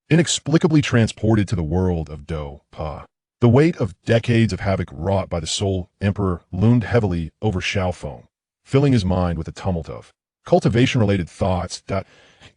inexplicably transported to the world of Do-Pa. The weight of decades of havoc wrought by the Soul Emperor loomed heavily over Xiao Feng, filling his mind with a tumult of cultivation-related thoughts that,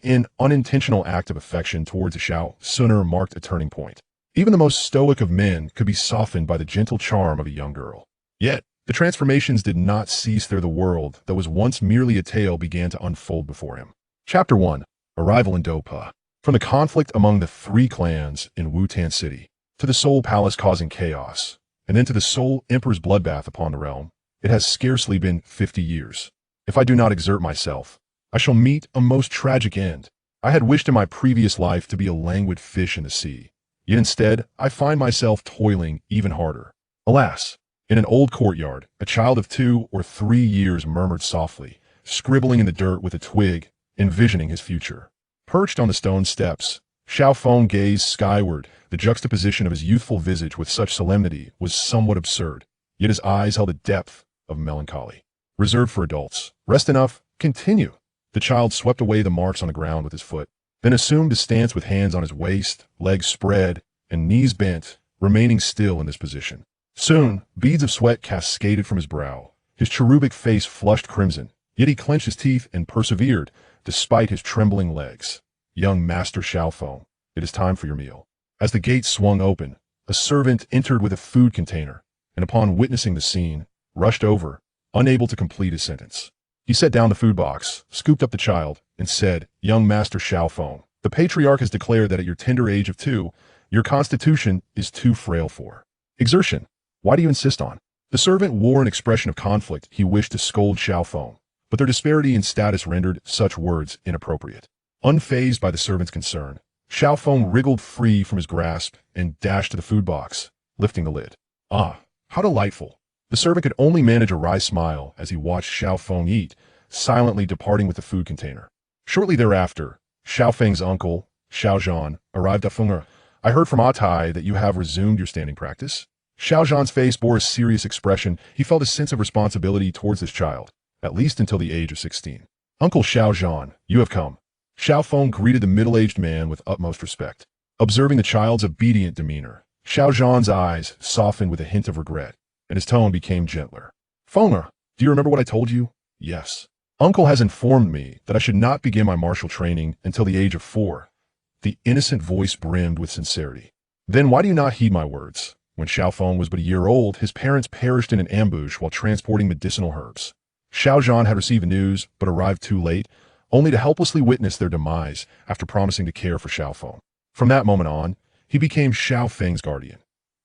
in unintentional act of affection towards the Xiao sooner marked a turning point. Even the most stoic of men could be softened by the gentle charm of a young girl. Yet, the transformations did not cease there. The world that was once merely a tale began to unfold before him. Chapter 1. Arrival in Do-Pa. From the conflict among the three clans in Wutan City, to the Soul Palace causing chaos, and then to the Soul Emperor's bloodbath upon the realm, it has scarcely been 50 years. If I do not exert myself, I shall meet a most tragic end. I had wished in my previous life to be a languid fish in the sea, yet instead I find myself toiling even harder. Alas! In an old courtyard, a child of 2 or 3 years murmured softly, scribbling in the dirt with a twig, envisioning his future. Perched on the stone steps, Xiao Feng gazed skyward. The juxtaposition of his youthful visage with such solemnity was somewhat absurd, yet his eyes held a depth of melancholy. Reserved for adults. Rest enough. Continue. The child swept away the marks on the ground with his foot, then assumed a stance with hands on his waist, legs spread, and knees bent, remaining still in this position. Soon, beads of sweat cascaded from his brow. His cherubic face flushed crimson, yet he clenched his teeth and persevered, despite his trembling legs. Young Master Xiao Feng, it is time for your meal. As the gate swung open, a servant entered with a food container, and upon witnessing the scene, rushed over, unable to complete his sentence. He set down the food box, scooped up the child, and said, "Young Master Xiao Feng, the patriarch has declared that at your tender age of 2, your constitution is too frail for exertion. Why do you insist on?" The servant wore an expression of conflict. He wished to scold Xiao Feng, but their disparity in status rendered such words inappropriate. Unfazed by the servant's concern, Xiao Feng wriggled free from his grasp and dashed to the food box, lifting the lid. Ah, how delightful! The servant could only manage a wry smile as he watched Xiao Feng eat, silently departing with the food container. Shortly thereafter, Xiao Feng's uncle, Xiao Zhan, arrived at Feng. "I heard from Atai that you have resumed your standing practice." Xiao Zhan's face bore a serious expression. He felt a sense of responsibility towards his child, at least until the age of 16. "Uncle Xiao Zhan, you have come." Xiao Feng greeted the middle-aged man with utmost respect. Observing the child's obedient demeanor, Xiao Zhan's eyes softened with a hint of regret, and his tone became gentler. "Feng, do you remember what I told you?" "Yes." "Uncle has informed me that I should not begin my martial training until the age of 4. The innocent voice brimmed with sincerity. "Then why do you not heed my words? When Xiao Feng was but a year old, his parents perished in an ambush while transporting medicinal herbs. Xiao Zhan had received the news, but arrived too late, only to helplessly witness their demise after promising to care for Xiao Feng. From that moment on, he became Xiao Feng's guardian."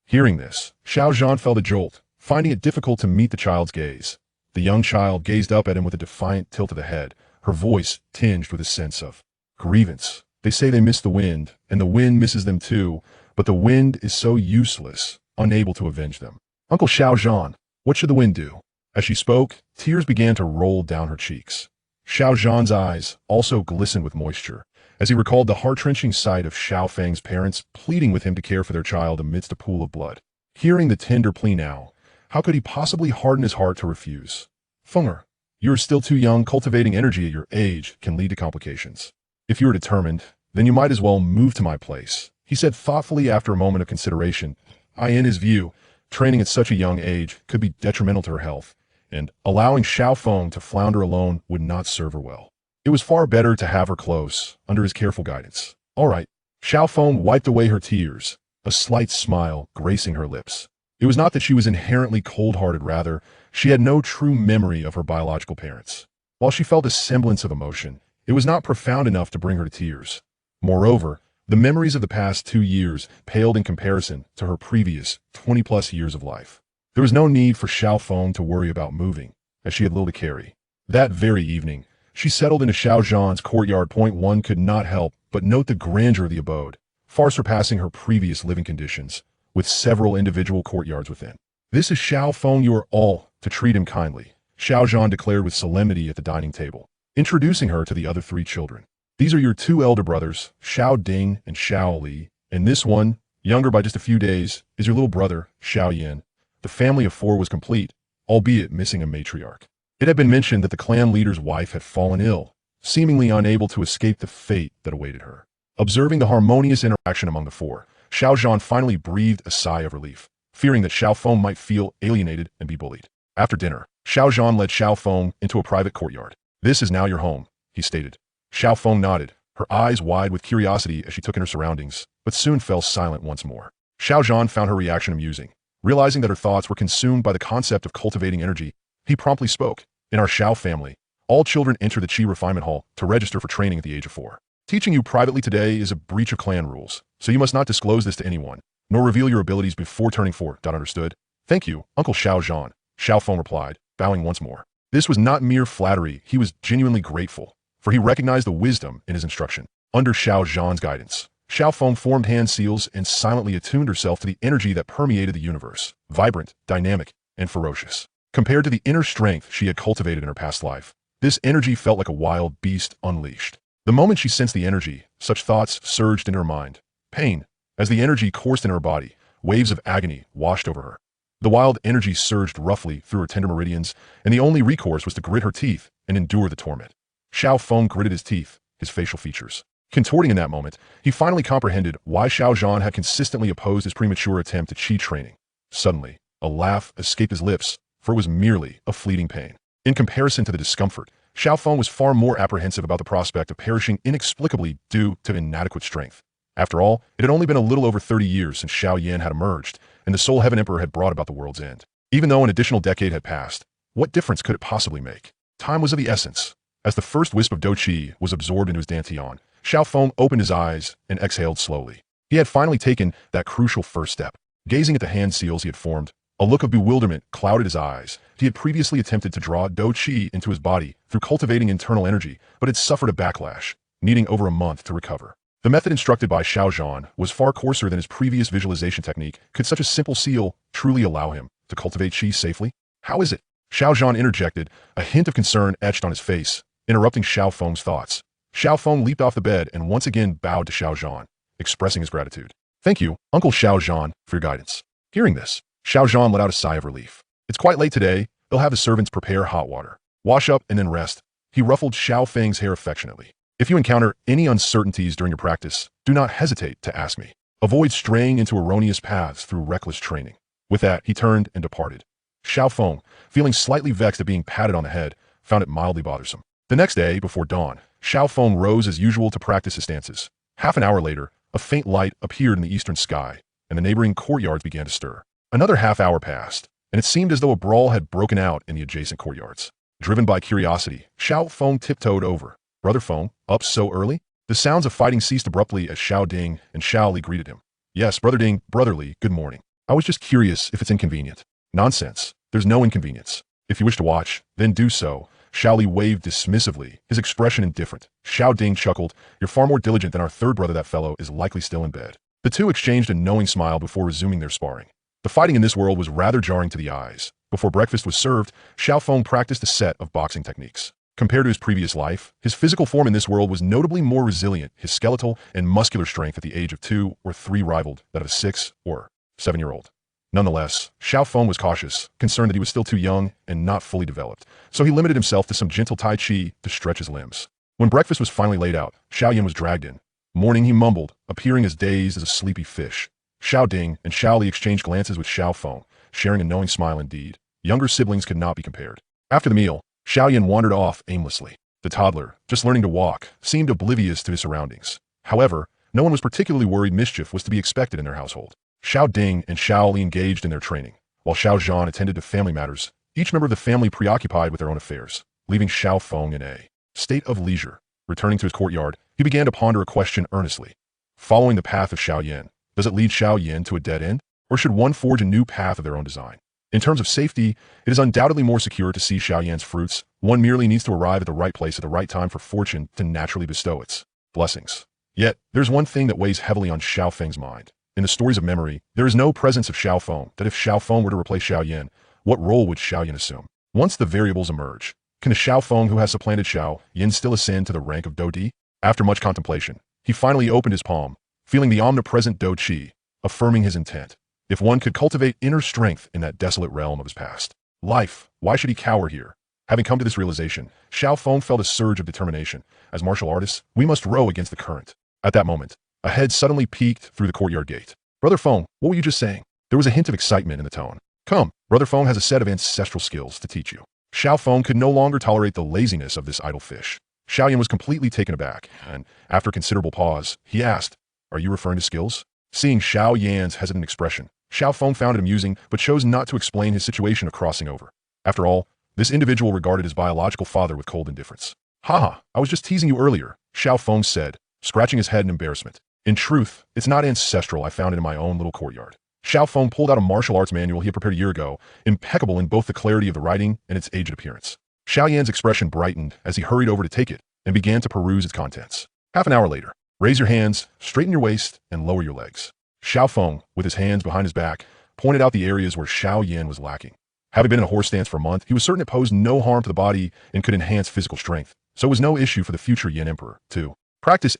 Hearing this, Xiao Zhan felt a jolt, finding it difficult to meet the child's gaze. The young child gazed up at him with a defiant tilt of the head, her voice tinged with a sense of grievance. "They say they miss the wind, and the wind misses them too, but the wind is so useless, unable to avenge them. Uncle Xiao Zhan, what should the wind do?" As she spoke, tears began to roll down her cheeks. Xiao Zhan's eyes also glistened with moisture, as he recalled the heart-wrenching sight of Xiao Feng's parents pleading with him to care for their child amidst a pool of blood. Hearing the tender plea now, how could he possibly harden his heart to refuse? "Feng, you are still too young. Cultivating energy at your age can lead to complications. If you are determined, then you might as well move to my place," he said thoughtfully after a moment of consideration. In his view, training at such a young age could be detrimental to her health, and allowing Xiao Feng to flounder alone would not serve her well. It was far better to have her close, under his careful guidance. "All right." Xiao Feng wiped away her tears, a slight smile gracing her lips. It was not that she was inherently cold-hearted, rather, she had no true memory of her biological parents. While she felt a semblance of emotion, it was not profound enough to bring her to tears. Moreover, the memories of the past 2 years paled in comparison to her previous 20-plus years of life. There was no need for Xiao Feng to worry about moving, as she had little to carry. That very evening, she settled into Xiao Zhan's courtyard. One could not help but note the grandeur of the abode, far surpassing her previous living conditions, with several individual courtyards within. "This is Xiao Feng. You are all to treat him kindly," Xiao Zhan declared with solemnity at the dining table, introducing her to the other 3 children. "These are your 2 elder brothers, Xiao Ding and Xiao Li, and this one, younger by just a few days, is your little brother, Xiao Yan." The family of 4 was complete, albeit missing a matriarch. It had been mentioned that the clan leader's wife had fallen ill, seemingly unable to escape the fate that awaited her. Observing the harmonious interaction among the four, Xiao Zhan finally breathed a sigh of relief, fearing that Xiao Feng might feel alienated and be bullied. After dinner, Xiao Zhan led Xiao Feng into a private courtyard. "This is now your home," he stated. Xiao Feng nodded, her eyes wide with curiosity as she took in her surroundings, but soon fell silent once more. Xiao Zhan found her reaction amusing. Realizing that her thoughts were consumed by the concept of cultivating energy, he promptly spoke. "In our Xiao family, all children enter the Qi refinement hall to register for training at the age of 4. Teaching you privately today is a breach of clan rules, so you must not disclose this to anyone, nor reveal your abilities before turning 4. Understood?" "Thank you, Uncle Xiao Zhan," Xiao Feng replied, bowing once more. This was not mere flattery, he was genuinely grateful, for he recognized the wisdom in his instruction. Under Xiao Zhan's guidance, Xiao Feng formed hand seals and silently attuned herself to the energy that permeated the universe, vibrant, dynamic, and ferocious. Compared to the inner strength she had cultivated in her past life, this energy felt like a wild beast unleashed. The moment she sensed the energy, such thoughts surged in her mind. Pain. As the energy coursed in her body, waves of agony washed over her. The wild energy surged roughly through her tender meridians, and the only recourse was to grit her teeth and endure the torment. Xiao Feng gritted his teeth, his facial features contorting in that moment. He finally comprehended why Xiao Zhan had consistently opposed his premature attempt at Qi training. Suddenly, a laugh escaped his lips, for it was merely a fleeting pain. In comparison to the discomfort, Xiao Feng was far more apprehensive about the prospect of perishing inexplicably due to inadequate strength. After all, it had only been a little over 30 years since Xiao Yan had emerged, and the Soul Heaven Emperor had brought about the world's end. Even though an additional decade had passed, what difference could it possibly make? Time was of the essence. As the first wisp of Do Qi was absorbed into his dantian, Xiao Feng opened his eyes and exhaled slowly. He had finally taken that crucial first step. Gazing at the hand seals he had formed, a look of bewilderment clouded his eyes. He had previously attempted to draw Do Qi into his body through cultivating internal energy, but had suffered a backlash, needing over a month to recover. The method instructed by Xiao Zhan was far coarser than his previous visualization technique. Could such a simple seal truly allow him to cultivate Qi safely? How is it? Xiao Zhan interjected, a hint of concern etched on his face, interrupting Xiao Feng's thoughts. Xiao Feng leaped off the bed and once again bowed to Xiao Zhan, expressing his gratitude. "Thank you, Uncle Xiao Zhan, for your guidance." Hearing this, Xiao Zhan let out a sigh of relief. "It's quite late today. They'll have the servants prepare hot water. Wash up and then rest." He ruffled Xiao Feng's hair affectionately. "If you encounter any uncertainties during your practice, do not hesitate to ask me. Avoid straying into erroneous paths through reckless training." With that, he turned and departed. Xiao Feng, feeling slightly vexed at being patted on the head, found it mildly bothersome. The next day, before dawn, Xiao Feng rose as usual to practice his stances. Half an hour later, a faint light appeared in the eastern sky, and the neighboring courtyards began to stir. Another half hour passed, and it seemed as though a brawl had broken out in the adjacent courtyards. Driven by curiosity, Xiao Feng tiptoed over. "Brother Feng, up so early?" The sounds of fighting ceased abruptly as Xiao Ding and Xiao Li greeted him. "Yes, Brother Ding, Brother Li, good morning. I was just curious if it's inconvenient." "Nonsense. There's no inconvenience. If you wish to watch, then do so." Xiao Li waved dismissively, his expression indifferent. Xiao Ding chuckled, "You're far more diligent than our third brother. That fellow is likely still in bed." The two exchanged a knowing smile before resuming their sparring. The fighting in this world was rather jarring to the eyes. Before breakfast was served, Xiao Feng practiced a set of boxing techniques. Compared to his previous life, his physical form in this world was notably more resilient. His skeletal and muscular strength at the age of 2 or 3 rivaled that of a 6 or 7-year-old. Nonetheless, Xiao Feng was cautious, concerned that he was still too young and not fully developed, so he limited himself to some gentle Tai Chi to stretch his limbs. When breakfast was finally laid out, Xiao Yan was dragged in. Morning, he mumbled, appearing as dazed as a sleepy fish. Xiao Ding and Xiao Li exchanged glances with Xiao Feng, sharing a knowing smile indeed. Younger siblings could not be compared. After the meal, Xiao Yan wandered off aimlessly. The toddler, just learning to walk, seemed oblivious to his surroundings. However, no one was particularly worried mischief was to be expected in their household. Xiao Ding and Xiao Li engaged in their training, while Xiao Zhan attended to family matters, each member of the family preoccupied with their own affairs, leaving Xiao Feng in a state of leisure. Returning to his courtyard, he began to ponder a question earnestly. Following the path of Xiao Yan, does it lead Xiao Yan to a dead end, or should one forge a new path of their own design? In terms of safety, it is undoubtedly more secure to see Xiao Yan's fruits. One merely needs to arrive at the right place at the right time for fortune to naturally bestow its blessings. Yet, there's one thing that weighs heavily on Xiao Feng's mind. In the stories of memory, there is no presence of Xiao Feng. That if Xiao Feng were to replace Xiao Yan, what role would Xiao Yan assume? Once the variables emerge, can the Xiao Feng who has supplanted Xiao Yan still ascend to the rank of Do Di? After much contemplation, he finally opened his palm, feeling the omnipresent Do Qi, affirming his intent. If one could cultivate inner strength in that desolate realm of his past life, why should he cower here? Having come to this realization, Xiao Feng felt a surge of determination. As martial artists, we must row against the current. At that moment, a head suddenly peeked through the courtyard gate. Brother Feng, what were you just saying? There was a hint of excitement in the tone. Come, Brother Feng has a set of ancestral skills to teach you. Xiao Feng could no longer tolerate the laziness of this idle fish. Xiao Yan was completely taken aback, and after considerable pause, he asked, "Are you referring to skills?" Seeing Xiao Yan's hesitant expression, Xiao Feng found it amusing, but chose not to explain his situation of crossing over. After all, this individual regarded his biological father with cold indifference. Haha, I was just teasing you earlier, Xiao Feng said, scratching his head in embarrassment. In truth, it's not ancestral. I found it in my own little courtyard. Xiao Feng pulled out a martial arts manual he had prepared a year ago, impeccable in both the clarity of the writing and its aged appearance. Xiao Yan's expression brightened as he hurried over to take it and began to peruse its contents. Half an hour later, raise your hands, straighten your waist, and lower your legs. Xiao Feng, with his hands behind his back, pointed out the areas where Xiao Yan was lacking. Having been in a horse stance for a month, he was certain it posed no harm to the body and could enhance physical strength, so it was no issue for the future Yan Emperor, too. Practice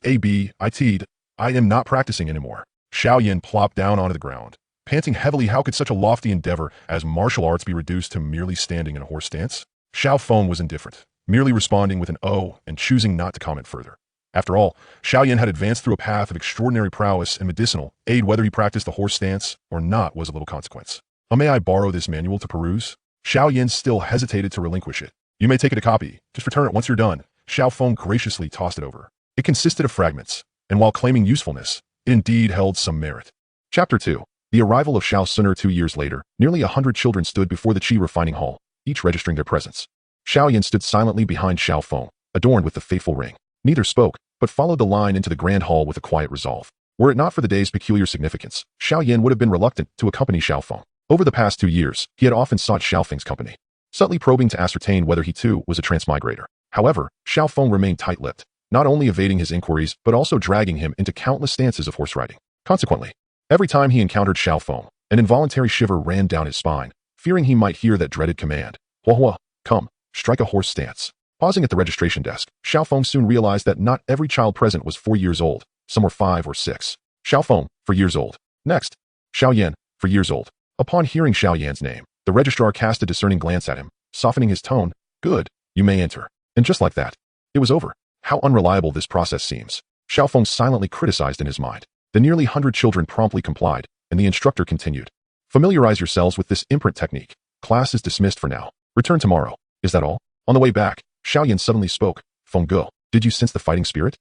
I am not practicing anymore. Xiao Yan plopped down onto the ground. Panting heavily, how could such a lofty endeavor as martial arts be reduced to merely standing in a horse stance? Xiao Feng was indifferent, merely responding with an "oh" and choosing not to comment further. After all, Xiao Yan had advanced through a path of extraordinary prowess and medicinal aid. Whether he practiced the horse stance or not was of little consequence. May I borrow this manual to peruse? Xiao Yan still hesitated to relinquish it. You may take it a copy. Just return it once you're done. Xiao Feng graciously tossed it over. It consisted of fragments, and while claiming usefulness, it indeed held some merit. Chapter 2. The arrival of Xiao Suner 2 years later. Nearly 100 children stood before the Qi refining hall, each registering their presence. Xiao Yan stood silently behind Xiao Feng, adorned with the fateful ring. Neither spoke, but followed the line into the grand hall with a quiet resolve. Were it not for the day's peculiar significance, Xiao Yan would have been reluctant to accompany Xiao Feng. Over the past 2 years, he had often sought Xiao Feng's company, subtly probing to ascertain whether he too was a transmigrator. However, Xiao Feng remained tight-lipped, not only evading his inquiries but also dragging him into countless stances of horse riding. Consequently, every time he encountered Xiao Feng, an involuntary shiver ran down his spine, fearing he might hear that dreaded command, "Hua hua, come, strike a horse stance." Pausing at the registration desk, Xiao Feng soon realized that not every child present was 4 years old. Some were 5 or 6. Xiao Feng, 4 years old. Next, Xiao Yan, 4 years old. Upon hearing Xiao Yan's name, the registrar cast a discerning glance at him, softening his tone. "Good, you may enter." And just like that, it was over. How unreliable this process seems. Xiao Feng silently criticized in his mind. The nearly 100 children promptly complied, and the instructor continued. "Familiarize yourselves with this imprint technique. Class is dismissed for now. Return tomorrow." "Is that all?" On the way back, Xiao Yan suddenly spoke. "Feng Ge, did you sense the fighting spirit?"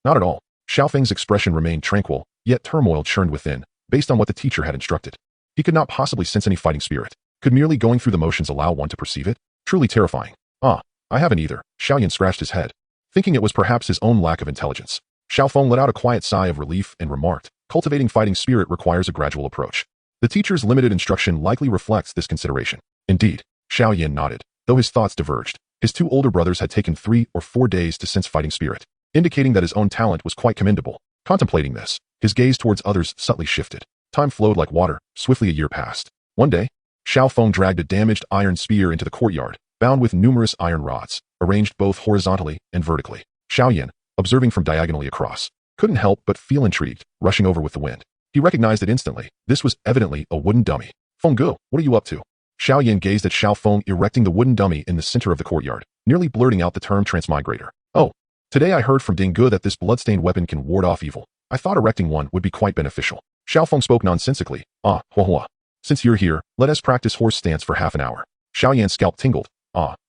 Not at all." Xiao Feng's expression remained tranquil, yet turmoil churned within, based on what the teacher had instructed. He could not possibly sense any fighting spirit. Could merely going through the motions allow one to perceive it? Truly terrifying. I haven't either." Xiao Yan scratched his head, thinking it was perhaps his own lack of intelligence. Xiao Feng let out a quiet sigh of relief and remarked, "Cultivating fighting spirit requires a gradual approach. The teacher's limited instruction likely reflects this consideration." Indeed, Xiao Yan nodded, though his thoughts diverged. His 2 older brothers had taken 3 or 4 days to sense fighting spirit, indicating that his own talent was quite commendable. Contemplating this, his gaze towards others subtly shifted. Time flowed like water. Swiftly a year passed. One day, Xiao Feng dragged a damaged iron spear into the courtyard, bound with numerous iron rods, arranged both horizontally and vertically. Xiao Yan, observing from diagonally across, couldn't help but feel intrigued, rushing over with the wind. He recognized it instantly. This was evidently a wooden dummy. "Feng Ge, what are you up to?" Xiao Yan gazed at Xiao Feng erecting the wooden dummy in the center of the courtyard, nearly blurting out the term transmigrator. "Oh, today I heard from Ding Ge that this bloodstained weapon can ward off evil. I thought erecting one would be quite beneficial." Xiao Feng spoke nonsensically. Hua hua. "Since you're here, let us practice horse stance for half an hour." Xiao Yan's scalp tingled.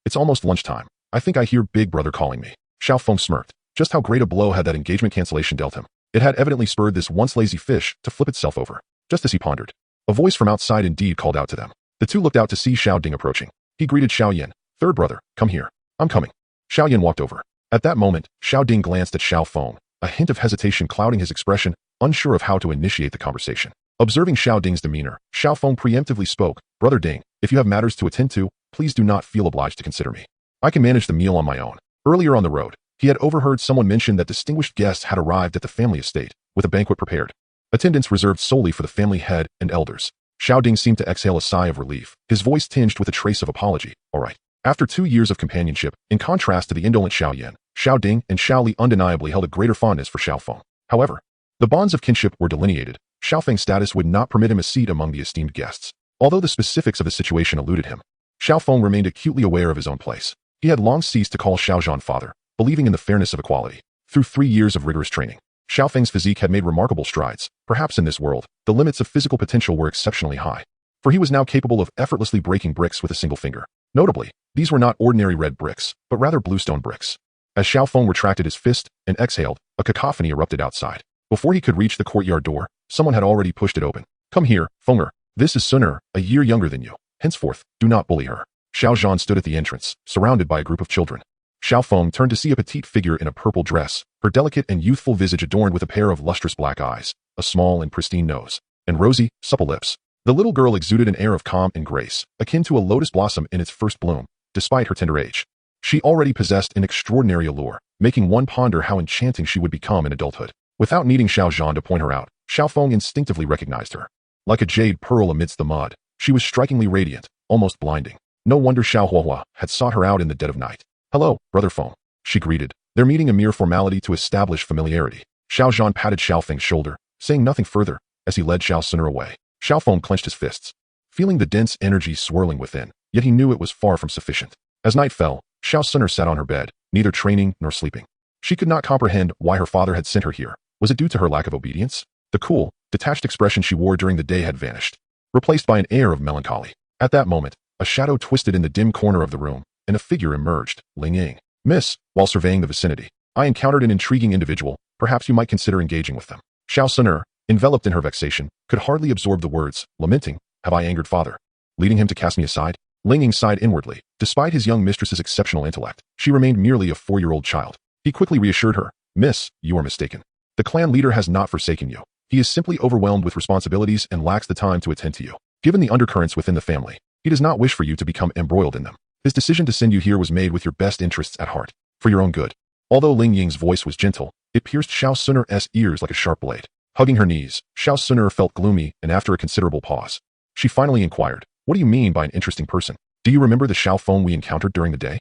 It's almost lunchtime. I think I hear Big Brother calling me." Xiao Feng smirked. Just how great a blow had that engagement cancellation dealt him? It had evidently spurred this once lazy fish to flip itself over. Just as he pondered, a voice from outside indeed called out to them. The two looked out to see Xiao Ding approaching. He greeted Xiao Yan. "Third brother, come here." "I'm coming." Xiao Yan walked over. At that moment, Xiao Ding glanced at Xiao Feng, a hint of hesitation clouding his expression, unsure of how to initiate the conversation. Observing Xiao Ding's demeanor, Xiao Feng preemptively spoke. "Brother Ding, if you have matters to attend to, please do not feel obliged to consider me. I can manage the meal on my own." Earlier on the road, he had overheard someone mention that distinguished guests had arrived at the family estate, with a banquet prepared. Attendance reserved solely for the family head and elders. Xiao Ding seemed to exhale a sigh of relief, his voice tinged with a trace of apology. "All right." After 2 years of companionship, in contrast to the indolent Xiao Yan, Xiao Ding and Xiao Li undeniably held a greater fondness for Xiao Feng. However, the bonds of kinship were delineated. Xiao Feng's status would not permit him a seat among the esteemed guests. Although the specifics of the situation eluded him, Xiao Feng remained acutely aware of his own place. He had long ceased to call Xiao Zhan father, believing in the fairness of equality. Through 3 years of rigorous training, Xiao Feng's physique had made remarkable strides. Perhaps in this world, the limits of physical potential were exceptionally high, for he was now capable of effortlessly breaking bricks with a single finger. Notably, these were not ordinary red bricks, but rather bluestone bricks. As Xiao Feng retracted his fist and exhaled, a cacophony erupted outside. Before he could reach the courtyard door, someone had already pushed it open. Come here, Fenger. This is Suner, a year younger than you. Henceforth, do not bully her. Xiao Zhan stood at the entrance, surrounded by a group of children. Xiao Feng turned to see a petite figure in a purple dress, her delicate and youthful visage adorned with a pair of lustrous black eyes, a small and pristine nose, and rosy, supple lips. The little girl exuded an air of calm and grace, akin to a lotus blossom in its first bloom, despite her tender age. She already possessed an extraordinary allure, making one ponder how enchanting she would become in adulthood. Without needing Xiao Zhan to point her out, Xiao Feng instinctively recognized her. Like a jade pearl amidst the mud, she was strikingly radiant, almost blinding. No wonder Xiao Huahua had sought her out in the dead of night. Hello, Brother Feng, she greeted, their meeting a mere formality to establish familiarity. Xiao Zhan patted Xiao Feng's shoulder, saying nothing further, as he led Xiao Suner away. Xiao Feng clenched his fists, feeling the dense energy swirling within, yet he knew it was far from sufficient. As night fell, Xiao Suner sat on her bed, neither training nor sleeping. She could not comprehend why her father had sent her here. Was it due to her lack of obedience? The cool, detached expression she wore during the day had vanished, replaced by an air of melancholy. At that moment, a shadow twisted in the dim corner of the room, and a figure emerged, Ling Ying. Miss, while surveying the vicinity, I encountered an intriguing individual. Perhaps you might consider engaging with them. Xiao Suner, enveloped in her vexation, could hardly absorb the words, lamenting, have I angered father? Leading him to cast me aside? Ling Ying sighed inwardly. Despite his young mistress's exceptional intellect, she remained merely a 4-year-old child. He quickly reassured her, Miss, you are mistaken. The clan leader has not forsaken you. He is simply overwhelmed with responsibilities and lacks the time to attend to you. Given the undercurrents within the family, he does not wish for you to become embroiled in them. His decision to send you here was made with your best interests at heart, for your own good. Although Ling Ying's voice was gentle, it pierced Xiao Suner's ears like a sharp blade. Hugging her knees, Xiao Suner felt gloomy, and after a considerable pause, she finally inquired, what do you mean by an interesting person? Do you remember the Xiao Feng we encountered during the day?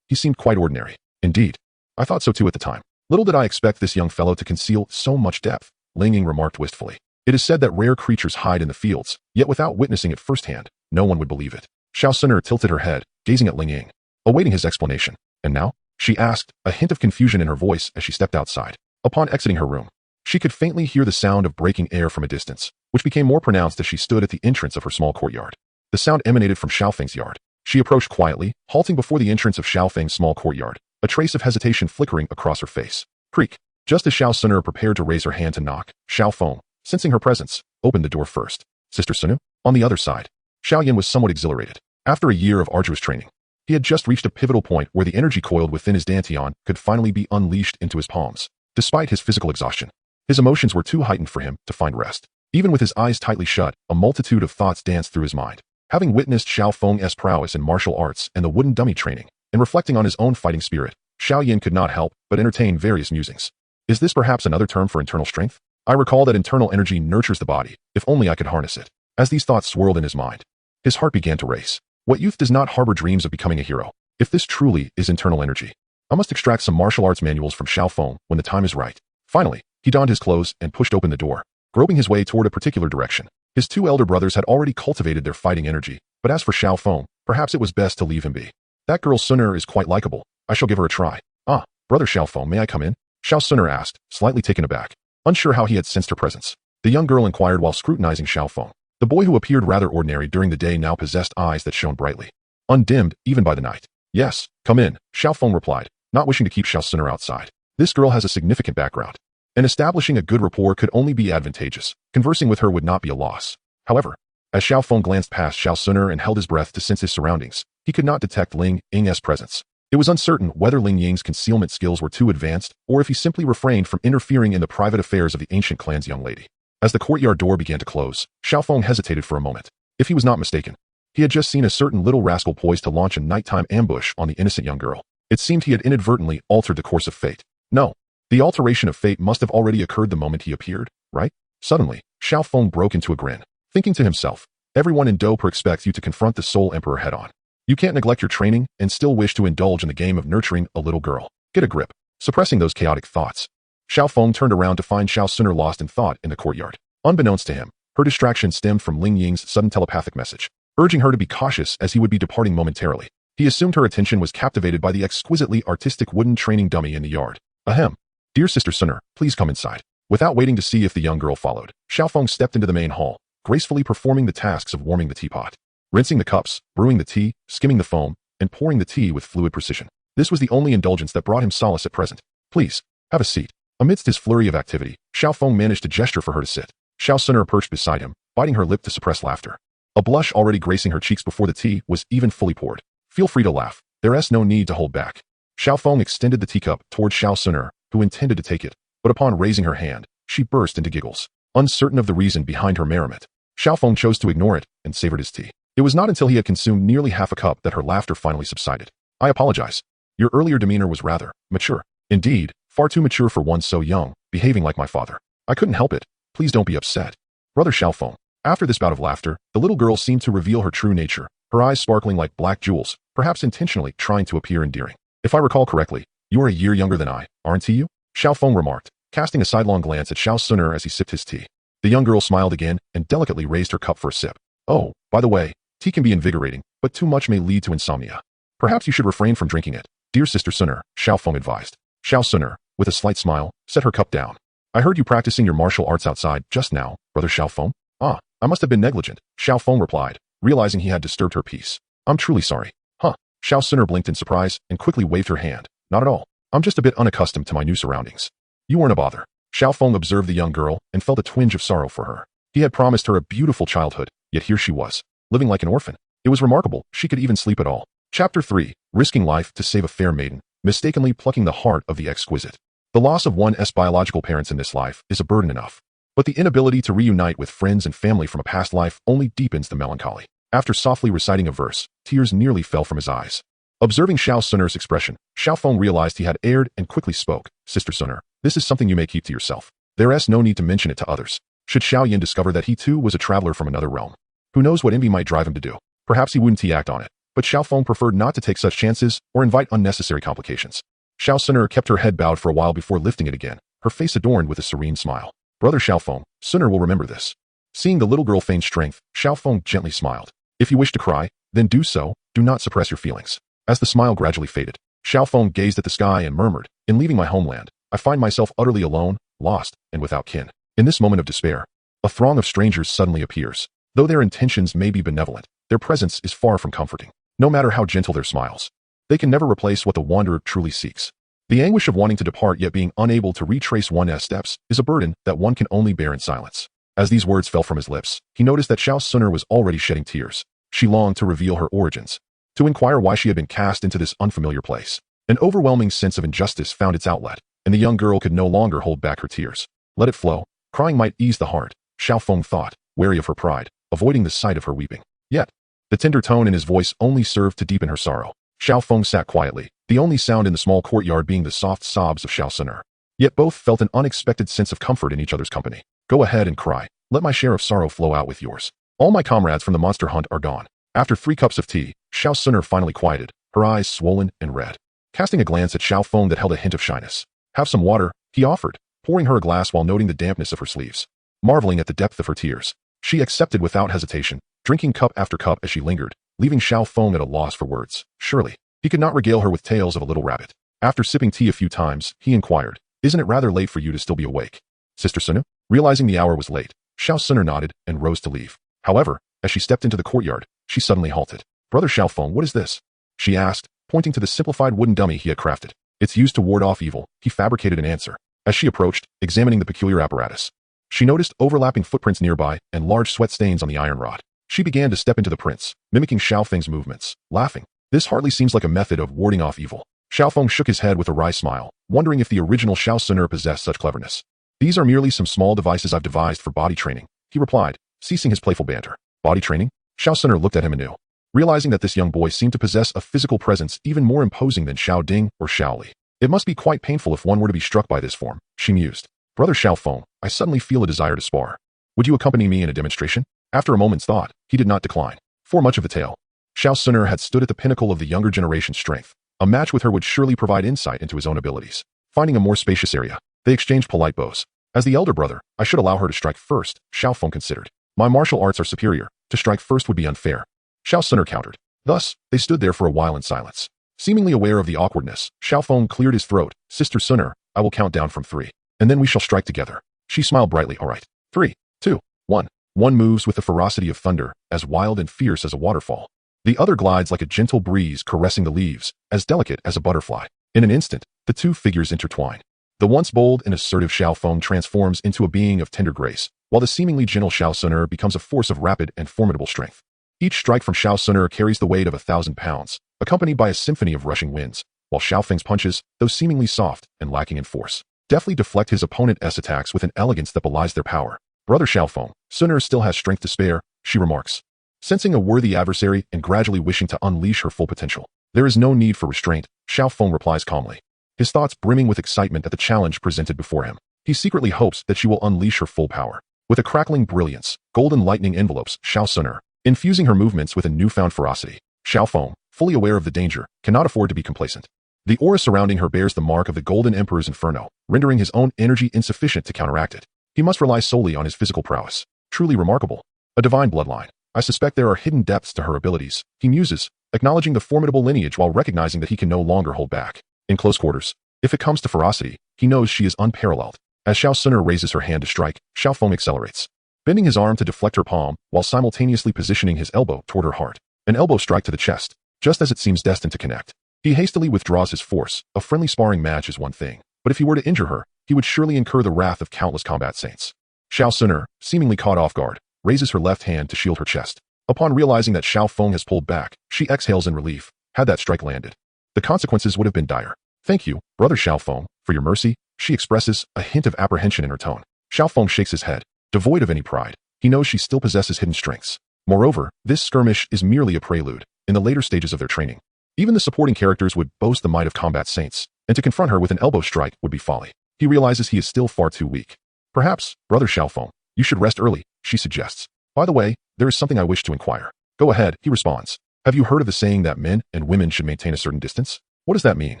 He seemed quite ordinary. Indeed. I thought so too at the time. Little did I expect this young fellow to conceal so much depth, Ling Ying remarked wistfully. It is said that rare creatures hide in the fields, yet without witnessing it firsthand, no one would believe it. Xiao Suner tilted her head, gazing at Ling Ying, awaiting his explanation. And now? She asked, a hint of confusion in her voice as she stepped outside. Upon exiting her room, she could faintly hear the sound of breaking air from a distance, which became more pronounced as she stood at the entrance of her small courtyard. The sound emanated from Xiao Feng's yard. She approached quietly, halting before the entrance of Xiao Feng's small courtyard, a trace of hesitation flickering across her face. Creak. Just as Xiao Suner prepared to raise her hand to knock, Xiao Feng, sensing her presence, opened the door first. Sister Sunu? On the other side, Xiao Yan was somewhat exhilarated. After a year of arduous training, he had just reached a pivotal point where the energy coiled within his dantian could finally be unleashed into his palms. Despite his physical exhaustion, his emotions were too heightened for him to find rest. Even with his eyes tightly shut, a multitude of thoughts danced through his mind. Having witnessed Xiao Feng's prowess in martial arts and the wooden dummy training, and reflecting on his own fighting spirit, Xiao Yan could not help but entertain various musings. Is this perhaps another term for internal strength? I recall that internal energy nurtures the body, if only I could harness it. As these thoughts swirled in his mind, his heart began to race. What youth does not harbor dreams of becoming a hero? If this truly is internal energy, I must extract some martial arts manuals from Xiao Feng when the time is right. Finally, he donned his clothes and pushed open the door, groping his way toward a particular direction. His 2 elder brothers had already cultivated their fighting energy, but as for Xiao Feng, perhaps it was best to leave him be. That girl Suner is quite likable. I shall give her a try. Ah, Brother Xiao Feng, may I come in? Xiao Suner asked, slightly taken aback, unsure how he had sensed her presence. The young girl inquired while scrutinizing Xiao Feng. The boy who appeared rather ordinary during the day now possessed eyes that shone brightly, undimmed even by the night. Yes, come in, Xiao Feng replied, not wishing to keep Xiao Suner outside. This girl has a significant background, and establishing a good rapport could only be advantageous. Conversing with her would not be a loss. However, as Xiao Feng glanced past Xiao Suner and held his breath to sense his surroundings, he could not detect Ling Ying's presence. It was uncertain whether Ling Ying's concealment skills were too advanced or if he simply refrained from interfering in the private affairs of the ancient clan's young lady. As the courtyard door began to close, Xiao Feng hesitated for a moment. If he was not mistaken, he had just seen a certain little rascal poised to launch a nighttime ambush on the innocent young girl. It seemed he had inadvertently altered the course of fate. No, the alteration of fate must have already occurred the moment he appeared, right? Suddenly, Xiao Feng broke into a grin, thinking to himself, everyone in Doper expects you to confront the Soul Emperor head-on. You can't neglect your training and still wish to indulge in the game of nurturing a little girl. Get a grip. Suppressing those chaotic thoughts, Xiao Feng turned around to find Xiao Suner lost in thought in the courtyard. Unbeknownst to him, her distraction stemmed from Ling Ying's sudden telepathic message, urging her to be cautious as he would be departing momentarily. He assumed her attention was captivated by the exquisitely artistic wooden training dummy in the yard. Ahem. Dear Sister Suner, please come inside. Without waiting to see if the young girl followed, Xiao Feng stepped into the main hall, gracefully performing the tasks of warming the teapot, rinsing the cups, brewing the tea, skimming the foam, and pouring the tea with fluid precision. This was the only indulgence that brought him solace at present. Please, have a seat. Amidst his flurry of activity, Xiao Feng managed to gesture for her to sit. Xiao Suner perched beside him, biting her lip to suppress laughter. A blush already gracing her cheeks before the tea was even fully poured. Feel free to laugh. There's no need to hold back. Xiao Feng extended the teacup toward Xiao Suner, who intended to take it, but upon raising her hand, she burst into giggles. Uncertain of the reason behind her merriment, Xiao Feng chose to ignore it and savored his tea. It was not until he had consumed nearly half a cup that her laughter finally subsided. I apologize. Your earlier demeanor was rather mature. Indeed, far too mature for one so young, behaving like my father. I couldn't help it. Please don't be upset. Brother Xiao Feng. After this bout of laughter, the little girl seemed to reveal her true nature, her eyes sparkling like black jewels, perhaps intentionally trying to appear endearing. If I recall correctly, you are a year younger than I, aren't you? Xiao Feng remarked, casting a sidelong glance at Xiao Suner as he sipped his tea. The young girl smiled again and delicately raised her cup for a sip. Oh, by the way, tea can be invigorating, but too much may lead to insomnia. Perhaps you should refrain from drinking it. Dear Sister Suner, Xiao Feng advised. Xiao Suner, with a slight smile, set her cup down. I heard you practicing your martial arts outside just now, Brother Xiao Feng. Ah, I must have been negligent, Xiao Feng replied, realizing he had disturbed her peace. I'm truly sorry. Huh. Xiao Suner blinked in surprise and quickly waved her hand. Not at all. I'm just a bit unaccustomed to my new surroundings. You weren't a bother. Xiao Feng observed the young girl and felt a twinge of sorrow for her. He had promised her a beautiful childhood, yet here she was, living like an orphan. It was remarkable she could even sleep at all. Chapter 3, Risking Life to Save a Fair Maiden, Mistakenly Plucking the Heart of the Exquisite. The loss of one's biological parents in this life is a burden enough. But the inability to reunite with friends and family from a past life only deepens the melancholy. After softly reciting a verse, tears nearly fell from his eyes. Observing Xiao Suner's expression, Xiao Feng realized he had erred and quickly spoke. Sister Suner, this is something you may keep to yourself. There's no need to mention it to others. Should Xiao Yin discover that he too was a traveler from another realm, who knows what envy might drive him to do? Perhaps he wouldn't act on it. But Xiao Feng preferred not to take such chances or invite unnecessary complications. Xiao Suner kept her head bowed for a while before lifting it again, her face adorned with a serene smile. Brother Xiao Feng, Suner will remember this. Seeing the little girl feign strength, Xiao Feng gently smiled. If you wish to cry, then do so, do not suppress your feelings. As the smile gradually faded, Xiao Feng gazed at the sky and murmured, in leaving my homeland, I find myself utterly alone, lost, and without kin. In this moment of despair, a throng of strangers suddenly appears. Though their intentions may be benevolent, their presence is far from comforting. No matter how gentle their smiles, they can never replace what the wanderer truly seeks. The anguish of wanting to depart yet being unable to retrace one's steps is a burden that one can only bear in silence. As these words fell from his lips, he noticed that Xiao Suner was already shedding tears. She longed to reveal her origins, to inquire why she had been cast into this unfamiliar place. An overwhelming sense of injustice found its outlet, and the young girl could no longer hold back her tears. Let it flow. Crying might ease the heart, Xiao Feng thought, wary of her pride, avoiding the sight of her weeping. Yet, the tender tone in his voice only served to deepen her sorrow. Xiao Feng sat quietly, the only sound in the small courtyard being the soft sobs of Xiao Suner. Yet both felt an unexpected sense of comfort in each other's company. Go ahead and cry. Let my share of sorrow flow out with yours. All my comrades from the monster hunt are gone. After 3 cups of tea, Xiao Suner finally quieted, her eyes swollen and red. Casting a glance at Xiao Feng that held a hint of shyness. Have some water, he offered, pouring her a glass while noting the dampness of her sleeves. Marveling at the depth of her tears, she accepted without hesitation, drinking cup after cup as she lingered, leaving Xiao Feng at a loss for words. Surely, he could not regale her with tales of a little rabbit. After sipping tea a few times, he inquired, isn't it rather late for you to still be awake? Sister Suner? Realizing the hour was late, Xiao Suner nodded and rose to leave. However, as she stepped into the courtyard, she suddenly halted. Brother Xiao Feng, what is this? She asked, pointing to the simplified wooden dummy he had crafted. It's used to ward off evil, he fabricated an answer. As she approached, examining the peculiar apparatus, she noticed overlapping footprints nearby and large sweat stains on the iron rod. She began to step into the prints, mimicking Xiao Feng's movements, laughing. This hardly seems like a method of warding off evil. Xiao Feng shook his head with a wry smile, wondering if the original Xiao Suner possessed such cleverness. These are merely some small devices I've devised for body training, he replied, ceasing his playful banter. Body training? Xiao Suner looked at him anew, realizing that this young boy seemed to possess a physical presence even more imposing than Xiao Ding or Xiao Li. It must be quite painful if one were to be struck by this form, she mused. Brother Xiao Feng, I suddenly feel a desire to spar. Would you accompany me in a demonstration? After a moment's thought, he did not decline. For much of the tale, Xiao Suner had stood at the pinnacle of the younger generation's strength. A match with her would surely provide insight into his own abilities. Finding a more spacious area, they exchanged polite bows. As the elder brother, I should allow her to strike first, Xiao Feng considered. My martial arts are superior. To strike first would be unfair. Xiao Suner countered. Thus, they stood there for a while in silence. Seemingly aware of the awkwardness, Xiao Feng cleared his throat. Sister Suner, I will count down from 3, and then we shall strike together. She smiled brightly. All right. 3, 2, 1. One moves with the ferocity of thunder, as wild and fierce as a waterfall. The other glides like a gentle breeze caressing the leaves, as delicate as a butterfly. In an instant, the two figures intertwine. The once bold and assertive Xiao Feng transforms into a being of tender grace, while the seemingly gentle Xiao Suner becomes a force of rapid and formidable strength. Each strike from Xiao Suner carries the weight of 1,000 pounds, accompanied by a symphony of rushing winds, while Xiao Feng's punches, though seemingly soft and lacking in force, deftly deflect his opponent's attacks with an elegance that belies their power. Brother Xiao Feng, Suner still has strength to spare, she remarks, sensing a worthy adversary and gradually wishing to unleash her full potential. There is no need for restraint, Xiao Feng replies calmly, his thoughts brimming with excitement at the challenge presented before him. He secretly hopes that she will unleash her full power. With a crackling brilliance, golden lightning envelopes Xiao Suner, infusing her movements with a newfound ferocity. Xiao Feng, fully aware of the danger, cannot afford to be complacent. The aura surrounding her bears the mark of the Golden Emperor's inferno, rendering his own energy insufficient to counteract it. He must rely solely on his physical prowess. Truly remarkable. A divine bloodline. I suspect there are hidden depths to her abilities, he muses, acknowledging the formidable lineage while recognizing that he can no longer hold back. In close quarters, if it comes to ferocity, he knows she is unparalleled. As Xiao Suner raises her hand to strike, Xiao Feng accelerates, bending his arm to deflect her palm while simultaneously positioning his elbow toward her heart. An elbow strike to the chest, just as it seems destined to connect. He hastily withdraws his force. A friendly sparring match is one thing, but if he were to injure her, he would surely incur the wrath of countless combat saints. Xiao Suner, seemingly caught off guard, raises her left hand to shield her chest. Upon realizing that Xiao Feng has pulled back, she exhales in relief. Had that strike landed, the consequences would have been dire. Thank you, Brother Xiao Feng, for your mercy, she expresses, a hint of apprehension in her tone. Xiao Feng shakes his head, devoid of any pride. He knows she still possesses hidden strengths. Moreover, this skirmish is merely a prelude. In the later stages of their training, even the supporting characters would boast the might of combat saints, and to confront her with an elbow strike would be folly. He realizes he is still far too weak. Perhaps, Brother Xiao Feng, you should rest early, she suggests. By the way, there is something I wish to inquire. Go ahead, he responds. Have you heard of the saying that men and women should maintain a certain distance? What does that mean?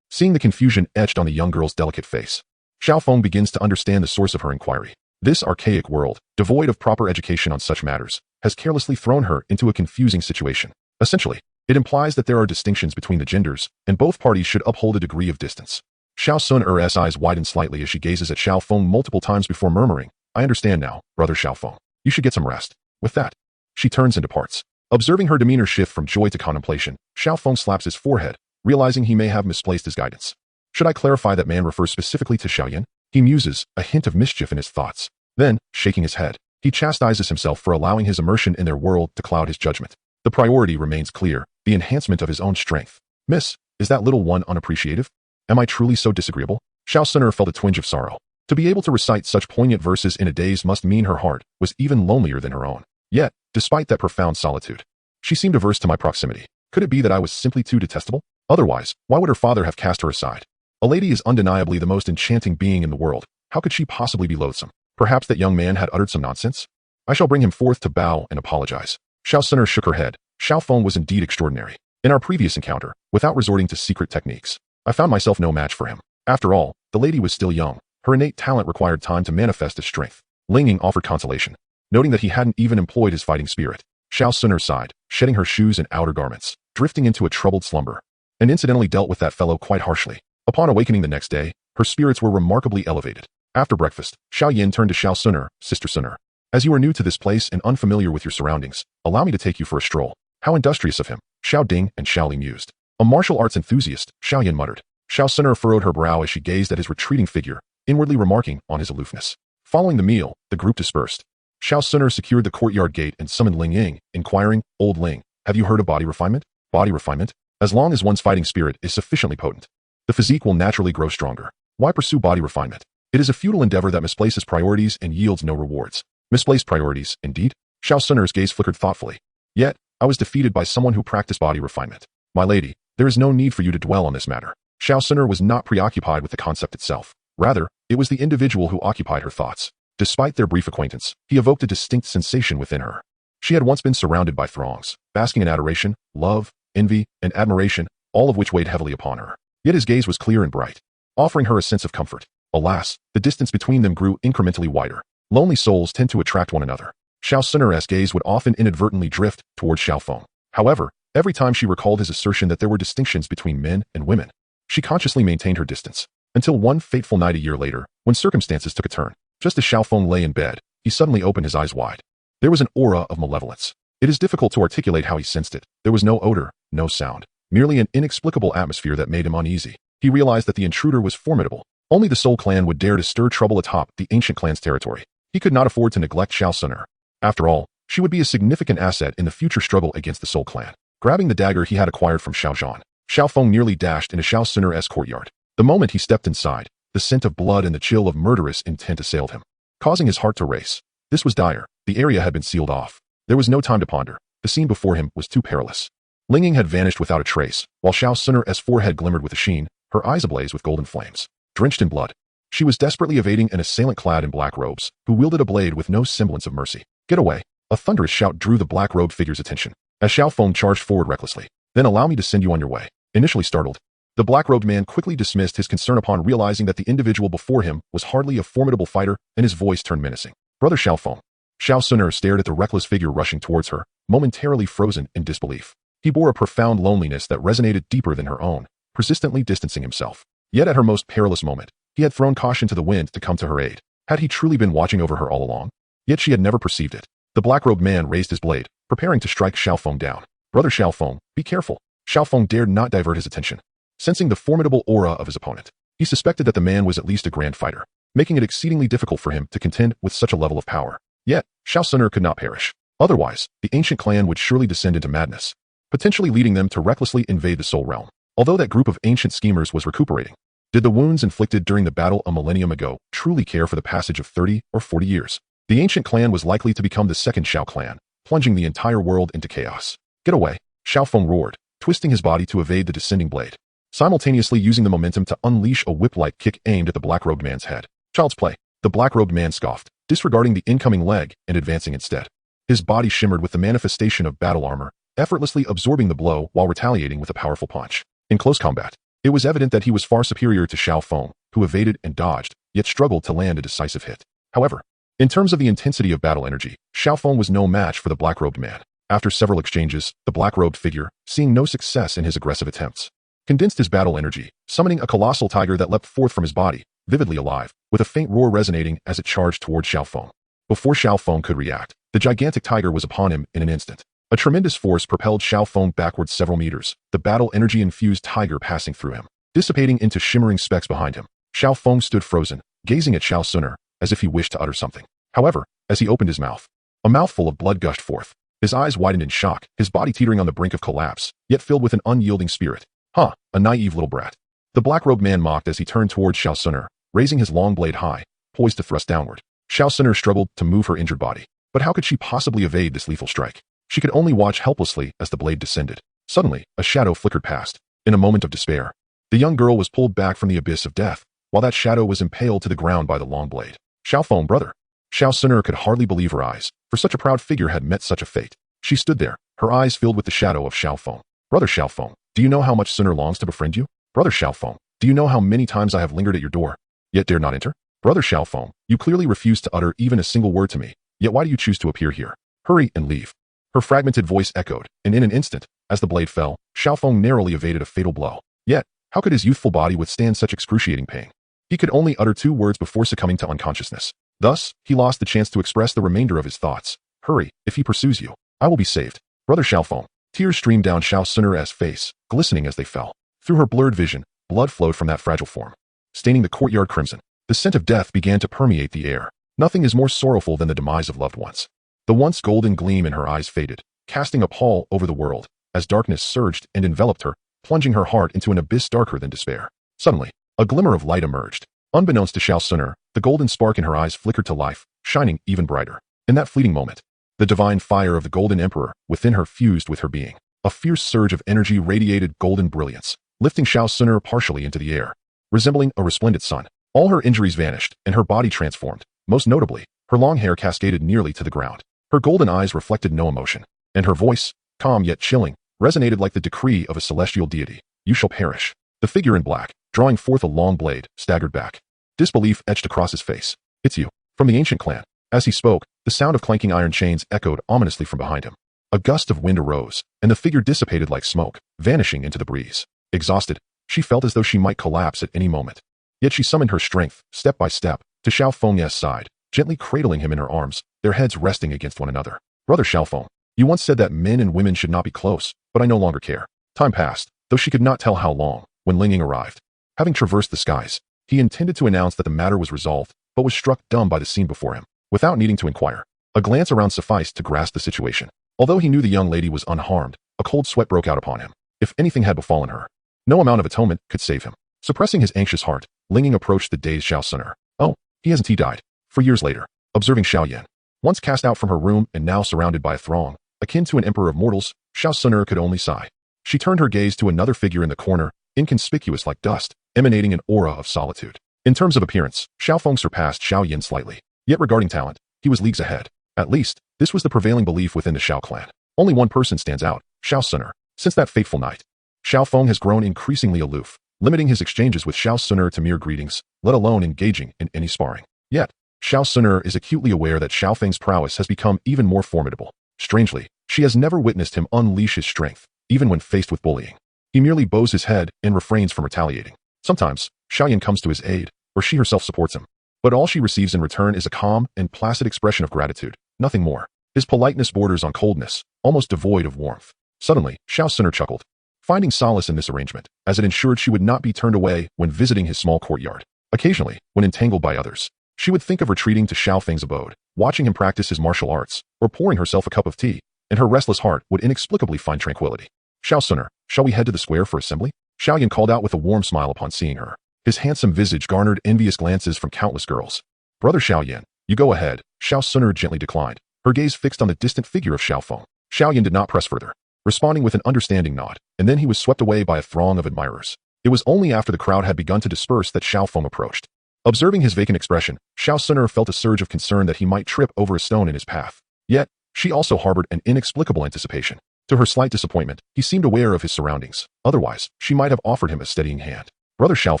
Seeing the confusion etched on the young girl's delicate face, Xiao Feng begins to understand the source of her inquiry. This archaic world, devoid of proper education on such matters, has carelessly thrown her into a confusing situation. Essentially, it implies that there are distinctions between the genders, and both parties should uphold a degree of distance. Xiao Suner's eyes widen slightly as she gazes at Xiao Feng multiple times before murmuring, I understand now, Brother Xiao Feng. You should get some rest. With that, she turns and departs. Observing her demeanor shift from joy to contemplation, Xiao Feng slaps his forehead, realizing he may have misplaced his guidance. Should I clarify that man refers specifically to Xiaoyan? He muses, a hint of mischief in his thoughts. Then, shaking his head, he chastises himself for allowing his immersion in their world to cloud his judgment. The priority remains clear, the enhancement of his own strength. Miss, is that little one unappreciative? Am I truly so disagreeable? Xiao Suner felt a twinge of sorrow. To be able to recite such poignant verses in a daze must mean her heart was even lonelier than her own. Yet, despite that profound solitude, she seemed averse to my proximity. Could it be that I was simply too detestable? Otherwise, why would her father have cast her aside? A lady is undeniably the most enchanting being in the world. How could she possibly be loathsome? Perhaps that young man had uttered some nonsense? I shall bring him forth to bow and apologize. Xiao Suner shook her head. Xiao Feng was indeed extraordinary. In our previous encounter, without resorting to secret techniques, I found myself no match for him. After all, the lady was still young. Her innate talent required time to manifest its strength. Linging offered consolation, noting that he hadn't even employed his fighting spirit. Xiao Suner sighed, shedding her shoes and outer garments, drifting into a troubled slumber, and incidentally dealt with that fellow quite harshly. Upon awakening the next day, her spirits were remarkably elevated. After breakfast, Xiao Yin turned to Xiao Suner, Sister Suner. As you are new to this place and unfamiliar with your surroundings, allow me to take you for a stroll. How industrious of him, Xiao Ding and Xiao Li mused. A martial arts enthusiast, Xiao Yin muttered. Xiao Suner furrowed her brow as she gazed at his retreating figure, inwardly remarking on his aloofness. Following the meal, the group dispersed. Xiao Suner secured the courtyard gate and summoned Ling Ying, inquiring, Old Ling, have you heard of body refinement? Body refinement? As long as one's fighting spirit is sufficiently potent, the physique will naturally grow stronger. Why pursue body refinement? It is a futile endeavor that misplaces priorities and yields no rewards. Misplaced priorities, indeed? Xiao Suner's gaze flickered thoughtfully. Yet, I was defeated by someone who practiced body refinement. My lady, there is no need for you to dwell on this matter. Xiao Suner was not preoccupied with the concept itself. Rather, it was the individual who occupied her thoughts. Despite their brief acquaintance, he evoked a distinct sensation within her. She had once been surrounded by throngs, basking in adoration, love, envy, and admiration, all of which weighed heavily upon her. Yet his gaze was clear and bright, offering her a sense of comfort. Alas, the distance between them grew incrementally wider. Lonely souls tend to attract one another. Xiao Suner's gaze would often inadvertently drift towards Xiao Feng. However, every time she recalled his assertion that there were distinctions between men and women, she consciously maintained her distance. Until one fateful night a year later, when circumstances took a turn. Just as Xiao Feng lay in bed, he suddenly opened his eyes wide. There was an aura of malevolence. It is difficult to articulate how he sensed it. There was no odor, no sound, merely an inexplicable atmosphere that made him uneasy. He realized that the intruder was formidable. Only the Soul Clan would dare to stir trouble atop the ancient clan's territory. He could not afford to neglect Xiao Suner. After all, she would be a significant asset in the future struggle against the Soul Clan. Grabbing the dagger he had acquired from Xiao Zhan, Xiao Feng nearly dashed into Xiao Suner's courtyard. The moment he stepped inside, the scent of blood and the chill of murderous intent assailed him, causing his heart to race. This was dire. The area had been sealed off. There was no time to ponder. The scene before him was too perilous. Ling Ying had vanished without a trace, while Xiao Suner's forehead glimmered with a sheen, her eyes ablaze with golden flames. Drenched in blood, she was desperately evading an assailant clad in black robes, who wielded a blade with no semblance of mercy. Get away! A thunderous shout drew the black-robed figure's attention, as Xiao Feng charged forward recklessly. Then allow me to send you on your way. Initially startled, the black-robed man quickly dismissed his concern upon realizing that the individual before him was hardly a formidable fighter, and his voice turned menacing. Brother Xiao Feng. Xiao Suner stared at the reckless figure rushing towards her, momentarily frozen in disbelief. He bore a profound loneliness that resonated deeper than her own, persistently distancing himself. Yet at her most perilous moment, he had thrown caution to the wind to come to her aid. Had he truly been watching over her all along? Yet she had never perceived it. The black-robed man raised his blade, preparing to strike Xiao Feng down. Brother Xiao Feng, be careful. Xiao Feng dared not divert his attention. Sensing the formidable aura of his opponent, he suspected that the man was at least a grand fighter, making it exceedingly difficult for him to contend with such a level of power. Yet, Xiao Suner could not perish. Otherwise, the ancient clan would surely descend into madness, potentially leading them to recklessly invade the Soul Realm. Although that group of ancient schemers was recuperating, did the wounds inflicted during the battle a millennium ago truly care for the passage of 30 or 40 years? The ancient clan was likely to become the second Xiao clan, plunging the entire world into chaos. Get away! Xiao Feng roared, twisting his body to evade the descending blade, simultaneously using the momentum to unleash a whip-like kick aimed at the black-robed man's head. Child's play. The black-robed man scoffed, disregarding the incoming leg and advancing instead. His body shimmered with the manifestation of battle armor, effortlessly absorbing the blow while retaliating with a powerful punch. In close combat, it was evident that he was far superior to Xiao Feng, who evaded and dodged, yet struggled to land a decisive hit. However, in terms of the intensity of battle energy, Xiao Feng was no match for the black-robed man. After several exchanges, the black-robed figure, seeing no success in his aggressive attempts, condensed his battle energy, summoning a colossal tiger that leapt forth from his body, vividly alive, with a faint roar resonating as it charged toward Xiao Feng. Before Xiao Feng could react, the gigantic tiger was upon him in an instant. A tremendous force propelled Xiao Feng backwards several meters, the battle energy-infused tiger passing through him, dissipating into shimmering specks behind him. Xiao Feng stood frozen, gazing at Xiao Suner, as if he wished to utter something. However, as he opened his mouth, a mouthful of blood gushed forth. His eyes widened in shock, his body teetering on the brink of collapse, yet filled with an unyielding spirit. Huh, a naive little brat. The black-robed man mocked as he turned towards Xiao Suner, raising his long blade high, poised to thrust downward. Xiao Suner struggled to move her injured body. But how could she possibly evade this lethal strike? She could only watch helplessly as the blade descended. Suddenly, a shadow flickered past. In a moment of despair, the young girl was pulled back from the abyss of death, while that shadow was impaled to the ground by the long blade. Xiao Feng, brother. Xiao Suner could hardly believe her eyes, for such a proud figure had met such a fate. She stood there, her eyes filled with the shadow of Xiao Feng. Brother Xiao Feng, do you know how much Suner longs to befriend you? Brother Xiao Feng, do you know how many times I have lingered at your door, yet dare not enter? Brother Xiao Feng, you clearly refuse to utter even a single word to me, yet why do you choose to appear here? Hurry and leave. Her fragmented voice echoed, and in an instant, as the blade fell, Xiao Feng narrowly evaded a fatal blow. Yet, how could his youthful body withstand such excruciating pain? He could only utter 2 words before succumbing to unconsciousness. Thus, he lost the chance to express the remainder of his thoughts. Hurry, if he pursues you, I will be saved. Brother Xiao Feng. Tears streamed down Xiao Suner's face, glistening as they fell. Through her blurred vision, blood flowed from that fragile form, staining the courtyard crimson. The scent of death began to permeate the air. Nothing is more sorrowful than the demise of loved ones. The once golden gleam in her eyes faded, casting a pall over the world, as darkness surged and enveloped her, plunging her heart into an abyss darker than despair. Suddenly, a glimmer of light emerged. Unbeknownst to Xiao Suner, the golden spark in her eyes flickered to life, shining even brighter. In that fleeting moment, the divine fire of the Golden Emperor within her fused with her being. A fierce surge of energy radiated golden brilliance, lifting Xiao Suner partially into the air, resembling a resplendent sun. All her injuries vanished, and her body transformed. Most notably, her long hair cascaded nearly to the ground. Her golden eyes reflected no emotion, and her voice, calm yet chilling, resonated like the decree of a celestial deity. You shall perish. The figure in black, drawing forth a long blade, staggered back. Disbelief etched across his face. It's you. From the ancient clan. As he spoke, the sound of clanking iron chains echoed ominously from behind him. A gust of wind arose, and the figure dissipated like smoke, vanishing into the breeze. Exhausted, she felt as though she might collapse at any moment. Yet she summoned her strength, step by step, to Xiao Feng's side, gently cradling him in her arms, their heads resting against one another. Brother Xiao Feng, you once said that men and women should not be close, but I no longer care. Time passed, though she could not tell how long, when Linging arrived. Having traversed the skies, he intended to announce that the matter was resolved, but was struck dumb by the scene before him. Without needing to inquire, a glance around sufficed to grasp the situation. Although he knew the young lady was unharmed, a cold sweat broke out upon him. If anything had befallen her, no amount of atonement could save him. Suppressing his anxious heart, Linging approached the dazed Xiao Suner. Oh, he died. 4 years later, observing Xiao Yan, once cast out from her room and now surrounded by a throng, akin to an emperor of mortals, Xiao Suner could only sigh. She turned her gaze to another figure in the corner, inconspicuous like dust, emanating an aura of solitude. In terms of appearance, Xiao Feng surpassed Xiao Yan slightly. Yet regarding talent, he was leagues ahead. At least, this was the prevailing belief within the Xiao clan. Only one person stands out, Xiao Suner. Since that fateful night, Xiao Feng has grown increasingly aloof, limiting his exchanges with Xiao Suner to mere greetings, let alone engaging in any sparring. Yet, Xiao Suner is acutely aware that Xiao Feng's prowess has become even more formidable. Strangely, she has never witnessed him unleash his strength, even when faced with bullying. He merely bows his head and refrains from retaliating. Sometimes, Xiao Yan comes to his aid, or she herself supports him. But all she receives in return is a calm and placid expression of gratitude, nothing more. His politeness borders on coldness, almost devoid of warmth. Suddenly, Xiao Suner chuckled, finding solace in this arrangement, as it ensured she would not be turned away when visiting his small courtyard. Occasionally, when entangled by others, she would think of retreating to Xiao Feng's abode, watching him practice his martial arts, or pouring herself a cup of tea, and her restless heart would inexplicably find tranquility. Xiao Suner, shall we head to the square for assembly? Xiao Yan called out with a warm smile upon seeing her. His handsome visage garnered envious glances from countless girls. Brother Xiao Yan, you go ahead, Xiao Suner gently declined, her gaze fixed on the distant figure of Xiao Feng. Xiao Yan did not press further, responding with an understanding nod, and then he was swept away by a throng of admirers. It was only after the crowd had begun to disperse that Xiao Feng approached. Observing his vacant expression, Xiao Suner felt a surge of concern that he might trip over a stone in his path. Yet, she also harbored an inexplicable anticipation. To her slight disappointment, he seemed aware of his surroundings. Otherwise, she might have offered him a steadying hand. Brother Xiao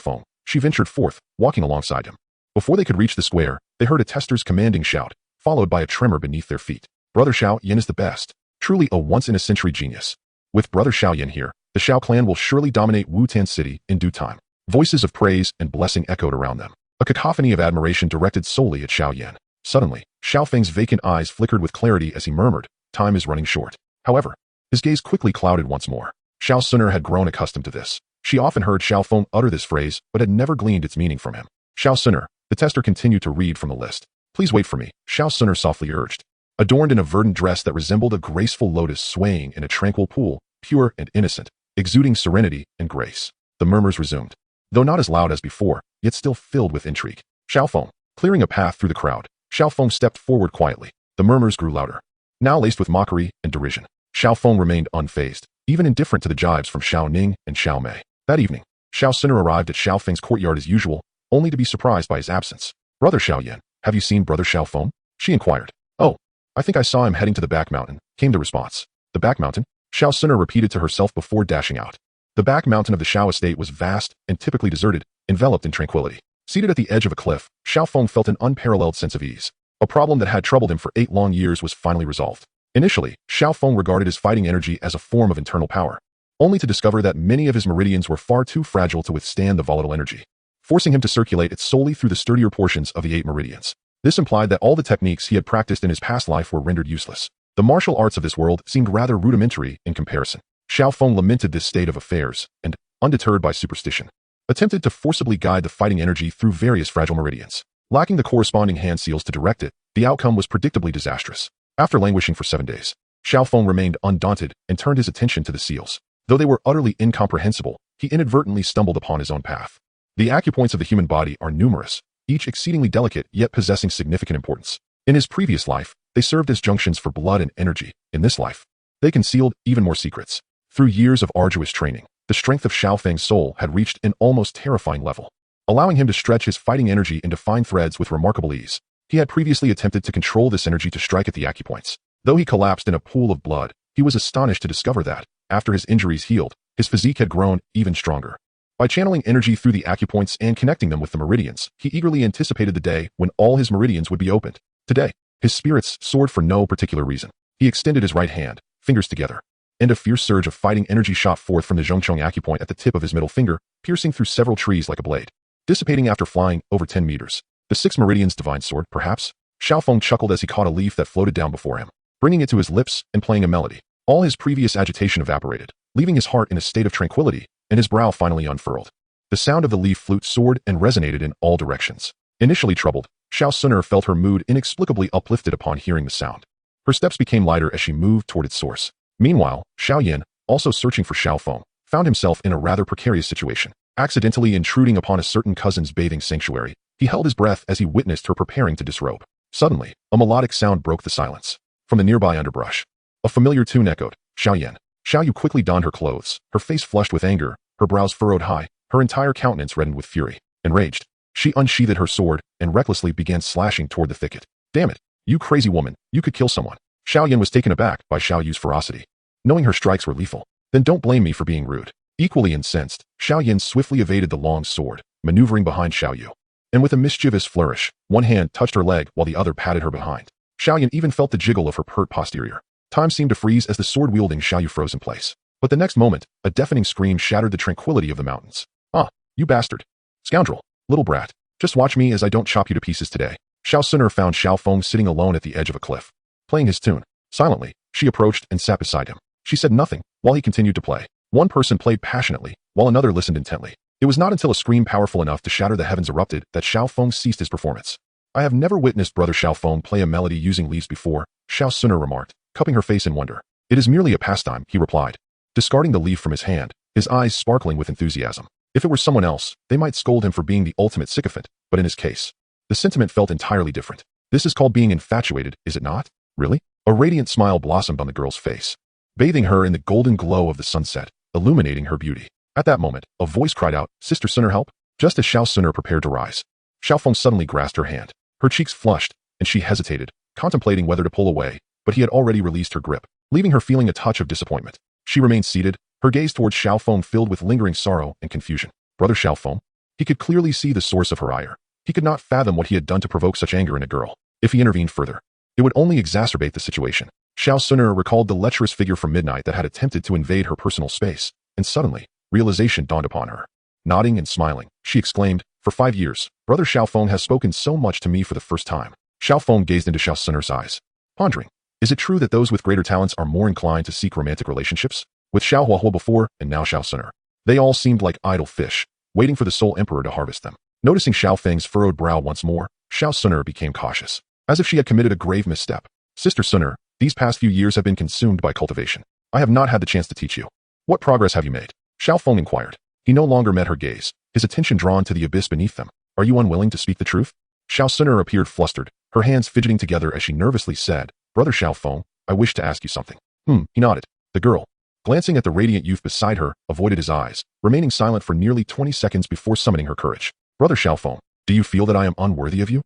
Feng, she ventured forth, walking alongside him. Before they could reach the square, they heard a tester's commanding shout, followed by a tremor beneath their feet. Brother Xiao Yan is the best. Truly a once-in-a-century genius. With Brother Xiao Yan here, the Xiao clan will surely dominate Wutan City in due time. Voices of praise and blessing echoed around them. A cacophony of admiration directed solely at Xiao Yan. Suddenly, Xiao Feng's vacant eyes flickered with clarity as he murmured, time is running short. However, his gaze quickly clouded once more. Xiao Suner had grown accustomed to this. She often heard Xiao Feng utter this phrase, but had never gleaned its meaning from him. Xiao Suner, the tester continued to read from the list. Please wait for me, Xiao Suner softly urged. Adorned in a verdant dress that resembled a graceful lotus swaying in a tranquil pool, pure and innocent, exuding serenity and grace, the murmurs resumed. Though not as loud as before, yet still filled with intrigue. Xiao Feng, clearing a path through the crowd, Xiao Feng stepped forward quietly. The murmurs grew louder, now laced with mockery and derision. Xiao Feng remained unfazed, even indifferent to the jibes from Xiao Ning and Xiao Mei. That evening, Xiao Suner arrived at Xiao Feng's courtyard as usual, only to be surprised by his absence. Brother Xiao Yan, have you seen Brother Xiao Feng? She inquired. Oh, I think I saw him heading to the back mountain, came the response. The back mountain? Xiao Suner repeated to herself before dashing out. The back mountain of the Xiao estate was vast and typically deserted, enveloped in tranquility. Seated at the edge of a cliff, Xiao Feng felt an unparalleled sense of ease. A problem that had troubled him for 8 long years was finally resolved. Initially, Xiao Feng regarded his fighting energy as a form of internal power, only to discover that many of his meridians were far too fragile to withstand the volatile energy, forcing him to circulate it solely through the sturdier portions of the 8 meridians. This implied that all the techniques he had practiced in his past life were rendered useless. The martial arts of this world seemed rather rudimentary in comparison. Xiao Feng lamented this state of affairs and, undeterred by superstition, attempted to forcibly guide the fighting energy through various fragile meridians. Lacking the corresponding hand seals to direct it, the outcome was predictably disastrous. After languishing for 7 days, Xiao Feng remained undaunted and turned his attention to the seals. Though they were utterly incomprehensible, he inadvertently stumbled upon his own path. The acupoints of the human body are numerous, each exceedingly delicate yet possessing significant importance. In his previous life, they served as junctions for blood and energy. In this life, they concealed even more secrets. Through years of arduous training, the strength of Xiao Feng's soul had reached an almost terrifying level, allowing him to stretch his fighting energy into fine threads with remarkable ease. He had previously attempted to control this energy to strike at the acupoints. Though he collapsed in a pool of blood, he was astonished to discover that, after his injuries healed, his physique had grown even stronger. By channeling energy through the acupoints and connecting them with the meridians, he eagerly anticipated the day when all his meridians would be opened. Today, his spirits soared for no particular reason. He extended his right hand, fingers together, and a fierce surge of fighting energy shot forth from the Zhongcheng acupoint at the tip of his middle finger, piercing through several trees like a blade, dissipating after flying over 10 meters. The 6 Meridians divine sword, perhaps? Xiao Feng chuckled as he caught a leaf that floated down before him, bringing it to his lips and playing a melody. All his previous agitation evaporated, leaving his heart in a state of tranquility, and his brow finally unfurled. The sound of the leaf flute soared and resonated in all directions. Initially troubled, Xiao Suner felt her mood inexplicably uplifted upon hearing the sound. Her steps became lighter as she moved toward its source. Meanwhile, Xiao Yin, also searching for Xiao Feng, found himself in a rather precarious situation. Accidentally intruding upon a certain cousin's bathing sanctuary, he held his breath as he witnessed her preparing to disrobe. Suddenly, a melodic sound broke the silence. From the nearby underbrush, a familiar tune echoed, Xiao Yin. Xiao Yu quickly donned her clothes, her face flushed with anger, her brows furrowed high, her entire countenance reddened with fury. Enraged, she unsheathed her sword and recklessly began slashing toward the thicket. Damn it, you crazy woman, you could kill someone. Xiao Yin was taken aback by Xiao Yu's ferocity, knowing her strikes were lethal. Then don't blame me for being rude. Equally incensed, Xiao Yin swiftly evaded the long sword, maneuvering behind Xiao Yu. And with a mischievous flourish, one hand touched her leg while the other patted her behind. Xiao Yin even felt the jiggle of her pert posterior. Time seemed to freeze as the sword-wielding Xiao Yu froze in place. But the next moment, a deafening scream shattered the tranquility of the mountains. Ah, you bastard. Scoundrel. Little brat. Just watch me as I don't chop you to pieces today. Xiao Suner found Xiao Feng sitting alone at the edge of a cliff, playing his tune. Silently, she approached and sat beside him. She said nothing, while he continued to play. One person played passionately, while another listened intently. It was not until a scream powerful enough to shatter the heavens erupted that Xiao Feng ceased his performance. I have never witnessed Brother Xiao Feng play a melody using leaves before, Xiao Suner remarked, cupping her face in wonder. It is merely a pastime, he replied, discarding the leaf from his hand, his eyes sparkling with enthusiasm. If it were someone else, they might scold him for being the ultimate sycophant, but in his case, the sentiment felt entirely different. This is called being infatuated, is it not? Really? A radiant smile blossomed on the girl's face, bathing her in the golden glow of the sunset, illuminating her beauty. At that moment, a voice cried out, Sister Suner, help! Just as Xiao Suner prepared to rise, Xiao Feng suddenly grasped her hand. Her cheeks flushed, and she hesitated, contemplating whether to pull away, but he had already released her grip, leaving her feeling a touch of disappointment. She remained seated, her gaze towards Xiao Feng filled with lingering sorrow and confusion. Brother Xiao Feng? He could clearly see the source of her ire. He could not fathom what he had done to provoke such anger in a girl. If he intervened further, it would only exacerbate the situation. Xiao Suner recalled the lecherous figure from midnight that had attempted to invade her personal space, and suddenly, realization dawned upon her. Nodding and smiling, she exclaimed, for 5 years, Brother Xiao Feng has spoken so much to me for the first time. Xiao Feng gazed into Xiao Suner's eyes, pondering. Is it true that those with greater talents are more inclined to seek romantic relationships? With Xiao Huahuo before, and now Xiao Suner. They all seemed like idle fish, waiting for the Soul Emperor to harvest them. Noticing Xiao Feng's furrowed brow once more, Xiao Suner became cautious, as if she had committed a grave misstep. Sister Suner, these past few years have been consumed by cultivation. I have not had the chance to teach you. What progress have you made? Xiao Feng inquired. He no longer met her gaze, his attention drawn to the abyss beneath them. Are you unwilling to speak the truth? Xiao Suner appeared flustered, her hands fidgeting together as she nervously said, Brother Xiao Feng, I wish to ask you something. He nodded. The girl, glancing at the radiant youth beside her, avoided his eyes, remaining silent for nearly 20 seconds before summoning her courage. Brother Xiao Feng, do you feel that I am unworthy of you?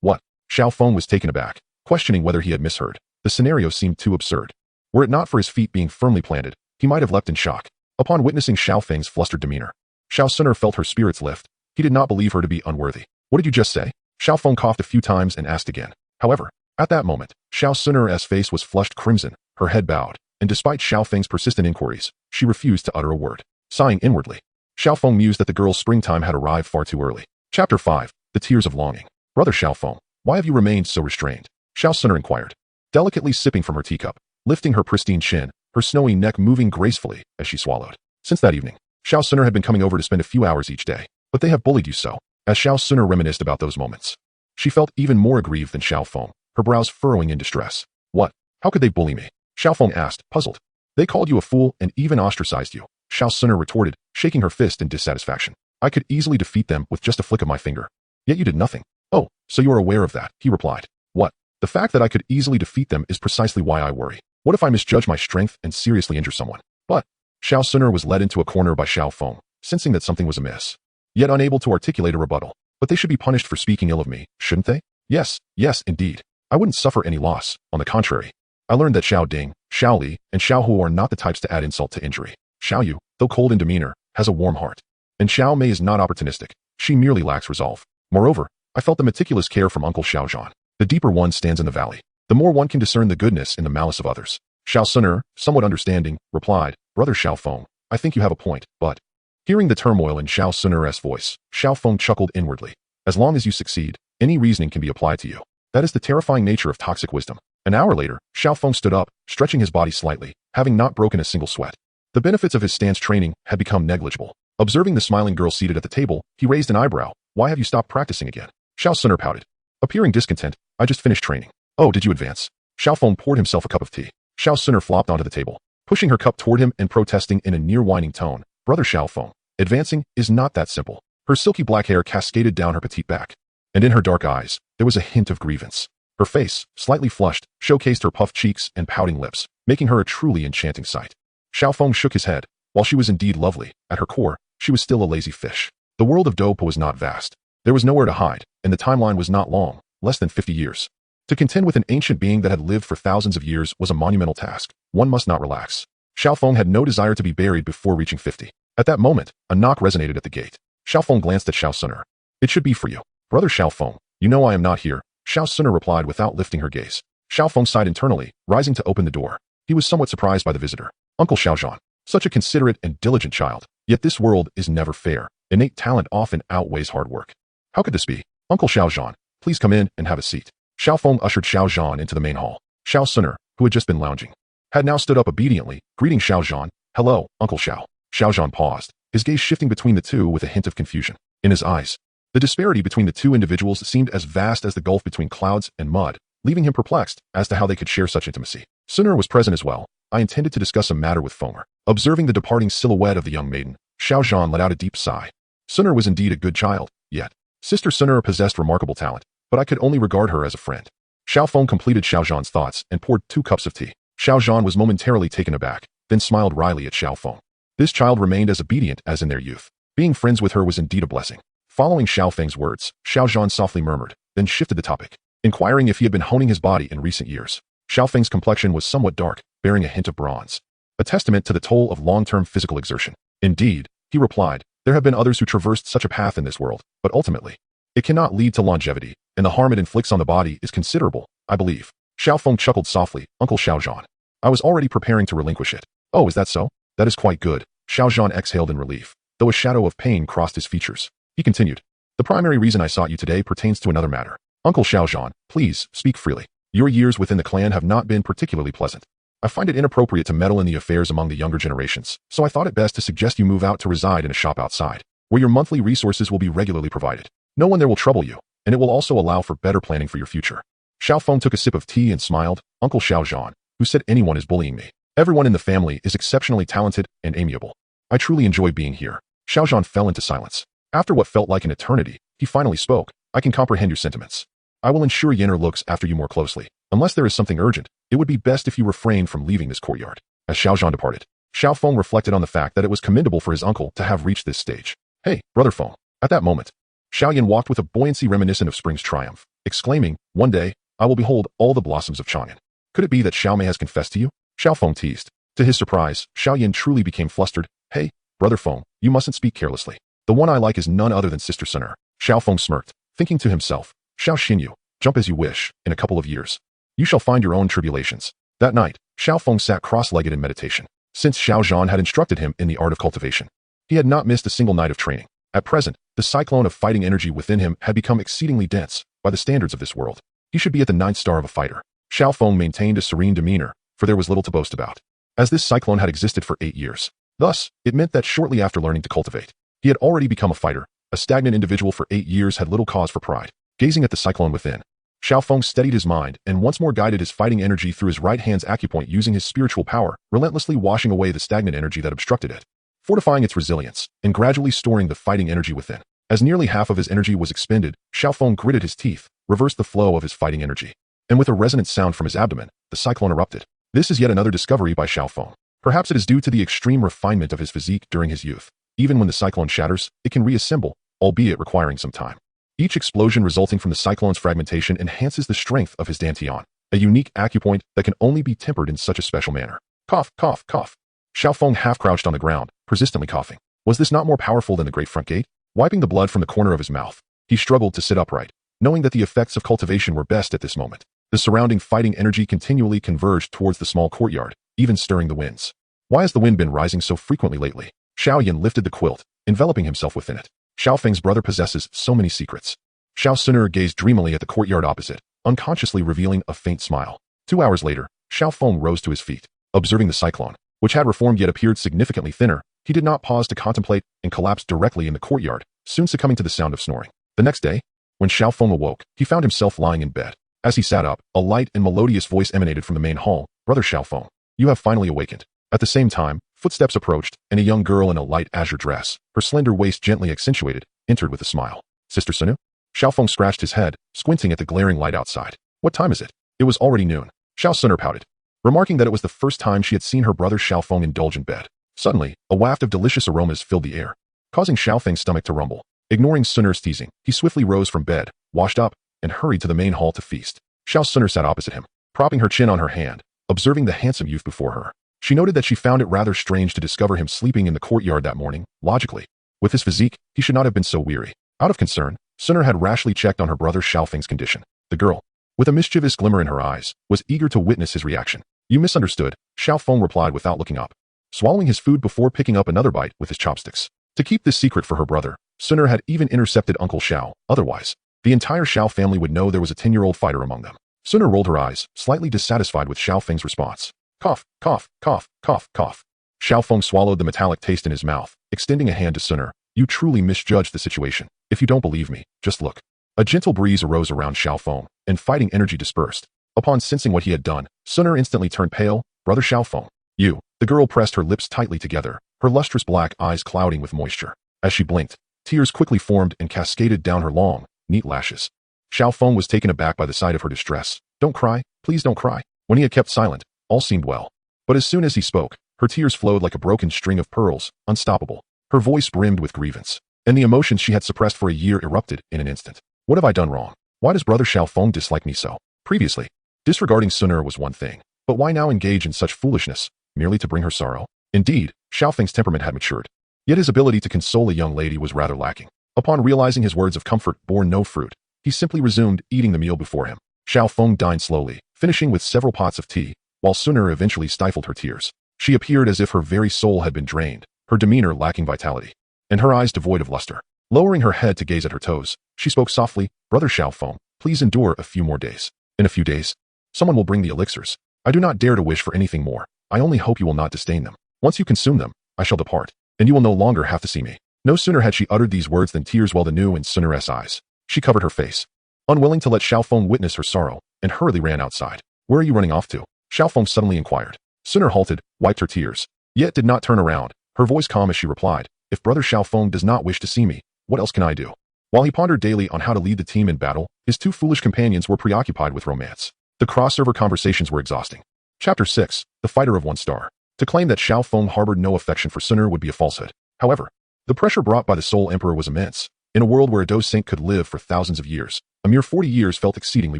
What? Xiao Feng was taken aback, questioning whether he had misheard. The scenario seemed too absurd. Were it not for his feet being firmly planted, he might have leapt in shock. Upon witnessing Xiao Feng's flustered demeanor, Xiao Suner felt her spirits lift. He did not believe her to be unworthy. What did you just say? Xiao Feng coughed a few times and asked again. However, at that moment, Xiao Suner's face was flushed crimson, her head bowed, and despite Xiao Feng's persistent inquiries, she refused to utter a word. Sighing inwardly, Xiao Feng mused that the girl's springtime had arrived far too early. Chapter 5. The Tears of Longing. Brother Xiao Feng, why have you remained so restrained? Xiao Suner inquired, delicately sipping from her teacup, lifting her pristine chin, her snowy neck moving gracefully as she swallowed. Since that evening, Xiao Suner had been coming over to spend a few hours each day. But they have bullied you so. As Xiao Suner reminisced about those moments, she felt even more aggrieved than Xiao Feng, her brows furrowing in distress. What? How could they bully me? Xiao Feng asked, puzzled. They called you a fool and even ostracized you, Xiao Suner retorted, shaking her fist in dissatisfaction. I could easily defeat them with just a flick of my finger. Yet you did nothing. Oh, so you are aware of that, he replied. What? The fact that I could easily defeat them is precisely why I worry. What if I misjudge my strength and seriously injure someone? But Xiao Suner was led into a corner by Xiao Feng, sensing that something was amiss, yet unable to articulate a rebuttal. But they should be punished for speaking ill of me, shouldn't they? Yes, indeed. I wouldn't suffer any loss. On the contrary, I learned that Xiao Ding, Xiao Li, and Xiao Hu are not the types to add insult to injury. Xiao Yu, though cold in demeanor, has a warm heart. And Xiao Mei is not opportunistic. She merely lacks resolve. Moreover, I felt the meticulous care from Uncle Xiao Zhan. The deeper one stands in the valley, the more one can discern the goodness in the malice of others. Xiao Suner, somewhat understanding, replied, Brother Xiao Feng, I think you have a point, but... Hearing the turmoil in Xiao Suner's voice, Xiao Feng chuckled inwardly. As long as you succeed, any reasoning can be applied to you. That is the terrifying nature of toxic wisdom. An hour later, Xiao Feng stood up, stretching his body slightly, having not broken a single sweat. The benefits of his stance training had become negligible. Observing the smiling girl seated at the table, he raised an eyebrow. Why have you stopped practicing again? Xiao Suner pouted. Appearing discontent, I just finished training. Oh, did you advance? Xiao Feng poured himself a cup of tea. Xiao Suner flopped onto the table, pushing her cup toward him and protesting in a near-whining tone. Brother Xiao Feng, advancing is not that simple. Her silky black hair cascaded down her petite back, and in her dark eyes, there was a hint of grievance. Her face, slightly flushed, showcased her puffed cheeks and pouting lips, making her a truly enchanting sight. Xiao Feng shook his head. While she was indeed lovely, at her core, she was still a lazy fish. The world of Dopa was not vast. There was nowhere to hide, and the timeline was not long, less than 50 years. To contend with an ancient being that had lived for thousands of years was a monumental task. One must not relax. Xiao Feng had no desire to be buried before reaching 50. At that moment, a knock resonated at the gate. Xiao Feng glanced at Xiao Suner. It should be for you. Brother Xiao Feng, you know I am not here. Xiao Suner replied without lifting her gaze. Xiao Feng sighed internally, rising to open the door. He was somewhat surprised by the visitor. Uncle Xiaozhan. Such a considerate and diligent child. Yet this world is never fair. Innate talent often outweighs hard work. How could this be? Uncle Xiaozhan, please come in and have a seat. Xiao Feng ushered Xiaozhan into the main hall. Xiao Suner, who had just been lounging, had now stood up obediently, greeting Xiaozhan. Hello, Uncle Xiao. Xiaozhan paused, his gaze shifting between the two with a hint of confusion. In his eyes, the disparity between the two individuals seemed as vast as the gulf between clouds and mud, leaving him perplexed as to how they could share such intimacy. Suner was present as well. I intended to discuss a matter with Fenger. Observing the departing silhouette of the young maiden, Xiaozhan let out a deep sigh. Suner was indeed a good child, yet Sister Suner possessed remarkable talent, but I could only regard her as a friend. Xiao Feng completed Xiaozhan's thoughts and poured 2 cups of tea. Xiaozhan was momentarily taken aback, then smiled wryly at Xiao Feng. This child remained as obedient as in their youth. Being friends with her was indeed a blessing. Following Xiao Feng's words, Xiaozhan softly murmured, then shifted the topic, inquiring if he had been honing his body in recent years. Xiao Feng's complexion was somewhat dark, bearing a hint of bronze, a testament to the toll of long-term physical exertion. Indeed, he replied, there have been others who traversed such a path in this world, but ultimately, it cannot lead to longevity, and the harm it inflicts on the body is considerable, I believe. Xiao Feng chuckled softly. Uncle Xiaozhan. I was already preparing to relinquish it. Oh, is that so? That is quite good. Xiaozhan exhaled in relief, though a shadow of pain crossed his features. He continued. The primary reason I sought you today pertains to another matter. Uncle Xiaozhan, please, speak freely. Your years within the clan have not been particularly pleasant. I find it inappropriate to meddle in the affairs among the younger generations, so I thought it best to suggest you move out to reside in a shop outside, where your monthly resources will be regularly provided. No one there will trouble you, and it will also allow for better planning for your future. Xiao Feng took a sip of tea and smiled. Uncle Xiaozhan, who said anyone is bullying me? Everyone in the family is exceptionally talented and amiable. I truly enjoy being here. Xiaozhan fell into silence. After what felt like an eternity, he finally spoke. I can comprehend your sentiments. I will ensure Yenner looks after you more closely. Unless there is something urgent, it would be best if you refrain from leaving this courtyard. As Xiaozhan departed, Xiao Feng reflected on the fact that it was commendable for his uncle to have reached this stage. Hey, Brother Feng. At that moment, Xiaoyan walked with a buoyancy reminiscent of spring's triumph, exclaiming, one day, I will behold all the blossoms of Chang'an. Could it be that Xiao Mei has confessed to you? Xiao Feng teased. To his surprise, Xiaoyan truly became flustered. Hey, Brother Feng, you mustn't speak carelessly. The one I like is none other than Sister Suner. Xiao Feng smirked, thinking to himself, Xiao Xinyu, jump as you wish, in a couple of years. You shall find your own tribulations. That night, Xiao Feng sat cross-legged in meditation. Since Xiaozhan had instructed him in the art of cultivation, he had not missed a single night of training. At present, the cyclone of fighting energy within him had become exceedingly dense by the standards of this world. He should be at the 9th star of a fighter. Xiao Feng maintained a serene demeanor, for there was little to boast about, as this cyclone had existed for 8 years. Thus, it meant that shortly after learning to cultivate, he had already become a fighter. A stagnant individual for 8 years had little cause for pride. Gazing at the cyclone within, Xiao Feng steadied his mind and once more guided his fighting energy through his right hand's acupoint using his spiritual power, relentlessly washing away the stagnant energy that obstructed it, fortifying its resilience, and gradually storing the fighting energy within. As nearly half of his energy was expended, Xiao Feng gritted his teeth, reversed the flow of his fighting energy, and with a resonant sound from his abdomen, the cyclone erupted. This is yet another discovery by Xiao Feng. Perhaps it is due to the extreme refinement of his physique during his youth. Even when the cyclone shatters, it can reassemble, albeit requiring some time. Each explosion resulting from the cyclone's fragmentation enhances the strength of his dantian, a unique acupoint that can only be tempered in such a special manner. Cough, cough, cough. Xiao Feng half-crouched on the ground, persistently coughing. Was this not more powerful than the great front gate? Wiping the blood from the corner of his mouth, he struggled to sit upright, knowing that the effects of cultivation were best at this moment. The surrounding fighting energy continually converged towards the small courtyard, even stirring the winds. Why has the wind been rising so frequently lately? Xiaoyan lifted the quilt, enveloping himself within it. Xiao Feng's brother possesses so many secrets. Xiao Suner gazed dreamily at the courtyard opposite, unconsciously revealing a faint smile. 2 hours later, Xiao Feng rose to his feet. Observing the cyclone, which had reformed yet appeared significantly thinner, he did not pause to contemplate and collapsed directly in the courtyard, soon succumbing to the sound of snoring. The next day, when Xiao Feng awoke, he found himself lying in bed. As he sat up, a light and melodious voice emanated from the main hall. "Brother Xiao Feng, you have finally awakened." At the same time, footsteps approached, and a young girl in a light azure dress, her slender waist gently accentuated, entered with a smile. "Sister Sunu?" Xiao Feng scratched his head, squinting at the glaring light outside. "What time is it?" It was already noon. Xiao Suner pouted, remarking that it was the first time she had seen her brother Xiao Feng indulge in bed. Suddenly, a waft of delicious aromas filled the air, causing Xiao Feng's stomach to rumble. Ignoring Suner's teasing, he swiftly rose from bed, washed up, and hurried to the main hall to feast. Xiao Suner sat opposite him, propping her chin on her hand, observing the handsome youth before her. She noted that she found it rather strange to discover him sleeping in the courtyard that morning. Logically, with his physique, he should not have been so weary. Out of concern, Suner had rashly checked on her brother Xiao Feng's condition. The girl, with a mischievous glimmer in her eyes, was eager to witness his reaction. "You misunderstood," Xiao Feng replied without looking up, swallowing his food before picking up another bite with his chopsticks. To keep this secret for her brother, Suner had even intercepted Uncle Xiao. Otherwise, the entire Xiao family would know there was a 10-year-old fighter among them. Suner rolled her eyes, slightly dissatisfied with Xiao Feng's response. Cough, cough, cough, cough, cough. Xiao Feng swallowed the metallic taste in his mouth, extending a hand to Suner. "You truly misjudged the situation. If you don't believe me, just look." A gentle breeze arose around Xiao Feng, and fighting energy dispersed. Upon sensing what he had done, Suner instantly turned pale. "Brother Xiao Feng, you." The girl pressed her lips tightly together, her lustrous black eyes clouding with moisture. As she blinked, tears quickly formed and cascaded down her long, neat lashes. Xiao Feng was taken aback by the sight of her distress. "Don't cry, please don't cry." When he had kept silent, all seemed well. But as soon as he spoke, her tears flowed like a broken string of pearls, unstoppable. Her voice brimmed with grievance, and the emotions she had suppressed for a year erupted in an instant. "What have I done wrong? Why does brother Xiao Feng dislike me so?" Previously, disregarding Suner was one thing, but why now engage in such foolishness, merely to bring her sorrow? Indeed, Xiao Feng's temperament had matured, yet his ability to console a young lady was rather lacking. Upon realizing his words of comfort bore no fruit, he simply resumed eating the meal before him. Xiao Feng dined slowly, finishing with several pots of tea, while Suner eventually stifled her tears. She appeared as if her very soul had been drained, her demeanor lacking vitality, and her eyes devoid of luster. Lowering her head to gaze at her toes, she spoke softly. "Brother Xiao Feng, please endure a few more days. In a few days, someone will bring the elixirs. I do not dare to wish for anything more. I only hope you will not disdain them. Once you consume them, I shall depart, and you will no longer have to see me." No sooner had she uttered these words than tears welled anew in Suner's eyes. She covered her face, unwilling to let Xiao Feng witness her sorrow, and hurriedly ran outside. "Where are you running off to?" Xiao Feng suddenly inquired. Suner halted, wiped her tears, yet did not turn around, her voice calm as she replied, "If brother Xiao Feng does not wish to see me, what else can I do?" While he pondered daily on how to lead the team in battle, his two foolish companions were preoccupied with romance. The crossover conversations were exhausting. Chapter 6, The Fighter of One Star. To claim that Xiao Feng harbored no affection for Suner would be a falsehood. However, the pressure brought by the Soul Emperor was immense. In a world where a Dou Saint could live for thousands of years, a mere 40 years felt exceedingly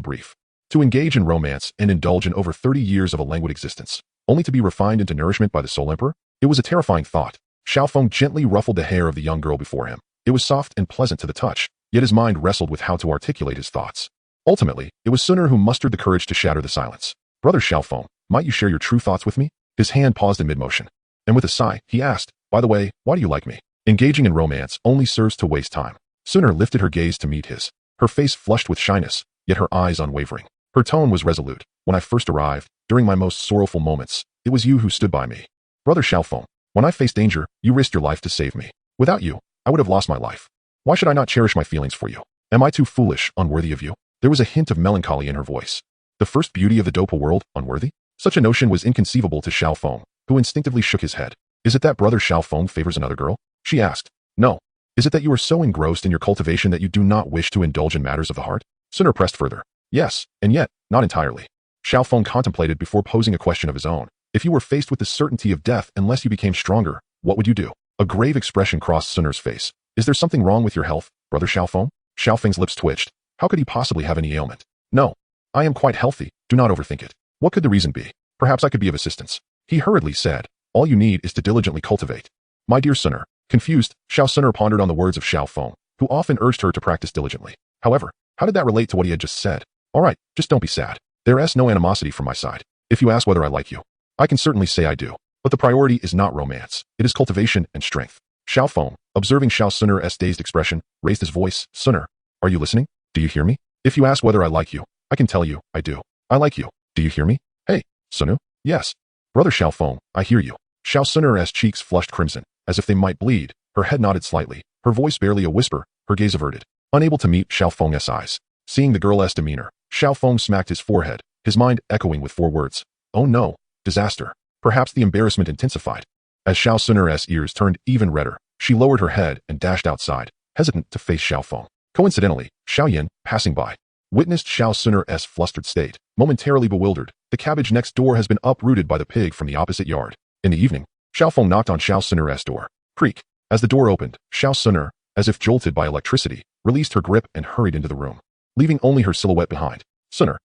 brief. To engage in romance and indulge in over 30 years of a languid existence, only to be refined into nourishment by the Soul Emperor? It was a terrifying thought. Xiao Feng gently ruffled the hair of the young girl before him. It was soft and pleasant to the touch, yet his mind wrestled with how to articulate his thoughts. Ultimately, it was Suner who mustered the courage to shatter the silence. "Brother Xiao Feng, might you share your true thoughts with me?" His hand paused in mid-motion, and with a sigh, he asked, "By the way, why do you like me?" Engaging in romance only serves to waste time. Suner lifted her gaze to meet his, her face flushed with shyness, yet her eyes unwavering. Her tone was resolute. "When I first arrived, during my most sorrowful moments, it was you who stood by me. Brother Xiao Feng, when I faced danger, you risked your life to save me. Without you, I would have lost my life. Why should I not cherish my feelings for you? Am I too foolish, unworthy of you?" There was a hint of melancholy in her voice. The first beauty of the Dopa world, unworthy? Such a notion was inconceivable to Xiao Feng, who instinctively shook his head. "Is it that brother Xiao Feng favors another girl?" she asked. "No. Is it that you are so engrossed in your cultivation that you do not wish to indulge in matters of the heart?" Suner pressed further. "Yes, and yet, not entirely." Xiao Feng contemplated before posing a question of his own. "If you were faced with the certainty of death unless you became stronger, what would you do?" A grave expression crossed Suner's face. "Is there something wrong with your health, brother Xiao Feng?" Xiao Feng's lips twitched. How could he possibly have any ailment? "No. I am quite healthy, do not overthink it." "What could the reason be? Perhaps I could be of assistance." He hurriedly said, "All you need is to diligently cultivate." "My dear Suner." Confused, Xiao Suner pondered on the words of Xiao Feng, who often urged her to practice diligently. However, how did that relate to what he had just said? "All right, just don't be sad. There is no animosity from my side. If you ask whether I like you, I can certainly say I do. But the priority is not romance. It is cultivation and strength." Xiao Feng, observing Xiao Suner's dazed expression, raised his voice. "Suner, are you listening?" Do you hear me? If you ask whether I like you, I can tell you, I do. I like you. Do you hear me? Hey, Sunu? Yes. Brother Xiao Feng, I hear you. Xiao Suner's cheeks flushed crimson, as if they might bleed. Her head nodded slightly, her voice barely a whisper, her gaze averted. Unable to meet Xiao Feng's eyes. Seeing the girl's demeanor, Xiao Feng smacked his forehead, his mind echoing with 4 words. Oh no. Disaster. Perhaps the embarrassment intensified. As Xiao Suner's ears turned even redder, she lowered her head and dashed outside, hesitant to face Xiao Feng. Coincidentally, Xiao Yan, passing by, witnessed Xiao Suner's flustered state. Momentarily bewildered, the cabbage next door has been uprooted by the pig from the opposite yard. In the evening, Xiao Feng knocked on Xiao Suner's door. Creak. As the door opened, Xiao Suner, as if jolted by electricity, released her grip and hurried into the room, leaving only her silhouette behind. Suner.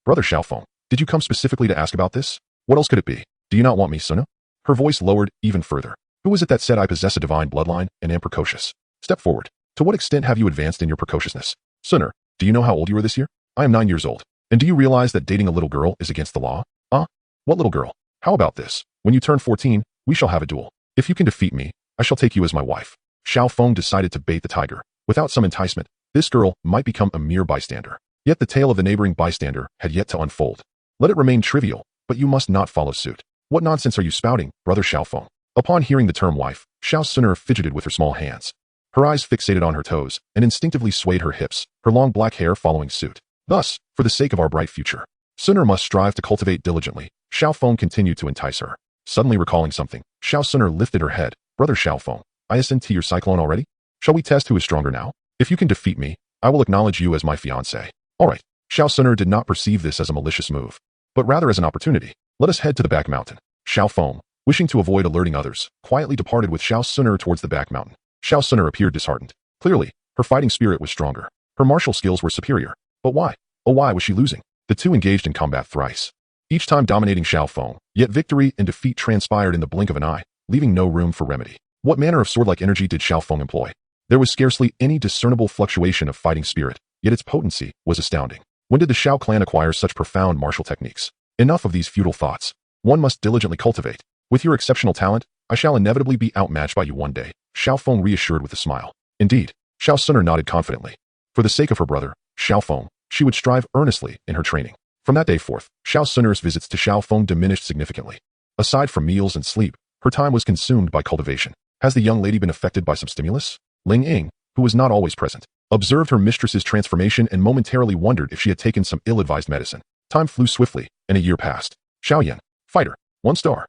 Brother Xiao Feng, did you come specifically to ask about this? What else could it be? Do you not want me, Suna? Her voice lowered even further. Who is it that said I possess a divine bloodline and am precocious? Step forward. To what extent have you advanced in your precociousness? Suner, do you know how old you are this year? I am 9 years old. And do you realize that dating a little girl is against the law? What little girl? How about this? When you turn 14, we shall have a duel. If you can defeat me, I shall take you as my wife. Xiao Feng decided to bait the tiger. Without some enticement, this girl might become a mere bystander. Yet the tale of the neighboring bystander had yet to unfold. Let it remain trivial, but you must not follow suit. What nonsense are you spouting, Brother Xiao Feng? Upon hearing the term wife, Xiao Suner fidgeted with her small hands. Her eyes fixated on her toes and instinctively swayed her hips, her long black hair following suit. Thus, for the sake of our bright future, Suner must strive to cultivate diligently. Xiao Feng continued to entice her. Suddenly recalling something, Xiao Suner lifted her head. Brother Xiao Feng, I ascend to your cyclone already? Shall we test who is stronger now? If you can defeat me, I will acknowledge you as my fiancé. Alright. Xiao Suner did not perceive this as a malicious move, but rather as an opportunity. Let us head to the back mountain. Xiao Feng, wishing to avoid alerting others, quietly departed with Xiao Suner towards the back mountain. Xiao Suner appeared disheartened. Clearly, her fighting spirit was stronger. Her martial skills were superior. But why? Oh, why was she losing? The two engaged in combat thrice, each time dominating Xiao Feng, yet victory and defeat transpired in the blink of an eye, leaving no room for remedy. What manner of sword-like energy did Xiao Feng employ? There was scarcely any discernible fluctuation of fighting spirit, yet its potency was astounding. When did the Xiao clan acquire such profound martial techniques? Enough of these futile thoughts. One must diligently cultivate. With your exceptional talent, I shall inevitably be outmatched by you one day, Xiao Feng reassured with a smile. Indeed, Xiao Suner nodded confidently. For the sake of her brother, Xiao Feng, she would strive earnestly in her training. From that day forth, Xiao Suner's visits to Xiao Feng diminished significantly. Aside from meals and sleep, her time was consumed by cultivation. Has the young lady been affected by some stimulus? Ling Ying, who was not always present, observed her mistress's transformation and momentarily wondered if she had taken some ill-advised medicine. Time flew swiftly, and a year passed. Xiao Yan, fighter, 1 star.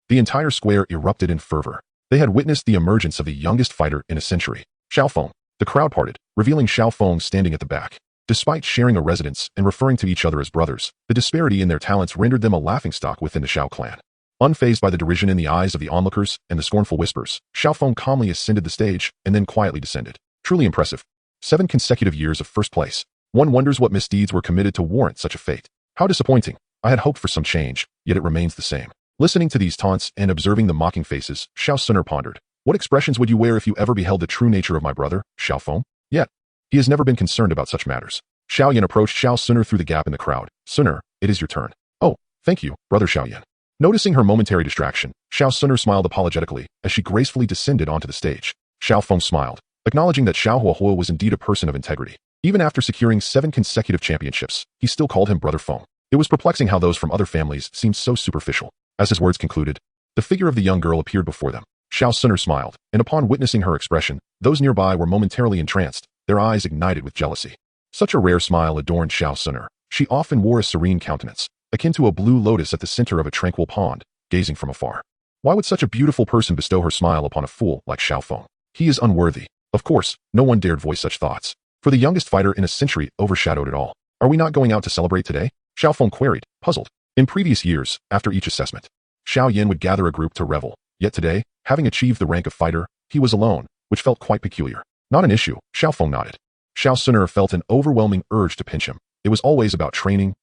The entire square erupted in fervor. They had witnessed the emergence of the youngest fighter in a century, Xiao Feng. The crowd parted, revealing Xiao Feng standing at the back. Despite sharing a residence and referring to each other as brothers, the disparity in their talents rendered them a laughingstock within the Xiao clan. Unfazed by the derision in the eyes of the onlookers and the scornful whispers, Xiao Feng calmly ascended the stage and then quietly descended. Truly impressive. 7 consecutive years of first place. One wonders what misdeeds were committed to warrant such a fate. How disappointing. I had hoped for some change, yet it remains the same. Listening to these taunts and observing the mocking faces, Xiao Suner pondered. What expressions would you wear if you ever beheld the true nature of my brother, Xiao Feng? Yet, he has never been concerned about such matters. Xiao Yan approached Xiao Suner through the gap in the crowd. Suner, it is your turn. Oh, thank you, brother Xiao Yan. Noticing her momentary distraction, Xiao Suner smiled apologetically as she gracefully descended onto the stage. Xiao Feng smiled, acknowledging that Xiao Huohuo was indeed a person of integrity. Even after securing 7 consecutive championships, he still called him brother Feng. It was perplexing how those from other families seemed so superficial. As his words concluded, the figure of the young girl appeared before them. Xiao Suner smiled, and upon witnessing her expression, those nearby were momentarily entranced, their eyes ignited with jealousy. Such a rare smile adorned Xiao Suner. She often wore a serene countenance, akin to a blue lotus at the center of a tranquil pond, gazing from afar. Why would such a beautiful person bestow her smile upon a fool like Xiao Feng? He is unworthy. Of course, no one dared voice such thoughts, for the youngest fighter in a century overshadowed it all. Are we not going out to celebrate today? Xiao Feng queried, puzzled. In previous years, after each assessment, Xiao Yan would gather a group to revel, yet today, having achieved the rank of fighter, he was alone, which felt quite peculiar. Not an issue, Xiao Feng nodded. Xiao Suner felt an overwhelming urge to pinch him. It was always about training,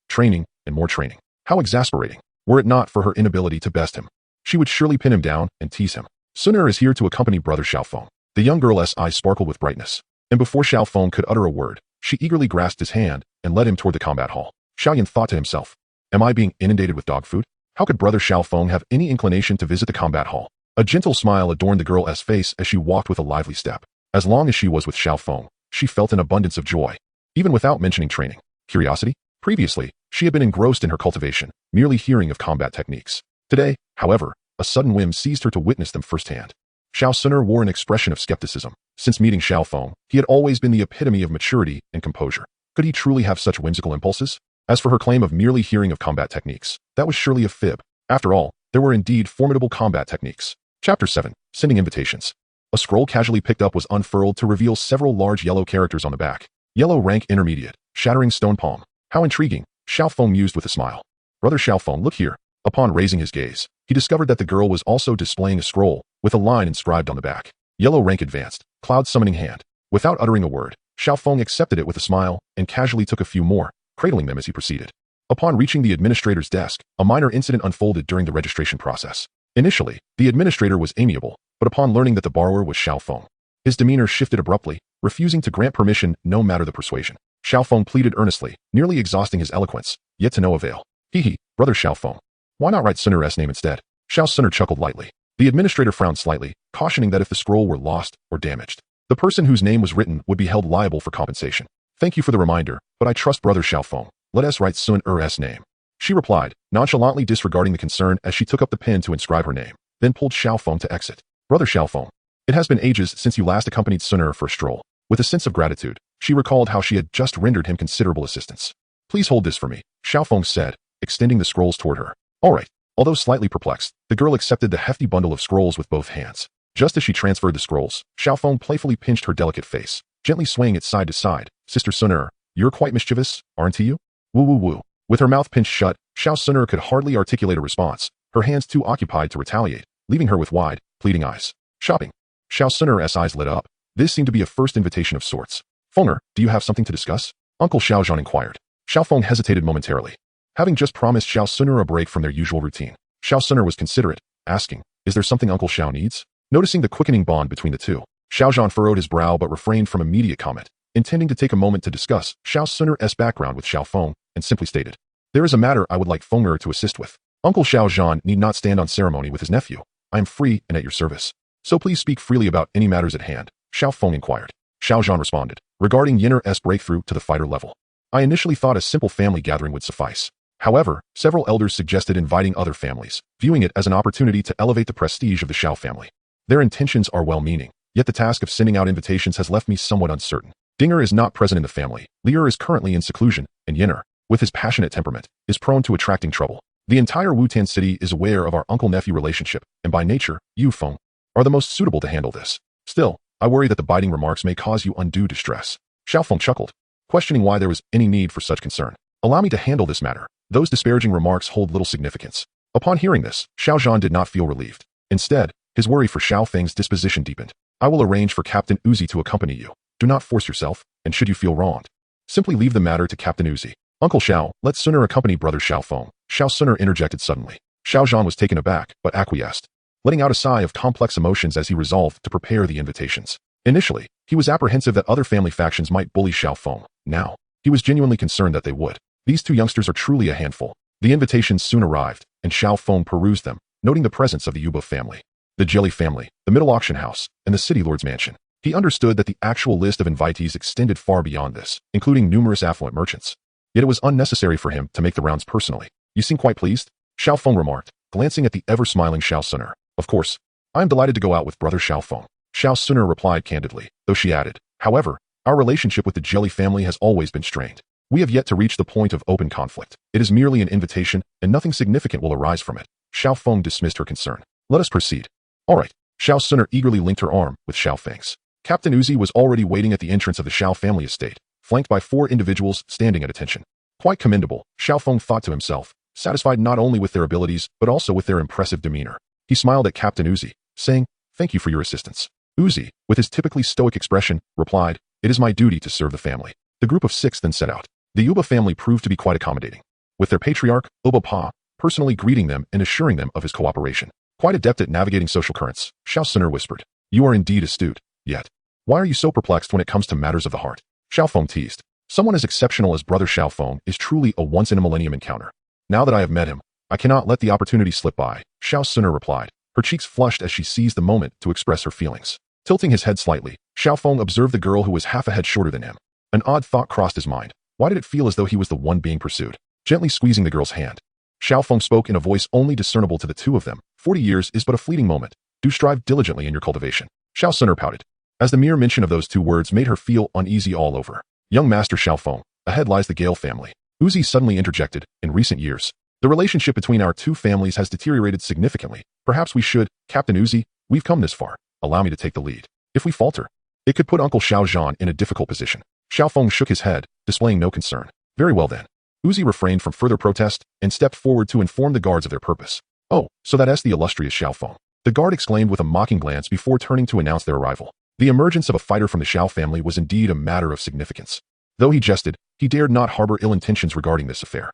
and more training. How exasperating. Were it not for her inability to best him, she would surely pin him down and tease him. Suner is here to accompany brother Xiao Feng. The young girl's eyes sparkled with brightness, and before Xiao Feng could utter a word, she eagerly grasped his hand and led him toward the combat hall. Xiao Yan thought to himself, am I being inundated with dog food? How could brother Xiao Feng have any inclination to visit the combat hall? A gentle smile adorned the girl's face as she walked with a lively step. As long as she was with Xiao Feng, she felt an abundance of joy. even without mentioning training. Curiosity? Previously, she had been engrossed in her cultivation, merely hearing of combat techniques. Today, however, a sudden whim seized her to witness them firsthand. Xiao Suner wore an expression of skepticism. Since meeting Xiao Feng, he had always been the epitome of maturity and composure. Could he truly have such whimsical impulses? As for her claim of merely hearing of combat techniques, that was surely a fib. After all, there were indeed formidable combat techniques. Chapter 7. Sending Invitations. A scroll casually picked up was unfurled to reveal several large yellow characters on the back. Yellow rank intermediate, shattering stone palm. How intriguing, Xiao Feng mused with a smile. Brother Xiao Feng, look here. Upon raising his gaze, he discovered that the girl was also displaying a scroll, with a line inscribed on the back. Yellow rank advanced, cloud summoning hand. Without uttering a word, Xiao Feng accepted it with a smile, and casually took a few more, cradling them as he proceeded. Upon reaching the administrator's desk, a minor incident unfolded during the registration process. Initially, the administrator was amiable, but upon learning that the borrower was Xiao Feng, his demeanor shifted abruptly, refusing to grant permission no matter the persuasion. Xiao Feng pleaded earnestly, nearly exhausting his eloquence, yet to no avail. Hee, brother Xiao Feng. Why not write Suner's name instead? Xiao Suner chuckled lightly. The administrator frowned slightly, cautioning that if the scroll were lost or damaged, the person whose name was written would be held liable for compensation. Thank you for the reminder, but I trust brother Xiao Feng. Let us write Suner's name. She replied, nonchalantly disregarding the concern as she took up the pen to inscribe her name, then pulled Xiao Feng to exit. Brother Xiao Feng. It has been ages since you last accompanied Suner for a stroll. With a sense of gratitude, she recalled how she had just rendered him considerable assistance. Please hold this for me, Xiao Feng said, extending the scrolls toward her. All right. Although slightly perplexed, the girl accepted the hefty bundle of scrolls with both hands. Just as she transferred the scrolls, Xiao Feng playfully pinched her delicate face, gently swaying it side to side. Sister Suner, you're quite mischievous, aren't you? Woo woo woo. With her mouth pinched shut, Xiao Suner could hardly articulate a response, her hands too occupied to retaliate, leaving her with wide, pleading eyes. Shopping. Xiao Suner's eyes lit up. This seemed to be a first invitation of sorts. Fenger, do you have something to discuss? Uncle Xiaozhan inquired. Xiao Feng hesitated momentarily. Having just promised Xiao Suner a break from their usual routine, Xiao Suner was considerate, asking, is there something Uncle Xiao needs? Noticing the quickening bond between the two, Xiaozhan furrowed his brow but refrained from immediate comment, intending to take a moment to discuss Xiao Suner's background with Xiao Feng, and simply stated, there is a matter I would like Fenger to assist with. Uncle Xiaozhan need not stand on ceremony with his nephew. I am free and at your service. So please speak freely about any matters at hand, Xiao Feng inquired. Xiaozhan responded, regarding Yinner's breakthrough to the fighter level. I initially thought a simple family gathering would suffice. However, several elders suggested inviting other families, viewing it as an opportunity to elevate the prestige of the Xiao family. Their intentions are well-meaning, yet the task of sending out invitations has left me somewhat uncertain. Dinger is not present in the family, Lier is currently in seclusion, and Yinner, with his passionate temperament, is prone to attracting trouble. The entire Wutan city is aware of our uncle-nephew relationship, and by nature, you, Feng, are the most suitable to handle this. Still, I worry that the biting remarks may cause you undue distress. Xiao Feng chuckled, questioning why there was any need for such concern. Allow me to handle this matter. Those disparaging remarks hold little significance. Upon hearing this, Xiaozhan did not feel relieved. Instead, his worry for Xiao Feng's disposition deepened. I will arrange for Captain Uzi to accompany you. Do not force yourself, and should you feel wronged, simply leave the matter to Captain Uzi. Uncle Xiao, let Suner accompany brother Xiao Feng. Xiao Suner interjected suddenly. Xiaozhan was taken aback, but acquiesced, letting out a sigh of complex emotions as he resolved to prepare the invitations. Initially, he was apprehensive that other family factions might bully Xiao Feng. Now, he was genuinely concerned that they would. These two youngsters are truly a handful. The invitations soon arrived, and Xiao Feng perused them, noting the presence of the Yuba family, the Jelly family, the Middle Auction House, and the City Lord's Mansion. He understood that the actual list of invitees extended far beyond this, including numerous affluent merchants. Yet it was unnecessary for him to make the rounds personally. You seem quite pleased, Xiao Feng remarked, glancing at the ever-smiling Xiao Suner. Of course, I am delighted to go out with brother Xiao Feng. Xiao Suner replied candidly, though she added, however, our relationship with the Jelly family has always been strained. We have yet to reach the point of open conflict. It is merely an invitation, and nothing significant will arise from it. Xiao Feng dismissed her concern. Let us proceed. All right. Xiao Suner eagerly linked her arm with Xiao Feng's. Captain Uzi was already waiting at the entrance of the Xiao family estate, flanked by 4 individuals standing at attention. Quite commendable, Xiao Feng thought to himself, satisfied not only with their abilities, but also with their impressive demeanor. He smiled at Captain Uzi, saying, thank you for your assistance. Uzi, with his typically stoic expression, replied, it is my duty to serve the family. The group of 6 then set out. The Yuba family proved to be quite accommodating, with their patriarch, Oba Pa, personally greeting them and assuring them of his cooperation. Quite adept at navigating social currents, Xiao Suner whispered, you are indeed astute. Yet, why are you so perplexed when it comes to matters of the heart? Xiao Feng teased. Someone as exceptional as brother Xiao Feng is truly a once-in-a-millennium encounter. Now that I have met him, I cannot let the opportunity slip by, Xiao Suner replied, her cheeks flushed as she seized the moment to express her feelings. Tilting his head slightly, Xiao Feng observed the girl who was half a head shorter than him. An odd thought crossed his mind. Why did it feel as though he was the one being pursued? Gently squeezing the girl's hand, Xiao Feng spoke in a voice only discernible to the two of them. 40 years is but a fleeting moment. Do strive diligently in your cultivation. Xiao Suner pouted, as the mere mention of those two words made her feel uneasy all over. Young Master Xiao Feng, ahead lies the Gale family. Uzi suddenly interjected. In recent years, the relationship between our two families has deteriorated significantly. Perhaps we should, Captain Uzi, we've come this far. Allow me to take the lead. If we falter, it could put Uncle Xiao Zhan in a difficult position. Xiao Feng shook his head, displaying no concern. Very well then. Uzi refrained from further protest and stepped forward to inform the guards of their purpose. Oh, so that's the illustrious Xiao Feng. The guard exclaimed with a mocking glance before turning to announce their arrival. The emergence of a fighter from the Xiao family was indeed a matter of significance. Though he jested, he dared not harbor ill intentions regarding this affair.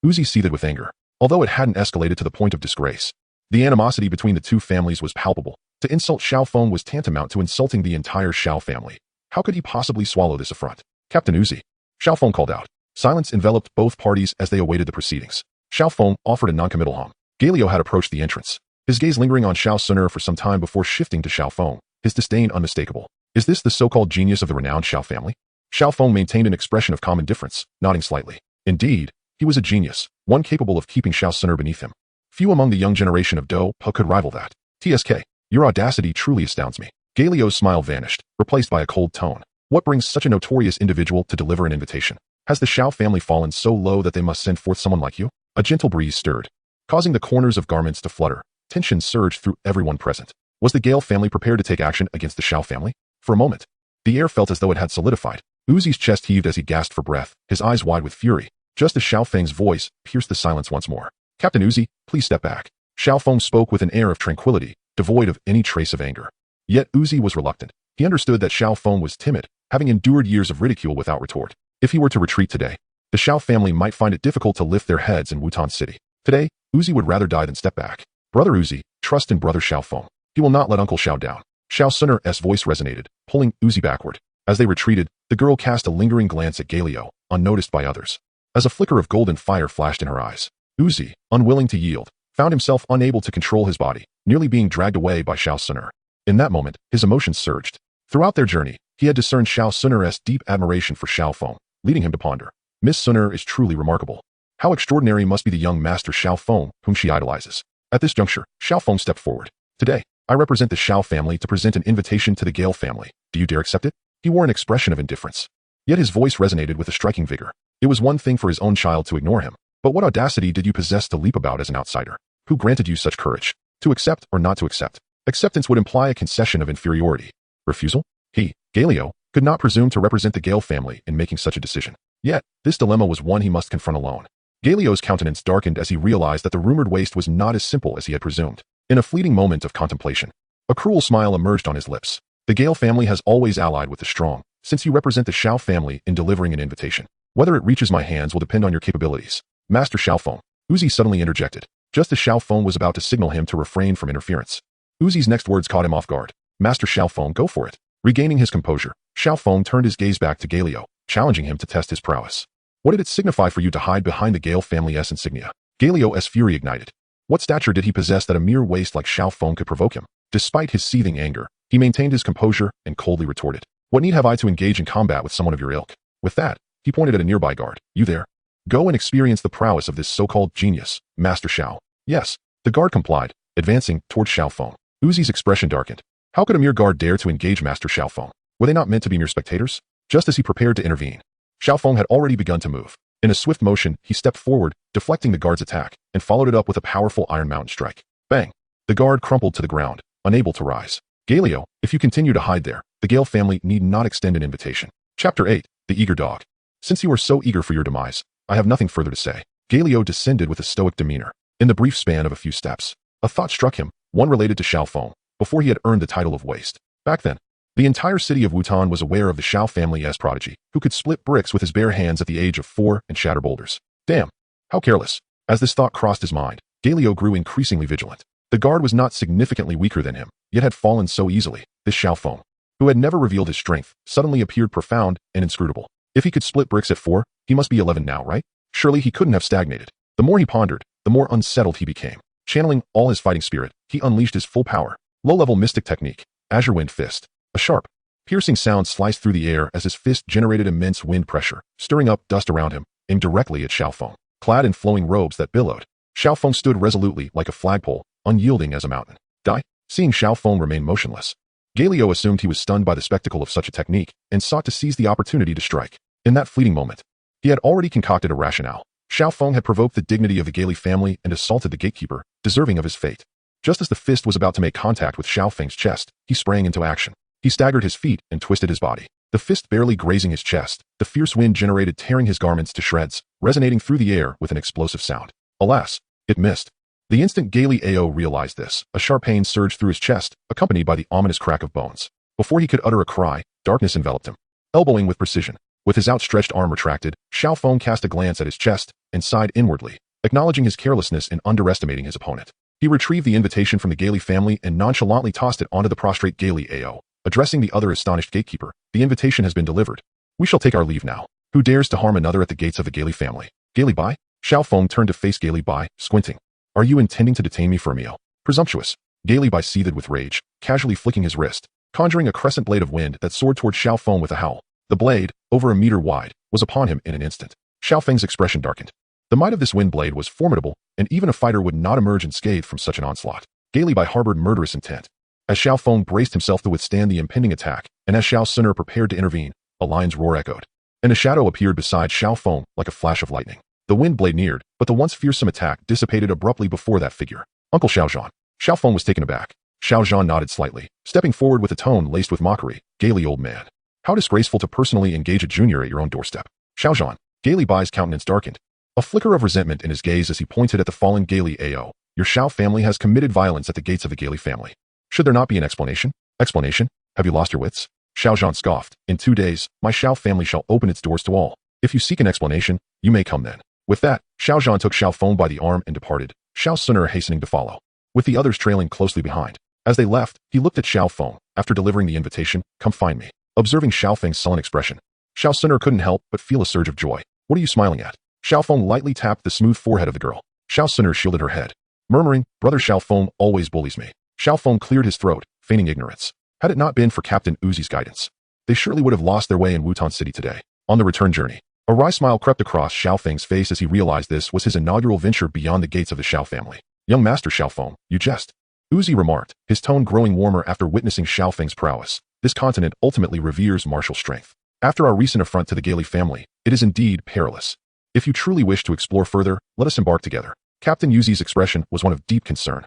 Uzi seethed with anger, although it hadn't escalated to the point of disgrace. The animosity between the two families was palpable. To insult Xiao Feng was tantamount to insulting the entire Xiao family. How could he possibly swallow this affront? Captain Uzi, Xiao Feng called out. Silence enveloped both parties as they awaited the proceedings. Xiao Feng offered a noncommittal hum. Galio had approached the entrance, his gaze lingering on Xiao Suner for some time before shifting to Xiao Feng, his disdain unmistakable. Is this the so-called genius of the renowned Xiao family? Xiao Feng maintained an expression of calm indifference, nodding slightly. Indeed, he was a genius, one capable of keeping Xiao Suner beneath him. Few among the young generation of Dou could rival that. TSK, your audacity truly astounds me. Galio's smile vanished, replaced by a cold tone. What brings such a notorious individual to deliver an invitation? Has the Xiao family fallen so low that they must send forth someone like you? A gentle breeze stirred, causing the corners of garments to flutter. Tension surged through everyone present. Was the Gale family prepared to take action against the Xiao family? For a moment, the air felt as though it had solidified. Uzi's chest heaved as he gasped for breath, his eyes wide with fury, just as Xiao Feng's voice pierced the silence once more. Captain Uzi, please step back. Xiao Feng spoke with an air of tranquility, devoid of any trace of anger. Yet Uzi was reluctant. He understood that Xiao Feng was timid, having endured years of ridicule without retort. If he were to retreat today, the Xiao family might find it difficult to lift their heads in Wutan City. Today, Uzi would rather die than step back. Brother Uzi, trust in brother Xiao Feng. He will not let Uncle Xiao down. Xiao Suner's voice resonated, pulling Uzi backward. As they retreated, the girl cast a lingering glance at Galio, unnoticed by others. As a flicker of golden fire flashed in her eyes, Uzi, unwilling to yield, found himself unable to control his body, nearly being dragged away by Xiao Suner. In that moment, his emotions surged. Throughout their journey, he had discerned Xiao Suner's deep admiration for Xiao Feng, leading him to ponder. Miss Suner is truly remarkable. How extraordinary must be the young master Xiao Feng, whom she idolizes. At this juncture, Xiao Feng stepped forward. Today, I represent the Xiao family to present an invitation to the Gale family. Do you dare accept it? He wore an expression of indifference. Yet his voice resonated with a striking vigor. It was one thing for his own child to ignore him, but what audacity did you possess to leap about as an outsider? Who granted you such courage? To accept or not to accept? Acceptance would imply a concession of inferiority. Refusal? He, Galio, could not presume to represent the Gale family in making such a decision. Yet, this dilemma was one he must confront alone. Galio's countenance darkened as he realized that the rumored waste was not as simple as he had presumed. In a fleeting moment of contemplation, a cruel smile emerged on his lips. The Gale family has always allied with the strong, since you represent the Xiao family in delivering an invitation. Whether it reaches my hands will depend on your capabilities. Master Xiao Feng. Uzi suddenly interjected, just as Xiao Feng was about to signal him to refrain from interference. Uzi's next words caught him off guard. Master Xiao Feng, go for it. Regaining his composure, Xiao Feng turned his gaze back to Galio, challenging him to test his prowess. What did it signify for you to hide behind the Gale family's insignia? Galio's fury ignited. What stature did he possess that a mere waste like Xiao Feng could provoke him? Despite his seething anger, he maintained his composure and coldly retorted. What need have I to engage in combat with someone of your ilk? With that, he pointed at a nearby guard. You there? Go and experience the prowess of this so-called genius, Master Xiao. Yes. The guard complied, advancing toward Xiao Feng. Uzi's expression darkened. How could a mere guard dare to engage Master Xiao Feng? Were they not meant to be mere spectators? Just as he prepared to intervene, Xiao Feng had already begun to move. In a swift motion, he stepped forward, deflecting the guard's attack, and followed it up with a powerful Iron Mountain strike. Bang! The guard crumpled to the ground, unable to rise. Galio, if you continue to hide there, the Gale family need not extend an invitation. Chapter 8, The Eager Dog. Since you are so eager for your demise, I have nothing further to say. Galio descended with a stoic demeanor. In the brief span of a few steps, a thought struck him, one related to Xiao Feng, before he had earned the title of waste. Back then, the entire city of Wutan was aware of the Xiao family's prodigy, who could split bricks with his bare hands at the age of 4 and shatter boulders. Damn! How careless! As this thought crossed his mind, Galio grew increasingly vigilant. The guard was not significantly weaker than him, yet had fallen so easily. This Xiao Feng, who had never revealed his strength, suddenly appeared profound and inscrutable. If he could split bricks at 4, he must be 11 now, right? Surely he couldn't have stagnated. The more he pondered, the more unsettled he became. Channeling all his fighting spirit, he unleashed his full power. Low-level mystic technique, Azure Wind Fist. A sharp, Piercing sounds sliced through the air as his fist generated immense wind pressure, stirring up dust around him, aimed directly at Xiao Feng. Clad in flowing robes that billowed, Xiao Feng stood resolutely like a flagpole, unyielding as a mountain. Die? Seeing Xiao Feng remain motionless, Galio assumed he was stunned by the spectacle of such a technique and sought to seize the opportunity to strike. In that fleeting moment, he had already concocted a rationale. Xiao Feng had provoked the dignity of the Gali family and assaulted the gatekeeper, deserving of his fate. Just as the fist was about to make contact with Xiao Feng's chest, he sprang into action. He staggered his feet and twisted his body. The fist barely grazing his chest, the fierce wind generated tearing his garments to shreds, resonating through the air with an explosive sound. Alas, it missed. The instant Gali Ao realized this, a sharp pain surged through his chest, accompanied by the ominous crack of bones. Before he could utter a cry, darkness enveloped him. Elbowing with precision, with his outstretched arm retracted, Xiao Feng cast a glance at his chest and sighed inwardly, acknowledging his carelessness in underestimating his opponent. He retrieved the invitation from the Gali family and nonchalantly tossed it onto the prostrate Gali Ao. Addressing the other astonished gatekeeper, the invitation has been delivered. We shall take our leave now. Who dares to harm another at the gates of the Gali family? Gali Bai? Xiao Feng turned to face Gali Bai, squinting. Are you intending to detain me for a meal? Presumptuous. Gali Bai seethed with rage, casually flicking his wrist, conjuring a crescent blade of wind that soared toward Xiao Feng with a howl. The blade, over a meter wide, was upon him in an instant. Xiao Feng's expression darkened. The might of this wind blade was formidable, and even a fighter would not emerge unscathed from such an onslaught. Gali Bai harbored murderous intent. As Xiao Feng braced himself to withstand the impending attack, and as Xiao Sun'er prepared to intervene, a lion's roar echoed. And a shadow appeared beside Xiao Feng like a flash of lightning. The wind blade neared, but the once fearsome attack dissipated abruptly before that figure. Uncle Xiao Zhan. Xiao Feng was taken aback. Xiao Zhan nodded slightly, stepping forward with a tone laced with mockery. Gali, old man. How disgraceful to personally engage a junior at your own doorstep. Xiao Zhan. Gali Bai's countenance darkened. A flicker of resentment in his gaze as he pointed at the fallen Gali Ao. Your Xiao family has committed violence at the gates of the Gali family. Should there not be an explanation? Explanation? Have you lost your wits? Xiao Zhan scoffed. In 2 days, my Xiao family shall open its doors to all. If you seek an explanation, you may come then. With that, Xiao Zhan took Xiao Feng by the arm and departed, Xiao Sun'er hastening to follow, with the others trailing closely behind. As they left, he looked at Xiao Feng, after delivering the invitation, come find me. Observing Xiao Feng's sullen expression, Xiao Sun'er couldn't help but feel a surge of joy. What are you smiling at? Xiao Feng lightly tapped the smooth forehead of the girl. Xiao Sun'er shielded her head, murmuring, brother Xiao Feng always bullies me. Xiao Feng cleared his throat, feigning ignorance. Had it not been for Captain Uzi's guidance, they surely would have lost their way in Wutan City today. On the return journey, a wry smile crept across Xiao Feng's face as he realized this was his inaugural venture beyond the gates of the Xiao family. Young Master Xiao Feng, you jest. Uzi remarked, his tone growing warmer after witnessing Xiao Feng's prowess. This continent ultimately reveres martial strength. After our recent affront to the Gali family, it is indeed perilous. If you truly wish to explore further, let us embark together. Captain Uzi's expression was one of deep concern.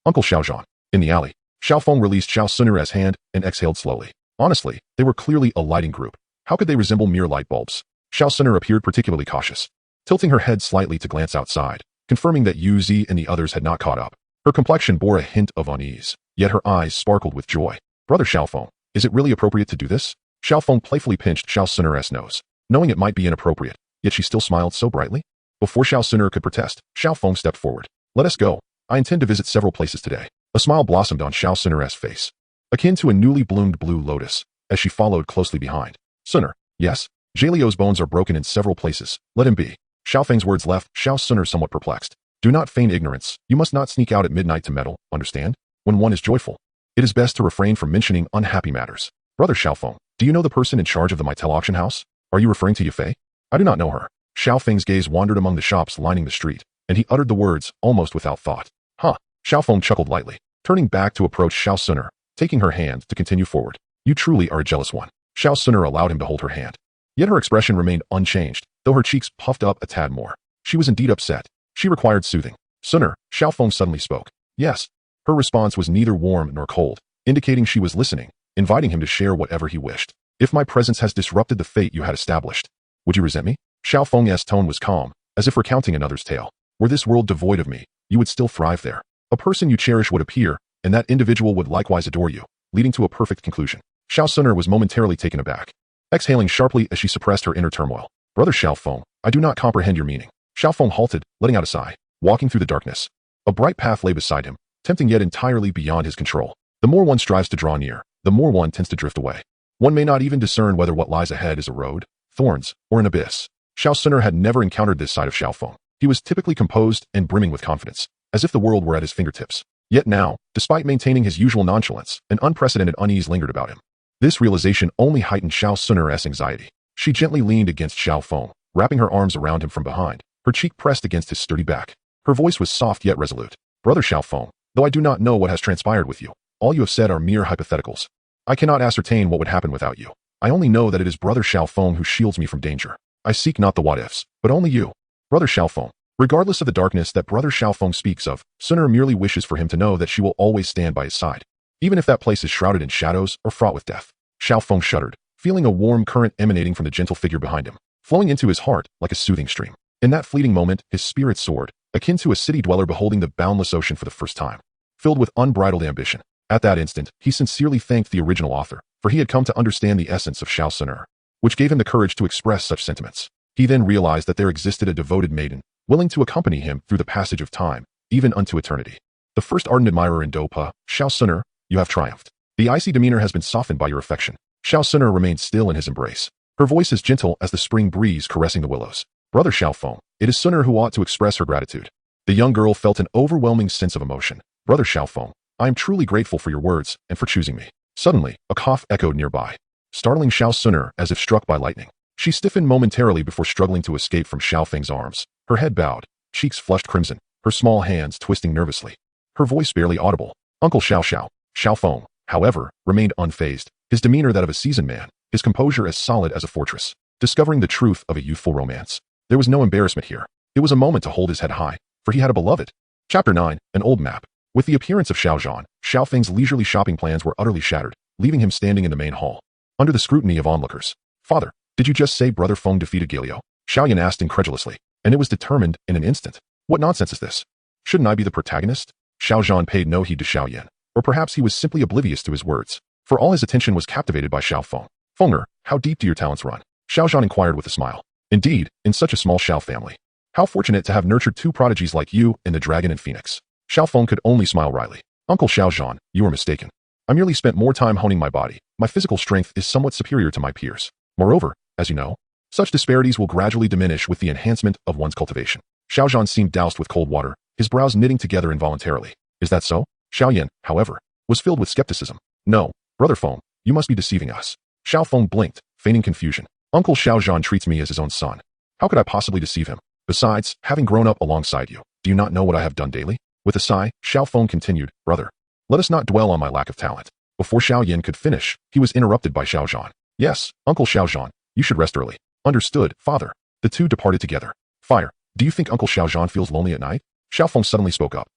Uncle Xiao Zhan. In the alley, Xiao Feng released Xiao Sun'er's hand and exhaled slowly. Honestly, they were clearly a lighting group. How could they resemble mere light bulbs? Xiao Sun'er appeared particularly cautious, tilting her head slightly to glance outside, confirming that Uzi and the others had not caught up. Her complexion bore a hint of unease, yet her eyes sparkled with joy. Brother Xiao Feng, is it really appropriate to do this? Xiao Feng playfully pinched Xiao Sun'er's nose, knowing it might be inappropriate, yet she still smiled so brightly. Before Xiao Sun'er could protest, Xiao Feng stepped forward. Let us go. I intend to visit several places today. A smile blossomed on Xiao Sun'er's face, akin to a newly bloomed blue lotus, as she followed closely behind. Sun'er, yes, Jalio's bones are broken in several places. Let him be. Xiao Feng's words left Xiao Sun'er somewhat perplexed. Do not feign ignorance. You must not sneak out at midnight to meddle, understand? When one is joyful, it is best to refrain from mentioning unhappy matters. Brother Xiao Feng, do you know the person in charge of the Maitel auction house? Are you referring to Yafei? I do not know her. Xiao Feng's gaze wandered among the shops lining the street, and he uttered the words almost without thought. Huh. Xiao Feng chuckled lightly, turning back to approach Xiao Sun'er, taking her hand to continue forward. You truly are a jealous one. Xiao Sun'er allowed him to hold her hand. Yet her expression remained unchanged, though her cheeks puffed up a tad more. She was indeed upset. She required soothing. Sun'er, Xiao Feng suddenly spoke. Yes. Her response was neither warm nor cold, indicating she was listening, inviting him to share whatever he wished. If my presence has disrupted the fate you had established, would you resent me? Xiao Feng's tone was calm, as if recounting another's tale. Were this world devoid of me, you would still thrive there. A person you cherish would appear, and that individual would likewise adore you, leading to a perfect conclusion. Xiao Sun'er was momentarily taken aback, exhaling sharply as she suppressed her inner turmoil. Brother Xiao Feng, I do not comprehend your meaning. Xiao Feng halted, letting out a sigh, walking through the darkness. A bright path lay beside him, tempting yet entirely beyond his control. The more one strives to draw near, the more one tends to drift away. One may not even discern whether what lies ahead is a road, thorns, or an abyss. Xiao Sun'er had never encountered this side of Xiao Feng. He was typically composed and brimming with confidence, as if the world were at his fingertips. Yet now, despite maintaining his usual nonchalance, an unprecedented unease lingered about him. This realization only heightened Xiao Sun's anxiety. She gently leaned against Xiao Feng, wrapping her arms around him from behind, her cheek pressed against his sturdy back. Her voice was soft yet resolute. Brother Xiao Feng, though I do not know what has transpired with you, all you have said are mere hypotheticals. I cannot ascertain what would happen without you. I only know that it is Brother Xiao Feng who shields me from danger. I seek not the what-ifs, but only you. Brother Xiao Feng. Regardless of the darkness that Brother Xiao Feng speaks of, Sun merely wishes for him to know that she will always stand by his side, even if that place is shrouded in shadows or fraught with death. Xiao Feng shuddered, feeling a warm current emanating from the gentle figure behind him, flowing into his heart like a soothing stream. In that fleeting moment, his spirit soared, akin to a city dweller beholding the boundless ocean for the first time. Filled with unbridled ambition, at that instant, he sincerely thanked the original author, for he had come to understand the essence of Xiao Sun, which gave him the courage to express such sentiments. He then realized that there existed a devoted maiden, willing to accompany him through the passage of time, even unto eternity. The first ardent admirer in Dopa, Xiao Sun, you have triumphed. The icy demeanor has been softened by your affection. Xiao Sun remained still in his embrace, her voice as gentle as the spring breeze caressing the willows. Brother Xiao Feng, it is Sun who ought to express her gratitude. The young girl felt an overwhelming sense of emotion. Brother Xiao Feng, I am truly grateful for your words and for choosing me. Suddenly, a cough echoed nearby, startling Xiao Sun as if struck by lightning. She stiffened momentarily before struggling to escape from Xiao Feng's arms, her head bowed, cheeks flushed crimson, her small hands twisting nervously. Her voice barely audible. Uncle Xiao Feng, however, remained unfazed, his demeanor that of a seasoned man, his composure as solid as a fortress. Discovering the truth of a youthful romance, there was no embarrassment here. It was a moment to hold his head high, for he had a beloved. Chapter 9, an old map. With the appearance of Xiao Feng's leisurely shopping plans were utterly shattered, leaving him standing in the main hall, under the scrutiny of onlookers. Father, did you just say Brother Feng defeated Galio? Xiaoyan asked incredulously, and it was determined in an instant. What nonsense is this? Shouldn't I be the protagonist? Xiao paid no heed to Xiaoyan, or perhaps he was simply oblivious to his words, for all his attention was captivated by Xiao Feng. Fenger, how deep do your talents run? Xiao inquired with a smile. Indeed, in such a small Xiao family. How fortunate to have nurtured two prodigies like you and the dragon and phoenix. Xiao Feng could only smile wryly. Uncle Xiao, you are mistaken. I merely spent more time honing my body. My physical strength is somewhat superior to my peers. Moreover, as you know, such disparities will gradually diminish with the enhancement of one's cultivation. Xiao seemed doused with cold water, his brows knitting together involuntarily. Is that so? Xiaoyan, however, was filled with skepticism. No, Brother Feng, you must be deceiving us. Xiao Feng blinked, feigning confusion. Uncle Xiao treats me as his own son. How could I possibly deceive him? Besides, having grown up alongside you, do you not know what I have done daily? With a sigh, Xiao Feng continued, Brother, let us not dwell on my lack of talent. Before Xiaoyan could finish, he was interrupted by Xiao. Yes, Uncle Xiao, you should rest early. Understood, father. The two departed together. Fire, do you think Uncle Xiao feels lonely at night? Xiao Feng suddenly spoke up.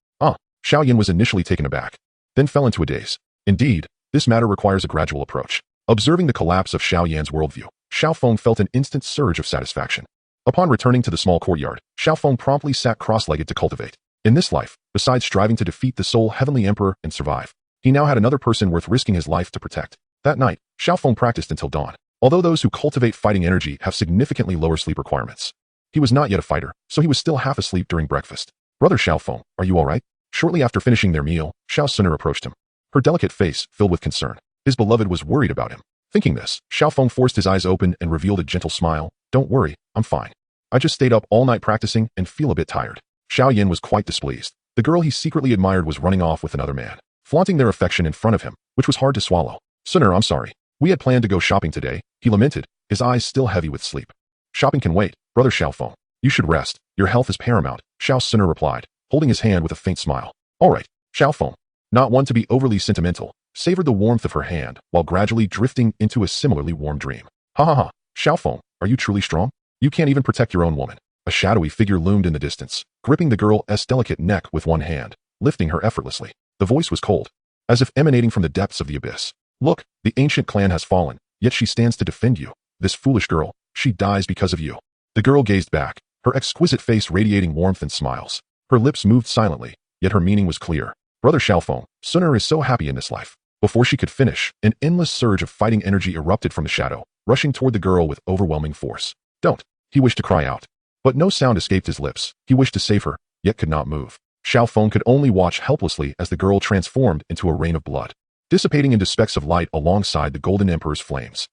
Xiaoyan was initially taken aback, then fell into a daze. Indeed, this matter requires a gradual approach. Observing the collapse of Xiaoyan's worldview, Xiao Feng felt an instant surge of satisfaction. Upon returning to the small courtyard, Xiao Feng promptly sat cross-legged to cultivate. In this life, besides striving to defeat the sole heavenly emperor and survive, he now had another person worth risking his life to protect. That night, Xiao Feng practiced until dawn. Although those who cultivate fighting energy have significantly lower sleep requirements, he was not yet a fighter, so he was still half asleep during breakfast. Brother Xiao Feng, are you all right? Shortly after finishing their meal, Xiao Sun approached him, her delicate face filled with concern. His beloved was worried about him. Thinking this, Xiao Feng forced his eyes open and revealed a gentle smile. Don't worry, I'm fine. I just stayed up all night practicing and feel a bit tired. Xiaoyan was quite displeased. The girl he secretly admired was running off with another man, flaunting their affection in front of him, which was hard to swallow. Sun, I'm sorry. We had planned to go shopping today, he lamented, his eyes still heavy with sleep. Shopping can wait, Brother Xiao Feng. You should rest. Your health is paramount, Xiao Sun replied, holding his hand with a faint smile. All right, Xiao Feng, not one to be overly sentimental, savored the warmth of her hand while gradually drifting into a similarly warm dream. Ha. Xiao Feng, are you truly strong? You can't even protect your own woman. A shadowy figure loomed in the distance, gripping the girl's delicate neck with one hand, lifting her effortlessly. The voice was cold, as if emanating from the depths of the abyss. Look, the ancient clan has fallen, yet she stands to defend you. This foolish girl, she dies because of you. The girl gazed back, her exquisite face radiating warmth and smiles. Her lips moved silently, yet her meaning was clear. Brother Xiao Feng, Sun is so happy in this life. Before she could finish, an endless surge of fighting energy erupted from the shadow, rushing toward the girl with overwhelming force. Don't. He wished to cry out, but no sound escaped his lips. He wished to save her, yet could not move. Xiao Feng could only watch helplessly as the girl transformed into a rain of blood, dissipating into specks of light alongside the golden emperor's flames.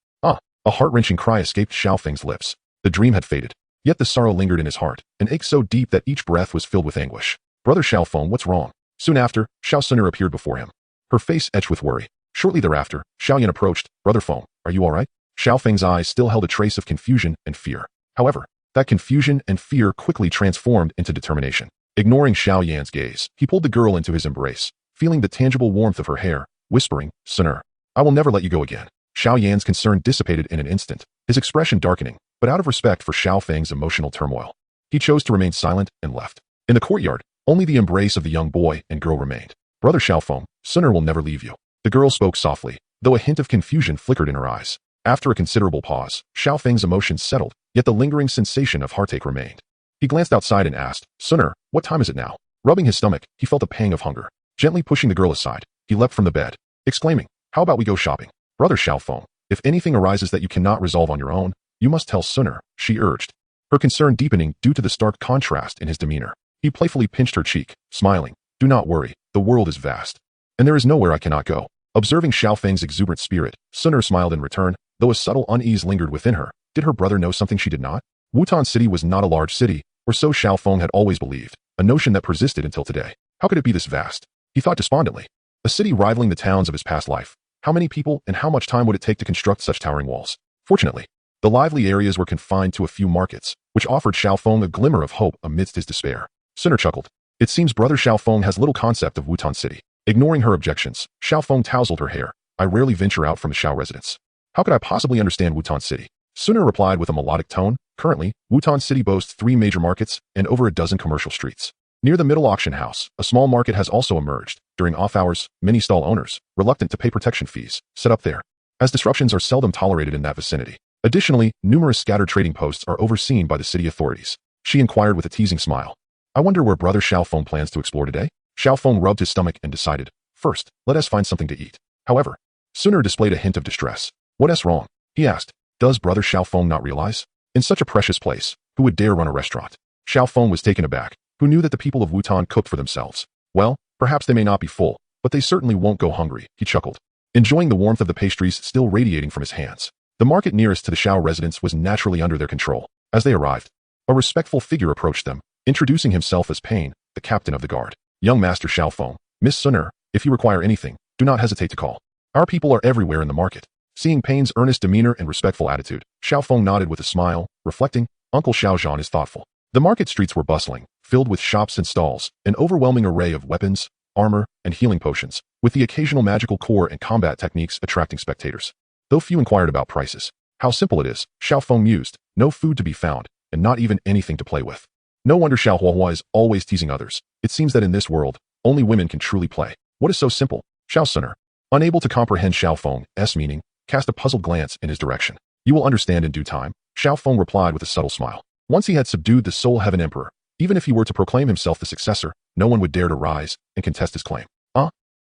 A heart-wrenching cry escaped Xiao Feng's lips. The dream had faded, yet the sorrow lingered in his heart, an ache so deep that each breath was filled with anguish. Brother Xiao Feng, what's wrong? Soon after, Xiao Sun appeared before him, her face etched with worry. Shortly thereafter, Xiao Yan approached. Brother Feng, are you alright? Xiao Feng's eyes still held a trace of confusion and fear. However, that confusion and fear quickly transformed into determination. Ignoring Xiao Yan's gaze, he pulled the girl into his embrace, feeling the tangible warmth of her hair, whispering, Sooner, I will never let you go again. Xiao Yan's concern dissipated in an instant, his expression darkening, but out of respect for Xiao Feng's emotional turmoil. He chose to remain silent and left. In the courtyard, only the embrace of the young boy and girl remained. Brother Xiao Feng, Sooner will never leave you. The girl spoke softly, though a hint of confusion flickered in her eyes. After a considerable pause, Xiao Feng's emotions settled, yet the lingering sensation of heartache remained. He glanced outside and asked, Sooner, what time is it now? Rubbing his stomach, he felt a pang of hunger. Gently pushing the girl aside, he leapt from the bed, exclaiming, How about we go shopping? Brother Xiao Feng, if anything arises that you cannot resolve on your own, you must tell Sooner, she urged, her concern deepening due to the stark contrast in his demeanor. He playfully pinched her cheek, smiling, Do not worry, the world is vast, and there is nowhere I cannot go. Observing Xiao Feng's exuberant spirit, Sooner smiled in return, though a subtle unease lingered within her. Did her brother know something she did not? Wutan City was not a large city, or so Xiao Feng had always believed, a notion that persisted until today. How could it be this vast? He thought despondently. A city rivaling the towns of his past life. How many people and how much time would it take to construct such towering walls? Fortunately, the lively areas were confined to a few markets, which offered Xiao Feng a glimmer of hope amidst his despair. Sooner chuckled. It seems Brother Xiao Feng has little concept of Wutan City. Ignoring her objections, Xiao Feng tousled her hair. I rarely venture out from the Xiao residence. How could I possibly understand Wutan City? Sooner replied with a melodic tone. Currently, Wutan City boasts 3 major markets and over a dozen commercial streets. Near the middle auction house, a small market has also emerged. During off hours, many stall owners, reluctant to pay protection fees, set up there, as disruptions are seldom tolerated in that vicinity. Additionally, numerous scattered trading posts are overseen by the city authorities. She inquired with a teasing smile. I wonder where Brother Xiao Feng plans to explore today? Xiao Feng rubbed his stomach and decided, First, let us find something to eat. However, Sooner displayed a hint of distress. What's wrong? He asked. Does Brother Xiao Feng not realize? In such a precious place, who would dare run a restaurant? Xiao Feng was taken aback. Who knew that the people of Wutan cooked for themselves? Well, perhaps they may not be full, but they certainly won't go hungry, he chuckled, enjoying the warmth of the pastries still radiating from his hands. The market nearest to the Xiao residence was naturally under their control. As they arrived, a respectful figure approached them, introducing himself as Pain, the captain of the guard. Young Master Xiao Feng, Miss Sooner, if you require anything, do not hesitate to call. Our people are everywhere in the market. Seeing Pain's earnest demeanor and respectful attitude, Xiao Feng nodded with a smile, reflecting, Uncle Xiaozhan is thoughtful. The market streets were bustling, filled with shops and stalls, an overwhelming array of weapons, armor, and healing potions, with the occasional magical core and combat techniques attracting spectators. Though few inquired about prices. How simple it is, Xiao Feng mused, no food to be found, and not even anything to play with. No wonder Xiao Huahua is always teasing others. It seems that in this world, only women can truly play. What is so simple? Xiao Sooner, unable to comprehend Xiao Feng's meaning, cast a puzzled glance in his direction. You will understand in due time, Xiao Feng replied with a subtle smile. Once he had subdued the Soul Heaven Emperor, even if he were to proclaim himself the successor, no one would dare to rise and contest his claim.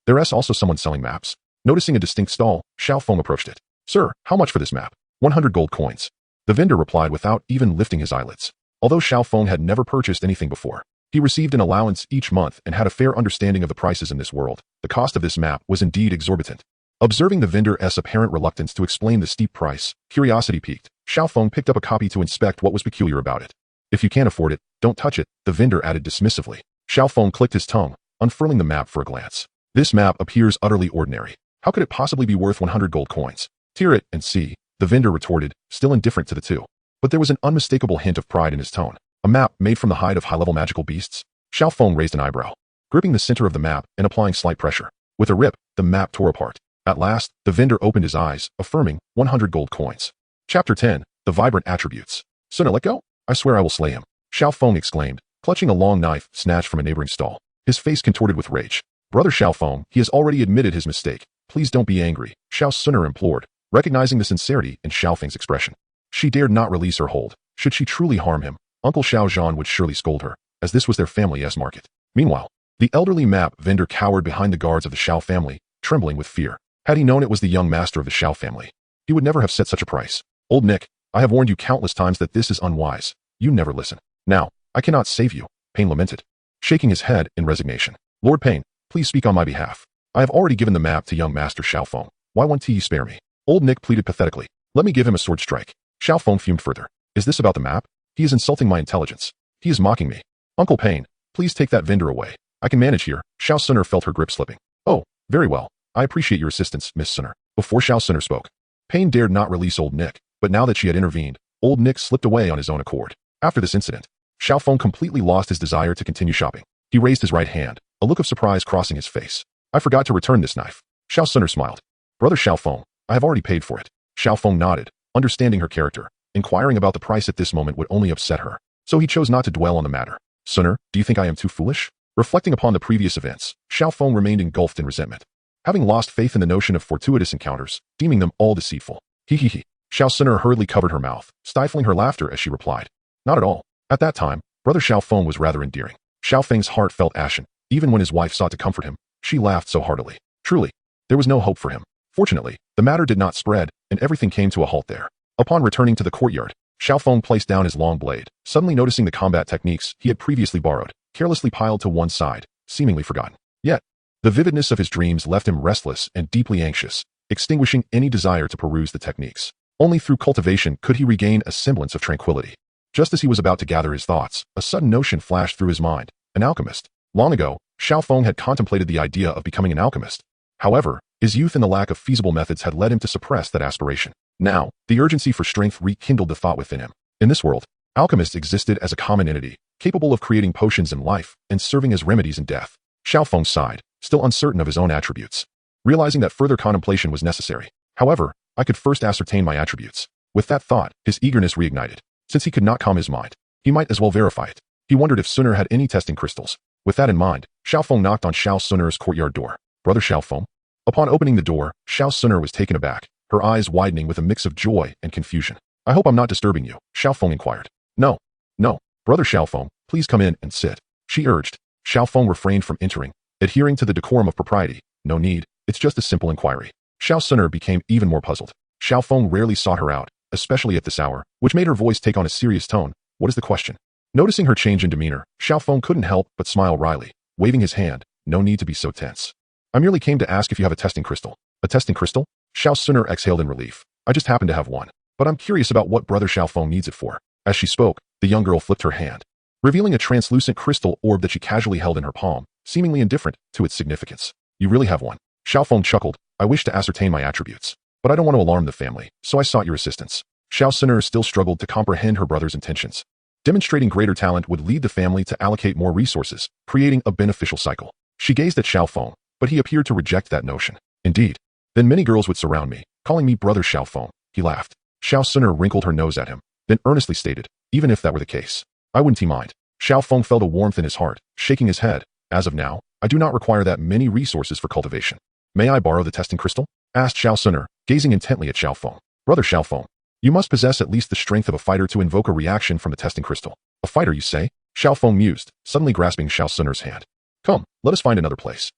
There's also someone selling maps. Noticing a distinct stall, Xiao Feng approached it. Sir, how much for this map? 100 gold coins. The vendor replied without even lifting his eyelids. Although Xiao Feng had never purchased anything before, he received an allowance each month and had a fair understanding of the prices in this world. The cost of this map was indeed exorbitant. Observing the vendor's apparent reluctance to explain the steep price, curiosity piqued. Xiao Feng picked up a copy to inspect what was peculiar about it. If you can't afford it, don't touch it, the vendor added dismissively. Xiao Feng clicked his tongue, unfurling the map for a glance. This map appears utterly ordinary. How could it possibly be worth 100 gold coins? Tear it and see, the vendor retorted, still indifferent to the two. But there was an unmistakable hint of pride in his tone. A map made from the hide of high-level magical beasts? Xiao Feng raised an eyebrow, gripping the center of the map and applying slight pressure. With a rip, the map tore apart. At last, the vendor opened his eyes, affirming 100 gold coins. Chapter 10, The Vibrant Attributes. Sooner let go? I swear I will slay him. Xiao Feng exclaimed, clutching a long knife snatched from a neighboring stall. His face contorted with rage. Brother Xiao Feng, he has already admitted his mistake. Please don't be angry, Xiao Sooner implored, recognizing the sincerity in Xiao Feng's expression. She dared not release her hold. Should she truly harm him, Uncle Xiaozhan would surely scold her, as this was their family's market. Meanwhile, the elderly map vendor cowered behind the guards of the Xiao family, trembling with fear. Had he known it was the young master of the Xiao family, he would never have set such a price. Old Nick, I have warned you countless times that this is unwise. You never listen. Now, I cannot save you, Pain lamented, shaking his head in resignation. Lord Pain, please speak on my behalf. I have already given the map to young Master Xiao Feng. Why won't he spare me? Old Nick pleaded pathetically. Let me give him a sword strike. Xiao Feng fumed further. Is this about the map? He is insulting my intelligence. He is mocking me. Uncle Pain, please take that vendor away. I can manage here. Xiao Sooner felt her grip slipping. Oh, very well. I appreciate your assistance, Miss Sinner. Before Xiao Sinner spoke, Pain dared not release old Nick, but now that she had intervened, old Nick slipped away on his own accord. After this incident, Xiao Feng completely lost his desire to continue shopping. He raised his right hand, a look of surprise crossing his face. I forgot to return this knife. Xiao Sinner smiled. Brother Xiao Feng, I have already paid for it. Xiao Feng nodded, understanding her character. Inquiring about the price at this moment would only upset her, so he chose not to dwell on the matter. Sinner, do you think I am too foolish? Reflecting upon the previous events, Xiao Feng remained engulfed in resentment. Having lost faith in the notion of fortuitous encounters, deeming them all deceitful. He. Xiao Sinner hurriedly covered her mouth, stifling her laughter as she replied. Not at all. At that time, Brother Xiao Feng was rather endearing. Xiao Feng's heart felt ashen. Even when his wife sought to comfort him, she laughed so heartily. Truly, there was no hope for him. Fortunately, the matter did not spread, and everything came to a halt there. Upon returning to the courtyard, Xiao Feng placed down his long blade, suddenly noticing the combat techniques he had previously borrowed, carelessly piled to one side, seemingly forgotten. Yet, the vividness of his dreams left him restless and deeply anxious, extinguishing any desire to peruse the techniques. Only through cultivation could he regain a semblance of tranquility. Just as he was about to gather his thoughts, a sudden notion flashed through his mind. An alchemist. Long ago, Xiao Feng had contemplated the idea of becoming an alchemist. However, his youth and the lack of feasible methods had led him to suppress that aspiration. Now, the urgency for strength rekindled the thought within him. In this world, alchemists existed as a common entity, capable of creating potions in life and serving as remedies in death. Xiao Feng sighed, still uncertain of his own attributes. Realizing that further contemplation was necessary. However, I could first ascertain my attributes. With that thought, his eagerness reignited. Since he could not calm his mind, he might as well verify it. He wondered if Sinner had any testing crystals. With that in mind, Xiao Feng knocked on Xiao Sinner's courtyard door. Brother Xiao Feng? Upon opening the door, Xiao Sinner was taken aback, her eyes widening with a mix of joy and confusion. I hope I'm not disturbing you, Xiao Feng inquired. No. Brother Xiao Feng, please come in and sit, she urged. Xiao Feng refrained from entering, adhering to the decorum of propriety. No need, it's just a simple inquiry. Xiao Sinner became even more puzzled. Xiao Feng rarely sought her out, especially at this hour, which made her voice take on a serious tone. What is the question? Noticing her change in demeanor, Xiao Feng couldn't help but smile wryly, waving his hand. No need to be so tense. I merely came to ask if you have a testing crystal. A testing crystal? Xiao Sinner exhaled in relief. I just happen to have one, but I'm curious about what Brother Xiao Feng needs it for. As she spoke, the young girl flipped her hand, revealing a translucent crystal orb that she casually held in her palm, seemingly indifferent to its significance. You really have one? Xiao Feng chuckled. I wish to ascertain my attributes, but I don't want to alarm the family, so I sought your assistance. Xiao Sinner still struggled to comprehend her brother's intentions. Demonstrating greater talent would lead the family to allocate more resources, creating a beneficial cycle. She gazed at Xiao Feng, but he appeared to reject that notion. Indeed. Then many girls would surround me, calling me Brother Xiao Feng. He laughed. Xiao Sinner wrinkled her nose at him, then earnestly stated, even if that were the case, I wouldn't mind. Xiao Feng felt a warmth in his heart, shaking his head. As of now, I do not require that many resources for cultivation. May I borrow the testing crystal? Asked Xiao Sinner, gazing intently at Xiao Feng. Brother Xiao Feng, you must possess at least the strength of a fighter to invoke a reaction from the testing crystal. A fighter, you say? Xiao Feng mused, suddenly grasping Xiao Sinner's hand. Come, let us find another place.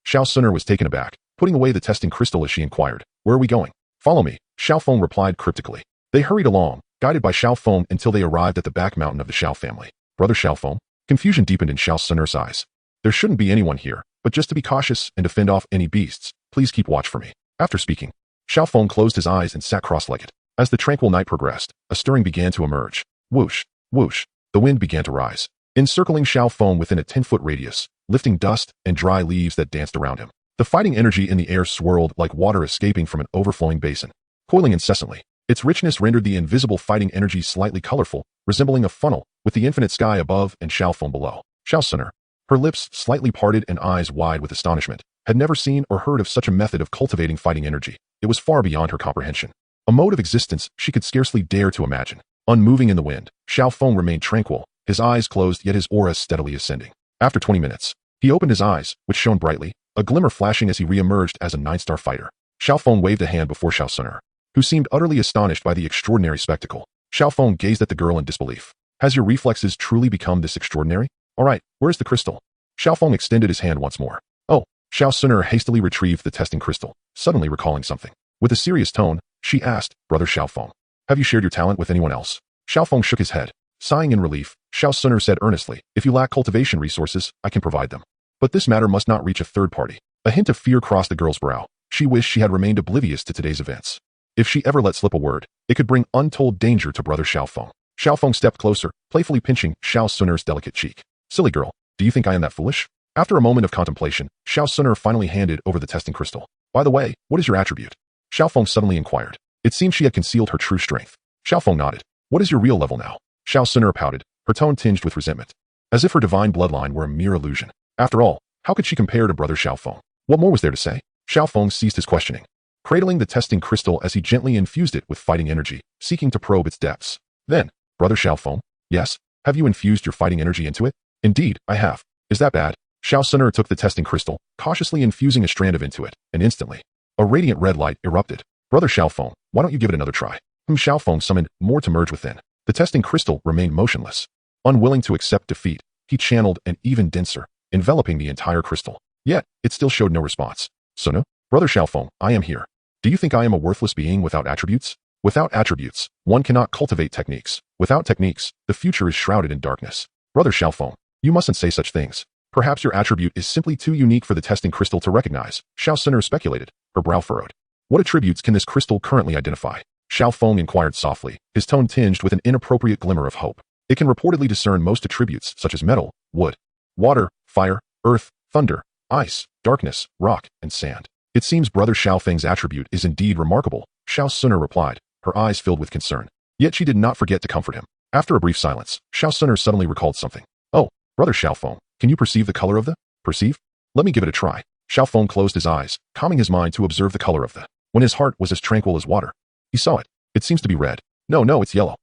Xiao Sinner was taken aback, putting away the testing crystal as she inquired, where are we going? Follow me, Xiao Feng replied cryptically. They hurried along, guided by Xiao Feng until they arrived at the back mountain of the Xiao family. Brother Xiao Feng? Confusion deepened in Xiao Sinner's eyes. There shouldn't be anyone here, but just to be cautious and to fend off any beasts, please keep watch for me. After speaking, Xiao Feng closed his eyes and sat cross-legged. As the tranquil night progressed, a stirring began to emerge. Whoosh, whoosh, the wind began to rise, encircling Xiao Feng within a 10-foot radius, lifting dust and dry leaves that danced around him. The fighting energy in the air swirled like water escaping from an overflowing basin, coiling incessantly. Its richness rendered the invisible fighting energy slightly colorful, resembling a funnel, with the infinite sky above and Xiao Feng below. Xiao Sinner, her lips slightly parted and eyes wide with astonishment, had never seen or heard of such a method of cultivating fighting energy. It was far beyond her comprehension. A mode of existence she could scarcely dare to imagine. Unmoving in the wind, Xiao Feng remained tranquil, his eyes closed yet his aura steadily ascending. After 20 minutes, he opened his eyes, which shone brightly, a glimmer flashing as he re-emerged as a 9-star fighter. Xiao Feng waved a hand before Xiao Sinner, who seemed utterly astonished by the extraordinary spectacle. Xiao Feng gazed at the girl in disbelief. Has your reflexes truly become this extraordinary? All right, where's the crystal? Xiao Feng extended his hand once more. Oh, Xiao Sinner hastily retrieved the testing crystal, suddenly recalling something. With a serious tone, she asked, Brother Xiao Feng, have you shared your talent with anyone else? Xiao Feng shook his head. Sighing in relief, Xiao Sinner said earnestly, if you lack cultivation resources, I can provide them. But this matter must not reach a third party. A hint of fear crossed the girl's brow. She wished she had remained oblivious to today's events. If she ever let slip a word, it could bring untold danger to Brother Xiao Feng. Xiao Feng stepped closer, playfully pinching Xiao Sinner's delicate cheek. Silly girl, do you think I am that foolish? After a moment of contemplation, Xiao Suner finally handed over the testing crystal. By the way, what is your attribute? Xiao Feng suddenly inquired. It seemed she had concealed her true strength. Xiao Feng nodded. What is your real level now? Xiao Suner pouted, her tone tinged with resentment. As if her divine bloodline were a mere illusion. After all, how could she compare to brother Xiao Feng? What more was there to say? Xiao Feng ceased his questioning, cradling the testing crystal as he gently infused it with fighting energy, seeking to probe its depths. Then, brother Xiao Feng, yes, have you infused your fighting energy into it? Indeed, I have. Is that bad? Xiao Suner took the testing crystal, cautiously infusing a strand of into it, and instantly, a radiant red light erupted. Brother Xiao Feng, why don't you give it another try? Xiao Feng summoned more to merge within. The testing crystal remained motionless. Unwilling to accept defeat, he channeled an even denser, enveloping the entire crystal. Yet, it still showed no response. Sunu, brother Xiao Feng, I am here. Do you think I am a worthless being without attributes? Without attributes, one cannot cultivate techniques. Without techniques, the future is shrouded in darkness. Brother Xiao Feng, you mustn't say such things. Perhaps your attribute is simply too unique for the testing crystal to recognize, Xiao Suner speculated, her brow furrowed. What attributes can this crystal currently identify? Xiao Feng inquired softly, his tone tinged with an inappropriate glimmer of hope. It can reportedly discern most attributes such as metal, wood, water, fire, earth, thunder, ice, darkness, rock, and sand. It seems brother Xiao Feng's attribute is indeed remarkable, Xiao Suner replied, her eyes filled with concern. Yet she did not forget to comfort him. After a brief silence, Xiao Suner suddenly recalled something. Oh, brother Xiao Feng, can you perceive the color of the? Perceive? Let me give it a try. Xiao Feng closed his eyes, calming his mind to observe the color of the. When his heart was as tranquil as water. He saw it. It seems to be red. No, it's yellow.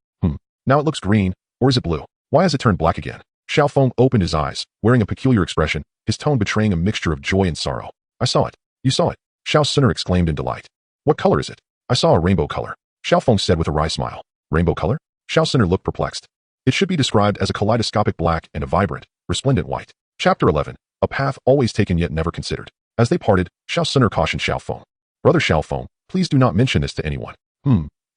Now it looks green, or is it blue? Why has it turned black again? Xiao Feng opened his eyes, wearing a peculiar expression, his tone betraying a mixture of joy and sorrow. I saw it. You saw it. Xiao Suner exclaimed in delight. What color is it? I saw a rainbow color. Xiao Feng said with a wry smile. Rainbow color? Xiao Suner looked perplexed. It should be described as a kaleidoscopic black and a vibrant, resplendent white. Chapter 11. A path always taken yet never considered. As they parted, Xiao Suner cautioned Xiao Feng. Brother Xiao Feng, please do not mention this to anyone.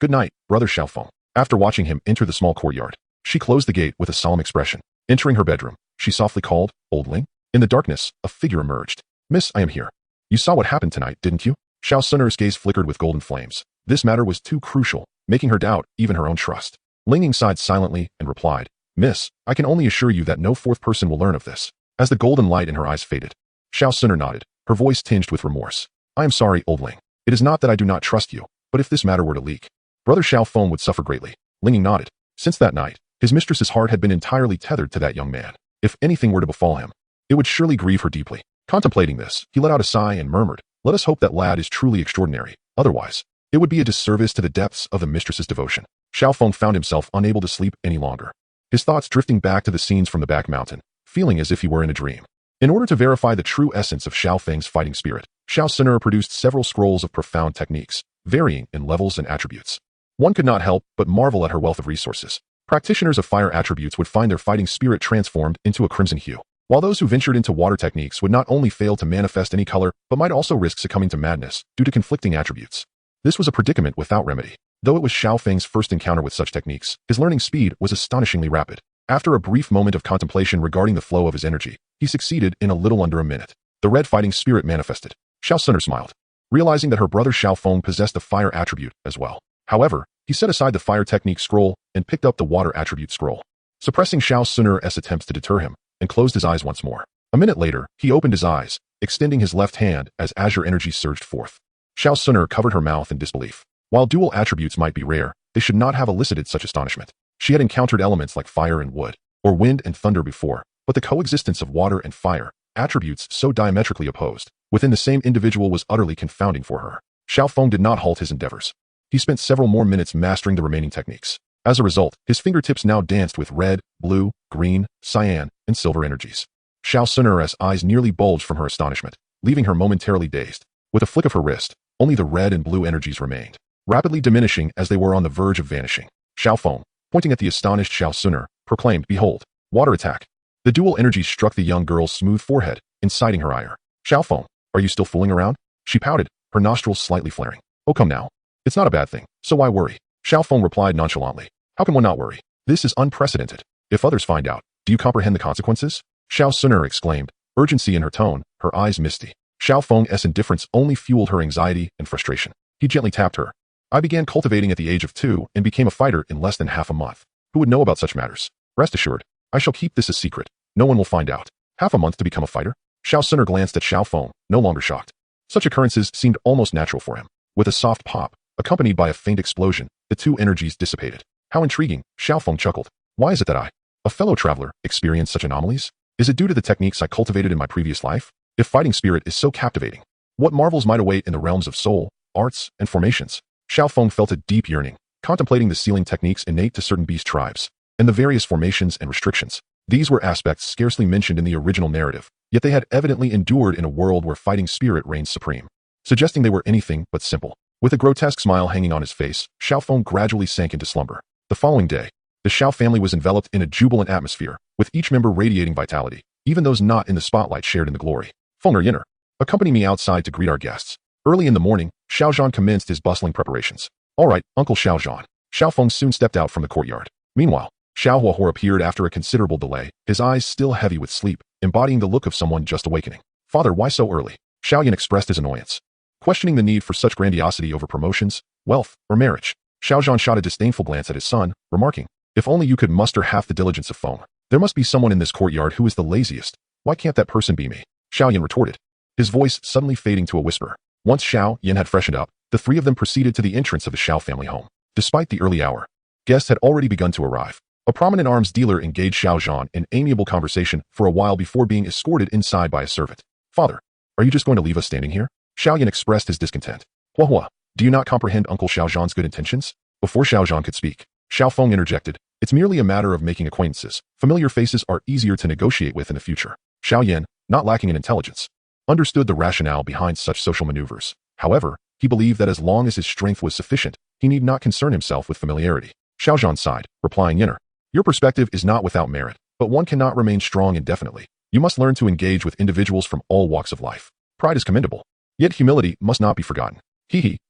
Good night, brother Xiao Feng. After watching him enter the small courtyard, she closed the gate with a solemn expression. Entering her bedroom, she softly called, Oldling. In the darkness, a figure emerged. Miss, I am here. You saw what happened tonight, didn't you? Xiao Suner's gaze flickered with golden flames. This matter was too crucial, making her doubt even her own trust. Linging sighed silently and replied, Miss, I can only assure you that no fourth person will learn of this. As the golden light in her eyes faded, Xiao Suner nodded, her voice tinged with remorse. I am sorry, Oldling. It is not that I do not trust you, but if this matter were to leak, brother Xiao Feng would suffer greatly. Linging nodded. Since that night, his mistress's heart had been entirely tethered to that young man. If anything were to befall him, it would surely grieve her deeply. Contemplating this, he let out a sigh and murmured, Let us hope that lad is truly extraordinary. Otherwise, it would be a disservice to the depths of the mistress's devotion. Xiao Feng found himself unable to sleep any longer. His thoughts drifting back to the scenes from the back mountain, feeling as if he were in a dream. In order to verify the true essence of Xiao Feng's fighting spirit, Xiao Suner produced several scrolls of profound techniques, varying in levels and attributes. One could not help but marvel at her wealth of resources. Practitioners of fire attributes would find their fighting spirit transformed into a crimson hue, while those who ventured into water techniques would not only fail to manifest any color, but might also risk succumbing to madness due to conflicting attributes. This was a predicament without remedy. Though it was Xiao Feng's first encounter with such techniques, his learning speed was astonishingly rapid. After a brief moment of contemplation regarding the flow of his energy, he succeeded in a little under a minute. The red fighting spirit manifested. Xiao Suner smiled, realizing that her brother Xiao Feng possessed the fire attribute as well. However, he set aside the fire technique scroll and picked up the water attribute scroll, suppressing Xiao Suner's attempts to deter him, and closed his eyes once more. A minute later, he opened his eyes, extending his left hand as azure energy surged forth. Xiao Suner covered her mouth in disbelief. While dual attributes might be rare, they should not have elicited such astonishment. She had encountered elements like fire and wood, or wind and thunder before, but the coexistence of water and fire, attributes so diametrically opposed, within the same individual was utterly confounding for her. Xiao Feng did not halt his endeavors. He spent several more minutes mastering the remaining techniques. As a result, his fingertips now danced with red, blue, green, cyan, and silver energies. Xiao Suner's eyes nearly bulged from her astonishment, leaving her momentarily dazed. With a flick of her wrist, only the red and blue energies remained, rapidly diminishing as they were on the verge of vanishing. Xiao Feng, pointing at the astonished Xiao Suner, proclaimed, Behold, water attack. The dual energies struck the young girl's smooth forehead, inciting her ire. Xiao Feng, are you still fooling around? She pouted, her nostrils slightly flaring. Oh, come now. It's not a bad thing, so why worry? Xiao Feng replied nonchalantly. How can one not worry? This is unprecedented. If others find out, do you comprehend the consequences? Xiao Suner exclaimed, urgency in her tone, her eyes misty. Xiao Feng's indifference only fueled her anxiety and frustration. He gently tapped her. I began cultivating at the age of 2 and became a fighter in less than half a month. Who would know about such matters? Rest assured, I shall keep this a secret. No one will find out. Half a month to become a fighter? Xiao Suner glanced at Xiao Feng, no longer shocked. Such occurrences seemed almost natural for him. With a soft pop, accompanied by a faint explosion, the two energies dissipated. How intriguing, Xiao Feng chuckled. Why is it that I, a fellow traveler, experience such anomalies? Is it due to the techniques I cultivated in my previous life? If fighting spirit is so captivating, what marvels might await in the realms of soul, arts, and formations? Xiao Feng felt a deep yearning, contemplating the sealing techniques innate to certain beast tribes, and the various formations and restrictions. These were aspects scarcely mentioned in the original narrative, yet they had evidently endured in a world where fighting spirit reigned supreme, suggesting they were anything but simple. With a grotesque smile hanging on his face, Xiao Feng gradually sank into slumber. The following day, the Xiao family was enveloped in a jubilant atmosphere, with each member radiating vitality. Even those not in the spotlight shared in the glory. Fenger Yinner, accompany me outside to greet our guests. Early in the morning, Xiao Zhan commenced his bustling preparations. All right, Uncle Xiao Zhan. Xiao Feng soon stepped out from the courtyard. Meanwhile, Xiao Huahua appeared after a considerable delay, his eyes still heavy with sleep, embodying the look of someone just awakening. Father, why so early? Xiao Yan expressed his annoyance, questioning the need for such grandiosity over promotions, wealth, or marriage. Xiao Zhan shot a disdainful glance at his son, remarking, if only you could muster half the diligence of Feng. There must be someone in this courtyard who is the laziest. Why can't that person be me? Xiao Yan retorted, his voice suddenly fading to a whisper. Once Xiao Yan had freshened up, the three of them proceeded to the entrance of the Xiao family home. Despite the early hour, guests had already begun to arrive. A prominent arms dealer engaged Xiao Zhan in amiable conversation for a while before being escorted inside by a servant. Father, are you just going to leave us standing here? Xiao Yan expressed his discontent. Huahua, do you not comprehend Uncle Xiao Zhan's good intentions? Before Xiao Zhan could speak, Xiao Feng interjected, it's merely a matter of making acquaintances. Familiar faces are easier to negotiate with in the future. Xiao Yan, not lacking in intelligence, understood the rationale behind such social maneuvers. However, he believed that as long as his strength was sufficient, he need not concern himself with familiarity. Xiao Zhan sighed, replying, Yinner, your perspective is not without merit, but one cannot remain strong indefinitely. You must learn to engage with individuals from all walks of life. Pride is commendable, yet humility must not be forgotten.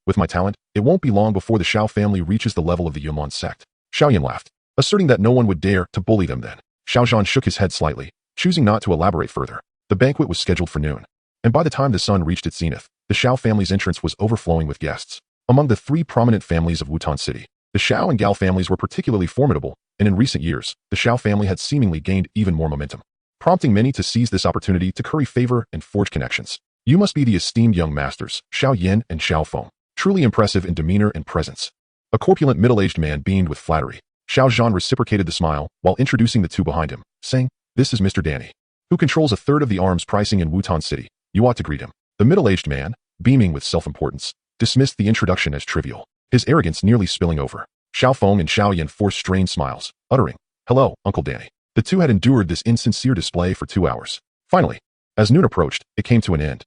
With my talent, it won't be long before the Xiao family reaches the level of the Yunlun sect. Xiao Yan laughed, asserting that no one would dare to bully them then. Xiao Zhan shook his head slightly, choosing not to elaborate further. The banquet was scheduled for noon, and by the time the sun reached its zenith, the Xiao family's entrance was overflowing with guests. Among the three prominent families of Wutan City, the Xiao and Gao families were particularly formidable, and in recent years, the Xiao family had seemingly gained even more momentum, prompting many to seize this opportunity to curry favor and forge connections. You must be the esteemed young masters, Xiao Yin and Xiao Feng, truly impressive in demeanor and presence. A corpulent middle-aged man beamed with flattery. Xiao Zhan reciprocated the smile while introducing the two behind him, saying, this is Mr. Danny, who controls a third of the arms pricing in Wutan City. You ought to greet him. The middle-aged man, beaming with self-importance, dismissed the introduction as trivial, his arrogance nearly spilling over. Xiao Feng and Xiao Yan forced strained smiles, uttering, hello, Uncle Danny. The two had endured this insincere display for 2 hours. Finally, as noon approached, it came to an end.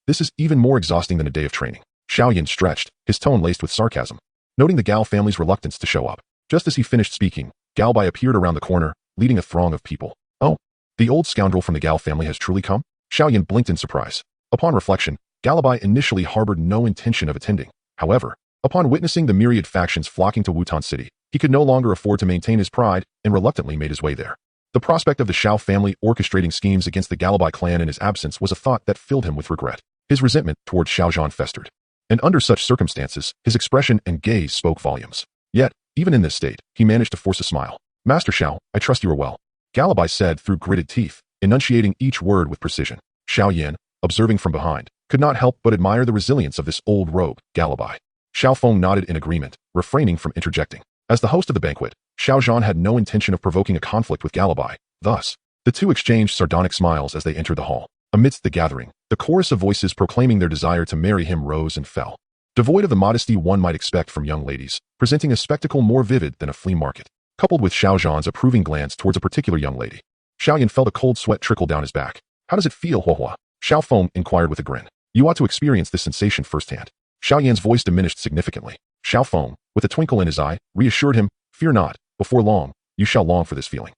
This is even more exhausting than a day of training. Xiao Yan stretched, his tone laced with sarcasm, noting the Gao family's reluctance to show up. Just as he finished speaking, Gao Bai appeared around the corner, leading a throng of people. Oh, the old scoundrel from the Gao family has truly come? Xiao Yan blinked in surprise. Upon reflection, Gao Bai initially harbored no intention of attending. However, upon witnessing the myriad factions flocking to Wutan City, he could no longer afford to maintain his pride and reluctantly made his way there. The prospect of the Xiao family orchestrating schemes against the Galabai clan in his absence was a thought that filled him with regret. His resentment towards Xiao Zhan festered, and under such circumstances, his expression and gaze spoke volumes. Yet, even in this state, he managed to force a smile. Master Xiao, I trust you are well. Galabai said through gritted teeth, enunciating each word with precision. Xiao Yan, observing from behind, could not help but admire the resilience of this old rogue, Galabai. Xiao Feng nodded in agreement, refraining from interjecting. As the host of the banquet, Xiao Zhan had no intention of provoking a conflict with Galabai. Thus, the two exchanged sardonic smiles as they entered the hall. Amidst the gathering, the chorus of voices proclaiming their desire to marry him rose and fell, devoid of the modesty one might expect from young ladies, presenting a spectacle more vivid than a flea market. Coupled with Xiao Zhan's approving glance towards a particular young lady, Xiao Yan felt a cold sweat trickle down his back. How does it feel, Huahua? Xiao Feng inquired with a grin. You ought to experience this sensation firsthand. Xiao Yan's voice diminished significantly. Xiao Feng, with a twinkle in his eye, reassured him, fear not, before long, you shall long for this feeling.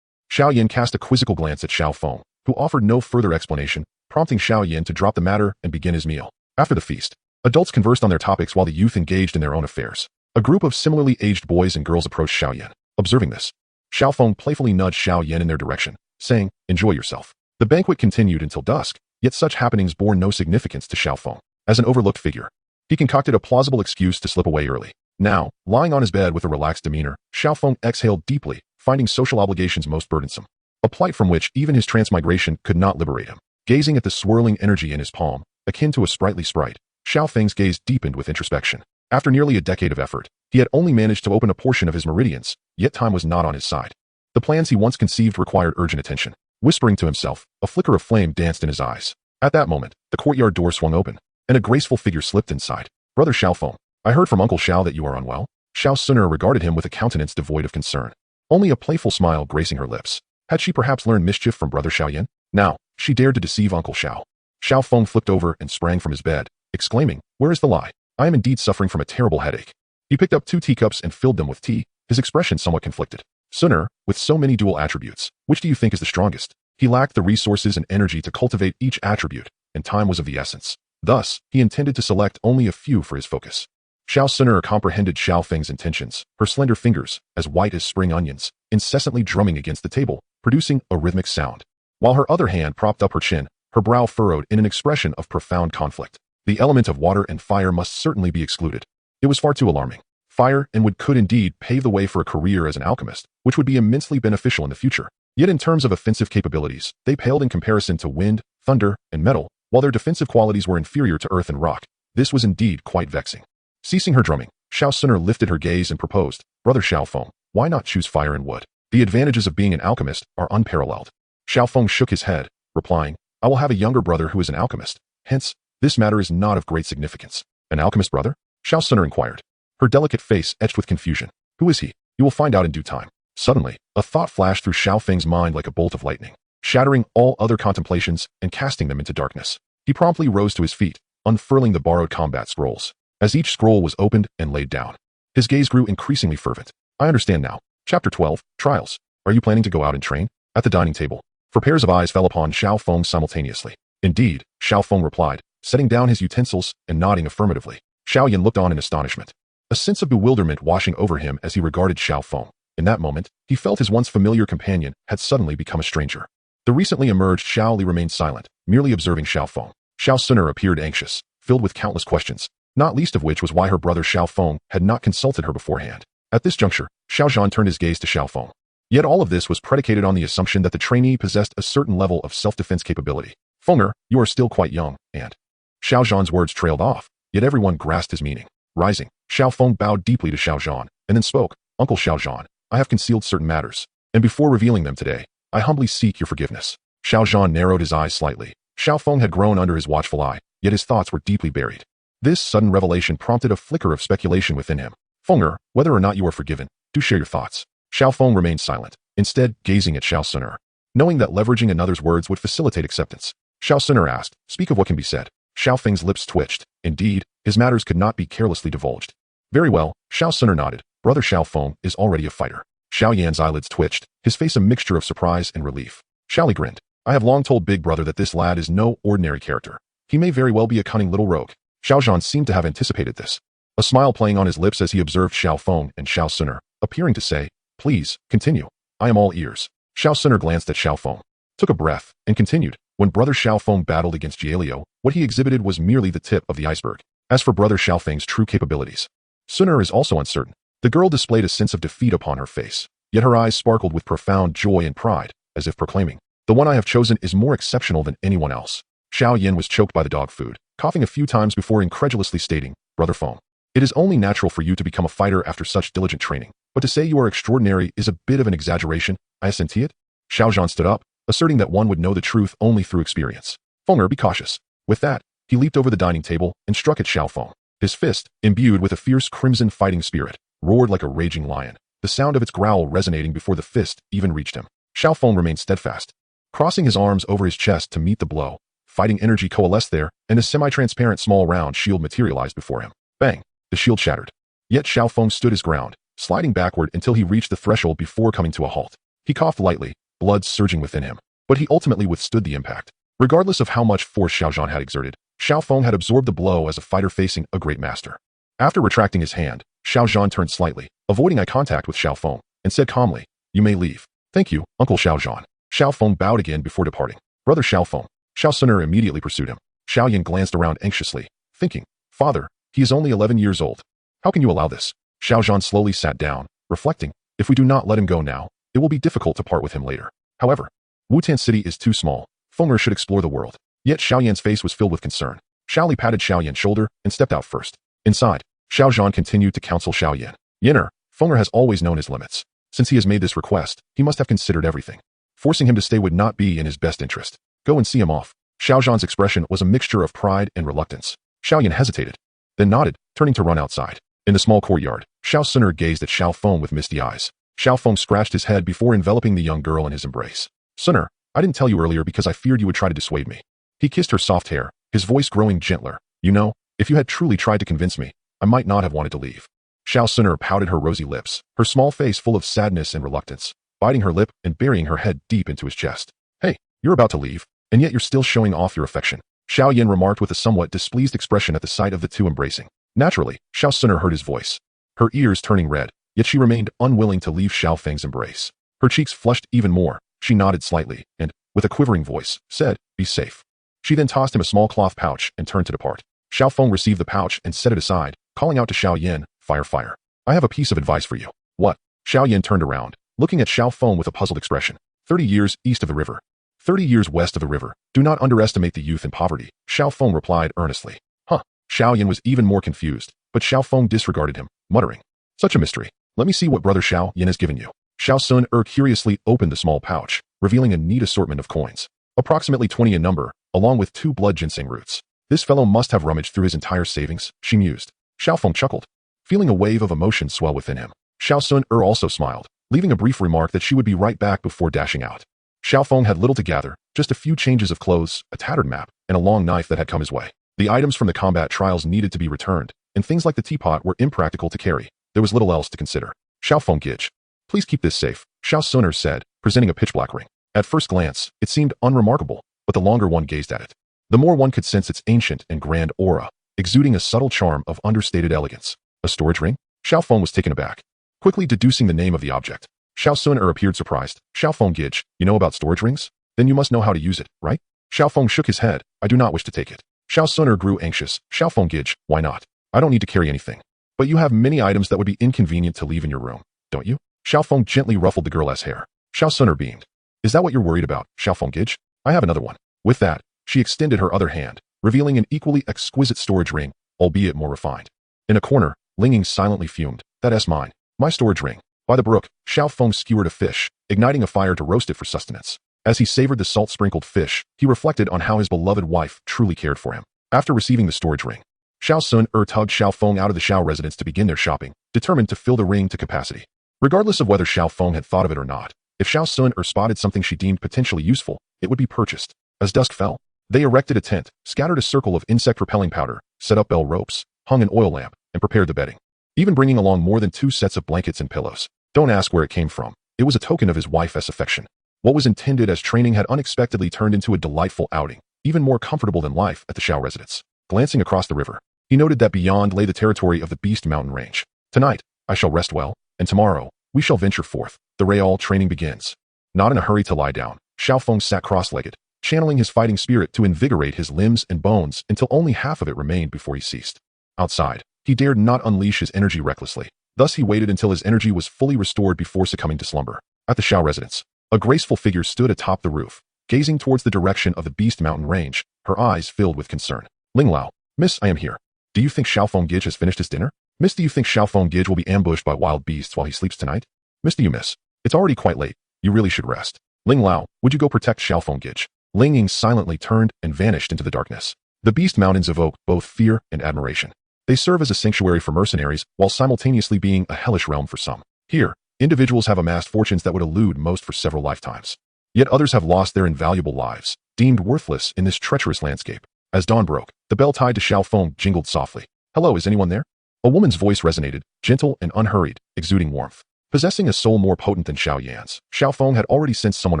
Xiao Yan cast a quizzical glance at Xiao Feng, who offered no further explanation, prompting Xiao Yan to drop the matter and begin his meal. After the feast, adults conversed on their topics while the youth engaged in their own affairs. A group of similarly aged boys and girls approached Xiao Yan. Observing this, Xiao Feng playfully nudged Xiao Yan in their direction, saying, enjoy yourself. The banquet continued until dusk, yet such happenings bore no significance to Xiao Feng. As an overlooked figure, he concocted a plausible excuse to slip away early. Now, lying on his bed with a relaxed demeanor, Xiao Feng exhaled deeply, finding social obligations most burdensome, a plight from which even his transmigration could not liberate him. Gazing at the swirling energy in his palm, akin to a sprightly sprite, Xiao Feng's gaze deepened with introspection. After nearly a decade of effort, he had only managed to open a portion of his meridians, yet time was not on his side. The plans he once conceived required urgent attention. Whispering to himself, a flicker of flame danced in his eyes. At that moment, the courtyard door swung open, and a graceful figure slipped inside. "Brother Xiao Feng, I heard from Uncle Xiao that you are unwell." Xiao Suner regarded him with a countenance devoid of concern, only a playful smile gracing her lips. Had she perhaps learned mischief from Brother Xiaoyan? Now, she dared to deceive Uncle Xiao. Xiao Feng flipped over and sprang from his bed, exclaiming, "Where is the lie? I am indeed suffering from a terrible headache." He picked up 2 teacups and filled them with tea, his expression somewhat conflicted. "Suner, with so many dual attributes, which do you think is the strongest?" He lacked the resources and energy to cultivate each attribute, and time was of the essence. Thus, he intended to select only a few for his focus. Xiao Suner comprehended Xiao Feng's intentions, her slender fingers, as white as spring onions, incessantly drumming against the table, producing a rhythmic sound. While her other hand propped up her chin, her brow furrowed in an expression of profound conflict. The element of water and fire must certainly be excluded. It was far too alarming. Fire and wood could indeed pave the way for a career as an alchemist, which would be immensely beneficial in the future. Yet in terms of offensive capabilities, they paled in comparison to wind, thunder, and metal, while their defensive qualities were inferior to earth and rock. This was indeed quite vexing. Ceasing her drumming, Xiao Suner lifted her gaze and proposed, "Brother Xiao Feng, why not choose fire and wood? The advantages of being an alchemist are unparalleled." Xiao Feng shook his head, replying, "I will have a younger brother who is an alchemist. Hence, this matter is not of great significance." "An alchemist brother?" Xiao Suner inquired. Her delicate face etched with confusion. "Who is he? You will find out in due time." Suddenly, a thought flashed through Xiao Feng's mind like a bolt of lightning, shattering all other contemplations and casting them into darkness. He promptly rose to his feet, unfurling the borrowed combat scrolls. As each scroll was opened and laid down, his gaze grew increasingly fervent. "I understand now." Chapter 12, Trials. "Are you planning to go out and train?" At the dining table, 4 pairs of eyes fell upon Xiao Feng simultaneously. "Indeed," Xiao Feng replied, setting down his utensils and nodding affirmatively. Xiao Yan looked on in astonishment, a sense of bewilderment washing over him as he regarded Xiao Feng. In that moment, he felt his once familiar companion had suddenly become a stranger. The recently emerged Xiao Li remained silent, merely observing Xiao Feng. Xiao Suner appeared anxious, filled with countless questions, not least of which was why her brother Xiao Feng had not consulted her beforehand. At this juncture, Xiao Zhan turned his gaze to Xiao Feng. Yet all of this was predicated on the assumption that the trainee possessed a certain level of self-defense capability. "Fenger, you are still quite young, and..." Xiao Zhan's words trailed off, yet everyone grasped his meaning. Rising, Xiao Feng bowed deeply to Xiao Zhan, and then spoke, "Uncle Xiao Zhan, I have concealed certain matters, and before revealing them today, I humbly seek your forgiveness." Xiao Zhan narrowed his eyes slightly. Xiao Feng had grown under his watchful eye, yet his thoughts were deeply buried. This sudden revelation prompted a flicker of speculation within him. "Fenger, whether or not you are forgiven, do share your thoughts." Xiao Feng remained silent, instead gazing at Xiao Suner. Knowing that leveraging another's words would facilitate acceptance, Xiao Suner asked, "Speak of what can be said." Xiao Feng's lips twitched. Indeed, his matters could not be carelessly divulged. "Very well," Xiao Suner nodded. "Brother Xiao Feng is already a fighter." Xiao Yan's eyelids twitched, his face a mixture of surprise and relief. Xiao Li grinned. "I have long told Big Brother that this lad is no ordinary character. He may very well be a cunning little rogue." Xiao Zhan seemed to have anticipated this, a smile playing on his lips as he observed Xiao Feng and Xiao Suner, appearing to say, "Please, continue. I am all ears." Xiao Suner glanced at Xiao Feng, took a breath, and continued, "When Brother Xiao Feng battled against Jielio, what he exhibited was merely the tip of the iceberg. As for Brother Xiao Feng's true capabilities, Suner is also uncertain." The girl displayed a sense of defeat upon her face, yet her eyes sparkled with profound joy and pride, as if proclaiming, "The one I have chosen is more exceptional than anyone else." Xiao Yan was choked by the dog food, coughing a few times before incredulously stating, "Brother Feng, it is only natural for you to become a fighter after such diligent training, but to say you are extraordinary is a bit of an exaggeration. I assent to it." Xiao Zhan stood up, asserting that one would know the truth only through experience. "Fenger, be cautious." With that, he leaped over the dining table and struck at Xiao Feng. His fist, imbued with a fierce crimson fighting spirit, roared like a raging lion, the sound of its growl resonating before the fist even reached him. Xiao Feng remained steadfast, crossing his arms over his chest to meet the blow. Fighting energy coalesced there, and a semi-transparent small round shield materialized before him. Bang! The shield shattered. Yet Xiao Feng stood his ground, sliding backward until he reached the threshold before coming to a halt. He coughed lightly, blood surging within him, but he ultimately withstood the impact. Regardless of how much force Xiao Zhan had exerted, Xiao Feng had absorbed the blow as a fighter facing a great master. After retracting his hand, Xiao Zhan turned slightly, avoiding eye contact with Xiao Feng, and said calmly, "You may leave." "Thank you, Uncle Xiao Zhan." Xiao Feng bowed again before departing. "Brother Xiao Feng." Xiao Suner immediately pursued him. Xiao Yan glanced around anxiously, thinking, "Father, he is only 11 years old. How can you allow this?" Xiao Zhan slowly sat down, reflecting, "If we do not let him go now, it will be difficult to part with him later. However, Wutan City is too small. Fenger should explore the world. Yet Xiao Yan's face was filled with concern. Xiao Li patted Xiao Yan's shoulder and stepped out first. Inside, Xiao Zhan continued to counsel Xiao Yan. Yinner, Fenger has always known his limits. Since he has made this request, he must have considered everything. Forcing him to stay would not be in his best interest. Go and see him off. Xiao Zhan's expression was a mixture of pride and reluctance. Xiao Yan hesitated, then nodded, turning to run outside. In the small courtyard, Xiao Sun'er gazed at Xiao Feng with misty eyes. Xiao Feng scratched his head before enveloping the young girl in his embrace. Sun'er, I didn't tell you earlier because I feared you would try to dissuade me. He kissed her soft hair, his voice growing gentler. You know, if you had truly tried to convince me, I might not have wanted to leave. Xiao Sun'er pouted her rosy lips, her small face full of sadness and reluctance, biting her lip and burying her head deep into his chest. Hey, you're about to leave, and yet you're still showing off your affection. Xiao Yan remarked with a somewhat displeased expression at the sight of the two embracing. Naturally, Xiao Sun'er heard his voice, her ears turning red, yet she remained unwilling to leave Xiao Feng's embrace. Her cheeks flushed even more, she nodded slightly, and, with a quivering voice, said, "Be safe." She then tossed him a small cloth pouch and turned to depart. Xiao Feng received the pouch and set it aside, calling out to Xiao Yan, Fire. I have a piece of advice for you. What? Xiao Yan turned around, looking at Xiao Feng with a puzzled expression. 30 years east of the river. 30 years west of the river. Do not underestimate the youth in poverty, Xiao Feng replied earnestly. Huh. Xiao Yan was even more confused, but Xiao Feng disregarded him, muttering. Such a mystery. Let me see what brother Xiao Yan has given you. Xiao Sun'er curiously opened the small pouch, revealing a neat assortment of coins. Approximately 20 in number, along with 2 blood ginseng roots. This fellow must have rummaged through his entire savings, she mused. Xiao Feng chuckled, feeling a wave of emotion swell within him. Xiao Sun'er also smiled, leaving a brief remark that she would be right back before dashing out. Xiao Feng had little to gather, just a few changes of clothes, a tattered map, and a long knife that had come his way. The items from the combat trials needed to be returned, and things like the teapot were impractical to carry. There was little else to consider. Xiao Feng Gij. Please keep this safe, Xiao Sun'er said, presenting a pitch-black ring. At first glance, it seemed unremarkable, but the longer one gazed at it, the more one could sense its ancient and grand aura, exuding a subtle charm of understated elegance. A storage ring? Xiao Feng was taken aback, quickly deducing the name of the object. Xiao Sun'er appeared surprised. Xiao Feng Gij, you know about storage rings? Then you must know how to use it, right? Xiao Feng shook his head. I do not wish to take it. Xiao Sun'er grew anxious. Xiao Feng Gij, why not? I don't need to carry anything. But you have many items that would be inconvenient to leave in your room, don't you? Xiao Feng gently ruffled the girl's hair. Xiao Sun'er beamed. Is that what you're worried about, Xiao Feng Gij? I have another one. With that, she extended her other hand, revealing an equally exquisite storage ring, albeit more refined. In a corner, Linging silently fumed. That's mine. My storage ring. By the brook, Xiao Feng skewered a fish, igniting a fire to roast it for sustenance. As he savored the salt-sprinkled fish, he reflected on how his beloved wife truly cared for him. After receiving the storage ring, Xiao Sun'er tugged Xiao Feng out of the Xiao residence to begin their shopping, determined to fill the ring to capacity. Regardless of whether Xiao Feng had thought of it or not, if Xiao Sun'er spotted something she deemed potentially useful, it would be purchased. As dusk fell, they erected a tent, scattered a circle of insect-repelling powder, set up bell ropes, hung an oil lamp, and prepared the bedding. Even bringing along more than 2 sets of blankets and pillows. Don't ask where it came from. It was a token of his wife's affection. What was intended as training had unexpectedly turned into a delightful outing, even more comfortable than life at the Xiao residence. Glancing across the river, he noted that beyond lay the territory of the Beast Mountain Range. Tonight, I shall rest well, and tomorrow, we shall venture forth. The Real training begins. Not in a hurry to lie down, Xiao Feng sat cross-legged, channeling his fighting spirit to invigorate his limbs and bones until only half of it remained before he ceased. Outside, he dared not unleash his energy recklessly. Thus he waited until his energy was fully restored before succumbing to slumber. At the Xiao residence, a graceful figure stood atop the roof, gazing towards the direction of the Beast Mountain Range, her eyes filled with concern. Ling Lao, Miss, I am here. Do you think Xiao Feng Gij has finished his dinner? Miss, do you think Xiao Feng Gij will be ambushed by wild beasts while he sleeps tonight? Miss, do you miss? It's already quite late. You really should rest. Ling Lao, would you go protect Xiao Feng Gij? Ling Ying silently turned and vanished into the darkness. The Beast Mountains evoke both fear and admiration. They serve as a sanctuary for mercenaries while simultaneously being a hellish realm for some. Here, individuals have amassed fortunes that would elude most for several lifetimes. Yet others have lost their invaluable lives, deemed worthless in this treacherous landscape. As dawn broke, the bell tied to Xiao Feng jingled softly. Hello, is anyone there? A woman's voice resonated, gentle and unhurried, exuding warmth. Possessing a soul more potent than Xiao Yan's, Xiao Feng had already sensed someone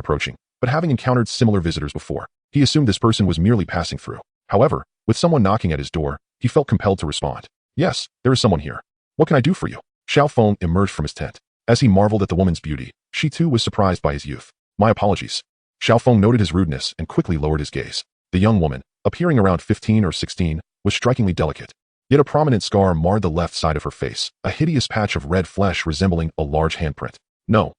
approaching, but having encountered similar visitors before, he assumed this person was merely passing through. However, with someone knocking at his door, he felt compelled to respond. Yes, there is someone here. What can I do for you? Xiao Feng emerged from his tent. As he marveled at the woman's beauty, she too was surprised by his youth. My apologies. Xiao Feng noted his rudeness and quickly lowered his gaze. The young woman, appearing around 15 or 16, was strikingly delicate. Yet a prominent scar marred the left side of her face, a hideous patch of red flesh resembling a large handprint. No,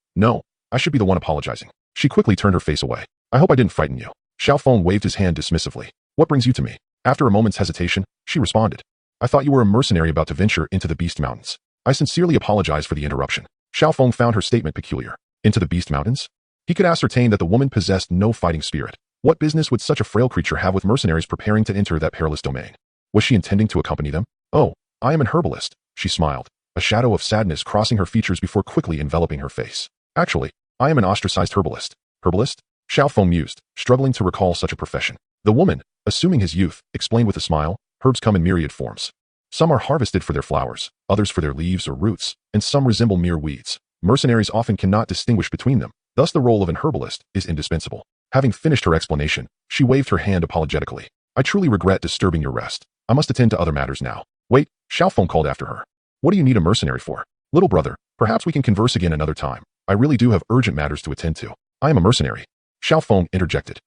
I should be the one apologizing. She quickly turned her face away. I hope I didn't frighten you. Xiao Feng waved his hand dismissively. What brings you to me? After a moment's hesitation, she responded. I thought you were a mercenary about to venture into the Beast Mountains. I sincerely apologize for the interruption. Xiao Feng found her statement peculiar. Into the Beast Mountains? He could ascertain that the woman possessed no fighting spirit. What business would such a frail creature have with mercenaries preparing to enter that perilous domain? Was she intending to accompany them? Oh, I am an herbalist, she smiled, a shadow of sadness crossing her features before quickly enveloping her face. Actually, I am an ostracized herbalist. Herbalist? Xiao Feng mused, struggling to recall such a profession. The woman, assuming his youth, explained with a smile, herbs come in myriad forms. Some are harvested for their flowers, others for their leaves or roots, and some resemble mere weeds. Mercenaries often cannot distinguish between them, thus the role of an herbalist is indispensable. Having finished her explanation, she waved her hand apologetically. I truly regret disturbing your rest. I must attend to other matters now. Wait, Xiao Feng called after her. What do you need a mercenary for? Little brother, perhaps we can converse again another time. I really do have urgent matters to attend to. I am a mercenary. Xiao Feng interjected.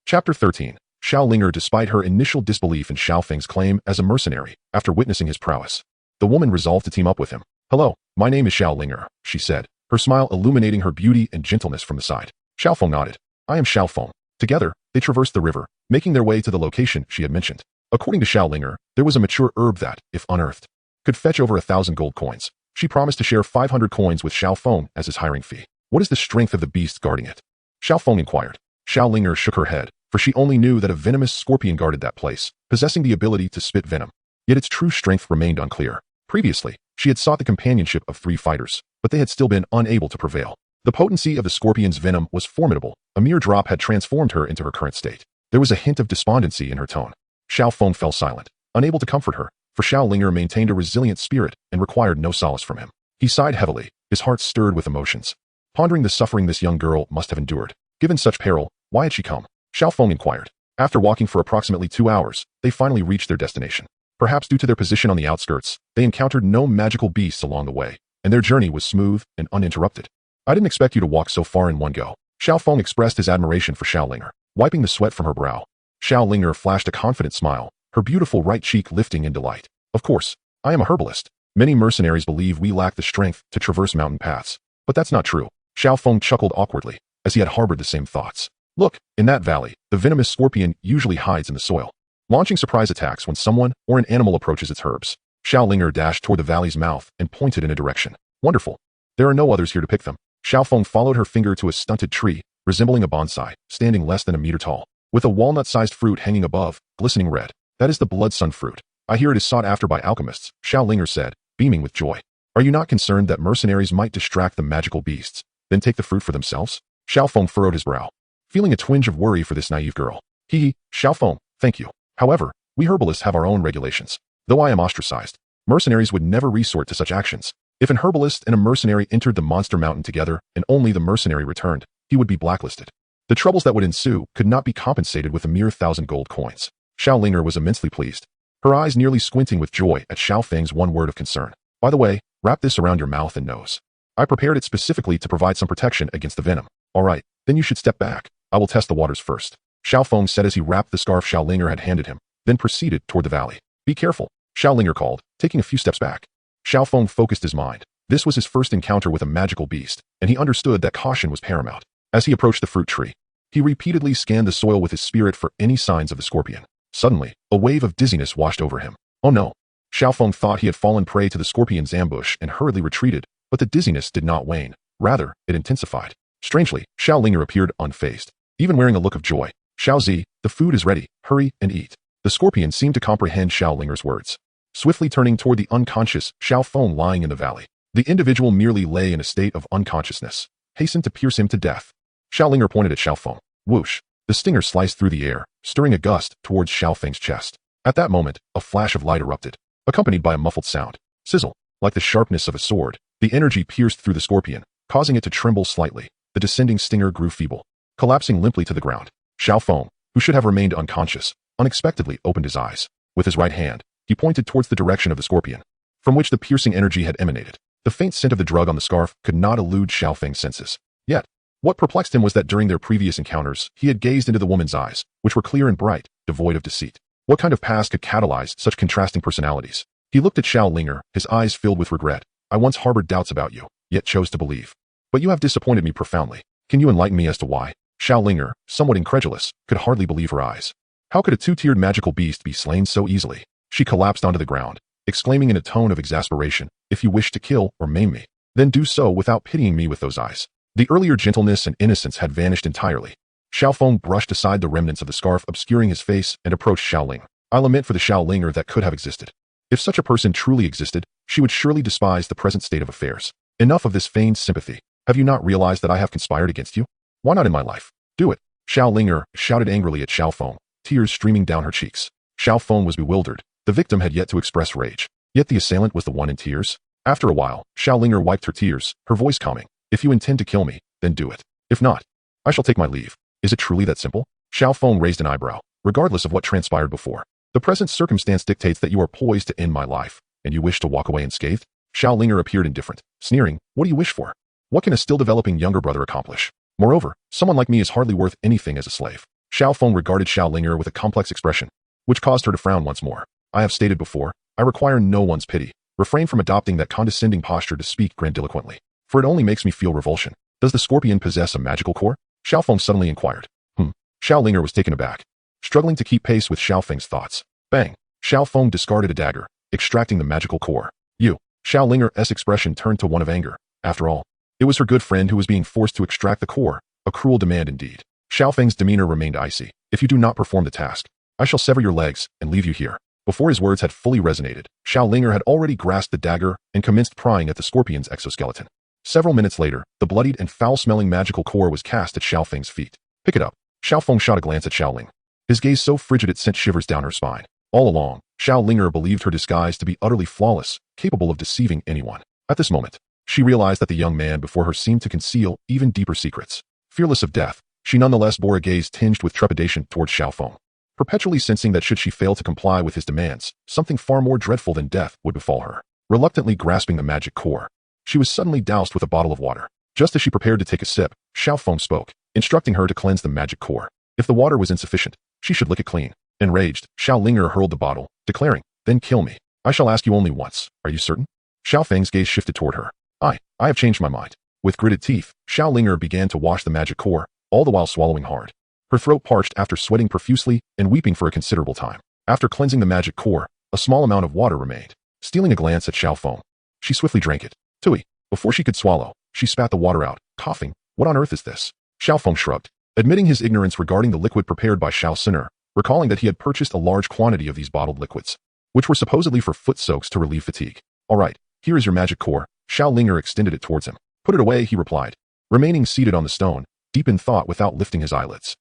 Chapter 13. Xiao Linger despite her initial disbelief in Xiao Feng's claim as a mercenary, after witnessing his prowess. The woman resolved to team up with him. Hello, my name is Xiao Linger, she said, her smile illuminating her beauty and gentleness from the side. Xiao Feng nodded. I am Xiao Feng. Together, they traversed the river, making their way to the location she had mentioned. According to Xiao Linger, there was a mature herb that, if unearthed, could fetch over 1,000 gold coins. She promised to share 500 coins with Xiao Feng as his hiring fee. What is the strength of the beast guarding it? Xiao Feng inquired. Xiao Linger shook her head, for she only knew that a venomous scorpion guarded that place, possessing the ability to spit venom. Yet its true strength remained unclear. Previously, she had sought the companionship of 3 fighters, but they had still been unable to prevail. The potency of the scorpion's venom was formidable. A mere drop had transformed her into her current state. There was a hint of despondency in her tone. Xiao Feng fell silent, unable to comfort her, for Xiao Linger maintained a resilient spirit and required no solace from him. He sighed heavily, his heart stirred with emotions. Pondering the suffering this young girl must have endured. Given such peril, why had she come? Xiao Feng inquired. After walking for approximately 2 hours, they finally reached their destination. Perhaps due to their position on the outskirts, they encountered no magical beasts along the way, and their journey was smooth and uninterrupted. I didn't expect you to walk so far in one go. Xiao Feng expressed his admiration for Xiao Linger, wiping the sweat from her brow. Xiao Linger flashed a confident smile, her beautiful right cheek lifting in delight. Of course, I am a herbalist. Many mercenaries believe we lack the strength to traverse mountain paths, but that's not true. Xiao Feng chuckled awkwardly, as he had harbored the same thoughts. Look, in that valley, the venomous scorpion usually hides in the soil, launching surprise attacks when someone or an animal approaches its herbs. Xiao Linger dashed toward the valley's mouth and pointed in a direction. Wonderful. There are no others here to pick them. Xiao Feng followed her finger to a stunted tree, resembling a bonsai, standing less than a meter tall, with a walnut-sized fruit hanging above, glistening red. That is the blood sun fruit. I hear it is sought after by alchemists, Xiao Linger said, beaming with joy. Are you not concerned that mercenaries might distract the magical beasts, then take the fruit for themselves? Xiao Feng furrowed his brow, feeling a twinge of worry for this naive girl. Xiao Feng, thank you. However, we herbalists have our own regulations. Though I am ostracized, mercenaries would never resort to such actions. If an herbalist and a mercenary entered the monster mountain together and only the mercenary returned, he would be blacklisted. The troubles that would ensue could not be compensated with a mere 1,000 gold coins. Xiao Linger was immensely pleased, her eyes nearly squinting with joy at Xiao Feng's one word of concern. By the way, wrap this around your mouth and nose. I prepared it specifically to provide some protection against the venom. All right, then you should step back. I will test the waters first. Xiao Feng said as he wrapped the scarf Xiao Linger had handed him, then proceeded toward the valley. Be careful, Xiao Linger called, taking a few steps back. Xiao Feng focused his mind. This was his first encounter with a magical beast, and he understood that caution was paramount. As he approached the fruit tree, he repeatedly scanned the soil with his spirit for any signs of the scorpion. Suddenly, a wave of dizziness washed over him. Oh no! Xiao Feng thought he had fallen prey to the scorpion's ambush and hurriedly retreated, but the dizziness did not wane. Rather, it intensified. Strangely, Xiao Linger appeared unfazed, even wearing a look of joy. Xiao Zi, the food is ready, hurry and eat. The scorpion seemed to comprehend Xiao Linger's words. Swiftly turning toward the unconscious Xiao Feng lying in the valley, the individual merely lay in a state of unconsciousness, hastened to pierce him to death. Xiao Linger pointed at Xiao Feng. Whoosh! The stinger sliced through the air, stirring a gust towards Xiao Feng's chest. At that moment, a flash of light erupted, accompanied by a muffled sound. Sizzle! Like the sharpness of a sword, the energy pierced through the scorpion, causing it to tremble slightly. The descending stinger grew feeble, collapsing limply to the ground. Xiao Feng, who should have remained unconscious, unexpectedly opened his eyes. With his right hand, he pointed towards the direction of the scorpion, from which the piercing energy had emanated. The faint scent of the drug on the scarf could not elude Xiao Feng's senses. Yet, what perplexed him was that during their previous encounters, he had gazed into the woman's eyes, which were clear and bright, devoid of deceit. What kind of past could catalyze such contrasting personalities? He looked at Xiao Linger, his eyes filled with regret. I once harbored doubts about you, yet chose to believe. But you have disappointed me profoundly. Can you enlighten me as to why? Xiao Linger, somewhat incredulous, could hardly believe her eyes. How could a two-tiered magical beast be slain so easily? She collapsed onto the ground, exclaiming in a tone of exasperation, "If you wish to kill or maim me, then do so without pitying me with those eyes." The earlier gentleness and innocence had vanished entirely. Xiao Feng brushed aside the remnants of the scarf obscuring his face and approached Xiao Ling. "I lament for the Xiao Linger that could have existed. If such a person truly existed, she would surely despise the present state of affairs. Enough of this feigned sympathy. Have you not realized that I have conspired against you? Why not in my life? Do it." Xiao Linger shouted angrily at Xiao Feng, tears streaming down her cheeks. Xiao Feng was bewildered. The victim had yet to express rage. Yet the assailant was the one in tears? After a while, Xiao Linger wiped her tears, her voice calming. "If you intend to kill me, then do it. If not, I shall take my leave." "Is it truly that simple?" Xiao Feng raised an eyebrow. "Regardless of what transpired before, the present circumstance dictates that you are poised to end my life, and you wish to walk away unscathed?" Xiao Linger appeared indifferent, sneering. "What do you wish for? What can a still-developing younger brother accomplish? Moreover, someone like me is hardly worth anything as a slave." Xiao Feng regarded Xiao Linger with a complex expression, which caused her to frown once more. "I have stated before, I require no one's pity. Refrain from adopting that condescending posture to speak grandiloquently, for it only makes me feel revulsion. Does the scorpion possess a magical core?" Xiao Feng suddenly inquired. Xiao Linger was taken aback, struggling to keep pace with Xiao Feng's thoughts. Bang! Xiao Feng discarded a dagger, extracting the magical core. "You!" Xiao Linger's expression turned to one of anger. After all, it was her good friend who was being forced to extract the core, a cruel demand indeed. Xiao Feng's demeanor remained icy. "If you do not perform the task, I shall sever your legs and leave you here." Before his words had fully resonated, Xiao Linger had already grasped the dagger and commenced prying at the scorpion's exoskeleton. Several minutes later, the bloodied and foul-smelling magical core was cast at Xiao Feng's feet. "Pick it up." Xiao Feng shot a glance at Xiao Ling. His gaze so frigid it sent shivers down her spine. All along, Xiao Linger believed her disguise to be utterly flawless, capable of deceiving anyone. At this moment, she realized that the young man before her seemed to conceal even deeper secrets. Fearless of death, she nonetheless bore a gaze tinged with trepidation towards Xiao Feng, perpetually sensing that should she fail to comply with his demands, something far more dreadful than death would befall her. Reluctantly grasping the magic core, she was suddenly doused with a bottle of water. Just as she prepared to take a sip, Xiao Feng spoke, instructing her to cleanse the magic core. If the water was insufficient, she should lick it clean. Enraged, Xiao Linger hurled the bottle, declaring, "Then kill me. I shall ask you only once. Are you certain?" Xiao Feng's gaze shifted toward her. I have changed my mind." With gritted teeth, Xiao Linger began to wash the magic core, all the while swallowing hard. Her throat parched after sweating profusely and weeping for a considerable time. After cleansing the magic core, a small amount of water remained. Stealing a glance at Xiao Feng, she swiftly drank it. Tui. Before she could swallow, she spat the water out, coughing. "What on earth is this?" Xiao Feng shrugged, admitting his ignorance regarding the liquid prepared by Xiao Sinner, recalling that he had purchased a large quantity of these bottled liquids, which were supposedly for foot soaks to relieve fatigue. "All right, here is your magic core." Xiao Linger extended it towards him. "Put it away," he replied, remaining seated on the stone, deep in thought without lifting his eyelids.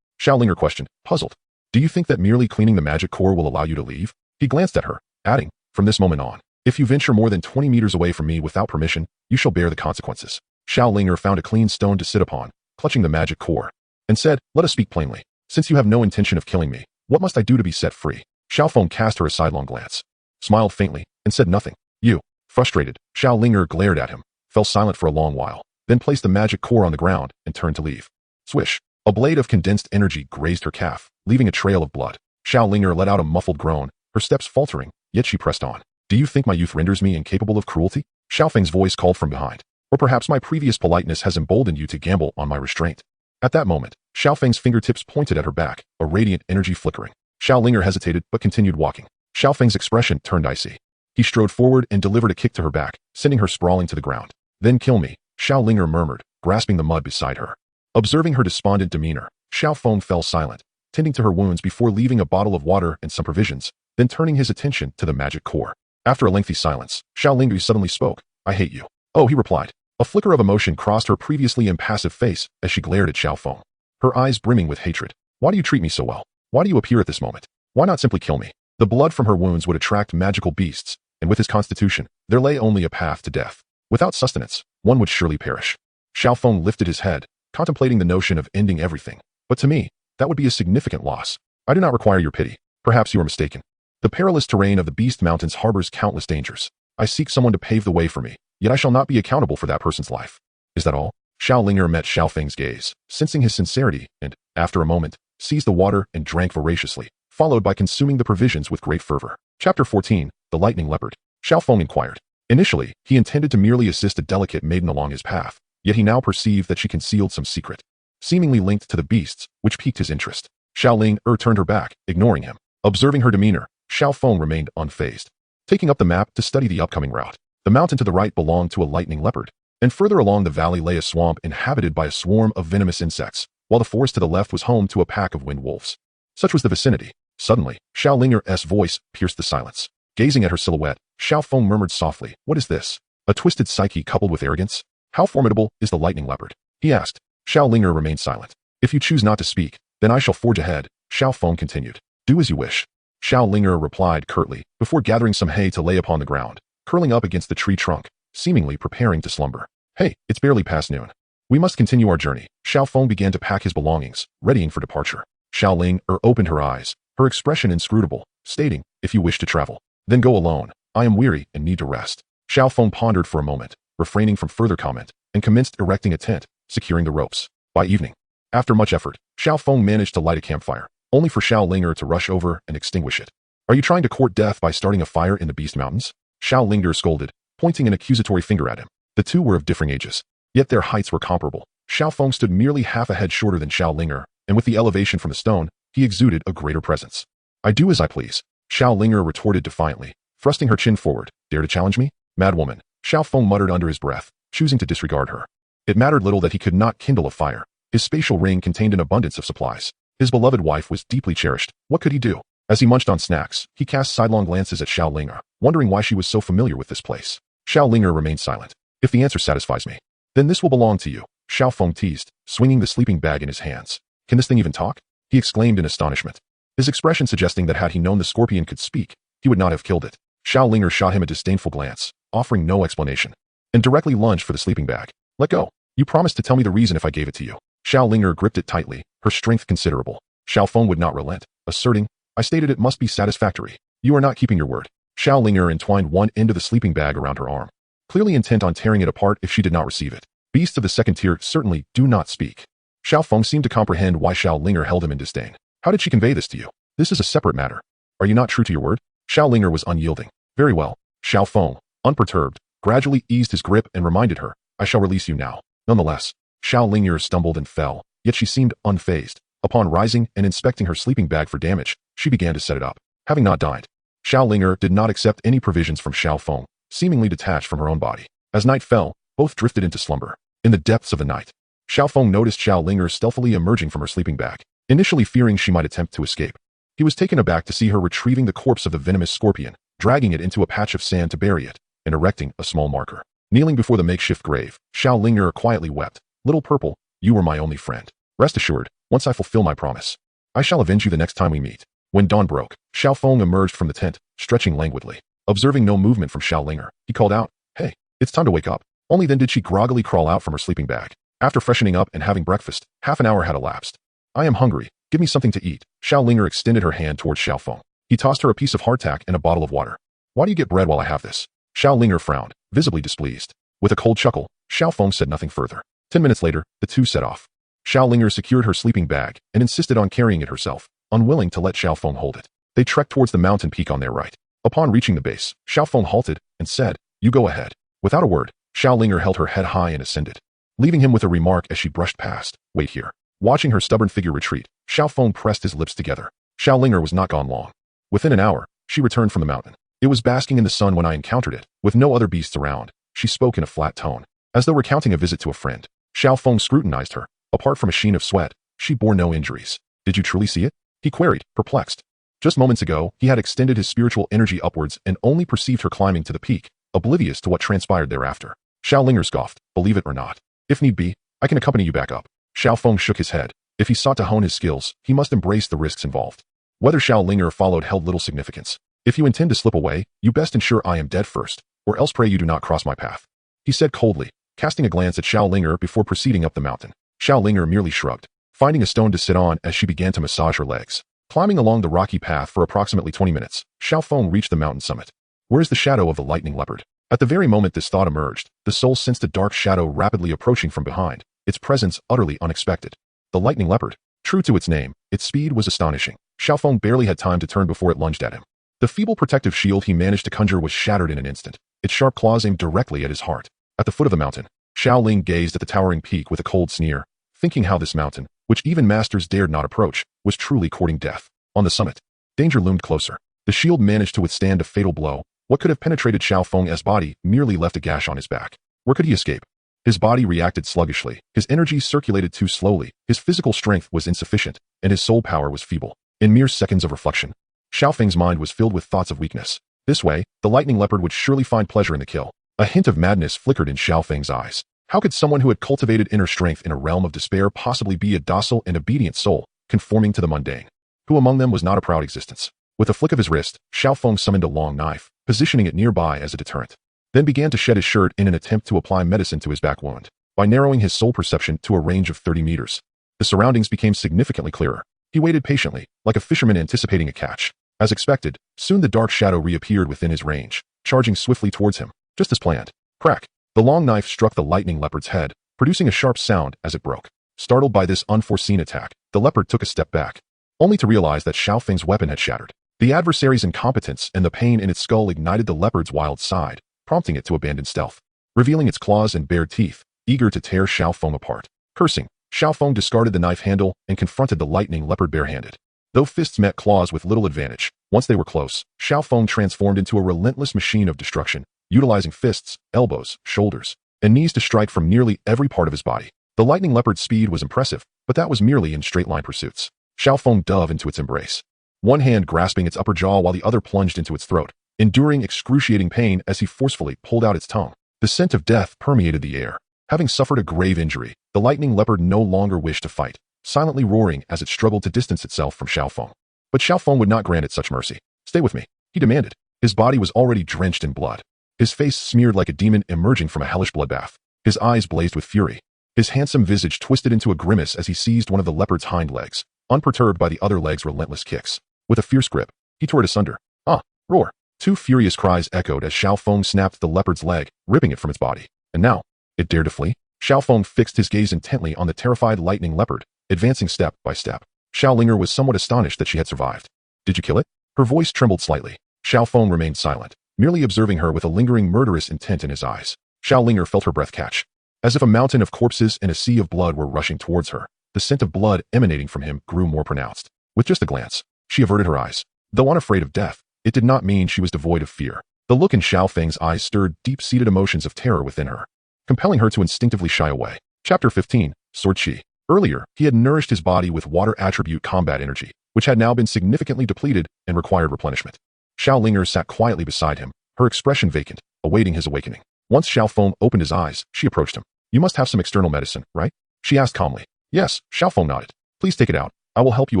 Xiao Linger questioned, puzzled. "Do you think that merely cleaning the magic core will allow you to leave?" He glanced at her, adding, "From this moment on, if you venture more than 20 meters away from me without permission, you shall bear the consequences." Xiao Linger found a clean stone to sit upon, clutching the magic core, and said, "Let us speak plainly. Since you have no intention of killing me, what must I do to be set free?" Xiao Feng cast her a sidelong glance, smiled faintly, and said nothing. "You." Frustrated, Xiao Linger glared at him, fell silent for a long while, then placed the magic core on the ground and turned to leave. Swish. A blade of condensed energy grazed her calf, leaving a trail of blood. Xiao Linger let out a muffled groan, her steps faltering, yet she pressed on. "Do you think my youth renders me incapable of cruelty?" Xiao Feng's voice called from behind. "Or perhaps my previous politeness has emboldened you to gamble on my restraint." At that moment, Xiao Feng's fingertips pointed at her back, a radiant energy flickering. Xiao Linger hesitated but continued walking. Xiao Feng's expression turned icy. He strode forward and delivered a kick to her back, sending her sprawling to the ground. "Then kill me," Xiao Linger murmured, grasping the mud beside her. Observing her despondent demeanor, Xiao Feng fell silent, tending to her wounds before leaving a bottle of water and some provisions, then turning his attention to the magic core. After a lengthy silence, Xiao Linger suddenly spoke. "I hate you." "Oh," he replied. A flicker of emotion crossed her previously impassive face as she glared at Xiao Feng, her eyes brimming with hatred. "Why do you treat me so well? Why do you appear at this moment? Why not simply kill me?" The blood from her wounds would attract magical beasts, and with his constitution, there lay only a path to death. Without sustenance, one would surely perish. Xiao Feng lifted his head, contemplating the notion of ending everything. "But to me, that would be a significant loss. I do not require your pity. Perhaps you are mistaken. The perilous terrain of the Beast Mountains harbors countless dangers. I seek someone to pave the way for me, yet I shall not be accountable for that person's life." "Is that all?" Xiao Linger met Xiao Feng's gaze, sensing his sincerity, and, after a moment, seized the water and drank voraciously, followed by consuming the provisions with great fervor. Chapter 14, The Lightning Leopard. Xiao Feng inquired. Initially, he intended to merely assist a delicate maiden along his path, yet he now perceived that she concealed some secret. seemingly linked to the beasts, which piqued his interest. Xiao turned her back, ignoring him. Observing her demeanor, Xiao Feng remained unfazed. Taking up the map to study the upcoming route, the mountain to the right belonged to a lightning leopard, and further along the valley lay a swamp inhabited by a swarm of venomous insects, while the forest to the left was home to a pack of wind wolves. Such was the vicinity. Suddenly, Xiao voice pierced the silence. Gazing at her silhouette, Xiao Feng murmured softly, "What is this? A twisted psyche coupled with arrogance? How formidable is the lightning leopard?" he asked. Xiao remained silent. "If you choose not to speak, then I shall forge ahead," Xiao Feng continued. "Do as you wish." Xiao replied curtly, before gathering some hay to lay upon the ground, curling up against the tree trunk, seemingly preparing to slumber. "Hey, it's barely past noon. We must continue our journey." Xiao Feng began to pack his belongings, readying for departure. Xiao opened her eyes, her expression inscrutable, stating, "If you wish to travel, then go alone. I am weary and need to rest." Xiao Feng pondered for a moment, refraining from further comment, and commenced erecting a tent, securing the ropes. By evening, after much effort, Xiao Feng managed to light a campfire, only for Xiao to rush over and extinguish it. "Are you trying to court death by starting a fire in the Beast Mountains?" Xiao scolded, pointing an accusatory finger at him. The two were of differing ages, yet their heights were comparable. Xiao Feng stood merely half a head shorter than Xiao, and with the elevation from the stone, he exuded a greater presence. "I do as I please," Xiao retorted defiantly, thrusting her chin forward. "Dare to challenge me? Madwoman," Xiao Feng muttered under his breath, choosing to disregard her. It mattered little that he could not kindle a fire. His spatial ring contained an abundance of supplies. His beloved wife was deeply cherished. What could he do? As he munched on snacks, he cast sidelong glances at Xiao wondering why she was so familiar with this place. Xiao remained silent. "If the answer satisfies me, then this will belong to you," Xiao Feng teased, swinging the sleeping bag in his hands. "Can this thing even talk?" he exclaimed in astonishment, his expression suggesting that had he known the scorpion could speak, he would not have killed it. Xiao shot him a disdainful glance, offering no explanation, and directly lunged for the sleeping bag. "Let go. You promised to tell me the reason if I gave it to you." Xiao gripped it tightly, her strength considerable. Xiao Feng would not relent, asserting, "I stated it must be satisfactory. You are not keeping your word." Xiao entwined one end of the sleeping bag around her arm, clearly intent on tearing it apart if she did not receive it. Beasts of the second tier certainly do not speak. Xiao Feng seemed to comprehend why Xiao held him in disdain. "How did she convey this to you? This is a separate matter. Are you not true to your word?" Xiao was unyielding. "Very well." Xiao Feng, unperturbed, gradually eased his grip and reminded her, "I shall release you now." Nonetheless, Xiao stumbled and fell, yet she seemed unfazed. Upon rising and inspecting her sleeping bag for damage, she began to set it up. Having not dined, Xiao did not accept any provisions from Xiao Feng, seemingly detached from her own body. As night fell, both drifted into slumber. In the depths of the night, Xiao Feng noticed Xiao stealthily emerging from her sleeping bag, initially fearing she might attempt to escape. He was taken aback to see her retrieving the corpse of the venomous scorpion, dragging it into a patch of sand to bury it, and erecting a small marker. Kneeling before the makeshift grave, Xiao quietly wept. "Little Purple, you were my only friend. Rest assured, once I fulfill my promise, I shall avenge you the next time we meet." When dawn broke, Xiao Feng emerged from the tent, stretching languidly. Observing no movement from Xiao, he called out, "Hey, it's time to wake up." Only then did she groggily crawl out from her sleeping bag. After freshening up and having breakfast, half an hour had elapsed. "I am hungry. Give me something to eat." Xiao extended her hand towards Xiao Feng. He tossed her a piece of hardtack and a bottle of water. "Why do you get bread while I have this?" Xiao frowned, visibly displeased. With a cold chuckle, Xiao Feng said nothing further. 10 minutes later, the two set off. Xiao secured her sleeping bag and insisted on carrying it herself, unwilling to let Xiao Feng hold it. They trekked towards the mountain peak on their right. Upon reaching the base, Xiao Feng halted and said, "You go ahead." Without a word, Xiao held her head high and ascended, leaving him with a remark as she brushed past, "Wait here." Watching her stubborn figure retreat, Xiao Feng pressed his lips together. Xiao was not gone long. Within an hour, she returned from the mountain. It was basking in the sun when I encountered it, with no other beasts around. She spoke in a flat tone, as though recounting a visit to a friend. Xiao Feng scrutinized her. Apart from a sheen of sweat, she bore no injuries. "Did you truly see it?" he queried, perplexed. Just moments ago, he had extended his spiritual energy upwards and only perceived her climbing to the peak, oblivious to what transpired thereafter. Xiao scoffed, "Believe it or not. If need be, I can accompany you back up." Xiao Feng shook his head. If he sought to hone his skills, he must embrace the risks involved. Whether Xiao followed held little significance. "If you intend to slip away, you best ensure I am dead first, or else pray you do not cross my path," he said coldly, casting a glance at Xiao before proceeding up the mountain. Xiao merely shrugged, finding a stone to sit on as she began to massage her legs. Climbing along the rocky path for approximately 20 minutes, Xiao Feng reached the mountain summit. Where is the shadow of the lightning leopard? At the very moment this thought emerged, the soul sensed a dark shadow rapidly approaching from behind, its presence utterly unexpected. The lightning leopard. True to its name, its speed was astonishing. Xiao Feng barely had time to turn before it lunged at him. The feeble protective shield he managed to conjure was shattered in an instant, its sharp claws aimed directly at his heart. At the foot of the mountain, Xiao gazed at the towering peak with a cold sneer, thinking how this mountain, which even masters dared not approach, was truly courting death. On the summit, danger loomed closer. The shield managed to withstand a fatal blow. What could have penetrated Xiao Feng's body merely left a gash on his back. Where could he escape? His body reacted sluggishly. His energy circulated too slowly. His physical strength was insufficient, and his soul power was feeble. In mere seconds of reflection, Xiao Feng's mind was filled with thoughts of weakness. This way, the lightning leopard would surely find pleasure in the kill. A hint of madness flickered in Xiao Feng's eyes. How could someone who had cultivated inner strength in a realm of despair possibly be a docile and obedient soul, conforming to the mundane? Who among them was not a proud existence? With a flick of his wrist, Xiao Feng summoned a long knife, positioning it nearby as a deterrent. Then began to shed his shirt in an attempt to apply medicine to his back wound. By narrowing his soul perception to a range of 30 meters, the surroundings became significantly clearer. He waited patiently, like a fisherman anticipating a catch. As expected, soon the dark shadow reappeared within his range, charging swiftly towards him, just as planned. Crack! The long knife struck the lightning leopard's head, producing a sharp sound as it broke. Startled by this unforeseen attack, the leopard took a step back, only to realize that Xiao Feng's weapon had shattered. The adversary's incompetence and the pain in its skull ignited the leopard's wild side, prompting it to abandon stealth. Revealing its claws and bared teeth, eager to tear Xiao Feng apart. Cursing, Xiao Feng discarded the knife handle and confronted the lightning leopard barehanded. Though fists met claws with little advantage, once they were close, Xiao Feng transformed into a relentless machine of destruction, utilizing fists, elbows, shoulders, and knees to strike from nearly every part of his body. The lightning leopard's speed was impressive, but that was merely in straight-line pursuits. Xiao Feng dove into its embrace, one hand grasping its upper jaw while the other plunged into its throat, enduring excruciating pain as he forcefully pulled out its tongue. The scent of death permeated the air. Having suffered a grave injury, the lightning leopard no longer wished to fight, silently roaring as it struggled to distance itself from Xiao Feng. But Xiao Feng would not grant it such mercy. "Stay with me," he demanded. His body was already drenched in blood. His face smeared like a demon emerging from a hellish bloodbath. His eyes blazed with fury. His handsome visage twisted into a grimace as he seized one of the leopard's hind legs, unperturbed by the other leg's relentless kicks. With a fierce grip, he tore it asunder. "Ah!" Roar! Two furious cries echoed as Xiao Feng snapped the leopard's leg, ripping it from its body. And now, it dared to flee? Xiao Feng fixed his gaze intently on the terrified lightning leopard, advancing step by step. Xiao Linger was somewhat astonished that she had survived. "Did you kill it?" Her voice trembled slightly. Xiao Feng remained silent, merely observing her with a lingering murderous intent in his eyes. Xiao Linger felt her breath catch. As if a mountain of corpses and a sea of blood were rushing towards her, the scent of blood emanating from him grew more pronounced. With just a glance, she averted her eyes. Though unafraid of death, it did not mean she was devoid of fear. The look in Xiao Feng's eyes stirred deep-seated emotions of terror within her, compelling her to instinctively shy away. Chapter 15, Sword Chi. Earlier, he had nourished his body with water attribute combat energy, which had now been significantly depleted and required replenishment. Xiao Linger sat quietly beside him, her expression vacant, awaiting his awakening. Once Xiao Feng opened his eyes, she approached him. "You must have some external medicine, right?" she asked calmly. "Yes," Xiao Feng nodded. "Please take it out. I will help you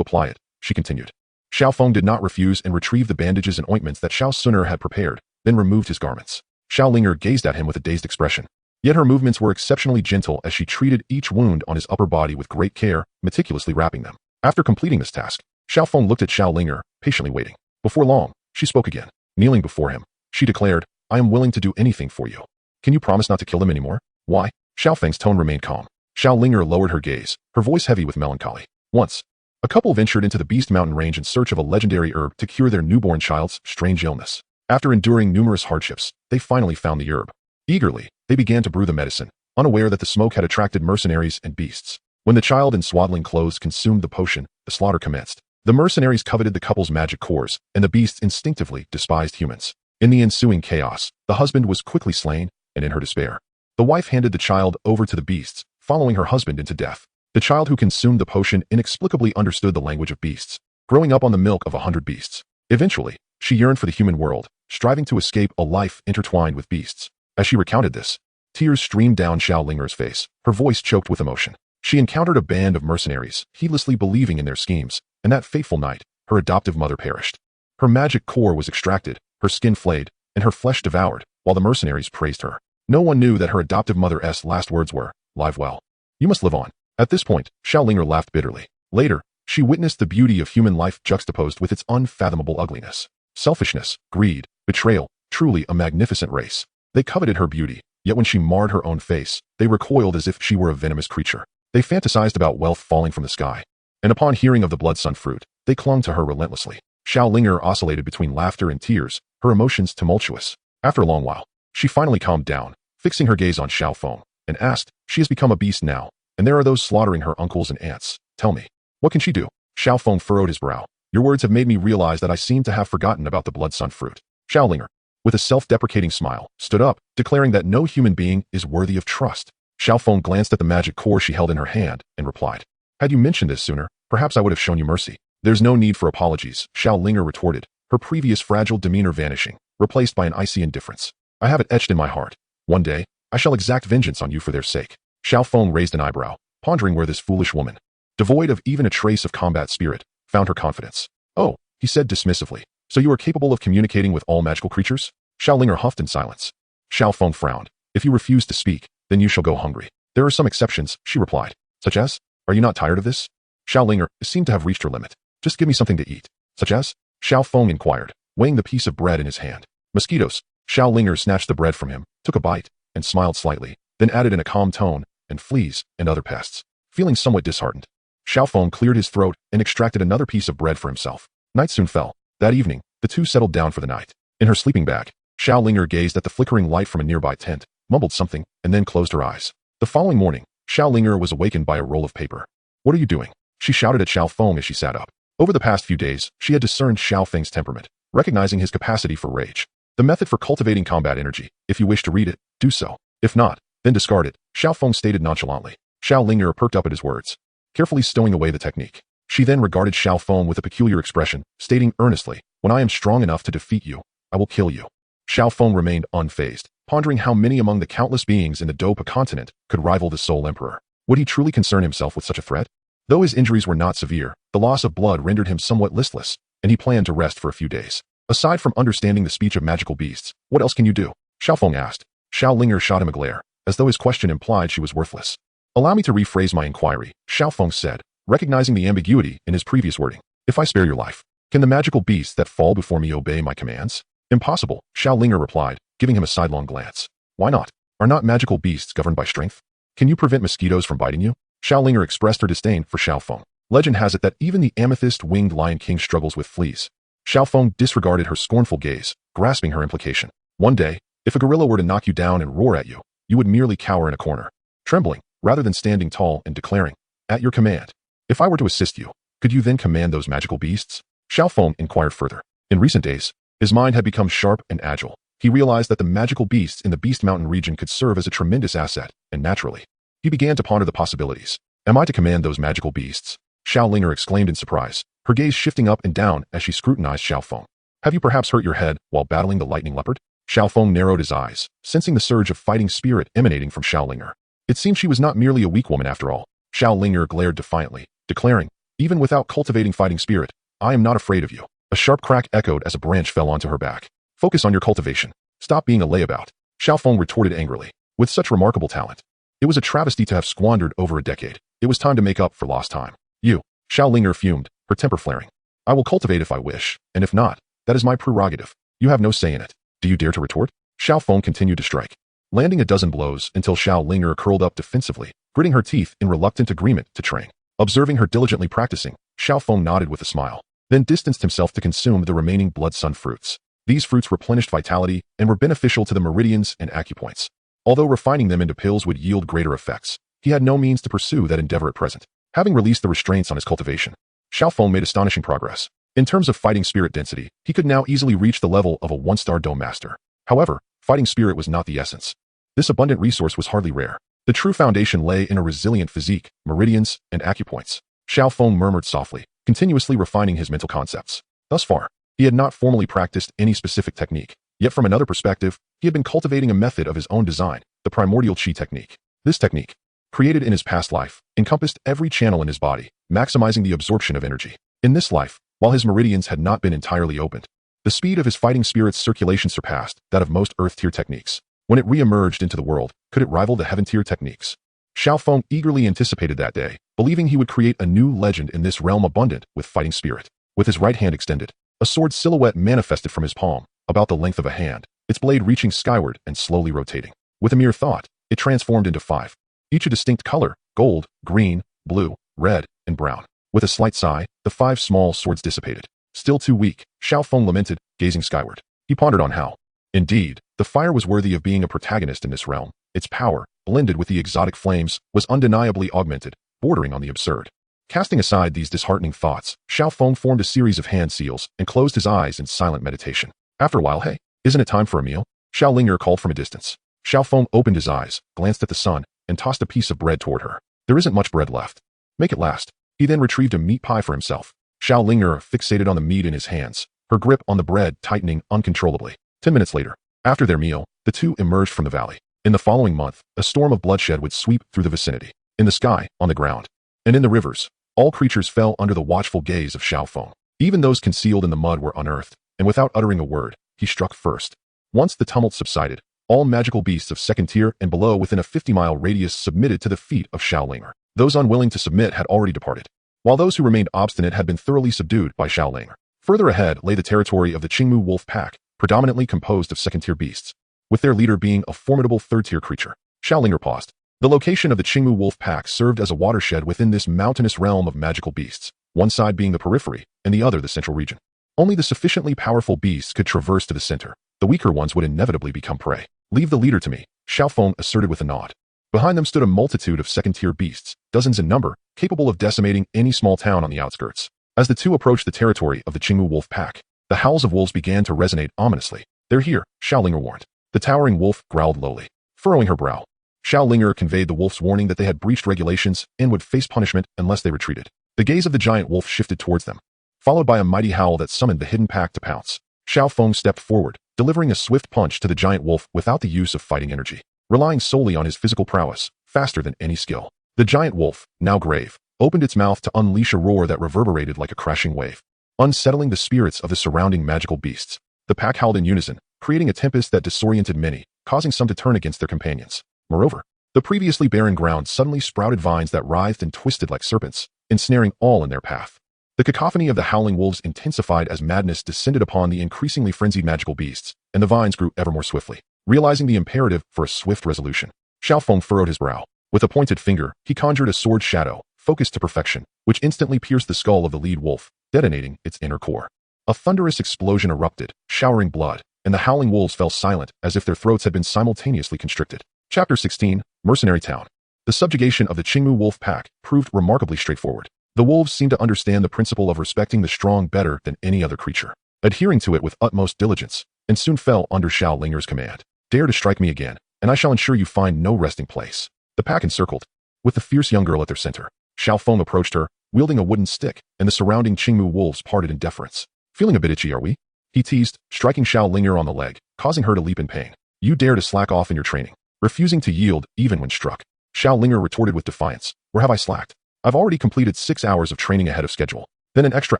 apply it," she continued. Xiao Feng did not refuse and retrieved the bandages and ointments that Xiao Suner had prepared, then removed his garments. Xiao Linger gazed at him with a dazed expression. Yet her movements were exceptionally gentle as she treated each wound on his upper body with great care, meticulously wrapping them. After completing this task, Xiao Feng looked at Xiao Linger, patiently waiting. Before long, she spoke again. Kneeling before him, she declared, "I am willing to do anything for you. Can you promise not to kill them anymore?" "Why?" Xiao Feng's tone remained calm. Xiao Linger lowered her gaze, her voice heavy with melancholy. "Once, a couple ventured into the Beast Mountain range in search of a legendary herb to cure their newborn child's strange illness. After enduring numerous hardships, they finally found the herb. Eagerly, they began to brew the medicine, unaware that the smoke had attracted mercenaries and beasts. When the child in swaddling clothes consumed the potion, the slaughter commenced. The mercenaries coveted the couple's magic cores, and the beasts instinctively despised humans. In the ensuing chaos, the husband was quickly slain, and in her despair, the wife handed the child over to the beasts, following her husband into death. The child who consumed the potion inexplicably understood the language of beasts, growing up on the milk of 100 beasts. Eventually, she yearned for the human world, striving to escape a life intertwined with beasts. As she recounted this, tears streamed down Xiao Linger's face, her voice choked with emotion. She encountered a band of mercenaries, heedlessly believing in their schemes, and that fateful night, her adoptive mother perished. Her magic core was extracted, her skin flayed, and her flesh devoured, while the mercenaries praised her. No one knew that her adoptive mother's last words were, "Live well. You must live on." At this point, Xiao Linger laughed bitterly. Later, she witnessed the beauty of human life juxtaposed with its unfathomable ugliness. Selfishness, greed, betrayal, truly a magnificent race. They coveted her beauty, yet when she marred her own face, they recoiled as if she were a venomous creature. They fantasized about wealth falling from the sky. And upon hearing of the blood-sun fruit, they clung to her relentlessly. Xiao Linger oscillated between laughter and tears, her emotions tumultuous. After a long while, she finally calmed down, fixing her gaze on Xiao Feng, and asked, "She has become a beast now. and there are those slaughtering her uncles and aunts. Tell me, what can she do? Xiao Feng furrowed his brow. Your words have made me realize that I seem to have forgotten about the blood sun fruit. Xiao, with a self-deprecating smile, stood up, declaring that no human being is worthy of trust. Xiao Feng glanced at the magic core she held in her hand and replied, had you mentioned this sooner, perhaps I would have shown you mercy. There's no need for apologies, Xiao retorted, her previous fragile demeanor vanishing, replaced by an icy indifference. I have it etched in my heart. One day, I shall exact vengeance on you for their sake. Xiao Feng raised an eyebrow, pondering where this foolish woman, devoid of even a trace of combat spirit, found her confidence. Oh, he said dismissively, so you are capable of communicating with all magical creatures? Xiao huffed in silence. Xiao Feng frowned. If you refuse to speak, then you shall go hungry. There are some exceptions, she replied. Such as? Are you not tired of this? Xiao seemed to have reached her limit. Just give me something to eat. Such as? Xiao Feng inquired, weighing the piece of bread in his hand. Mosquitoes. Xiao snatched the bread from him, took a bite, and smiled slightly, then added in a calm tone, and fleas, and other pests. Feeling somewhat disheartened, Xiao Feng cleared his throat and extracted another piece of bread for himself. Night soon fell. That evening, the two settled down for the night. In her sleeping bag, Xiao gazed at the flickering light from a nearby tent, mumbled something, and then closed her eyes. The following morning, Xiao was awakened by a roll of paper. What are you doing? She shouted at Xiao Feng as she sat up. Over the past few days, she had discerned Xiao Feng's temperament, recognizing his capacity for rage. The method for cultivating combat energy. If you wish to read it, do so. If not, then discard it, Xiao Feng stated nonchalantly. Xiao perked up at his words, carefully stowing away the technique. She then regarded Xiao Feng with a peculiar expression, stating earnestly, when I am strong enough to defeat you, I will kill you. Xiao Feng remained unfazed, pondering how many among the countless beings in the Dopa continent could rival the Soul Emperor. Would he truly concern himself with such a threat? Though his injuries were not severe, the loss of blood rendered him somewhat listless, and he planned to rest for a few days. Aside from understanding the speech of magical beasts, what else can you do? Xiao Feng asked. Xiao shot him a glare, as though his question implied she was worthless. Allow me to rephrase my inquiry, Xiao Feng said, recognizing the ambiguity in his previous wording. If I spare your life, can the magical beasts that fall before me obey my commands? Impossible, Xiao replied, giving him a sidelong glance. Why not? Are not magical beasts governed by strength? Can you prevent mosquitoes from biting you? Xiao expressed her disdain for Xiao Feng. Legend has it that even the amethyst-winged Lion King struggles with fleas. Xiao Feng disregarded her scornful gaze, grasping her implication. One day, if a gorilla were to knock you down and roar at you, you would merely cower in a corner, trembling, rather than standing tall and declaring, at your command. If I were to assist you, could you then command those magical beasts? Xiao Feng inquired further. In recent days, his mind had become sharp and agile. He realized that the magical beasts in the Beast Mountain region could serve as a tremendous asset, and naturally, he began to ponder the possibilities. Am I to command those magical beasts? Xiao exclaimed in surprise, her gaze shifting up and down as she scrutinized Xiao Feng. Have you perhaps hurt your head while battling the lightning leopard? Xiao Feng narrowed his eyes, sensing the surge of fighting spirit emanating from Xiao. It seemed she was not merely a weak woman after all. Xiao glared defiantly, declaring, even without cultivating fighting spirit, I am not afraid of you. A sharp crack echoed as a branch fell onto her back. Focus on your cultivation. Stop being a layabout. Xiao Feng retorted angrily. With such remarkable talent, it was a travesty to have squandered over a decade. It was time to make up for lost time. You, Xiao fumed, her temper flaring. I will cultivate if I wish, and if not, that is my prerogative. You have no say in it. Do you dare to retort? Xiao Feng continued to strike, landing a dozen blows until Xiao curled up defensively, gritting her teeth in reluctant agreement to train. Observing her diligently practicing, Xiao Feng nodded with a smile, then distanced himself to consume the remaining blood sun fruits. These fruits replenished vitality and were beneficial to the meridians and acupoints. Although refining them into pills would yield greater effects, he had no means to pursue that endeavor at present. Having released the restraints on his cultivation, Xiao Feng made astonishing progress. In terms of fighting spirit density, he could now easily reach the level of a one-star dome master. However, fighting spirit was not the essence. This abundant resource was hardly rare. The true foundation lay in a resilient physique, meridians, and acupoints. Xiao Feng murmured softly, continuously refining his mental concepts. Thus far, he had not formally practiced any specific technique, yet from another perspective, he had been cultivating a method of his own design, the primordial chi technique. This technique, created in his past life, encompassed every channel in his body, maximizing the absorption of energy. In this life, while his meridians had not been entirely opened, the speed of his fighting spirit's circulation surpassed that of most earth-tier techniques. When it re-emerged into the world, could it rival the heaven-tier techniques? Xiao Feng eagerly anticipated that day, believing he would create a new legend in this realm abundant with fighting spirit. With his right hand extended, a sword silhouette manifested from his palm, about the length of a hand, its blade reaching skyward and slowly rotating. With a mere thought, it transformed into 5, each a distinct color: gold, green, blue, red, and brown. With a slight sigh, the 5 small swords dissipated. Still too weak, Xiao Feng lamented, gazing skyward. He pondered on how, indeed, the fire was worthy of being a protagonist in this realm. Its power, blended with the exotic flames, was undeniably augmented, bordering on the absurd. Casting aside these disheartening thoughts, Xiao Feng formed a series of hand seals and closed his eyes in silent meditation. After a while, hey, isn't it time for a meal? Xiao Linger called from a distance. Xiao Feng opened his eyes, glanced at the sun, and tossed a piece of bread toward her. There isn't much bread left. Make it last. He then retrieved a meat pie for himself. Xiao Linger fixated on the meat in his hands, her grip on the bread tightening uncontrollably. 10 minutes later, after their meal, the two emerged from the valley. In the following month, a storm of bloodshed would sweep through the vicinity. In the sky, on the ground, and in the rivers, all creatures fell under the watchful gaze of Xiao Feng. Even those concealed in the mud were unearthed, and without uttering a word, he struck first. Once the tumult subsided, all magical beasts of second tier and below within a 50-mile radius submitted to the feet of Xiao Linger. Those unwilling to submit had already departed, while those who remained obstinate had been thoroughly subdued by Xiao Linger. Further ahead lay the territory of the Qingmu wolf pack, predominantly composed of second-tier beasts, with their leader being a formidable third-tier creature. Xiao Linger paused. The location of the Qingmu wolf pack served as a watershed within this mountainous realm of magical beasts, one side being the periphery, and the other the central region. Only the sufficiently powerful beasts could traverse to the center. The weaker ones would inevitably become prey. Leave the leader to me, Xiao Feng asserted with a nod. Behind them stood a multitude of second-tier beasts, dozens in number, capable of decimating any small town on the outskirts. As the two approached the territory of the Qingmu wolf pack, the howls of wolves began to resonate ominously. They're here, Xiao Linger warned. The towering wolf growled lowly, furrowing her brow. Xiao Linger conveyed the wolf's warning that they had breached regulations and would face punishment unless they retreated. The gaze of the giant wolf shifted towards them, followed by a mighty howl that summoned the hidden pack to pounce. Xiao Feng stepped forward, delivering a swift punch to the giant wolf without the use of fighting energy, relying solely on his physical prowess, faster than any skill. The giant wolf, now grave, opened its mouth to unleash a roar that reverberated like a crashing wave, unsettling the spirits of the surrounding magical beasts. The pack howled in unison, creating a tempest that disoriented many, causing some to turn against their companions. Moreover, the previously barren ground suddenly sprouted vines that writhed and twisted like serpents, ensnaring all in their path. The cacophony of the howling wolves intensified as madness descended upon the increasingly frenzied magical beasts, and the vines grew ever more swiftly. Realizing the imperative for a swift resolution, Xiao Feng furrowed his brow. With a pointed finger, he conjured a sword shadow, focused to perfection, which instantly pierced the skull of the lead wolf, detonating its inner core. A thunderous explosion erupted, showering blood, and the howling wolves fell silent as if their throats had been simultaneously constricted. Chapter 16, Mercenary Town. The subjugation of the Qingmu wolf pack proved remarkably straightforward. The wolves seemed to understand the principle of respecting the strong better than any other creature, adhering to it with utmost diligence, and soon fell under Xiao Linger's command. Dare to strike me again, and I shall ensure you find no resting place. The pack encircled, with the fierce young girl at their center. Xiao Feng approached her, wielding a wooden stick, and the surrounding Qingmu wolves parted in deference. Feeling a bit itchy, are we? He teased, striking Xiao Linger on the leg, causing her to leap in pain. You dare to slack off in your training, refusing to yield even when struck. Xiao Linger retorted with defiance. Where have I slacked? I've already completed 6 hours of training ahead of schedule. Then an extra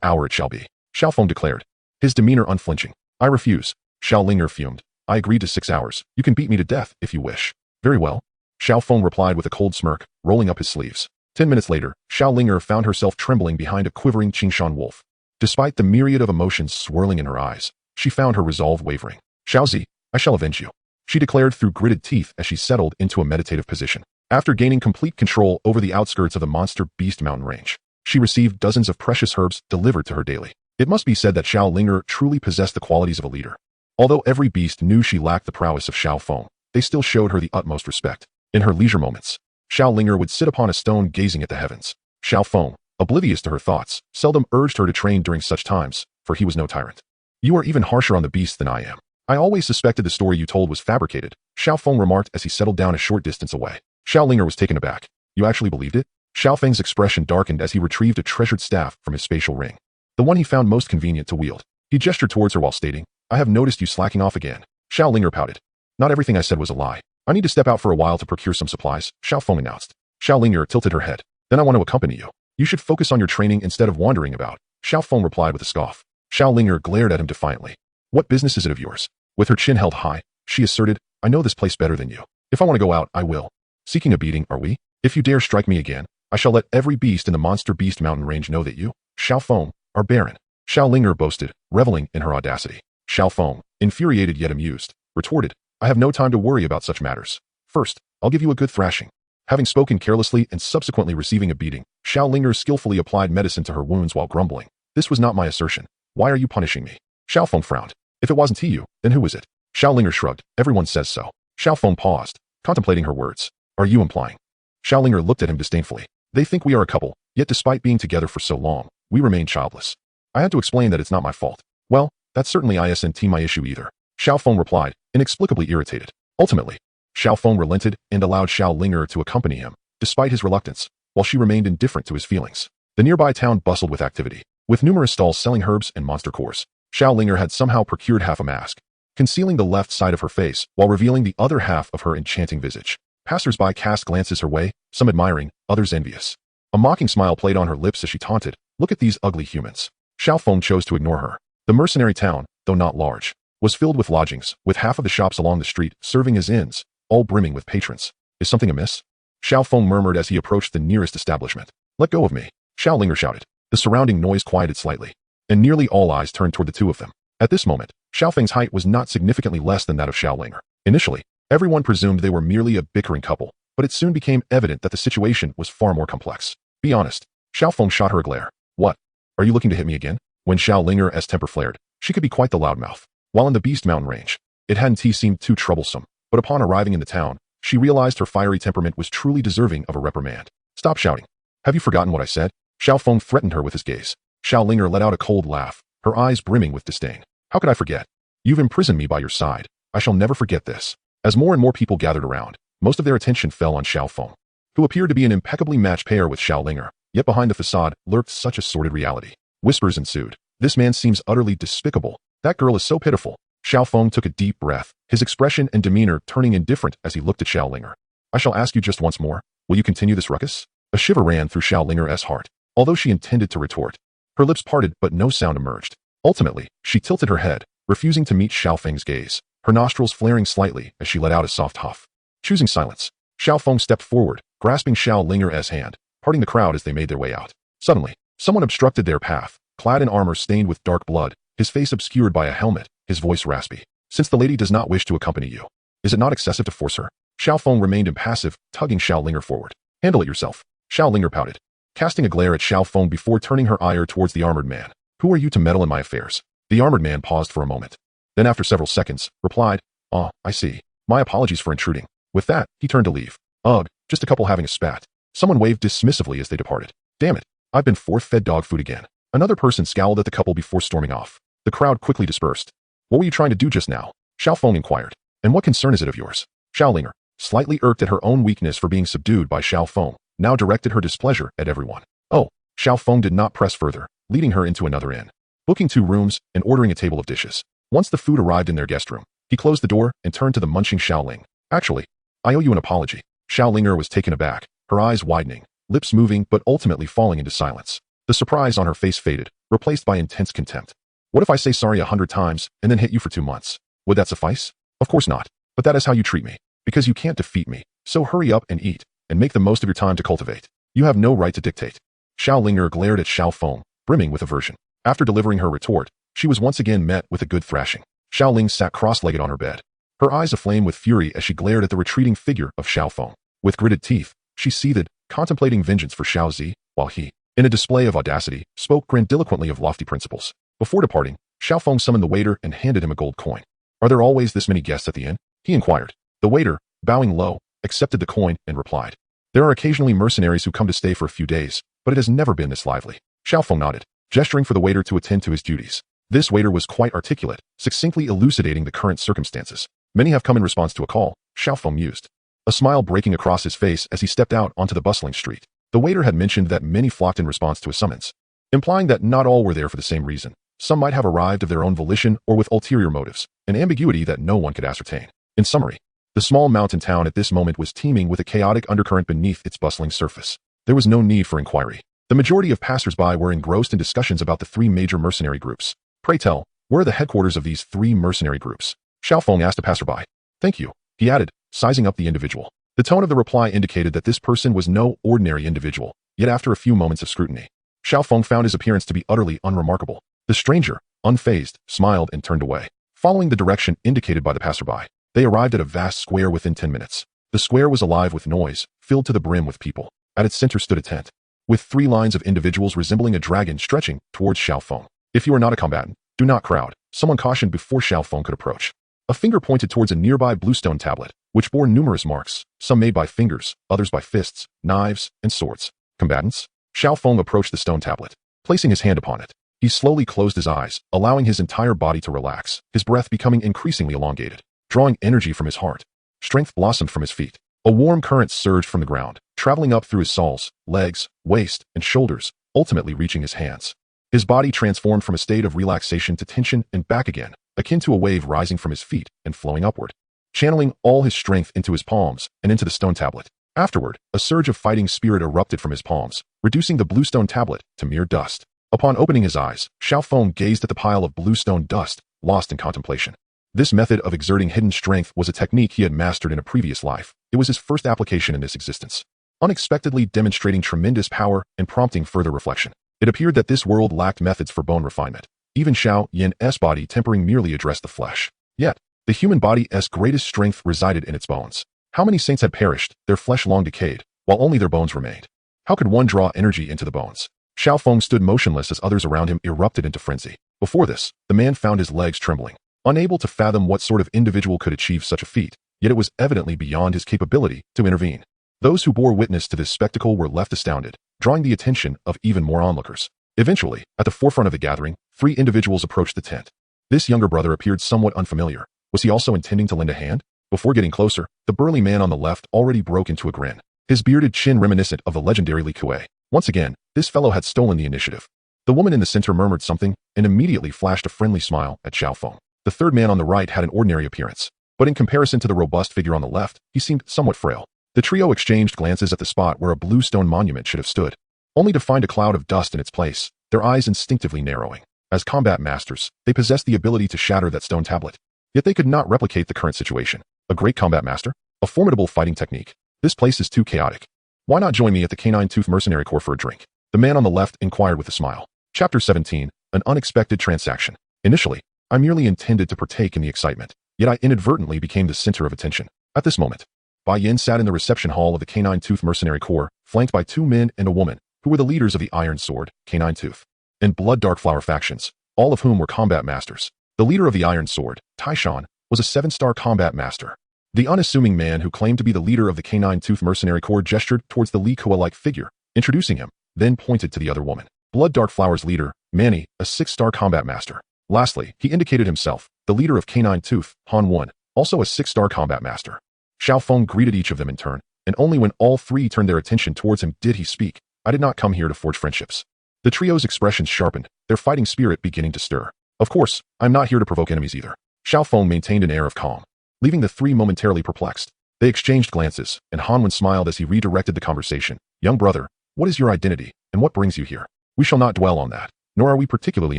hour it shall be, Xiao Feng declared, his demeanor unflinching. I refuse. Xiao Linger fumed. I agreed to 6 hours. You can beat me to death if you wish. Very well. Xiao Feng replied with a cold smirk, rolling up his sleeves. 10 minutes later, Xiao Linger found herself trembling behind a quivering Qingshan wolf. Despite the myriad of emotions swirling in her eyes, she found her resolve wavering. Xiaozi, I shall avenge you, she declared through gritted teeth as she settled into a meditative position. After gaining complete control over the outskirts of the monster beast mountain range, she received dozens of precious herbs delivered to her daily. It must be said that Xiao Linger truly possessed the qualities of a leader. Although every beast knew she lacked the prowess of Xiao Feng, they still showed her the utmost respect. In her leisure moments, Xiao Linger would sit upon a stone gazing at the heavens. Xiao Feng, oblivious to her thoughts, seldom urged her to train during such times, for he was no tyrant. You are even harsher on the beasts than I am. I always suspected the story you told was fabricated, Xiao Feng remarked as he settled down a short distance away. Xiao Linger was taken aback. You actually believed it? Xiao Feng's expression darkened as he retrieved a treasured staff from his spatial ring, the one he found most convenient to wield. He gestured towards her while stating, I have noticed you slacking off again. Xiao Linger pouted. Not everything I said was a lie. I need to step out for a while to procure some supplies, Xiao Feng announced. Xiao Linger tilted her head. Then I want to accompany you. You should focus on your training instead of wandering about, Xiao Feng replied with a scoff. Xiao Linger glared at him defiantly. What business is it of yours? With her chin held high, she asserted, I know this place better than you. If I want to go out, I will. Seeking a beating, are we? If you dare strike me again, I shall let every beast in the monster beast mountain range know that you, Xiao Feng, are barren. Xiao Linger boasted, reveling in her audacity. Xiao Feng, infuriated yet amused, retorted, I have no time to worry about such matters. First, I'll give you a good thrashing. Having spoken carelessly and subsequently receiving a beating, Xiao Linger skillfully applied medicine to her wounds while grumbling. This was not my assertion. Why are you punishing me? Xiao Feng frowned. If it wasn't he you, then who was it? Xiao Linger shrugged. Everyone says so. Xiao Feng paused, contemplating her words. are you implying? Xiao looked at him disdainfully. They think we are a couple, yet despite being together for so long, we remain childless. I had to explain that it's not my fault. Well, that's certainly isn't my issue either. Xiao Feng replied, inexplicably irritated. Ultimately, Xiao Feng relented and allowed Xiao to accompany him, despite his reluctance, while she remained indifferent to his feelings. The nearby town bustled with activity, with numerous stalls selling herbs and monster cores. Xiao had somehow procured half a mask, concealing the left side of her face while revealing the other half of her enchanting visage. Passers-by cast glances her way, some admiring, others envious. A mocking smile played on her lips as she taunted, look at these ugly humans. Xiao Feng chose to ignore her. The mercenary town, though not large, was filled with lodgings, with half of the shops along the street serving as inns, all brimming with patrons. Is something amiss? Xiao Feng murmured as he approached the nearest establishment. Let go of me, Xiao shouted. The surrounding noise quieted slightly, and nearly all eyes turned toward the two of them. At this moment, Xiao Feng's height was not significantly less than that of Xiao. Initially, everyone presumed they were merely a bickering couple, but it soon became evident that the situation was far more complex. Be honest. Xiao Feng shot her a glare. What? Are you looking to hit me again? When Xiao temper flared, she could be quite the loudmouth. While in the Beast Mountain range, it hadn't seemed too troublesome, but upon arriving in the town, she realized her fiery temperament was truly deserving of a reprimand. Stop shouting. Have you forgotten what I said? Xiao Feng threatened her with his gaze. Xiao let out a cold laugh, her eyes brimming with disdain. How could I forget? You've imprisoned me by your side. I shall never forget this. As more and more people gathered around, most of their attention fell on Xiao Feng, who appeared to be an impeccably matched pair with Xiao, yet behind the facade lurked such a sordid reality. Whispers ensued. This man seems utterly despicable. That girl is so pitiful. Xiao Feng took a deep breath, his expression and demeanor turning indifferent as he looked at Xiao. I shall ask you just once more. Will you continue this ruckus? A shiver ran through Xiao heart. Although she intended to retort, her lips parted but no sound emerged. Ultimately, she tilted her head, refusing to meet Xiao Feng's gaze, her nostrils flaring slightly as she let out a soft huff. Choosing silence, Xiao Feng stepped forward, grasping Xiao hand, parting the crowd as they made their way out. Suddenly, someone obstructed their path, clad in armor stained with dark blood, his face obscured by a helmet, his voice raspy. Since the lady does not wish to accompany you, is it not excessive to force her? Xiao Feng remained impassive, tugging Xiao forward. Handle it yourself. Xiao pouted, casting a glare at Xiao Feng before turning her ire towards the armored man. Who are you to meddle in my affairs? The armored man paused for a moment. Then after several seconds, replied, "Ah, I see. My apologies for intruding." With that, he turned to leave. Ugh, just a couple having a spat. Someone waved dismissively as they departed. Damn it, I've been force-fed dog food again. Another person scowled at the couple before storming off. The crowd quickly dispersed. What were you trying to do just now? Xiao Feng inquired. And what concern is it of yours? Xiao, slightly irked at her own weakness for being subdued by Xiao Feng, now directed her displeasure at everyone. Oh, Xiao Feng did not press further, leading her into another inn, booking 2 rooms and ordering a table of dishes. Once the food arrived in their guest room, he closed the door and turned to the munching Xiao. Actually, I owe you an apology. Xiao was taken aback, her eyes widening, lips moving but ultimately falling into silence. The surprise on her face faded, replaced by intense contempt. What if I say sorry 100 times and then hit you for 2 months? Would that suffice? Of course not. But that is how you treat me. Because you can't defeat me. So hurry up and eat, and make the most of your time to cultivate. You have no right to dictate. Xiao glared at Xiao Feng, brimming with aversion. After delivering her retort, she was once again met with a good thrashing. Xiao sat cross-legged on her bed, her eyes aflame with fury as she glared at the retreating figure of Xiao Feng. With gritted teeth, she seethed, contemplating vengeance for Xiao Zi, while he, in a display of audacity, spoke grandiloquently of lofty principles. Before departing, Xiao Feng summoned the waiter and handed him a gold coin. Are there always this many guests at the inn? He inquired. The waiter, bowing low, accepted the coin and replied. There are occasionally mercenaries who come to stay for a few days, but it has never been this lively. Xiao Feng nodded, gesturing for the waiter to attend to his duties. This waiter was quite articulate, succinctly elucidating the current circumstances. Many have come in response to a call, Xiao Feng mused, a smile breaking across his face as he stepped out onto the bustling street. The waiter had mentioned that many flocked in response to a summons, implying that not all were there for the same reason. Some might have arrived of their own volition or with ulterior motives, an ambiguity that no one could ascertain. In summary, the small mountain town at this moment was teeming with a chaotic undercurrent beneath its bustling surface. There was no need for inquiry. The majority of passers-by were engrossed in discussions about the 3 major mercenary groups. Pray tell, where are the headquarters of these 3 mercenary groups? Xiao Feng asked a passerby. Thank you, he added, sizing up the individual. The tone of the reply indicated that this person was no ordinary individual, yet after a few moments of scrutiny, Xiao Feng found his appearance to be utterly unremarkable. The stranger, unfazed, smiled and turned away. Following the direction indicated by the passerby, they arrived at a vast square within 10 minutes. The square was alive with noise, filled to the brim with people. At its center stood a tent, with 3 lines of individuals resembling a dragon stretching towards Xiao Feng. If you are not a combatant, do not crowd, someone cautioned before Xiao Feng could approach. A finger pointed towards a nearby bluestone tablet, which bore numerous marks, some made by fingers, others by fists, knives, and swords. Combatants? Xiao Feng approached the stone tablet. Placing his hand upon it, he slowly closed his eyes, allowing his entire body to relax, his breath becoming increasingly elongated, drawing energy from his heart. Strength blossomed from his feet. A warm current surged from the ground, traveling up through his soles, legs, waist, and shoulders, ultimately reaching his hands. His body transformed from a state of relaxation to tension and back again, akin to a wave rising from his feet and flowing upward, channeling all his strength into his palms and into the stone tablet. Afterward, a surge of fighting spirit erupted from his palms, reducing the blue stone tablet to mere dust. Upon opening his eyes, Xiao Feng gazed at the pile of blue stone dust, lost in contemplation. This method of exerting hidden strength was a technique he had mastered in a previous life. It was his first application in this existence, unexpectedly demonstrating tremendous power and prompting further reflection. It appeared that this world lacked methods for bone refinement. Even Xiao Yan's body tempering merely addressed the flesh. Yet, the human body's greatest strength resided in its bones. How many saints had perished, their flesh long decayed, while only their bones remained? How could one draw energy into the bones? Xiao Feng stood motionless as others around him erupted into frenzy. Before this, the man found his legs trembling, unable to fathom what sort of individual could achieve such a feat, yet it was evidently beyond his capability to intervene. Those who bore witness to this spectacle were left astounded, drawing the attention of even more onlookers. Eventually, at the forefront of the gathering, 3 individuals approached the tent. This younger brother appeared somewhat unfamiliar. Was he also intending to lend a hand? Before getting closer, the burly man on the left already broke into a grin, his bearded chin reminiscent of the legendary Li Kuei. Once again, this fellow had stolen the initiative. The woman in the center murmured something and immediately flashed a friendly smile at Xiao Feng. The third man on the right had an ordinary appearance, but in comparison to the robust figure on the left, he seemed somewhat frail. The trio exchanged glances at the spot where a blue stone monument should have stood, only to find a cloud of dust in its place, their eyes instinctively narrowing. As combat masters, they possessed the ability to shatter that stone tablet. Yet they could not replicate the current situation. A great combat master? A formidable fighting technique? This place is too chaotic. Why not join me at the Canine Tooth Mercenary Corps for a drink? The man on the left inquired with a smile. Chapter 17, An Unexpected Transaction. Initially, I merely intended to partake in the excitement, yet I inadvertently became the center of attention. At this moment, Bai Yin sat in the reception hall of the Canine Tooth Mercenary Corps, flanked by 2 men and a woman, who were the leaders of the Iron Sword, Canine Tooth, and Blood Dark Flower factions, all of whom were combat masters. The leader of the Iron Sword, Taishan, was a 7-star combat master. The unassuming man who claimed to be the leader of the Canine Tooth Mercenary Corps gestured towards the Li Kuei-like figure, introducing him, then pointed to the other woman. Blood Dark Flower's leader, Manny, a 6-star combat master. Lastly, he indicated himself, the leader of Canine Tooth, Han Wen, also a 6-star combat master. Xiao Feng greeted each of them in turn, and only when all 3 turned their attention towards him did he speak. I did not come here to forge friendships. The trio's expressions sharpened, their fighting spirit beginning to stir. Of course, I'm not here to provoke enemies either. Xiao Feng maintained an air of calm, leaving the 3 momentarily perplexed. They exchanged glances, and Han Wen smiled as he redirected the conversation. Young brother, what is your identity, and what brings you here? We shall not dwell on that, nor are we particularly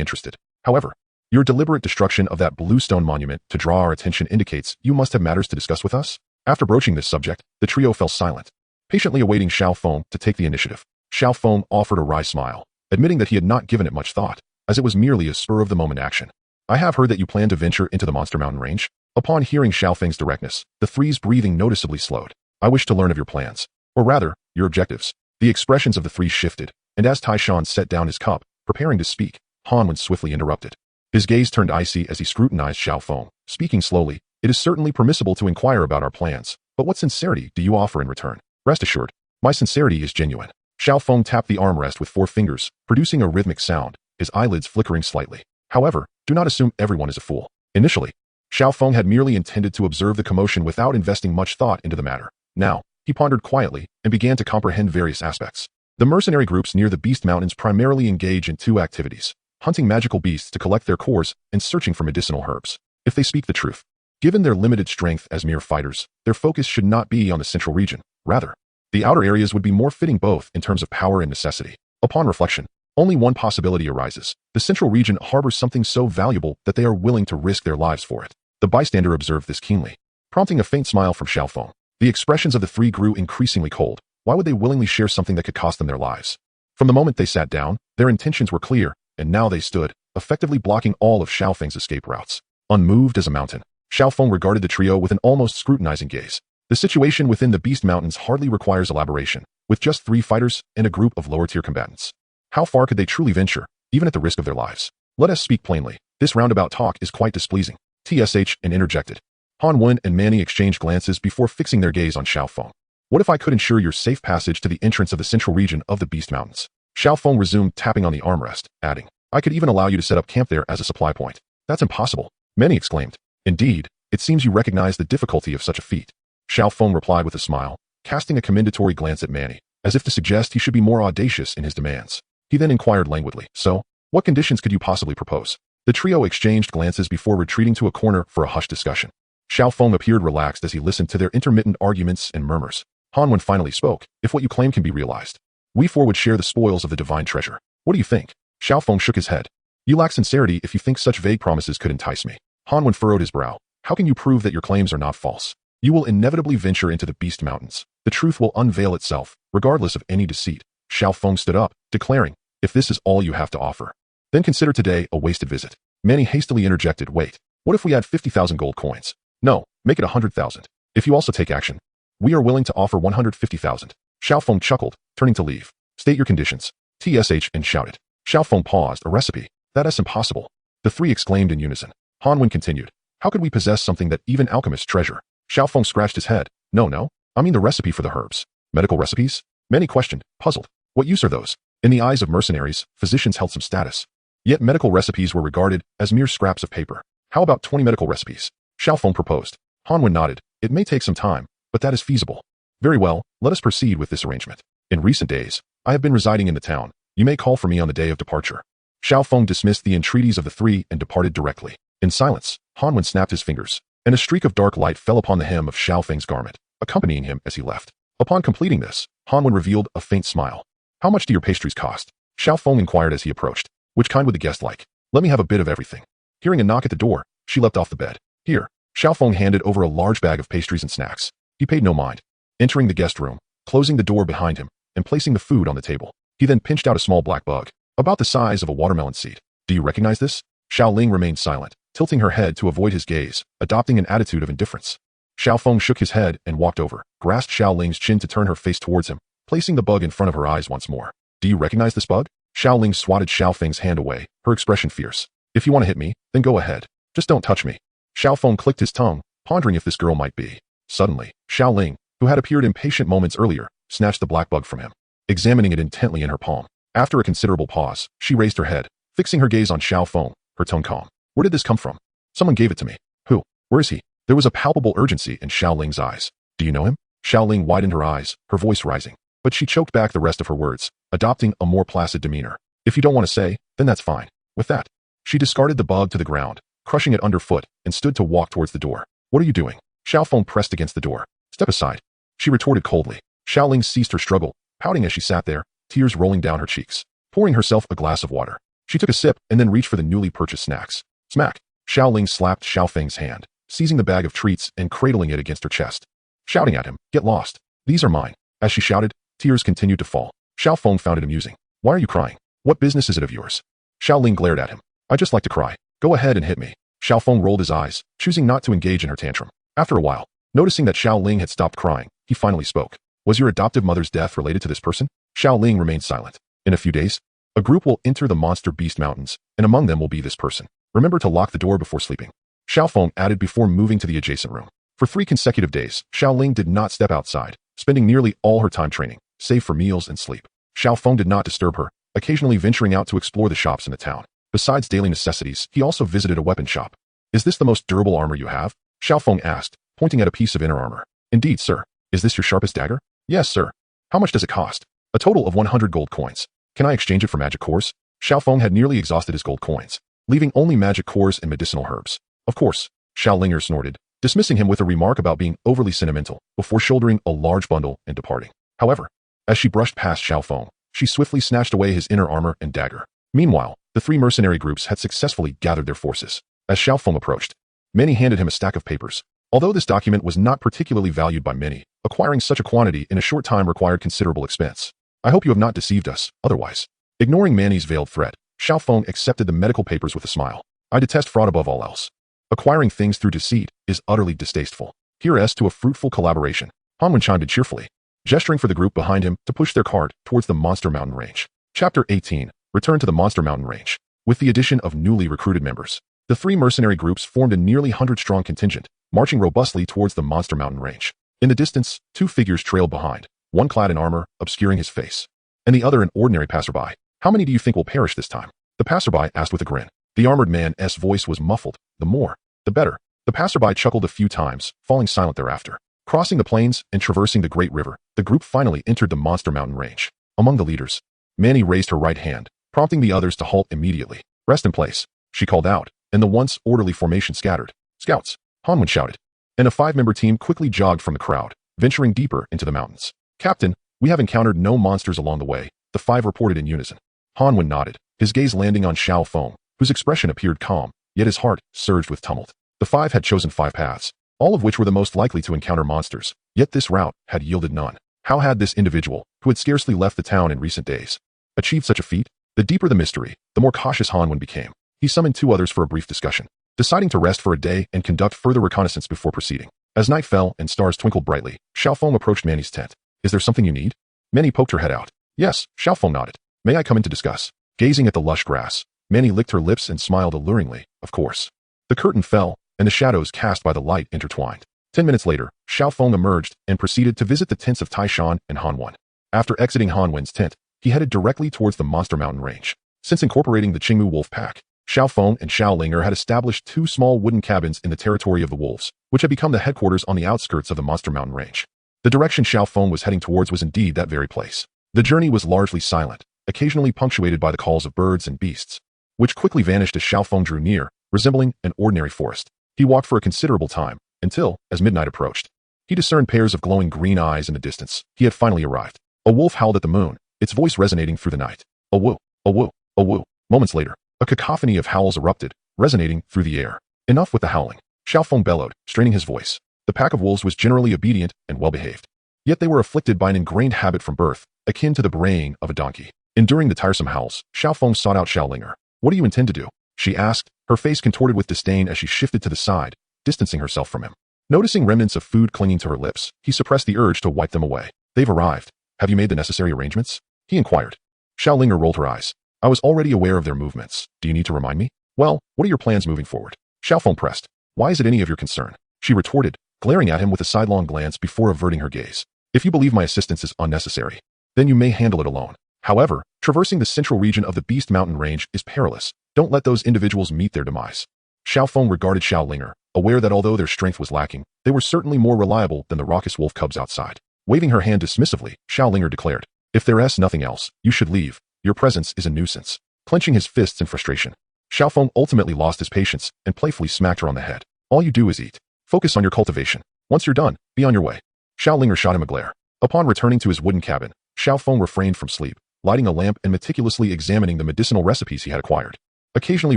interested. However, your deliberate destruction of that blue stone monument to draw our attention indicates you must have matters to discuss with us. After broaching this subject, the trio fell silent, patiently awaiting Xiao Feng to take the initiative. Xiao Feng offered a wry smile, admitting that he had not given it much thought, as it was merely a spur-of-the-moment action. I have heard that you plan to venture into the Monster Mountain range. Upon hearing Xiao Feng's directness, the 3's breathing noticeably slowed. I wish to learn of your plans, or rather, your objectives. The expressions of the 3 shifted, and as Taishan set down his cup, preparing to speak, Han Wen swiftly interrupted. His gaze turned icy as he scrutinized Xiao Feng, speaking slowly. It is certainly permissible to inquire about our plans, but what sincerity do you offer in return? Rest assured, my sincerity is genuine. Xiao Feng tapped the armrest with 4 fingers, producing a rhythmic sound, his eyelids flickering slightly. However, do not assume everyone is a fool. Initially, Xiao Feng had merely intended to observe the commotion without investing much thought into the matter. Now, he pondered quietly and began to comprehend various aspects. The mercenary groups near the Beast Mountains primarily engage in 2 activities: hunting magical beasts to collect their cores and searching for medicinal herbs. If they speak the truth, given their limited strength as mere fighters, their focus should not be on the central region. Rather, the outer areas would be more fitting both in terms of power and necessity. Upon reflection, only one possibility arises. The central region harbors something so valuable that they are willing to risk their lives for it. The bystander observed this keenly, prompting a faint smile from Xiao Feng. The expressions of the 3 grew increasingly cold. Why would they willingly share something that could cost them their lives? From the moment they sat down, their intentions were clear, and now they stood, effectively blocking all of Xiao Feng's escape routes. Unmoved as a mountain, Xiao Feng regarded the trio with an almost scrutinizing gaze. The situation within the Beast Mountains hardly requires elaboration, with just 3 fighters and a group of lower-tier combatants. How far could they truly venture, even at the risk of their lives? Let us speak plainly. This roundabout talk is quite displeasing. TSH and interjected. Han Wen and Manny exchanged glances before fixing their gaze on Xiao Feng. What if I could ensure your safe passage to the entrance of the central region of the Beast Mountains? Xiao Feng resumed tapping on the armrest, adding, I could even allow you to set up camp there as a supply point. That's impossible, Manny exclaimed. Indeed, it seems you recognize the difficulty of such a feat. Xiao Feng replied with a smile, casting a commendatory glance at Manny, as if to suggest he should be more audacious in his demands. He then inquired languidly, so, what conditions could you possibly propose? The trio exchanged glances before retreating to a corner for a hushed discussion. Xiao Feng appeared relaxed as he listened to their intermittent arguments and murmurs. Han Wen finally spoke, if what you claim can be realized. We four would share the spoils of the divine treasure. What do you think? Xiao Feng shook his head. You lack sincerity if you think such vague promises could entice me. Han Wen furrowed his brow. How can you prove that your claims are not false? You will inevitably venture into the Beast Mountains. The truth will unveil itself, regardless of any deceit. Xiao Feng stood up, declaring, if this is all you have to offer, then consider today a wasted visit. Manny hastily interjected, wait, what if we had 50,000 gold coins? No, make it 100,000. If you also take action, we are willing to offer 150,000. Xiao Feng chuckled, turning to leave. State your conditions. TSH and shouted. Xiao Feng paused, a recipe? That's impossible. The three exclaimed in unison. Han Wen continued. How could we possess something that even alchemists treasure? Xiao Feng scratched his head. No, I mean the recipe for the herbs. Medical recipes? Manny questioned, puzzled. What use are those? In the eyes of mercenaries, physicians held some status. Yet medical recipes were regarded as mere scraps of paper. How about 20 medical recipes? Xiao Feng proposed. Han Wen nodded. It may take some time, but that is feasible. Very well, let us proceed with this arrangement. In recent days, I have been residing in the town. You may call for me on the day of departure. Xiao Feng dismissed the entreaties of the three and departed directly. In silence, Han Wen snapped his fingers, and a streak of dark light fell upon the hem of Xiao Feng's garment, accompanying him as he left. Upon completing this, Han Wen revealed a faint smile. How much do your pastries cost? Xiao Feng inquired as he approached. Which kind would the guest like? Let me have a bit of everything. Hearing a knock at the door, she leapt off the bed. Here. Xiao Feng handed over a large bag of pastries and snacks. He paid no mind. Entering the guest room, closing the door behind him, and placing the food on the table, he then pinched out a small black bug, about the size of a watermelon seed. Do you recognize this? Xiao Ling remained silent, tilting her head to avoid his gaze, adopting an attitude of indifference. Xiao Feng shook his head and walked over, grasped Xiao Ling's chin to turn her face towards him, placing the bug in front of her eyes once more. Do you recognize this bug? Xiao Ling swatted Xiao Feng's hand away, her expression fierce. If you want to hit me, then go ahead. Just don't touch me. Xiao Feng clicked his tongue, pondering if this girl might be. Suddenly, Xiao Ling, who had appeared impatient moments earlier, snatched the black bug from him, examining it intently in her palm. After a considerable pause, she raised her head, fixing her gaze on Xiao Feng, her tone calm. Where did this come from? Someone gave it to me. Who? Where is he? There was a palpable urgency in Xiao Ling's eyes. Do you know him? Xiao Ling widened her eyes, her voice rising. But she choked back the rest of her words, adopting a more placid demeanor. If you don't want to say, then that's fine. With that, she discarded the bug to the ground, crushing it underfoot, and stood to walk towards the door. What are you doing? Xiao Feng pressed against the door. Step aside. She retorted coldly. Xiao Ling ceased her struggle, pouting as she sat there, tears rolling down her cheeks. Pouring herself a glass of water, she took a sip and then reached for the newly purchased snacks. Smack! Xiao Ling slapped Xiao Feng's hand, seizing the bag of treats and cradling it against her chest, shouting at him, get lost. These are mine. As she shouted, tears continued to fall. Xiao Feng found it amusing. Why are you crying? What business is it of yours? Xiao Ling glared at him. I just like to cry. Go ahead and hit me. Xiao Feng rolled his eyes, choosing not to engage in her tantrum. After a while, noticing that Xiao Ling had stopped crying, he finally spoke. Was your adoptive mother's death related to this person? Xiao Ling remained silent. In a few days, a group will enter the monster beast mountains, and among them will be this person. Remember to lock the door before sleeping. Xiao Feng added before moving to the adjacent room. For 3 consecutive days, Xiao Ling did not step outside, spending nearly all her time training, save for meals and sleep. Xiao Feng did not disturb her, occasionally venturing out to explore the shops in the town. Besides daily necessities, he also visited a weapon shop. Is this the most durable armor you have? Xiao Feng asked, pointing at a piece of inner armor. Indeed, sir. Is this your sharpest dagger? Yes, sir. How much does it cost? A total of 100 gold coins. Can I exchange it for magic cores? Xiao Feng had nearly exhausted his gold coins, leaving only magic cores and medicinal herbs. Of course. Xiao Linger snorted, dismissing him with a remark about being overly sentimental, before shouldering a large bundle and departing. However, as she brushed past Xiao Feng, she swiftly snatched away his inner armor and dagger. Meanwhile, the 3 mercenary groups had successfully gathered their forces. As Xiao Feng approached, many handed him a stack of papers. Although this document was not particularly valued by many, acquiring such a quantity in a short time required considerable expense. I hope you have not deceived us, otherwise. Ignoring Manny's veiled threat, Xiao Feng accepted the medical papers with a smile. I detest fraud above all else. Acquiring things through deceit is utterly distasteful. Here's to a fruitful collaboration. Han Wen chimed in cheerfully, gesturing for the group behind him to push their cart towards the Monster Mountain Range. Chapter 18. Return to the Monster Mountain Range. With the addition of newly recruited members, the 3 mercenary groups formed a nearly 100-strong contingent, marching robustly towards the monster mountain range. In the distance, two figures trailed behind, one clad in armor, obscuring his face, and the other an ordinary passerby. How many do you think will perish this time? The passerby asked with a grin. The armored man's voice was muffled. The more, the better. The passerby chuckled a few times, falling silent thereafter. Crossing the plains and traversing the great river, the group finally entered the monster mountain range. Among the leaders, Manny raised her right hand, prompting the others to halt immediately. Rest in place, she called out, and the once orderly formation scattered. Scouts, Hanwen shouted. And a 5-member team quickly jogged from the crowd, venturing deeper into the mountains. Captain, we have encountered no monsters along the way, the 5 reported in unison. Hanwen nodded, his gaze landing on Xiao Feng, whose expression appeared calm, yet his heart surged with tumult. The 5 had chosen 5 paths, all of which were the most likely to encounter monsters, yet this route had yielded none. How had this individual, who had scarcely left the town in recent days, achieved such a feat? The deeper the mystery, the more cautious Hanwen became. He summoned 2 others for a brief discussion, deciding to rest for a day and conduct further reconnaissance before proceeding. As night fell and stars twinkled brightly, Xiao Feng approached Manny's tent. Is there something you need? Manny poked her head out. Yes, Xiao Feng nodded. May I come in to discuss? Gazing at the lush grass, Manny licked her lips and smiled alluringly. Of course. The curtain fell, and the shadows cast by the light intertwined. 10 minutes later, Xiao Feng emerged and proceeded to visit the tents of Taishan and Hanwen. After exiting Hanwen's tent, he headed directly towards the monster mountain range. Since incorporating the Qingmu wolf pack, Xiao Feng and Xiao Linger had established 2 small wooden cabins in the territory of the wolves, which had become the headquarters on the outskirts of the monster mountain range. The direction Xiao Feng was heading towards was indeed that very place. The journey was largely silent, occasionally punctuated by the calls of birds and beasts, which quickly vanished as Xiao Feng drew near, resembling an ordinary forest. He walked for a considerable time, until, as midnight approached, he discerned pairs of glowing green eyes in the distance. He had finally arrived. A wolf howled at the moon, its voice resonating through the night. A woo, a woo, a woo. Moments later, a cacophony of howls erupted, resonating through the air. Enough with the howling, Xiao Feng bellowed, straining his voice. The pack of wolves was generally obedient and well-behaved. Yet they were afflicted by an ingrained habit from birth, akin to the braying of a donkey. Enduring the tiresome howls, Xiao Feng sought out Xiao Linger. What do you intend to do? She asked, her face contorted with disdain as she shifted to the side, distancing herself from him. Noticing remnants of food clinging to her lips, he suppressed the urge to wipe them away. They've arrived. Have you made the necessary arrangements? He inquired. Xiao Linger rolled her eyes. I was already aware of their movements. Do you need to remind me? Well, what are your plans moving forward? Xiao Feng pressed. Why is it any of your concern? She retorted, glaring at him with a sidelong glance before averting her gaze. If you believe my assistance is unnecessary, then you may handle it alone. However, traversing the central region of the Beast Mountain Range is perilous. Don't let those individuals meet their demise. Xiao Feng regarded Xiao Linger, aware that although their strength was lacking, they were certainly more reliable than the raucous wolf cubs outside. Waving her hand dismissively, Xiao Linger declared, if there's nothing else, you should leave. Your presence is a nuisance. Clenching his fists in frustration, Xiao Feng ultimately lost his patience and playfully smacked her on the head. All you do is eat. Focus on your cultivation. Once you're done, be on your way. Xiao Linger shot him a glare. Upon returning to his wooden cabin, Xiao Feng refrained from sleep, lighting a lamp and meticulously examining the medicinal recipes he had acquired, occasionally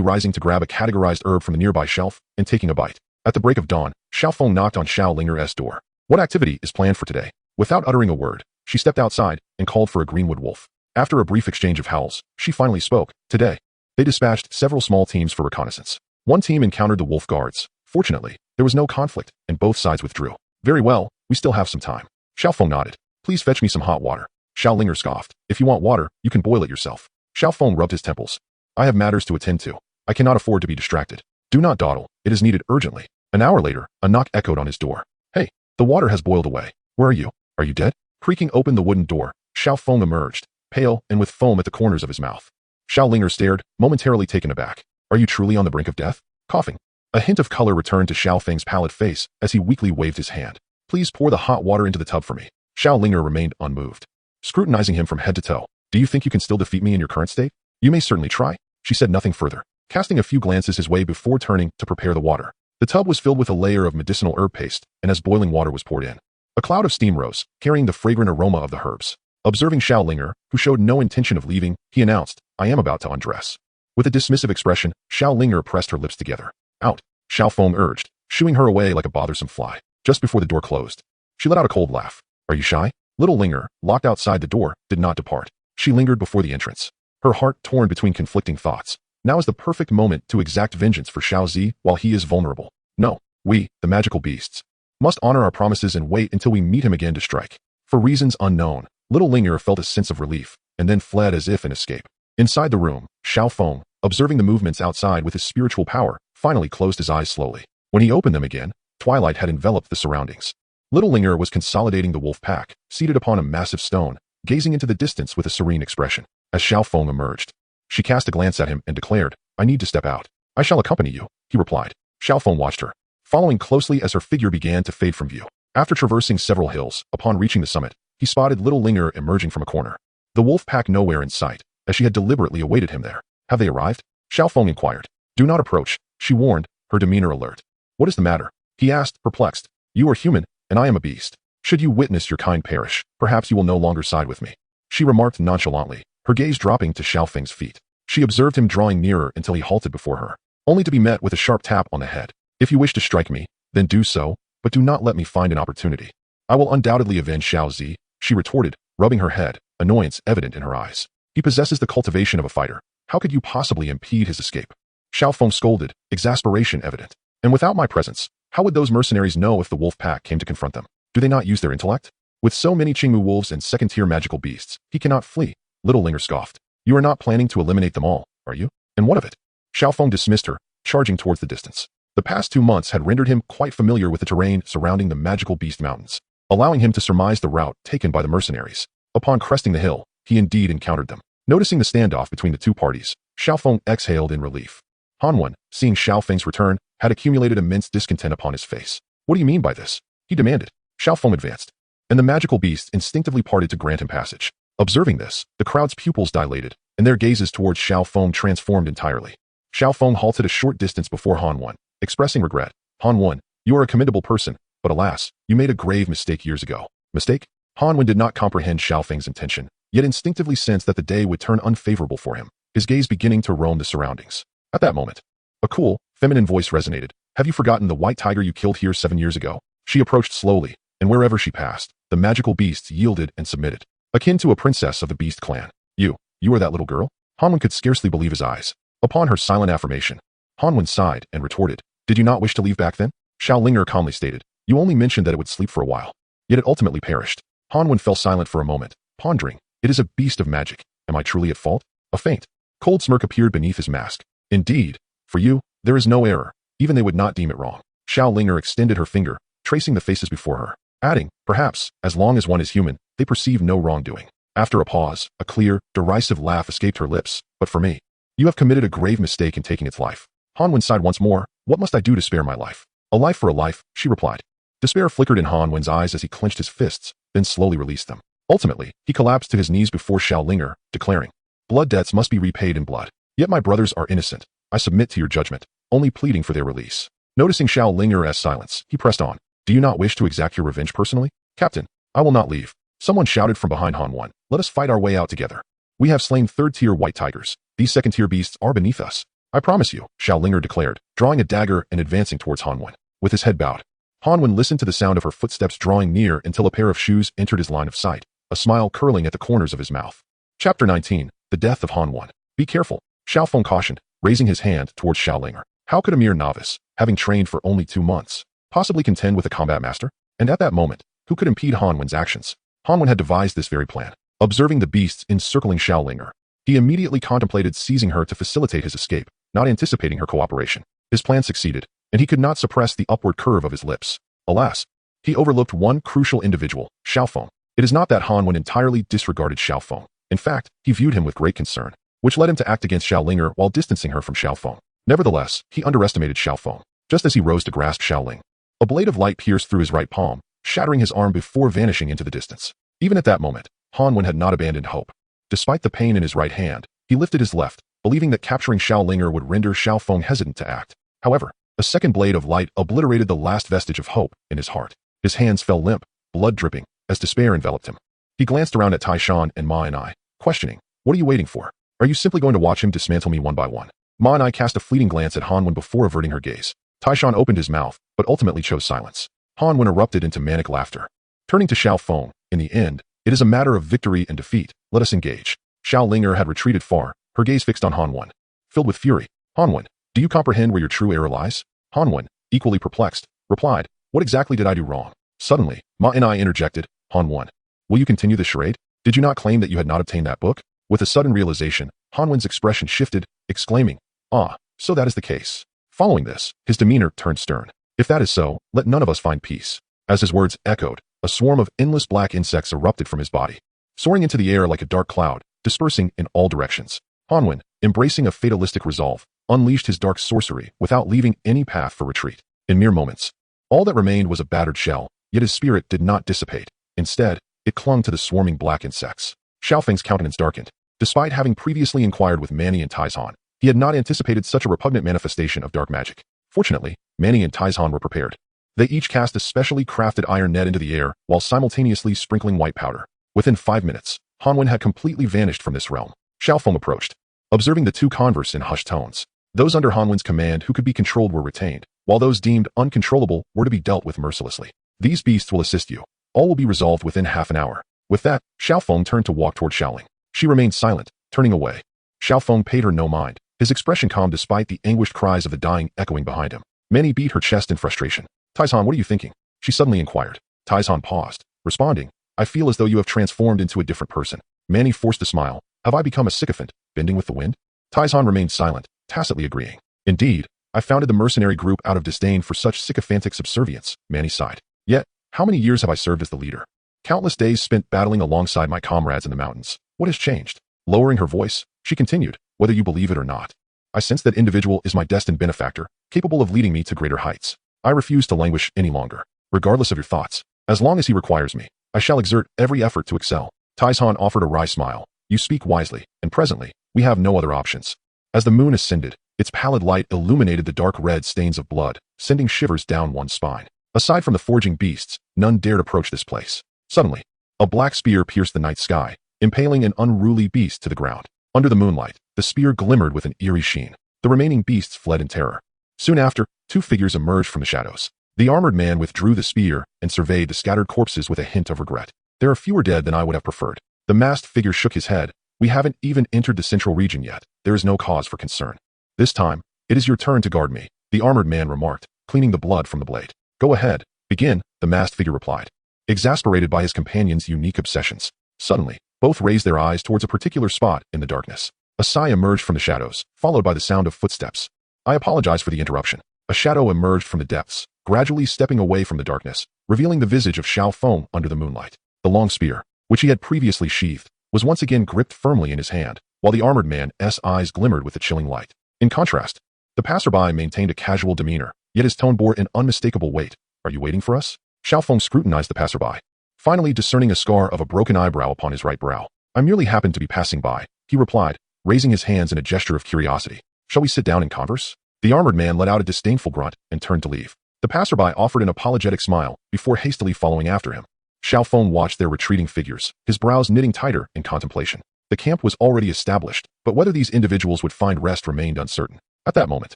rising to grab a categorized herb from the nearby shelf and taking a bite. At the break of dawn, Xiao Feng knocked on Xiao Linger's door. What activity is planned for today? Without uttering a word, she stepped outside and called for a greenwood wolf. After a brief exchange of howls, she finally spoke. Today, they dispatched several small teams for reconnaissance. One team encountered the wolf guards. Fortunately, there was no conflict, and both sides withdrew. Very well, we still have some time. Xiao Feng nodded. Please fetch me some hot water. Xiao Linger scoffed. If you want water, you can boil it yourself. Xiao Feng rubbed his temples. I have matters to attend to. I cannot afford to be distracted. Do not dawdle. It is needed urgently. An hour later, a knock echoed on his door. Hey, the water has boiled away. Where are you? Are you dead? Creaking open the wooden door, Xiao Feng emerged, pale and with foam at the corners of his mouth. Xiao Linger stared, momentarily taken aback. Are you truly on the brink of death? Coughing. A hint of color returned to Xiao Feng's pallid face as he weakly waved his hand. Please pour the hot water into the tub for me. Xiao Linger remained unmoved, scrutinizing him from head to toe. Do you think you can still defeat me in your current state? You may certainly try. She said nothing further, casting a few glances his way before turning to prepare the water. The tub was filled with a layer of medicinal herb paste, and as boiling water was poured in, a cloud of steam rose, carrying the fragrant aroma of the herbs. Observing Xiao Linger, who showed no intention of leaving, he announced, I am about to undress. With a dismissive expression, Xiao Linger pressed her lips together. Out, Xiao Feng urged, shooing her away like a bothersome fly. Just before the door closed, she let out a cold laugh. Are you shy? Little Linger, locked outside the door, did not depart. She lingered before the entrance, her heart torn between conflicting thoughts. Now is the perfect moment to exact vengeance for Xiao Zi while he is vulnerable. No, we, the magical beasts, must honor our promises and wait until we meet him again to strike. For reasons unknown, Little Linger felt a sense of relief, and then fled as if in escape. Inside the room, Xiao Feng, observing the movements outside with his spiritual power, finally closed his eyes slowly. When he opened them again, Twilight had enveloped the surroundings. Little Linger was consolidating the wolf pack, seated upon a massive stone, gazing into the distance with a serene expression. As Xiao Feng emerged, she cast a glance at him and declared, "I need to step out." "I shall accompany you," he replied. Xiao Feng watched her, following closely as her figure began to fade from view. After traversing several hills, upon reaching the summit, he spotted Little Linger emerging from a corner. The wolf pack nowhere in sight, as she had deliberately awaited him there. "Have they arrived?" Xiao Feng inquired. "Do not approach," she warned, her demeanor alert. "What is the matter?" he asked, perplexed. "You are human, and I am a beast. Should you witness your kind perish, perhaps you will no longer side with me," she remarked nonchalantly, her gaze dropping to Xiao Feng's feet. She observed him drawing nearer until he halted before her, only to be met with a sharp tap on the head. "If you wish to strike me, then do so, but do not let me find an opportunity." "I will undoubtedly avenge Xiao Zi," she retorted, rubbing her head, annoyance evident in her eyes. "He possesses the cultivation of a fighter. How could you possibly impede his escape?" Xiao Feng scolded, exasperation evident. "And without my presence, how would those mercenaries know if the wolf pack came to confront them? Do they not use their intellect? With so many Qingmu wolves and second-tier magical beasts, he cannot flee." Little Linger scoffed. "You are not planning to eliminate them all, are you? And what of it?" Xiao Feng dismissed her, charging towards the distance. The past 2 months had rendered him quite familiar with the terrain surrounding the magical beast mountains, allowing him to surmise the route taken by the mercenaries. Upon cresting the hill, he indeed encountered them. Noticing the standoff between the two parties, Xiao Feng exhaled in relief. Hanwen, seeing Xiao Feng's return, had accumulated immense discontent upon his face. "What do you mean by this?" he demanded. Xiao Feng advanced, and the magical beasts instinctively parted to grant him passage. Observing this, the crowd's pupils dilated, and their gazes towards Xiao Feng transformed entirely. Xiao Feng halted a short distance before Hanwen, expressing regret. "Hanwen, you are a commendable person, but alas, you made a grave mistake years ago." "Mistake?" Hanwen did not comprehend Xiao Feng's intention, yet instinctively sensed that the day would turn unfavorable for him, his gaze beginning to roam the surroundings. At that moment, a cool, feminine voice resonated. "Have you forgotten the white tiger you killed here 7 years ago?" She approached slowly, and wherever she passed, the magical beasts yielded and submitted. Akin to a princess of the beast clan. You are that little girl?" Hanwen could scarcely believe his eyes. Upon her silent affirmation, Hanwen sighed and retorted, "Did you not wish to leave back then?" Xiao Linger calmly stated, "You only mentioned that it would sleep for a while. Yet it ultimately perished." Hanwen fell silent for a moment, pondering. "It is a beast of magic. Am I truly at fault?" A faint, cold smirk appeared beneath his mask. "Indeed, for you, there is no error. Even they would not deem it wrong." Xiao Linger extended her finger, tracing the faces before her, adding, "Perhaps, as long as one is human, they perceive no wrongdoing." After a pause, a clear, derisive laugh escaped her lips. "But for me, you have committed a grave mistake in taking its life." Hanwen sighed once more. "What must I do to spare my life?" "A life for a life," she replied. Despair flickered in Hanwen's eyes as he clenched his fists, then slowly released them. Ultimately, he collapsed to his knees before Xiao Linger, declaring, "Blood debts must be repaid in blood. Yet my brothers are innocent. I submit to your judgment, only pleading for their release." Noticing Xiao Linger as silence, he pressed on. "Do you not wish to exact your revenge personally?" "Captain, I will not leave." Someone shouted from behind Hanwen, "Let us fight our way out together. We have slain third-tier white tigers. These second-tier beasts are beneath us." "I promise you," Xiao Linger declared, drawing a dagger and advancing towards Hanwen. With his head bowed, Hanwen listened to the sound of her footsteps drawing near until a pair of shoes entered his line of sight, a smile curling at the corners of his mouth. Chapter 19, The Death of Hanwen. "Be careful," Xiao Feng cautioned, raising his hand towards Xiao Linger. How could a mere novice, having trained for only 2 months, possibly contend with a combat master? And at that moment, who could impede Hanwen's actions? Hanwen had devised this very plan. Observing the beasts encircling Xiao Linger, he immediately contemplated seizing her to facilitate his escape, not anticipating her cooperation. His plan succeeded, and he could not suppress the upward curve of his lips. Alas, he overlooked one crucial individual, Xiao Feng. It is not that Hanwen entirely disregarded Xiao Feng. In fact, he viewed him with great concern, which led him to act against Xiao Linger while distancing her from Xiao Feng. Nevertheless, he underestimated Xiao Feng. Just as he rose to grasp Xiao Ling, a blade of light pierced through his right palm, shattering his arm before vanishing into the distance. Even at that moment, Hanwen had not abandoned hope. Despite the pain in his right hand, he lifted his left, believing that capturing Xiao Linger would render Xiao Feng hesitant to act. However, a second blade of light obliterated the last vestige of hope in his heart. His hands fell limp, blood dripping, as despair enveloped him. He glanced around at Taishan and Ma and I, questioning, "What are you waiting for? Are you simply going to watch him dismantle me one by one?" Ma and I cast a fleeting glance at Hanwen before averting her gaze. Taishan opened his mouth, but ultimately chose silence. Hanwen erupted into manic laughter. Turning to Xiao Feng, "In the end, it is a matter of victory and defeat. Let us engage." Xiao Linger had retreated far, her gaze fixed on Hanwen. Filled with fury, "Hanwen, do you comprehend where your true error lies?" Hanwen, equally perplexed, replied, "What exactly did I do wrong?" Suddenly, Ma and I interjected, "Hanwen, will you continue the charade? Did you not claim that you had not obtained that book?" With a sudden realization, Hanwen's expression shifted, exclaiming, "Ah, so that is the case." Following this, his demeanor turned stern. If that is so, let none of us find peace. As his words echoed, a swarm of endless black insects erupted from his body, soaring into the air like a dark cloud, dispersing in all directions. Hanwen, embracing a fatalistic resolve, unleashed his dark sorcery without leaving any path for retreat. In mere moments, all that remained was a battered shell, yet his spirit did not dissipate. Instead, it clung to the swarming black insects. Xiao Feng's countenance darkened. Despite having previously inquired with Manny and Taizhan, he had not anticipated such a repugnant manifestation of dark magic. Fortunately, Manny and Taizhan were prepared. They each cast a specially crafted iron net into the air while simultaneously sprinkling white powder. Within 5 minutes, Hanwen had completely vanished from this realm. Xiao Feng approached, observing the two converse in hushed tones. Those under Hanwen's command who could be controlled were retained, while those deemed uncontrollable were to be dealt with mercilessly. These beasts will assist you. All will be resolved within half an hour. With that, Xiao Feng turned to walk toward Xiaoling. She remained silent, turning away. Xiao Feng paid her no mind, his expression calm despite the anguished cries of the dying echoing behind him. Manny beat her chest in frustration. Taizhan, what are you thinking? She suddenly inquired. Taizhan paused, responding, I feel as though you have transformed into a different person. Manny forced a smile. Have I become a sycophant, bending with the wind? Taizhan remained silent, tacitly agreeing. Indeed, I founded the mercenary group out of disdain for such sycophantic subservience, Manny sighed. Yet, how many years have I served as the leader? Countless days spent battling alongside my comrades in the mountains. What has changed? Lowering her voice, she continued, whether you believe it or not. I sense that individual is my destined benefactor, capable of leading me to greater heights. I refuse to languish any longer. Regardless of your thoughts, as long as he requires me, I shall exert every effort to excel. Taizhan offered a wry smile. You speak wisely, and presently, we have no other options. As the moon ascended, its pallid light illuminated the dark red stains of blood, sending shivers down one's spine. Aside from the foraging beasts, none dared approach this place. Suddenly, a black spear pierced the night sky, impaling an unruly beast to the ground. Under the moonlight, the spear glimmered with an eerie sheen. The remaining beasts fled in terror. Soon after, two figures emerged from the shadows. The armored man withdrew the spear and surveyed the scattered corpses with a hint of regret. There are fewer dead than I would have preferred. The masked figure shook his head. We haven't even entered the central region yet. There is no cause for concern. This time, it is your turn to guard me, the armored man remarked, cleaning the blood from the blade. Go ahead. Begin, the masked figure replied, exasperated by his companion's unique obsessions. Suddenly, both raised their eyes towards a particular spot in the darkness. A sigh emerged from the shadows, followed by the sound of footsteps. I apologize for the interruption. A shadow emerged from the depths, gradually stepping away from the darkness, revealing the visage of Xiao Feng under the moonlight. The long spear, which he had previously sheathed, was once again gripped firmly in his hand, while the armored man's eyes glimmered with a chilling light. In contrast, the passerby maintained a casual demeanor, yet his tone bore an unmistakable weight. Are you waiting for us? Xiao Feng scrutinized the passerby, finally discerning a scar of a broken eyebrow upon his right brow. I merely happened to be passing by, he replied, raising his hands in a gesture of curiosity. Shall we sit down and converse? The armored man let out a disdainful grunt and turned to leave. The passerby offered an apologetic smile before hastily following after him. Xiao Feng watched their retreating figures, his brows knitting tighter in contemplation. The camp was already established, but whether these individuals would find rest remained uncertain. At that moment,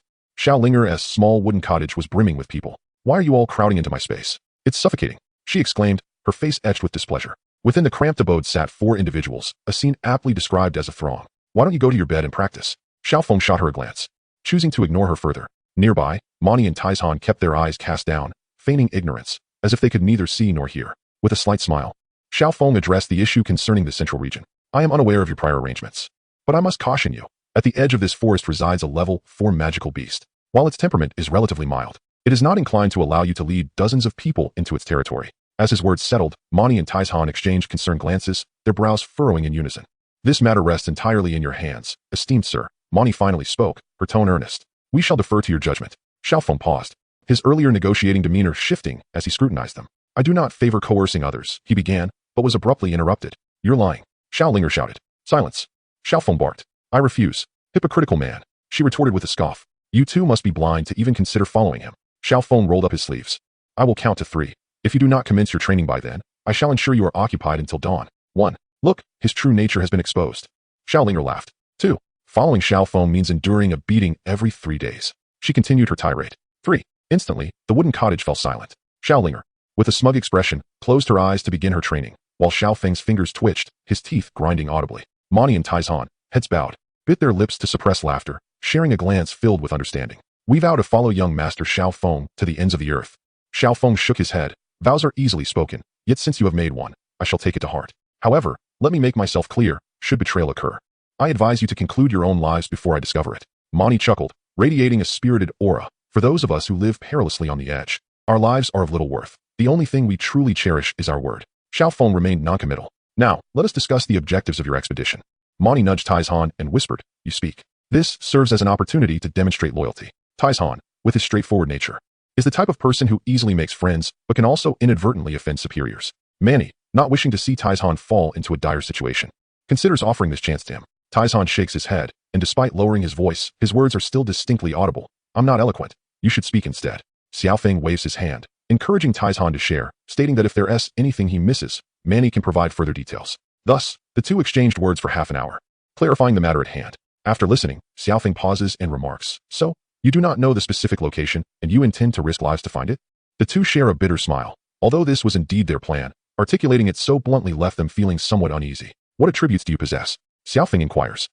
Xiaolinger's small wooden cottage was brimming with people. Why are you all crowding into my space? It's suffocating, she exclaimed, her face etched with displeasure. Within the cramped abode sat 4 individuals, a scene aptly described as a throng. Why don't you go to your bed and practice? Xiao Feng shot her a glance, choosing to ignore her further. Nearby, Manny and Taizhan kept their eyes cast down, feigning ignorance, as if they could neither see nor hear. With a slight smile, Xiao Feng addressed the issue concerning the central region. I am unaware of your prior arrangements, but I must caution you. At the edge of this forest resides a level 4 magical beast. While its temperament is relatively mild, it is not inclined to allow you to lead dozens of people into its territory. As his words settled, Manny and Taizhan exchanged concerned glances, their brows furrowing in unison. This matter rests entirely in your hands, esteemed sir. Manny finally spoke, her tone earnest. We shall defer to your judgment. Xiao Feng paused, his earlier negotiating demeanor shifting as he scrutinized them. I do not favor coercing others, he began, but was abruptly interrupted. You're lying. Xiaolinger shouted. Silence. Xiao Feng barked. I refuse. Hypocritical man, she retorted with a scoff. You too must be blind to even consider following him. Xiao Feng rolled up his sleeves. I will count to 3. If you do not commence your training by then, I shall ensure you are occupied until dawn. 1. Look, his true nature has been exposed. Xiaolinger laughed. 2. Following Xiao Feng means enduring a beating every 3 days. She continued her tirade. 3. Instantly, the wooden cottage fell silent. Xiaolinger, with a smug expression, closed her eyes to begin her training, while Xiao Feng's fingers twitched, his teeth grinding audibly. Manny and Taizhan, heads bowed, bit their lips to suppress laughter, sharing a glance filled with understanding. We vow to follow young Master Xiao Feng to the ends of the earth. Xiao Feng shook his head. Vows are easily spoken, yet since you have made one, I shall take it to heart. However, let me make myself clear, should betrayal occur, I advise you to conclude your own lives before I discover it. Manny chuckled, radiating a spirited aura, For those of us who live perilously on the edge, our lives are of little worth. The only thing we truly cherish is our word. Xiao Feng remained noncommittal. Now, let us discuss the objectives of your expedition. Mani nudged Taizhan and whispered, you speak. This serves as an opportunity to demonstrate loyalty. Taizhan, with his straightforward nature, is the type of person who easily makes friends, but can also inadvertently offend superiors. Mani, not wishing to see Taizhan fall into a dire situation, considers offering this chance to him. Taizhan shakes his head, and despite lowering his voice, his words are still distinctly audible. I'm not eloquent. You should speak instead. Xiao Feng waves his hand, encouraging Taizhan to share, stating that if there's anything he misses, Mani can provide further details. Thus, the two exchanged words for half an hour, clarifying the matter at hand. After listening, Xiao Feng pauses and remarks, so, you do not know the specific location, and you intend to risk lives to find it? The two share a bitter smile. Although this was indeed their plan, articulating it so bluntly left them feeling somewhat uneasy. What attributes do you possess? Xiao Feng inquires.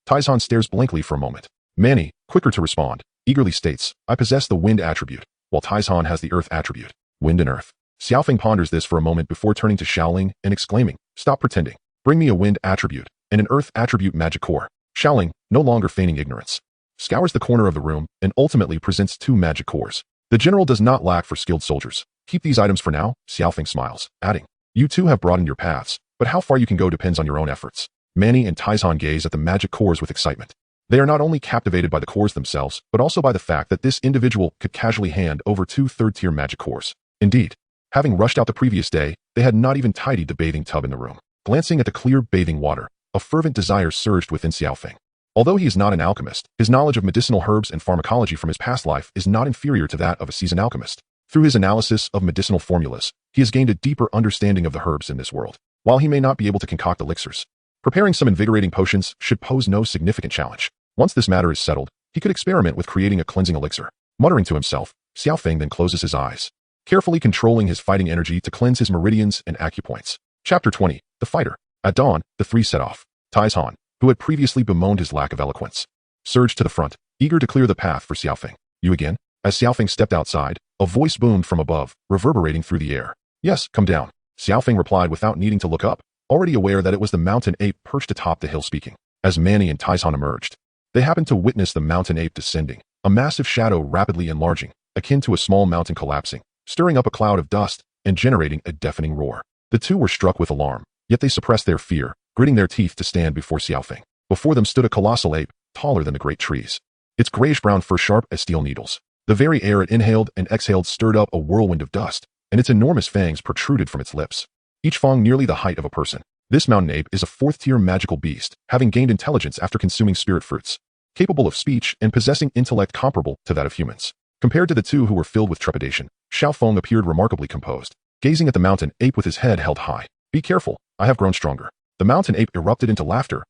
Taizhan stares blankly for a moment. Mani, quicker to respond, eagerly states, I possess the wind attribute, while Taizhan has the earth attribute. Wind and earth. Xiao Feng ponders this for a moment before turning to Xiaoling and exclaiming, stop pretending. Bring me a wind attribute and an earth attribute magic core. Xiaoling, no longer feigning ignorance, scours the corner of the room and ultimately presents 2 magic cores. The general does not lack for skilled soldiers. Keep these items for now, Xiao Feng smiles, adding, you two have broadened your paths, but how far you can go depends on your own efforts. Mani and Taizhan gaze at the magic cores with excitement. They are not only captivated by the cores themselves, but also by the fact that this individual could casually hand over 2 third-tier magic cores. Indeed, having rushed out the previous day, they had not even tidied the bathing tub in the room. Glancing at the clear bathing water, a fervent desire surged within Xiao Feng. Although he is not an alchemist, his knowledge of medicinal herbs and pharmacology from his past life is not inferior to that of a seasoned alchemist. Through his analysis of medicinal formulas, he has gained a deeper understanding of the herbs in this world. While he may not be able to concoct elixirs, preparing some invigorating potions should pose no significant challenge. Once this matter is settled, he could experiment with creating a cleansing elixir. Muttering to himself, Xiao Feng then closes his eyes, carefully controlling his fighting energy to cleanse his meridians and acupoints. Chapter 20. The Fighter. At dawn, the 3 set off. Taizhan, who had previously bemoaned his lack of eloquence, surged to the front, eager to clear the path for Xiao Feng. You again? As Xiao Feng stepped outside, a voice boomed from above, reverberating through the air. Yes, come down. Xiao Feng replied without needing to look up, already aware that it was the mountain ape perched atop the hill speaking. As Mani and Taizhan emerged, they happened to witness the mountain ape descending, a massive shadow rapidly enlarging, akin to a small mountain collapsing, stirring up a cloud of dust and generating a deafening roar. The two were struck with alarm, yet they suppressed their fear, gritting their teeth to stand before Xiao Feng. Before them stood a colossal ape, taller than the great trees. Its grayish-brown fur sharp as steel needles. The very air it inhaled and exhaled stirred up a whirlwind of dust, and its enormous fangs protruded from its lips, each fang nearly the height of a person. This mountain ape is a 4th-tier magical beast, having gained intelligence after consuming spirit fruits, capable of speech and possessing intellect comparable to that of humans. Compared to the two who were filled with trepidation, Xiao Feng appeared remarkably composed, gazing at the mountain ape with his head held high. Be careful, I have grown stronger. The mountain ape erupted into laughter.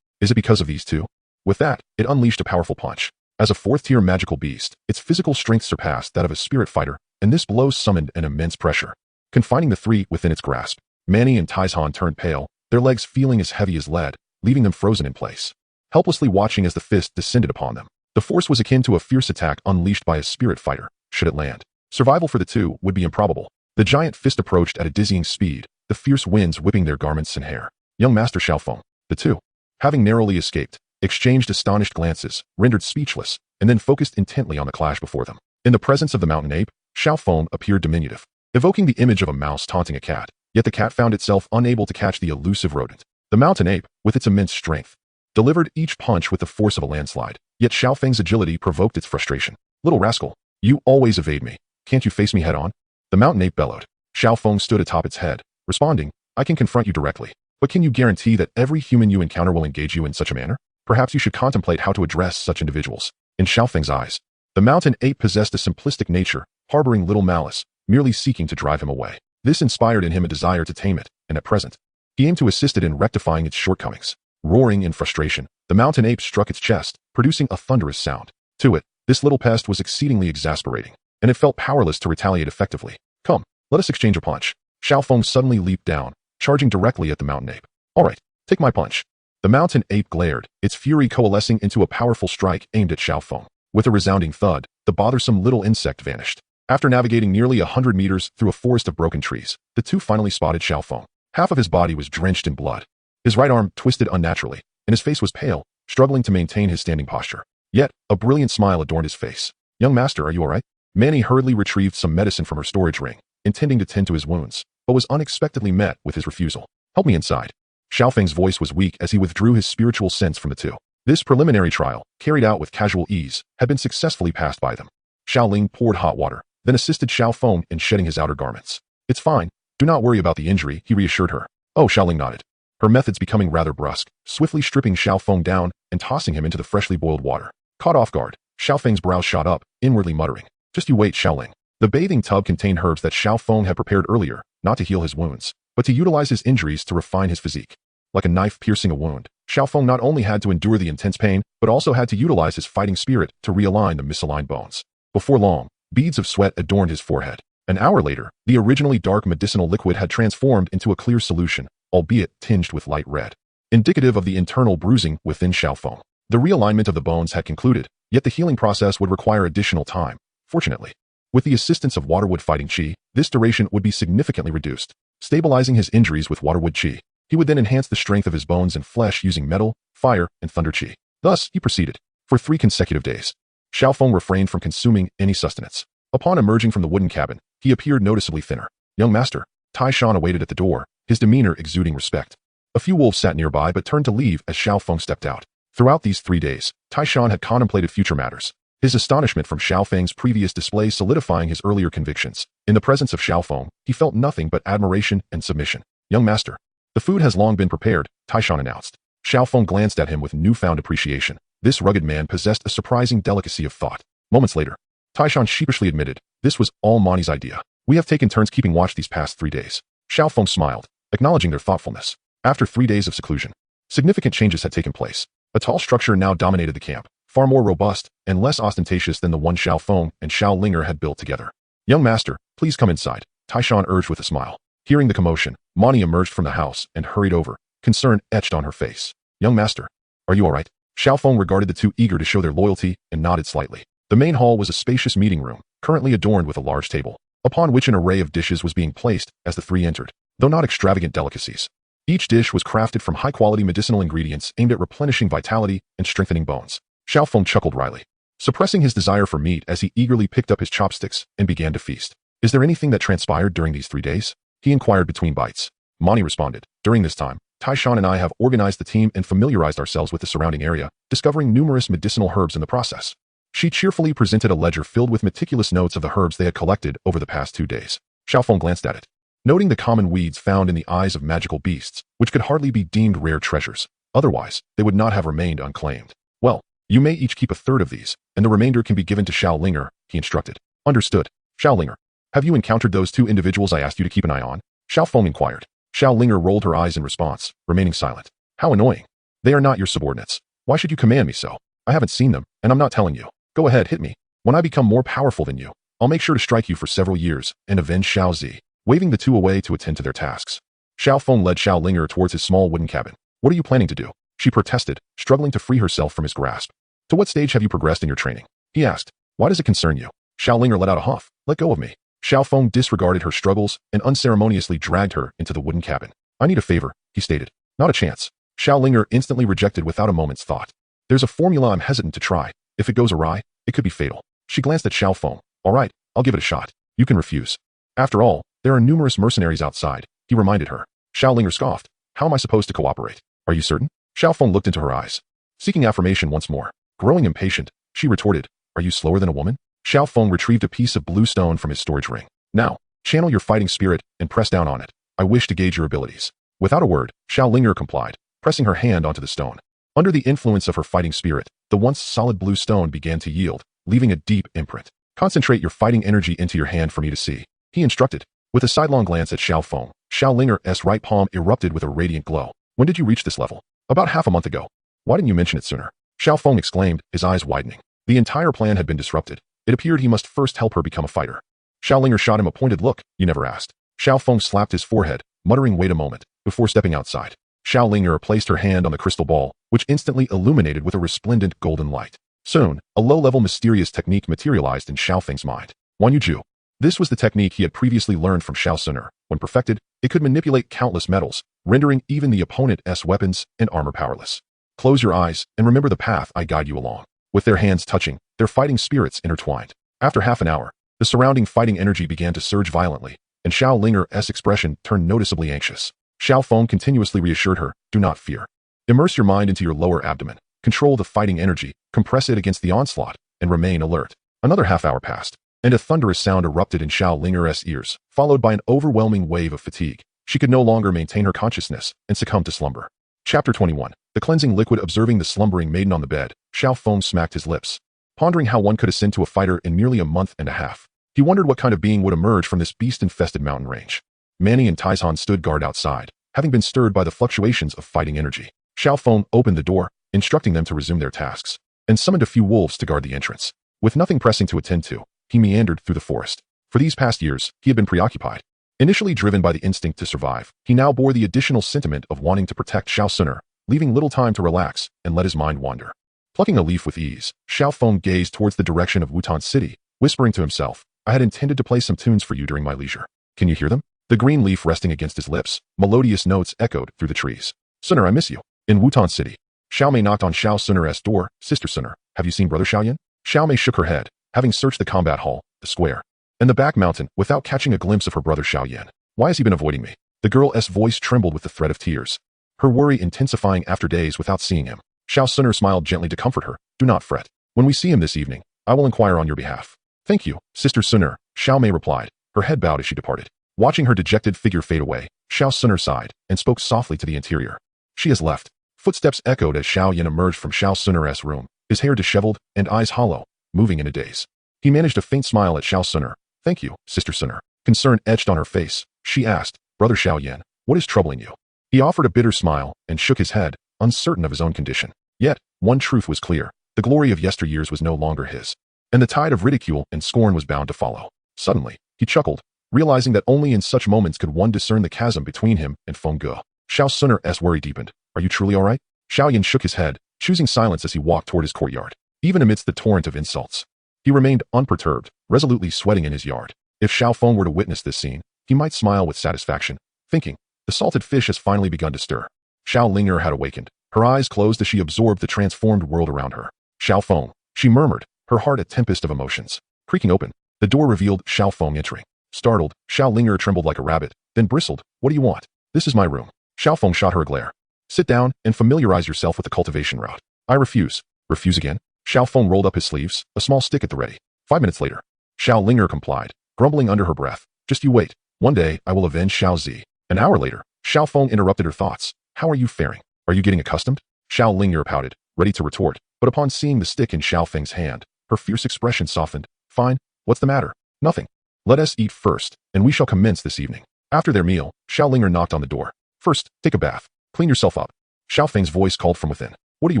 Is it because of these two? With that, it unleashed a powerful punch. As a 4th-tier magical beast, its physical strength surpassed that of a spirit fighter, and this blow summoned an immense pressure, confining the 3 within its grasp. Mani and Taizhan turned pale, their legs feeling as heavy as lead, leaving them frozen in place, helplessly watching as the fist descended upon them. The force was akin to a fierce attack unleashed by a spirit fighter, should it land. Survival for the two would be improbable. The giant fist approached at a dizzying speed, the fierce winds whipping their garments and hair. Young Master Xiao Feng. The two, having narrowly escaped, exchanged astonished glances, rendered speechless, and then focused intently on the clash before them. In the presence of the mountain ape, Xiao Feng appeared diminutive, evoking the image of a mouse taunting a cat, yet the cat found itself unable to catch the elusive rodent. The mountain ape, with its immense strength, delivered each punch with the force of a landslide, yet Xiao Feng's agility provoked its frustration. Little rascal, you always evade me. Can't you face me head on? The mountain ape bellowed. Xiao Feng stood atop its head, responding, I can confront you directly, but can you guarantee that every human you encounter will engage you in such a manner? Perhaps you should contemplate how to address such individuals. In Xiao Feng's eyes, the mountain ape possessed a simplistic nature, harboring little malice, merely seeking to drive him away. This inspired in him a desire to tame it, and at present, he aimed to assist it in rectifying its shortcomings. Roaring in frustration, the mountain ape struck its chest, producing a thunderous sound. To it, this little pest was exceedingly exasperating, and it felt powerless to retaliate effectively. Come, let us exchange a punch. Xiao Feng suddenly leaped down, charging directly at the mountain ape. All right, take my punch. The mountain ape glared, its fury coalescing into a powerful strike aimed at Xiao Feng. With a resounding thud, the bothersome little insect vanished. After navigating nearly 100 meters through a forest of broken trees, the two finally spotted Xiao Feng. Half of his body was drenched in blood. His right arm twisted unnaturally, and his face was pale, struggling to maintain his standing posture. Yet, a brilliant smile adorned his face. Young master, are you alright? Manny hurriedly retrieved some medicine from her storage ring, intending to tend to his wounds, but was unexpectedly met with his refusal. Help me inside. Xiao Feng's voice was weak as he withdrew his spiritual sense from the two. This preliminary trial, carried out with casual ease, had been successfully passed by them. Xiao Ling poured hot water, then assisted Xiao Feng in shedding his outer garments. It's fine. Do not worry about the injury, he reassured her. Oh, Xiao Ling nodded. Her methods becoming rather brusque, swiftly stripping Xiao Feng down and tossing him into the freshly boiled water. Caught off guard, Xiao Feng's brows shot up, inwardly muttering. Just you wait, Xiao Ling. The bathing tub contained herbs that Xiao Feng had prepared earlier, not to heal his wounds, but to utilize his injuries to refine his physique. Like a knife piercing a wound, Xiao Feng not only had to endure the intense pain, but also had to utilize his fighting spirit to realign the misaligned bones. Before long, beads of sweat adorned his forehead. An hour later, the originally dark medicinal liquid had transformed into a clear solution, albeit tinged with light red, indicative of the internal bruising within Xiao Feng. The realignment of the bones had concluded, yet the healing process would require additional time. Fortunately, with the assistance of waterwood fighting chi, this duration would be significantly reduced. Stabilizing his injuries with waterwood chi, he would then enhance the strength of his bones and flesh using metal, fire, and thunder chi. Thus, he proceeded. For 3 consecutive days, Xiao Feng refrained from consuming any sustenance. Upon emerging from the wooden cabin, he appeared noticeably thinner. Young master, Tai Shan awaited at the door, his demeanor exuding respect. A few wolves sat nearby but turned to leave as Xiao Feng stepped out. Throughout these 3 days, Tai Shan had contemplated future matters, his astonishment from Xiao Feng's previous display solidifying his earlier convictions. In the presence of Xiao Feng, he felt nothing but admiration and submission. Young master, the food has long been prepared, Tai Shan announced. Xiao Feng glanced at him with newfound appreciation. This rugged man possessed a surprising delicacy of thought. Moments later, Tai Shan sheepishly admitted, this was all Mani's idea. We have taken turns keeping watch these past 3 days. Xiao Feng smiled, acknowledging their thoughtfulness. After 3 days of seclusion, significant changes had taken place. A tall structure now dominated the camp, far more robust and less ostentatious than the one Xiao Feng and Xiao Linger had built together. Young master, please come inside, Tai Shan urged with a smile. Hearing the commotion, Mani emerged from the house and hurried over, concern etched on her face. Young master, are you alright? Xiao Feng regarded the two, eager to show their loyalty, and nodded slightly. The main hall was a spacious meeting room, currently adorned with a large table, upon which an array of dishes was being placed as the 3 entered, though not extravagant delicacies. Each dish was crafted from high-quality medicinal ingredients aimed at replenishing vitality and strengthening bones. Xiao Feng chuckled wryly, suppressing his desire for meat as he eagerly picked up his chopsticks and began to feast. Is there anything that transpired during these 3 days? He inquired between bites. Mani responded, during this time, Tai Shan and I have organized the team and familiarized ourselves with the surrounding area, discovering numerous medicinal herbs in the process. She cheerfully presented a ledger filled with meticulous notes of the herbs they had collected over the past 2 days. Xiao Feng glanced at it, noting the common weeds found in the eyes of magical beasts, which could hardly be deemed rare treasures. Otherwise, they would not have remained unclaimed. Well, you may each keep a third of these, and the remainder can be given to Xiao Linger, he instructed. Understood. Xiao Linger, have you encountered those 2 individuals I asked you to keep an eye on? Xiao Feng inquired. Xiao Linger rolled her eyes in response, remaining silent. How annoying. They are not your subordinates. Why should you command me so? I haven't seen them, and I'm not telling you. Go ahead, hit me. When I become more powerful than you, I'll make sure to strike you for several years and avenge Xiao Zi, waving the 2 away to attend to their tasks. Xiao Feng led Xiao Linger towards his small wooden cabin. What are you planning to do? She protested, struggling to free herself from his grasp. To what stage have you progressed in your training? He asked. Why does it concern you? Xiao Linger let out a huff. Let go of me. Xiao Feng disregarded her struggles and unceremoniously dragged her into the wooden cabin. I need a favor, he stated. Not a chance. Xiao Linger instantly rejected without a moment's thought. There's a formula I'm hesitant to try. If it goes awry, it could be fatal. She glanced at Xiao Feng. All right, I'll give it a shot. You can refuse. After all, there are numerous mercenaries outside, he reminded her. Xiao Linger scoffed. How am I supposed to cooperate? Are you certain? Xiao Feng looked into her eyes, seeking affirmation once more. Growing impatient, she retorted, are you slower than a woman? Xiao Feng retrieved a piece of blue stone from his storage ring. Now, channel your fighting spirit and press down on it. I wish to gauge your abilities. Without a word, Xiao Linger complied, pressing her hand onto the stone. Under the influence of her fighting spirit, the once solid blue stone began to yield, leaving a deep imprint. Concentrate your fighting energy into your hand for me to see, he instructed. With a sidelong glance at Xiao Feng, Xiao Linger's right palm erupted with a radiant glow. When did you reach this level? About half a month ago. Why didn't you mention it sooner? Xiao Feng exclaimed, his eyes widening. The entire plan had been disrupted. It appeared he must first help her become a fighter. Xiao Linger shot him a pointed look. You never asked. Xiao Feng slapped his forehead, muttering wait a moment, before stepping outside. Xiao Linger placed her hand on the crystal ball, which instantly illuminated with a resplendent golden light. Soon, a low-level mysterious technique materialized in Xiao Feng's mind. Wanyu. This was the technique he had previously learned from Xiao Suner. When perfected, it could manipulate countless metals, rendering even the opponent's weapons and armor powerless. Close your eyes and remember the path I guide you along. With their hands touching, their fighting spirits intertwined. After half an hour, the surrounding fighting energy began to surge violently, and Xiao Linger's expression turned noticeably anxious. Xiao Feng continuously reassured her, do not fear. Immerse your mind into your lower abdomen, control the fighting energy, compress it against the onslaught, and remain alert. Another half hour passed, and a thunderous sound erupted in Xiao Linger's ears, followed by an overwhelming wave of fatigue. She could no longer maintain her consciousness and succumbed to slumber. Chapter 21. The cleansing liquid. Observing the slumbering maiden on the bed, Xiao Feng smacked his lips, pondering how one could ascend to a fighter in merely a month and a half. He wondered what kind of being would emerge from this beast-infested mountain range. Manny and Taizhan stood guard outside, having been stirred by the fluctuations of fighting energy. Xiao Feng opened the door, instructing them to resume their tasks, and summoned a few wolves to guard the entrance. With nothing pressing to attend to, he meandered through the forest. For these past years, he had been preoccupied. Initially driven by the instinct to survive, he now bore the additional sentiment of wanting to protect Xiao Suner, leaving little time to relax and let his mind wander. Plucking a leaf with ease, Xiao Feng gazed towards the direction of Wutan City, whispering to himself, I had intended to play some tunes for you during my leisure. Can you hear them? The green leaf resting against his lips, melodious notes echoed through the trees. Suner, I miss you. In Wutan City, Xiao Mei knocked on Xiao Suner's door. Sister Suner, have you seen Brother Xiaoyan? Xiao Mei shook her head, having searched the combat hall, the square, and the back mountain without catching a glimpse of her brother Xiaoyan. Why has he been avoiding me? The girl's voice trembled with the threat of tears, her worry intensifying after days without seeing him. Xiao Suner smiled gently to comfort her. Do not fret. When we see him this evening, I will inquire on your behalf. Thank you, Sister Suner, Xiao Mei replied, her head bowed as she departed. Watching her dejected figure fade away, Xiao Suner sighed and spoke softly to the interior. She has left. Footsteps echoed as Xiao Yan emerged from Xiao Suner's room, his hair disheveled and eyes hollow, moving in a daze. He managed a faint smile at Xiao Suner. Thank you, Sister Suner. Concern etched on her face. She asked, Brother Xiaoyan, what is troubling you? He offered a bitter smile and shook his head, uncertain of his own condition. Yet, one truth was clear. The glory of yesteryears was no longer his, and the tide of ridicule and scorn was bound to follow. Suddenly, he chuckled, realizing that only in such moments could one discern the chasm between him and Feng Ge. Xiao Suner's worry deepened. Are you truly all right? Xiaoyan shook his head, choosing silence as he walked toward his courtyard. Even amidst the torrent of insults, he remained unperturbed, resolutely sweating in his yard. If Xiao Feng were to witness this scene, he might smile with satisfaction, thinking, the salted fish has finally begun to stir. Xiao Linger had awakened, her eyes closed as she absorbed the transformed world around her. Xiao Feng, she murmured, her heart a tempest of emotions. Creaking open, the door revealed Xiao Feng entering. Startled, Xiao Linger trembled like a rabbit, then bristled. What do you want? This is my room. Xiao Feng shot her a glare. Sit down and familiarize yourself with the cultivation route. I refuse. Refuse again? Xiao Feng rolled up his sleeves, a small stick at the ready. 5 minutes later, Xiao Linger complied, grumbling under her breath. Just you wait. One day, I will avenge Xiao Zi. An hour later, Xiao Feng interrupted her thoughts. How are you faring? Are you getting accustomed? Xiao Linger pouted, ready to retort, but upon seeing the stick in Xiao Feng's hand, her fierce expression softened. Fine. What's the matter? Nothing. Let us eat first, and we shall commence this evening. After their meal, Xiao Linger knocked on the door. First, take a bath. Clean yourself up. Xiao Feng's voice called from within. What do you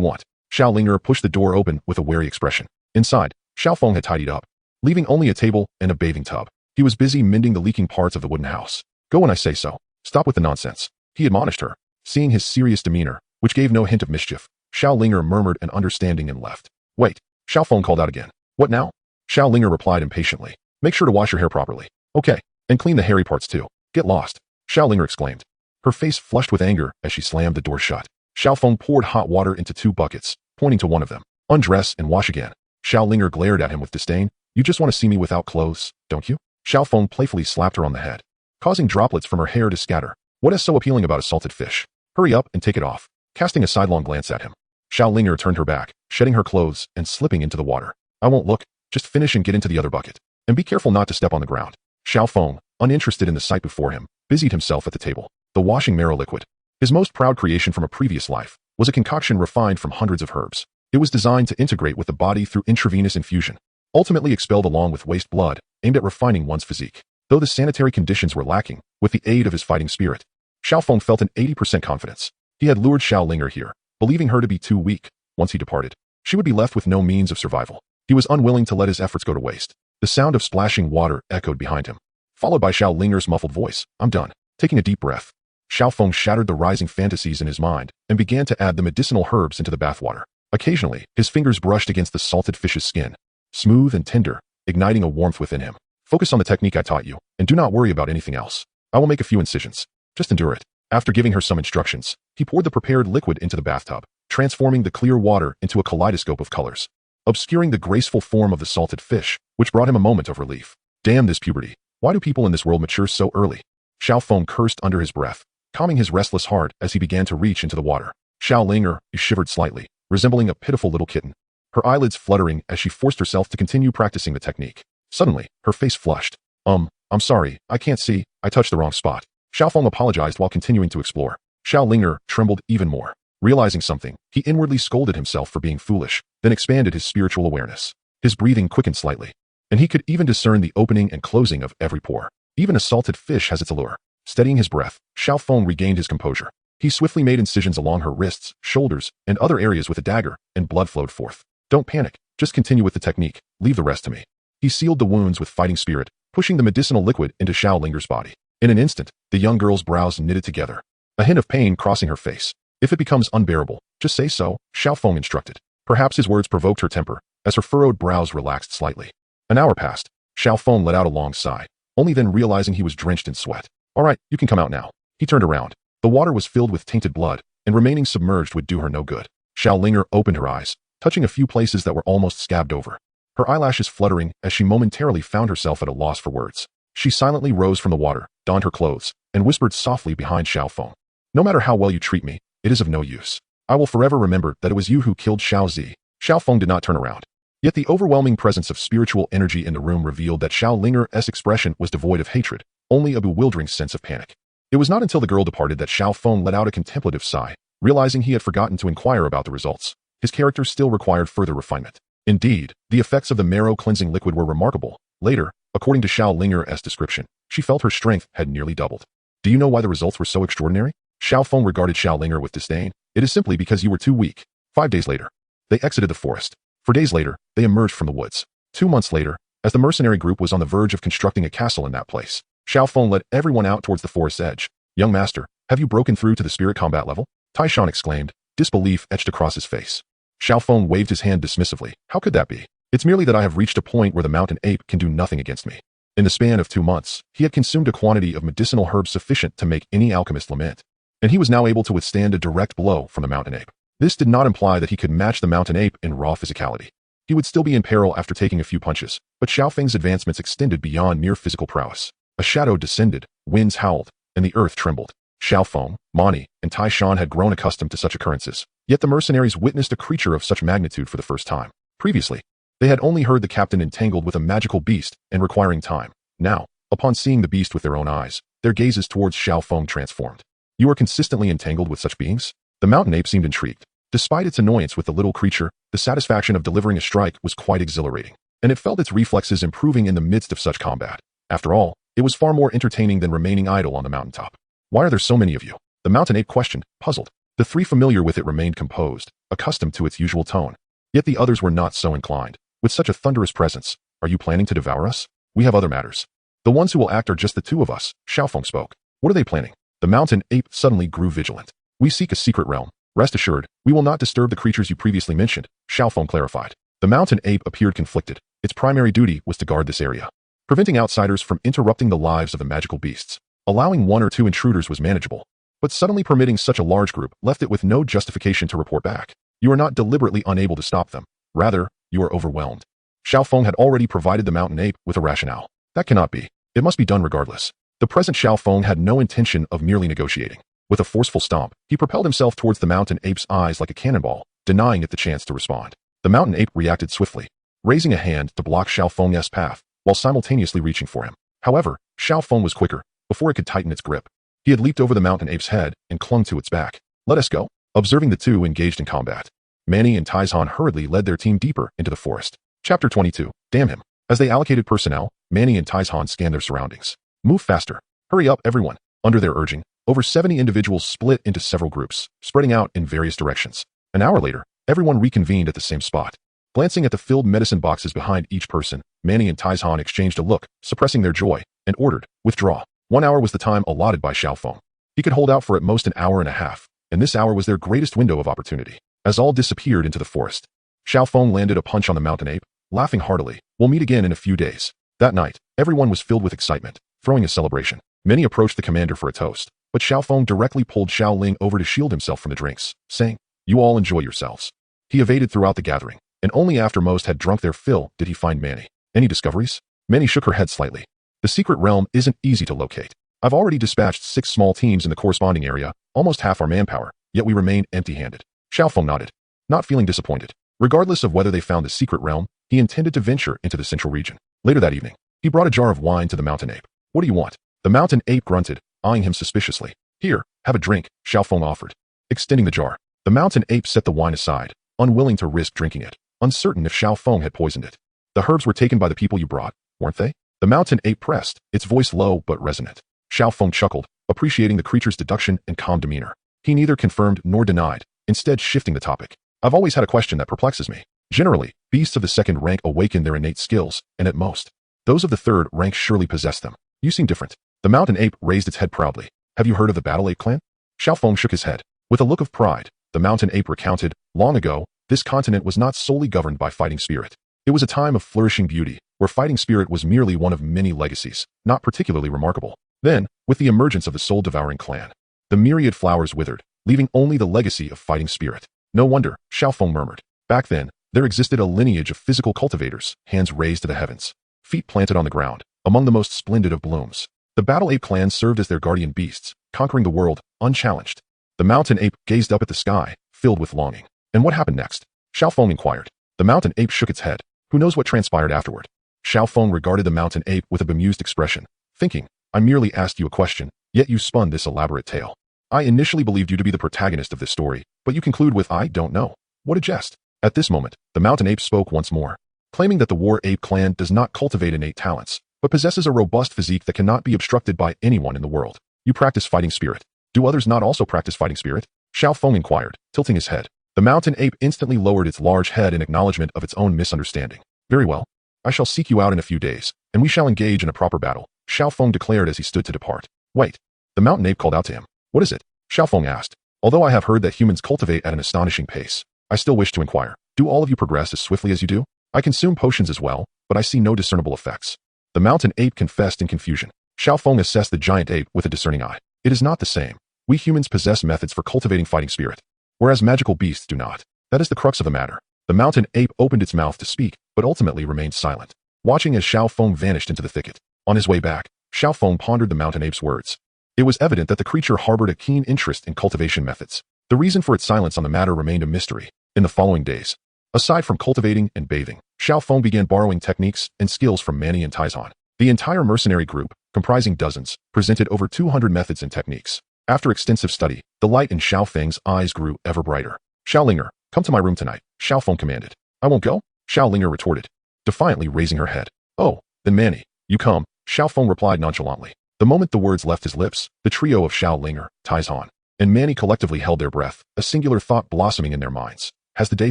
want? Xiao Linger pushed the door open with a wary expression. Inside, Xiao Feng had tidied up, leaving only a table and a bathing tub. He was busy mending the leaking parts of the wooden house. Go when I say so. Stop with the nonsense. He admonished her. Seeing his serious demeanor, which gave no hint of mischief, Xiao Linger murmured an understanding and left. Wait. Xiao Feng called out again. What now? Xiao Linger replied impatiently. Make sure to wash your hair properly. Okay. And clean the hairy parts too. Get lost. Xiao Linger exclaimed. Her face flushed with anger as she slammed the door shut. Xiao Feng poured hot water into 2 buckets, pointing to one of them. Undress and wash again. Xiao Linger glared at him with disdain. You just want to see me without clothes, don't you? Xiao Feng playfully slapped her on the head, causing droplets from her hair to scatter. What is so appealing about a salted fish? Hurry up and take it off. Casting a sidelong glance at him, Xiao Linger turned her back, shedding her clothes and slipping into the water. I won't look. Just finish and get into the other bucket. And be careful not to step on the ground. Xiao Feng, uninterested in the sight before him, busied himself at the table. The washing marrow liquid, his most proud creation from a previous life, was a concoction refined from hundreds of herbs. It was designed to integrate with the body through intravenous infusion, ultimately expelled along with waste blood, aimed at refining one's physique. Though the sanitary conditions were lacking, with the aid of his fighting spirit, Xiao Feng felt an 80% confidence. He had lured Xiao Linger here, believing her to be too weak. Once he departed, she would be left with no means of survival. He was unwilling to let his efforts go to waste. The sound of splashing water echoed behind him, followed by Xiao Linger's muffled voice. I'm done. Taking a deep breath, Xiao Feng shattered the rising fantasies in his mind and began to add the medicinal herbs into the bathwater. Occasionally, his fingers brushed against the salted fish's skin, smooth and tender, igniting a warmth within him. Focus on the technique I taught you, and do not worry about anything else. I will make a few incisions. Just endure it. After giving her some instructions, he poured the prepared liquid into the bathtub, transforming the clear water into a kaleidoscope of colors. obscuring the graceful form of the salted fish, which brought him a moment of relief. Damn this puberty. Why do people in this world mature so early? Xiao Feng cursed under his breath, calming his restless heart as he began to reach into the water. Xiao Linger shivered slightly, resembling a pitiful little kitten, her eyelids fluttering as she forced herself to continue practicing the technique. Suddenly, her face flushed. I'm sorry, I can't see, I touched the wrong spot. Xiao Feng apologized while continuing to explore. Xiao Linger trembled even more. Realizing something, he inwardly scolded himself for being foolish, then expanded his spiritual awareness. His breathing quickened slightly, and he could even discern the opening and closing of every pore. Even a salted fish has its allure. Steadying his breath, Xiao Feng regained his composure. He swiftly made incisions along her wrists, shoulders, and other areas with a dagger, and blood flowed forth. Don't panic, just continue with the technique, leave the rest to me. He sealed the wounds with fighting spirit, pushing the medicinal liquid into Xiao Linger's body. In an instant, the young girl's brows knitted together, a hint of pain crossing her face. If it becomes unbearable, just say so, Xiao Feng instructed. Perhaps his words provoked her temper, as her furrowed brows relaxed slightly. An hour passed. Xiao Feng let out a long sigh, only then realizing he was drenched in sweat. All right, you can come out now. He turned around. The water was filled with tainted blood, and remaining submerged would do her no good. Xiao Linger opened her eyes, touching a few places that were almost scabbed over, her eyelashes fluttering as she momentarily found herself at a loss for words. She silently rose from the water, donned her clothes, and whispered softly behind Xiao Feng. No matter how well you treat me, it is of no use. I will forever remember that it was you who killed Xiao Zi. Xiao Feng did not turn around. Yet the overwhelming presence of spiritual energy in the room revealed that Xiao Linger's expression was devoid of hatred, only a bewildering sense of panic. It was not until the girl departed that Xiao Feng let out a contemplative sigh, realizing he had forgotten to inquire about the results. His character still required further refinement. Indeed, the effects of the marrow-cleansing liquid were remarkable. Later, according to Xiao Linger's description, she felt her strength had nearly doubled. Do you know why the results were so extraordinary? Xiao Feng regarded Xiao Linger with disdain. It is simply because you were too weak. 5 days later, they exited the forest. 4 days later, they emerged from the woods. 2 months later, as the mercenary group was on the verge of constructing a castle in that place, Xiao Feng led everyone out towards the forest's edge. Young master, have you broken through to the spirit combat level? Taishan exclaimed, disbelief etched across his face. Xiao Feng waved his hand dismissively. How could that be? It's merely that I have reached a point where the mountain ape can do nothing against me. In the span of 2 months, he had consumed a quantity of medicinal herbs sufficient to make any alchemist lament, and he was now able to withstand a direct blow from the mountain ape. This did not imply that he could match the mountain ape in raw physicality. He would still be in peril after taking a few punches, but Xiao Feng's advancements extended beyond mere physical prowess. A shadow descended, winds howled, and the earth trembled. Xiao Feng, Mani, and Taishan had grown accustomed to such occurrences, yet the mercenaries witnessed a creature of such magnitude for the first time. Previously, they had only heard the captain entangled with a magical beast and requiring time. Now, upon seeing the beast with their own eyes, their gazes towards Xiao Feng transformed. You are consistently entangled with such beings? The mountain ape seemed intrigued. Despite its annoyance with the little creature, the satisfaction of delivering a strike was quite exhilarating, and it felt its reflexes improving in the midst of such combat. After all, it was far more entertaining than remaining idle on the mountaintop. Why are there so many of you? The mountain ape questioned, puzzled. The 3 familiar with it remained composed, accustomed to its usual tone. Yet the others were not so inclined. With such a thunderous presence, are you planning to devour us? We have other matters. The ones who will act are just the 2 of us, Xiao Feng spoke. What are they planning? The mountain ape suddenly grew vigilant. We seek a secret realm. Rest assured, we will not disturb the creatures you previously mentioned, Xiao Feng clarified. The mountain ape appeared conflicted. Its primary duty was to guard this area, preventing outsiders from interrupting the lives of the magical beasts. Allowing 1 or 2 intruders was manageable, but suddenly permitting such a large group left it with no justification to report back. You are not deliberately unable to stop them. Rather, you are overwhelmed. Xiao Feng had already provided the mountain ape with a rationale. That cannot be. It must be done regardless. The present Xiao Feng had no intention of merely negotiating. With a forceful stomp, he propelled himself towards the mountain ape's eyes like a cannonball, denying it the chance to respond. The mountain ape reacted swiftly, raising a hand to block Xiao Feng's path, while simultaneously reaching for him. However, Xiao Feng was quicker. Before it could tighten its grip, he had leaped over the mountain ape's head and clung to its back. Let us go. Observing the 2 engaged in combat, Mani and Taishan hurriedly led their team deeper into the forest. Chapter 22. Damn him. As they allocated personnel, Mani and Taishan scanned their surroundings. Move faster. Hurry up, everyone. Under their urging, over 70 individuals split into several groups, spreading out in various directions. An hour later, everyone reconvened at the same spot. Glancing at the filled medicine boxes behind each person, Mani and Taishan exchanged a look, suppressing their joy, and ordered, withdraw. 1 hour was the time allotted by Xiao Feng. He could hold out for at most an hour and a half, and this hour was their greatest window of opportunity. As all disappeared into the forest, Xiao Feng landed a punch on the mountain ape, laughing heartily. We'll meet again in a few days. That night, everyone was filled with excitement, throwing a celebration. Many approached the commander for a toast, but Xiao Feng directly pulled Xiao Ling over to shield himself from the drinks, saying, You all enjoy yourselves. He evaded throughout the gathering, and only after most had drunk their fill did he find Manny. Any discoveries? Manny shook her head slightly. The secret realm isn't easy to locate. I've already dispatched 6 small teams in the corresponding area, almost half our manpower, yet we remain empty-handed. Xiao Feng nodded, not feeling disappointed. Regardless of whether they found the secret realm, he intended to venture into the central region. Later that evening, he brought a jar of wine to the mountain ape. What do you want? The mountain ape grunted, eyeing him suspiciously. Here, have a drink, Xiao Feng offered, extending the jar. The mountain ape set the wine aside, unwilling to risk drinking it, uncertain if Xiao Feng had poisoned it. The herbs were taken by the people you brought, weren't they? The mountain ape pressed, its voice low but resonant. Xiao Feng chuckled, appreciating the creature's deduction and calm demeanor. He neither confirmed nor denied, instead shifting the topic. I've always had a question that perplexes me. Generally, beasts of the second rank awaken their innate skills, and at most, those of the third rank surely possess them. You seem different. The mountain ape raised its head proudly. Have you heard of the battle ape clan? Xiao Feng shook his head. With a look of pride, the mountain ape recounted, long ago, this continent was not solely governed by fighting spirit. It was a time of flourishing beauty, where fighting spirit was merely one of many legacies, not particularly remarkable. Then, with the emergence of the soul-devouring clan, the myriad flowers withered, leaving only the legacy of fighting spirit. No wonder, Xiao Feng murmured. Back then, there existed a lineage of physical cultivators, hands raised to the heavens, feet planted on the ground, among the most splendid of blooms. The battle ape clan served as their guardian beasts, conquering the world, unchallenged. The mountain ape gazed up at the sky, filled with longing. And what happened next? Xiao Feng inquired. The mountain ape shook its head. Who knows what transpired afterward? Xiao Feng regarded the mountain ape with a bemused expression, thinking, I merely asked you a question, yet you spun this elaborate tale. I initially believed you to be the protagonist of this story, but you conclude with I don't know. What a jest. At this moment, the mountain ape spoke once more, claiming that the war ape clan does not cultivate innate talents, but possesses a robust physique that cannot be obstructed by anyone in the world. You practice fighting spirit. Do others not also practice fighting spirit? Xiao Feng inquired, tilting his head. The mountain ape instantly lowered its large head in acknowledgement of its own misunderstanding. Very well. I shall seek you out in a few days, and we shall engage in a proper battle, Xiao Feng declared as he stood to depart. Wait. The mountain ape called out to him. What is it? Xiao Feng asked. Although I have heard that humans cultivate at an astonishing pace, I still wish to inquire. Do all of you progress as swiftly as you do? I consume potions as well, but I see no discernible effects. The mountain ape confessed in confusion. Xiao Feng assessed the giant ape with a discerning eye. It is not the same. We humans possess methods for cultivating fighting spirit, whereas magical beasts do not. That is the crux of the matter. The mountain ape opened its mouth to speak, but ultimately remained silent, watching as Xiao Feng vanished into the thicket. On his way back, Xiao Feng pondered the mountain ape's words. It was evident that the creature harbored a keen interest in cultivation methods. The reason for its silence on the matter remained a mystery. In the following days, aside from cultivating and bathing, Xiao Feng began borrowing techniques and skills from Manny and Taizhan. The entire mercenary group, comprising dozens, presented over 200 methods and techniques. After extensive study, the light in Xiao Feng's eyes grew ever brighter. Xiao Linger, come to my room tonight, Xiao Feng commanded. I won't go, Xiao Linger retorted, defiantly raising her head. Oh, then Manny, you come, Xiao Feng replied nonchalantly. The moment the words left his lips, the trio of Xiao Linger, Taizhan, and Manny collectively held their breath, a singular thought blossoming in their minds. Has the day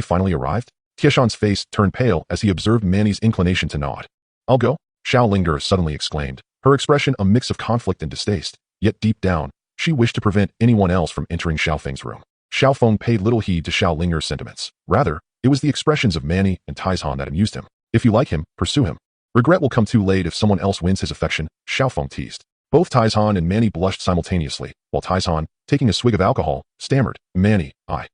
finally arrived? Tieshan's face turned pale as he observed Manny's inclination to nod. I'll go, Xiao Linger suddenly exclaimed, her expression a mix of conflict and distaste, yet deep down, she wished to prevent anyone else from entering Xiao Feng's room. Xiao Feng paid little heed to Xiao Linger's sentiments. Rather, it was the expressions of Manny and Taizhan that amused him. If you like him, pursue him. Regret will come too late if someone else wins his affection, Xiao Feng teased. Both Taizhan and Manny blushed simultaneously, while Taizhan, taking a swig of alcohol, stammered, Manny, I.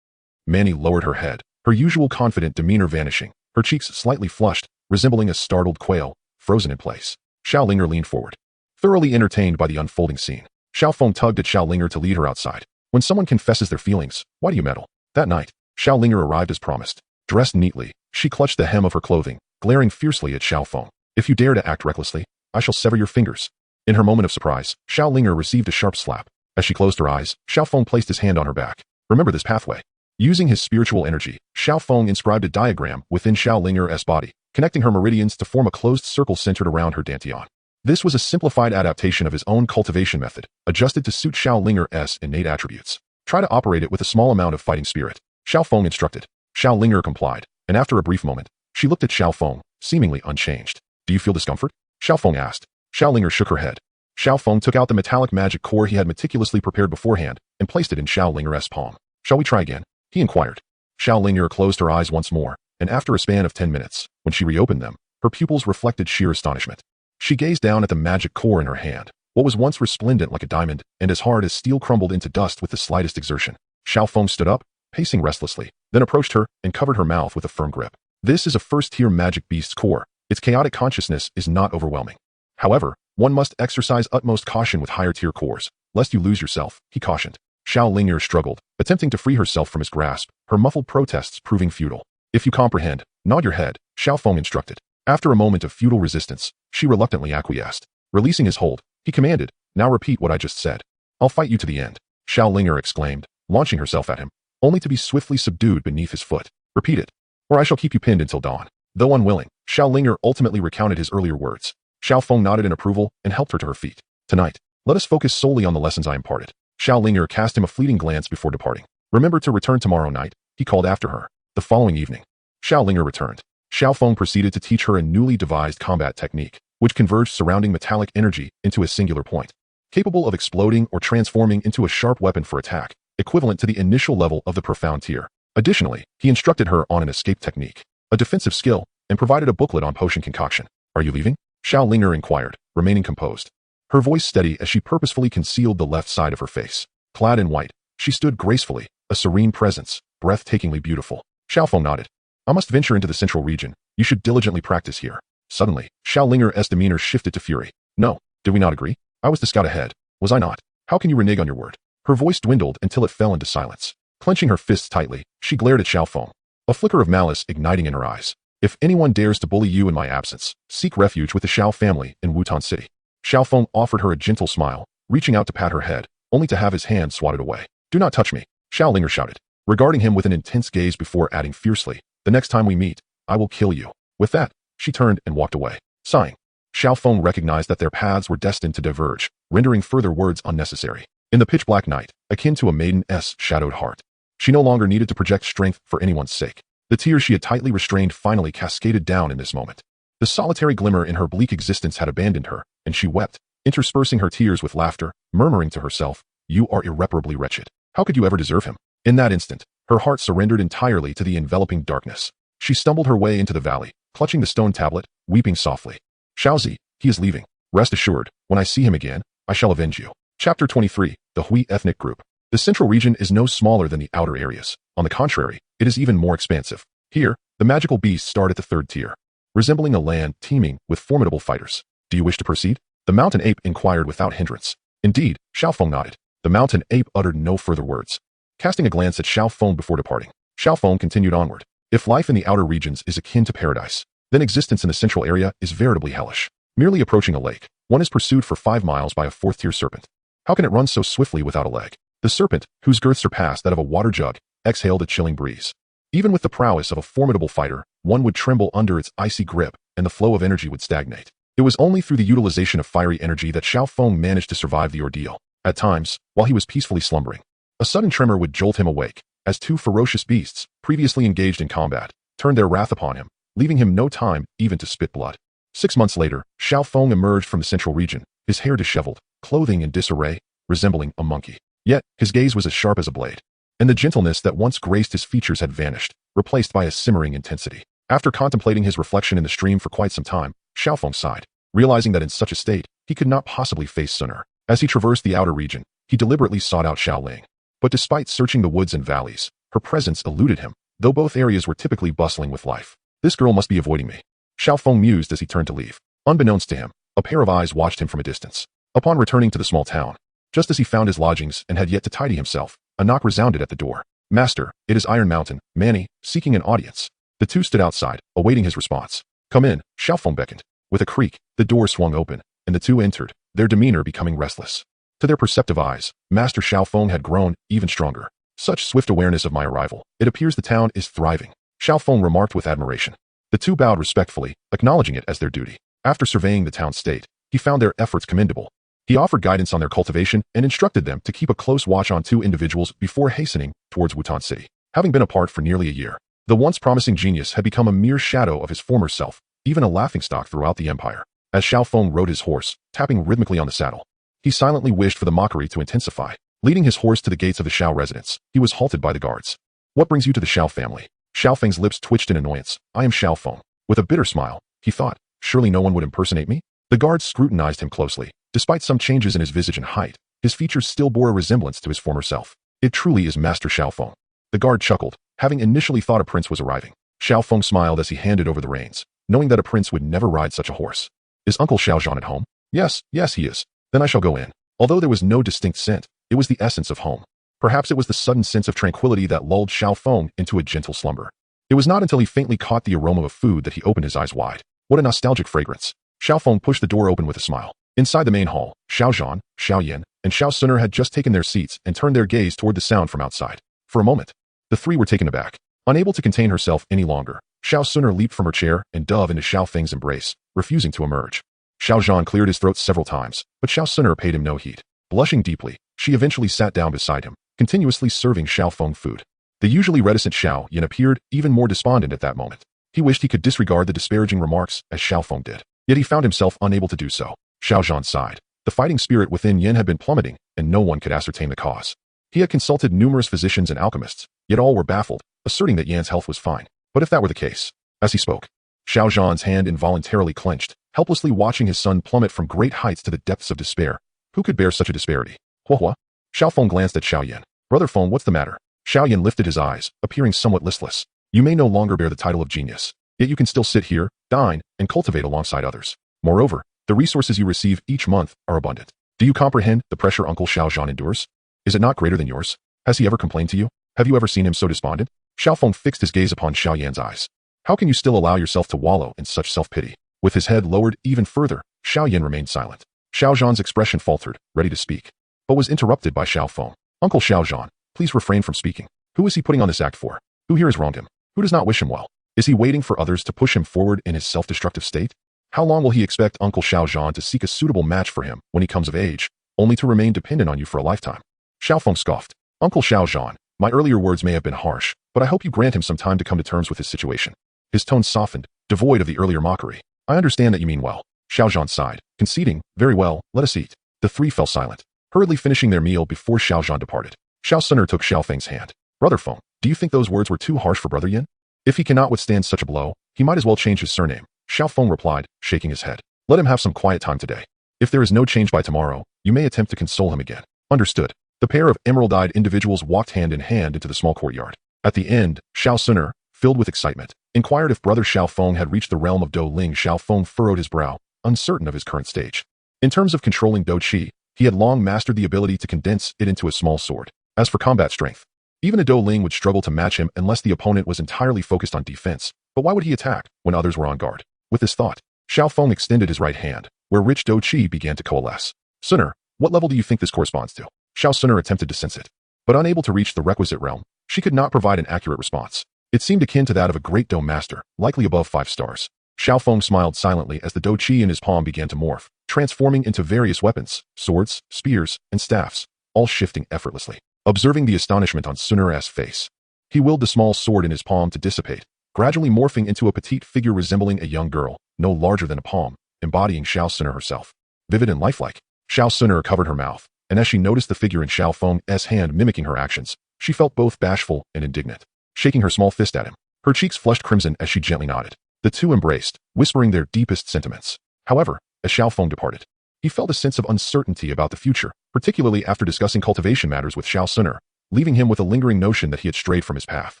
Manny lowered her head, her usual confident demeanor vanishing, her cheeks slightly flushed, resembling a startled quail, frozen in place. Xiao Linger leaned forward, thoroughly entertained by the unfolding scene. Xiao Feng tugged at Xiao Linger to lead her outside. When someone confesses their feelings, why do you meddle? That night, Xiao Linger arrived as promised. Dressed neatly, she clutched the hem of her clothing, glaring fiercely at Xiao Feng. If you dare to act recklessly, I shall sever your fingers. In her moment of surprise, Xiao Linger received a sharp slap. As she closed her eyes, Xiao Feng placed his hand on her back. Remember this pathway. Using his spiritual energy, Xiao Feng inscribed a diagram within Xiao Linger's body, connecting her meridians to form a closed circle centered around her dantian. This was a simplified adaptation of his own cultivation method, adjusted to suit Xiao Linger's innate attributes. Try to operate it with a small amount of fighting spirit, Xiao Feng instructed. Xiao Linger complied, and after a brief moment, she looked at Xiao Feng, seemingly unchanged. Do you feel discomfort? Xiao Feng asked. Xiao Linger shook her head. Xiao Feng took out the metallic magic core he had meticulously prepared beforehand and placed it in Xiao Linger's palm. Shall we try again? He inquired. Xiao Linger closed her eyes once more, and after a span of 10 minutes, when she reopened them, her pupils reflected sheer astonishment. She gazed down at the magic core in her hand. What was once resplendent like a diamond and as hard as steel crumbled into dust with the slightest exertion. Xiao Feng stood up, pacing restlessly, then approached her and covered her mouth with a firm grip. This is a first-tier magic beast's core. Its chaotic consciousness is not overwhelming. However, one must exercise utmost caution with higher-tier cores, lest you lose yourself, he cautioned. Xiao Ling'er struggled, attempting to free herself from his grasp, her muffled protests proving futile. If you comprehend, nod your head, Xiao Feng instructed. After a moment of futile resistance, she reluctantly acquiesced. Releasing his hold, he commanded, now repeat what I just said. I'll fight you to the end, Xiao Ling'er exclaimed, launching herself at him, only to be swiftly subdued beneath his foot. Repeat it, or I shall keep you pinned until dawn. Though unwilling, Xiao Ling'er ultimately recounted his earlier words. Xiao Feng nodded in approval and helped her to her feet. Tonight, let us focus solely on the lessons I imparted. Xiao Ling'er cast him a fleeting glance before departing. Remember to return tomorrow night, he called after her. The following evening, Xiao Ling'er returned. Xiao Feng proceeded to teach her a newly devised combat technique, which converged surrounding metallic energy into a singular point, capable of exploding or transforming into a sharp weapon for attack, equivalent to the initial level of the profound tier. Additionally, he instructed her on an escape technique, a defensive skill, and provided a booklet on potion concoction. Are you leaving? Xiao Ling'er inquired, remaining composed. Her voice steady as she purposefully concealed the left side of her face. Clad in white, she stood gracefully, a serene presence, breathtakingly beautiful. Xiao Feng nodded. I must venture into the central region. You should diligently practice here. Suddenly, Xiao Ling'er's demeanor shifted to fury. No, did we not agree? I was to scout ahead, was I not? How can you renege on your word? Her voice dwindled until it fell into silence. Clenching her fists tightly, she glared at Xiao Feng, a flicker of malice igniting in her eyes. If anyone dares to bully you in my absence, seek refuge with the Xiao family in Wutan City. Xiao Feng offered her a gentle smile, reaching out to pat her head, only to have his hand swatted away. Do not touch me, Xiao Ling'er shouted, regarding him with an intense gaze before adding fiercely, the next time we meet, I will kill you. With that, she turned and walked away. Sighing, Xiao Feng recognized that their paths were destined to diverge, rendering further words unnecessary. In the pitch-black night, akin to a maiden's shadowed heart, she no longer needed to project strength for anyone's sake. The tears she had tightly restrained finally cascaded down in this moment. The solitary glimmer in her bleak existence had abandoned her, and she wept, interspersing her tears with laughter, murmuring to herself, you are irreparably wretched. How could you ever deserve him? In that instant, her heart surrendered entirely to the enveloping darkness. She stumbled her way into the valley, clutching the stone tablet, weeping softly. Xiaozi, he is leaving. Rest assured, when I see him again, I shall avenge you. Chapter 23, the Hui ethnic group. The central region is no smaller than the outer areas. On the contrary, it is even more expansive. Here, the magical beasts start at the third tier, resembling a land teeming with formidable fighters. Do you wish to proceed? The mountain ape inquired without hindrance. Indeed, Xiao Feng nodded. The mountain ape uttered no further words. Casting a glance at Xiao Feng before departing, Xiao Feng continued onward. If life in the outer regions is akin to paradise, then existence in the central area is veritably hellish. Merely approaching a lake, one is pursued for 5 miles by a 4th-tier serpent. How can it run so swiftly without a leg? The serpent, whose girth surpassed that of a water jug, exhaled a chilling breeze. Even with the prowess of a formidable fighter, one would tremble under its icy grip, and the flow of energy would stagnate. It was only through the utilization of fiery energy that Xiao Feng managed to survive the ordeal. At times, while he was peacefully slumbering, a sudden tremor would jolt him awake, as 2 ferocious beasts, previously engaged in combat, turned their wrath upon him, leaving him no time even to spit blood. 6 months later, Xiao Feng emerged from the central region, his hair disheveled, clothing in disarray, resembling a monkey. Yet, his gaze was as sharp as a blade, and the gentleness that once graced his features had vanished, replaced by a simmering intensity. After contemplating his reflection in the stream for quite some time, Xiao Feng sighed, realizing that in such a state, he could not possibly face Sun Er. As he traversed the outer region, he deliberately sought out Xiao Ling. But despite searching the woods and valleys, her presence eluded him, though both areas were typically bustling with life. This girl must be avoiding me, Xiao Feng mused as he turned to leave. Unbeknownst to him, a pair of eyes watched him from a distance. Upon returning to the small town, just as he found his lodgings and had yet to tidy himself, a knock resounded at the door. Master, it is Iron Mountain, Manny, seeking an audience. The two stood outside, awaiting his response. Come in, Xiao Feng beckoned. With a creak, the door swung open, and the two entered, their demeanor becoming restless. To their perceptive eyes, Master Xiao Feng had grown even stronger. Such swift awareness of my arrival. It appears the town is thriving, Xiao Feng remarked with admiration. The two bowed respectfully, acknowledging it as their duty. After surveying the town's state, he found their efforts commendable. He offered guidance on their cultivation and instructed them to keep a close watch on 2 individuals before hastening towards Wutan City. Having been apart for nearly a year, the once promising genius had become a mere shadow of his former self, even a laughingstock throughout the empire. As Xiao Feng rode his horse, tapping rhythmically on the saddle, he silently wished for the mockery to intensify. Leading his horse to the gates of the Xiao residence, he was halted by the guards. What brings you to the Xiao family? Xiao Feng's lips twitched in annoyance. I am Xiao Feng. With a bitter smile, he thought, surely no one would impersonate me? The guards scrutinized him closely. Despite some changes in his visage and height, his features still bore a resemblance to his former self. It truly is Master Xiao Feng. The guard chuckled, having initially thought a prince was arriving. Xiao Feng smiled as he handed over the reins, knowing that a prince would never ride such a horse. Is Uncle Xiaozhan at home? Yes, he is. Then I shall go in. Although there was no distinct scent, it was the essence of home. Perhaps it was the sudden sense of tranquility that lulled Xiao Feng into a gentle slumber. It was not until he faintly caught the aroma of food that he opened his eyes wide. What a nostalgic fragrance. Xiao Feng pushed the door open with a smile. Inside the main hall, Xiao Zhan, Xiao Yan, and Xiao Suner had just taken their seats and turned their gaze toward the sound from outside. For a moment, the three were taken aback. Unable to contain herself any longer, Xiao Suner leaped from her chair and dove into Xiao Feng's embrace, refusing to emerge. Xiao Zhan cleared his throat several times, but Xiao Suner paid him no heed. Blushing deeply, she eventually sat down beside him, continuously serving Xiao Feng food. The usually reticent Xiao Yan appeared even more despondent at that moment. He wished he could disregard the disparaging remarks as Xiao Feng did, yet he found himself unable to do so. Xiao Zhan sighed. The fighting spirit within Yan had been plummeting, and no one could ascertain the cause. He had consulted numerous physicians and alchemists, yet all were baffled, asserting that Yan's health was fine. But if that were the case, as he spoke, Xiao Zhan's hand involuntarily clenched, helplessly watching his son plummet from great heights to the depths of despair. Who could bear such a disparity? Hua. Xiao Feng glanced at Xiao Yan. Brother Feng, what's the matter? Xiao Yan lifted his eyes, appearing somewhat listless. You may no longer bear the title of genius, yet you can still sit here, dine, and cultivate alongside others. Moreover, the resources you receive each month are abundant. Do you comprehend the pressure Uncle Xiaozhan endures? Is it not greater than yours? Has he ever complained to you? Have you ever seen him so despondent? Xiao Feng fixed his gaze upon Xiao Yan's eyes. How can you still allow yourself to wallow in such self-pity? With his head lowered even further, Xiao Yan remained silent. Xiao Zhan's expression faltered, ready to speak, but was interrupted by Xiao Feng. Uncle Xiaozhan, please refrain from speaking. Who is he putting on this act for? Who here has wronged him? Who does not wish him well? Is he waiting for others to push him forward in his self-destructive state? How long will he expect Uncle Xiaozhan to seek a suitable match for him when he comes of age, only to remain dependent on you for a lifetime? Xiao Feng scoffed. Uncle Xiaozhan, my earlier words may have been harsh, but I hope you grant him some time to come to terms with his situation. His tone softened, devoid of the earlier mockery. I understand that you mean well. Xiaozhan sighed, conceding, very well, let us eat. The three fell silent, hurriedly finishing their meal before Xiaozhan departed. Xiao Suner took Xiao Feng's hand. Brother Feng, do you think those words were too harsh for Brother Yan? If he cannot withstand such a blow, he might as well change his surname. Xiao Feng replied, shaking his head. Let him have some quiet time today. If there is no change by tomorrow, you may attempt to console him again. Understood. The pair of emerald-eyed individuals walked hand in hand into the small courtyard. At the end, Xiao Suner, filled with excitement, inquired if Brother Xiao Feng had reached the realm of Do Ling. Xiao Feng furrowed his brow, uncertain of his current stage. In terms of controlling Do Qi, he had long mastered the ability to condense it into a small sword. As for combat strength, even a Do Ling would struggle to match him unless the opponent was entirely focused on defense. But why would he attack when others were on guard? With this thought, Xiao Feng extended his right hand, where rich Do Qi began to coalesce. Suner, what level do you think this corresponds to? Xiao Suner attempted to sense it, but unable to reach the requisite realm, she could not provide an accurate response. It seemed akin to that of a great Do master, likely above 5 stars. Xiao Feng smiled silently as the Do Qi in his palm began to morph, transforming into various weapons, swords, spears, and staffs, all shifting effortlessly. Observing the astonishment on Suner's face, he willed the small sword in his palm to dissipate, gradually morphing into a petite figure resembling a young girl, no larger than a palm, embodying Xiao Suner herself. Vivid and lifelike, Xiao Suner covered her mouth, and as she noticed the figure in Xiao Feng's hand mimicking her actions, she felt both bashful and indignant. Shaking her small fist at him, her cheeks flushed crimson as she gently nodded. The two embraced, whispering their deepest sentiments. However, as Xiao Feng departed, he felt a sense of uncertainty about the future, particularly after discussing cultivation matters with Xiao Suner, leaving him with a lingering notion that he had strayed from his path.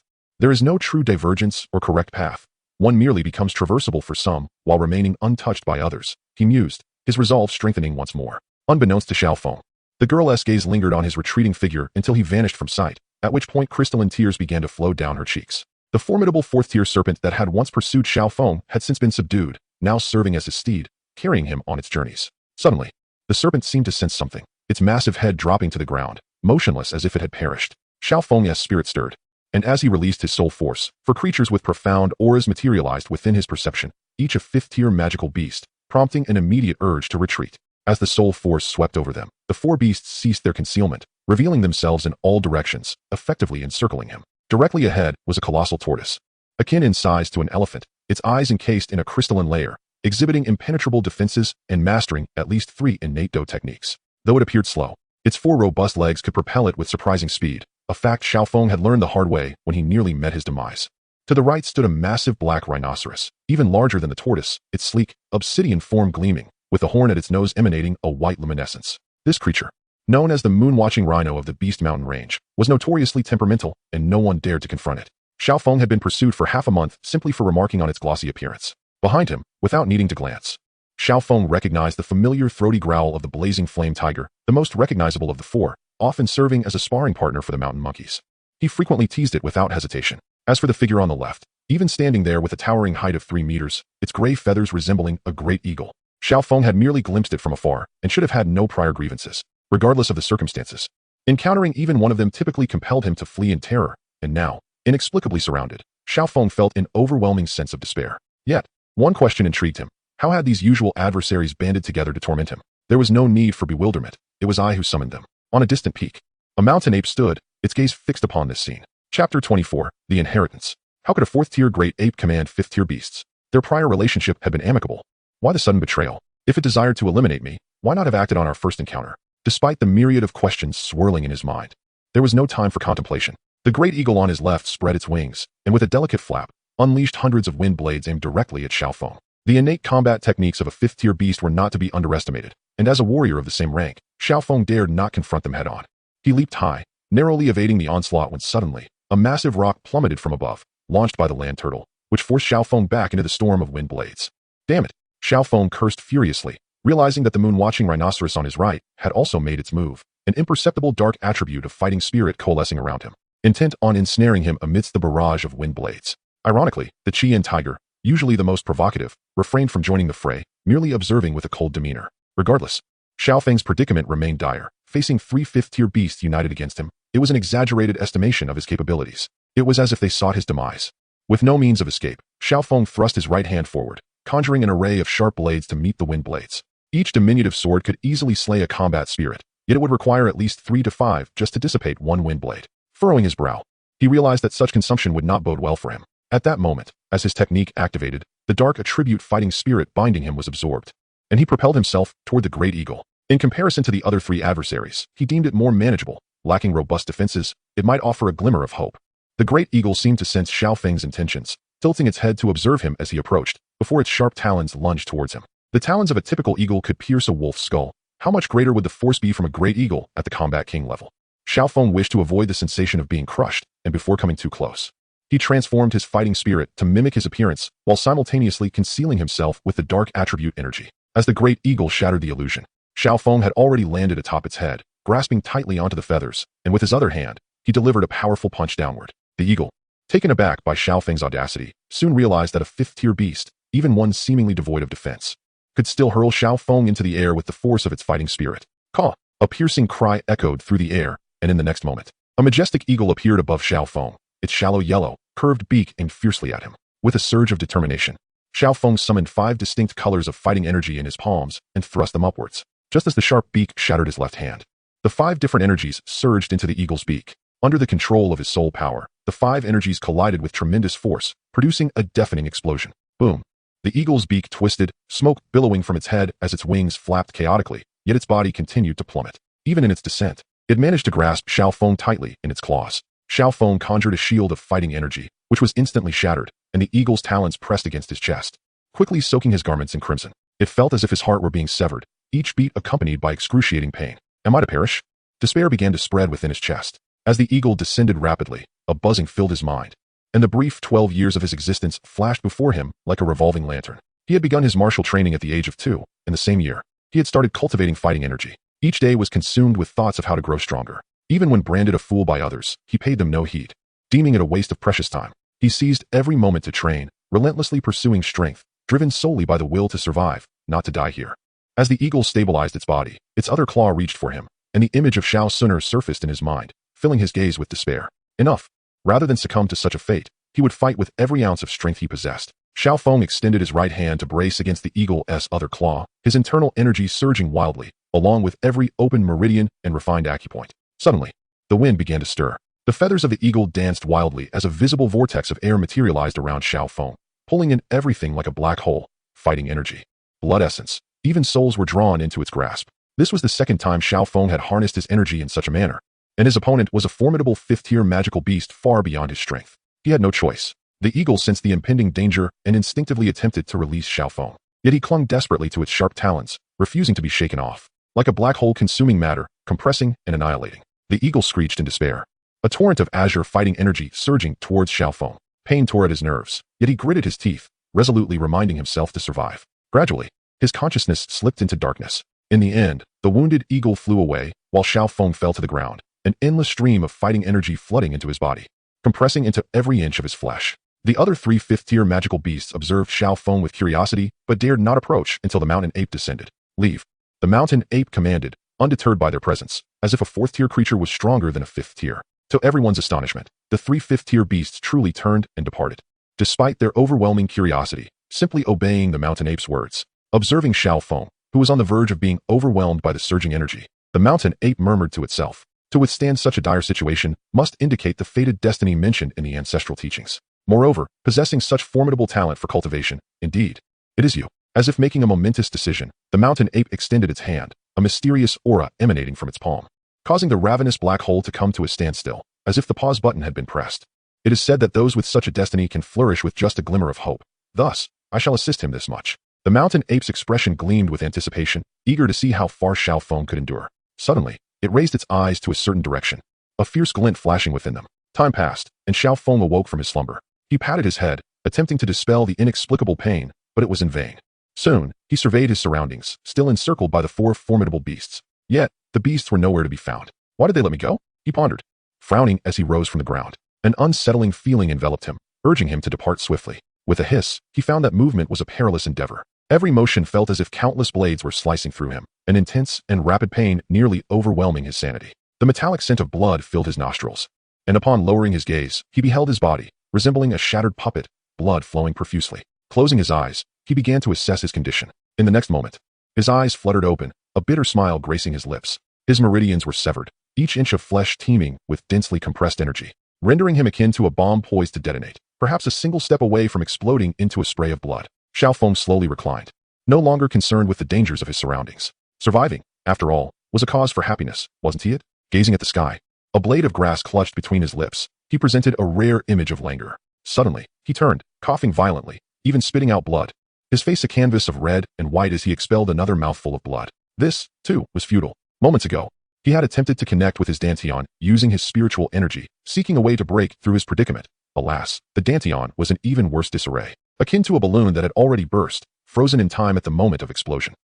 There is no true divergence or correct path. One merely becomes traversable for some, while remaining untouched by others, he mused, his resolve strengthening once more. Unbeknownst to Xiao Feng, the girl's gaze lingered on his retreating figure until he vanished from sight, at which point crystalline tears began to flow down her cheeks. The formidable fourth-tier serpent that had once pursued Xiao Feng had since been subdued, now serving as his steed, carrying him on its journeys. Suddenly, the serpent seemed to sense something, its massive head dropping to the ground, motionless as if it had perished. Xiao Feng's spirit stirred, and as he released his soul force, for creatures with profound auras materialized within his perception, each a fifth-tier magical beast, prompting an immediate urge to retreat. As the soul force swept over them, the 4 beasts ceased their concealment, revealing themselves in all directions, effectively encircling him. Directly ahead was a colossal tortoise, akin in size to an elephant, its eyes encased in a crystalline layer, exhibiting impenetrable defenses and mastering at least 3 innate Do techniques. Though it appeared slow, its 4 robust legs could propel it with surprising speed, a fact Xiao Feng had learned the hard way when he nearly met his demise. To the right stood a massive black rhinoceros, even larger than the tortoise, its sleek, obsidian form gleaming, with a horn at its nose emanating a white luminescence. This creature, known as the moon-watching rhino of the Beast Mountain range, was notoriously temperamental, and no one dared to confront it. Xiao Feng had been pursued for half a month simply for remarking on its glossy appearance. Behind him, without needing to glance, Xiao Feng recognized the familiar throaty growl of the blazing flame tiger, the most recognizable of the four, often serving as a sparring partner for the mountain monkeys. He frequently teased it without hesitation. As for the figure on the left, even standing there with a towering height of 3 meters, its gray feathers resembling a great eagle, Xiao Feng had merely glimpsed it from afar and should have had no prior grievances, regardless of the circumstances. Encountering even one of them typically compelled him to flee in terror, and now, inexplicably surrounded, Xiao Feng felt an overwhelming sense of despair. Yet, one question intrigued him. How had these usual adversaries banded together to torment him? There was no need for bewilderment. It was I who summoned them. On a distant peak, a mountain ape stood, its gaze fixed upon this scene. Chapter 24, The Inheritance. How could a 4th-tier great ape command 5th-tier beasts? Their prior relationship had been amicable. Why the sudden betrayal? If it desired to eliminate me, why not have acted on our first encounter? Despite the myriad of questions swirling in his mind, there was no time for contemplation. The great eagle on his left spread its wings, and with a delicate flap, unleashed hundreds of wind blades aimed directly at Xiao Feng. The innate combat techniques of a 5th-tier beast were not to be underestimated, and as a warrior of the same rank, Xiao Feng dared not confront them head-on. He leaped high, narrowly evading the onslaught when suddenly, a massive rock plummeted from above, launched by the land turtle, which forced Xiao Feng back into the storm of wind blades. Damn it! Xiao Feng cursed furiously, realizing that the moon-watching rhinoceros on his right had also made its move, an imperceptible dark attribute of fighting spirit coalescing around him, intent on ensnaring him amidst the barrage of wind blades. Ironically, the Qian tiger, usually the most provocative, refrained from joining the fray, merely observing with a cold demeanor. Regardless, Xiao Feng's predicament remained dire. Facing 3 5th-tier beasts united against him, it was an exaggerated estimation of his capabilities. It was as if they sought his demise. With no means of escape, Xiao Feng thrust his right hand forward, conjuring an array of sharp blades to meet the wind blades. Each diminutive sword could easily slay a combat spirit, yet it would require at least 3 to 5 just to dissipate one wind blade. Furrowing his brow, he realized that such consumption would not bode well for him. At that moment, as his technique activated, the dark attribute fighting spirit binding him was absorbed, and he propelled himself toward the great eagle. In comparison to the other 3 adversaries, he deemed it more manageable. Lacking robust defenses, it might offer a glimmer of hope. The great eagle seemed to sense Xiao Feng's intentions, tilting its head to observe him as he approached, before its sharp talons lunged towards him. The talons of a typical eagle could pierce a wolf's skull. How much greater would the force be from a great eagle at the combat king level? Xiao Feng wished to avoid the sensation of being crushed, and before coming too close, he transformed his fighting spirit to mimic his appearance, while simultaneously concealing himself with the dark attribute energy. As the great eagle shattered the illusion, Xiao Feng had already landed atop its head, grasping tightly onto the feathers, and with his other hand, he delivered a powerful punch downward. The eagle, taken aback by Xiao Feng's audacity, soon realized that a 5th-tier beast, even one seemingly devoid of defense, could still hurl Xiao Feng into the air with the force of its fighting spirit. Caw! A piercing cry echoed through the air, and in the next moment, a majestic eagle appeared above Xiao Feng, its shallow yellow, curved beak aimed fiercely at him. With a surge of determination, Xiao Feng summoned 5 distinct colors of fighting energy in his palms and thrust them upwards, just as the sharp beak shattered his left hand. The 5 different energies surged into the eagle's beak. Under the control of his soul power, the 5 energies collided with tremendous force, producing a deafening explosion. Boom! The eagle's beak twisted, smoke billowing from its head as its wings flapped chaotically, yet its body continued to plummet. Even in its descent, it managed to grasp Xiao Feng tightly in its claws. Xiao Feng conjured a shield of fighting energy, which was instantly shattered, and the eagle's talons pressed against his chest, quickly soaking his garments in crimson. It felt as if his heart were being severed, each beat accompanied by excruciating pain. Am I to perish? Despair began to spread within his chest. As the eagle descended rapidly, a buzzing filled his mind, and the brief 12 years of his existence flashed before him like a revolving lantern. He had begun his martial training at the age of 2. In the same year, he had started cultivating fighting energy. Each day was consumed with thoughts of how to grow stronger. Even when branded a fool by others, he paid them no heed. Deeming it a waste of precious time, he seized every moment to train, relentlessly pursuing strength, driven solely by the will to survive, not to die here. As the eagle stabilized its body, its other claw reached for him, and the image of Xiao Sun'er surfaced in his mind, filling his gaze with despair. Enough. Rather than succumb to such a fate, he would fight with every ounce of strength he possessed. Xiao Feng extended his right hand to brace against the eagle's other claw, his internal energy surging wildly, along with every open meridian and refined acupoint. Suddenly, the wind began to stir. The feathers of the eagle danced wildly as a visible vortex of air materialized around Xiao Feng, pulling in everything like a black hole. Fighting energy, blood essence, even souls were drawn into its grasp. This was the second time Xiao Feng had harnessed his energy in such a manner, and his opponent was a formidable 5th-tier magical beast far beyond his strength. He had no choice. The eagle sensed the impending danger and instinctively attempted to release Xiao Feng. Yet he clung desperately to its sharp talons, refusing to be shaken off. Like a black hole consuming matter, compressing and annihilating. The eagle screeched in despair. a torrent of azure fighting energy surging towards Xiao Feng. Pain tore at his nerves, yet he gritted his teeth, resolutely reminding himself to survive. Gradually, his consciousness slipped into darkness. In the end, the wounded eagle flew away, while Xiao Feng fell to the ground, an endless stream of fighting energy flooding into his body, compressing into every inch of his flesh. The other three fifth-tier magical beasts observed Xiao Feng with curiosity, but dared not approach until the mountain ape descended. Leave. The mountain ape commanded, undeterred by their presence, as if a fourth-tier creature was stronger than a fifth tier. To everyone's astonishment, the three fifth-tier beasts truly turned and departed. Despite their overwhelming curiosity, simply obeying the mountain ape's words. Observing Xiao Feng, who was on the verge of being overwhelmed by the surging energy, the mountain ape murmured to itself, to withstand such a dire situation must indicate the fated destiny mentioned in the ancestral teachings. Moreover, possessing such formidable talent for cultivation, indeed, it is you. As if making a momentous decision, the mountain ape extended its hand, a mysterious aura emanating from its palm, causing the ravenous black hole to come to a standstill, as if the pause button had been pressed. It is said that those with such a destiny can flourish with just a glimmer of hope. Thus, I shall assist him this much. The mountain ape's expression gleamed with anticipation, eager to see how far Xiao Feng could endure. Suddenly, it raised its eyes to a certain direction, a fierce glint flashing within them. Time passed, and Xiao Feng awoke from his slumber. He patted his head, attempting to dispel the inexplicable pain, but it was in vain. Soon, he surveyed his surroundings, still encircled by the four formidable beasts. Yet, the beasts were nowhere to be found. Why did they let me go? He pondered, frowning as he rose from the ground. An unsettling feeling enveloped him, urging him to depart swiftly. With a hiss, he found that movement was a perilous endeavor. Every motion felt as if countless blades were slicing through him, an intense and rapid pain nearly overwhelming his sanity. The metallic scent of blood filled his nostrils, and upon lowering his gaze, he beheld his body, resembling a shattered puppet, blood flowing profusely. Closing his eyes, he began to assess his condition. In the next moment, his eyes fluttered open, a bitter smile gracing his lips. His meridians were severed, each inch of flesh teeming with densely compressed energy, rendering him akin to a bomb poised to detonate, perhaps a single step away from exploding into a spray of blood. Xiao Feng slowly reclined, no longer concerned with the dangers of his surroundings. Surviving, after all, was a cause for happiness, wasn't he it? Gazing at the sky, a blade of grass clutched between his lips, he presented a rare image of languor. Suddenly, he turned, coughing violently, even spitting out blood, his face a canvas of red and white as he expelled another mouthful of blood. This, too, was futile. Moments ago, he had attempted to connect with his Dantian, using his spiritual energy, seeking a way to break through his predicament. Alas, the Dantian was in even worse disarray, akin to a balloon that had already burst, frozen in time at the moment of explosion.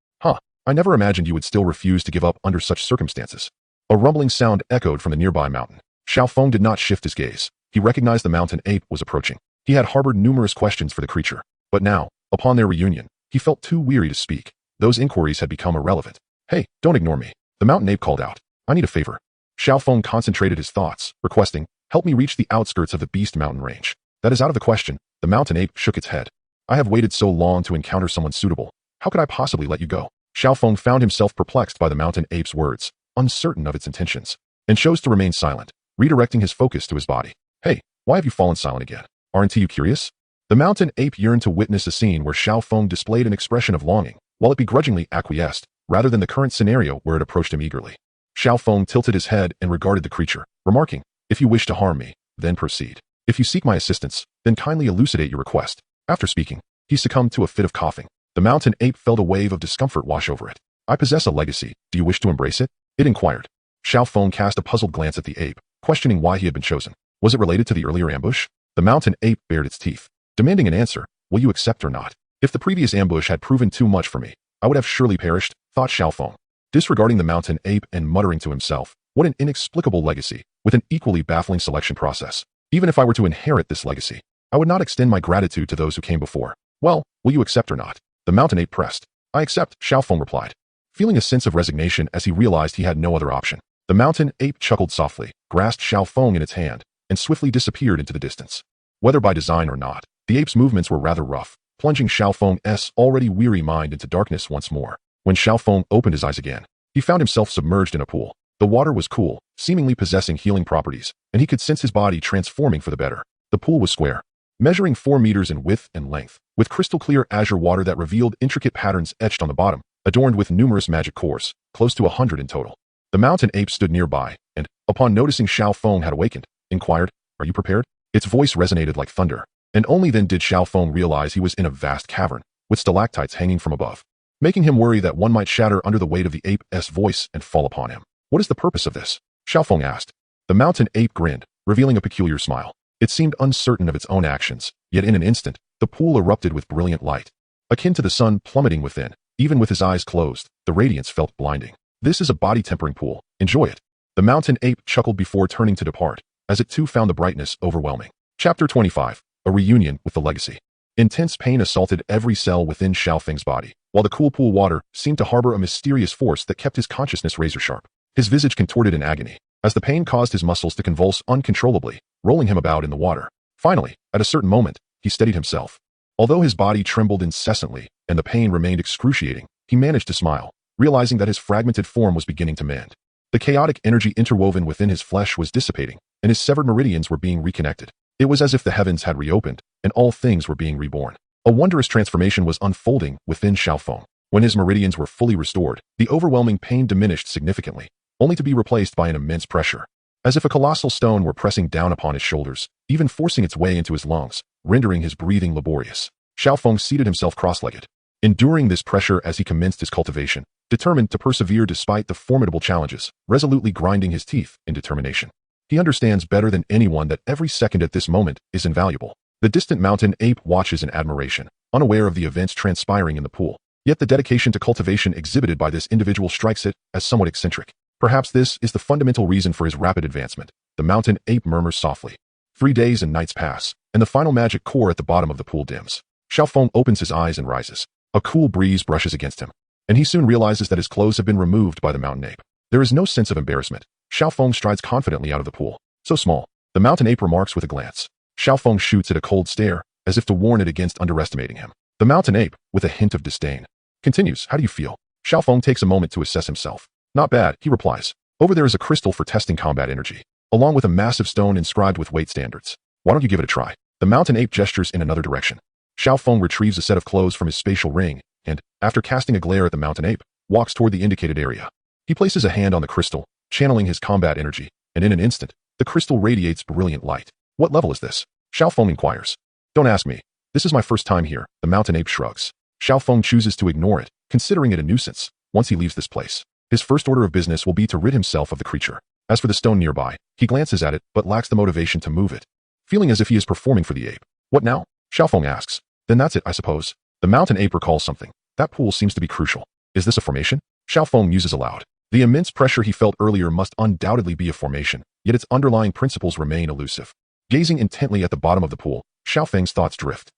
I never imagined you would still refuse to give up under such circumstances. A rumbling sound echoed from the nearby mountain. Xiao Feng did not shift his gaze. He recognized the mountain ape was approaching. He had harbored numerous questions for the creature, but now, upon their reunion, he felt too weary to speak. Those inquiries had become irrelevant. Hey, don't ignore me. The mountain ape called out. I need a favor. Xiao Feng concentrated his thoughts, requesting, help me reach the outskirts of the Beast Mountain range. That is out of the question. The mountain ape shook its head. I have waited so long to encounter someone suitable. How could I possibly let you go? Xiao Feng found himself perplexed by the mountain ape's words, uncertain of its intentions, and chose to remain silent, redirecting his focus to his body. Hey, why have you fallen silent again? Aren't you curious? The mountain ape yearned to witness a scene where Xiao Feng displayed an expression of longing, while it begrudgingly acquiesced, rather than the current scenario where it approached him eagerly. Xiao Feng tilted his head and regarded the creature, remarking, if you wish to harm me, then proceed. If you seek my assistance, then kindly elucidate your request. After speaking, he succumbed to a fit of coughing. The mountain ape felt a wave of discomfort wash over it. I possess a legacy. Do you wish to embrace it? It inquired. Xiao Feng cast a puzzled glance at the ape, questioning why he had been chosen. Was it related to the earlier ambush? The mountain ape bared its teeth, demanding an answer. Will you accept or not? If the previous ambush had proven too much for me, I would have surely perished, thought Xiao Feng. Disregarding the mountain ape and muttering to himself, what an inexplicable legacy, with an equally baffling selection process. Even if I were to inherit this legacy, I would not extend my gratitude to those who came before. Well, will you accept or not? The mountain ape pressed. I accept, Xiao Feng replied, feeling a sense of resignation as he realized he had no other option. The mountain ape chuckled softly, grasped Xiao Feng in its hand, and swiftly disappeared into the distance. Whether by design or not, the ape's movements were rather rough, plunging Xiao Feng's already weary mind into darkness once more. When Xiao Feng opened his eyes again, he found himself submerged in a pool. The water was cool, seemingly possessing healing properties, and he could sense his body transforming for the better. The pool was square, measuring 4 meters in width and length, with crystal-clear azure water that revealed intricate patterns etched on the bottom, adorned with numerous magic cores, close to 100 in total. The mountain ape stood nearby, and, upon noticing Xiao Feng had awakened, inquired, Are you prepared? Its voice resonated like thunder, and only then did Xiao Feng realize he was in a vast cavern, with stalactites hanging from above, making him worry that one might shatter under the weight of the ape's voice and fall upon him. What is the purpose of this? Xiao Feng asked. The mountain ape grinned, revealing a peculiar smile. It seemed uncertain of its own actions, yet in an instant, the pool erupted with brilliant light. Akin to the sun plummeting within, even with his eyes closed, the radiance felt blinding. This is a body-tempering pool. Enjoy it. The mountain ape chuckled before turning to depart, as it too found the brightness overwhelming. Chapter 25. A reunion with the legacy. Intense pain assaulted every cell within Xiao Feng's body, while the cool pool water seemed to harbor a mysterious force that kept his consciousness razor-sharp. His visage contorted in agony, as the pain caused his muscles to convulse uncontrollably, rolling him about in the water. Finally, at a certain moment, he steadied himself. Although his body trembled incessantly, and the pain remained excruciating, he managed to smile, realizing that his fragmented form was beginning to mend. The chaotic energy interwoven within his flesh was dissipating, and his severed meridians were being reconnected. It was as if the heavens had reopened, and all things were being reborn. A wondrous transformation was unfolding within Xiao Feng. When his meridians were fully restored, the overwhelming pain diminished significantly, only to be replaced by an immense pressure. As if a colossal stone were pressing down upon his shoulders, even forcing its way into his lungs, rendering his breathing laborious. Xiao Feng seated himself cross-legged, enduring this pressure as he commenced his cultivation, determined to persevere despite the formidable challenges, resolutely grinding his teeth in determination. He understands better than anyone that every second at this moment is invaluable. The distant mountain ape watches in admiration, unaware of the events transpiring in the pool. Yet the dedication to cultivation exhibited by this individual strikes it as somewhat eccentric. Perhaps this is the fundamental reason for his rapid advancement. The mountain ape murmurs softly. 3 days and nights pass, and the final magic core at the bottom of the pool dims. Xiao Feng opens his eyes and rises. A cool breeze brushes against him, and he soon realizes that his clothes have been removed by the mountain ape. There is no sense of embarrassment. Xiao Feng strides confidently out of the pool. So small. The mountain ape remarks with a glance. Xiao Feng shoots it a cold stare, as if to warn it against underestimating him. The mountain ape, with a hint of disdain, continues, "How do you feel?" Xiao Feng takes a moment to assess himself. "Not bad," he replies. "Over there is a crystal for testing combat energy, along with a massive stone inscribed with weight standards. Why don't you give it a try?" The mountain ape gestures in another direction. Xiao Feng retrieves a set of clothes from his spatial ring, and, after casting a glare at the mountain ape, walks toward the indicated area. He places a hand on the crystal, channeling his combat energy, and in an instant, the crystal radiates brilliant light. "What level is this?" Xiao Feng inquires. "Don't ask me. This is my first time here," the mountain ape shrugs. Xiao Feng chooses to ignore it, considering it a nuisance. Once he leaves this place, his first order of business will be to rid himself of the creature. As for the stone nearby, he glances at it, but lacks the motivation to move it, feeling as if he is performing for the ape. "What now?" Xiao Feng asks. "Then that's it, I suppose." The mountain ape recalls something. "That pool seems to be crucial. Is this a formation?" Xiao Feng muses aloud. The immense pressure he felt earlier must undoubtedly be a formation, yet its underlying principles remain elusive. Gazing intently at the bottom of the pool, Xiao Feng's thoughts drift.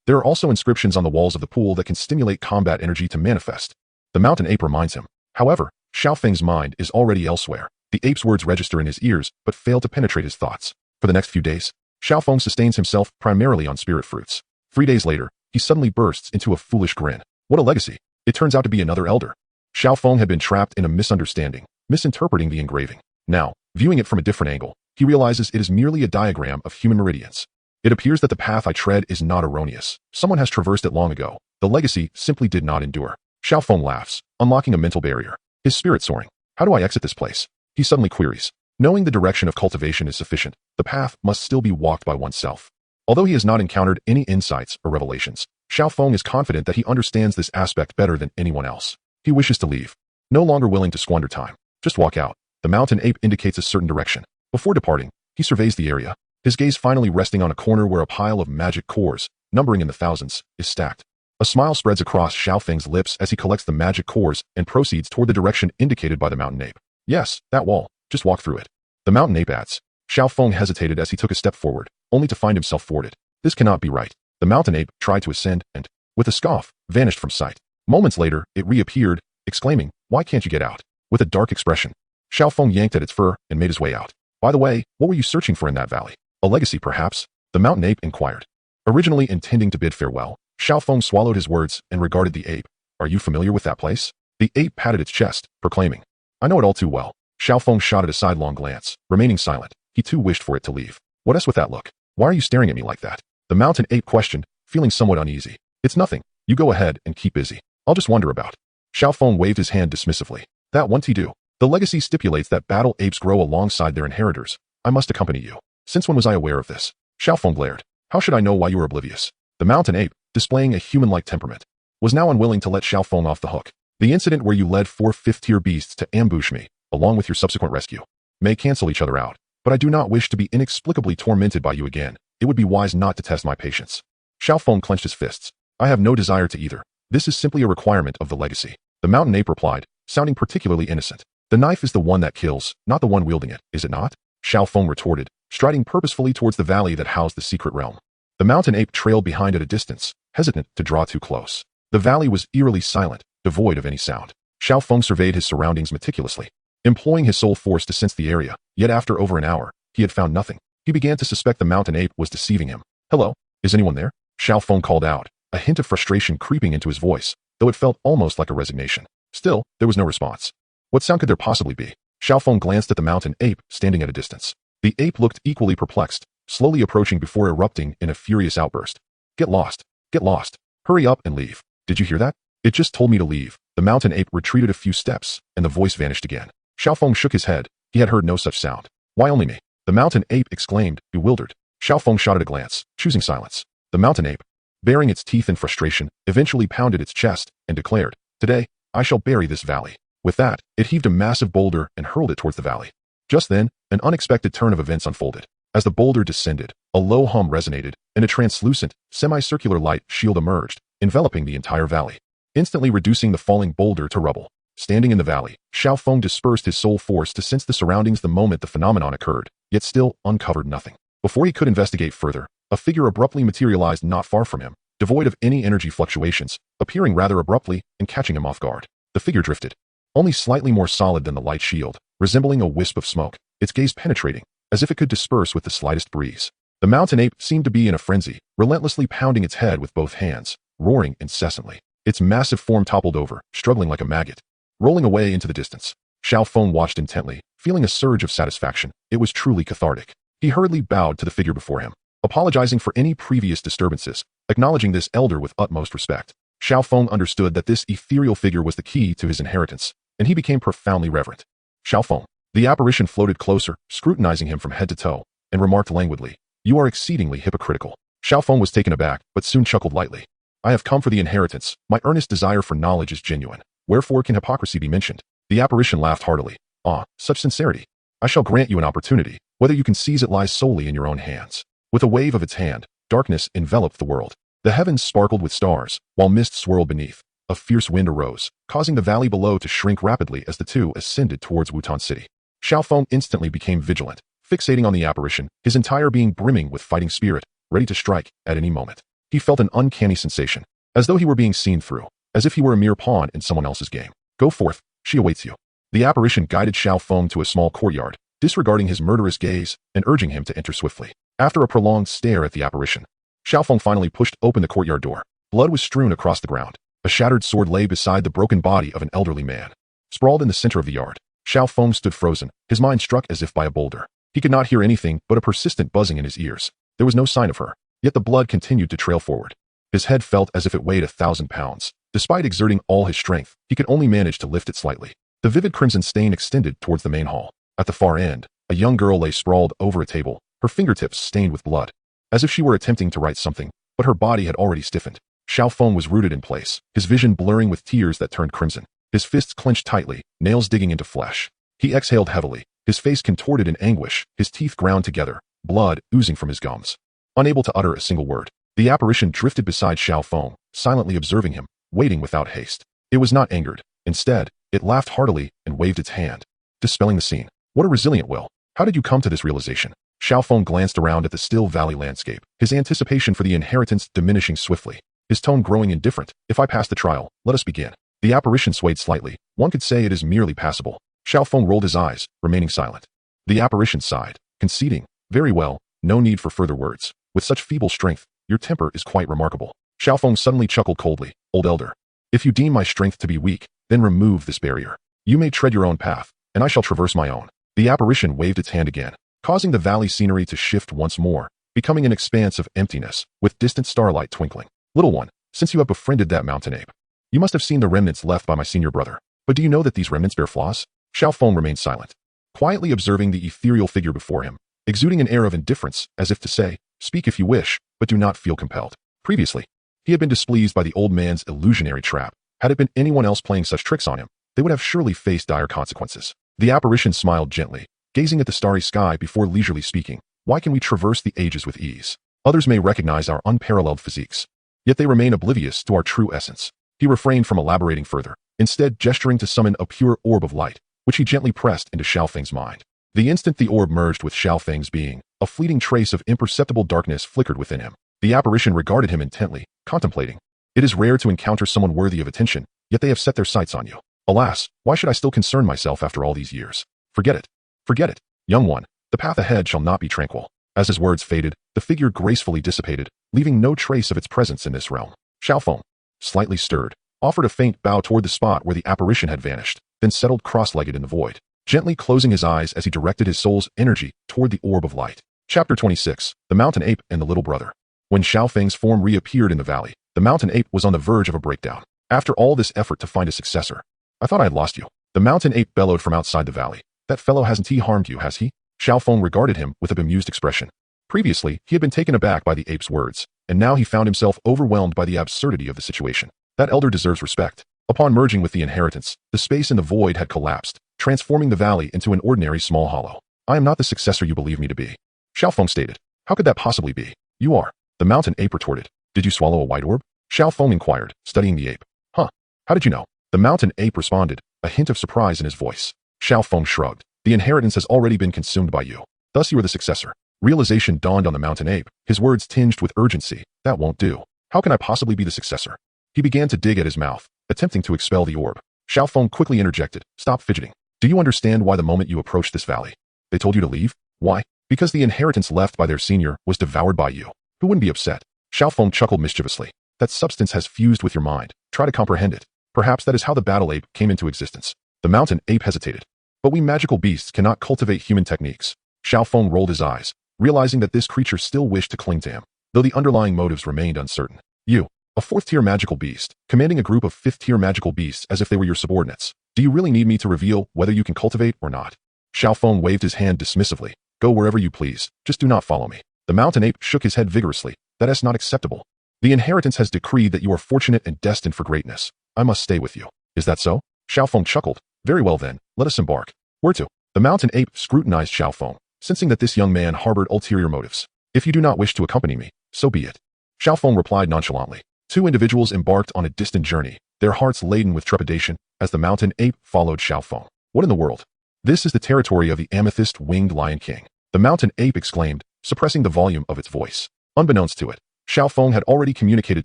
There are also inscriptions on the walls of the pool that can stimulate combat energy to manifest. The mountain ape reminds him. However, Xiao Feng's mind is already elsewhere. The ape's words register in his ears, but fail to penetrate his thoughts. For the next few days, Xiao Feng sustains himself primarily on spirit fruits. 3 days later, he suddenly bursts into a foolish grin. What a legacy. It turns out to be another elder. Xiao Feng had been trapped in a misunderstanding, misinterpreting the engraving. Now, viewing it from a different angle, he realizes it is merely a diagram of human meridians. It appears that the path I tread is not erroneous. Someone has traversed it long ago. The legacy simply did not endure. Xiao Feng laughs, unlocking a mental barrier. His spirit soaring. How do I exit this place? He suddenly queries. Knowing the direction of cultivation is sufficient, the path must still be walked by oneself. Although he has not encountered any insights or revelations, Xiao Feng is confident that he understands this aspect better than anyone else. He wishes to leave, no longer willing to squander time. Just walk out. The mountain ape indicates a certain direction. Before departing, he surveys the area, his gaze finally resting on a corner where a pile of magic cores, numbering in the thousands, is stacked. A smile spreads across Xiao Feng's lips as he collects the magic cores and proceeds toward the direction indicated by the mountain ape. Yes, that wall. Just walk through it. The mountain ape adds. Xiao Feng hesitated as he took a step forward, only to find himself thwarted. This cannot be right. The mountain ape tried to ascend and, with a scoff, vanished from sight. Moments later, it reappeared, exclaiming, "Why can't you get out?" With a dark expression. Xiao Feng yanked at its fur and made his way out. "By the way, what were you searching for in that valley? A legacy, perhaps?" The mountain ape inquired. Originally intending to bid farewell, Xiao Feng swallowed his words and regarded the ape. "Are you familiar with that place?" The ape patted its chest, proclaiming, "I know it all too well." Xiao Feng shot it a sidelong glance, remaining silent. He too wished for it to leave. "What else with that look? Why are you staring at me like that?" The mountain ape questioned, feeling somewhat uneasy. "It's nothing. You go ahead and keep busy. I'll just wander about." Xiao Feng waved his hand dismissively. "That won't he do? The legacy stipulates that battle apes grow alongside their inheritors. I must accompany you." "Since when was I aware of this?" Xiao Feng glared. "How should I know why you were oblivious?" The mountain ape, displaying a human-like temperament, was now unwilling to let Xiao Feng off the hook. "The incident where you led 4 fifth-tier beasts to ambush me, along with your subsequent rescue, may cancel each other out. but I do not wish to be inexplicably tormented by you again. It would be wise not to test my patience. Xiao Feng clenched his fists. I have no desire to either. This is simply a requirement of the legacy. The mountain ape replied, sounding particularly innocent. The knife is the one that kills, not the one wielding it, is it not? Xiao Feng retorted, striding purposefully towards the valley that housed the secret realm. The mountain ape trailed behind at a distance, hesitant to draw too close. The valley was eerily silent, devoid of any sound. Xiao Feng surveyed his surroundings meticulously, employing his soul force to sense the area, yet after over an hour, he had found nothing. He began to suspect the mountain ape was deceiving him. Hello, is anyone there? Xiao Feng called out, a hint of frustration creeping into his voice, though it felt almost like a resignation. Still, there was no response. What sound could there possibly be? Xiao Feng glanced at the mountain ape, standing at a distance. The ape looked equally perplexed, slowly approaching before erupting in a furious outburst. Get lost. Get lost. Hurry up and leave. Did you hear that? It just told me to leave. The mountain ape retreated a few steps, and the voice vanished again. Xiao Feng shook his head. He had heard no such sound. Why only me? The mountain ape exclaimed, bewildered. Xiao Feng shot at a glance, choosing silence. The mountain ape, baring its teeth in frustration, eventually pounded its chest and declared, Today, I shall bury this valley. With that, it heaved a massive boulder and hurled it towards the valley. Just then, an unexpected turn of events unfolded. As the boulder descended, a low hum resonated, and a translucent, semicircular light shield emerged, enveloping the entire valley, instantly reducing the falling boulder to rubble. Standing in the valley, Xiao Feng dispersed his soul force to sense the surroundings the moment the phenomenon occurred, yet still uncovered nothing. Before he could investigate further, a figure abruptly materialized not far from him, devoid of any energy fluctuations, appearing rather abruptly and catching him off guard. The figure drifted, only slightly more solid than the light shield, resembling a wisp of smoke, its gaze penetrating, as if it could disperse with the slightest breeze. The mountain ape seemed to be in a frenzy, relentlessly pounding its head with both hands, roaring incessantly. Its massive form toppled over, struggling like a maggot, rolling away into the distance. Xiao Feng watched intently, feeling a surge of satisfaction. It was truly cathartic. He hurriedly bowed to the figure before him, apologizing for any previous disturbances, acknowledging this elder with utmost respect. Xiao Feng understood that this ethereal figure was the key to his inheritance, and he became profoundly reverent. Xiao Feng. The apparition floated closer, scrutinizing him from head to toe, and remarked languidly, You are exceedingly hypocritical. Xiao Feng was taken aback, but soon chuckled lightly. I have come for the inheritance. My earnest desire for knowledge is genuine. Wherefore can hypocrisy be mentioned? The apparition laughed heartily. Ah, such sincerity. I shall grant you an opportunity. Whether you can seize it lies solely in your own hands. With a wave of its hand, darkness enveloped the world. The heavens sparkled with stars, while mist swirled beneath. A fierce wind arose, causing the valley below to shrink rapidly as the two ascended towards Wutan City. Xiao Feng instantly became vigilant, fixating on the apparition, his entire being brimming with fighting spirit, ready to strike at any moment. He felt an uncanny sensation, as though he were being seen through, as if he were a mere pawn in someone else's game. Go forth, she awaits you. The apparition guided Xiao Feng to a small courtyard, disregarding his murderous gaze and urging him to enter swiftly. After a prolonged stare at the apparition, Xiao Feng finally pushed open the courtyard door. Blood was strewn across the ground. A shattered sword lay beside the broken body of an elderly man. Sprawled in the center of the yard, Xiao Feng stood frozen, his mind struck as if by a boulder. He could not hear anything but a persistent buzzing in his ears. There was no sign of her, yet the blood continued to trail forward. His head felt as if it weighed 1,000 pounds. Despite exerting all his strength, he could only manage to lift it slightly. The vivid crimson stain extended towards the main hall. At the far end, a young girl lay sprawled over a table, her fingertips stained with blood, as if she were attempting to write something, but her body had already stiffened. Xiao Feng was rooted in place, his vision blurring with tears that turned crimson. His fists clenched tightly, nails digging into flesh. He exhaled heavily, his face contorted in anguish, his teeth ground together, blood oozing from his gums. Unable to utter a single word, the apparition drifted beside Xiao Feng, silently observing him, waiting without haste. It was not angered. Instead, it laughed heartily and waved its hand, dispelling the scene. What a resilient will. How did you come to this realization? Xiao Feng glanced around at the still valley landscape, his anticipation for the inheritance diminishing swiftly, his tone growing indifferent. If I pass the trial, let us begin. The apparition swayed slightly. One could say it is merely passable. Xiao Feng rolled his eyes, remaining silent. The apparition sighed, conceding, Very well, no need for further words. With such feeble strength, your temper is quite remarkable. Xiao Feng suddenly chuckled coldly. Old elder, if you deem my strength to be weak, then remove this barrier. You may tread your own path, and I shall traverse my own. The apparition waved its hand again, causing the valley scenery to shift once more, becoming an expanse of emptiness, with distant starlight twinkling. Little one, since you have befriended that mountain ape, you must have seen the remnants left by my senior brother. But do you know that these remnants bear flaws? Xiao Feng remained silent, quietly observing the ethereal figure before him, exuding an air of indifference, as if to say, Speak if you wish, but do not feel compelled. Previously, he had been displeased by the old man's illusionary trap. Had it been anyone else playing such tricks on him, they would have surely faced dire consequences. The apparition smiled gently, gazing at the starry sky before leisurely speaking. Why can we traverse the ages with ease? Others may recognize our unparalleled physiques, yet they remain oblivious to our true essence. He refrained from elaborating further, instead gesturing to summon a pure orb of light, which he gently pressed into Xiao Feng's mind. The instant the orb merged with Xiao Feng's being, a fleeting trace of imperceptible darkness flickered within him. The apparition regarded him intently, contemplating. It is rare to encounter someone worthy of attention, yet they have set their sights on you. Alas, why should I still concern myself after all these years? Forget it. Forget it, young one. The path ahead shall not be tranquil. As his words faded, the figure gracefully dissipated, leaving no trace of its presence in this realm. Xiao Feng, slightly stirred, offered a faint bow toward the spot where the apparition had vanished, then settled cross-legged in the void, gently closing his eyes as he directed his soul's energy toward the orb of light. Chapter 26, The Mountain Ape and the Little Brother. When Xiao Feng's form reappeared in the valley, the mountain ape was on the verge of a breakdown. After all this effort to find a successor, I thought I had lost you. The mountain ape bellowed from outside the valley. That fellow hasn't harmed you, has he? Xiao Feng regarded him with a bemused expression. Previously, he had been taken aback by the ape's words, and now he found himself overwhelmed by the absurdity of the situation. That elder deserves respect. Upon merging with the inheritance, the space in the void had collapsed, transforming the valley into an ordinary small hollow. I am not the successor you believe me to be, Xiao Feng stated. How could that possibly be? You are. The mountain ape retorted. Did you swallow a white orb? Xiao Feng inquired, studying the ape. Huh? How did you know? The mountain ape responded, a hint of surprise in his voice. Xiao Feng shrugged. The inheritance has already been consumed by you. Thus you are the successor. Realization dawned on the mountain ape, his words tinged with urgency. That won't do. How can I possibly be the successor? He began to dig at his mouth, attempting to expel the orb. Xiao Feng quickly interjected. Stop fidgeting. Do you understand why the moment you approached this valley, they told you to leave? Why? Because the inheritance left by their senior was devoured by you. Who wouldn't be upset? Xiao Feng chuckled mischievously. That substance has fused with your mind. Try to comprehend it. Perhaps that is how the battle ape came into existence. The mountain ape hesitated. But we magical beasts cannot cultivate human techniques. Xiao Feng rolled his eyes, realizing that this creature still wished to cling to him, though the underlying motives remained uncertain. You, a fourth-tier magical beast, commanding a group of fifth-tier magical beasts as if they were your subordinates. Do you really need me to reveal whether you can cultivate or not? Xiao Feng waved his hand dismissively. Go wherever you please, just do not follow me. The mountain ape shook his head vigorously. That is not acceptable. The inheritance has decreed that you are fortunate and destined for greatness. I must stay with you. Is that so? Xiao Feng chuckled. Very well then, let us embark. Where to? The mountain ape scrutinized Xiao Feng, sensing that this young man harbored ulterior motives. If you do not wish to accompany me, so be it. Xiao Feng replied nonchalantly. Two individuals embarked on a distant journey, their hearts laden with trepidation, as the mountain ape followed Xiao Feng. What in the world? This is the territory of the amethyst-winged Lion King. The mountain ape exclaimed, suppressing the volume of its voice. Unbeknownst to it, Xiao Feng had already communicated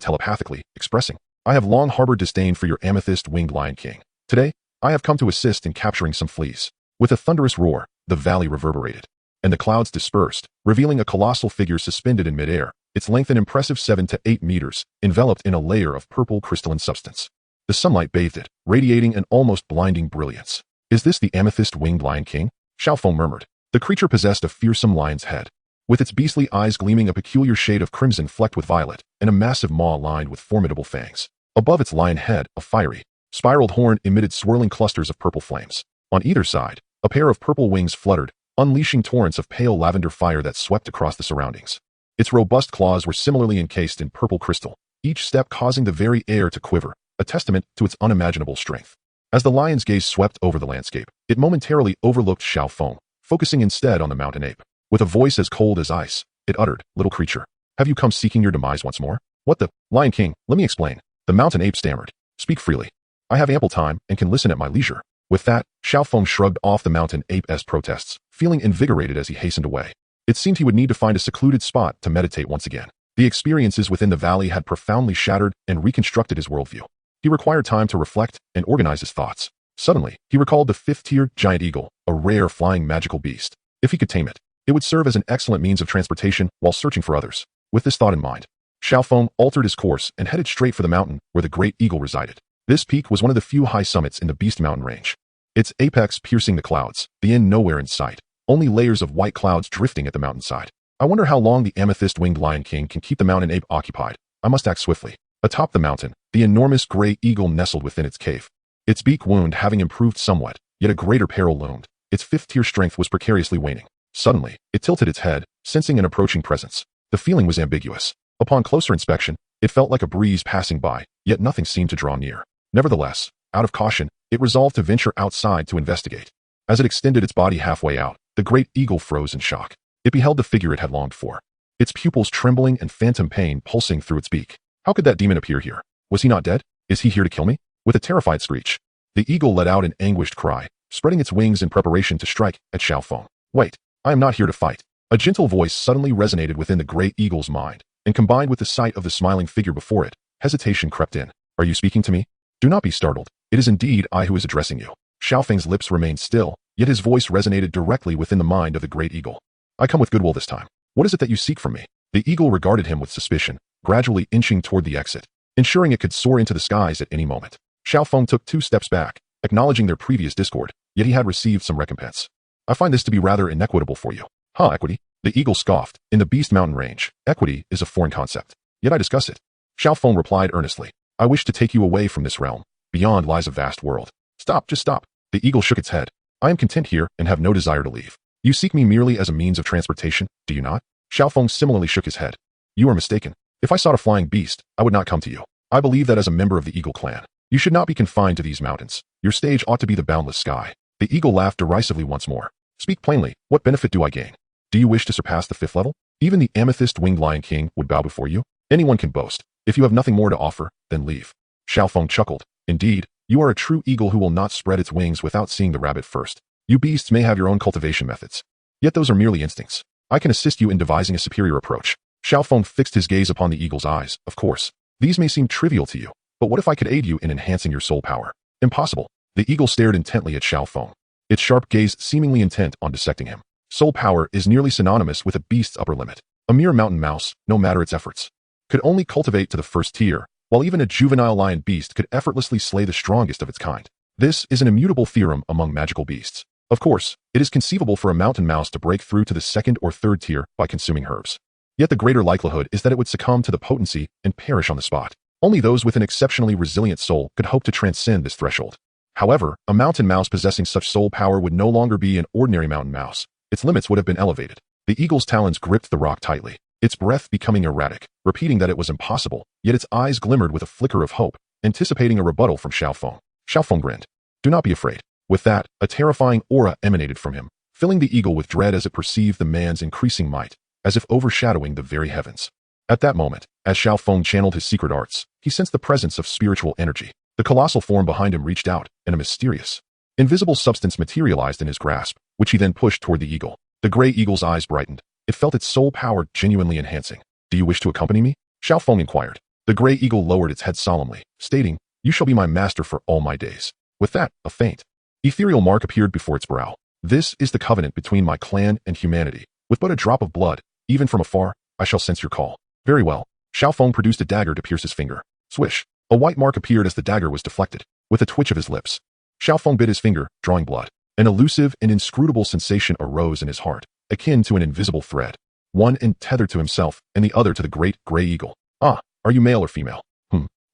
telepathically, expressing, I have long harbored disdain for your amethyst-winged Lion King. Today, I have come to assist in capturing some fleas. With a thunderous roar, the valley reverberated, and the clouds dispersed, revealing a colossal figure suspended in midair, its length an impressive 7 to 8 meters, enveloped in a layer of purple crystalline substance. The sunlight bathed it, radiating an almost blinding brilliance. Is this the amethyst-winged Lion King? Xiao Feng murmured. The creature possessed a fearsome lion's head, with its beastly eyes gleaming a peculiar shade of crimson flecked with violet, and a massive maw lined with formidable fangs. Above its lion head, a fiery, spiraled horn emitted swirling clusters of purple flames. On either side, a pair of purple wings fluttered, unleashing torrents of pale lavender fire that swept across the surroundings. Its robust claws were similarly encased in purple crystal, each step causing the very air to quiver, a testament to its unimaginable strength. As the lion's gaze swept over the landscape, it momentarily overlooked Xiao Feng, focusing instead on the mountain ape. With a voice as cold as ice, it uttered, Little creature, have you come seeking your demise once more? What the? Lion King, let me explain. The mountain ape stammered. Speak freely. I have ample time and can listen at my leisure. With that, Xiao Feng shrugged off the mountain ape's protests, feeling invigorated as he hastened away. It seemed he would need to find a secluded spot to meditate once again. The experiences within the valley had profoundly shattered and reconstructed his worldview. He required time to reflect and organize his thoughts. Suddenly, he recalled the fifth-tier giant eagle, a rare flying magical beast. If he could tame it, it would serve as an excellent means of transportation while searching for others. With this thought in mind, Xiao Feng altered his course and headed straight for the mountain where the great eagle resided. This peak was one of the few high summits in the Beast Mountain range, its apex piercing the clouds, the end nowhere in sight, only layers of white clouds drifting at the mountainside. I wonder how long the amethyst-winged Lion King can keep the mountain ape occupied. I must act swiftly. Atop the mountain, the enormous gray eagle nestled within its cave. Its beak wound having improved somewhat, yet a greater peril loomed. Its fifth-tier strength was precariously waning. Suddenly, it tilted its head, sensing an approaching presence. The feeling was ambiguous. Upon closer inspection, it felt like a breeze passing by, yet nothing seemed to draw near. Nevertheless, out of caution, it resolved to venture outside to investigate. As it extended its body halfway out, The great eagle froze in shock. It beheld the figure it had longed for, its pupils trembling and phantom pain pulsing through its beak. How could that demon appear here? Was he not dead? Is he here to kill me? With a terrified screech, the eagle let out an anguished cry, spreading its wings in preparation to strike at Xiao Feng. Wait, I am not here to fight. A gentle voice suddenly resonated within the great eagle's mind, and combined with the sight of the smiling figure before it, hesitation crept in. Are you speaking to me? Do not be startled. It is indeed I who is addressing you. Xiao Feng's lips remained still, yet his voice resonated directly within the mind of the great eagle. I come with goodwill this time. What is it that you seek from me? The eagle regarded him with suspicion, gradually inching toward the exit, ensuring it could soar into the skies at any moment. Xiao Feng took 2 steps back, acknowledging their previous discord, yet he had received some recompense. I find this to be rather inequitable for you. Huh, equity? The eagle scoffed. In the Beast Mountain range, equity is a foreign concept. Yet I discuss it. Xiao Feng replied earnestly. I wish to take you away from this realm. Beyond lies a vast world. Stop, just stop. The eagle shook its head. I am content here and have no desire to leave. You seek me merely as a means of transportation, do you not? Xiao Feng similarly shook his head. You are mistaken. If I sought a flying beast, I would not come to you. I believe that as a member of the eagle clan, you should not be confined to these mountains. Your stage ought to be the boundless sky. The eagle laughed derisively once more. Speak plainly, what benefit do I gain? Do you wish to surpass the 5th level? Even the amethyst-winged lion king would bow before you. Anyone can boast. If you have nothing more to offer, then leave. Xiao Feng chuckled. Indeed, you are a true eagle who will not spread its wings without seeing the rabbit first. You beasts may have your own cultivation methods. Yet those are merely instincts. I can assist you in devising a superior approach. Xiao Feng fixed his gaze upon the eagle's eyes. Of course, these may seem trivial to you, but what if I could aid you in enhancing your soul power? Impossible. The eagle stared intently at Xiao Feng, its sharp gaze seemingly intent on dissecting him. Soul power is nearly synonymous with a beast's upper limit. A mere mountain mouse, no matter its efforts, could only cultivate to the 1st tier, while even a juvenile lion beast could effortlessly slay the strongest of its kind. This is an immutable theorem among magical beasts. Of course, it is conceivable for a mountain mouse to break through to the 2nd or 3rd tier by consuming herbs. Yet the greater likelihood is that it would succumb to the potency and perish on the spot. Only those with an exceptionally resilient soul could hope to transcend this threshold. However, a mountain mouse possessing such soul power would no longer be an ordinary mountain mouse. Its limits would have been elevated. The eagle's talons gripped the rock tightly, its breath becoming erratic, repeating that it was impossible, yet its eyes glimmered with a flicker of hope, anticipating a rebuttal from Xiao Feng. Xiao Feng grinned. Do not be afraid. With that, a terrifying aura emanated from him, filling the eagle with dread as it perceived the man's increasing might, as if overshadowing the very heavens. At that moment, as Xiao Feng channeled his secret arts, he sensed the presence of spiritual energy. The colossal form behind him reached out, and a mysterious, invisible substance materialized in his grasp, which he then pushed toward the eagle. The gray eagle's eyes brightened. It felt its soul power genuinely enhancing. Do you wish to accompany me? Xiao Feng inquired. The gray eagle lowered its head solemnly, stating, You shall be my master for all my days. With that, a faint, ethereal mark appeared before its brow. This is the covenant between my clan and humanity. With but a drop of blood, even from afar, I shall sense your call. Very well. Xiao Feng produced a dagger to pierce his finger. Swish. A white mark appeared as the dagger was deflected. With a twitch of his lips, Xiao Feng bit his finger, drawing blood. An elusive and inscrutable sensation arose in his heart, akin to an invisible thread. One end tethered to himself, and the other to the great gray eagle. Ah, are you male or female?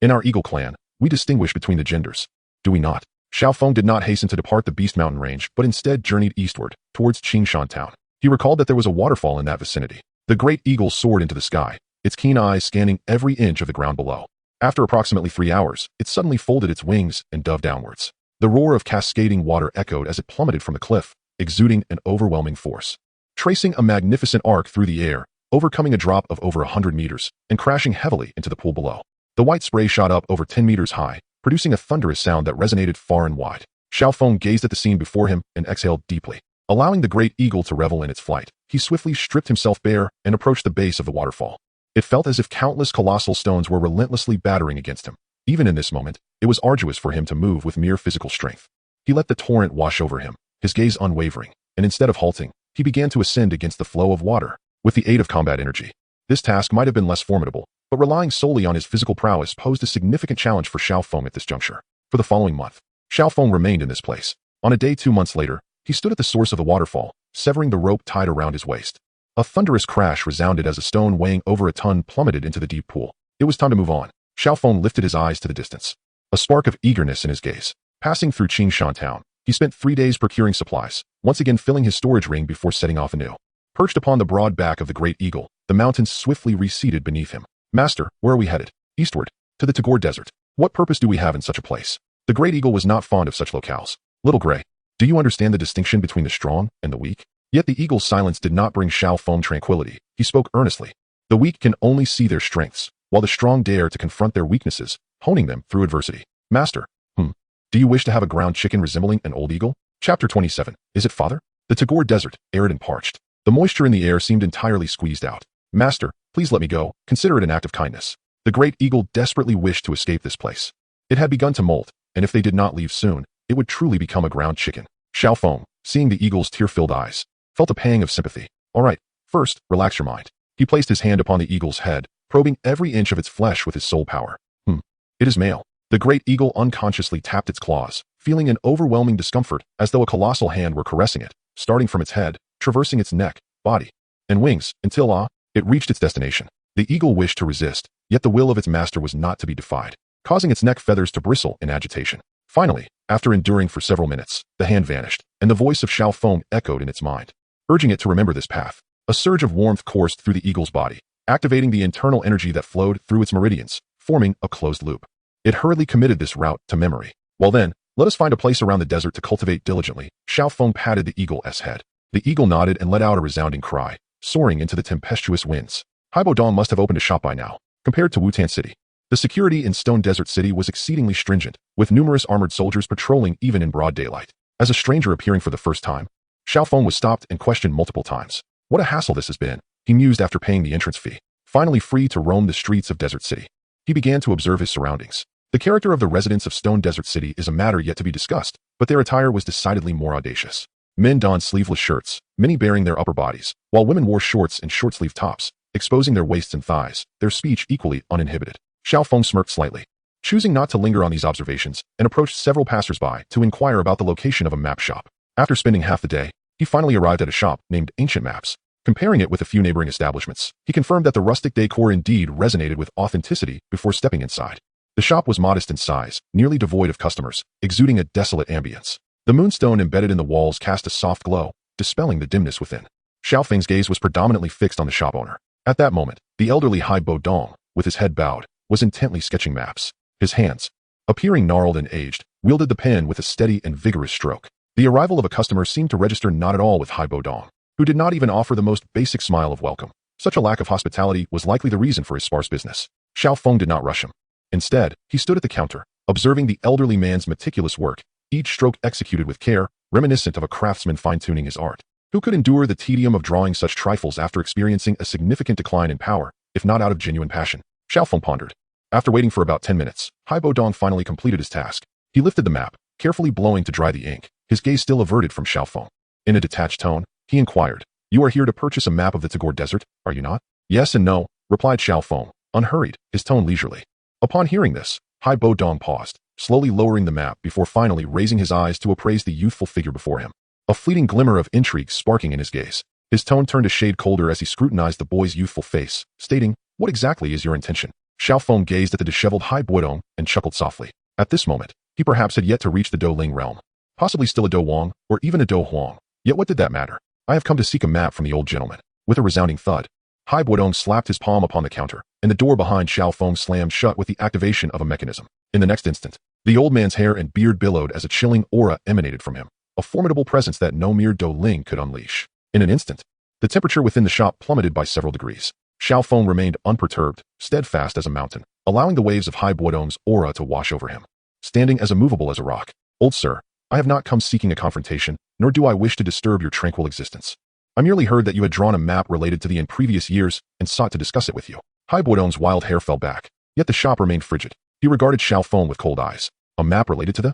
In our eagle clan, we distinguish between the genders. Do we not? Xiao Feng did not hasten to depart the Beast Mountain range, but instead journeyed eastward, towards Qingshan town. He recalled that there was a waterfall in that vicinity. The great eagle soared into the sky, its keen eyes scanning every inch of the ground below. After approximately 3 hours, it suddenly folded its wings and dove downwards. The roar of cascading water echoed as it plummeted from the cliff, exuding an overwhelming force. Tracing a magnificent arc through the air, overcoming a drop of over 100 meters, and crashing heavily into the pool below. The white spray shot up over 10 meters high, producing a thunderous sound that resonated far and wide. Xiao Feng gazed at the scene before him and exhaled deeply. Allowing the great eagle to revel in its flight, he swiftly stripped himself bare and approached the base of the waterfall. It felt as if countless colossal stones were relentlessly battering against him. Even in this moment, it was arduous for him to move with mere physical strength. He let the torrent wash over him, his gaze unwavering, and instead of halting, he began to ascend against the flow of water, with the aid of combat energy. This task might have been less formidable, but relying solely on his physical prowess posed a significant challenge for Xiao Feng at this juncture. For the following month, Xiao Feng remained in this place. On a day 2 months later, he stood at the source of the waterfall, severing the rope tied around his waist. A thunderous crash resounded as a stone weighing over a ton plummeted into the deep pool. It was time to move on. Xiao Feng lifted his eyes to the distance, a spark of eagerness in his gaze. Passing through Qingshan town, he spent 3 days procuring supplies, once again filling his storage ring before setting off anew. Perched upon the broad back of the great eagle, the mountains swiftly receded beneath him. Master, where are we headed? Eastward, to the Tagore Desert. What purpose do we have in such a place? The great eagle was not fond of such locales. Little Gray, do you understand the distinction between the strong and the weak? Yet the eagle's silence did not bring Xiao Feng tranquility. He spoke earnestly. The weak can only see their strengths, while the strong dare to confront their weaknesses, honing them through adversity. Master, do you wish to have a ground chicken resembling an old eagle? Chapter 27. Is it father? The Tagore Desert, arid and parched. The moisture in the air seemed entirely squeezed out. Master, please let me go. Consider it an act of kindness. The great eagle desperately wished to escape this place. It had begun to molt, and if they did not leave soon, it would truly become a ground chicken. Xiao Feng, seeing the eagle's tear-filled eyes, felt a pang of sympathy. All right, first, relax your mind. He placed his hand upon the eagle's head, probing every inch of its flesh with his soul power. It is male. The great eagle unconsciously tapped its claws, feeling an overwhelming discomfort as though a colossal hand were caressing it, starting from its head, traversing its neck, body, and wings, until, it reached its destination. The eagle wished to resist, yet the will of its master was not to be defied, causing its neck feathers to bristle in agitation. Finally, after enduring for several minutes, the hand vanished, and the voice of Xiao Feng echoed in its mind, urging it to remember this path. A surge of warmth coursed through the eagle's body, activating the internal energy that flowed through its meridians, forming a closed loop. It hurriedly committed this route to memory. Well then, let us find a place around the desert to cultivate diligently. Xiao Feng patted the eagle's head. The eagle nodded and let out a resounding cry, soaring into the tempestuous winds. Haibodong must have opened a shop by now. Compared to Wutan City, the security in Stone Desert City was exceedingly stringent, with numerous armored soldiers patrolling even in broad daylight. As a stranger appearing for the first time, Xiao Feng was stopped and questioned multiple times. What a hassle this has been, he mused after paying the entrance fee. Finally free to roam the streets of Desert City, he began to observe his surroundings. The character of the residents of Stone Desert City is a matter yet to be discussed, but their attire was decidedly more audacious. Men donned sleeveless shirts, many bearing their upper bodies, while women wore shorts and short-sleeved tops, exposing their waists and thighs, their speech equally uninhibited. Xiao Feng smirked slightly, choosing not to linger on these observations, and approached several passers-by to inquire about the location of a map shop. After spending half the day, he finally arrived at a shop named Ancient Maps. Comparing it with a few neighboring establishments, he confirmed that the rustic decor indeed resonated with authenticity before stepping inside. The shop was modest in size, nearly devoid of customers, exuding a desolate ambience. The moonstone embedded in the walls cast a soft glow, dispelling the dimness within. Xiao Feng's gaze was predominantly fixed on the shop owner. At that moment, the elderly Haibodong, with his head bowed, was intently sketching maps. His hands, appearing gnarled and aged, wielded the pen with a steady and vigorous stroke. The arrival of a customer seemed to register not at all with Haibodong, who did not even offer the most basic smile of welcome. Such a lack of hospitality was likely the reason for his sparse business. Xiao Feng did not rush him. Instead, he stood at the counter, observing the elderly man's meticulous work, each stroke executed with care, reminiscent of a craftsman fine-tuning his art. Who could endure the tedium of drawing such trifles after experiencing a significant decline in power, if not out of genuine passion? Xiao Feng pondered. After waiting for about 10 minutes, Haibodong finally completed his task. He lifted the map, carefully blowing to dry the ink, his gaze still averted from Xiao Feng. In a detached tone, he inquired, "You are here to purchase a map of the Tagore Desert, are you not?" "Yes and no," replied Xiao Feng, unhurried, his tone leisurely. Upon hearing this, Haibodong paused, slowly lowering the map before finally raising his eyes to appraise the youthful figure before him. A fleeting glimmer of intrigue sparking in his gaze. His tone turned a shade colder as he scrutinized the boy's youthful face, stating, "What exactly is your intention?" Xiao Feng gazed at the disheveled Haibodong and chuckled softly. At this moment, he perhaps had yet to reach the Do Ling realm. Possibly still a Do Wang, or even a Do Huang. Yet what did that matter? "I have come to seek a map from the old gentleman." With a resounding thud, Haibodong slapped his palm upon the counter, and the door behind Xiao Feng slammed shut with the activation of a mechanism. In the next instant, the old man's hair and beard billowed as a chilling aura emanated from him, a formidable presence that no mere Do Ling could unleash. In an instant, the temperature within the shop plummeted by several degrees. Xiao Feng remained unperturbed, steadfast as a mountain, allowing the waves of Haibodong's aura to wash over him, standing as immovable as a rock. "Old sir, I have not come seeking a confrontation, nor do I wish to disturb your tranquil existence. I merely heard that you had drawn a map related to the in previous years and sought to discuss it with you." Haibodong's wild hair fell back, yet the shop remained frigid. He regarded Xiao Feng with cold eyes. "A map related to the?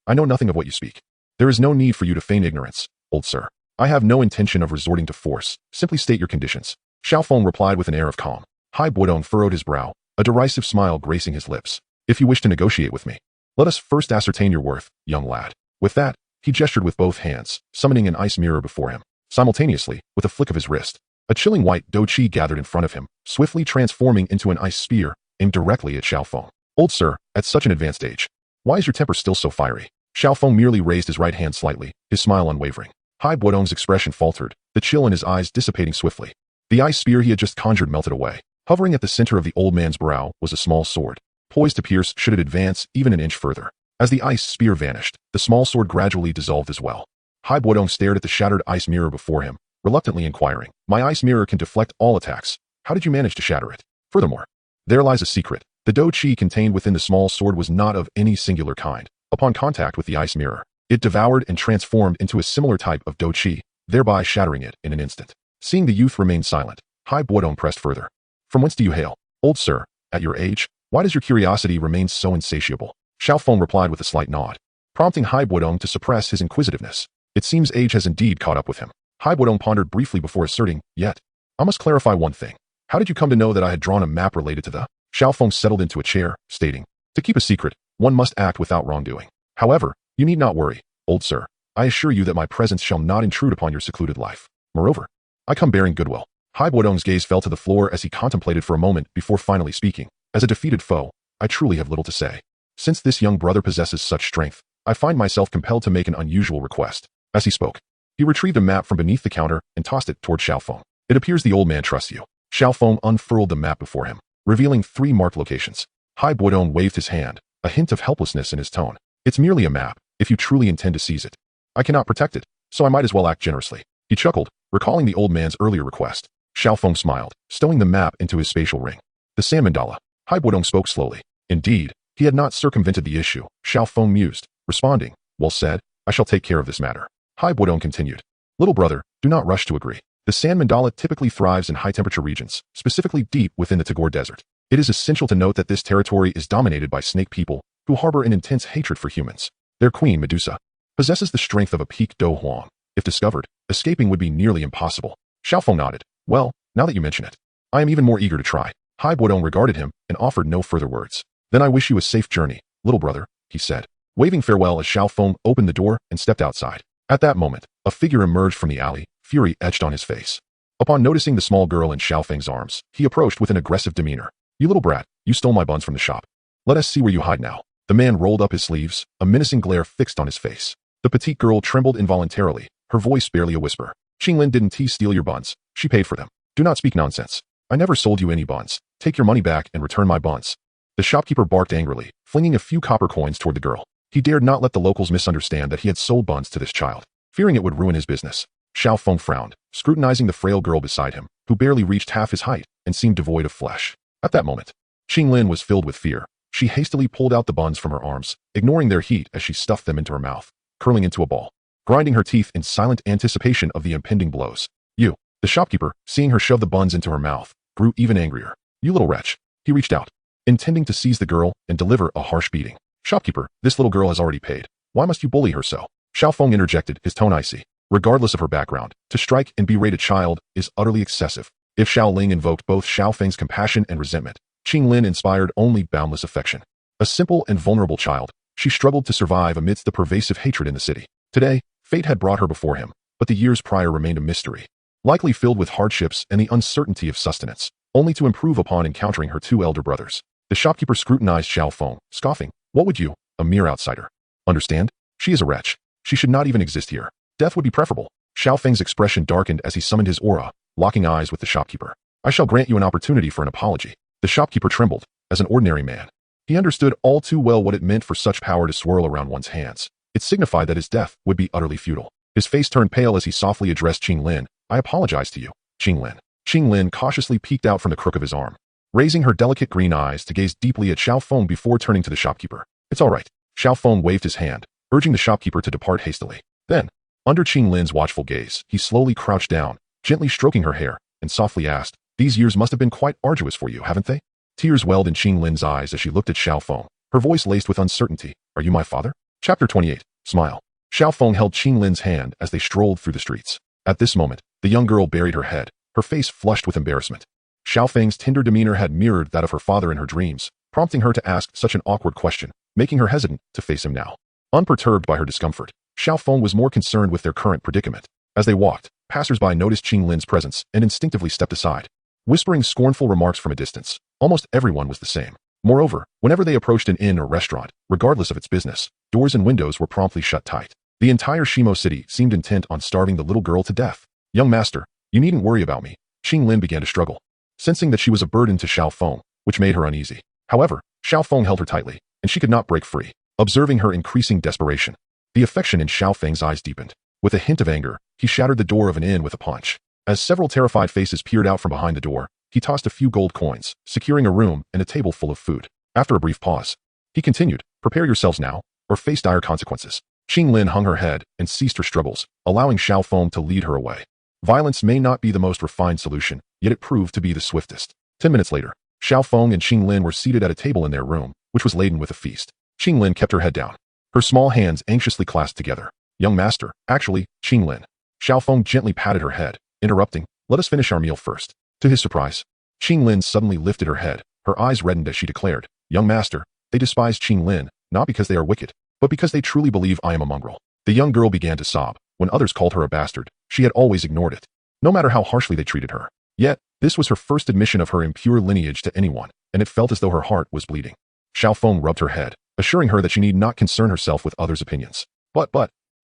I know nothing of what you speak. There is no need for you to feign ignorance, old sir. I have no intention of resorting to force. Simply state your conditions." Xiao Feng replied with an air of calm. Haibodong furrowed his brow, a derisive smile gracing his lips. "If you wish to negotiate with me, let us first ascertain your worth, young lad." With that, he gestured with both hands, summoning an ice mirror before him. Simultaneously, with a flick of his wrist, a chilling white do chi gathered in front of him, swiftly transforming into an ice spear, aimed directly at Xiao Feng. "Old sir, at such an advanced age, why is your temper still so fiery?" Xiao Feng merely raised his right hand slightly, his smile unwavering. Haibodong's expression faltered, the chill in his eyes dissipating swiftly. The ice spear he had just conjured melted away. Hovering at the center of the old man's brow was a small sword, poised to pierce should it advance even an inch further. As the ice spear vanished, the small sword gradually dissolved as well. Hai Buodong stared at the shattered ice mirror before him, reluctantly inquiring, "My ice mirror can deflect all attacks. How did you manage to shatter it? Furthermore, there lies a secret. The do chi contained within the small sword was not of any singular kind. Upon contact with the ice mirror, it devoured and transformed into a similar type of do chi, thereby shattering it in an instant." Seeing the youth remain silent, Hai Buodong pressed further. "From whence do you hail, old sir? At your age, why does your curiosity remain so insatiable?" Xiao Feng replied with a slight nod, prompting Hai Buodong to suppress his inquisitiveness. It seems age has indeed caught up with him. Hai Buodong pondered briefly before asserting, "Yet, I must clarify one thing. How did you come to know that I had drawn a map related to the—" Xiao Feng settled into a chair, stating, "To keep a secret, one must act without wrongdoing. However, you need not worry, old sir. I assure you that my presence shall not intrude upon your secluded life. Moreover, I come bearing goodwill." Hai Buodong's gaze fell to the floor as he contemplated for a moment before finally speaking. "As a defeated foe, I truly have little to say. Since this young brother possesses such strength, I find myself compelled to make an unusual request." As he spoke, he retrieved a map from beneath the counter and tossed it toward Xiao Feng. "It appears the old man trusts you." Xiao Feng unfurled the map before him, revealing 3 marked locations. Hai Buodong waved his hand, a hint of helplessness in his tone. "It's merely a map, if you truly intend to seize it. I cannot protect it, so I might as well act generously." He chuckled, recalling the old man's earlier request. Xiao Feng smiled, stowing the map into his spatial ring. "The sand mandala." Hai Buodong spoke slowly. Indeed, he had not circumvented the issue. Xiao Feng mused, responding, "Well said, I shall take care of this matter." Hai Buodong continued, "Little brother, do not rush to agree. The sand mandala typically thrives in high-temperature regions, specifically deep within the Tagore Desert. It is essential to note that this territory is dominated by snake people, who harbor an intense hatred for humans. Their queen, Medusa, possesses the strength of a peak do huang. If discovered, escaping would be nearly impossible." Xiao Feng nodded. "Well, now that you mention it, I am even more eager to try." Hai Buodong regarded him and offered no further words. "Then I wish you a safe journey, little brother," he said, waving farewell as Xiao Feng opened the door and stepped outside. At that moment, a figure emerged from the alley, fury etched on his face. Upon noticing the small girl in Xiao Feng's arms, he approached with an aggressive demeanor. "You little brat, you stole my buns from the shop. Let us see where you hide now." The man rolled up his sleeves, a menacing glare fixed on his face. The petite girl trembled involuntarily, her voice barely a whisper. "Qinglin didn't steal your buns. She paid for them. Do not speak nonsense. I never sold you any buns. Take your money back and return my buns." The shopkeeper barked angrily, flinging a few copper coins toward the girl. He dared not let the locals misunderstand that he had sold buns to this child, fearing it would ruin his business. Xiao Feng frowned, scrutinizing the frail girl beside him, who barely reached half his height and seemed devoid of flesh. At that moment, Qinglin was filled with fear. She hastily pulled out the buns from her arms, ignoring their heat as she stuffed them into her mouth, curling into a ball, grinding her teeth in silent anticipation of the impending blows. "You!" The shopkeeper, seeing her shove the buns into her mouth, grew even angrier. "You little wretch!" He reached out, intending to seize the girl and deliver a harsh beating. "Shopkeeper, this little girl has already paid. Why must you bully her so?" Xiao Feng interjected, his tone icy. Regardless of her background, to strike and berate a child is utterly excessive. If Xiao Ling invoked both Xiao Feng's compassion and resentment, Qinglin inspired only boundless affection. A simple and vulnerable child, she struggled to survive amidst the pervasive hatred in the city. Today, fate had brought her before him, but the years prior remained a mystery, likely filled with hardships and the uncertainty of sustenance, only to improve upon encountering her 2 elder brothers. The shopkeeper scrutinized Xiao Feng, scoffing, "What would you, a mere outsider, understand? She is a wretch. She should not even exist here. Death would be preferable." Xiao Feng's expression darkened as he summoned his aura, locking eyes with the shopkeeper. "I shall grant you an opportunity for an apology." The shopkeeper trembled. As an ordinary man, he understood all too well what it meant for such power to swirl around one's hands. It signified that his death would be utterly futile. His face turned pale as he softly addressed Qinglin. "I apologize to you, Qinglin." Qinglin cautiously peeked out from the crook of his arm, raising her delicate green eyes to gaze deeply at Xiao Feng before turning to the shopkeeper. "It's all right." Xiao Feng waved his hand, urging the shopkeeper to depart hastily. Then, under Qinglin's watchful gaze, he slowly crouched down, gently stroking her hair, and softly asked, "These years must have been quite arduous for you, haven't they?" Tears welled in Qinglin's eyes as she looked at Xiao Feng, her voice laced with uncertainty. "Are you my father?" Chapter 28. Smile. Xiao Feng held Qinglin's hand as they strolled through the streets. At this moment, the young girl buried her head, her face flushed with embarrassment. Xiao Feng's tender demeanor had mirrored that of her father in her dreams, prompting her to ask such an awkward question, making her hesitant to face him now. Unperturbed by her discomfort, Xiao Feng was more concerned with their current predicament. As they walked, passers-by noticed Qinglin's presence and instinctively stepped aside, whispering scornful remarks from a distance. Almost everyone was the same. Moreover, whenever they approached an inn or restaurant, regardless of its business, doors and windows were promptly shut tight. The entire Shimo city seemed intent on starving the little girl to death. "Young master, you needn't worry about me." Qinglin began to struggle, sensing that she was a burden to Xiao Feng, which made her uneasy. However, Xiao Feng held her tightly, and she could not break free. Observing her increasing desperation, the affection in Xiao Feng's eyes deepened. With a hint of anger, he shattered the door of an inn with a punch. As several terrified faces peered out from behind the door, he tossed a few gold coins, securing a room and a table full of food. After a brief pause, he continued, "Prepare yourselves now, or face dire consequences." Qinglin hung her head and ceased her struggles, allowing Xiao Feng to lead her away. Violence may not be the most refined solution, yet it proved to be the swiftest. 10 minutes later, Xiao Feng and Qinglin were seated at a table in their room, which was laden with a feast. Qinglin kept her head down, her small hands anxiously clasped together. "Young master, actually, Qinglin." Xiao Feng gently patted her head, interrupting, "Let us finish our meal first." To his surprise, Qinglin suddenly lifted her head, her eyes reddened as she declared, "Young master, they despise Qinglin, not because they are wicked, but because they truly believe I am a mongrel." The young girl began to sob. When others called her a bastard, she had always ignored it, no matter how harshly they treated her. Yet, this was her first admission of her impure lineage to anyone, and it felt as though her heart was bleeding. Xiao Feng rubbed her head, assuring her that she need not concern herself with others' opinions. But,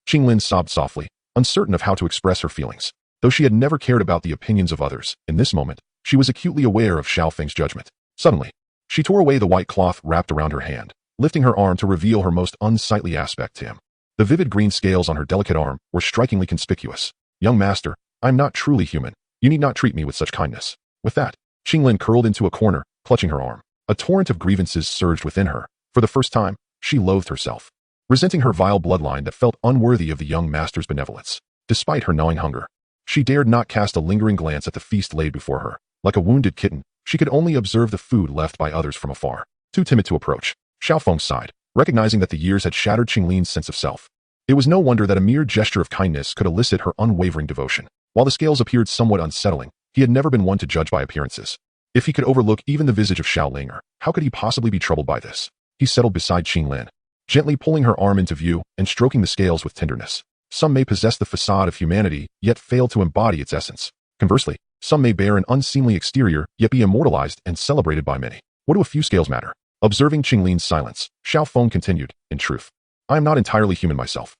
Qinglin sobbed softly, uncertain of how to express her feelings. Though she had never cared about the opinions of others, in this moment, she was acutely aware of Xiao Feng's judgment. Suddenly, she tore away the white cloth wrapped around her hand, lifting her arm to reveal her most unsightly aspect to him. The vivid green scales on her delicate arm were strikingly conspicuous. "Young master, I am not truly human. You need not treat me with such kindness." With that, Qinglin curled into a corner, clutching her arm. A torrent of grievances surged within her. For the first time, she loathed herself, resenting her vile bloodline that felt unworthy of the young master's benevolence. Despite her gnawing hunger, she dared not cast a lingering glance at the feast laid before her. Like a wounded kitten, she could only observe the food left by others from afar. Too timid to approach, Xiao Feng sighed, recognizing that the years had shattered Qinglin's sense of self. It was no wonder that a mere gesture of kindness could elicit her unwavering devotion. While the scales appeared somewhat unsettling, he had never been one to judge by appearances. If he could overlook even the visage of Xiao Linger, how could he possibly be troubled by this? He settled beside Qinglin, gently pulling her arm into view and stroking the scales with tenderness. Some may possess the facade of humanity, yet fail to embody its essence. Conversely, some may bear an unseemly exterior, yet be immortalized and celebrated by many. What do a few scales matter? Observing Qinglin's silence, Xiao Feng continued, "In truth, I am not entirely human myself."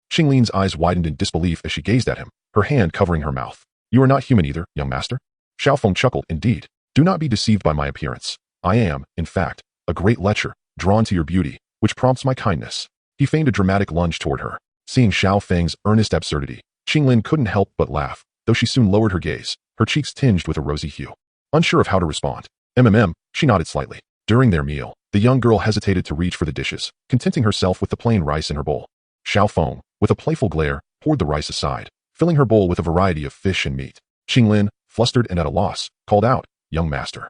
Qinglin's eyes widened in disbelief as she gazed at him, her hand covering her mouth. "You are not human either, young master?" Xiao Feng chuckled, "Indeed. Do not be deceived by my appearance. I am, in fact, a great lecher, drawn to your beauty, which prompts my kindness." He feigned a dramatic lunge toward her. Seeing Xiao Feng's earnest absurdity, Qinglin couldn't help but laugh, though she soon lowered her gaze, her cheeks tinged with a rosy hue. Unsure of how to respond, she nodded slightly. During their meal, the young girl hesitated to reach for the dishes, contenting herself with the plain rice in her bowl. Xiao Feng, with a playful glare, poured the rice aside, filling her bowl with a variety of fish and meat. Qinglin, flustered and at a loss, called out, "Young master."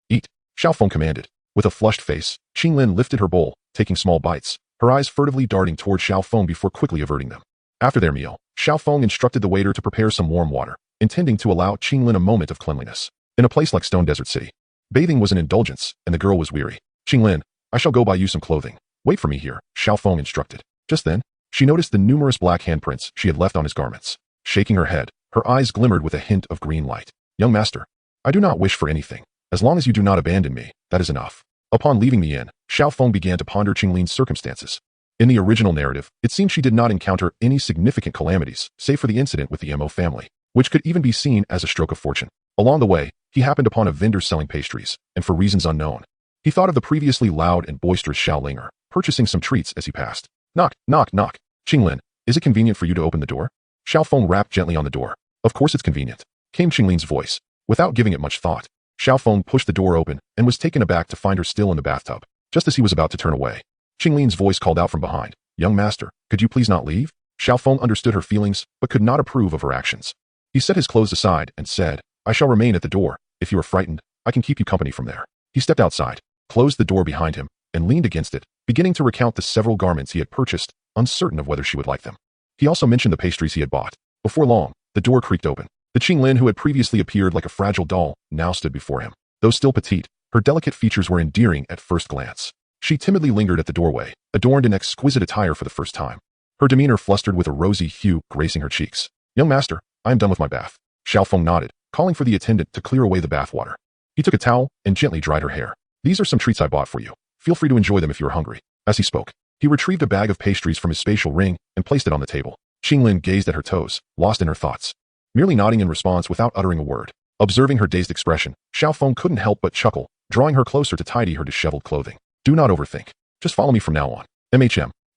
"Eat," Xiao Feng commanded. With a flushed face, Qinglin lifted her bowl, taking small bites, her eyes furtively darting toward Xiao Feng before quickly averting them. After their meal, Xiao Feng instructed the waiter to prepare some warm water, intending to allow Qinglin a moment of cleanliness. In a place like Stone Desert City, bathing was an indulgence, and the girl was weary. "Qinglin, I shall go buy you some clothing. Wait for me here," Xiao Feng instructed. Just then, she noticed the numerous black handprints she had left on his garments. Shaking her head, her eyes glimmered with a hint of green light. "Young master, I do not wish for anything. As long as you do not abandon me, that is enough." Upon leaving the inn, Xiao Feng began to ponder Qinglin's circumstances. In the original narrative, it seemed she did not encounter any significant calamities, save for the incident with the Mo family, which could even be seen as a stroke of fortune. Along the way, he happened upon a vendor selling pastries, and for reasons unknown, he thought of the previously loud and boisterous Xiao Linger, purchasing some treats as he passed. "Knock, knock, knock. Qinglin, is it convenient for you to open the door?" Xiao Feng rapped gently on the door. "Of course it's convenient," came Qinglin's voice. Without giving it much thought, Xiao Feng pushed the door open and was taken aback to find her still in the bathtub. Just as he was about to turn away, Qinglin's voice called out from behind, "Young master, could you please not leave?" Xiao Feng understood her feelings, but could not approve of her actions. He set his clothes aside and said, "I shall remain at the door. If you are frightened, I can keep you company from there." He stepped outside, closed the door behind him, and leaned against it, beginning to recount the several garments he had purchased, uncertain of whether she would like them. He also mentioned the pastries he had bought. Before long, the door creaked open. The Qinglin, who had previously appeared like a fragile doll, now stood before him. Though still petite, her delicate features were endearing at first glance. She timidly lingered at the doorway, adorned in exquisite attire for the first time. Her demeanor flustered with a rosy hue gracing her cheeks. "Young master, I am done with my bath." Xiao Feng nodded, calling for the attendant to clear away the bath water. He took a towel and gently dried her hair. "These are some treats I bought for you. Feel free to enjoy them if you are hungry." As he spoke, he retrieved a bag of pastries from his spatial ring and placed it on the table. Qinglin gazed at her toes, lost in her thoughts, merely nodding in response without uttering a word. Observing her dazed expression, Xiao Feng couldn't help but chuckle, drawing her closer to tidy her disheveled clothing. "Do not overthink. Just follow me from now on."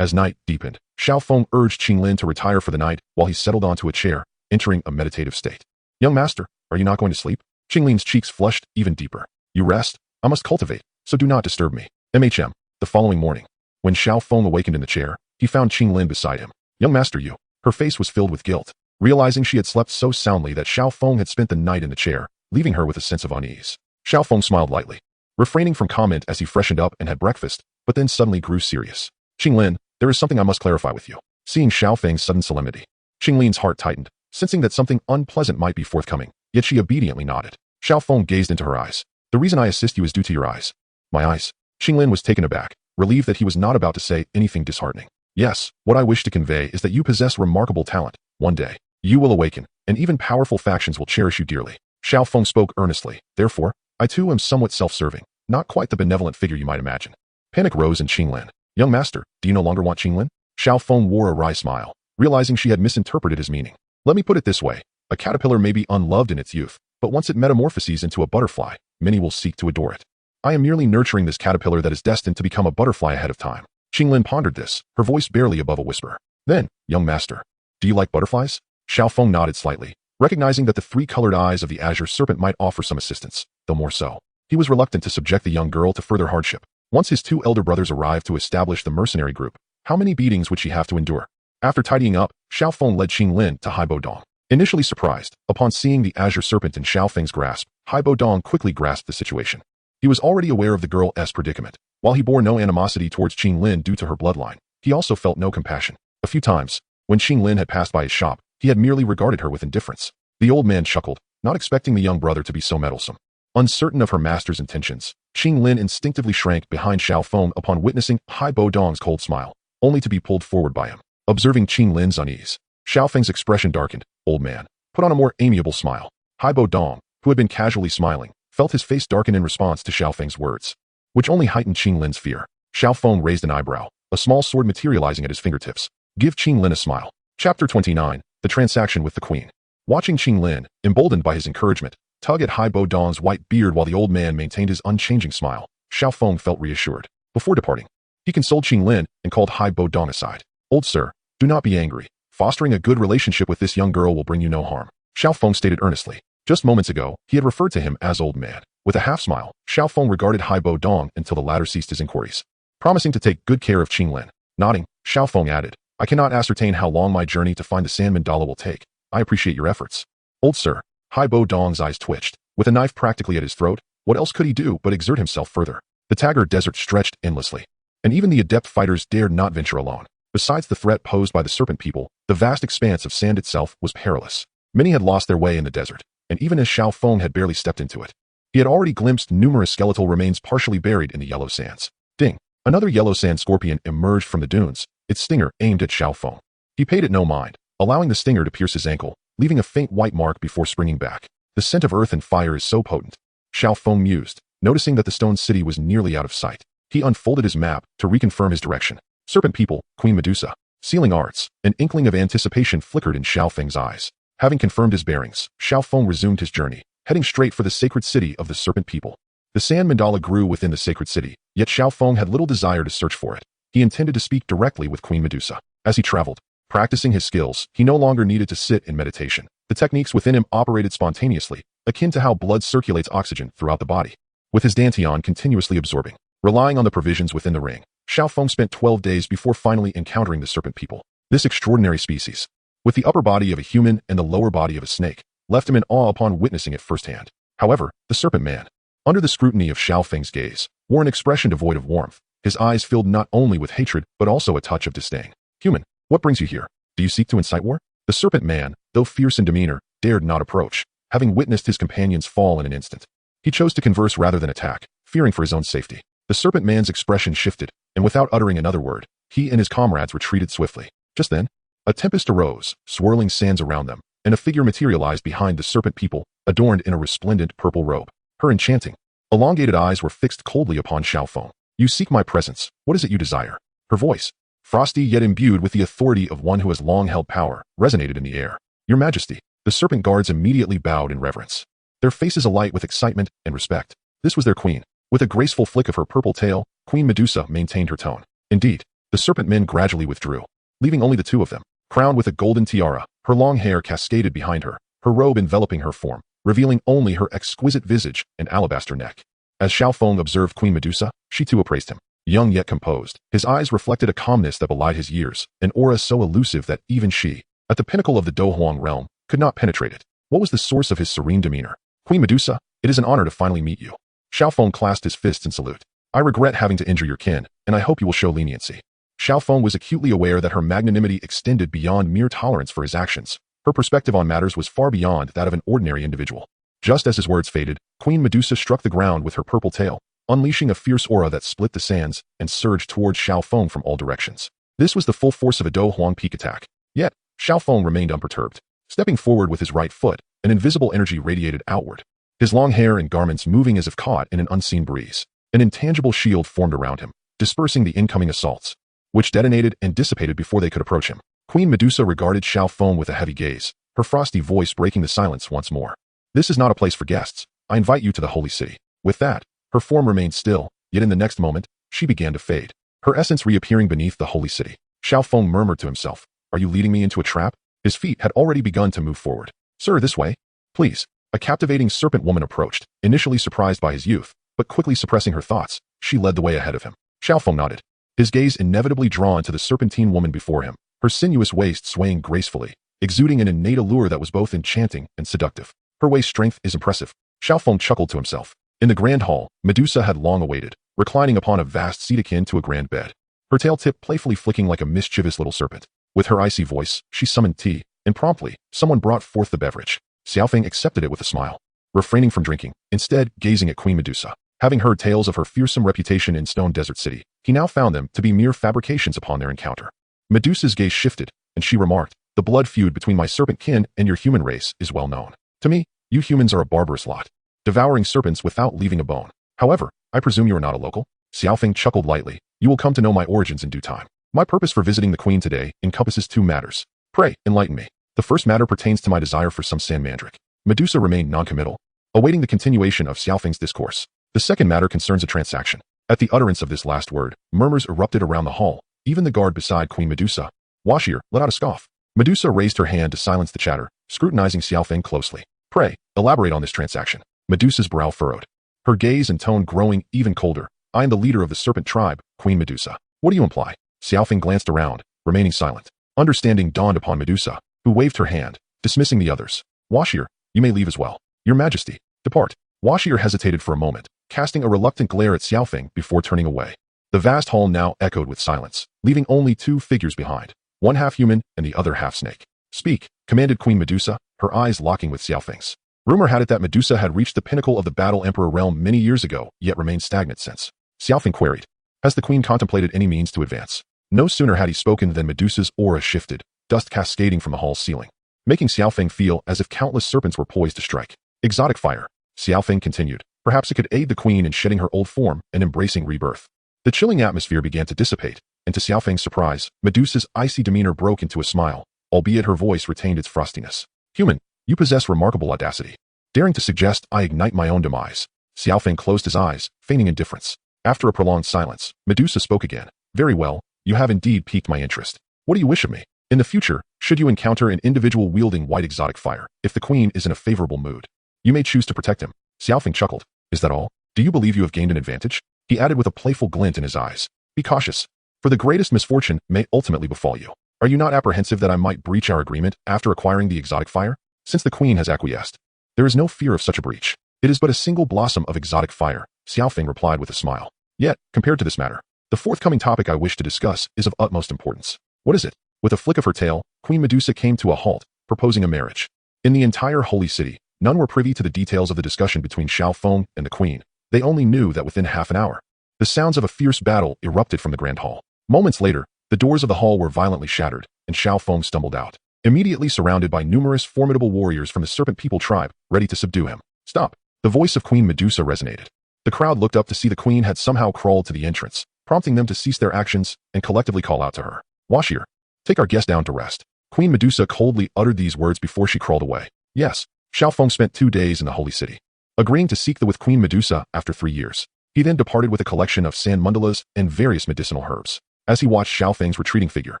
As night deepened, Xiao Feng urged Qinglin to retire for the night while he settled onto a chair, entering a meditative state. Young master, are you not going to sleep? Qinglin's cheeks flushed even deeper. You rest? I must cultivate, so do not disturb me. MHM. The following morning, when Xiao Feng awakened in the chair, he found Qinglin beside him. Young master, you. Her face was filled with guilt, realizing she had slept so soundly that Xiao Feng had spent the night in the chair, leaving her with a sense of unease. Xiao Feng smiled lightly, refraining from comment as he freshened up and had breakfast, but then suddenly grew serious. Qinglin, there is something I must clarify with you. Seeing Xiao Feng's sudden solemnity, Qinglin's heart tightened, sensing that something unpleasant might be forthcoming, yet she obediently nodded. Xiao Feng gazed into her eyes. The reason I assist you is due to your eyes. My eyes? Qinglin was taken aback, relieved that he was not about to say anything disheartening. Yes, what I wish to convey is that you possess remarkable talent. One day, you will awaken, and even powerful factions will cherish you dearly. Xiao Feng spoke earnestly. Therefore, I too am somewhat self-serving, not quite the benevolent figure you might imagine. Panic rose in Qinglin. Young master, do you no longer want Qinglin? Xiao Feng wore a wry smile, realizing she had misinterpreted his meaning. Let me put it this way. A caterpillar may be unloved in its youth, but once it metamorphoses into a butterfly, many will seek to adore it. I am merely nurturing this caterpillar that is destined to become a butterfly ahead of time. Qinglin pondered this, her voice barely above a whisper. Then, young master, do you like butterflies? Xiao Feng nodded slightly, recognizing that the three-colored eyes of the azure serpent might offer some assistance, though more so. He was reluctant to subject the young girl to further hardship. Once his two elder brothers arrived to establish the mercenary group, how many beatings would she have to endure? After tidying up, Xiao Feng led Qinglin to Haibo Dong. Initially surprised, upon seeing the azure serpent in Xiao Feng's grasp, Haibo Dong quickly grasped the situation. He was already aware of the girl's predicament. While he bore no animosity towards Qinglin due to her bloodline, he also felt no compassion. A few times, when Qinglin had passed by his shop, he had merely regarded her with indifference. The old man chuckled, not expecting the young brother to be so meddlesome. Uncertain of her master's intentions, Qinglin instinctively shrank behind Xiao Feng upon witnessing Haibo Dong's cold smile, only to be pulled forward by him. Observing Qinglin's unease, Xiao Feng's expression darkened. Old man, put on a more amiable smile. Haibo Dong, who had been casually smiling, felt his face darken in response to Xiao Feng's words, which only heightened Qinglin's fear. Xiao Feng raised an eyebrow, a small sword materializing at his fingertips. Give Qinglin a smile. Chapter 29, The Transaction with the Queen. Watching Qinglin, emboldened by his encouragement, tug at Haibo Dong's white beard while the old man maintained his unchanging smile, Xiao Feng felt reassured. Before departing, he consoled Qinglin and called Haibo Dong aside. Old sir, do not be angry. Fostering a good relationship with this young girl will bring you no harm. Xiao Feng stated earnestly. Just moments ago, he had referred to him as old man. With a half-smile, Xiao Feng regarded Haibo Dong until the latter ceased his inquiries, promising to take good care of Qinglin. Nodding, Xiao Feng added, I cannot ascertain how long my journey to find the sand mandala will take. I appreciate your efforts. Old sir, Haibo Dong's eyes twitched. With a knife practically at his throat, what else could he do but exert himself further? The Taggart Desert stretched endlessly, and even the adept fighters dared not venture alone. Besides the threat posed by the serpent people, the vast expanse of sand itself was perilous. Many had lost their way in the desert, and even as Xiao Feng had barely stepped into it, he had already glimpsed numerous skeletal remains partially buried in the yellow sands. Ding! Another yellow sand scorpion emerged from the dunes, its stinger aimed at Xiao Feng. He paid it no mind, allowing the stinger to pierce his ankle, leaving a faint white mark before springing back. The scent of earth and fire is so potent. Xiao Feng mused, noticing that the stone city was nearly out of sight. He unfolded his map to reconfirm his direction. Serpent people, Queen Medusa, sealing arts. An inkling of anticipation flickered in Xiao Feng's eyes. Having confirmed his bearings, Xiao Feng resumed his journey, heading straight for the sacred city of the serpent people. The sand mandala grew within the sacred city, yet Xiao Feng had little desire to search for it. He intended to speak directly with Queen Medusa. As he traveled, practicing his skills, he no longer needed to sit in meditation. The techniques within him operated spontaneously, akin to how blood circulates oxygen throughout the body. With his dantian continuously absorbing, relying on the provisions within the ring, Xiao Feng spent 12 days before finally encountering the serpent people. This extraordinary species, with the upper body of a human and the lower body of a snake, left him in awe upon witnessing it firsthand. However, the serpent man, under the scrutiny of Xiao Feng's gaze, wore an expression devoid of warmth. His eyes filled not only with hatred, but also a touch of disdain. Human, what brings you here? Do you seek to incite war? The serpent man, though fierce in demeanor, dared not approach, having witnessed his companions fall in an instant. He chose to converse rather than attack, fearing for his own safety. The serpent man's expression shifted, and without uttering another word, he and his comrades retreated swiftly. Just then, a tempest arose, swirling sands around them, and a figure materialized behind the serpent people, adorned in a resplendent purple robe. Her enchanting, elongated eyes were fixed coldly upon Xiao Feng. You seek my presence. What is it you desire? Her voice, frosty yet imbued with the authority of one who has long held power, resonated in the air. Your Majesty. The serpent guards immediately bowed in reverence, their faces alight with excitement and respect. This was their queen. With a graceful flick of her purple tail, Queen Medusa maintained her tone. Indeed, The serpent men gradually withdrew, leaving only the two of them, crowned with a golden tiara, her long hair cascaded behind her, her robe enveloping her form, revealing only her exquisite visage and alabaster neck. As Xiao Feng observed Queen Medusa, she too appraised him. Young yet composed, his eyes reflected a calmness that belied his years, an aura so elusive that even she, at the pinnacle of the Do Huang realm, could not penetrate it. What was the source of his serene demeanor? Queen Medusa, it is an honor to finally meet you. Xiao Feng clasped his fists in salute. I regret having to injure your kin, and I hope you will show leniency. Xiao Feng was acutely aware that her magnanimity extended beyond mere tolerance for his actions. Her perspective on matters was far beyond that of an ordinary individual. Just as his words faded, Queen Medusa struck the ground with her purple tail, unleashing a fierce aura that split the sands and surged towards Xiao Feng from all directions. This was the full force of a Do Huang peak attack. Yet, Xiao Feng remained unperturbed. Stepping forward with his right foot, an invisible energy radiated outward, his long hair and garments moving as if caught in an unseen breeze. An intangible shield formed around him, dispersing the incoming assaults, which detonated and dissipated before they could approach him. Queen Medusa regarded Xiao Feng with a heavy gaze, her frosty voice breaking the silence once more. This is not a place for guests. I invite you to the holy city. With that, her form remained still, yet in the next moment, she began to fade, her essence reappearing beneath the holy city. Xiao Feng murmured to himself, are you leading me into a trap? His feet had already begun to move forward. Sir, this way. Please. A captivating serpent woman approached, initially surprised by his youth, but quickly suppressing her thoughts, she led the way ahead of him. Xiao Feng nodded, his gaze inevitably drawn to the serpentine woman before him, her sinuous waist swaying gracefully, exuding an innate allure that was both enchanting and seductive. Her waist strength is impressive. Xiao Feng chuckled to himself. In the grand hall, Medusa had long awaited, reclining upon a vast seat akin to a grand bed, her tail tip playfully flicking like a mischievous little serpent. With her icy voice, she summoned tea, and promptly, someone brought forth the beverage. Xiao Feng accepted it with a smile, refraining from drinking, instead gazing at Queen Medusa. Having heard tales of her fearsome reputation in Stone Desert City, he now found them to be mere fabrications upon their encounter. Medusa's gaze shifted, and she remarked, the blood feud between my serpent kin and your human race is well known. To me, you humans are a barbarous lot, devouring serpents without leaving a bone. However, I presume you are not a local? Xiao Feng chuckled lightly. You will come to know my origins in due time. My purpose for visiting the queen today encompasses two matters. Pray, enlighten me. The first matter pertains to my desire for some sand mandrake. Medusa remained noncommittal, awaiting the continuation of Xiao Feng's discourse. The second matter concerns a transaction. At the utterance of this last word, murmurs erupted around the hall. Even the guard beside Queen Medusa, Washir, let out a scoff. Medusa raised her hand to silence the chatter, scrutinizing Xiao Feng closely. Pray, elaborate on this transaction. Medusa's brow furrowed, her gaze and tone growing even colder. I am the leader of the serpent tribe, Queen Medusa. What do you imply? Xiao Feng glanced around, remaining silent. Understanding dawned upon Medusa, who waved her hand, dismissing the others. Washir, you may leave as well. Your Majesty, depart. Washir hesitated for a moment, casting a reluctant glare at Xiao Feng before turning away. The vast hall now echoed with silence, leaving only two figures behind, one half human and the other half snake. Speak, commanded Queen Medusa, her eyes locking with Xiao Feng's. Rumor had it that Medusa had reached the pinnacle of the Battle Emperor realm many years ago, yet remained stagnant since. Xiao Feng queried, has the queen contemplated any means to advance? No sooner had he spoken than Medusa's aura shifted, dust cascading from the hall's ceiling, making Xiao Feng feel as if countless serpents were poised to strike. Exotic fire, Xiao Feng continued. Perhaps it could aid the queen in shedding her old form and embracing rebirth. The chilling atmosphere began to dissipate, and to Xiao Feng's surprise, Medusa's icy demeanor broke into a smile, albeit her voice retained its frostiness. Human, you possess remarkable audacity. Daring to suggest I ignite my own demise. Xiao Feng closed his eyes, feigning indifference. After a prolonged silence, Medusa spoke again. Very well, you have indeed piqued my interest. What do you wish of me? In the future, should you encounter an individual wielding white exotic fire, if the queen is in a favorable mood, you may choose to protect him. Xiao Feng chuckled. Is that all? Do you believe you have gained an advantage? He added with a playful glint in his eyes. Be cautious, for the greatest misfortune may ultimately befall you. Are you not apprehensive that I might breach our agreement after acquiring the exotic fire? Since the queen has acquiesced, there is no fear of such a breach. It is but a single blossom of exotic fire, Xiao Feng replied with a smile. Yet, compared to this matter, the forthcoming topic I wish to discuss is of utmost importance. What is it? With a flick of her tail, Queen Medusa came to a halt, proposing a marriage. In the entire holy city, none were privy to the details of the discussion between Xiao Feng and the queen. They only knew that within half an hour, the sounds of a fierce battle erupted from the grand hall. Moments later, the doors of the hall were violently shattered, and Xiao Feng stumbled out, immediately surrounded by numerous formidable warriors from the Serpent People tribe, ready to subdue him. Stop! The voice of Queen Medusa resonated. The crowd looked up to see the queen had somehow crawled to the entrance, prompting them to cease their actions and collectively call out to her. Washir, take our guest down to rest. Queen Medusa coldly uttered these words before she crawled away. Yes, Xiao Feng spent 2 days in the holy city, agreeing to seek the with Queen Medusa after 3 years. He then departed with a collection of sand mandalas and various medicinal herbs. As he watched Xiao Feng's retreating figure,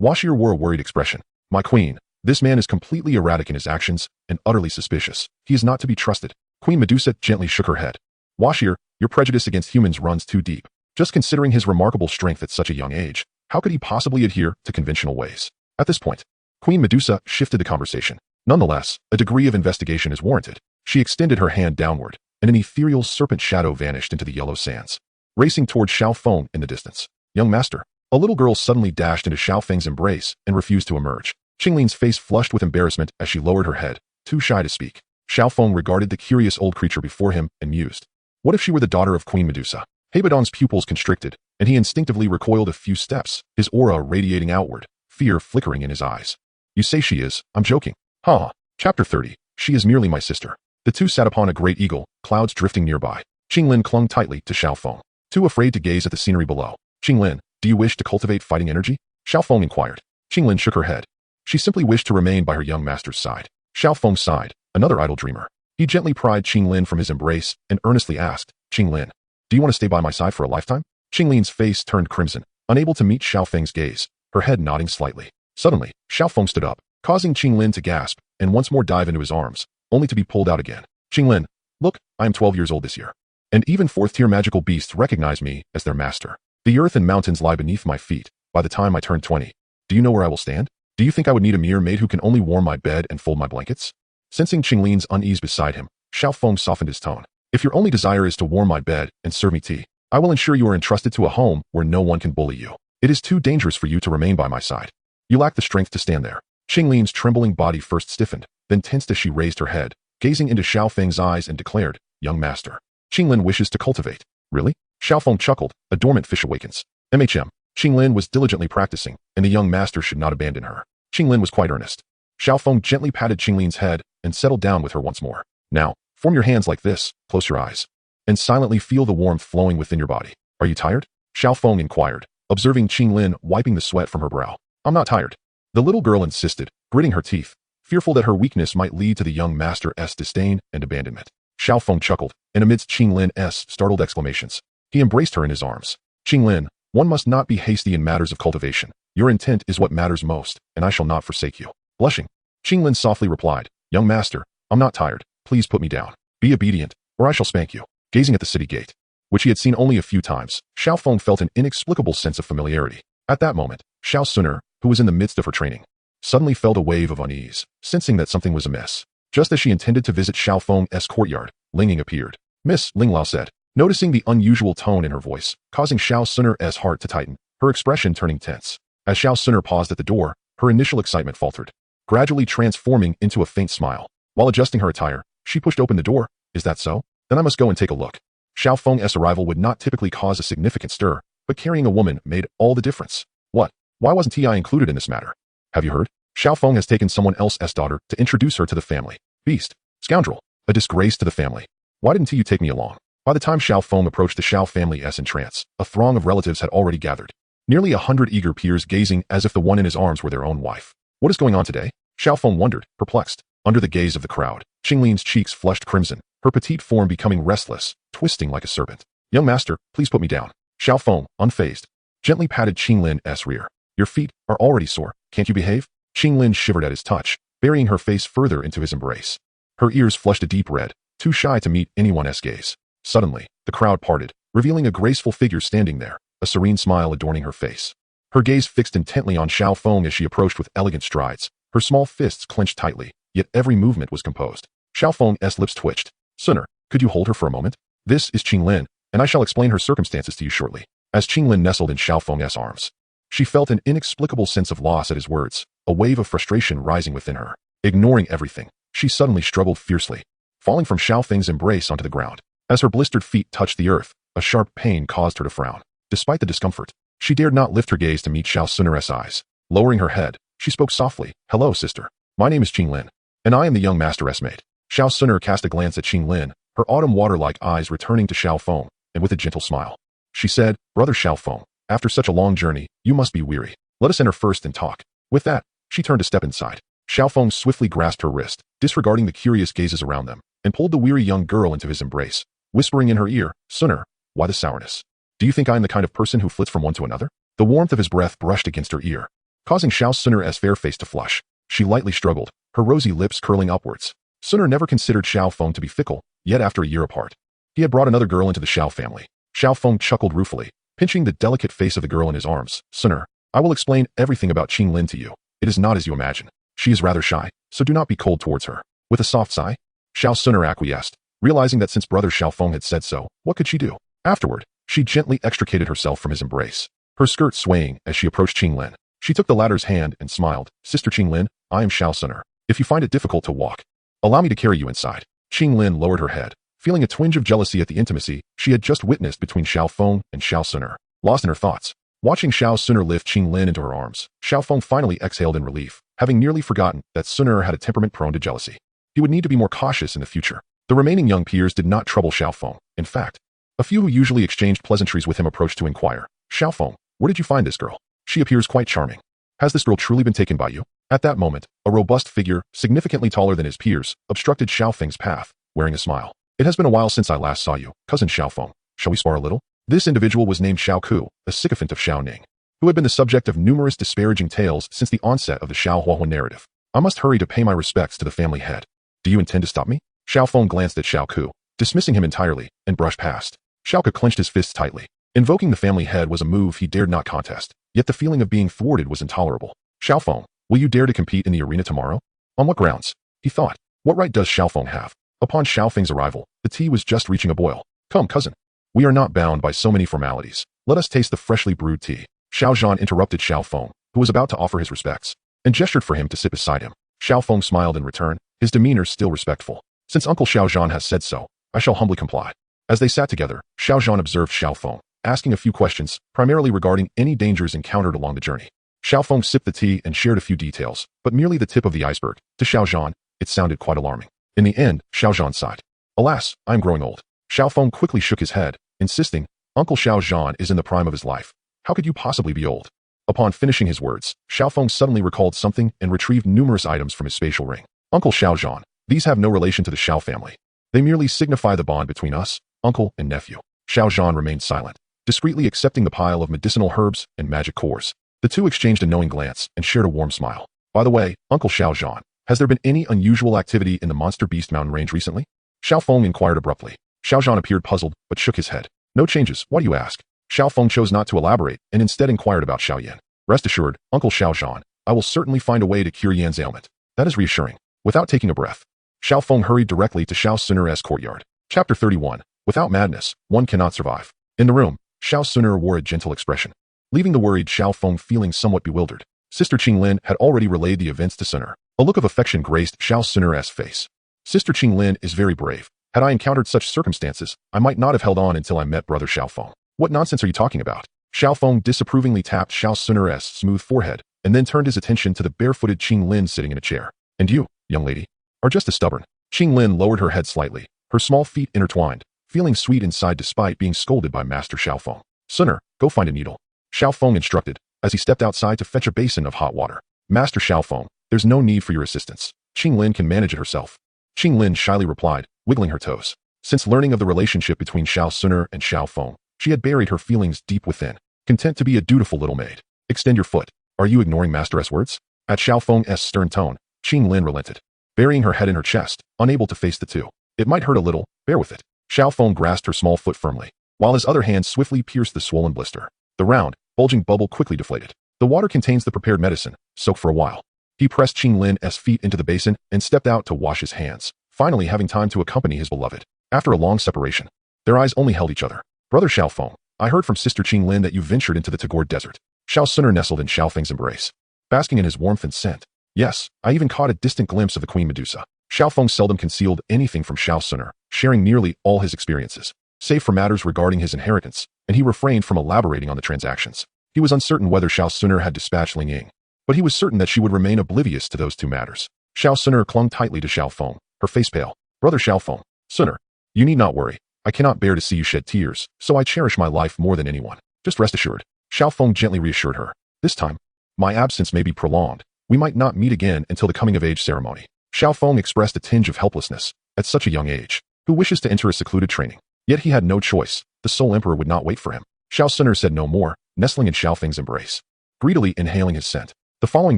Washier wore a worried expression. My queen, this man is completely erratic in his actions and utterly suspicious. He is not to be trusted. Queen Medusa gently shook her head. Washier, your prejudice against humans runs too deep. Just considering his remarkable strength at such a young age, how could he possibly adhere to conventional ways? At this point, Queen Medusa shifted the conversation. Nonetheless, a degree of investigation is warranted. She extended her hand downward, and an ethereal serpent shadow vanished into the yellow sands, racing toward Xiao Feng in the distance. Young master. A little girl suddenly dashed into Xiao Feng's embrace and refused to emerge. Qinglin's face flushed with embarrassment as she lowered her head, too shy to speak. Xiao Feng regarded the curious old creature before him and mused. What if she were the daughter of Queen Medusa? Hebadon's pupils constricted, and he instinctively recoiled a few steps, his aura radiating outward, fear flickering in his eyes. You say she is, I'm joking. Ha! Chapter 30. She is merely my sister. The two sat upon a great eagle, clouds drifting nearby. Qinglin clung tightly to Xiao Feng, too afraid to gaze at the scenery below. Qinglin, do you wish to cultivate fighting energy? Xiao Feng inquired. Qinglin shook her head. She simply wished to remain by her young master's side. Xiao Feng sighed, another idle dreamer. He gently pried Qinglin from his embrace and earnestly asked, Qinglin, do you want to stay by my side for a lifetime? Qinglin's face turned crimson, unable to meet Xiao Feng's gaze, her head nodding slightly. Suddenly, Xiao Feng stood up, causing Qinglin to gasp and once more dive into his arms, only to be pulled out again. Qinglin, look, I am 12 years old this year. And even fourth-tier magical beasts recognize me as their master. The earth and mountains lie beneath my feet by the time I turn 20. Do you know where I will stand? Do you think I would need a mere maid who can only warm my bed and fold my blankets? Sensing Qinglin's unease beside him, Xiao Feng softened his tone. If your only desire is to warm my bed and serve me tea, I will ensure you are entrusted to a home where no one can bully you. It is too dangerous for you to remain by my side. You lack the strength to stand there. Qinglin's trembling body first stiffened, then tensed as she raised her head, gazing into Xiao Feng's eyes and declared, Young master. Qinglin wishes to cultivate. Really? Xiao Feng chuckled, a dormant fish awakens. Qinglin was diligently practicing, and the young master should not abandon her. Qinglin was quite earnest. Xiao Feng gently patted Qinglin's head and settled down with her once more. Now, form your hands like this, close your eyes, and silently feel the warmth flowing within your body. Are you tired? Xiao Feng inquired, observing Qinglin wiping the sweat from her brow. I'm not tired. The little girl insisted, gritting her teeth, fearful that her weakness might lead to the young master's disdain and abandonment. Xiao Feng chuckled, and amidst Qinglin's startled exclamations, he embraced her in his arms. Qinglin, one must not be hasty in matters of cultivation. Your intent is what matters most, and I shall not forsake you. Blushing, Qinglin softly replied, Young master, I'm not tired. Please put me down. Be obedient, or I shall spank you. Gazing at the city gate, which he had seen only a few times, Xiao Feng felt an inexplicable sense of familiarity. At that moment, Xiao Suner, who was in the midst of her training, suddenly felt a wave of unease, sensing that something was amiss. Just as she intended to visit Xiao Feng's courtyard, Linging appeared. Miss, Ling Lao said, noticing the unusual tone in her voice, causing Xiao Suner's heart to tighten, her expression turning tense. As Xiao Suner paused at the door, her initial excitement faltered, gradually transforming into a faint smile. While adjusting her attire, she pushed open the door. Is that so? Then I must go and take a look. Xiao Feng's arrival would not typically cause a significant stir, but carrying a woman made all the difference. What? Why wasn't Ti included in this matter? Have you heard? Xiao Feng has taken someone else's daughter to introduce her to the family. Beast. Scoundrel. A disgrace to the family. Why didn't you take me along? By the time Xiao Feng approached the Xiao family's entrance, a throng of relatives had already gathered. Nearly 100 eager peers gazing as if the one in his arms were their own wife. What is going on today? Xiao Feng wondered, perplexed. Under the gaze of the crowd, Qinglin's cheeks flushed crimson, her petite form becoming restless, twisting like a serpent. Young master, please put me down. Xiao Feng, unfazed, gently patted Qinglin's rear. Your feet are already sore. Can't you behave? Qinglin shivered at his touch, burying her face further into his embrace. Her ears flushed a deep red, too shy to meet anyone's gaze. Suddenly, the crowd parted, revealing a graceful figure standing there, a serene smile adorning her face. Her gaze fixed intently on Xiao Feng as she approached with elegant strides, her small fists clenched tightly, yet every movement was composed. Xiao Feng's lips twitched. Suner, could you hold her for a moment? This is Qinglin, and I shall explain her circumstances to you shortly. As Qinglin nestled in Xiao Feng's arms, she felt an inexplicable sense of loss at his words, a wave of frustration rising within her. Ignoring everything, she suddenly struggled fiercely, falling from Xiao Feng's embrace onto the ground. As her blistered feet touched the earth, a sharp pain caused her to frown. Despite the discomfort, she dared not lift her gaze to meet Xiao Suner's eyes. Lowering her head, she spoke softly. Hello, sister. My name is Qinglin, and I am the young master's mate. Xiao Suner cast a glance at Qinglin, her autumn water-like eyes returning to Xiao Feng, and with a gentle smile, she said, Brother Xiao Feng, after such a long journey, you must be weary. Let us enter first and talk. With that, she turned to step inside. Xiao Feng swiftly grasped her wrist, disregarding the curious gazes around them, and pulled the weary young girl into his embrace, whispering in her ear, Suner, why the sourness? Do you think I am the kind of person who flits from one to another? The warmth of his breath brushed against her ear, causing Xiao Sun's fair face to flush. She lightly struggled, her rosy lips curling upwards. Sun never considered Xiao Feng to be fickle, yet after a year apart, he had brought another girl into the Xiao family. Xiao Feng chuckled ruefully, pinching the delicate face of the girl in his arms. Sun, I will explain everything about Qinglin to you. It is not as you imagine. She is rather shy, so do not be cold towards her. With a soft sigh, Xiao Sun acquiesced, realizing that since brother Xiao Feng had said so, what could she do? Afterward, she gently extricated herself from his embrace, her skirt swaying as she approached Qinglin. She took the latter's hand and smiled. Sister Qinglin, I am Xiao Sun. If you find it difficult to walk, allow me to carry you inside. Qinglin lowered her head, feeling a twinge of jealousy at the intimacy she had just witnessed between Xiao Feng and Xiao Sun. Lost in her thoughts, watching Xiao Sun lift Qinglin into her arms, Xiao Feng finally exhaled in relief, having nearly forgotten that Sun had a temperament prone to jealousy. He would need to be more cautious in the future. The remaining young peers did not trouble Xiao Feng. In fact, a few who usually exchanged pleasantries with him approached to inquire, Xiao Feng, where did you find this girl? She appears quite charming. Has this girl truly been taken by you? At that moment, a robust figure, significantly taller than his peers, obstructed Xiao Feng's path, wearing a smile. It has been a while since I last saw you, cousin Xiao Feng. Shall we spar a little? This individual was named Xiao Ku, a sycophant of Xiao Ning, who had been the subject of numerous disparaging tales since the onset of the Xiao Huahua narrative. I must hurry to pay my respects to the family head. Do you intend to stop me? Xiao Feng glanced at Xiao Ku, dismissing him entirely, and brushed past. Xiao Ku clenched his fists tightly. Invoking the family head was a move he dared not contest, yet the feeling of being thwarted was intolerable. Xiao Feng, will you dare to compete in the arena tomorrow? On what grounds? He thought. What right does Xiao Feng have? Upon Xiao Feng's arrival, the tea was just reaching a boil. Come, cousin. We are not bound by so many formalities. Let us taste the freshly brewed tea. Xiao Zhan interrupted Xiao Feng, who was about to offer his respects, and gestured for him to sit beside him. Xiao Feng smiled in return, his demeanor still respectful. Since Uncle Xiao Zhan has said so, I shall humbly comply. As they sat together, Xiao Zhan observed Xiao Feng, asking a few questions, primarily regarding any dangers encountered along the journey. Xiao Feng sipped the tea and shared a few details, but merely the tip of the iceberg. To Xiao Zhan, it sounded quite alarming. In the end, Xiao Zhan sighed. Alas, I am growing old. Xiao Feng quickly shook his head, insisting, Uncle Xiao Zhan is in the prime of his life. How could you possibly be old? Upon finishing his words, Xiao Feng suddenly recalled something and retrieved numerous items from his spatial ring. Uncle Xiao Zhan, these have no relation to the Xiao family. They merely signify the bond between us, uncle and nephew. Xiao Zhan remained silent, discreetly accepting the pile of medicinal herbs and magic cores. The two exchanged a knowing glance and shared a warm smile. By the way, Uncle Xiao Zhan, has there been any unusual activity in the Monster Beast Mountain range recently? Xiao Feng inquired abruptly. Xiao Zhan appeared puzzled, but shook his head. No changes, why do you ask? Xiao Feng chose not to elaborate and instead inquired about Xiao Yan. Rest assured, Uncle Xiao Zhan, I will certainly find a way to cure Yan's ailment. That is reassuring. Without taking a breath, Xiao Feng hurried directly to Xiao Sun's courtyard. Chapter 31. Without madness, one cannot survive. In the room, Xiao Sun wore a gentle expression, leaving the worried Xiao Feng feeling somewhat bewildered. Sister Qinglin had already relayed the events to Sun. A look of affection graced Xiao Sun's face. Sister Qinglin is very brave. Had I encountered such circumstances, I might not have held on until I met brother Xiao Feng. What nonsense are you talking about? Xiao Feng disapprovingly tapped Xiao Sun's smooth forehead, and then turned his attention to the barefooted Qinglin sitting in a chair. And you, young lady, are just as stubborn. Qinglin lowered her head slightly, her small feet intertwined, feeling sweet inside despite being scolded by Master Xiao Feng. Sun, go find a needle. Xiao Feng instructed, as he stepped outside to fetch a basin of hot water. Master Xiao Feng, there's no need for your assistance. Qinglin can manage it herself. Qinglin shyly replied, wiggling her toes. Since learning of the relationship between Xiao Sun and Xiao Feng, she had buried her feelings deep within, content to be a dutiful little maid. Extend your foot. Are you ignoring Master's words? At Xiao Feng's stern tone, Qinglin relented, burying her head in her chest, unable to face the two. It might hurt a little, bear with it. Xiao Feng grasped her small foot firmly, while his other hand swiftly pierced the swollen blister. The round, bulging bubble quickly deflated. The water contains the prepared medicine, soak for a while. He pressed Qinglin's feet into the basin and stepped out to wash his hands, finally having time to accompany his beloved. After a long separation, their eyes only held each other. Brother Xiao Feng, I heard from Sister Qinglin that you ventured into the Tagore Desert. Xiao Sun nestled in Xiao Feng's embrace, basking in his warmth and scent. Yes, I even caught a distant glimpse of the Queen Medusa. Xiao Feng seldom concealed anything from Xiao Sun, sharing nearly all his experiences, save for matters regarding his inheritance, and he refrained from elaborating on the transactions. He was uncertain whether Xiao Sun had dispatched Ling Ying, but he was certain that she would remain oblivious to those two matters. Xiao Sun clung tightly to Xiao Feng, her face pale. Brother Xiao Feng, Sun, you need not worry. I cannot bear to see you shed tears, so I cherish my life more than anyone. Just rest assured. Xiao Feng gently reassured her. This time, my absence may be prolonged. We might not meet again until the coming-of-age ceremony. Xiao Feng expressed a tinge of helplessness. At such a young age, who wishes to enter a secluded training? Yet he had no choice. The Soul Emperor would not wait for him. Xiao Sun said no more, nestling in Xiao Feng's embrace, greedily inhaling his scent. The following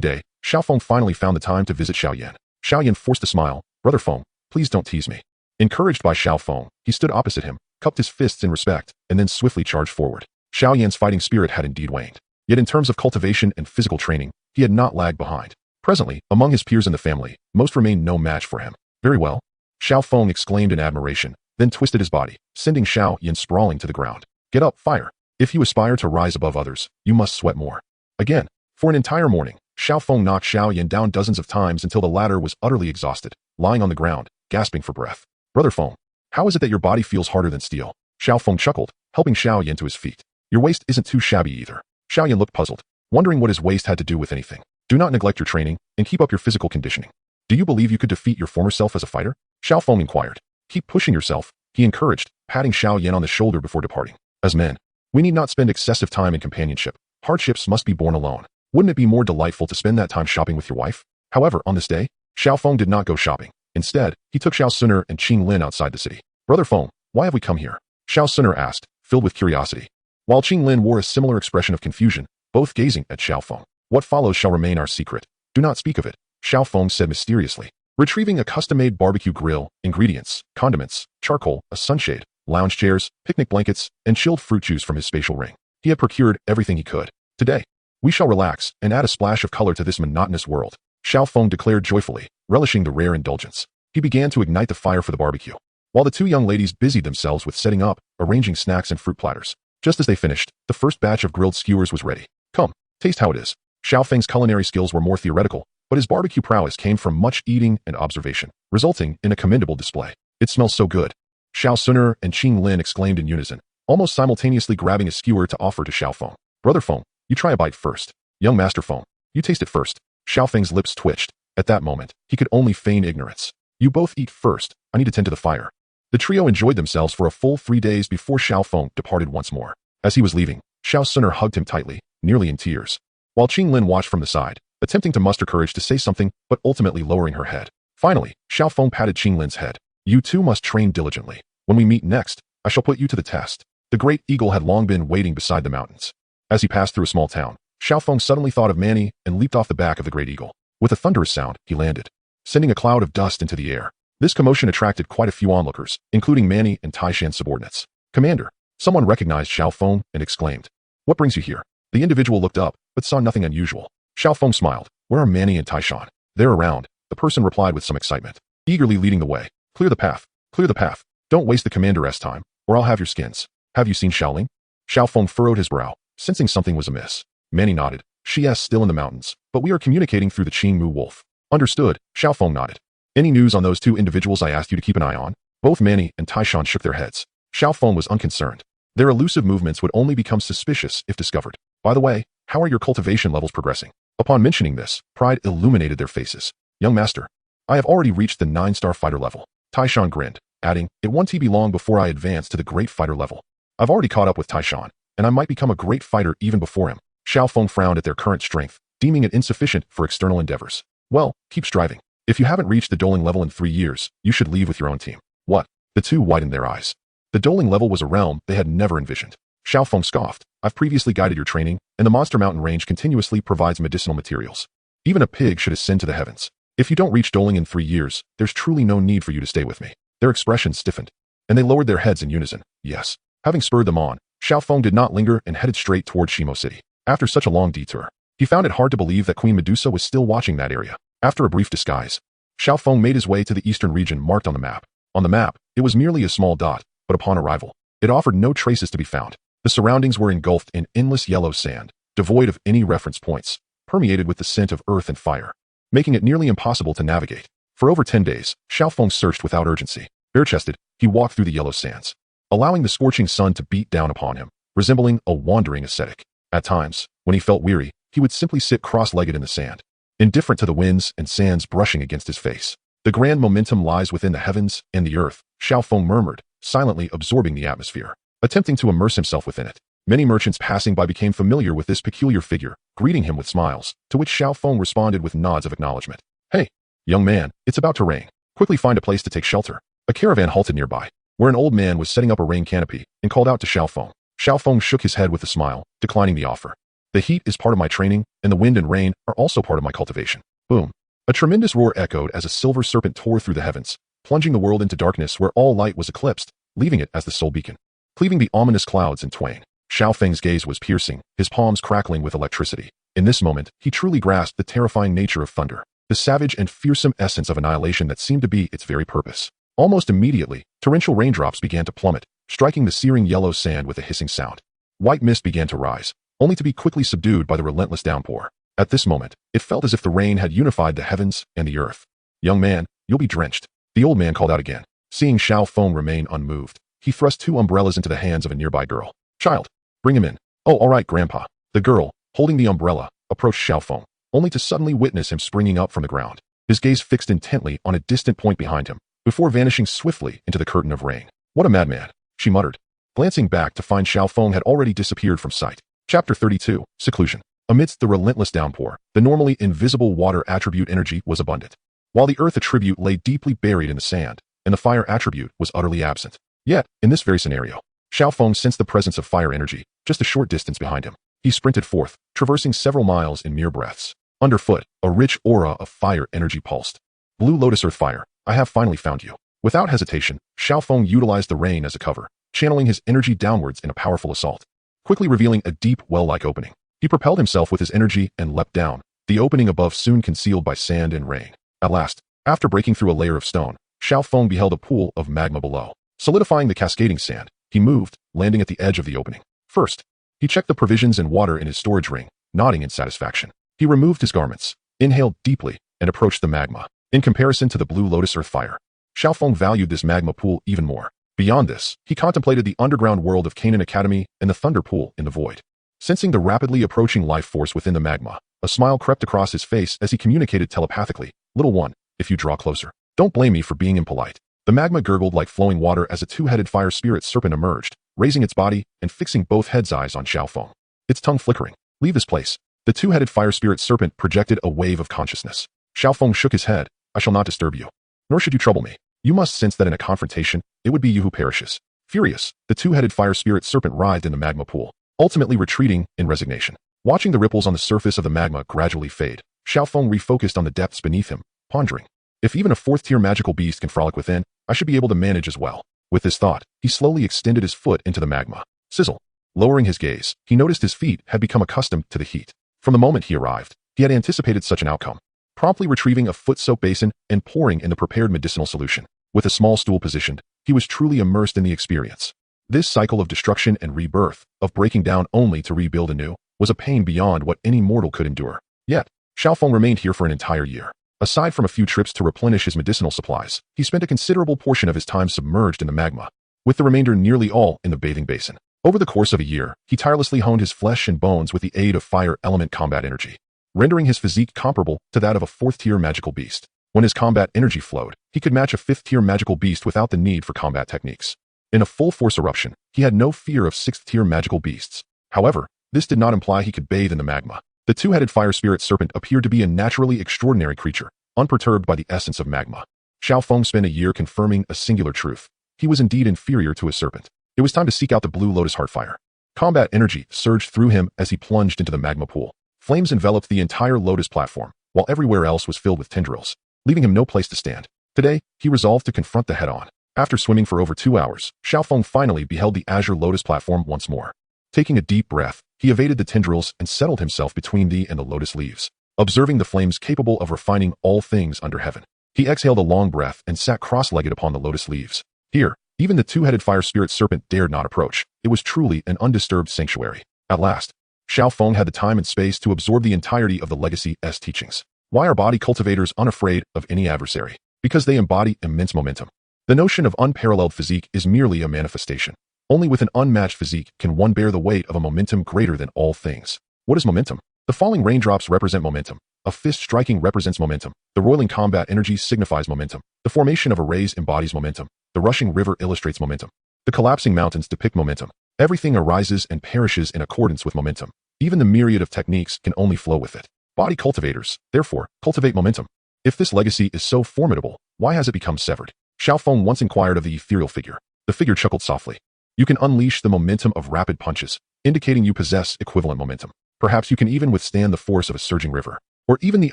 day, Xiao Feng finally found the time to visit Xiao Yan. Xiao Yan forced a smile. "Brother Feng, please don't tease me." Encouraged by Xiao Feng, he stood opposite him, cupped his fists in respect, and then swiftly charged forward. Xiao Yan's fighting spirit had indeed waned. Yet in terms of cultivation and physical training, he had not lagged behind. Presently, among his peers in the family, most remained no match for him. "Very well," Xiao Feng exclaimed in admiration, then twisted his body, sending Xiao Yan sprawling to the ground. "Get up, fire. If you aspire to rise above others, you must sweat more." Again, for an entire morning, Xiao Feng knocked Xiao Yan down dozens of times until the latter was utterly exhausted, lying on the ground, gasping for breath. "Brother Feng, how is it that your body feels harder than steel?" Xiao Feng chuckled, helping Xiao Yan to his feet. "Your waist isn't too shabby either." Xiao Yan looked puzzled, wondering what his waist had to do with anything. "Do not neglect your training, and keep up your physical conditioning. Do you believe you could defeat your former self as a fighter?" Xiao Feng inquired. "Keep pushing yourself," he encouraged, patting Xiao Yan on the shoulder before departing. "As men, we need not spend excessive time in companionship. Hardships must be borne alone. Wouldn't it be more delightful to spend that time shopping with your wife?" However, on this day, Xiao Feng did not go shopping. Instead, he took Xiao Suner and Qing Lin outside the city. "Brother Feng, why have we come here?" Xiao Suner asked, filled with curiosity. While Qing Lin wore a similar expression of confusion, both gazing at Xiao Feng. "What follows shall remain our secret. Do not speak of it," Xiao Feng said mysteriously. Retrieving a custom-made barbecue grill, ingredients, condiments, charcoal, a sunshade, lounge chairs, picnic blankets, and chilled fruit juice from his spatial ring, he had procured everything he could. "Today, we shall relax and add a splash of color to this monotonous world," Xiao Feng declared joyfully, relishing the rare indulgence. He began to ignite the fire for the barbecue, while the two young ladies busied themselves with setting up, arranging snacks and fruit platters. Just as they finished, the first batch of grilled skewers was ready. "Come, taste how it is." Xiao Feng's culinary skills were more theoretical, but his barbecue prowess came from much eating and observation, resulting in a commendable display. "It smells so good," Xiao Suner and Qing Lin exclaimed in unison, almost simultaneously grabbing a skewer to offer to Xiao Feng. "Brother Feng, you try a bite first." "Young Master Feng, you taste it first." Xiao Feng's lips twitched. At that moment, he could only feign ignorance. "You both eat first. I need to tend to the fire." The trio enjoyed themselves for a full 3 days before Xiao Feng departed once more. As he was leaving, Xiao Suner hugged him tightly, nearly in tears, while Qing Lin watched from the side, attempting to muster courage to say something but ultimately lowering her head. Finally, Xiao Feng patted Qing Lin's head. "You two must train diligently. When we meet next, I shall put you to the test." The great eagle had long been waiting beside the mountains. As he passed through a small town, Xiao Feng suddenly thought of Manny and leaped off the back of the great eagle. With a thunderous sound, he landed, sending a cloud of dust into the air. This commotion attracted quite a few onlookers, including Manny and Taishan's subordinates. "Commander," someone recognized Xiao Feng and exclaimed. "What brings you here?" The individual looked up, but saw nothing unusual. Xiao Feng smiled. "Where are Manny and Taishan?" "They're around," the person replied with some excitement, eagerly leading the way. "Clear the path. Clear the path. Don't waste the commander's time, or I'll have your skins." "Have you seen Xiaoling?" Xiao Feng furrowed his brow, sensing something was amiss. Manny nodded. "She is still in the mountains, but we are communicating through the Qing Mu wolf." "Understood," Xiao Feng nodded. "Any news on those two individuals I asked you to keep an eye on?" Both Manny and Taishan shook their heads. Xiao Feng was unconcerned. Their elusive movements would only become suspicious if discovered. "By the way, how are your cultivation levels progressing?" Upon mentioning this, pride illuminated their faces. "Young master, I have already reached the 9-star fighter level." Taishan grinned, adding, "It won't be long before I advance to the great fighter level." "I've already caught up with Taishan, and I might become a great fighter even before him." Xiao Feng frowned at their current strength, deeming it insufficient for external endeavors. "Well, keep striving. If you haven't reached the doling level in 3 years, you should leave with your own team." "What?" The two widened their eyes. The doling level was a realm they had never envisioned. Xiao Feng scoffed. "I've previously guided your training, and the Monster Mountain range continuously provides medicinal materials. Even a pig should ascend to the heavens. If you don't reach doling in 3 years, there's truly no need for you to stay with me." Their expressions stiffened, and they lowered their heads in unison. "Yes." Having spurred them on, Xiao Feng did not linger and headed straight toward Shimo City. After such a long detour, he found it hard to believe that Queen Medusa was still watching that area. After a brief disguise, Xiao Feng made his way to the eastern region marked on the map. On the map, it was merely a small dot, but upon arrival, it offered no traces to be found. The surroundings were engulfed in endless yellow sand, devoid of any reference points, permeated with the scent of earth and fire, making it nearly impossible to navigate. For over 10 days, Xiao Feng searched without urgency. Bare-chested, he walked through the yellow sands, allowing the scorching sun to beat down upon him, resembling a wandering ascetic. At times, when he felt weary, he would simply sit cross-legged in the sand, indifferent to the winds and sands brushing against his face. "The grand momentum lies within the heavens and the earth," Xiao Feng murmured, silently absorbing the atmosphere, attempting to immerse himself within it. Many merchants passing by became familiar with this peculiar figure, greeting him with smiles, to which Xiao Feng responded with nods of acknowledgement. "Hey, young man, it's about to rain. Quickly find a place to take shelter." A caravan halted nearby, where an old man was setting up a rain canopy, and called out to Xiao Feng. Xiao Feng shook his head with a smile, declining the offer. The heat is part of my training, and the wind and rain are also part of my cultivation. Boom. A tremendous roar echoed as a silver serpent tore through the heavens, plunging the world into darkness where all light was eclipsed, leaving it as the sole beacon. Cleaving the ominous clouds in twain, Xiao Feng's gaze was piercing, his palms crackling with electricity. In this moment, he truly grasped the terrifying nature of thunder, the savage and fearsome essence of annihilation that seemed to be its very purpose. Almost immediately, torrential raindrops began to plummet, striking the searing yellow sand with a hissing sound. White mist began to rise, only to be quickly subdued by the relentless downpour. At this moment, it felt as if the rain had unified the heavens and the earth. Young man, you'll be drenched. The old man called out again. Seeing Xiao Feng remain unmoved, he thrust 2 umbrellas into the hands of a nearby girl. Child, bring him in. Oh, all right, Grandpa. The girl, holding the umbrella, approached Xiao Feng, only to suddenly witness him springing up from the ground, his gaze fixed intently on a distant point behind him, before vanishing swiftly into the curtain of rain. What a madman, she muttered, glancing back to find Xiao Feng had already disappeared from sight. Chapter 32, Seclusion. Amidst the relentless downpour, the normally invisible water attribute energy was abundant, while the earth attribute lay deeply buried in the sand, and the fire attribute was utterly absent. Yet, in this very scenario, Xiao Feng sensed the presence of fire energy just a short distance behind him. He sprinted forth, traversing several miles in mere breaths. Underfoot, a rich aura of fire energy pulsed. Blue Lotus Earth Fire, I have finally found you. Without hesitation, Xiao Feng utilized the rain as a cover, channeling his energy downwards in a powerful assault. Quickly revealing a deep well-like opening, he propelled himself with his energy and leapt down, the opening above soon concealed by sand and rain. At last, after breaking through a layer of stone, Xiao Feng beheld a pool of magma below. Solidifying the cascading sand, he moved, landing at the edge of the opening. First, he checked the provisions and water in his storage ring, nodding in satisfaction. He removed his garments, inhaled deeply, and approached the magma. In comparison to the Blue Lotus Earth Fire, Xiao Feng valued this magma pool even more. Beyond this, he contemplated the underground world of Canaan Academy and the thunder pool in the void. Sensing the rapidly approaching life force within the magma, a smile crept across his face as he communicated telepathically. Little one, if you draw closer, don't blame me for being impolite. The magma gurgled like flowing water as a 2-headed fire spirit serpent emerged, raising its body and fixing both heads' eyes on Xiao Feng. Its tongue flickering. Leave this place. The 2-headed fire spirit serpent projected a wave of consciousness. Xiao Feng shook his head. I shall not disturb you. Nor should you trouble me. You must sense that in a confrontation, it would be you who perishes. Furious, the 2-headed fire spirit serpent writhed in the magma pool, ultimately retreating in resignation. Watching the ripples on the surface of the magma gradually fade, Xiao Feng refocused on the depths beneath him, pondering. If even a 4th-tier magical beast can frolic within, I should be able to manage as well. With this thought, he slowly extended his foot into the magma. Sizzle. Lowering his gaze, he noticed his feet had become accustomed to the heat. From the moment he arrived, he had anticipated such an outcome. Promptly retrieving a foot soap basin and pouring in the prepared medicinal solution. With a small stool positioned, he was truly immersed in the experience. This cycle of destruction and rebirth, of breaking down only to rebuild anew, was a pain beyond what any mortal could endure. Yet, Xiao Feng remained here for an entire year. Aside from a few trips to replenish his medicinal supplies, he spent a considerable portion of his time submerged in the magma, with the remainder nearly all in the bathing basin. Over the course of a year, he tirelessly honed his flesh and bones with the aid of fire element combat energy, rendering his physique comparable to that of a 4th-tier magical beast. When his combat energy flowed, he could match a 5th-tier magical beast without the need for combat techniques. In a full-force eruption, he had no fear of 6th-tier magical beasts. However, this did not imply he could bathe in the magma. The 2-headed fire spirit serpent appeared to be a naturally extraordinary creature, unperturbed by the essence of magma. Xiao Feng spent a year confirming a singular truth. He was indeed inferior to a serpent. It was time to seek out the Blue Lotus Heartfire. Combat energy surged through him as he plunged into the magma pool. Flames enveloped the entire Lotus platform, while everywhere else was filled with tendrils, leaving him no place to stand. Today, he resolved to confront the head-on. After swimming for over 2 hours, Xiao Feng finally beheld the azure Lotus platform once more. Taking a deep breath, he evaded the tendrils and settled himself between thee and the lotus leaves, observing the flames capable of refining all things under heaven. He exhaled a long breath and sat cross-legged upon the lotus leaves. Here, even the 2-headed fire spirit serpent dared not approach. It was truly an undisturbed sanctuary. At last, Xiao Feng had the time and space to absorb the entirety of the Legacy-S teachings. Why are body cultivators unafraid of any adversary? Because they embody immense momentum. The notion of unparalleled physique is merely a manifestation. Only with an unmatched physique can one bear the weight of a momentum greater than all things. What is momentum? The falling raindrops represent momentum. A fist striking represents momentum. The roiling combat energy signifies momentum. The formation of arrays embodies momentum. The rushing river illustrates momentum. The collapsing mountains depict momentum. Everything arises and perishes in accordance with momentum. Even the myriad of techniques can only flow with it. Body cultivators, therefore, cultivate momentum. If this legacy is so formidable, why has it become severed? Xiao Feng once inquired of the ethereal figure. The figure chuckled softly. You can unleash the momentum of rapid punches, indicating you possess equivalent momentum. Perhaps you can even withstand the force of a surging river, or even the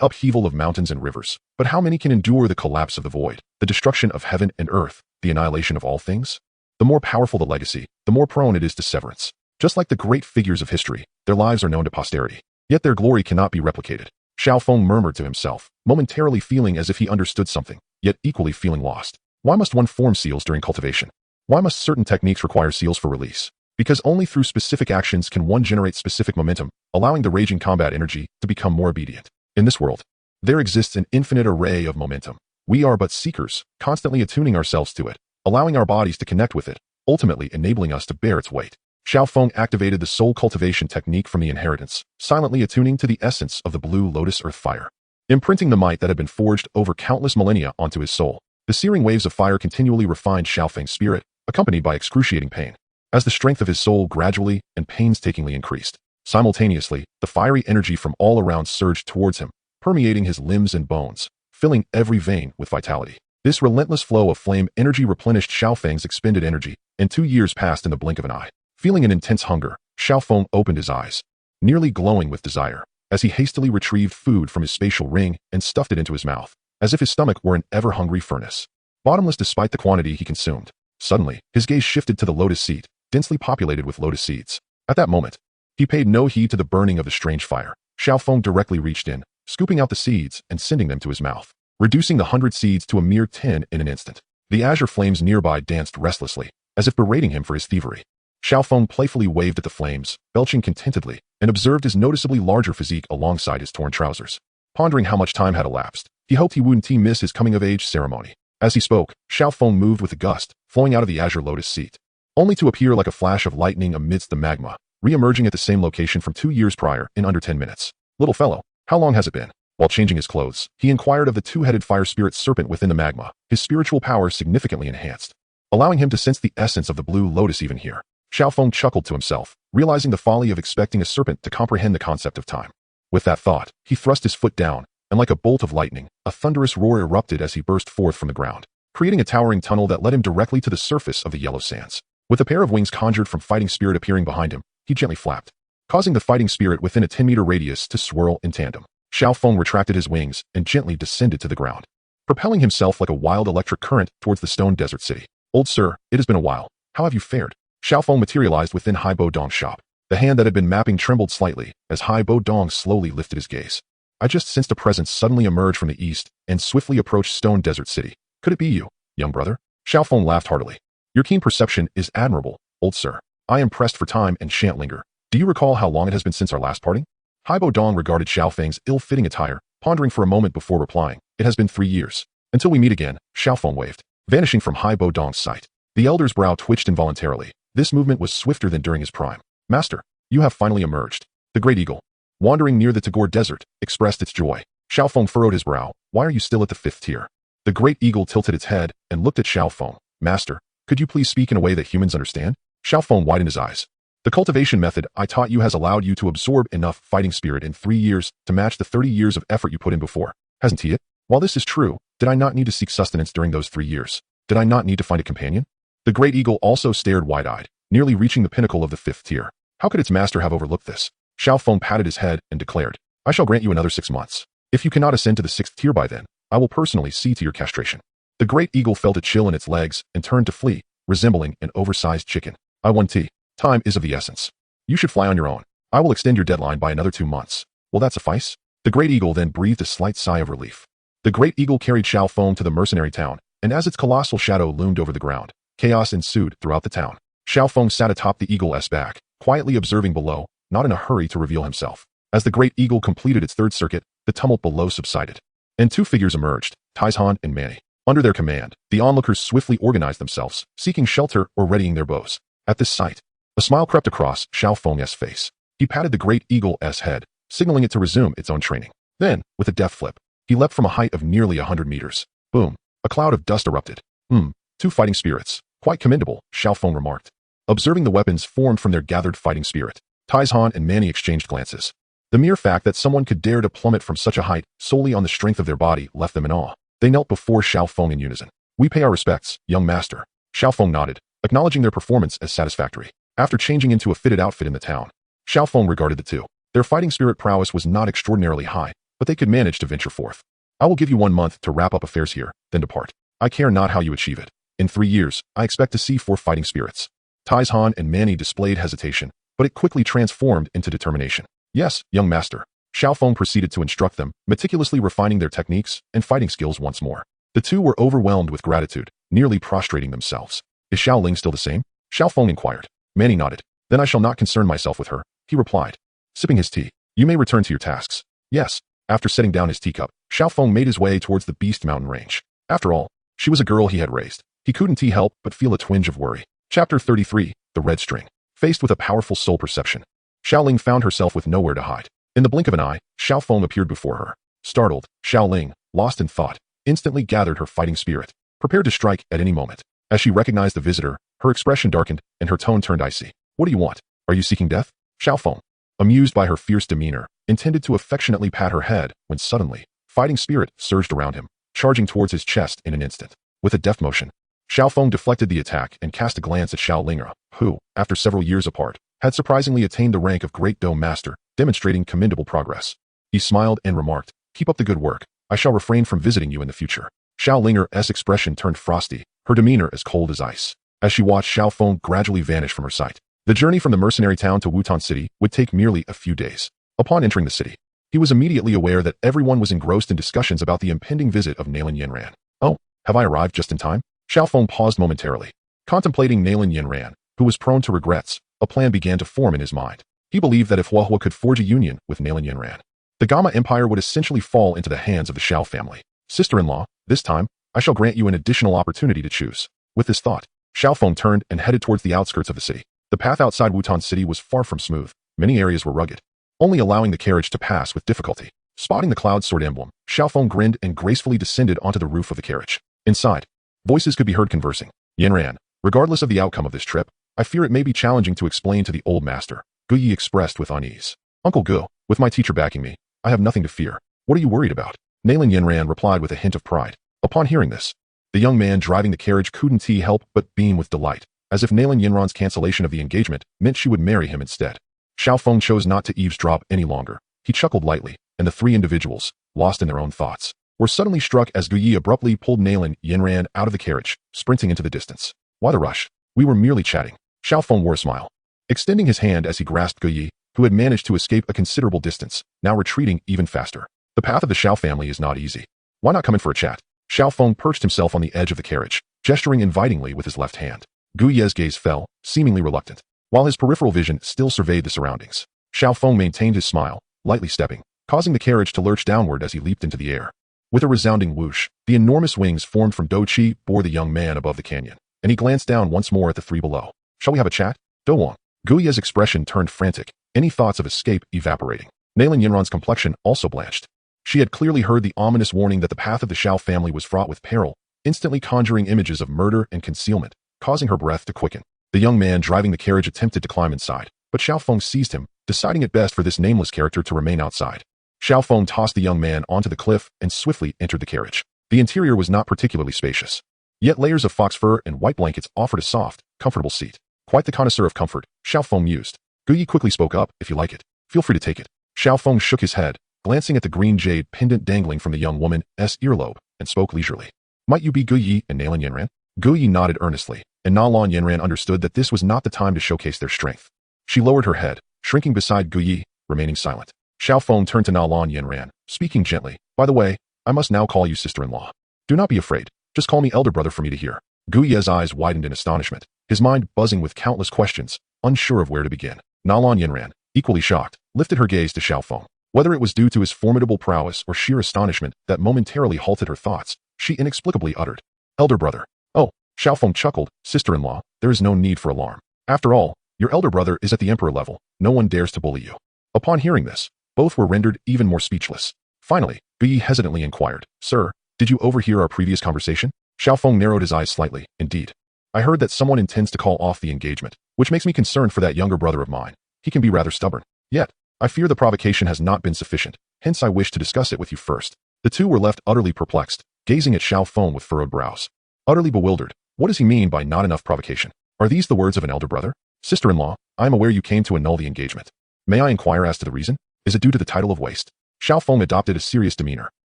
upheaval of mountains and rivers. But how many can endure the collapse of the void, the destruction of heaven and earth, the annihilation of all things? The more powerful the legacy, the more prone it is to severance. Just like the great figures of history, their lives are known to posterity, yet their glory cannot be replicated. Xiao Feng murmured to himself, momentarily feeling as if he understood something, yet equally feeling lost. Why must one form seals during cultivation? Why must certain techniques require seals for release? Because only through specific actions can one generate specific momentum, allowing the raging combat energy to become more obedient. In this world, there exists an infinite array of momentum. We are but seekers, constantly attuning ourselves to it, allowing our bodies to connect with it, ultimately enabling us to bear its weight. Xiao Feng activated the soul cultivation technique from the inheritance, silently attuning to the essence of the blue lotus earth fire, imprinting the might that had been forged over countless millennia onto his soul. The searing waves of fire continually refined Xiao Feng's spirit, accompanied by excruciating pain, as the strength of his soul gradually and painstakingly increased. Simultaneously, the fiery energy from all around surged towards him, permeating his limbs and bones, filling every vein with vitality. This relentless flow of flame energy replenished Xiao Feng's expended energy, and 2 years passed in the blink of an eye. Feeling an intense hunger, Xiao Feng opened his eyes, nearly glowing with desire, as he hastily retrieved food from his spatial ring and stuffed it into his mouth, as if his stomach were an ever-hungry furnace, bottomless despite the quantity he consumed. Suddenly, his gaze shifted to the lotus seat, densely populated with lotus seeds. At that moment, he paid no heed to the burning of the strange fire. Xiao Feng directly reached in, scooping out the seeds and sending them to his mouth, reducing the 100 seeds to a mere 10 in an instant. The azure flames nearby danced restlessly, as if berating him for his thievery. Xiao Feng playfully waved at the flames, belching contentedly, and observed his noticeably larger physique alongside his torn trousers. Pondering how much time had elapsed, he hoped he wouldn't miss his coming-of-age ceremony. As he spoke, Xiao Feng moved with a gust, flowing out of the azure lotus seat, only to appear like a flash of lightning amidst the magma, re-emerging at the same location from 2 years prior in under 10 minutes. Little fellow, how long has it been? While changing his clothes, he inquired of the two-headed fire spirit serpent within the magma, his spiritual power significantly enhanced, allowing him to sense the essence of the blue lotus even here. Xiao Feng chuckled to himself, realizing the folly of expecting a serpent to comprehend the concept of time. With that thought, he thrust his foot down, and like a bolt of lightning, a thunderous roar erupted as he burst forth from the ground, creating a towering tunnel that led him directly to the surface of the yellow sands. With a pair of wings conjured from fighting spirit appearing behind him, he gently flapped, causing the fighting spirit within a 10-meter radius to swirl in tandem. Xiao Feng retracted his wings and gently descended to the ground, propelling himself like a wild electric current towards the stone desert city. Old sir, it has been a while. How have you fared? Xiao Feng materialized within Hai Bo Dong's shop. The hand that had been mapping trembled slightly as Hai Bo Dong slowly lifted his gaze. I just sensed a presence suddenly emerge from the east and swiftly approach Stone Desert City. Could it be you, young brother? Xiao Feng laughed heartily. Your keen perception is admirable, old sir. I am pressed for time and shan't linger. Do you recall how long it has been since our last parting? Hai Bo Dong regarded Xiao Feng's ill-fitting attire, pondering for a moment before replying. It has been 3 years. Until we meet again, Xiao Feng waved, vanishing from Hai Bo Dong's sight. The elder's brow twitched involuntarily. This movement was swifter than during his prime. Master, you have finally emerged. The great eagle, wandering near the Tagore Desert, expressed its joy. Xiao Feng furrowed his brow. Why are you still at the 5th tier? The great eagle tilted its head and looked at Xiao Feng. Master, could you please speak in a way that humans understand? Xiao Feng widened his eyes. The cultivation method I taught you has allowed you to absorb enough fighting spirit in 3 years to match the 30 years of effort you put in before, hasn't he? While this is true, did I not need to seek sustenance during those 3 years? Did I not need to find a companion? The great eagle also stared wide-eyed, nearly reaching the pinnacle of the 5th tier. How could its master have overlooked this? Xiao Feng patted his head and declared, I shall grant you another 6 months. If you cannot ascend to the 6th tier by then, I will personally see to your castration. The great eagle felt a chill in its legs and turned to flee, resembling an oversized chicken. I won tea. Time is of the essence. You should fly on your own. I will extend your deadline by another 2 months. Will that suffice? The great eagle then breathed a slight sigh of relief. The great eagle carried Xiao Feng to the mercenary town, and as its colossal shadow loomed over the ground, chaos ensued throughout the town. Xiao Feng sat atop the eagle's back, quietly observing below, not in a hurry to reveal himself. As the great eagle completed its 3rd circuit, the tumult below subsided, and 2 figures emerged, Taizhan and Manny. Under their command, the onlookers swiftly organized themselves, seeking shelter or readying their bows. At this sight, a smile crept across Xiao Feng's face. He patted the great eagle's head, signaling it to resume its own training. Then, with a deft flip, he leapt from a height of nearly 100 meters. Boom! A cloud of dust erupted. 2 fighting spirits. Quite commendable, Xiao Feng remarked. Observing the weapons formed from their gathered fighting spirit, Taizhan and Manny exchanged glances. The mere fact that someone could dare to plummet from such a height solely on the strength of their body left them in awe. They knelt before Xiao Feng in unison. We pay our respects, young master. Xiao Feng nodded, acknowledging their performance as satisfactory. After changing into a fitted outfit in the town, Xiao Feng regarded the two. Their fighting spirit prowess was not extraordinarily high, but they could manage to venture forth. I will give you 1 month to wrap up affairs here, then depart. I care not how you achieve it. In 3 years, I expect to see 4 fighting spirits. Tai Han and Manny displayed hesitation, but it quickly transformed into determination. Yes, young master. Xiao Feng proceeded to instruct them, meticulously refining their techniques and fighting skills once more. The two were overwhelmed with gratitude, nearly prostrating themselves. Is Xiao Ling still the same? Xiao Feng inquired. Manny nodded. Then I shall not concern myself with her, he replied. Sipping his tea. You may return to your tasks. Yes. After setting down his teacup, Xiao Feng made his way towards the Beast Mountain range. After all, she was a girl he had raised. He couldn't help but feel a twinge of worry. Chapter 33, The Red String. Faced with a powerful soul perception, Xiao Ling found herself with nowhere to hide. In the blink of an eye, Xiao Feng appeared before her. Startled, Xiao Ling, lost in thought, instantly gathered her fighting spirit, prepared to strike at any moment. As she recognized the visitor, her expression darkened and her tone turned icy. What do you want? Are you seeking death? Xiao Feng, amused by her fierce demeanor, intended to affectionately pat her head when suddenly, fighting spirit surged around him, charging towards his chest in an instant. With a deft motion, Xiao Feng deflected the attack and cast a glance at Xiao Ling, who, after several years apart, had surprisingly attained the rank of Great Dome Master, demonstrating commendable progress. He smiled and remarked, keep up the good work. I shall refrain from visiting you in the future. Xiao Linger's expression turned frosty, her demeanor as cold as ice, as she watched Xiao Feng gradually vanish from her sight. The journey from the mercenary town to Wutan City would take merely a few days. Upon entering the city, he was immediately aware that everyone was engrossed in discussions about the impending visit of Nailin Yanran. Oh, have I arrived just in time? Xiao Feng paused momentarily. Contemplating Nailin Yanran, who was prone to regrets, a plan began to form in his mind. He believed that if Huahua could forge a union with Nailin Yanran, the Gamma Empire would essentially fall into the hands of the Xiao family. Sister-in-law, this time, I shall grant you an additional opportunity to choose. With this thought, Xiao Feng turned and headed towards the outskirts of the city. The path outside Wutan City was far from smooth. Many areas were rugged, only allowing the carriage to pass with difficulty. Spotting the cloud sword emblem, Xiao Feng grinned and gracefully descended onto the roof of the carriage. Inside, voices could be heard conversing. Yanran, regardless of the outcome of this trip, I fear it may be challenging to explain to the old master, Gu Yi expressed with unease. Uncle Gu, with my teacher backing me, I have nothing to fear. What are you worried about? Nailin Yanran replied with a hint of pride. Upon hearing this, the young man driving the carriage couldn't help but beam with delight, as if Nailin Yanran's cancellation of the engagement meant she would marry him instead. Xiao Feng chose not to eavesdrop any longer. He chuckled lightly, and the three individuals, lost in their own thoughts, were suddenly struck as Gu Yi abruptly pulled Nailin Yanran out of the carriage, sprinting into the distance. Why the rush? We were merely chatting. Xiao Feng wore a smile, extending his hand as he grasped Gu Yi, who had managed to escape a considerable distance, now retreating even faster. The path of the Xiao family is not easy. Why not come in for a chat? Xiao Feng perched himself on the edge of the carriage, gesturing invitingly with his left hand. Gu Ye's gaze fell, seemingly reluctant, while his peripheral vision still surveyed the surroundings. Xiao Feng maintained his smile, lightly stepping, causing the carriage to lurch downward as he leaped into the air. With a resounding whoosh, the enormous wings formed from Do Chi bore the young man above the canyon, and he glanced down once more at the three below. Shall we have a chat? Do Wong. Gu Ye's expression turned frantic, any thoughts of escape evaporating. Nailin Yanran's complexion also blanched. She had clearly heard the ominous warning that the path of the Xiao family was fraught with peril, instantly conjuring images of murder and concealment, causing her breath to quicken. The young man driving the carriage attempted to climb inside, but Xiao Feng seized him, deciding it best for this nameless character to remain outside. Xiao Feng tossed the young man onto the cliff and swiftly entered the carriage. The interior was not particularly spacious, yet layers of fox fur and white blankets offered a soft, comfortable seat. Quite the connoisseur of comfort, Xiao Feng mused. Gu Yi quickly spoke up, if you like it, feel free to take it. Xiao Feng shook his head, glancing at the green jade pendant dangling from the young woman's earlobe, and spoke leisurely. Might you be Gu Yi and Nailin Yanran? Gu Yi nodded earnestly, and Nailin Yanran understood that this was not the time to showcase their strength. She lowered her head, shrinking beside Gu Yi, remaining silent. Xiao Feng turned to Nailin Yanran, speaking gently. By the way, I must now call you sister-in-law. Do not be afraid. Just call me elder brother for me to hear. Gu Yi's eyes widened in astonishment, his mind buzzing with countless questions, unsure of where to begin. Nailin Yanran, equally shocked, lifted her gaze to Xiao Feng. Whether it was due to his formidable prowess or sheer astonishment that momentarily halted her thoughts, she inexplicably uttered, elder brother. Oh, Xiao Feng chuckled, sister-in-law, there is no need for alarm. After all, your elder brother is at the emperor level, no one dares to bully you. Upon hearing this, both were rendered even more speechless. Finally, Gu Yi hesitantly inquired, Sir, did you overhear our previous conversation? Xiao Feng narrowed his eyes slightly. Indeed. I heard that someone intends to call off the engagement, which makes me concerned for that younger brother of mine. He can be rather stubborn. Yet, I fear the provocation has not been sufficient, hence I wish to discuss it with you first. The two were left utterly perplexed, gazing at Xiao Feng with furrowed brows. Utterly bewildered, what does he mean by not enough provocation? Are these the words of an elder brother? Sister-in-law, I am aware you came to annul the engagement. May I inquire as to the reason? Is it due to the title of waste? Xiao Feng adopted a serious demeanor.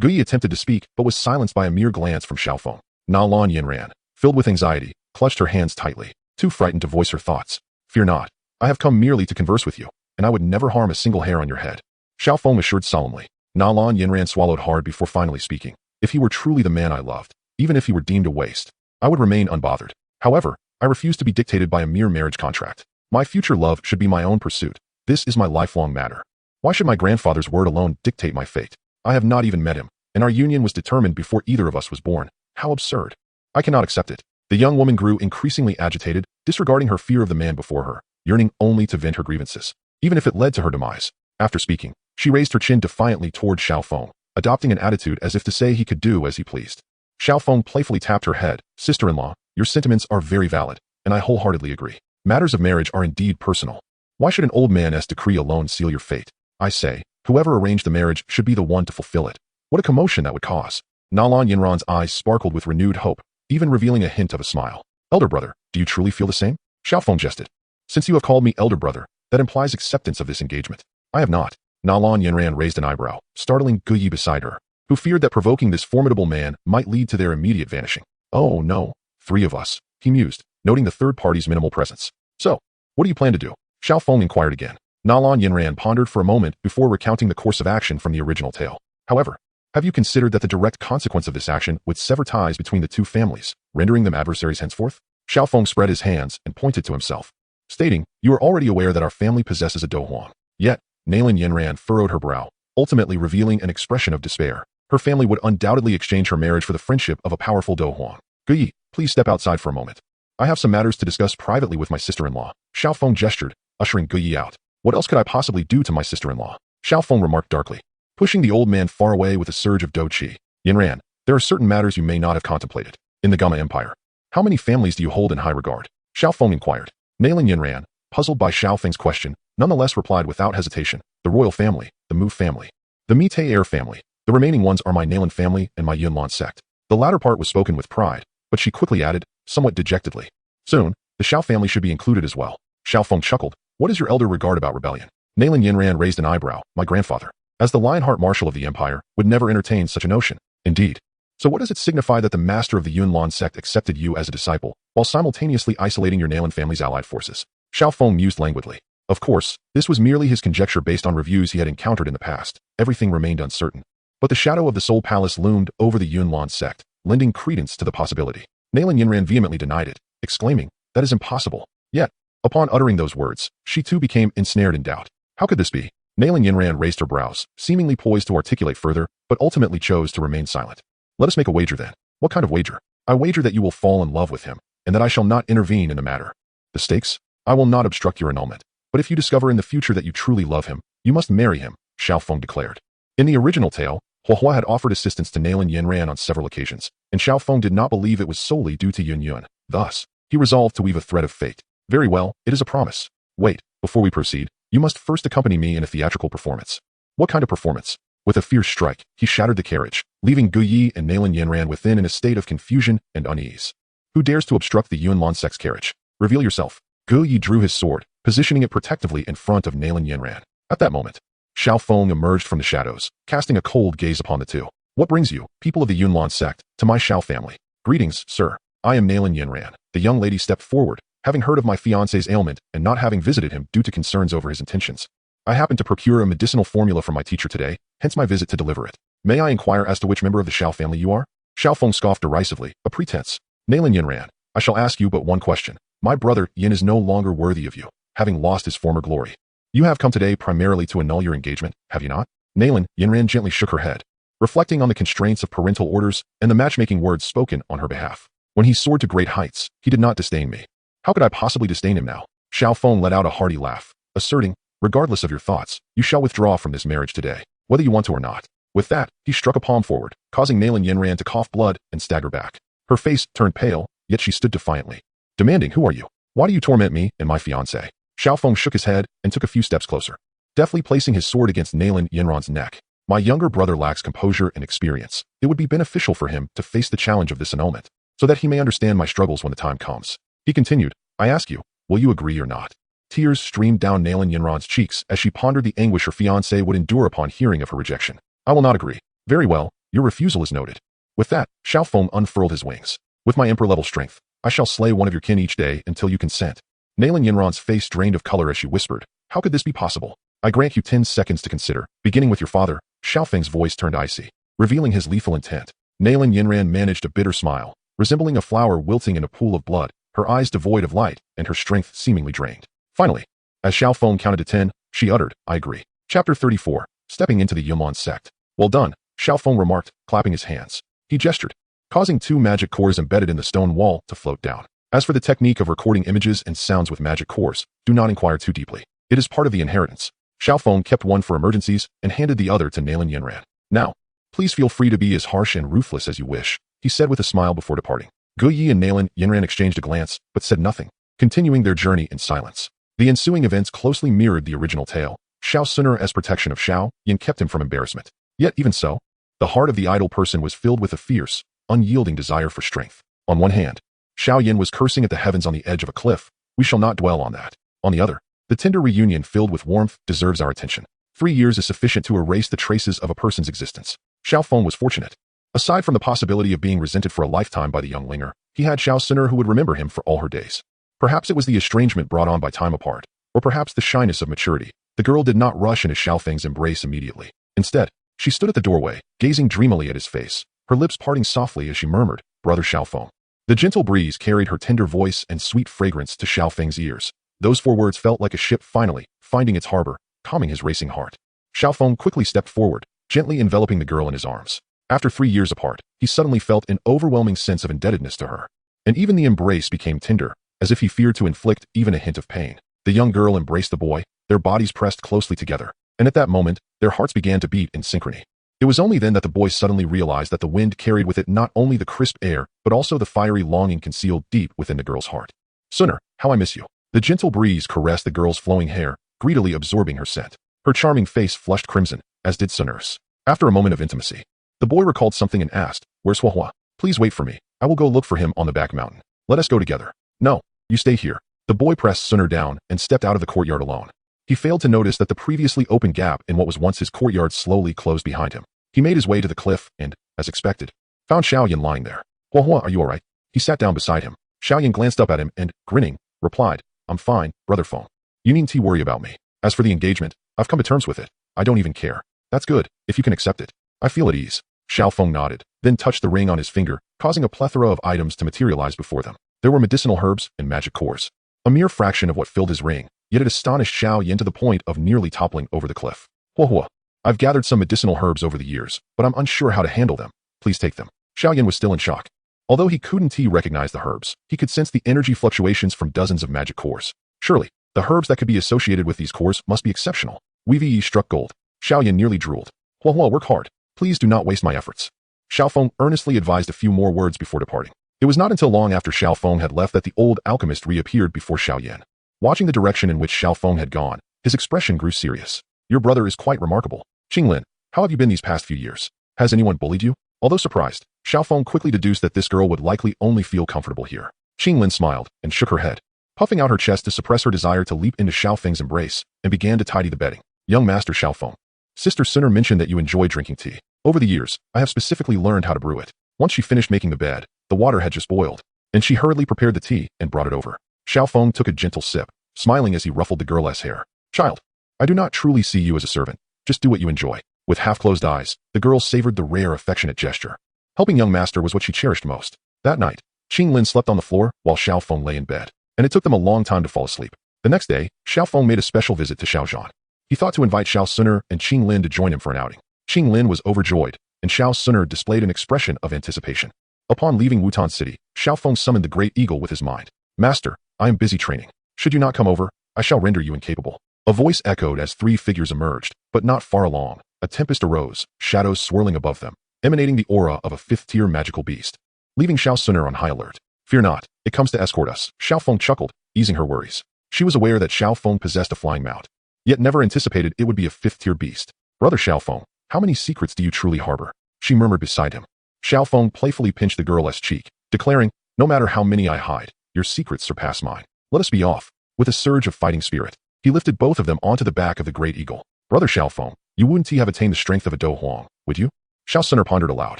Guyi attempted to speak, but was silenced by a mere glance from Xiao Feng. Na Lan Yinran, filled with anxiety, clutched her hands tightly, too frightened to voice her thoughts. Fear not. I have come merely to converse with you, and I would never harm a single hair on your head. Xiao Feng assured solemnly. Na Lan Yinran swallowed hard before finally speaking. If he were truly the man I loved, even if he were deemed a waste, I would remain unbothered. However, I refuse to be dictated by a mere marriage contract. My future love should be my own pursuit. This is my lifelong matter. Why should my grandfather's word alone dictate my fate? I have not even met him, and our union was determined before either of us was born. How absurd. I cannot accept it. The young woman grew increasingly agitated, disregarding her fear of the man before her, yearning only to vent her grievances, even if it led to her demise. After speaking, she raised her chin defiantly toward Xiao Feng, adopting an attitude as if to say he could do as he pleased. Xiao Feng playfully tapped her head. Sister-in-law, your sentiments are very valid, and I wholeheartedly agree. Matters of marriage are indeed personal. Why should an old man's decree alone seal your fate? I say, whoever arranged the marriage should be the one to fulfill it. What a commotion that would cause. Nalan Yinran's eyes sparkled with renewed hope, even revealing a hint of a smile. Elder brother, do you truly feel the same? Xiao Feng jested. Since you have called me elder brother, that implies acceptance of this engagement. I have not. Nalan Yinran raised an eyebrow, startling Guyi beside her, who feared that provoking this formidable man might lead to their immediate vanishing. Oh no, 3 of us, he mused, noting the third party's minimal presence. So, what do you plan to do? Xiao Feng inquired again. Nalan Yinran pondered for a moment before recounting the course of action from the original tale. However, have you considered that the direct consequence of this action would sever ties between the 2 families, rendering them adversaries henceforth? Xiao Feng spread his hands and pointed to himself, stating, you are already aware that our family possesses a Dohuang. Yet, Nalan Yinran furrowed her brow, ultimately revealing an expression of despair. Her family would undoubtedly exchange her marriage for the friendship of a powerful Dohuang. Guyi, please step outside for a moment. I have some matters to discuss privately with my sister-in-law. Xiao Feng gestured, ushering Guyi out. What else could I possibly do to my sister-in-law? Xiao Feng remarked darkly, pushing the old man far away with a surge of Do-Chi. Yinran, there are certain matters you may not have contemplated. In the Gamma Empire, how many families do you hold in high regard? Xiao Feng inquired. Nalan Yinran, puzzled by Xiao Feng's question, nonetheless replied without hesitation. The royal family, the Mu family, the Mite-Air family. The remaining ones are my Nalan family and my Yunlan sect. The latter part was spoken with pride, but she quickly added, somewhat dejectedly. Soon, the Xiao family should be included as well. Xiao Feng chuckled. What is your elder regard about rebellion? Nalan Yinran raised an eyebrow. My grandfather, as the Lionheart Marshal of the Empire, would never entertain such a notion. Indeed. So what does it signify that the master of the Yunlan sect accepted you as a disciple, while simultaneously isolating your Nalan family's allied forces? Xiao Feng mused languidly. Of course, this was merely his conjecture based on reviews he had encountered in the past. Everything remained uncertain. But the shadow of the Soul Palace loomed over the Yunlan sect, lending credence to the possibility. Nalan Yinran vehemently denied it, exclaiming, that is impossible. Yet, upon uttering those words, she too became ensnared in doubt. How could this be? Nalan Yinran raised her brows, seemingly poised to articulate further, but ultimately chose to remain silent. Let us make a wager then. What kind of wager? I wager that you will fall in love with him, and that I shall not intervene in the matter. The stakes? I will not obstruct your annulment. But if you discover in the future that you truly love him, you must marry him, Xiao Feng declared. In the original tale, Huahua had offered assistance to Nalan Yinran on several occasions, and Xiao Feng did not believe it was solely due to Yun Yun. Thus, he resolved to weave a thread of fate. Very well, it is a promise. Wait, before we proceed, you must first accompany me in a theatrical performance. What kind of performance? With a fierce strike, he shattered the carriage, leaving Guyi and Nalan Yinran within in a state of confusion and unease. Who dares to obstruct the Yunlan sect's carriage? Reveal yourself. Guyi drew his sword, positioning it protectively in front of Nalan Yinran. At that moment, Xiao Feng emerged from the shadows, casting a cold gaze upon the two. What brings you, people of the Yunlan sect, to my Xiao family? Greetings, sir. I am Nalan Yinran. The young lady stepped forward, having heard of my fiancé's ailment and not having visited him due to concerns over his intentions. I happened to procure a medicinal formula from my teacher today, hence my visit to deliver it. May I inquire as to which member of the Xiao family you are? Xiao Feng scoffed derisively, a pretense. Nalan Yinran, I shall ask you but one question. My brother, Yin, is no longer worthy of you, having lost his former glory. You have come today primarily to annul your engagement, have you not? Nalan Yinran gently shook her head, reflecting on the constraints of parental orders and the matchmaking words spoken on her behalf. When he soared to great heights, he did not disdain me. How could I possibly disdain him now? Xiao Feng let out a hearty laugh, asserting, regardless of your thoughts, you shall withdraw from this marriage today, whether you want to or not. With that, he struck a palm forward, causing Nalan Yinran to cough blood and stagger back. Her face turned pale, yet she stood defiantly, demanding, who are you? Why do you torment me and my fiancé? Xiao Feng shook his head and took a few steps closer, deftly placing his sword against Nalan Yinran's neck. My younger brother lacks composure and experience. It would be beneficial for him to face the challenge of this annulment, so that he may understand my struggles when the time comes. He continued, I ask you, will you agree or not? Tears streamed down Nalan Yinran's cheeks as she pondered the anguish her fiancé would endure upon hearing of her rejection. I will not agree. Very well, your refusal is noted. With that, Xiao Feng unfurled his wings. With my emperor-level strength, I shall slay one of your kin each day until you consent. Nalan Yinran's face drained of color as she whispered, how could this be possible? I grant you 10 seconds to consider, beginning with your father. Xiao Feng's voice turned icy, revealing his lethal intent. Nalan Yinran managed a bitter smile, resembling a flower wilting in a pool of blood, her eyes devoid of light, and her strength seemingly drained. Finally, as Xiao Feng counted to 10, she uttered, I agree. Chapter 34, Stepping into the Yunlin Sect. Well done, Xiao Feng remarked, clapping his hands. He gestured, causing 2 magic cores embedded in the stone wall to float down. As for the technique of recording images and sounds with magic cores, do not inquire too deeply. It is part of the inheritance. Xiao Feng kept one for emergencies and handed the other to Nalan Yinran. Now, please feel free to be as harsh and ruthless as you wish, he said with a smile before departing. Gu Yi and Nalan Yinran exchanged a glance, but said nothing, continuing their journey in silence. The ensuing events closely mirrored the original tale. Xiao Sun'er as protection of Xiao Yin kept him from embarrassment. Yet even so, the heart of the idle person was filled with a fierce, unyielding desire for strength. On one hand, Xiao Yin was cursing at the heavens on the edge of a cliff. We shall not dwell on that. On the other, the tender reunion filled with warmth deserves our attention. 3 years is sufficient to erase the traces of a person's existence. Xiao Feng was fortunate. Aside from the possibility of being resented for a lifetime by the young Linger, he had Xiao Sun'er who would remember him for all her days. Perhaps it was the estrangement brought on by time apart, or perhaps the shyness of maturity. The girl did not rush into Xiao Feng's embrace immediately. Instead, she stood at the doorway, gazing dreamily at his face, her lips parting softly as she murmured, Brother Xiao Feng. The gentle breeze carried her tender voice and sweet fragrance to Xiao Feng's ears. Those 4 words felt like a ship finally finding its harbor, calming his racing heart. Xiao Feng quickly stepped forward, gently enveloping the girl in his arms. After 3 years apart, he suddenly felt an overwhelming sense of indebtedness to her. And even the embrace became tender, as if he feared to inflict even a hint of pain. The young girl embraced the boy, their bodies pressed closely together, and at that moment, their hearts began to beat in synchrony. It was only then that the boy suddenly realized that the wind carried with it not only the crisp air, but also the fiery longing concealed deep within the girl's heart. Sun'er, how I miss you. The gentle breeze caressed the girl's flowing hair, greedily absorbing her scent. Her charming face flushed crimson, as did Sun'er's. After a moment of intimacy, the boy recalled something and asked, Where's Huahua? Please wait for me. I will go look for him on the back mountain. Let us go together. No, you stay here. The boy pressed Sun'er down and stepped out of the courtyard alone. He failed to notice that the previously open gap in what was once his courtyard slowly closed behind him. He made his way to the cliff and, as expected, found Xiao Yin lying there. Huahua, are you all right? He sat down beside him. Xiao Yin glanced up at him and, grinning, replied, I'm fine, Brother Feng. You needn't worry about me. As for the engagement, I've come to terms with it. I don't even care. That's good, if you can accept it. I feel at ease. Xiao Feng nodded, then touched the ring on his finger, causing a plethora of items to materialize before them. There were medicinal herbs and magic cores. A mere fraction of what filled his ring, yet it astonished Xiao Yin to the point of nearly toppling over the cliff. Huahua, I've gathered some medicinal herbs over the years, but I'm unsure how to handle them. Please take them. Xiao Yin was still in shock. Although he couldn't recognize the herbs, he could sense the energy fluctuations from dozens of magic cores. Surely, the herbs that could be associated with these cores must be exceptional. Weevee struck gold. Xiao Yin nearly drooled. Huahua, work hard. Please do not waste my efforts. Xiao Feng earnestly advised a few more words before departing. It was not until long after Xiao Feng had left that the old alchemist reappeared before Xiao Yin. Watching the direction in which Xiao Feng had gone, his expression grew serious. Your brother is quite remarkable. Qinglin, how have you been these past few years? Has anyone bullied you? Although surprised, Xiao Feng quickly deduced that this girl would likely only feel comfortable here. Qinglin smiled and shook her head, puffing out her chest to suppress her desire to leap into Xiao Feng's embrace, and began to tidy the bedding. Young Master Xiao Feng. Sister Sun'er mentioned that you enjoy drinking tea. Over the years, I have specifically learned how to brew it. Once she finished making the bed, the water had just boiled, and she hurriedly prepared the tea and brought it over. Xiao Feng took a gentle sip, smiling as he ruffled the girl's hair. Child, I do not truly see you as a servant. Just do what you enjoy. With half-closed eyes, the girl savored the rare affectionate gesture. Helping young master was what she cherished most. That night, Qinglin slept on the floor while Xiao Feng lay in bed, and it took them a long time to fall asleep. The next day, Xiao Feng made a special visit to Xiaozhan. He thought to invite Xiao Sun'er and Qinglin to join him for an outing. Qinglin was overjoyed, and Xiao Sun'er displayed an expression of anticipation. Upon leaving Wutan City, Xiao Feng summoned the Great Eagle with his mind. Master, I am busy training. Should you not come over, I shall render you incapable. A voice echoed as 3 figures emerged, but not far along. A tempest arose, shadows swirling above them, emanating the aura of a 5th-tier magical beast, leaving Xiao Sun'er on high alert. Fear not, it comes to escort us. Xiao Feng chuckled, easing her worries. She was aware that Xiao Feng possessed a flying mount, yet never anticipated it would be a 5th-tier beast. Brother Xiao Feng, how many secrets do you truly harbor? She murmured beside him. Xiao Feng playfully pinched the girl's cheek, declaring, no matter how many I hide, your secrets surpass mine. Let us be off. With a surge of fighting spirit, he lifted both of them onto the back of the great eagle. Brother Xiao Feng, you wouldn't have attained the strength of a Do Huang, would you? Xiao Sun pondered aloud.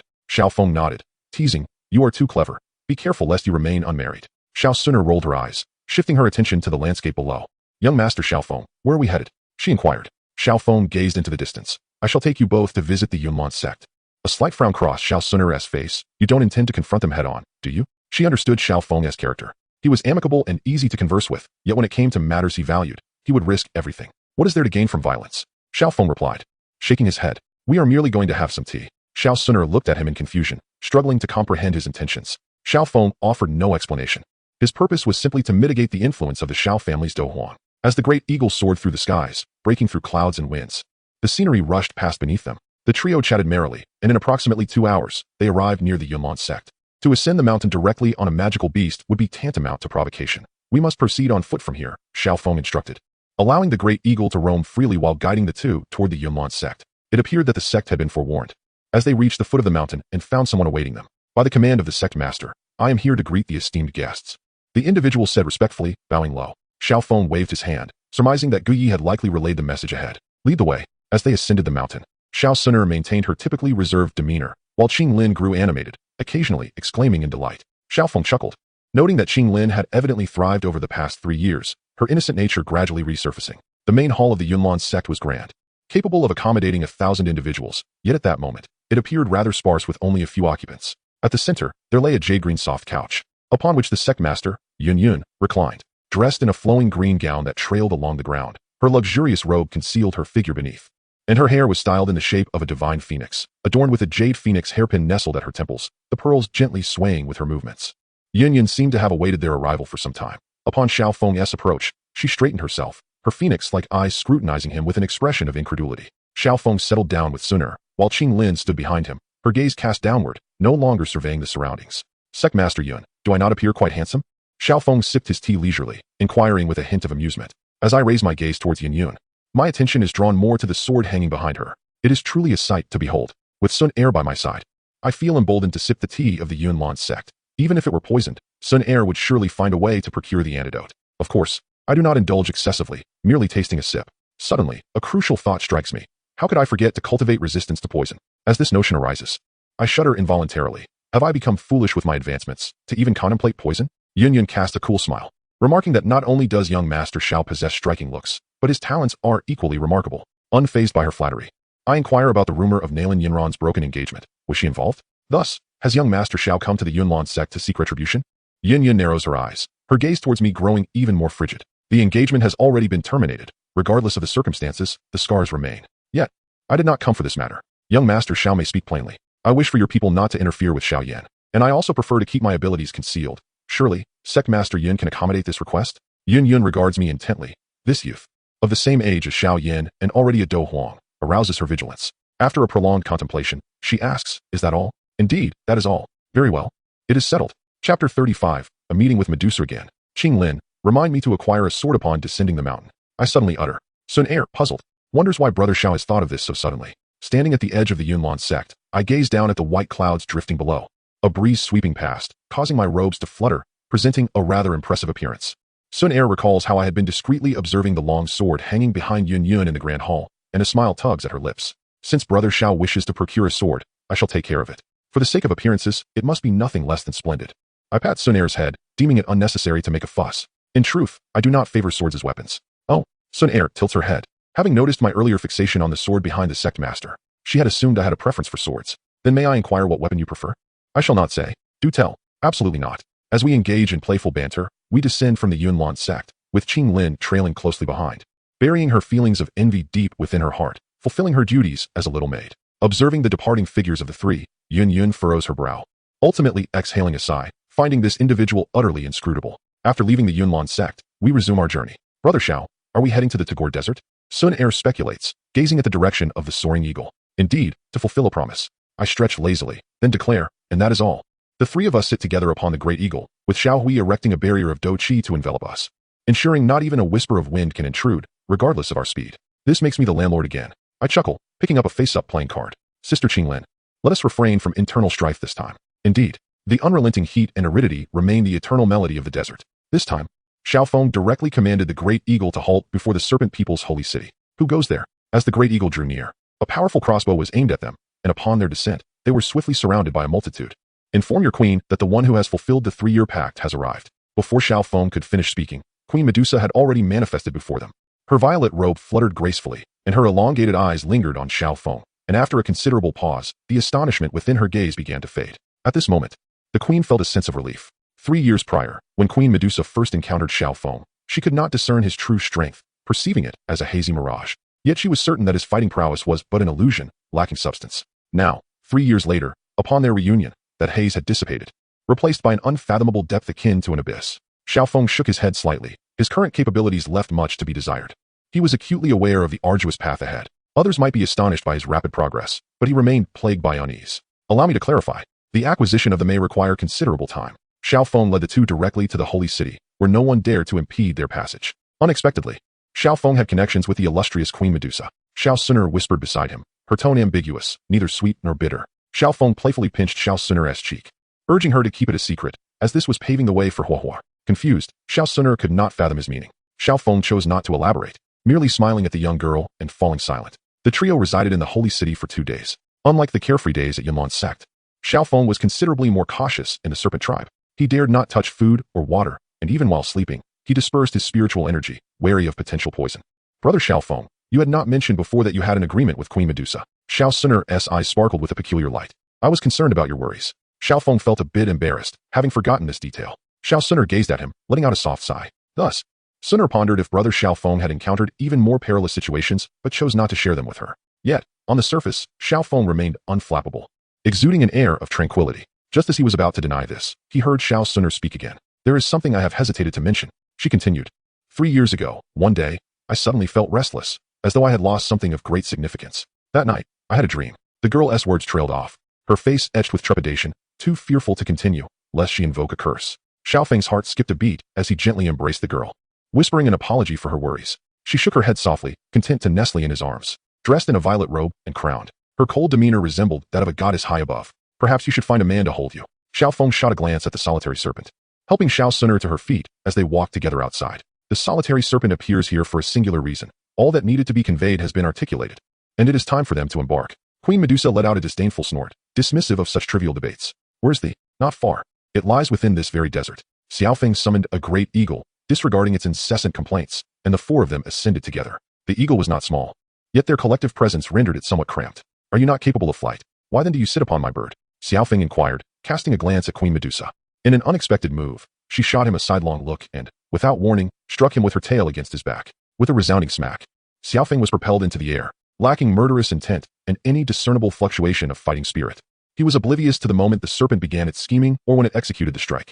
Xiao Feng nodded, teasing, you are too clever. Be careful lest you remain unmarried. Xiao Sun rolled her eyes, shifting her attention to the landscape below. Young Master Xiao Feng, where are we headed? She inquired. Xiao Feng gazed into the distance. I shall take you both to visit the Yunlan sect. A slight frown crossed Xiao Sun's face. You don't intend to confront them head-on, do you? She understood Xiao Feng's character. He was amicable and easy to converse with, yet when it came to matters he valued, he would risk everything. What is there to gain from violence? Xiao Feng replied, shaking his head. We are merely going to have some tea. Xiao Sun looked at him in confusion, struggling to comprehend his intentions. Xiao Feng offered no explanation. His purpose was simply to mitigate the influence of the Xiao family's Do Huang. As the great eagle soared through the skies, breaking through clouds and winds, the scenery rushed past beneath them. The trio chatted merrily, and in approximately 2 hours, they arrived near the Yunlan sect. To ascend the mountain directly on a magical beast would be tantamount to provocation. We must proceed on foot from here, Xiao Feng instructed, allowing the great eagle to roam freely while guiding the two toward the Yunlan sect. It appeared that the sect had been forewarned. As they reached the foot of the mountain and found someone awaiting them, by the command of the sect master, I am here to greet the esteemed guests. The individual said respectfully, bowing low. Xiao Feng waved his hand, surmising that Guyi had likely relayed the message ahead. Lead the way. As they ascended the mountain, Xiao Sun maintained her typically reserved demeanor, while Qing Lin grew animated, occasionally exclaiming in delight. Xiao Feng chuckled, noting that Qing Lin had evidently thrived over the past 3 years, her innocent nature gradually resurfacing. The main hall of the Yunlan sect was grand, capable of accommodating 1,000 individuals, yet at that moment, it appeared rather sparse with only a few occupants. At the center, there lay a jade-green soft couch, upon which the sect master, Yun, reclined, dressed in a flowing green gown that trailed along the ground. Her luxurious robe concealed her figure beneath, and her hair was styled in the shape of a divine phoenix, adorned with a jade phoenix hairpin nestled at her temples, the pearls gently swaying with her movements. Yun seemed to have awaited their arrival for some time. Upon Xiao Feng's approach, she straightened herself, her phoenix-like eyes scrutinizing him with an expression of incredulity. Xiao Feng settled down with Sun, while Qing Lin stood behind him, her gaze cast downward, no longer surveying the surroundings. Sect Master Yun, do I not appear quite handsome? Xiao Feng sipped his tea leisurely, inquiring with a hint of amusement. As I raise my gaze towards Yun, my attention is drawn more to the sword hanging behind her. It is truly a sight to behold. With Sun by my side, I feel emboldened to sip the tea of the Yunlan sect. Even if it were poisoned, Sun would surely find a way to procure the antidote. Of course, I do not indulge excessively, merely tasting a sip. Suddenly, a crucial thought strikes me. How could I forget to cultivate resistance to poison? As this notion arises, I shudder involuntarily. Have I become foolish with my advancements, to even contemplate poison? Yun cast a cool smile, remarking that not only does young Master Xiao possess striking looks, but his talents are equally remarkable. Unfazed by her flattery, I inquire about the rumor of Nalan Yinran's broken engagement. Was she involved? Thus, has young Master Xiao come to the Yunlan sect to seek retribution? Yun narrows her eyes, her gaze towards me growing even more frigid. The engagement has already been terminated. Regardless of the circumstances, the scars remain. Yet, I did not come for this matter. Young Master Xiao may speak plainly. I wish for your people not to interfere with Xiao Yan, and I also prefer to keep my abilities concealed. Surely, Sect Master Yun can accommodate this request? Yun regards me intently. This youth, of the same age as Xiao Yan and already a Do Huang, arouses her vigilance. After a prolonged contemplation, she asks, is that all? Indeed, that is all. Very well. It is settled. Chapter 35, A Meeting with Medusa again. Qing Lin, remind me to acquire a sword upon descending the mountain. I suddenly utter. Sun puzzled, wonders why Brother Xiao has thought of this so suddenly. Standing at the edge of the Yunlan sect, I gaze down at the white clouds drifting below. A breeze sweeping past, causing my robes to flutter, presenting a rather impressive appearance. Sun recalls how I had been discreetly observing the long sword hanging behind Yun in the grand hall, and a smile tugs at her lips. Since Brother Xiao wishes to procure a sword, I shall take care of it. For the sake of appearances, it must be nothing less than splendid. I pat Sun head, deeming it unnecessary to make a fuss. In truth, I do not favor swords as weapons. Oh, Sun tilts her head, having noticed my earlier fixation on the sword behind the sect master. She had assumed I had a preference for swords. Then may I inquire what weapon you prefer? I shall not say. Do tell. Absolutely not. As we engage in playful banter, we descend from the Yunlan sect, with Qing Lin trailing closely behind, burying her feelings of envy deep within her heart, fulfilling her duties as a little maid. Observing the departing figures of the three, Yun furrows her brow, ultimately exhaling a sigh, finding this individual utterly inscrutable. After leaving the Yunlan sect, we resume our journey. Brother Xiao, are we heading to the Tagore Desert? Sun speculates, gazing at the direction of the soaring eagle. Indeed, to fulfill a promise. I stretch lazily, then declare, and that is all. The three of us sit together upon the great eagle, with Xiao Hui erecting a barrier of Do Qi to envelop us, ensuring not even a whisper of wind can intrude, regardless of our speed. This makes me the landlord again. I chuckle, picking up a face-up playing card. Sister Qing Lin, let us refrain from internal strife this time. Indeed, the unrelenting heat and aridity remain the eternal melody of the desert. This time, Xiao Feng directly commanded the great eagle to halt before the serpent people's holy city. Who goes there? As the great eagle drew near, a powerful crossbow was aimed at them, and upon their descent, they were swiftly surrounded by a multitude. Inform your queen that the one who has fulfilled the 3-year pact has arrived. Before Xiao Feng could finish speaking, Queen Medusa had already manifested before them. Her violet robe fluttered gracefully, and her elongated eyes lingered on Xiao Feng, and after a considerable pause, the astonishment within her gaze began to fade. At this moment, the queen felt a sense of relief. 3 years prior, when Queen Medusa first encountered Xiao Feng, she could not discern his true strength, perceiving it as a hazy mirage. Yet she was certain that his fighting prowess was but an illusion, lacking substance. Now, 3 years later, upon their reunion, that haze had dissipated, replaced by an unfathomable depth akin to an abyss. Xiao Feng shook his head slightly. His current capabilities left much to be desired. He was acutely aware of the arduous path ahead. Others might be astonished by his rapid progress, but he remained plagued by unease. Allow me to clarify. The acquisition of them may require considerable time. Xiao Feng led the two directly to the holy city, where no one dared to impede their passage. Unexpectedly, Xiao Feng had connections with the illustrious Queen Medusa. Xiao Suner whispered beside him, her tone ambiguous, neither sweet nor bitter. Xiao Feng playfully pinched Xiao Suner's cheek, urging her to keep it a secret, as this was paving the way for Huahua. Confused, Xiao Suner could not fathom his meaning. Xiao Feng chose not to elaborate, merely smiling at the young girl and falling silent. The trio resided in the holy city for 2 days. Unlike the carefree days at Yanlon's sect, Xiao Feng was considerably more cautious in the serpent tribe. He dared not touch food or water, and even while sleeping, he dispersed his spiritual energy, wary of potential poison. Brother Xiao Feng, you had not mentioned before that you had an agreement with Queen Medusa. Xiao Suner's eyes sparkled with a peculiar light. I was concerned about your worries. Xiao Feng felt a bit embarrassed, having forgotten this detail. Xiao Suner gazed at him, letting out a soft sigh. Thus, Suner pondered if Brother Xiao Feng had encountered even more perilous situations, but chose not to share them with her. Yet, on the surface, Xiao Feng remained unflappable, exuding an air of tranquility. Just as he was about to deny this, he heard Xiao Suner speak again. There is something I have hesitated to mention, she continued. 3 years ago, one day, I suddenly felt restless, as though I had lost something of great significance. That night, I had a dream. The girl's words trailed off, her face etched with trepidation, too fearful to continue, lest she invoke a curse. Xiao Feng's heart skipped a beat as he gently embraced the girl, whispering an apology for her worries. She shook her head softly, content to nestle in his arms. Dressed in a violet robe and crowned, her cold demeanor resembled that of a goddess high above. Perhaps you should find a man to hold you. Xiao Feng shot a glance at the solitary serpent, helping Xiao Suner to her feet as they walked together outside. The solitary serpent appears here for a singular reason. All that needed to be conveyed has been articulated, and it is time for them to embark. Queen Medusa let out a disdainful snort, dismissive of such trivial debates. Where's the? Not far. It lies within this very desert. Xiao Feng summoned a great eagle, disregarding its incessant complaints, and the 4 of them ascended together. The eagle was not small, yet their collective presence rendered it somewhat cramped. Are you not capable of flight? Why then do you sit upon my bird? Xiao Feng inquired, casting a glance at Queen Medusa. In an unexpected move, she shot him a sidelong look and, without warning, struck him with her tail against his back. With a resounding smack, Xiao Feng was propelled into the air, lacking murderous intent and any discernible fluctuation of fighting spirit. He was oblivious to the moment the serpent began its scheming or when it executed the strike.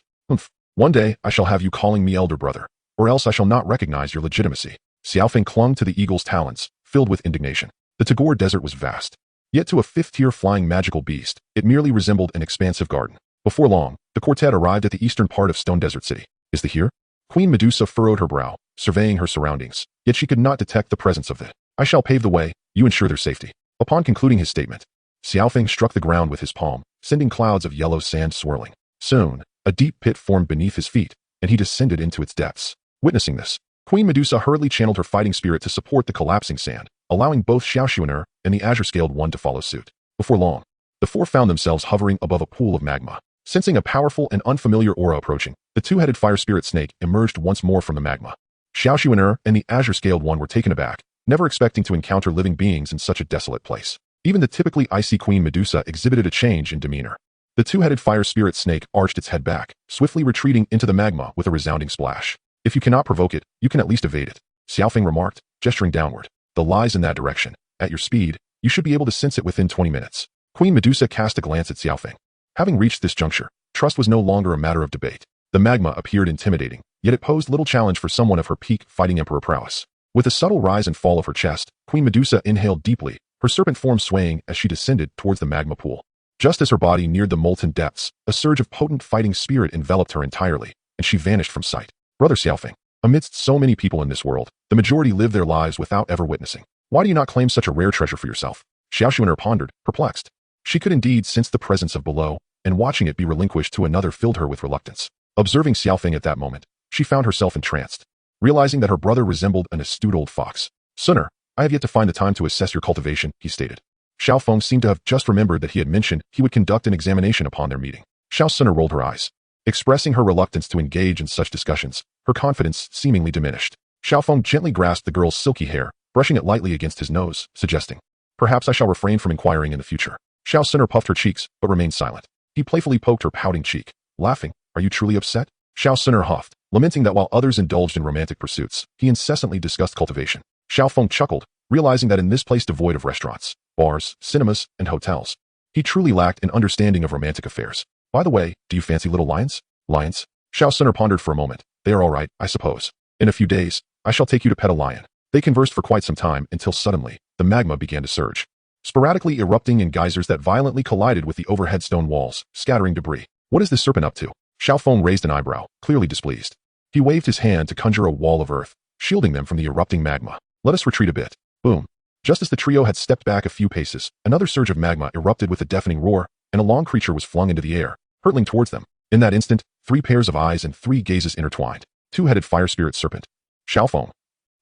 One day I shall have you calling me elder brother, or else I shall not recognize your legitimacy. Xiao Feng clung to the eagle's talons, filled with indignation. The Tagore desert was vast. Yet to a 5th-tier flying magical beast, it merely resembled an expansive garden. Before long, the quartet arrived at the eastern part of Stone Desert City. Is the here? Queen Medusa furrowed her brow, surveying her surroundings, yet she could not detect the presence of the. I shall pave the way, you ensure their safety. Upon concluding his statement, Xiao Feng struck the ground with his palm, sending clouds of yellow sand swirling. Soon, a deep pit formed beneath his feet, and he descended into its depths. Witnessing this, Queen Medusa hurriedly channeled her fighting spirit to support the collapsing sand, allowing both Xiao Xuaner and the azure-scaled one to follow suit. Before long, the 4 found themselves hovering above a pool of magma. Sensing a powerful and unfamiliar aura approaching, the 2-headed fire spirit snake emerged once more from the magma. Xiao Xuaner and the azure-scaled one were taken aback, never expecting to encounter living beings in such a desolate place. Even the typically icy Queen Medusa exhibited a change in demeanor. The 2-headed fire spirit snake arched its head back, swiftly retreating into the magma with a resounding splash. If you cannot provoke it, you can at least evade it, Xiao Feng remarked, gesturing downward. The lies in that direction. At your speed, you should be able to sense it within 20 minutes. Queen Medusa cast a glance at Xiao Feng. Having reached this juncture, trust was no longer a matter of debate. The magma appeared intimidating, yet it posed little challenge for someone of her peak fighting emperor prowess. With a subtle rise and fall of her chest, Queen Medusa inhaled deeply, her serpent form swaying as she descended towards the magma pool. Just as her body neared the molten depths, a surge of potent fighting spirit enveloped her entirely, and she vanished from sight. Brother Xiao Feng, amidst so many people in this world, the majority live their lives without ever witnessing. Why do you not claim such a rare treasure for yourself? Xiao Xuaner pondered, perplexed. She could indeed sense the presence of below, and watching it be relinquished to another filled her with reluctance. Observing Xiao Feng at that moment, she found herself entranced. Realizing that her brother resembled an astute old fox. "Sooner, I have yet to find the time to assess your cultivation," he stated. Xiao Feng seemed to have just remembered that he had mentioned he would conduct an examination upon their meeting. Xiao Sooner rolled her eyes. Expressing her reluctance to engage in such discussions, her confidence seemingly diminished. Xiao Feng gently grasped the girl's silky hair, brushing it lightly against his nose, suggesting, "Perhaps I shall refrain from inquiring in the future." Xiao Sooner puffed her cheeks, but remained silent. He playfully poked her pouting cheek, laughing, "Are you truly upset?" Xiao Sooner huffed, lamenting that while others indulged in romantic pursuits, he incessantly discussed cultivation. Xiao Feng chuckled, realizing that in this place devoid of restaurants, bars, cinemas, and hotels, he truly lacked an understanding of romantic affairs. "By the way, do you fancy little lions?" "Lions?" Xiao Sooner pondered for a moment. "They are all right, I suppose. In a few days, I shall take you to pet a lion." They conversed for quite some time until suddenly, the magma began to surge, sporadically erupting in geysers that violently collided with the overhead stone walls, scattering debris. "What is this serpent up to?" Xiao Feng raised an eyebrow, clearly displeased. He waved his hand to conjure a wall of earth, shielding them from the erupting magma. "Let us retreat a bit." Boom. Just as the trio had stepped back a few paces, another surge of magma erupted with a deafening roar, and a long creature was flung into the air, hurtling towards them. In that instant, 3 pairs of eyes and 3 gazes intertwined. Two-headed fire spirit serpent. Xiao Feng.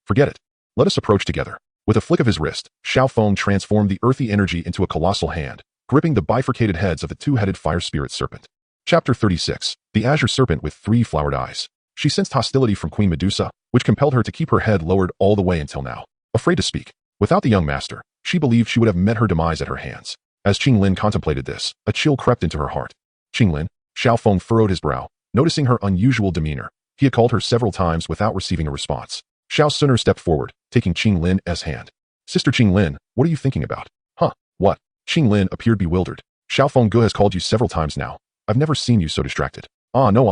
"Forget it. Let us approach together." With a flick of his wrist, Xiao Feng transformed the earthy energy into a colossal hand, gripping the bifurcated heads of the two-headed fire spirit serpent. Chapter 36. The Azure Serpent with 3 Flowered Eyes. She sensed hostility from Queen Medusa, which compelled her to keep her head lowered all the way until now. Afraid to speak. Without the young master, she believed she would have met her demise at her hands. As Qinglin contemplated this, a chill crept into her heart. "Qinglin," Xiao Feng furrowed his brow, noticing her unusual demeanor. He had called her several times without receiving a response. Xiao Sooner stepped forward, taking Qinglin's hand. "Sister Qinglin, what are you thinking about?" "Huh, what?" Qinglin appeared bewildered. "Xiao Feng Gu has called you several times now. I've never seen you so distracted." "Ah, no,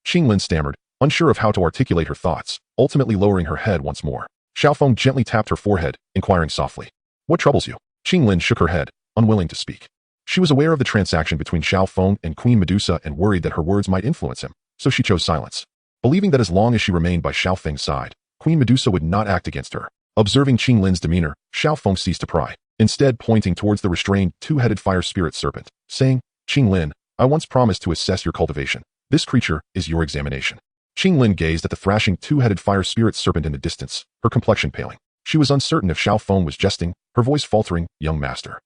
Qinglin stammered, unsure of how to articulate her thoughts, ultimately lowering her head once more. Xiao Feng gently tapped her forehead, inquiring softly, "What troubles you?" Qinglin shook her head, unwilling to speak. She was aware of the transaction between Xiao Feng and Queen Medusa and worried that her words might influence him, so she chose silence. Believing that as long as she remained by Xiao Feng's side, Queen Medusa would not act against her. Observing Qinglin's demeanor, Xiao Feng ceased to pry, instead pointing towards the restrained two-headed fire spirit serpent, saying, "Qinglin, I once promised to assess your cultivation. This creature is your examination." Qinglin gazed at the thrashing two-headed fire spirit serpent in the distance, her complexion paling. She was uncertain if Xiao Feng was jesting, her voice faltering, "Young master."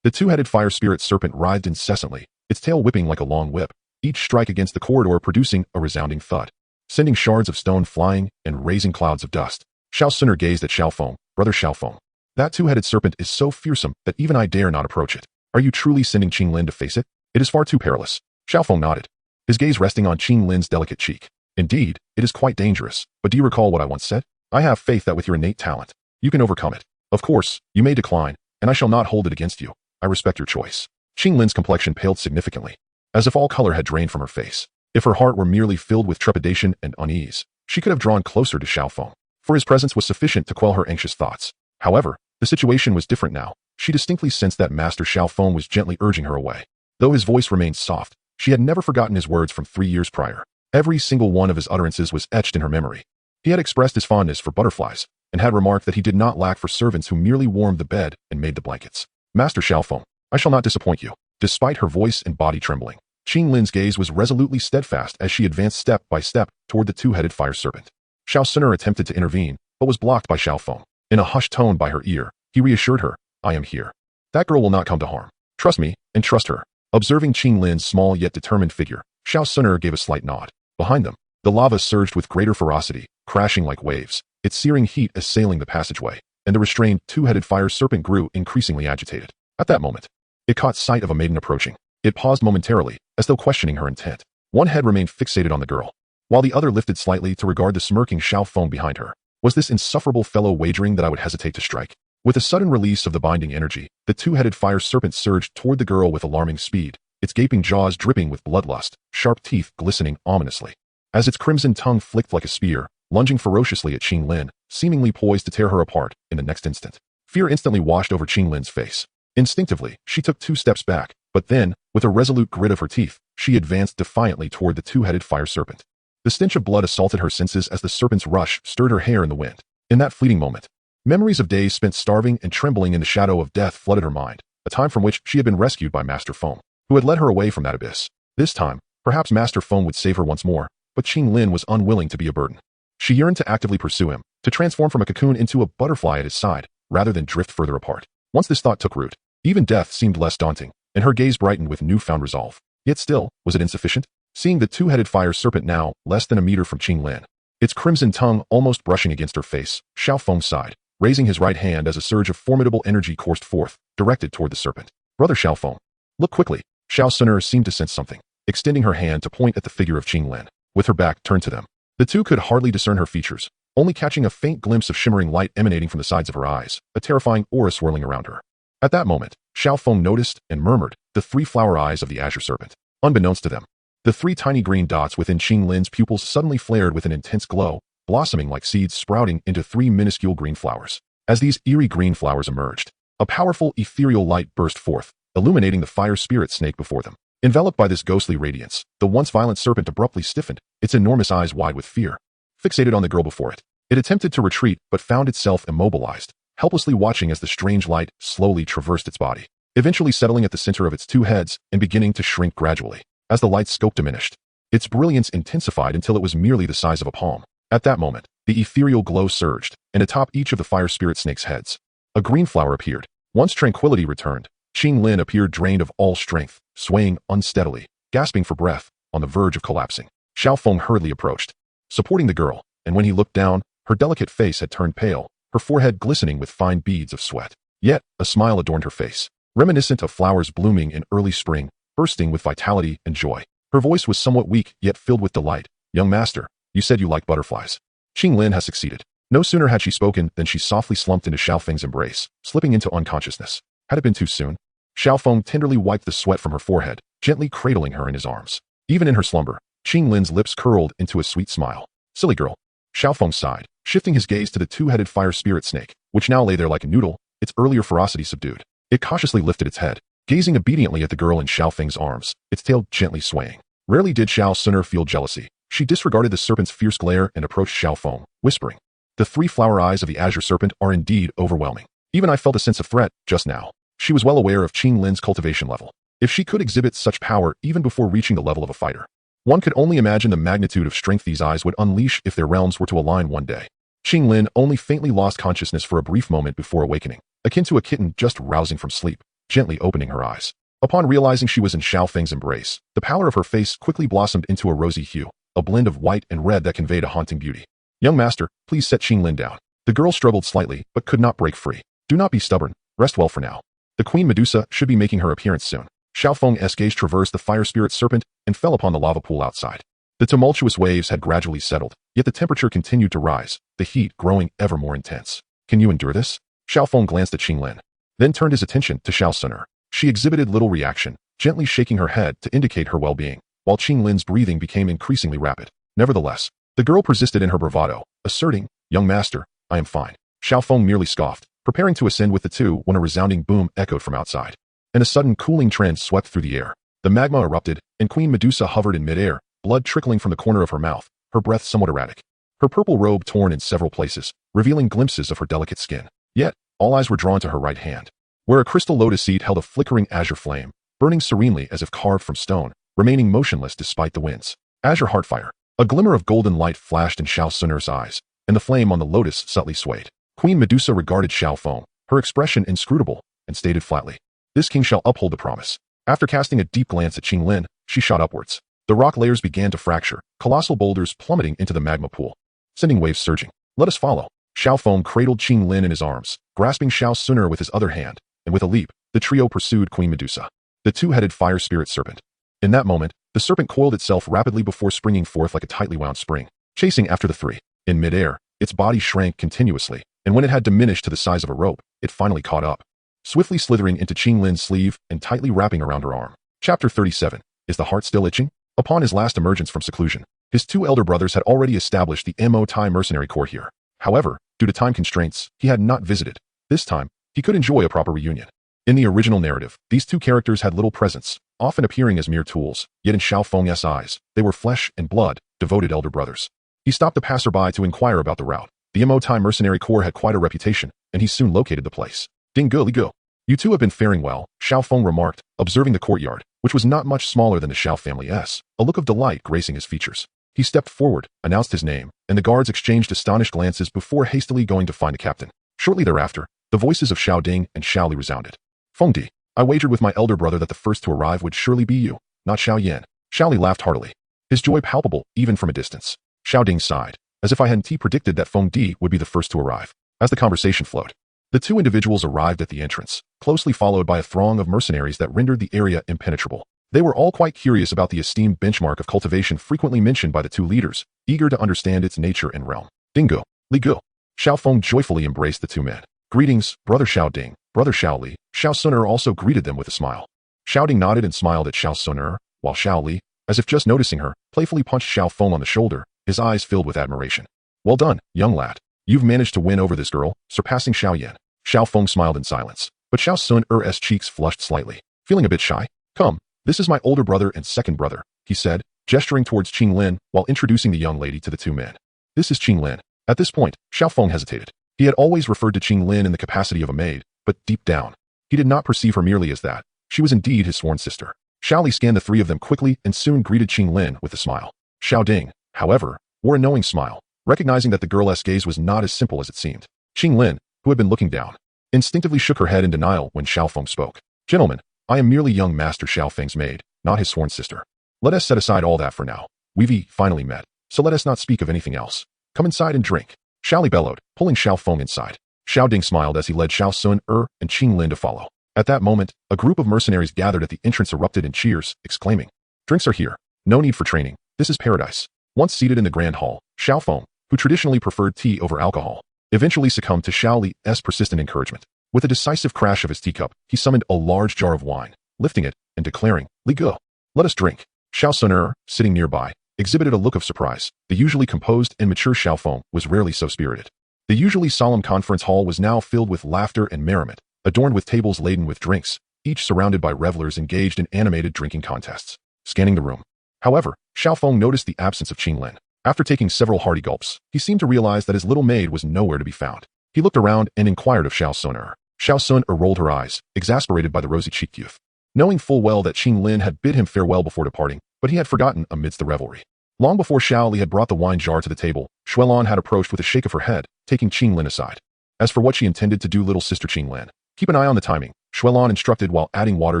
The two-headed fire spirit serpent writhed incessantly, its tail whipping like a long whip, each strike against the corridor producing a resounding thud, sending shards of stone flying and raising clouds of dust. Xiao Sooner gazed at Xiao Feng. "Brother Xiao Feng, that two-headed serpent is so fearsome that even I dare not approach it. Are you truly sending Qinglin to face it? It is far too perilous." Xiao Feng nodded, his gaze resting on Qinglin's delicate cheek. "Indeed, it is quite dangerous, but do you recall what I once said? I have faith that with your innate talent, you can overcome it. Of course, you may decline, and I shall not hold it against you. I respect your choice." Qinglin's complexion paled significantly, as if all color had drained from her face. If her heart were merely filled with trepidation and unease, she could have drawn closer to Xiao Feng, for his presence was sufficient to quell her anxious thoughts. However, the situation was different now. She distinctly sensed that Master Xiao Feng was gently urging her away. Though his voice remained soft, she had never forgotten his words from 3 years prior. Every single one of his utterances was etched in her memory. He had expressed his fondness for butterflies, and had remarked that he did not lack for servants who merely warmed the bed and made the blankets. "Master Xiao Feng, I shall not disappoint you." Despite her voice and body trembling, Qinglin's gaze was resolutely steadfast as she advanced step by step toward the two-headed fire serpent. Xiao Sooner attempted to intervene, but was blocked by Xiao Feng. In a hushed tone by her ear, he reassured her, "I am here. That girl will not come to harm. Trust me, and trust her." Observing Qinglin's small yet determined figure, Xiao Sooner gave a slight nod. Behind them, the lava surged with greater ferocity, crashing like waves, its searing heat assailing the passageway, and the restrained two-headed fire serpent grew increasingly agitated. At that moment, it caught sight of a maiden approaching. It paused momentarily, as though questioning her intent. One head remained fixated on the girl, while the other lifted slightly to regard the smirking Xiao Feng behind her. Was this insufferable fellow wagering that I would hesitate to strike? With a sudden release of the binding energy, the two-headed fire serpent surged toward the girl with alarming speed, its gaping jaws dripping with bloodlust, sharp teeth glistening ominously. As its crimson tongue flicked like a spear, lunging ferociously at Qinglin, seemingly poised to tear her apart in the next instant. Fear instantly washed over Qinglin's face. Instinctively, she took 2 steps back, but then, with a resolute grit of her teeth, she advanced defiantly toward the two-headed fire serpent. The stench of blood assaulted her senses as the serpent's rush stirred her hair in the wind. In that fleeting moment, memories of days spent starving and trembling in the shadow of death flooded her mind, a time from which she had been rescued by Master Feng, who had led her away from that abyss. This time, perhaps Master Feng would save her once more, but Qing Lin was unwilling to be a burden. She yearned to actively pursue him, to transform from a cocoon into a butterfly at his side, rather than drift further apart. Once this thought took root, even death seemed less daunting, and her gaze brightened with newfound resolve. Yet still, was it insufficient? Seeing the two-headed fire serpent now, less than a meter from Qing Lin, its crimson tongue almost brushing against her face, Xiao Feng sighed, raising his right hand as a surge of formidable energy coursed forth, directed toward the serpent. Brother Xiao Feng, look quickly. Xiao Suner seemed to sense something, extending her hand to point at the figure of Qing Lin, with her back turned to them. The two could hardly discern her features, only catching a faint glimpse of shimmering light emanating from the sides of her eyes, a terrifying aura swirling around her. At that moment, Xiao Feng noticed and murmured, the three flower eyes of the azure serpent. Unbeknownst to them, the three tiny green dots within Qing Lin's pupils suddenly flared with an intense glow, blossoming like seeds sprouting into three minuscule green flowers. As these eerie green flowers emerged, a powerful ethereal light burst forth, illuminating the fire spirit snake before them. Enveloped by this ghostly radiance, the once violent serpent abruptly stiffened, its enormous eyes wide with fear. Fixated on the girl before it, it attempted to retreat but found itself immobilized, helplessly watching as the strange light slowly traversed its body, eventually settling at the center of its two heads and beginning to shrink gradually. As the light's scope diminished, its brilliance intensified until it was merely the size of a palm. At that moment, the ethereal glow surged, and atop each of the fire spirit snake's heads, a green flower appeared. Once tranquility returned, Qing Lin appeared drained of all strength, swaying unsteadily, gasping for breath, on the verge of collapsing. Xiao Feng hurriedly approached, supporting the girl, and when he looked down, her delicate face had turned pale, her forehead glistening with fine beads of sweat. Yet, a smile adorned her face, reminiscent of flowers blooming in early spring, bursting with vitality and joy. Her voice was somewhat weak, yet filled with delight. Young master, you said you like butterflies. Qing Lin has succeeded. No sooner had she spoken than she softly slumped into Xiao Feng's embrace, slipping into unconsciousness. Had it been too soon? Xiao Feng tenderly wiped the sweat from her forehead, gently cradling her in his arms. Even in her slumber, Qing Lin's lips curled into a sweet smile. Silly girl. Xiao Feng sighed, shifting his gaze to the two-headed fire spirit snake, which now lay there like a noodle, its earlier ferocity subdued. It cautiously lifted its head, gazing obediently at the girl in Xiao Feng's arms, its tail gently swaying. Rarely did Xiao Suner feel jealousy. She disregarded the serpent's fierce glare and approached Xiao Feng, whispering, "The three flower eyes of the azure serpent are indeed overwhelming. Even I felt a sense of threat just now." She was well aware of Qing Lin's cultivation level. If she could exhibit such power even before reaching the level of a fighter, one could only imagine the magnitude of strength these eyes would unleash if their realms were to align one day. Qing Lin only faintly lost consciousness for a brief moment before awakening, akin to a kitten just rousing from sleep, gently opening her eyes. Upon realizing she was in Xiao Feng's embrace, the pallor of her face quickly blossomed into a rosy hue, a blend of white and red that conveyed a haunting beauty. "Young master, please set Qing Lin down." The girl struggled slightly, but could not break free. "Do not be stubborn. Rest well for now. The Queen Medusa should be making her appearance soon." Xiao Feng's gaze traversed the fire spirit serpent and fell upon the lava pool outside. The tumultuous waves had gradually settled, yet the temperature continued to rise, the heat growing ever more intense. "Can you endure this?" Xiao Feng glanced at Qing Lin, then turned his attention to Xiao Suner. She exhibited little reaction, gently shaking her head to indicate her well-being, while Qing Lin's breathing became increasingly rapid. Nevertheless, the girl persisted in her bravado, asserting, "Young master, I am fine." Xiao Feng merely scoffed, preparing to ascend with the two when a resounding boom echoed from outside, and a sudden cooling trend swept through the air. The magma erupted, and Queen Medusa hovered in midair, blood trickling from the corner of her mouth, her breath somewhat erratic. Her purple robe torn in several places, revealing glimpses of her delicate skin. Yet, all eyes were drawn to her right hand, where a crystal lotus seed held a flickering azure flame, burning serenely as if carved from stone, remaining motionless despite the winds. Azure heartfire. A glimmer of golden light flashed in Xiao Suner's eyes, and the flame on the lotus subtly swayed. Queen Medusa regarded Xiao Feng, her expression inscrutable, and stated flatly, "This king shall uphold the promise." After casting a deep glance at Qing Lin, she shot upwards. The rock layers began to fracture, colossal boulders plummeting into the magma pool, sending waves surging. "Let us follow." Xiao Feng cradled Qing Lin in his arms, grasping Xiao Suner with his other hand, and with a leap, the trio pursued Queen Medusa, the two-headed fire spirit serpent. In that moment, the serpent coiled itself rapidly before springing forth like a tightly wound spring, chasing after the three. In midair, its body shrank continuously, and when it had diminished to the size of a rope, it finally caught up, swiftly slithering into Qing Lin's sleeve and tightly wrapping around her arm. Chapter 37. Is the heart still itching? Upon his last emergence from seclusion, his two elder brothers had already established the Mo Tai mercenary corps here. However, due to time constraints, he had not visited. This time, he could enjoy a proper reunion. In the original narrative, these two characters had little presence, often appearing as mere tools, yet in Xiao Feng's eyes, they were flesh and blood, devoted elder brothers. He stopped a passerby to inquire about the route. The Mo Tai mercenary corps had quite a reputation, and he soon located the place. "Ding go li go. You two have been faring well," Xiao Feng remarked, observing the courtyard, which was not much smaller than the Xiao family's, a look of delight gracing his features. He stepped forward, announced his name, and the guards exchanged astonished glances before hastily going to find the captain. Shortly thereafter, the voices of Xiao Ding and Xiao Li resounded. Feng Di, I wagered with my elder brother that the first to arrive would surely be you, not Xiao Yan. Xiao Li laughed heartily, his joy palpable even from a distance. Xiao Ding sighed, as if I hadn't predicted that Feng Di would be the first to arrive. As the conversation flowed, the two individuals arrived at the entrance, closely followed by a throng of mercenaries that rendered the area impenetrable. They were all quite curious about the esteemed benchmark of cultivation frequently mentioned by the two leaders, eager to understand its nature and realm. Dingo, Li Gu. Xiao Feng joyfully embraced the two men. Greetings, Brother Xiao Ding, Brother Xiao Li. Xiao Suner also greeted them with a smile. Xiao Ding nodded and smiled at Xiao Suner, while Xiao Li, as if just noticing her, playfully punched Xiao Feng on the shoulder, his eyes filled with admiration. Well done, young lad. You've managed to win over this girl, surpassing Xiao Yan. Xiao Feng smiled in silence, but Xiao Suner's cheeks flushed slightly. Feeling a bit shy? Come, this is my older brother and second brother, he said, gesturing towards Qing Lin while introducing the young lady to the two men. This is Qing Lin. At this point, Xiao Feng hesitated. He had always referred to Qing Lin in the capacity of a maid, but deep down, he did not perceive her merely as that. She was indeed his sworn sister. Xiao Li scanned the three of them quickly and soon greeted Qing Lin with a smile. Xiao Ding, however, wore a knowing smile, recognizing that the girl's gaze was not as simple as it seemed. Qing Lin, who had been looking down, instinctively shook her head in denial when Xiao Feng spoke. Gentlemen, I am merely young Master Xiao Feng's maid, not his sworn sister. Let us set aside all that for now. We've finally met, so let us not speak of anything else. Come inside and drink. Xiao Li bellowed, pulling Xiao Feng inside. Xiao Ding smiled as he led Xiao Suner and Qing Lin to follow. At that moment, a group of mercenaries gathered at the entrance erupted in cheers, exclaiming, Drinks are here. No need for training. This is paradise. Once seated in the grand hall, Xiao Feng, who traditionally preferred tea over alcohol, eventually succumbed to Xiao Li's persistent encouragement. With a decisive crash of his teacup, he summoned a large jar of wine, lifting it and declaring, Li Gu, let us drink. Xiao Suner, sitting nearby, exhibited a look of surprise. The usually composed and mature Xiao Feng was rarely so spirited. The usually solemn conference hall was now filled with laughter and merriment, adorned with tables laden with drinks, each surrounded by revelers engaged in animated drinking contests. Scanning the room, however, Xiao Feng noticed the absence of Qing Lin. After taking several hearty gulps, he seemed to realize that his little maid was nowhere to be found. He looked around and inquired of Xiao Suner. Xiao Suner rolled her eyes, exasperated by the rosy-cheeked youth. Knowing full well that Qing Lin had bid him farewell before departing, but he had forgotten amidst the revelry. Long before Xiao Li had brought the wine jar to the table, Xuelon had approached with a shake of her head, taking Qing Lin aside. As for what she intended to do, little sister Qing Lin, keep an eye on the timing, Xuelon instructed while adding water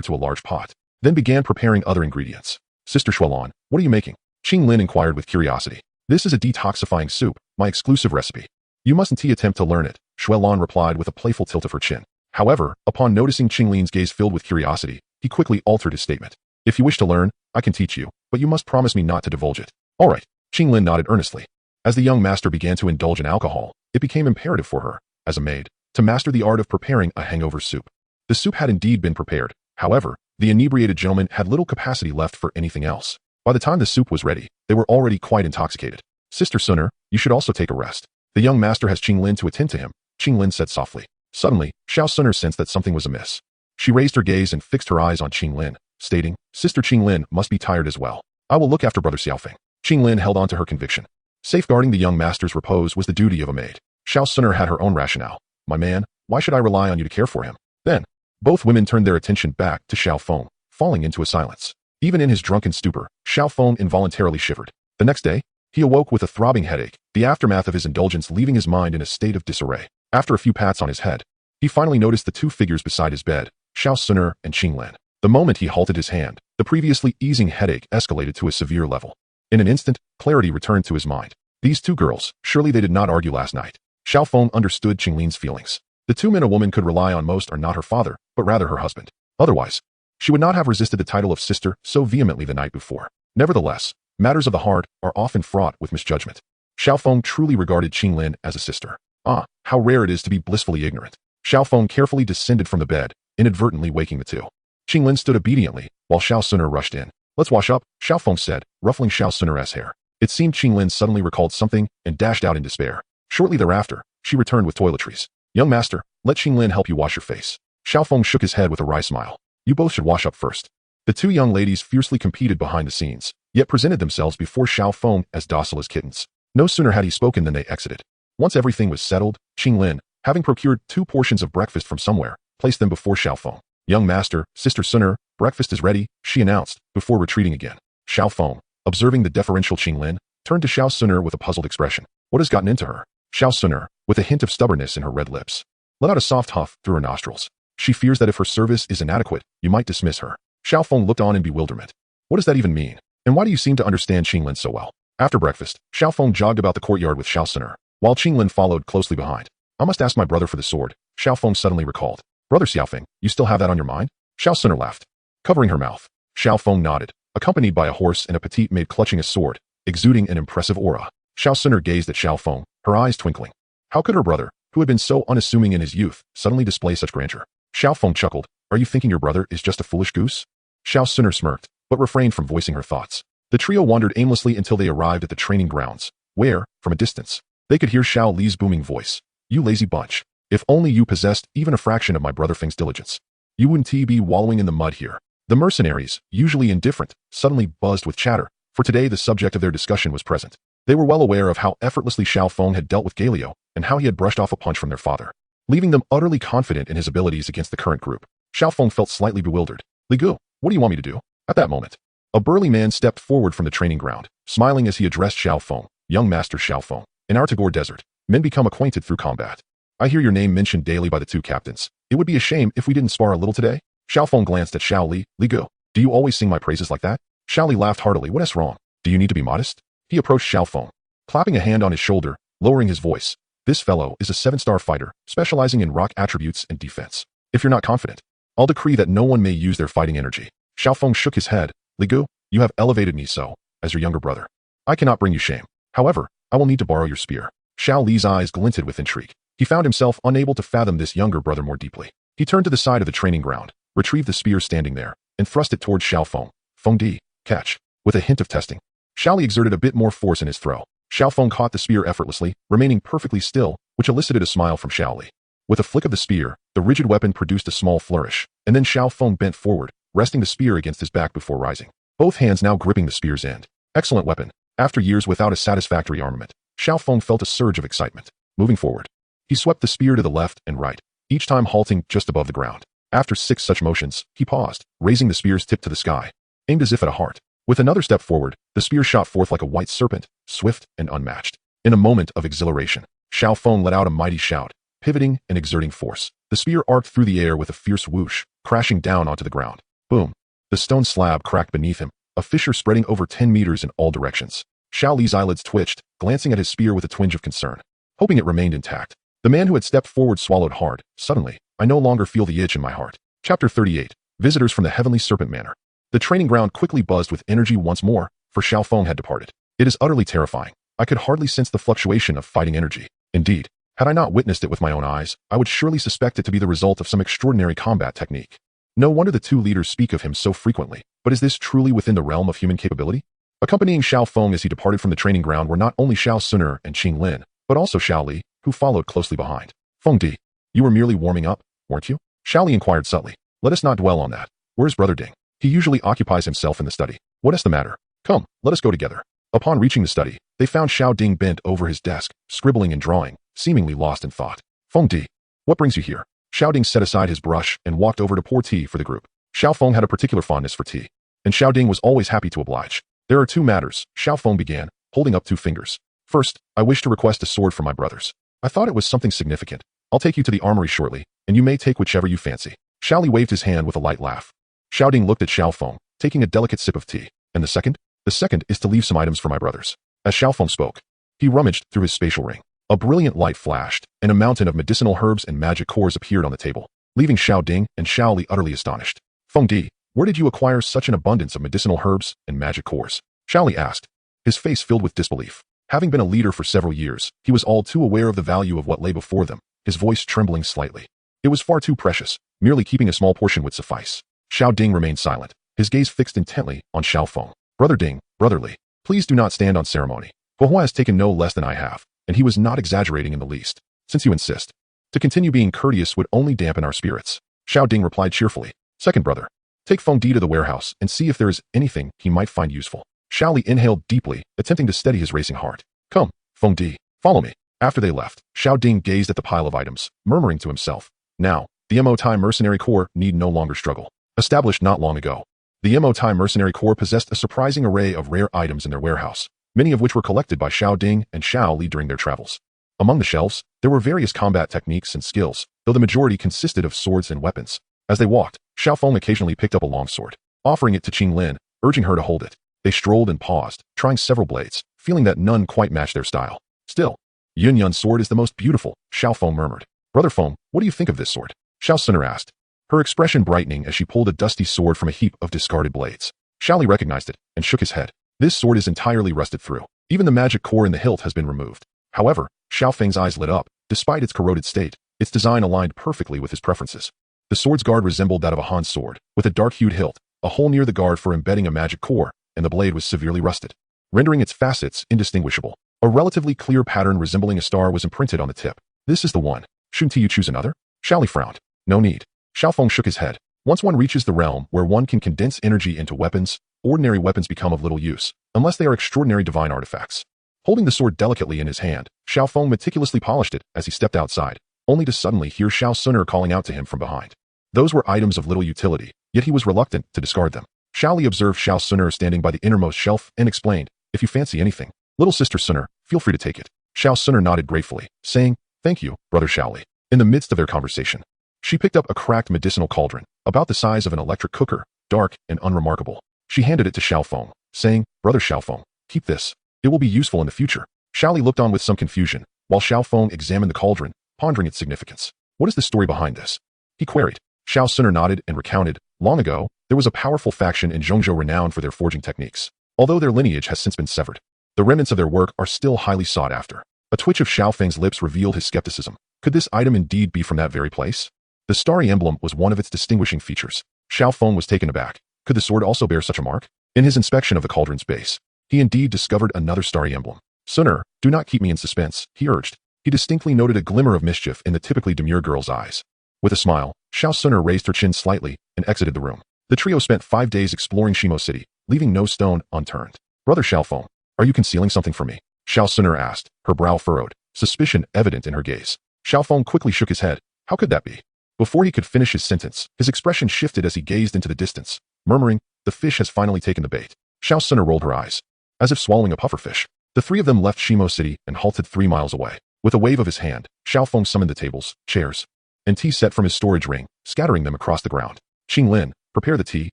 to a large pot, then began preparing other ingredients. Sister Xuelon, what are you making? Qing Lin inquired with curiosity. This is a detoxifying soup, my exclusive recipe. You mustn't attempt to learn it, Xuelon replied with a playful tilt of her chin. However, upon noticing Qing Lin's gaze filled with curiosity, he quickly altered his statement. If you wish to learn, I can teach you, but you must promise me not to divulge it. All right, Qing Lin nodded earnestly. As the young master began to indulge in alcohol, it became imperative for her, as a maid, to master the art of preparing a hangover soup. The soup had indeed been prepared. However, the inebriated gentleman had little capacity left for anything else. By the time the soup was ready, they were already quite intoxicated. Sister Suner, you should also take a rest. The young master has Qing Lin to attend to him, Qing Lin said softly. Suddenly, Xiao Suner sensed that something was amiss. She raised her gaze and fixed her eyes on Qing Lin, stating, Sister Qing Lin must be tired as well. I will look after Brother Xiao Feng. Qing Lin held on to her conviction. Safeguarding the young master's repose was the duty of a maid. Xiao Suner had her own rationale. My man, why should I rely on you to care for him? Then, both women turned their attention back to Xiao Feng, falling into a silence. Even in his drunken stupor, Xiao Feng involuntarily shivered. The next day, he awoke with a throbbing headache, the aftermath of his indulgence leaving his mind in a state of disarray. After a few pats on his head, he finally noticed the two figures beside his bed, Xiao Suner and Qing Lin. The moment he halted his hand, the previously easing headache escalated to a severe level. In an instant, clarity returned to his mind. These two girls, surely they did not argue last night. Xiao Feng understood Qing Lin's feelings. The two men a woman could rely on most are not her father, but rather her husband. Otherwise, she would not have resisted the title of sister so vehemently the night before. Nevertheless, matters of the heart are often fraught with misjudgment. Xiao Feng truly regarded Qing Lin as a sister. Ah, how rare it is to be blissfully ignorant. Xiao Feng carefully descended from the bed, inadvertently waking the two. Qing Lin stood obediently, while Xiao Suner rushed in. Let's wash up, Xiao Feng said, ruffling Xiao Suner's hair. It seemed Qing Lin suddenly recalled something and dashed out in despair. Shortly thereafter, she returned with toiletries. Young master, let Qing Lin help you wash your face. Xiao Feng shook his head with a wry smile. You both should wash up first. The two young ladies fiercely competed behind the scenes, yet presented themselves before Xiao Feng as docile as kittens. No sooner had he spoken than they exited. Once everything was settled, Qing Lin, having procured 2 portions of breakfast from somewhere, placed them before Xiao Feng. Young master, Sister Suner, breakfast is ready, she announced, before retreating again. Xiao Feng, observing the deferential Qing Lin, turned to Xiao Suner with a puzzled expression. What has gotten into her? Xiao Suner, with a hint of stubbornness in her red lips, let out a soft huff through her nostrils. She fears that if her service is inadequate, you might dismiss her. Xiao Feng looked on in bewilderment. What does that even mean? And why do you seem to understand Qinglin so well? After breakfast, Xiao Feng jogged about the courtyard with Xiao Suner, while Qinglin followed closely behind. I must ask my brother for the sword, Xiao Feng suddenly recalled. Brother Xiao Feng, you still have that on your mind? Xiao Suner laughed, covering her mouth. Xiao Feng nodded, accompanied by a horse and a petite maid clutching a sword, exuding an impressive aura. Xiao Suner gazed at Xiao Feng, her eyes twinkling. How could her brother, who had been so unassuming in his youth, suddenly display such grandeur? Xiao Feng chuckled. Are you thinking your brother is just a foolish goose? Xiao Suner smirked, but refrained from voicing her thoughts. The trio wandered aimlessly until they arrived at the training grounds, where, from a distance, they could hear Xiao Li's booming voice. You lazy bunch. If only you possessed even a fraction of my brother Feng's diligence, you wouldn't be wallowing in the mud here. The mercenaries, usually indifferent, suddenly buzzed with chatter, for today the subject of their discussion was present. They were well aware of how effortlessly Xiao Feng had dealt with Galio, and how he had brushed off a punch from their father, leaving them utterly confident in his abilities against the current group. Xiao Feng felt slightly bewildered. Li Gu, what do you want me to do? At that moment, a burly man stepped forward from the training ground, smiling as he addressed Xiao Feng. Young Master Xiao Feng, in our Tagore Desert, men become acquainted through combat. I hear your name mentioned daily by the two captains. It would be a shame if we didn't spar a little today. Xiao Feng glanced at Xiao Li. Li Gu, do you always sing my praises like that? Xiao Li laughed heartily. What's wrong? Do you need to be modest? He approached Xiao Feng, clapping a hand on his shoulder, lowering his voice. This fellow is a 7-star fighter, specializing in rock attributes and defense. If you're not confident, I'll decree that no one may use their fighting energy. Xiao Feng shook his head. Li Gu, you have elevated me so, as your younger brother. I cannot bring you shame. However, I will need to borrow your spear. Xiao Li's eyes glinted with intrigue. He found himself unable to fathom this younger brother more deeply. He turned to the side of the training ground, retrieved the spear standing there, and thrust it towards Xiao Feng. Feng Di, catch, with a hint of testing. Xiao Li exerted a bit more force in his throw. Xiao Feng caught the spear effortlessly, remaining perfectly still, which elicited a smile from Xiao Li. With a flick of the spear, the rigid weapon produced a small flourish, and then Xiao Feng bent forward, resting the spear against his back before rising, both hands now gripping the spear's end. Excellent weapon. After years without a satisfactory armament, Xiao Feng felt a surge of excitement. Moving forward, he swept the spear to the left and right, each time halting just above the ground. After 6 such motions, he paused, raising the spear's tip to the sky, aimed as if at a heart. With another step forward, the spear shot forth like a white serpent, swift and unmatched. In a moment of exhilaration, Xiao Feng let out a mighty shout, pivoting and exerting force. The spear arced through the air with a fierce whoosh, crashing down onto the ground. Boom! The stone slab cracked beneath him, a fissure spreading over 10 meters in all directions. Xiao Li's eyelids twitched, glancing at his spear with a twinge of concern, hoping it remained intact. The man who had stepped forward swallowed hard. Suddenly, I no longer feel the itch in my heart. Chapter 38. Visitors from the Heavenly Serpent Manor. The training ground quickly buzzed with energy once more, for Xiao Feng had departed. It is utterly terrifying. I could hardly sense the fluctuation of fighting energy. Indeed, had I not witnessed it with my own eyes, I would surely suspect it to be the result of some extraordinary combat technique. No wonder the two leaders speak of him so frequently, but is this truly within the realm of human capability? Accompanying Xiao Feng as he departed from the training ground were not only Xiao Suner and Qinglin, but also Xiao Li, who followed closely behind. Feng Di, you were merely warming up, weren't you? Xiao Li inquired subtly. Let us not dwell on that. Where's Brother Ding? He usually occupies himself in the study. What is the matter? Come, let us go together. Upon reaching the study, they found Xiao Ding bent over his desk, scribbling and drawing, seemingly lost in thought. Feng Di, what brings you here? Xiao Ding set aside his brush and walked over to pour tea for the group. Xiao Feng had a particular fondness for tea, and Xiao Ding was always happy to oblige. There are 2 matters, Xiao Feng began, holding up 2 fingers. First, I wish to request a sword from my brothers. I thought it was something significant. I'll take you to the armory shortly, and you may take whichever you fancy. Xiao Li waved his hand with a light laugh. Xiao Ding looked at Xiao Feng, taking a delicate sip of tea. And the second? The second is to leave some items for my brothers. As Xiao Feng spoke, he rummaged through his spatial ring. A brilliant light flashed, and a mountain of medicinal herbs and magic cores appeared on the table, leaving Xiao Ding and Xiao Li utterly astonished. Feng Di, where did you acquire such an abundance of medicinal herbs and magic cores? Xiao Li asked, his face filled with disbelief. Having been a leader for several years, he was all too aware of the value of what lay before them, his voice trembling slightly. It was far too precious, merely keeping a small portion would suffice. Xiao Ding remained silent, his gaze fixed intently on Xiao Feng. Brother Ding, Brother Li, please do not stand on ceremony. Hua has taken no less than I have, and he was not exaggerating in the least. Since you insist, to continue being courteous would only dampen our spirits. Xiao Ding replied cheerfully. Second brother, take Feng Di to the warehouse and see if there is anything he might find useful. Xiao Li inhaled deeply, attempting to steady his racing heart. Come, Feng Di, follow me. After they left, Xiao Ding gazed at the pile of items, murmuring to himself. Now, the Mo Tai Mercenary Corps need no longer struggle. Established not long ago, the Mo Tai Mercenary Corps possessed a surprising array of rare items in their warehouse, many of which were collected by Xiao Ding and Xiao Li during their travels. Among the shelves, there were various combat techniques and skills, though the majority consisted of swords and weapons. As they walked, Xiao Feng occasionally picked up a longsword, offering it to Qinglin, urging her to hold it. They strolled and paused, trying several blades, feeling that none quite matched their style. Still, Yun Yun's sword is the most beautiful, Xiao Feng murmured. Brother Feng, what do you think of this sword? Xiao Suner asked, her expression brightening as she pulled a dusty sword from a heap of discarded blades. Xiao Li recognized it and shook his head. This sword is entirely rusted through. Even the magic core in the hilt has been removed. However, Xiao Feng's eyes lit up. Despite its corroded state, its design aligned perfectly with his preferences. The sword's guard resembled that of a Han sword, with a dark-hued hilt, a hole near the guard for embedding a magic core, and the blade was severely rusted, rendering its facets indistinguishable. A relatively clear pattern resembling a star was imprinted on the tip. This is the one. Shouldn't you choose another? Xiao Li frowned. No need. Xiao Feng shook his head. Once one reaches the realm where one can condense energy into weapons, ordinary weapons become of little use, unless they are extraordinary divine artifacts. Holding the sword delicately in his hand, Xiao Feng meticulously polished it as he stepped outside, only to suddenly hear Xiao Suner calling out to him from behind. Those were items of little utility, yet he was reluctant to discard them. Xiao Li observed Xiao Suner standing by the innermost shelf and explained, if you fancy anything, little sister Suner, feel free to take it. Xiao Suner nodded gratefully, saying, thank you, brother Xiao Li. In the midst of their conversation, she picked up a cracked medicinal cauldron, about the size of an electric cooker, dark and unremarkable. She handed it to Xiao Feng, saying, brother Xiao Feng, keep this. It will be useful in the future. Xiao Li looked on with some confusion, while Xiao Feng examined the cauldron, pondering its significance. What is the story behind this? He queried. Xiao Suner nodded and recounted, long ago, there was a powerful faction in Zhongzhou renowned for their forging techniques. Although their lineage has since been severed, the remnants of their work are still highly sought after. A twitch of Xiao Feng's lips revealed his skepticism. Could this item indeed be from that very place? The starry emblem was one of its distinguishing features. Xiao Feng was taken aback. Could the sword also bear such a mark? In his inspection of the cauldron's base, he indeed discovered another starry emblem. Suner, do not keep me in suspense, he urged. He distinctly noted a glimmer of mischief in the typically demure girl's eyes. With a smile, Xiao Suner raised her chin slightly and exited the room. The trio spent 5 days exploring Shimo City, leaving no stone unturned. Brother Xiao Feng, are you concealing something from me? Xiao Suner asked, her brow furrowed, suspicion evident in her gaze. Xiao Feng quickly shook his head. How could that be? Before he could finish his sentence, his expression shifted as he gazed into the distance, murmuring, the fish has finally taken the bait. Xiao Suner rolled her eyes, as if swallowing a pufferfish. The three of them left Shimo City and halted 3 miles away. With a wave of his hand, Xiao Feng summoned the tables, chairs, and tea set from his storage ring, scattering them across the ground. Qinglin, prepare the tea,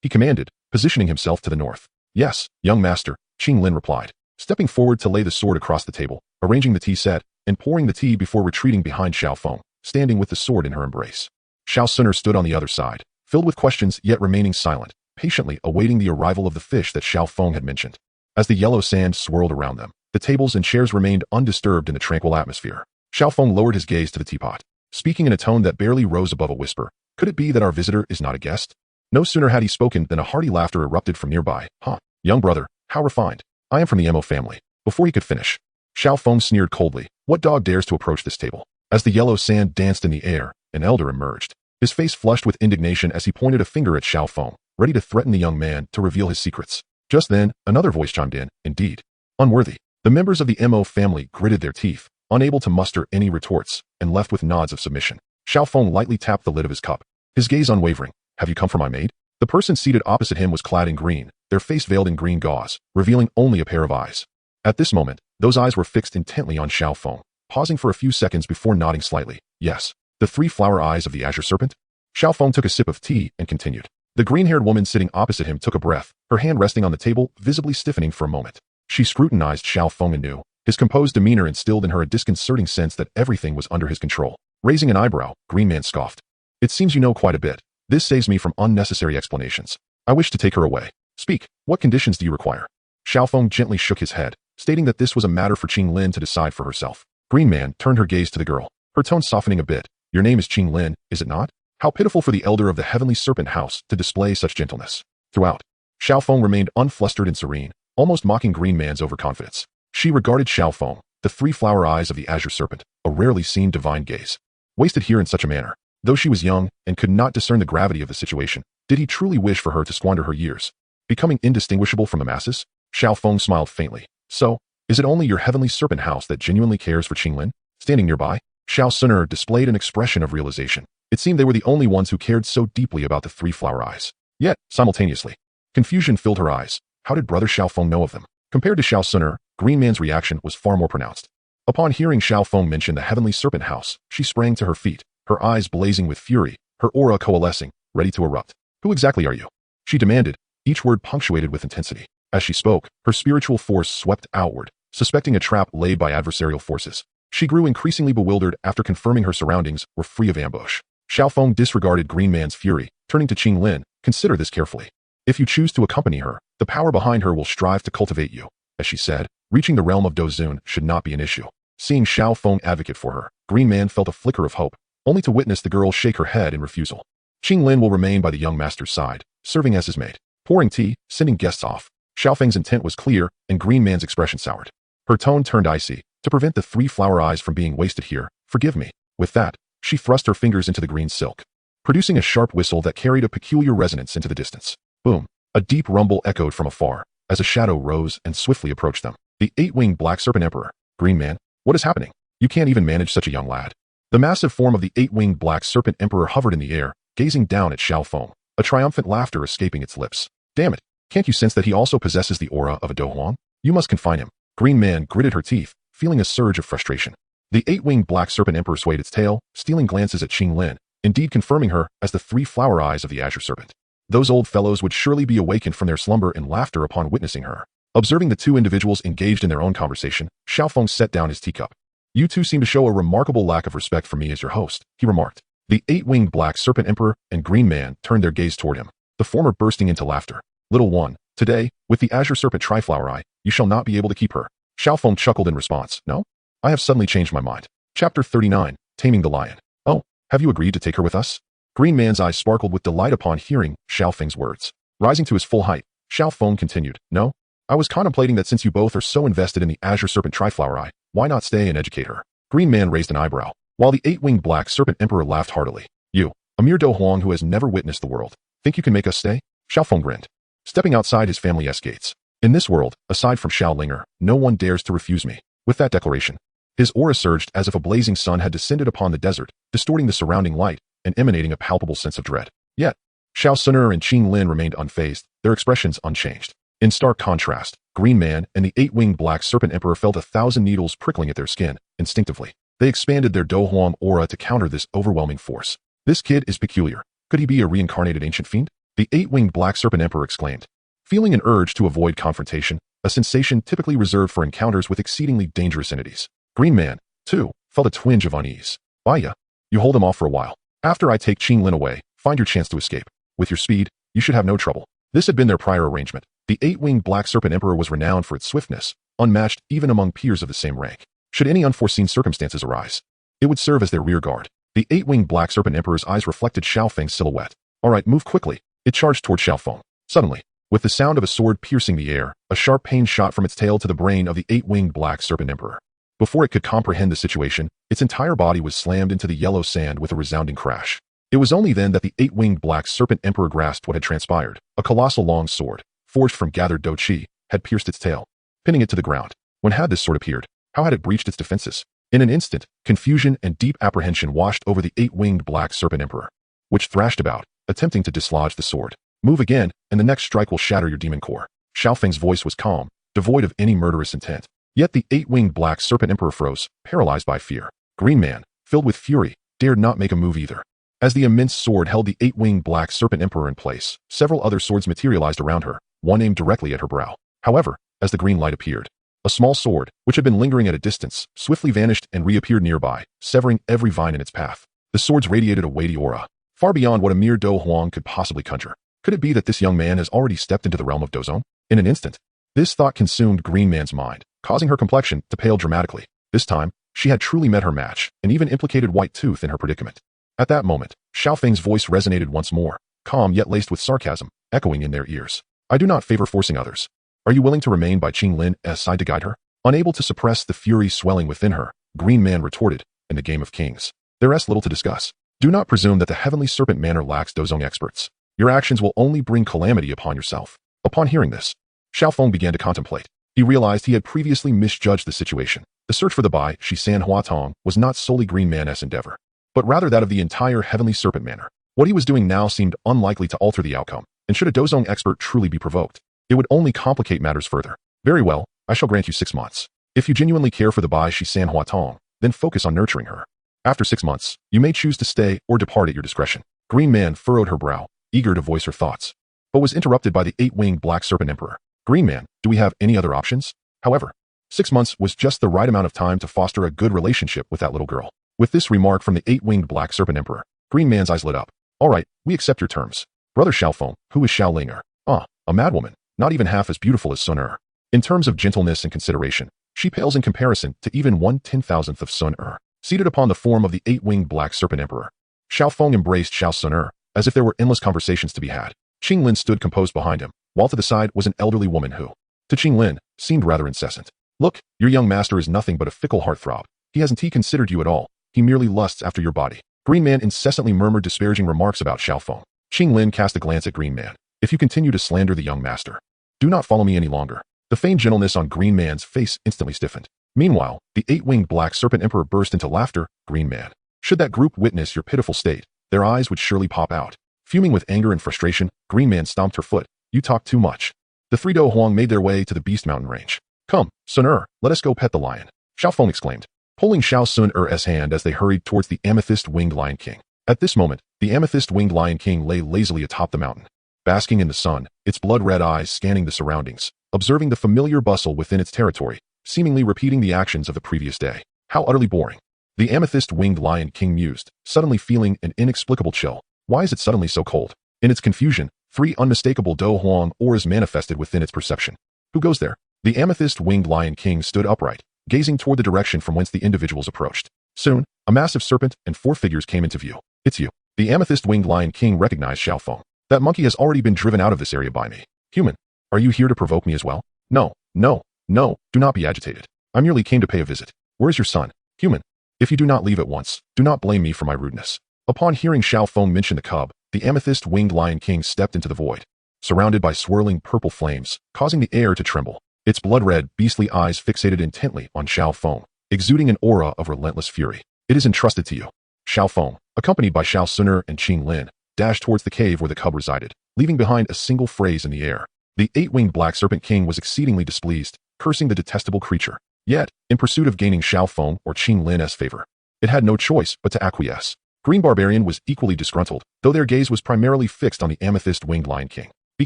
he commanded, positioning himself to the north. Yes, young master, Qinglin replied, stepping forward to lay the sword across the table, arranging the tea set, and pouring the tea before retreating behind Xiao Feng, standing with the sword in her embrace. Xiao Suner stood on the other side, filled with questions yet remaining silent, patiently awaiting the arrival of the fish that Xiao Feng had mentioned. As the yellow sand swirled around them, the tables and chairs remained undisturbed in the tranquil atmosphere. Xiao Feng lowered his gaze to the teapot, speaking in a tone that barely rose above a whisper. Could it be that our visitor is not a guest? No sooner had he spoken than a hearty laughter erupted from nearby. Huh, young brother, how refined. I am from the Mo family. Before he could finish, Xiao Feng sneered coldly. What dog dares to approach this table? As the yellow sand danced in the air, an elder emerged, his face flushed with indignation as he pointed a finger at Xiao Feng, ready to threaten the young man to reveal his secrets. Just then, another voice chimed in, indeed. Unworthy. The members of the Mo family gritted their teeth, unable to muster any retorts, and left with nods of submission. Xiao Feng lightly tapped the lid of his cup, his gaze unwavering. Have you come for my maid? The person seated opposite him was clad in green, their face veiled in green gauze, revealing only a pair of eyes. At this moment, those eyes were fixed intently on Xiao Feng, pausing for a few seconds before nodding slightly. Yes, the 3 flower eyes of the azure serpent? Xiao Feng took a sip of tea and continued. The green-haired woman sitting opposite him took a breath, her hand resting on the table, visibly stiffening for a moment. She scrutinized Xiao Feng anew. His composed demeanor instilled in her a disconcerting sense that everything was under his control. Raising an eyebrow, Green Man scoffed. It seems you know quite a bit. This saves me from unnecessary explanations. I wish to take her away. Speak, what conditions do you require? Xiao Feng gently shook his head, stating that this was a matter for Qinglin to decide for herself. Green Man turned her gaze to the girl, her tone softening a bit. Your name is Qinglin, is it not? How pitiful for the elder of the heavenly serpent house to display such gentleness. Throughout, Xiao Feng remained unflustered and serene, almost mocking Green Man's overconfidence. She regarded Xiao Feng, the 3 flower eyes of the azure serpent, a rarely seen divine gaze. Wasted here in such a manner. Though she was young and could not discern the gravity of the situation, did he truly wish for her to squander her years, becoming indistinguishable from the masses? Xiao Feng smiled faintly. So, is it only your heavenly serpent house that genuinely cares for Qinglin? Standing nearby, Xiao Suner displayed an expression of realization. It seemed they were the only ones who cared so deeply about the 3 flower eyes. Yet, simultaneously, confusion filled her eyes. How did brother Xiao Feng know of them? Compared to Xiao Suner, Green Man's reaction was far more pronounced. Upon hearing Xiao Feng mention the heavenly serpent house, she sprang to her feet, her eyes blazing with fury, her aura coalescing, ready to erupt. Who exactly are you? She demanded, each word punctuated with intensity. As she spoke, her spiritual force swept outward, suspecting a trap laid by adversarial forces. She grew increasingly bewildered after confirming her surroundings were free of ambush. Xiao Feng disregarded Green Man's fury, turning to Qing Lin, consider this carefully. If you choose to accompany her, the power behind her will strive to cultivate you. As she said, reaching the realm of Dozun should not be an issue. Seeing Xiao Feng advocate for her, Green Man felt a flicker of hope, only to witness the girl shake her head in refusal. Qing Lin will remain by the young master's side, serving as his mate, pouring tea, sending guests off. Xiao Feng's intent was clear, and Green Man's expression soured. Her tone turned icy. To prevent the 3 flower eyes from being wasted here, forgive me. With that, she thrust her fingers into the green silk, producing a sharp whistle that carried a peculiar resonance into the distance. Boom! A deep rumble echoed from afar, as a shadow rose and swiftly approached them. The 8-winged black serpent emperor. Green Man, what is happening? You can't even manage such a young lad. The massive form of the 8-winged black serpent emperor hovered in the air, gazing down at Xiao Feng, a triumphant laughter escaping its lips. Damn it! Can't you sense that he also possesses the aura of a Dohuang? You must confine him. Green Man gritted her teeth, feeling a surge of frustration. The 8-winged black serpent emperor swayed its tail, stealing glances at Qing Lin, indeed confirming her as the 3 flower eyes of the azure serpent. Those old fellows would surely be awakened from their slumber in laughter upon witnessing her. Observing the 2 individuals engaged in their own conversation, Xiao Feng set down his teacup. You two seem to show a remarkable lack of respect for me as your host, he remarked. The 8-winged black serpent emperor and Green Man turned their gaze toward him, the former bursting into laughter. Little one, today, with the azure serpent triflower eye, you shall not be able to keep her. Xiao Feng chuckled in response. No? I have suddenly changed my mind. Chapter 39, Taming the Lion. Oh, have you agreed to take her with us? Green Man's eyes sparkled with delight upon hearing Xiao Feng's words. Rising to his full height, Xiao Feng continued. No? I was contemplating that since you both are so invested in the azure serpent triflower eye, why not stay and educate her? Green Man raised an eyebrow, while the 8-winged black serpent emperor laughed heartily. You, a mere Dohuang who has never witnessed the world, think you can make us stay? Xiao Feng grinned, stepping outside his family's gates. In this world, aside from Xiao Linger, no one dares to refuse me. With that declaration, his aura surged as if a blazing sun had descended upon the desert, distorting the surrounding light and emanating a palpable sense of dread. Yet, Xiao Sun'er and Qing Lin remained unfazed, their expressions unchanged. In stark contrast, Green Man and the 8-winged black serpent emperor felt 1,000 needles prickling at their skin. Instinctively, they expanded their Dohuang aura to counter this overwhelming force. This kid is peculiar. Could he be a reincarnated ancient fiend? The 8-winged black serpent emperor exclaimed, feeling an urge to avoid confrontation, a sensation typically reserved for encounters with exceedingly dangerous entities. Green Man, too, felt a twinge of unease. Baya, you hold him off for a while. After I take Qing Lin away, find your chance to escape. With your speed, you should have no trouble. This had been their prior arrangement. The 8-winged black serpent emperor was renowned for its swiftness, unmatched even among peers of the same rank. Should any unforeseen circumstances arise, it would serve as their rear guard. The 8-winged black serpent emperor's eyes reflected Xiao Feng's silhouette. All right, move quickly. It charged toward Xiao Feng. Suddenly, with the sound of a sword piercing the air, a sharp pain shot from its tail to the brain of the 8-winged black serpent emperor. Before it could comprehend the situation, its entire body was slammed into the yellow sand with a resounding crash. It was only then that the 8-winged black serpent emperor grasped what had transpired. A colossal long sword, forged from gathered do qi, had pierced its tail, pinning it to the ground. When had this sword appeared? How had it breached its defenses? In an instant, confusion and deep apprehension washed over the 8-winged black serpent emperor, which thrashed about, attempting to dislodge the sword. Move again, and the next strike will shatter your demon core. Xiao Feng's voice was calm, devoid of any murderous intent. Yet the 8-winged black serpent emperor froze, paralyzed by fear. Green Man, filled with fury, dared not make a move either. As the immense sword held the 8-winged black serpent emperor in place, several other swords materialized around her, one aimed directly at her brow. However, as the green light appeared, a small sword, which had been lingering at a distance, swiftly vanished and reappeared nearby, severing every vine in its path. The swords radiated a weighty aura, far beyond what a mere Do Huang could possibly conjure. Could it be that this young man has already stepped into the realm of Dozong? In an instant, this thought consumed Green Man's mind, causing her complexion to pale dramatically. This time, she had truly met her match, and even implicated White Tooth in her predicament. At that moment, Xiao Feng's voice resonated once more, calm yet laced with sarcasm, echoing in their ears. I do not favor forcing others. Are you willing to remain by Qing Lin's side to guide her? Unable to suppress the fury swelling within her, Green Man retorted, in the game of kings, there is little to discuss. Do not presume that the heavenly serpent manor lacks Dozong experts. Your actions will only bring calamity upon yourself. Upon hearing this, Xiao Feng began to contemplate. He realized he had previously misjudged the situation. The search for the Bai Shi San Hua Tong was not solely Green Man's endeavor, but rather that of the entire heavenly serpent manor. What he was doing now seemed unlikely to alter the outcome, and should a Dozong expert truly be provoked, it would only complicate matters further. Very well, I shall grant you 6 months. If you genuinely care for the Bai Shi San Hua Tong, then focus on nurturing her. After 6 months, you may choose to stay or depart at your discretion. Green Man furrowed her brow, eager to voice her thoughts, but was interrupted by the 8-winged Black Serpent Emperor. Green Man, do we have any other options? However, 6 months was just the right amount of time to foster a good relationship with that little girl. With this remark from the 8-winged Black Serpent Emperor, Green Man's eyes lit up. All right, we accept your terms. Brother Xiao Feng, who is Xiao Linger? Ah, a madwoman, not even half as beautiful as Sun Er. In terms of gentleness and consideration, she pales in comparison to even 1/10,000th of Sun Er. Seated upon the form of the 8-winged Black Serpent Emperor, Xiao Feng embraced Xiao Sun Er, as if there were endless conversations to be had. Qing Lin stood composed behind him, while to the side was an elderly woman who, to Qing Lin, seemed rather incessant. Look, your young master is nothing but a fickle heartthrob. He hasn't considered you at all. He merely lusts after your body. Green Man incessantly murmured disparaging remarks about Xiao Feng. Qing Lin cast a glance at Green Man. If you continue to slander the young master, do not follow me any longer. The feigned gentleness on Green Man's face instantly stiffened. Meanwhile, the 8-winged Black Serpent Emperor burst into laughter. Green Man, should that group witness your pitiful state, their eyes would surely pop out. Fuming with anger and frustration, Green Man stomped her foot. You talk too much. The 3 Do Huang made their way to the Beast Mountain range. Come, Sun Er, let us go pet the lion, Xiao Feng exclaimed, pulling Xiao Sun Er's hand as they hurried towards the amethyst-winged Lion King. At this moment, the amethyst-winged Lion King lay lazily atop the mountain, basking in the sun, its blood-red eyes scanning the surroundings, observing the familiar bustle within its territory, seemingly repeating the actions of the previous day. How utterly boring. The amethyst-winged Lion King mused, suddenly feeling an inexplicable chill. Why is it suddenly so cold? In its confusion, 3 unmistakable Do Huang auras manifested within its perception. Who goes there? The amethyst-winged Lion King stood upright, gazing toward the direction from whence the individuals approached. Soon, a massive serpent and 4 figures came into view. It's you. The amethyst-winged Lion King recognized Xiao Feng. That monkey has already been driven out of this area by me. Human, are you here to provoke me as well? No, no, no, do not be agitated. I merely came to pay a visit. Where is your son? Human, if you do not leave at once, do not blame me for my rudeness. Upon hearing Xiao Feng mention the cub, the amethyst-winged Lion King stepped into the void, surrounded by swirling purple flames, causing the air to tremble. Its blood-red, beastly eyes fixated intently on Xiao Feng, exuding an aura of relentless fury. It is entrusted to you. Xiao Feng, accompanied by Xiao Sun Er and Qing Lin, dashed towards the cave where the cub resided, leaving behind a single phrase in the air. The 8-winged Black Serpent King was exceedingly displeased, cursing the detestable creature. Yet, in pursuit of gaining Xiao Feng or Qing Lin's favor, it had no choice but to acquiesce. Green Barbarian was equally disgruntled, though their gaze was primarily fixed on the amethyst-winged Lion King. Be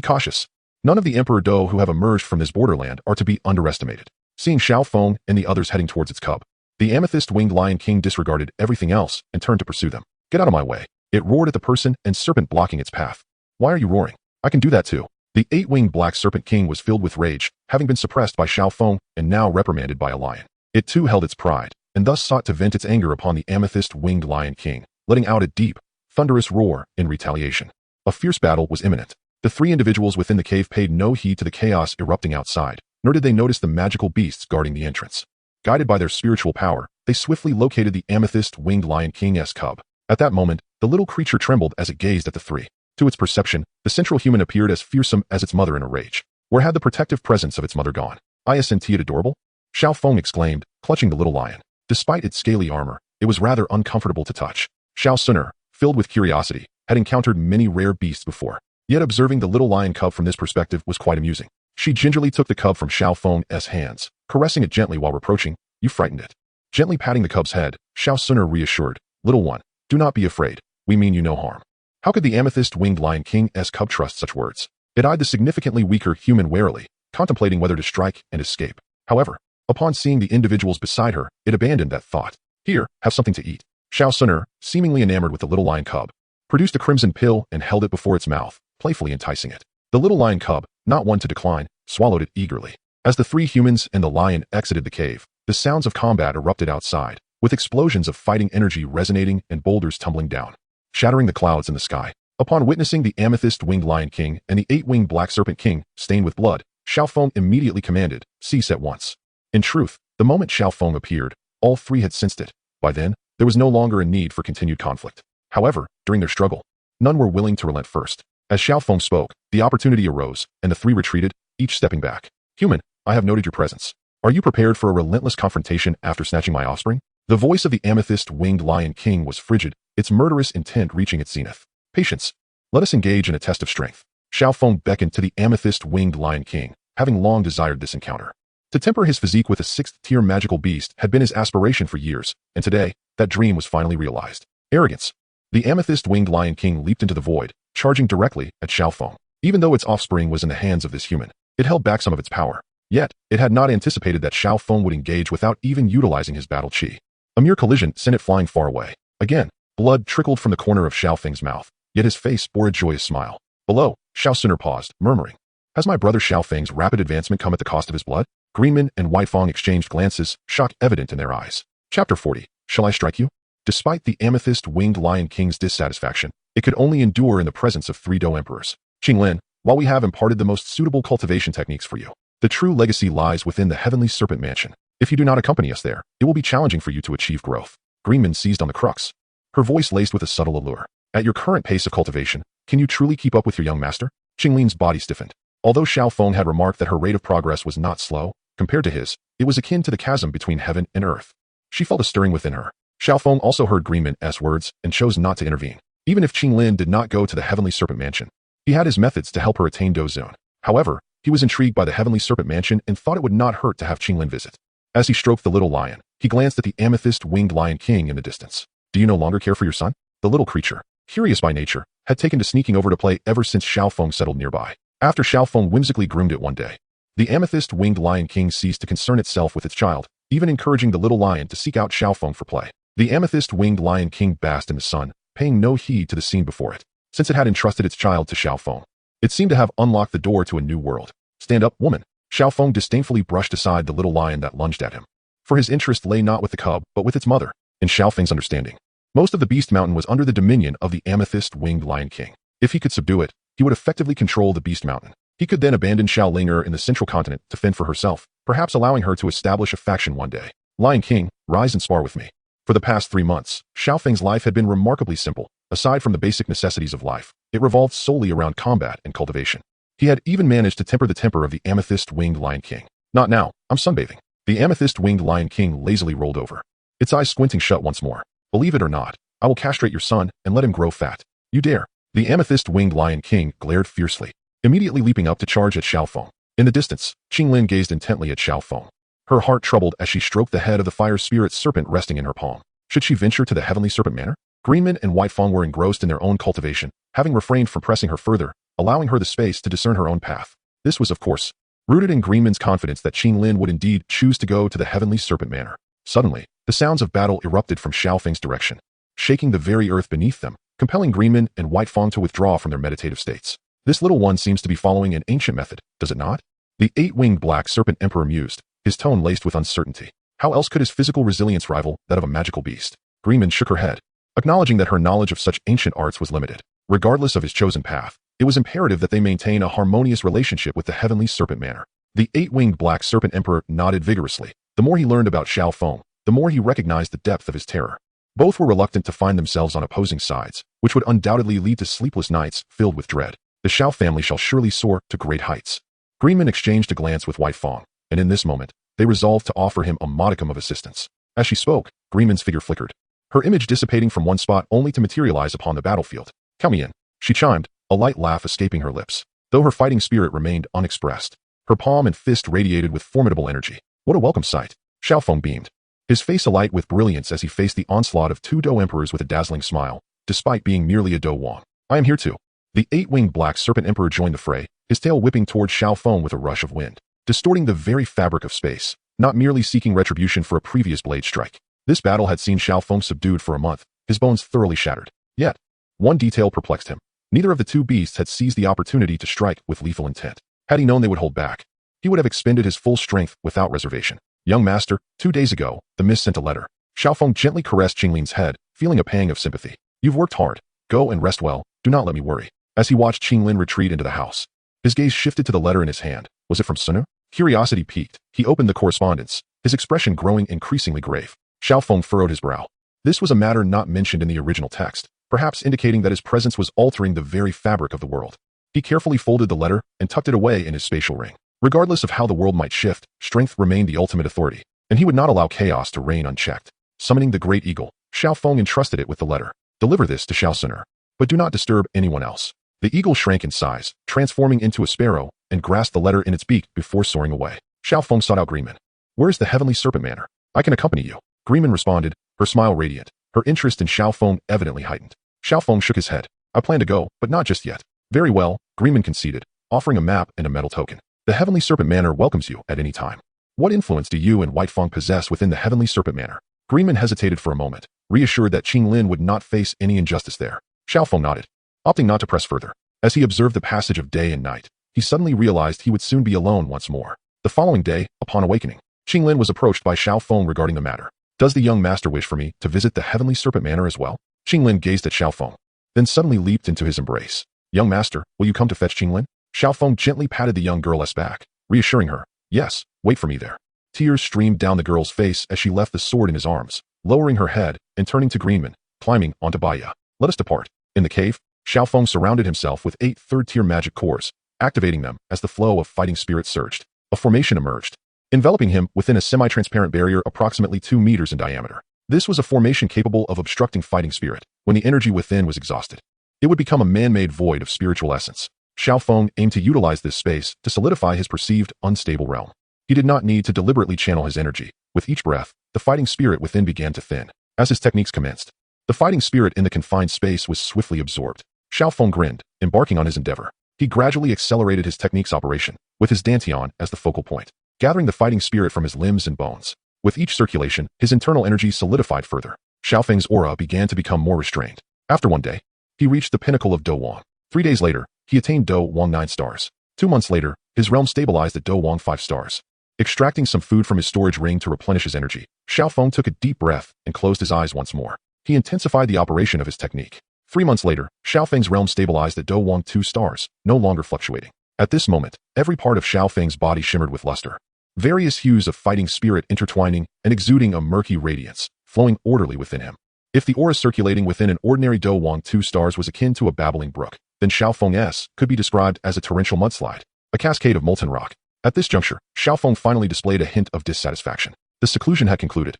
cautious. None of the Emperor Do who have emerged from this borderland are to be underestimated. Seeing Xiao Feng and the others heading towards its cub, the amethyst-winged Lion King disregarded everything else and turned to pursue them. Get out of my way. It roared at the person and serpent blocking its path. Why are you roaring? I can do that too. The 8-winged Black Serpent King was filled with rage, having been suppressed by Xiao Feng and now reprimanded by a lion. It too held its pride, and thus sought to vent its anger upon the amethyst-winged Lion King, letting out a deep, thunderous roar in retaliation. A fierce battle was imminent. The 3 individuals within the cave paid no heed to the chaos erupting outside, nor did they notice the magical beasts guarding the entrance. Guided by their spiritual power, they swiftly located the amethyst-winged Lion King's cub. At that moment, the little creature trembled as it gazed at the 3. To its perception, the central human appeared as fearsome as its mother in a rage. Where had the protective presence of its mother gone? Isn't it adorable? Xiao Feng exclaimed, clutching the little lion. Despite its scaly armor, it was rather uncomfortable to touch. Xiao Sun Er, filled with curiosity, had encountered many rare beasts before. Yet observing the little lion cub from this perspective was quite amusing. She gingerly took the cub from Xiao Feng's hands, caressing it gently while reproaching, you frightened it. Gently patting the cub's head, Xiao Sun Er reassured, little one, do not be afraid, we mean you no harm. How could the amethyst-winged Lion King's cub trust such words? It eyed the significantly weaker human warily, contemplating whether to strike and escape. However, upon seeing the individuals beside her, it abandoned that thought. Here, have something to eat. Xiao Sun Er, seemingly enamored with the little lion cub, produced a crimson pill and held it before its mouth, playfully enticing it. The little lion cub, not one to decline, swallowed it eagerly. As the 3 humans and the lion exited the cave, the sounds of combat erupted outside, with explosions of fighting energy resonating and boulders tumbling down, shattering the clouds in the sky. Upon witnessing the amethyst-winged Lion King and the 8-winged Black Serpent King, stained with blood, Xiao Feng immediately commanded, cease at once. In truth, the moment Xiao Feng appeared, all 3 had sensed it. By then, there was no longer a need for continued conflict. However, during their struggle, none were willing to relent first. As Xiao Feng spoke, the opportunity arose, and the 3 retreated, each stepping back. Human, I have noted your presence. Are you prepared for a relentless confrontation after snatching my offspring? The voice of the amethyst-winged Lion King was frigid, its murderous intent reaching its zenith. Patience. Let us engage in a test of strength. Xiao Feng beckoned to the amethyst-winged Lion King, having long desired this encounter. To temper his physique with a 6th-tier magical beast had been his aspiration for years, and today, that dream was finally realized. Arrogance. The amethyst-winged Lion King leaped into the void, charging directly at Xiao Feng. Even though its offspring was in the hands of this human, it held back some of its power. Yet, it had not anticipated that Xiao Feng would engage without even utilizing his battle chi. A mere collision sent it flying far away. Again, blood trickled from the corner of Xiao Feng's mouth, yet his face bore a joyous smile. Below, Xiao Suner paused, murmuring, "Has my brother Xiao Feng's rapid advancement come at the cost of his blood?" Greenman and White Fang exchanged glances, shock evident in their eyes. Chapter 40. Shall I strike you? Despite the amethyst-winged Lion King's dissatisfaction, it could only endure in the presence of 3 Dou emperors. Qinglin, while we have imparted the most suitable cultivation techniques for you, the true legacy lies within the Heavenly Serpent Mansion. If you do not accompany us there, it will be challenging for you to achieve growth. Greenman seized on the crux, her voice laced with a subtle allure. At your current pace of cultivation, can you truly keep up with your young master? Qinglin's body stiffened. Although Xiao Feng had remarked that her rate of progress was not slow, compared to his, it was akin to the chasm between heaven and earth. She felt a stirring within her. Xiao Feng also heard Greenman's words and chose not to intervene. Even if Qinglin did not go to the Heavenly Serpent Mansion, he had his methods to help her attain Dou Zone. However, he was intrigued by the Heavenly Serpent Mansion and thought it would not hurt to have Qinglin visit. As he stroked the little lion, he glanced at the amethyst-winged Lion King in the distance. Do you no longer care for your son? The little creature, curious by nature, had taken to sneaking over to play ever since Xiao Feng settled nearby. After Xiao Feng whimsically groomed it one day, the amethyst-winged Lion King ceased to concern itself with its child, even encouraging the little lion to seek out Xiao Feng for play. The amethyst-winged Lion King basked in the sun, paying no heed to the scene before it. Since it had entrusted its child to Xiao Feng, it seemed to have unlocked the door to a new world. Stand up, woman. Xiao Feng disdainfully brushed aside the little lion that lunged at him. For his interest lay not with the cub, but with its mother. In Xiao Feng's understanding, most of the Beast Mountain was under the dominion of the amethyst-winged Lion King. If he could subdue it, he would effectively control the Beast Mountain. He could then abandon Xiaolinger in the central continent to fend for herself, perhaps allowing her to establish a faction one day. Lion King, rise and spar with me. For the past 3 months, Xiao Feng's life had been remarkably simple. Aside from the basic necessities of life, it revolved solely around combat and cultivation. He had even managed to temper the temper of the amethyst-winged Lion King. Not now, I'm sunbathing. The amethyst-winged Lion King lazily rolled over, its eyes squinting shut once more. Believe it or not, I will castrate your son and let him grow fat. You dare. The amethyst-winged Lion King glared fiercely, immediately leaping up to charge at Xiao Feng. In the distance, Qinglin gazed intently at Xiao Feng. Her heart troubled as she stroked the head of the fire spirit serpent resting in her palm. Should she venture to the Heavenly Serpent Manor? Greenman and White Fang were engrossed in their own cultivation, having refrained from pressing her further, allowing her the space to discern her own path. This was, of course, rooted in Greenman's confidence that Qinglin would indeed choose to go to the Heavenly Serpent Manor. Suddenly, the sounds of battle erupted from Xiao Feng's direction, shaking the very earth beneath them, compelling Greenman and White Fang to withdraw from their meditative states. This little one seems to be following an ancient method, does it not? The 8-winged black serpent emperor mused, his tone laced with uncertainty. How else could his physical resilience rival that of a magical beast? Greenman shook her head, acknowledging that her knowledge of such ancient arts was limited. Regardless of his chosen path, it was imperative that they maintain a harmonious relationship with the Heavenly Serpent Manor. The 8-winged black serpent emperor nodded vigorously. The more he learned about Xiao Feng, the more he recognized the depth of his terror. Both were reluctant to find themselves on opposing sides, which would undoubtedly lead to sleepless nights filled with dread. The Xiao family shall surely soar to great heights. Greenman exchanged a glance with White Fang, and in this moment, they resolved to offer him a modicum of assistance. As she spoke, Greenman's figure flickered, her image dissipating from one spot only to materialize upon the battlefield. Count me in, she chimed, a light laugh escaping her lips, though her fighting spirit remained unexpressed. Her palm and fist radiated with formidable energy. What a welcome sight. Xiao Feng beamed, his face alight with brilliance as he faced the onslaught of 2 Dou emperors with a dazzling smile, despite being merely a Dou Wang. I am here too. The 8-winged black serpent emperor joined the fray, his tail whipping toward Xiao Feng with a rush of wind, distorting the very fabric of space, not merely seeking retribution for a previous blade strike. This battle had seen Xiao Feng subdued for a month, his bones thoroughly shattered. Yet, one detail perplexed him. Neither of the 2 beasts had seized the opportunity to strike with lethal intent. Had he known they would hold back, he would have expended his full strength without reservation. Young master, 2 days ago, the mist sent a letter. Xiao Feng gently caressed Qinglin's head, feeling a pang of sympathy. You've worked hard. Go and rest well. Do not let me worry. As he watched Qinglin retreat into the house, his gaze shifted to the letter in his hand. Was it from Sunu? Curiosity piqued. He opened the correspondence, his expression growing increasingly grave. Xiao Feng furrowed his brow. This was a matter not mentioned in the original text, perhaps indicating that his presence was altering the very fabric of the world. He carefully folded the letter and tucked it away in his spatial ring. Regardless of how the world might shift, strength remained the ultimate authority, and he would not allow chaos to reign unchecked. Summoning the great eagle, Xiao Feng entrusted it with the letter. Deliver this to Xiao Suner, but do not disturb anyone else. The eagle shrank in size, transforming into a sparrow, and grasped the letter in its beak before soaring away. Xiao Feng sought out Greenman. Where is the Heavenly Serpent Manor? I can accompany you. Greenman responded, her smile radiant, her interest in Xiao Feng evidently heightened. Xiao Feng shook his head. I plan to go, but not just yet. Very well, Greenman conceded, offering a map and a metal token. The Heavenly Serpent Manor welcomes you at any time. What influence do you and White Feng possess within the Heavenly Serpent Manor? Greenman hesitated for a moment, reassured that Qinglin would not face any injustice there. Xiao Feng nodded, opting not to press further. As he observed the passage of day and night, he suddenly realized he would soon be alone once more. The following day, upon awakening, Qinglin was approached by Xiao Feng regarding the matter. Does the young master wish for me to visit the Heavenly Serpent Manor as well? Qinglin gazed at Xiao Feng, then suddenly leaped into his embrace. Young master, will you come to fetch Qinglin? Xiao Feng gently patted the young girl's back, reassuring her, yes, wait for me there. Tears streamed down the girl's face as she left the sword in his arms, lowering her head and turning to Greenman, climbing onto Baya. Let us depart. In the cave, Xiao Feng surrounded himself with 8 third-tier magic cores, activating them as the flow of fighting spirit surged. A formation emerged, enveloping him within a semi-transparent barrier approximately 2 meters in diameter. This was a formation capable of obstructing fighting spirit when the energy within was exhausted. It would become a man-made void of spiritual essence. Xiao Feng aimed to utilize this space to solidify his perceived unstable realm. He did not need to deliberately channel his energy. With each breath, the fighting spirit within began to thin. As his techniques commenced, the fighting spirit in the confined space was swiftly absorbed. Xiao Feng grinned, embarking on his endeavor. He gradually accelerated his technique's operation, with his dantian as the focal point, gathering the fighting spirit from his limbs and bones. With each circulation, his internal energy solidified further. Xiao Feng's aura began to become more restrained. After one day, he reached the pinnacle of Do Wang. 3 days later, he attained Do Wang 9 stars. 2 months later, his realm stabilized at Do Wang 5 stars. Extracting some food from his storage ring to replenish his energy, Xiao Feng took a deep breath and closed his eyes once more. He intensified the operation of his technique. 3 months later, Xiao Feng's realm stabilized at Do Wang 2 stars, no longer fluctuating. At this moment, every part of Xiao Feng's body shimmered with luster. Various hues of fighting spirit intertwining and exuding a murky radiance, flowing orderly within him. If the aura circulating within an ordinary Do Wang 2 stars was akin to a babbling brook, then Xiao Feng's could be described as a torrential mudslide, a cascade of molten rock. At this juncture, Xiao Feng finally displayed a hint of dissatisfaction. The seclusion had concluded.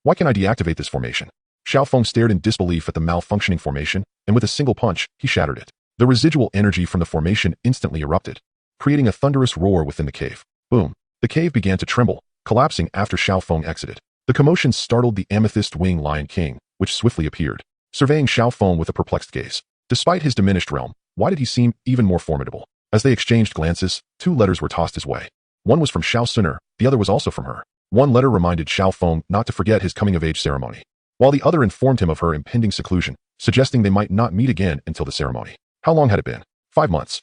Why can't I deactivate this formation? Xiao Feng stared in disbelief at the malfunctioning formation, and with a single punch, he shattered it. The residual energy from the formation instantly erupted, creating a thunderous roar within the cave. Boom! The cave began to tremble, collapsing after Xiao Feng exited. The commotion startled the amethyst wing Lion King, which swiftly appeared, surveying Xiao Feng with a perplexed gaze. Despite his diminished realm, why did he seem even more formidable? As they exchanged glances, 2 letters were tossed his way. One was from Xiao Suner, the other was also from her. One letter reminded Xiao Feng not to forget his coming-of-age ceremony, while the other informed him of her impending seclusion, suggesting they might not meet again until the ceremony. How long had it been? 5 months.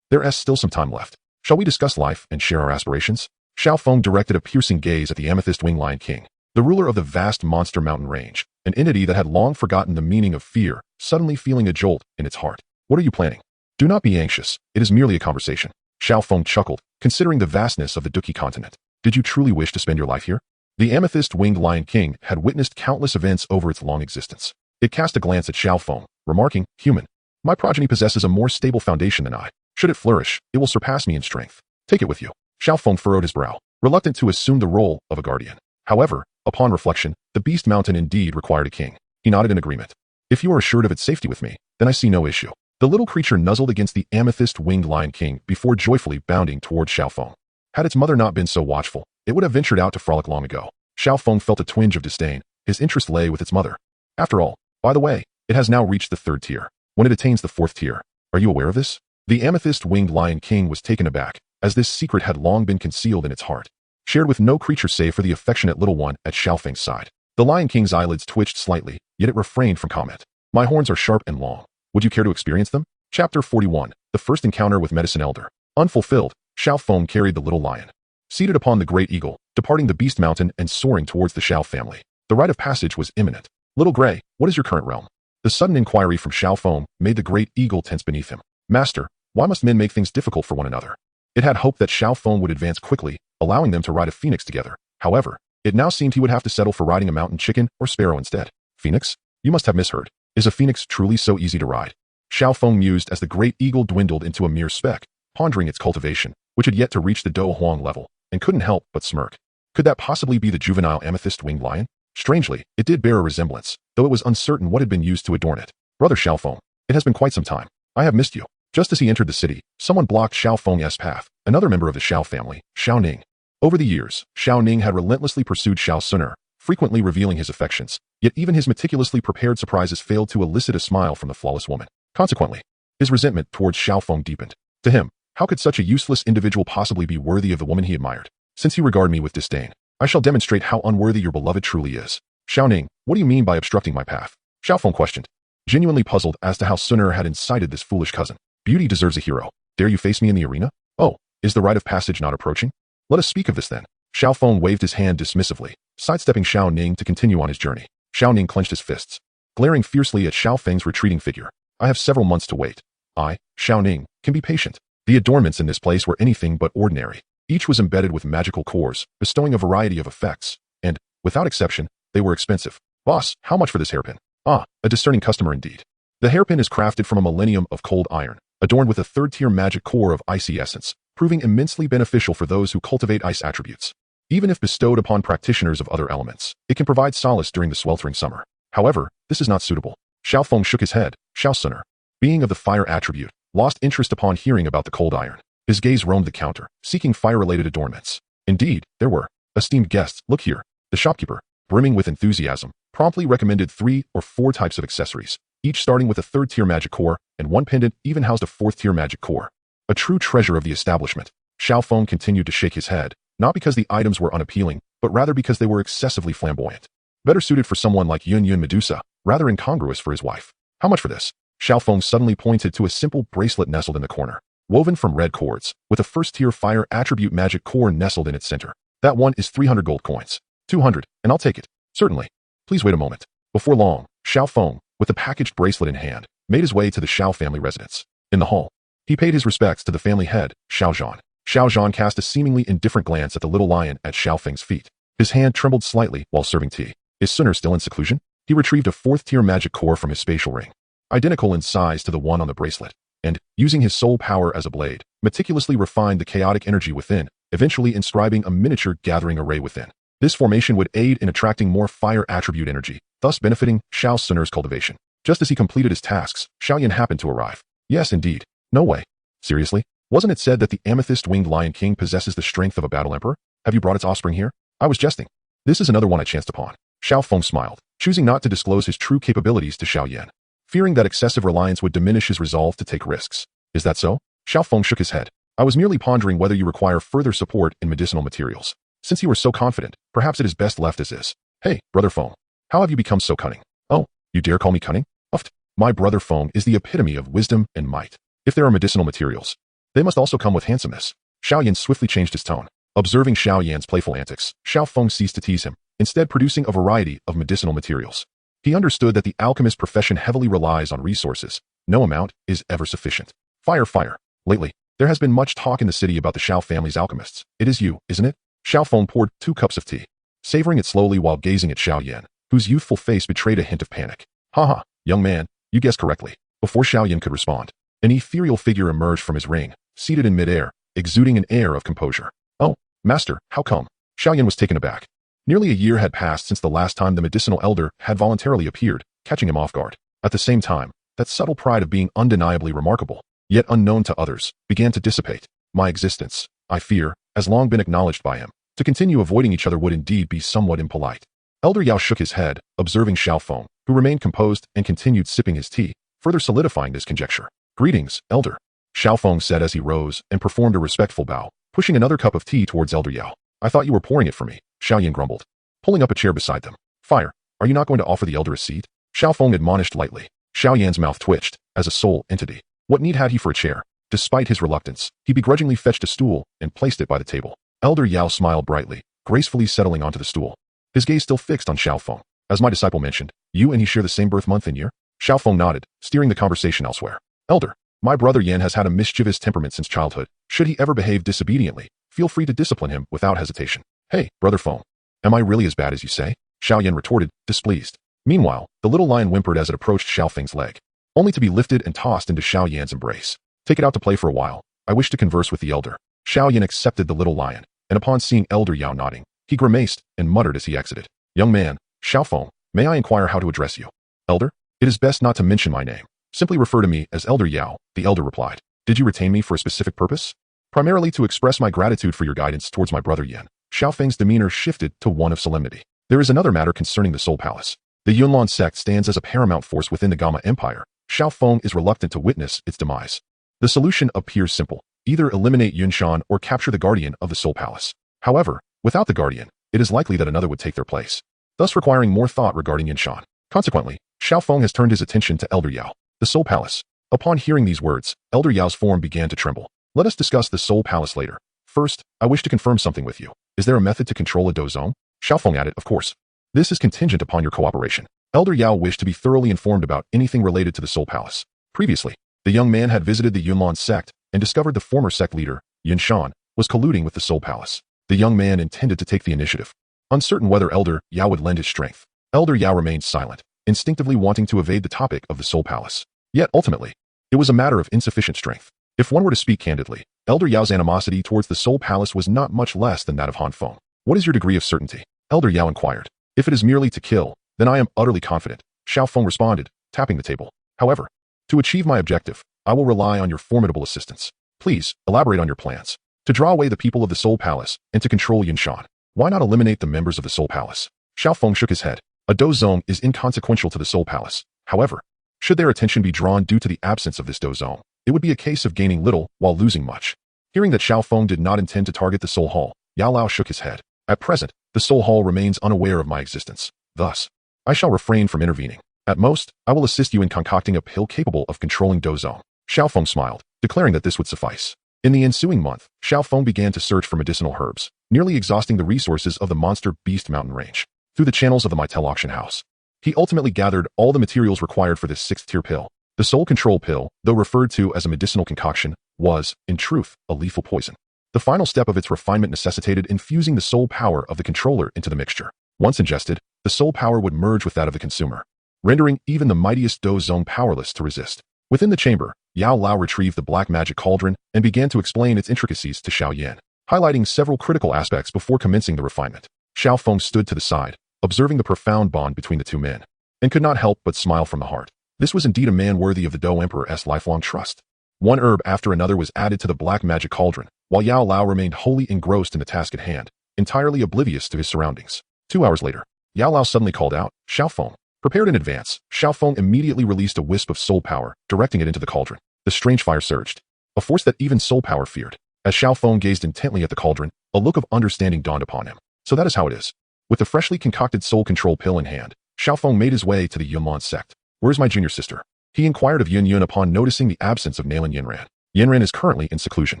There's still some time left. Shall we discuss life and share our aspirations? Xiao Feng directed a piercing gaze at the amethyst wing Lion King, the ruler of the vast monster mountain range, an entity that had long forgotten the meaning of fear, suddenly feeling a jolt in its heart. What are you planning? Do not be anxious, it is merely a conversation. Xiao Feng chuckled, considering the vastness of the Duki continent. Did you truly wish to spend your life here? The amethyst-winged Lion King had witnessed countless events over its long existence. It cast a glance at Xiao Feng, remarking, human, my progeny possesses a more stable foundation than I. Should it flourish, it will surpass me in strength. Take it with you. Xiao Feng furrowed his brow, reluctant to assume the role of a guardian. However, upon reflection, the Beast Mountain indeed required a king. He nodded in agreement. If you are assured of its safety with me, then I see no issue. The little creature nuzzled against the amethyst-winged Lion King before joyfully bounding toward Xiao Feng. Had its mother not been so watchful, it would have ventured out to frolic long ago. Xiao Feng felt a twinge of disdain. His interest lay with its mother. After all, by the way, it has now reached the 3rd tier. When it attains the 4th tier, are you aware of this? The amethyst-winged Lion King was taken aback, as this secret had long been concealed in its heart, shared with no creature save for the affectionate little one at Xiao Feng's side. The Lion King's eyelids twitched slightly, yet it refrained from comment. My horns are sharp and long. Would you care to experience them? Chapter 41, The First Encounter with Medicine Elder. Unfulfilled, Xiao Feng carried the little lion, seated upon the great eagle, departing the Beast Mountain and soaring towards the Xiao family. The rite of passage was imminent. Little Gray, what is your current realm? The sudden inquiry from Xiao Feng made the great eagle tense beneath him. Master, why must men make things difficult for one another? It had hoped that Xiao Feng would advance quickly, allowing them to ride a phoenix together. However, it now seemed he would have to settle for riding a mountain chicken or sparrow instead. Phoenix? You must have misheard. Is a phoenix truly so easy to ride? Xiao Feng mused as the great eagle dwindled into a mere speck, pondering its cultivation, which had yet to reach the Do Huang level, and couldn't help but smirk. Could that possibly be the juvenile amethyst-winged lion? Strangely, it did bear a resemblance, though it was uncertain what had been used to adorn it. Brother Xiao Feng, it has been quite some time. I have missed you. Just as he entered the city, someone blocked Xiao Feng's path. Another member of the Xiao family, Xiao Ning, Over the years, Xiao Ning had relentlessly pursued Xiao Suner, frequently revealing his affections, yet even his meticulously prepared surprises failed to elicit a smile from the flawless woman. Consequently, his resentment towards Xiao Feng deepened. To him, how could such a useless individual possibly be worthy of the woman he admired? Since you regard me with disdain, I shall demonstrate how unworthy your beloved truly is. Xiao Ning, what do you mean by obstructing my path? Xiao Feng questioned, genuinely puzzled as to how Suner had incited this foolish cousin. Beauty deserves a hero. Dare you face me in the arena? Oh, is the rite of passage not approaching? Let us speak of this then. Xiao Feng waved his hand dismissively, sidestepping Xiao Ning to continue on his journey. Xiao Ning clenched his fists, glaring fiercely at Xiao Feng's retreating figure. I have several months to wait. I, Xiao Ning, can be patient. The adornments in this place were anything but ordinary. Each was embedded with magical cores, bestowing a variety of effects, and, without exception, they were expensive. Boss, how much for this hairpin? Ah, a discerning customer indeed. The hairpin is crafted from a millennium of cold iron, adorned with a third-tier magic core of icy essence, proving immensely beneficial for those who cultivate ice attributes. Even if bestowed upon practitioners of other elements, it can provide solace during the sweltering summer. However, this is not suitable. Xiao Feng shook his head. Xiao Suner, being of the fire attribute, lost interest upon hearing about the cold iron. His gaze roamed the counter, seeking fire-related adornments. Indeed, there were. Esteemed guests, look here. The shopkeeper, brimming with enthusiasm, promptly recommended 3 or 4 types of accessories, each starting with a third-tier magic core, and one pendant even housed a fourth-tier magic core. A true treasure of the establishment. Xiao Feng continued to shake his head, not because the items were unappealing, but rather because they were excessively flamboyant. Better suited for someone like Yun Yun Medusa, rather incongruous for his wife. How much for this? Xiao Feng suddenly pointed to a simple bracelet nestled in the corner, woven from red cords, with a first-tier fire attribute magic core nestled in its center. That one is 300 gold coins. 200, and I'll take it. Certainly. Please wait a moment. Before long, Xiao Feng, with the packaged bracelet in hand, made his way to the Xiao family residence. In the hall, he paid his respects to the family head, Xiao Zhan. Xiao Zhan cast a seemingly indifferent glance at the little lion at Xiao Feng's feet. His hand trembled slightly while serving tea. Is Suner still in seclusion? He retrieved a fourth-tier magic core from his spatial ring, identical in size to the one on the bracelet, and, using his soul power as a blade, meticulously refined the chaotic energy within, eventually inscribing a miniature gathering array within. This formation would aid in attracting more fire attribute energy, thus benefiting Xiao Suner's cultivation. Just as he completed his tasks, Xiao Yan happened to arrive. Yes, indeed. No way. Seriously? Wasn't it said that the amethyst-winged Lion King possesses the strength of a battle emperor? Have you brought its offspring here? I was jesting. This is another one I chanced upon. Xiao Feng smiled, choosing not to disclose his true capabilities to Xiao Yan, fearing that excessive reliance would diminish his resolve to take risks. Is that so? Xiao Feng shook his head. I was merely pondering whether you require further support in medicinal materials. Since you were so confident, perhaps it is best left as is. Hey, Brother Feng, how have you become so cunning? Oh, you dare call me cunning? Uft. My Brother Feng is the epitome of wisdom and might. If there are medicinal materials, they must also come with handsomeness. Xiao Yan swiftly changed his tone. Observing Xiao Yan's playful antics, Xiao Feng ceased to tease him, instead producing a variety of medicinal materials. He understood that the alchemist profession heavily relies on resources. No amount is ever sufficient. Fire. Lately, there has been much talk in the city about the Xiao family's alchemists. It is you, isn't it? Xiao Feng poured 2 cups of tea, savoring it slowly while gazing at Xiao Yan, whose youthful face betrayed a hint of panic. Haha, young man, you guessed correctly. Before Xiao Yan could respond, an ethereal figure emerged from his ring, seated in midair, exuding an air of composure. Oh, master, how come? Xiao Yan was taken aback. Nearly a year had passed since the last time the medicinal elder had voluntarily appeared, catching him off guard. At the same time, that subtle pride of being undeniably remarkable, yet unknown to others, began to dissipate. My existence, I fear, has long been acknowledged by him. To continue avoiding each other would indeed be somewhat impolite. Elder Yao shook his head, observing Xiao Feng, who remained composed and continued sipping his tea, further solidifying this conjecture. Greetings, Elder. Xiao Feng said as he rose and performed a respectful bow, pushing another cup of tea towards Elder Yao. I thought you were pouring it for me, Xiao Yan grumbled, pulling up a chair beside them. Fire, are you not going to offer the elder a seat? Xiao Feng admonished lightly. Xiao Yan's mouth twitched, as a sole entity. What need had he for a chair? Despite his reluctance, he begrudgingly fetched a stool and placed it by the table. Elder Yao smiled brightly, gracefully settling onto the stool, his gaze still fixed on Xiao Feng. As my disciple mentioned, you and he share the same birth month and year? Xiao Feng nodded, steering the conversation elsewhere. Elder, my brother Yan has had a mischievous temperament since childhood. Should he ever behave disobediently, feel free to discipline him without hesitation. Hey, Brother Feng, am I really as bad as you say? Xiao Yan retorted, displeased. Meanwhile, the little lion whimpered as it approached Xiao Feng's leg, only to be lifted and tossed into Xiao Yan's embrace. Take it out to play for a while. I wish to converse with the elder. Xiao Yan accepted the little lion, and upon seeing Elder Yao nodding, he grimaced and muttered as he exited. Young man, Xiao Feng, may I inquire how to address you? Elder? It is best not to mention my name. Simply refer to me as Elder Yao, the elder replied. Did you retain me for a specific purpose? primarily to express my gratitude for your guidance towards my brother Yin. Xiao Feng's demeanor shifted to one of solemnity. There is another matter concerning the Soul Palace. The Yunlan sect stands as a paramount force within the Gamma Empire. Xiao Feng is reluctant to witness its demise. The solution appears simple. Either eliminate Yunshan or capture the guardian of the Soul Palace. However, without the guardian, it is likely that another would take their place, thus requiring more thought regarding Yunshan. Consequently, Xiao Feng has turned his attention to Elder Yao, the Soul Palace. Upon hearing these words, Elder Yao's form began to tremble. Let us discuss the Soul Palace later. First, I wish to confirm something with you. Is there a method to control a dozong? Xiao Feng added, of course. This is contingent upon your cooperation. Elder Yao wished to be thoroughly informed about anything related to the Soul Palace. Previously, the young man had visited the Yunlan sect and discovered the former sect leader, Yunshan, was colluding with the Soul Palace. The young man intended to take the initiative. Uncertain whether Elder Yao would lend his strength, Elder Yao remained silent, instinctively wanting to evade the topic of the Soul Palace. Yet ultimately, it was a matter of insufficient strength. If one were to speak candidly, Elder Yao's animosity towards the Soul Palace was not much less than that of Han Feng. What is your degree of certainty? Elder Yao inquired. If it is merely to kill, then I am utterly confident, Xiao Feng responded, tapping the table. However, to achieve my objective, I will rely on your formidable assistance. Please, elaborate on your plans. To draw away the people of the Soul Palace and to control Yunshan. Why not eliminate the members of the Soul Palace? Xiao Feng shook his head. A dozong is inconsequential to the Soul Palace. However, should their attention be drawn due to the absence of this dozong, it would be a case of gaining little while losing much. Hearing that Xiao Feng did not intend to target the Soul Hall, Yao Lao shook his head. At present, the Soul Hall remains unaware of my existence. Thus, I shall refrain from intervening. At most, I will assist you in concocting a pill capable of controlling dozong. Xiao Feng smiled, declaring that this would suffice. In the ensuing month, Xiao Feng began to search for medicinal herbs, nearly exhausting the resources of the Monster Beast mountain range. Through the channels of the Mytel auction house, he ultimately gathered all the materials required for this 6th-tier pill. The Soul Control Pill, though referred to as a medicinal concoction, was, in truth, a lethal poison. The final step of its refinement necessitated infusing the soul power of the controller into the mixture. Once ingested, the soul power would merge with that of the consumer, rendering even the mightiest dozong powerless to resist. Within the chamber, Yao Lao retrieved the black magic cauldron and began to explain its intricacies to Xiao Yan, highlighting several critical aspects before commencing the refinement. Xiao Feng stood to the side, observing the profound bond between the two men, and could not help but smile from the heart. This was indeed a man worthy of the Do Emperor's lifelong trust. One herb after another was added to the black magic cauldron, while Yao Lao remained wholly engrossed in the task at hand, entirely oblivious to his surroundings. 2 hours later, Yao Lao suddenly called out, Xiao Feng. Prepared in advance, Xiao Feng immediately released a wisp of soul power, directing it into the cauldron. The strange fire surged, a force that even soul power feared. As Xiao Feng gazed intently at the cauldron, a look of understanding dawned upon him. So that is how it is. With the freshly concocted soul control pill in hand, Xiao Feng made his way to the Yunlan sect. Where is my junior sister? He inquired of Yin Yun upon noticing the absence of Nalan Yinran. Yinran is currently in seclusion.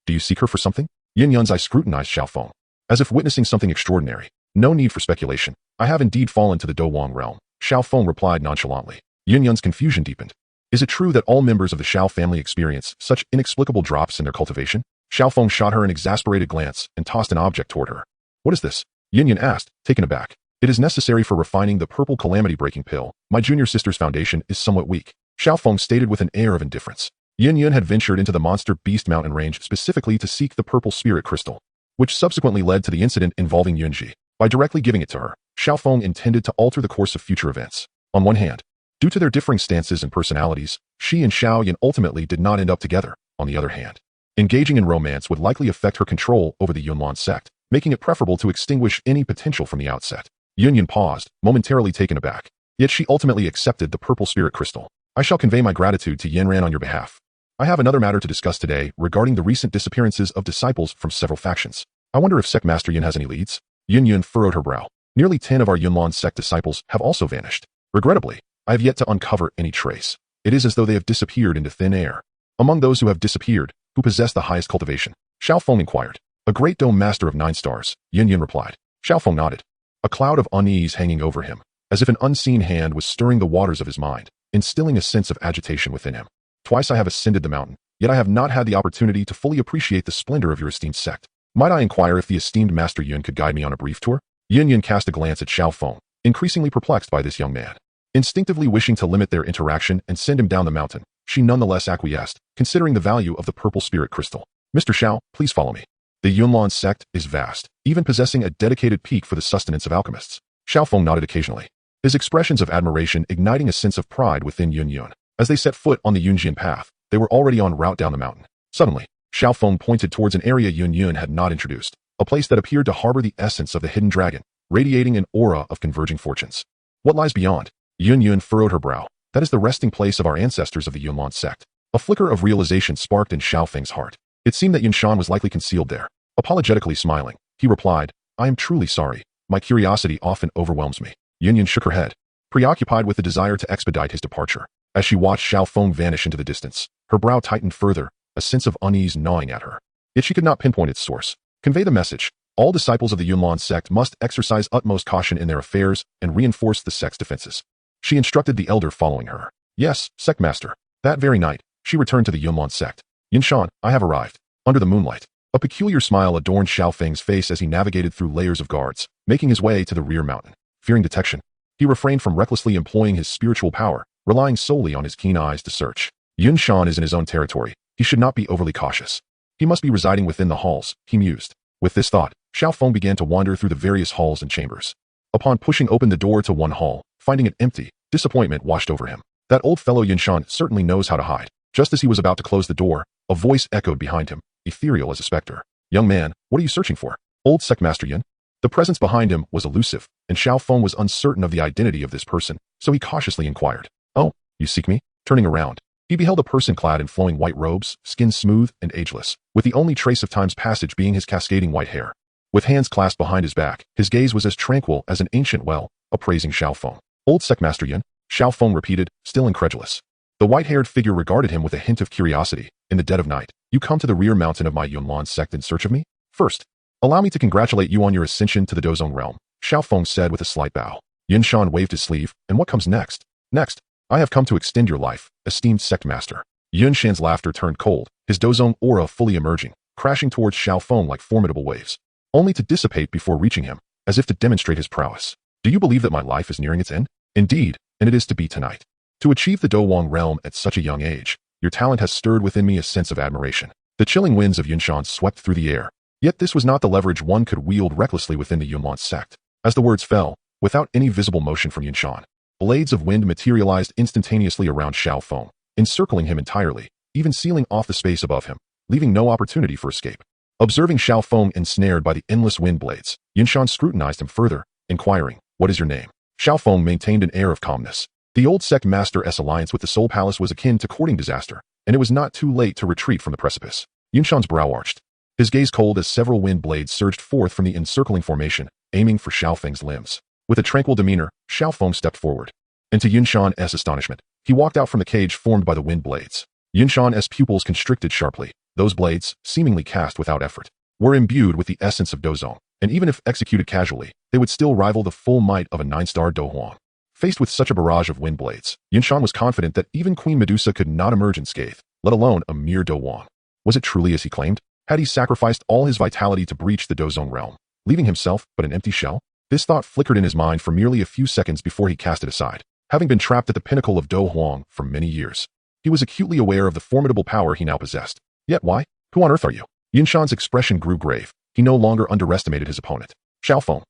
Do you seek her for something? Yin Yun's eye scrutinized Xiao Feng, as if witnessing something extraordinary. No need for speculation. I have indeed fallen to the Do Wang realm. Xiao Feng replied nonchalantly. Yin Yun's confusion deepened. Is it true that all members of the Xiao family experience such inexplicable drops in their cultivation? Xiao Feng shot her an exasperated glance and tossed an object toward her. What is this? Yin Yun asked, taken aback. It is necessary for refining the purple calamity-breaking pill. My junior sister's foundation is somewhat weak. Xiao Feng stated with an air of indifference. Yin Yun had ventured into the Monster Beast mountain range specifically to seek the purple spirit crystal, which subsequently led to the incident involving Yunji. By directly giving it to her, Xiao Feng intended to alter the course of future events. On one hand, due to their differing stances and personalities, she and Xiao Yan ultimately did not end up together. On the other hand, engaging in romance would likely affect her control over the Yunlan sect, making it preferable to extinguish any potential from the outset. Yun Yun paused, momentarily taken aback. Yet she ultimately accepted the purple spirit crystal. I shall convey my gratitude to Yinran on your behalf. I have another matter to discuss today regarding the recent disappearances of disciples from several factions. I wonder if Sect Master Yin has any leads? Yun Yun furrowed her brow. Nearly 10 of our Yunlan sect disciples have also vanished. Regrettably, I have yet to uncover any trace. It is as though they have disappeared into thin air. Among those who have disappeared, who possess the highest cultivation? Xiao Feng inquired. A great dome master of 9 stars, Yin Yun replied. Xiao Feng nodded. A cloud of unease hanging over him, as if an unseen hand was stirring the waters of his mind, instilling a sense of agitation within him. Twice I have ascended the mountain, yet I have not had the opportunity to fully appreciate the splendor of your esteemed sect. Might I inquire if the esteemed Master Yun could guide me on a brief tour? Yin Yun cast a glance at Xiao Feng, increasingly perplexed by this young man. Instinctively wishing to limit their interaction and send him down the mountain, she nonetheless acquiesced, considering the value of the purple spirit crystal. Mr. Xiao, please follow me. The Yunlan sect is vast, even possessing a dedicated peak for the sustenance of alchemists. Xiao Feng nodded occasionally, his expressions of admiration igniting a sense of pride within Yun Yun. As they set foot on the Yunjian path, they were already en route down the mountain. Suddenly, Xiao Feng pointed towards an area Yun Yun had not introduced, a place that appeared to harbor the essence of the hidden dragon, radiating an aura of converging fortunes. What lies beyond? Yun Yun furrowed her brow. That is the resting place of our ancestors of the Yunlan sect. A flicker of realization sparked in Xiao Feng's heart. It seemed that Yunshan was likely concealed there. Apologetically smiling, he replied, I am truly sorry. My curiosity often overwhelms me. Yun Yun shook her head, preoccupied with the desire to expedite his departure. As she watched Xiao Feng vanish into the distance, her brow tightened further, a sense of unease gnawing at her. Yet she could not pinpoint its source. Convey the message. All disciples of the Yunlan sect must exercise utmost caution in their affairs and reinforce the sect's defenses. She instructed the elder following her. Yes, sect master. That very night, she returned to the Yunlan sect. Yunshan, I have arrived. Under the moonlight. A peculiar smile adorned Xiao Feng's face as he navigated through layers of guards, making his way to the rear mountain. Fearing detection, he refrained from recklessly employing his spiritual power, relying solely on his keen eyes to search. Yunshan is in his own territory. He should not be overly cautious. He must be residing within the halls, he mused. With this thought, Xiao Feng began to wander through the various halls and chambers. Upon pushing open the door to one hall, finding it empty, disappointment washed over him. That old fellow Yunshan certainly knows how to hide. Just as he was about to close the door, a voice echoed behind him, ethereal as a specter. Young man, what are you searching for? Old Sectmaster Yun? The presence behind him was elusive, and Xiao Feng was uncertain of the identity of this person, so he cautiously inquired. Oh, you seek me? Turning around, he beheld a person clad in flowing white robes, skin smooth and ageless, with the only trace of time's passage being his cascading white hair. With hands clasped behind his back, his gaze was as tranquil as an ancient well, appraising Xiao Feng. Old Sectmaster Yun? Xiao Feng repeated, still incredulous. The white-haired figure regarded him with a hint of curiosity. In the dead of night, you come to the rear mountain of my Yunlan sect in search of me? First, allow me to congratulate you on your ascension to the Dozong realm, Xiao Feng said with a slight bow. Yunshan waved his sleeve, and what comes next? Next, I have come to extend your life, esteemed sectmaster. Yunshan's laughter turned cold, his Dozong aura fully emerging, crashing towards Xiao Feng like formidable waves, only to dissipate before reaching him, as if to demonstrate his prowess. Do you believe that my life is nearing its end? Indeed, and it is to be tonight. To achieve the Dowang realm at such a young age, your talent has stirred within me a sense of admiration. The chilling winds of Yunshan swept through the air. Yet this was not the leverage one could wield recklessly within the Yunlan sect. As the words fell, without any visible motion from Yunshan, blades of wind materialized instantaneously around Xiao Feng, encircling him entirely, even sealing off the space above him, leaving no opportunity for escape. Observing Xiao Feng ensnared by the endless wind blades, Yunshan scrutinized him further, inquiring, what is your name? Xiao Feng maintained an air of calmness. The old sect master's alliance with the Soul Palace was akin to courting disaster, and it was not too late to retreat from the precipice. Yunshan's brow arched, his gaze cold as several wind blades surged forth from the encircling formation, aiming for Xiao Feng's limbs. With a tranquil demeanor, Xiao Feng stepped forward. And to Yunshan's astonishment, he walked out from the cage formed by the wind blades. Yunshan's pupils constricted sharply. Those blades, seemingly cast without effort, were imbued with the essence of Dozong, and even if executed casually, they would still rival the full might of a 9-star Do Huang. Faced with such a barrage of wind blades, Yunshan was confident that even Queen Medusa could not emerge unscathed, let alone a mere Do Huang. Was it truly as he claimed? Had he sacrificed all his vitality to breach the Dozong realm, leaving himself but an empty shell? This thought flickered in his mind for merely a few seconds before he cast it aside. Having been trapped at the pinnacle of Do Huang for many years, he was acutely aware of the formidable power he now possessed. Yet why? Who on earth are you? Yunshan's expression grew grave. He no longer underestimated his opponent. Xiao Feng.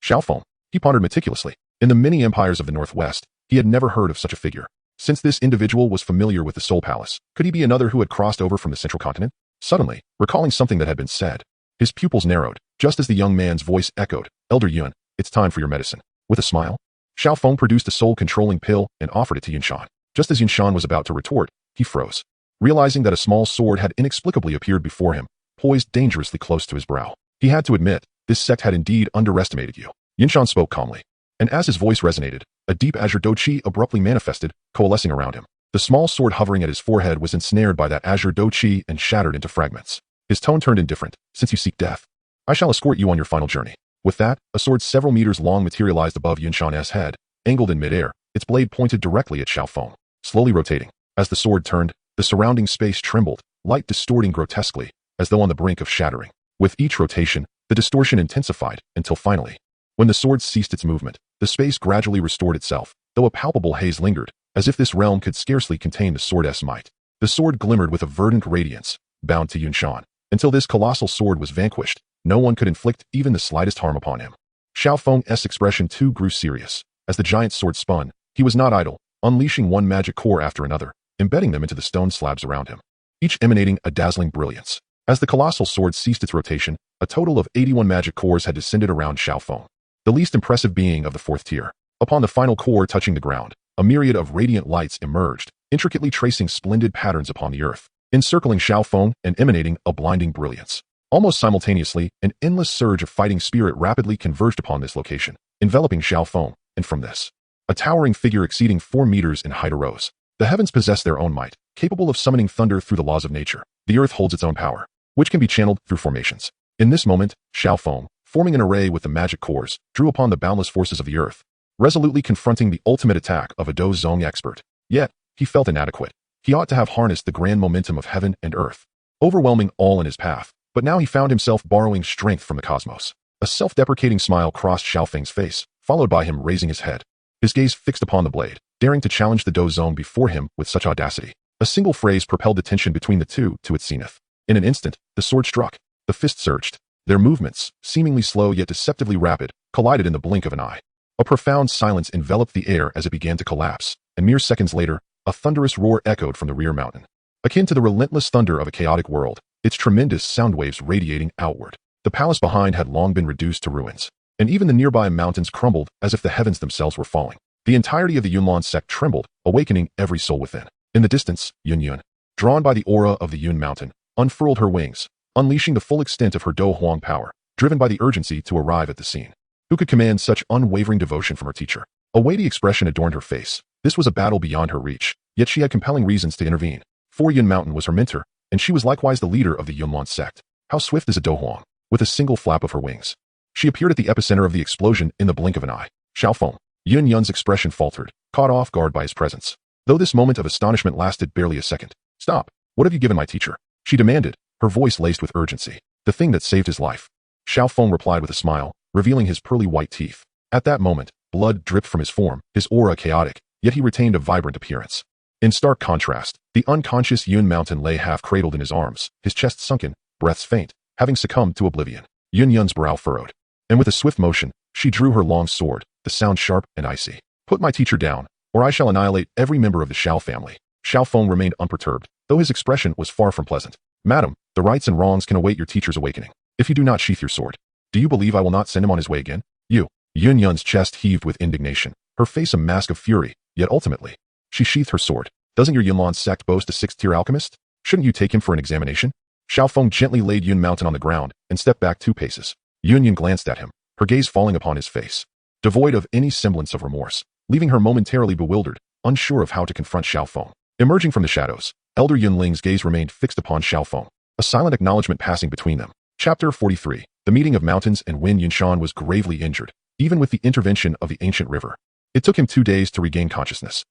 Xiao Feng. He pondered meticulously. In the many empires of the Northwest, he had never heard of such a figure. Since this individual was familiar with the Soul Palace, could he be another who had crossed over from the Central Continent? Suddenly, recalling something that had been said, his pupils narrowed, just as the young man's voice echoed, Elder Yun, it's time for your medicine. With a smile, Xiao Feng produced a soul-controlling pill and offered it to Yunshan. Just as Yunshan was about to retort, he froze, realizing that a small sword had inexplicably appeared before him, poised dangerously close to his brow. He had to admit, this sect had indeed underestimated you. Yunshan spoke calmly, and as his voice resonated, a deep azure do chi abruptly manifested, coalescing around him. The small sword hovering at his forehead was ensnared by that azure do chi and shattered into fragments. His tone turned indifferent. Since you seek death, I shall escort you on your final journey. With that, a sword several meters long materialized above Yunshan's head, angled in midair, its blade pointed directly at Xiao Feng, slowly rotating. As the sword turned, the surrounding space trembled, light distorting grotesquely, as though on the brink of shattering. With each rotation, the distortion intensified, until finally, when the sword ceased its movement, the space gradually restored itself, though a palpable haze lingered, as if this realm could scarcely contain the sword's might. The sword glimmered with a verdant radiance, bound to Yunshan. Until this colossal sword was vanquished, no one could inflict even the slightest harm upon him. Xiao Feng's expression too grew serious. As the giant sword spun, he was not idle, unleashing one magic core after another, embedding them into the stone slabs around him. each emanating a dazzling brilliance. As the colossal sword ceased its rotation, a total of 81 magic cores had descended around Xiao Feng, the least impressive being of the fourth tier. Upon the final core touching the ground, a myriad of radiant lights emerged, intricately tracing splendid patterns upon the earth, encircling Xiao Feng and emanating a blinding brilliance. Almost simultaneously, an endless surge of fighting spirit rapidly converged upon this location, enveloping Xiao Feng, and from this, a towering figure exceeding 4 meters in height arose. The heavens possess their own might, capable of summoning thunder through the laws of nature. The earth holds its own power, which can be channeled through formations. In this moment, Xiao Feng, forming an array with the magic cores, drew upon the boundless forces of the earth, resolutely confronting the ultimate attack of a Do Zong expert. Yet, he felt inadequate. He ought to have harnessed the grand momentum of heaven and earth, overwhelming all in his path, but now he found himself borrowing strength from the cosmos. A self-deprecating smile crossed Xiao Feng's face, followed by him raising his head, his gaze fixed upon the blade, daring to challenge the Do Zong before him with such audacity. A single phrase propelled the tension between the two to its zenith. In an instant, the sword struck. The fist surged. Their movements, seemingly slow yet deceptively rapid, collided in the blink of an eye. A profound silence enveloped the air as it began to collapse, and mere seconds later, a thunderous roar echoed from the rear mountain. Akin to the relentless thunder of a chaotic world, its tremendous sound waves radiating outward. The palace behind had long been reduced to ruins, and even the nearby mountains crumbled as if the heavens themselves were falling. The entirety of the Yunlan sect trembled, awakening every soul within. In the distance, Yun, drawn by the aura of the Yun mountain, unfurled her wings, unleashing the full extent of her Do Huang power, driven by the urgency to arrive at the scene. Who could command such unwavering devotion from her teacher? A weighty expression adorned her face. This was a battle beyond her reach, yet she had compelling reasons to intervene. For Yun Mountain was her mentor, and she was likewise the leader of the Yunlan sect. How swift is a Do Huang? With a single flap of her wings, she appeared at the epicenter of the explosion in the blink of an eye. Xiao Feng. Yun's expression faltered, caught off guard by his presence. Though this moment of astonishment lasted barely a second. Stop. What have you given my teacher? She demanded, her voice laced with urgency. The thing that saved his life. Xiao Feng replied with a smile, revealing his pearly white teeth. At that moment, blood dripped from his form, his aura chaotic, yet he retained a vibrant appearance. In stark contrast, the unconscious Yun Mountain lay half-cradled in his arms, his chest sunken, breaths faint, having succumbed to oblivion. Yun's brow furrowed, and with a swift motion, she drew her long sword, the sound sharp and icy. Put my teacher down, or I shall annihilate every member of the Xiao family. Xiao Feng remained unperturbed, though his expression was far from pleasant. Madam, the rights and wrongs can await your teacher's awakening. If you do not sheath your sword, do you believe I will not send him on his way again? Yun's chest heaved with indignation, her face a mask of fury, yet ultimately, she sheathed her sword. Doesn't your Yunlan sect boast a 6th-tier alchemist? Shouldn't you take him for an examination? Xiao Feng gently laid Yun Mountain on the ground and stepped back 2 paces. Yun glanced at him, her gaze falling upon his face, devoid of any semblance of remorse, leaving her momentarily bewildered, unsure of how to confront Xiao Feng. Emerging from the shadows, Elder Yunling's gaze remained fixed upon Xiao Feng, a silent acknowledgement passing between them. Chapter 43. The Meeting of Mountains. And when Yunshan was gravely injured, even with the intervention of the ancient river, it took him 2 days to regain consciousness.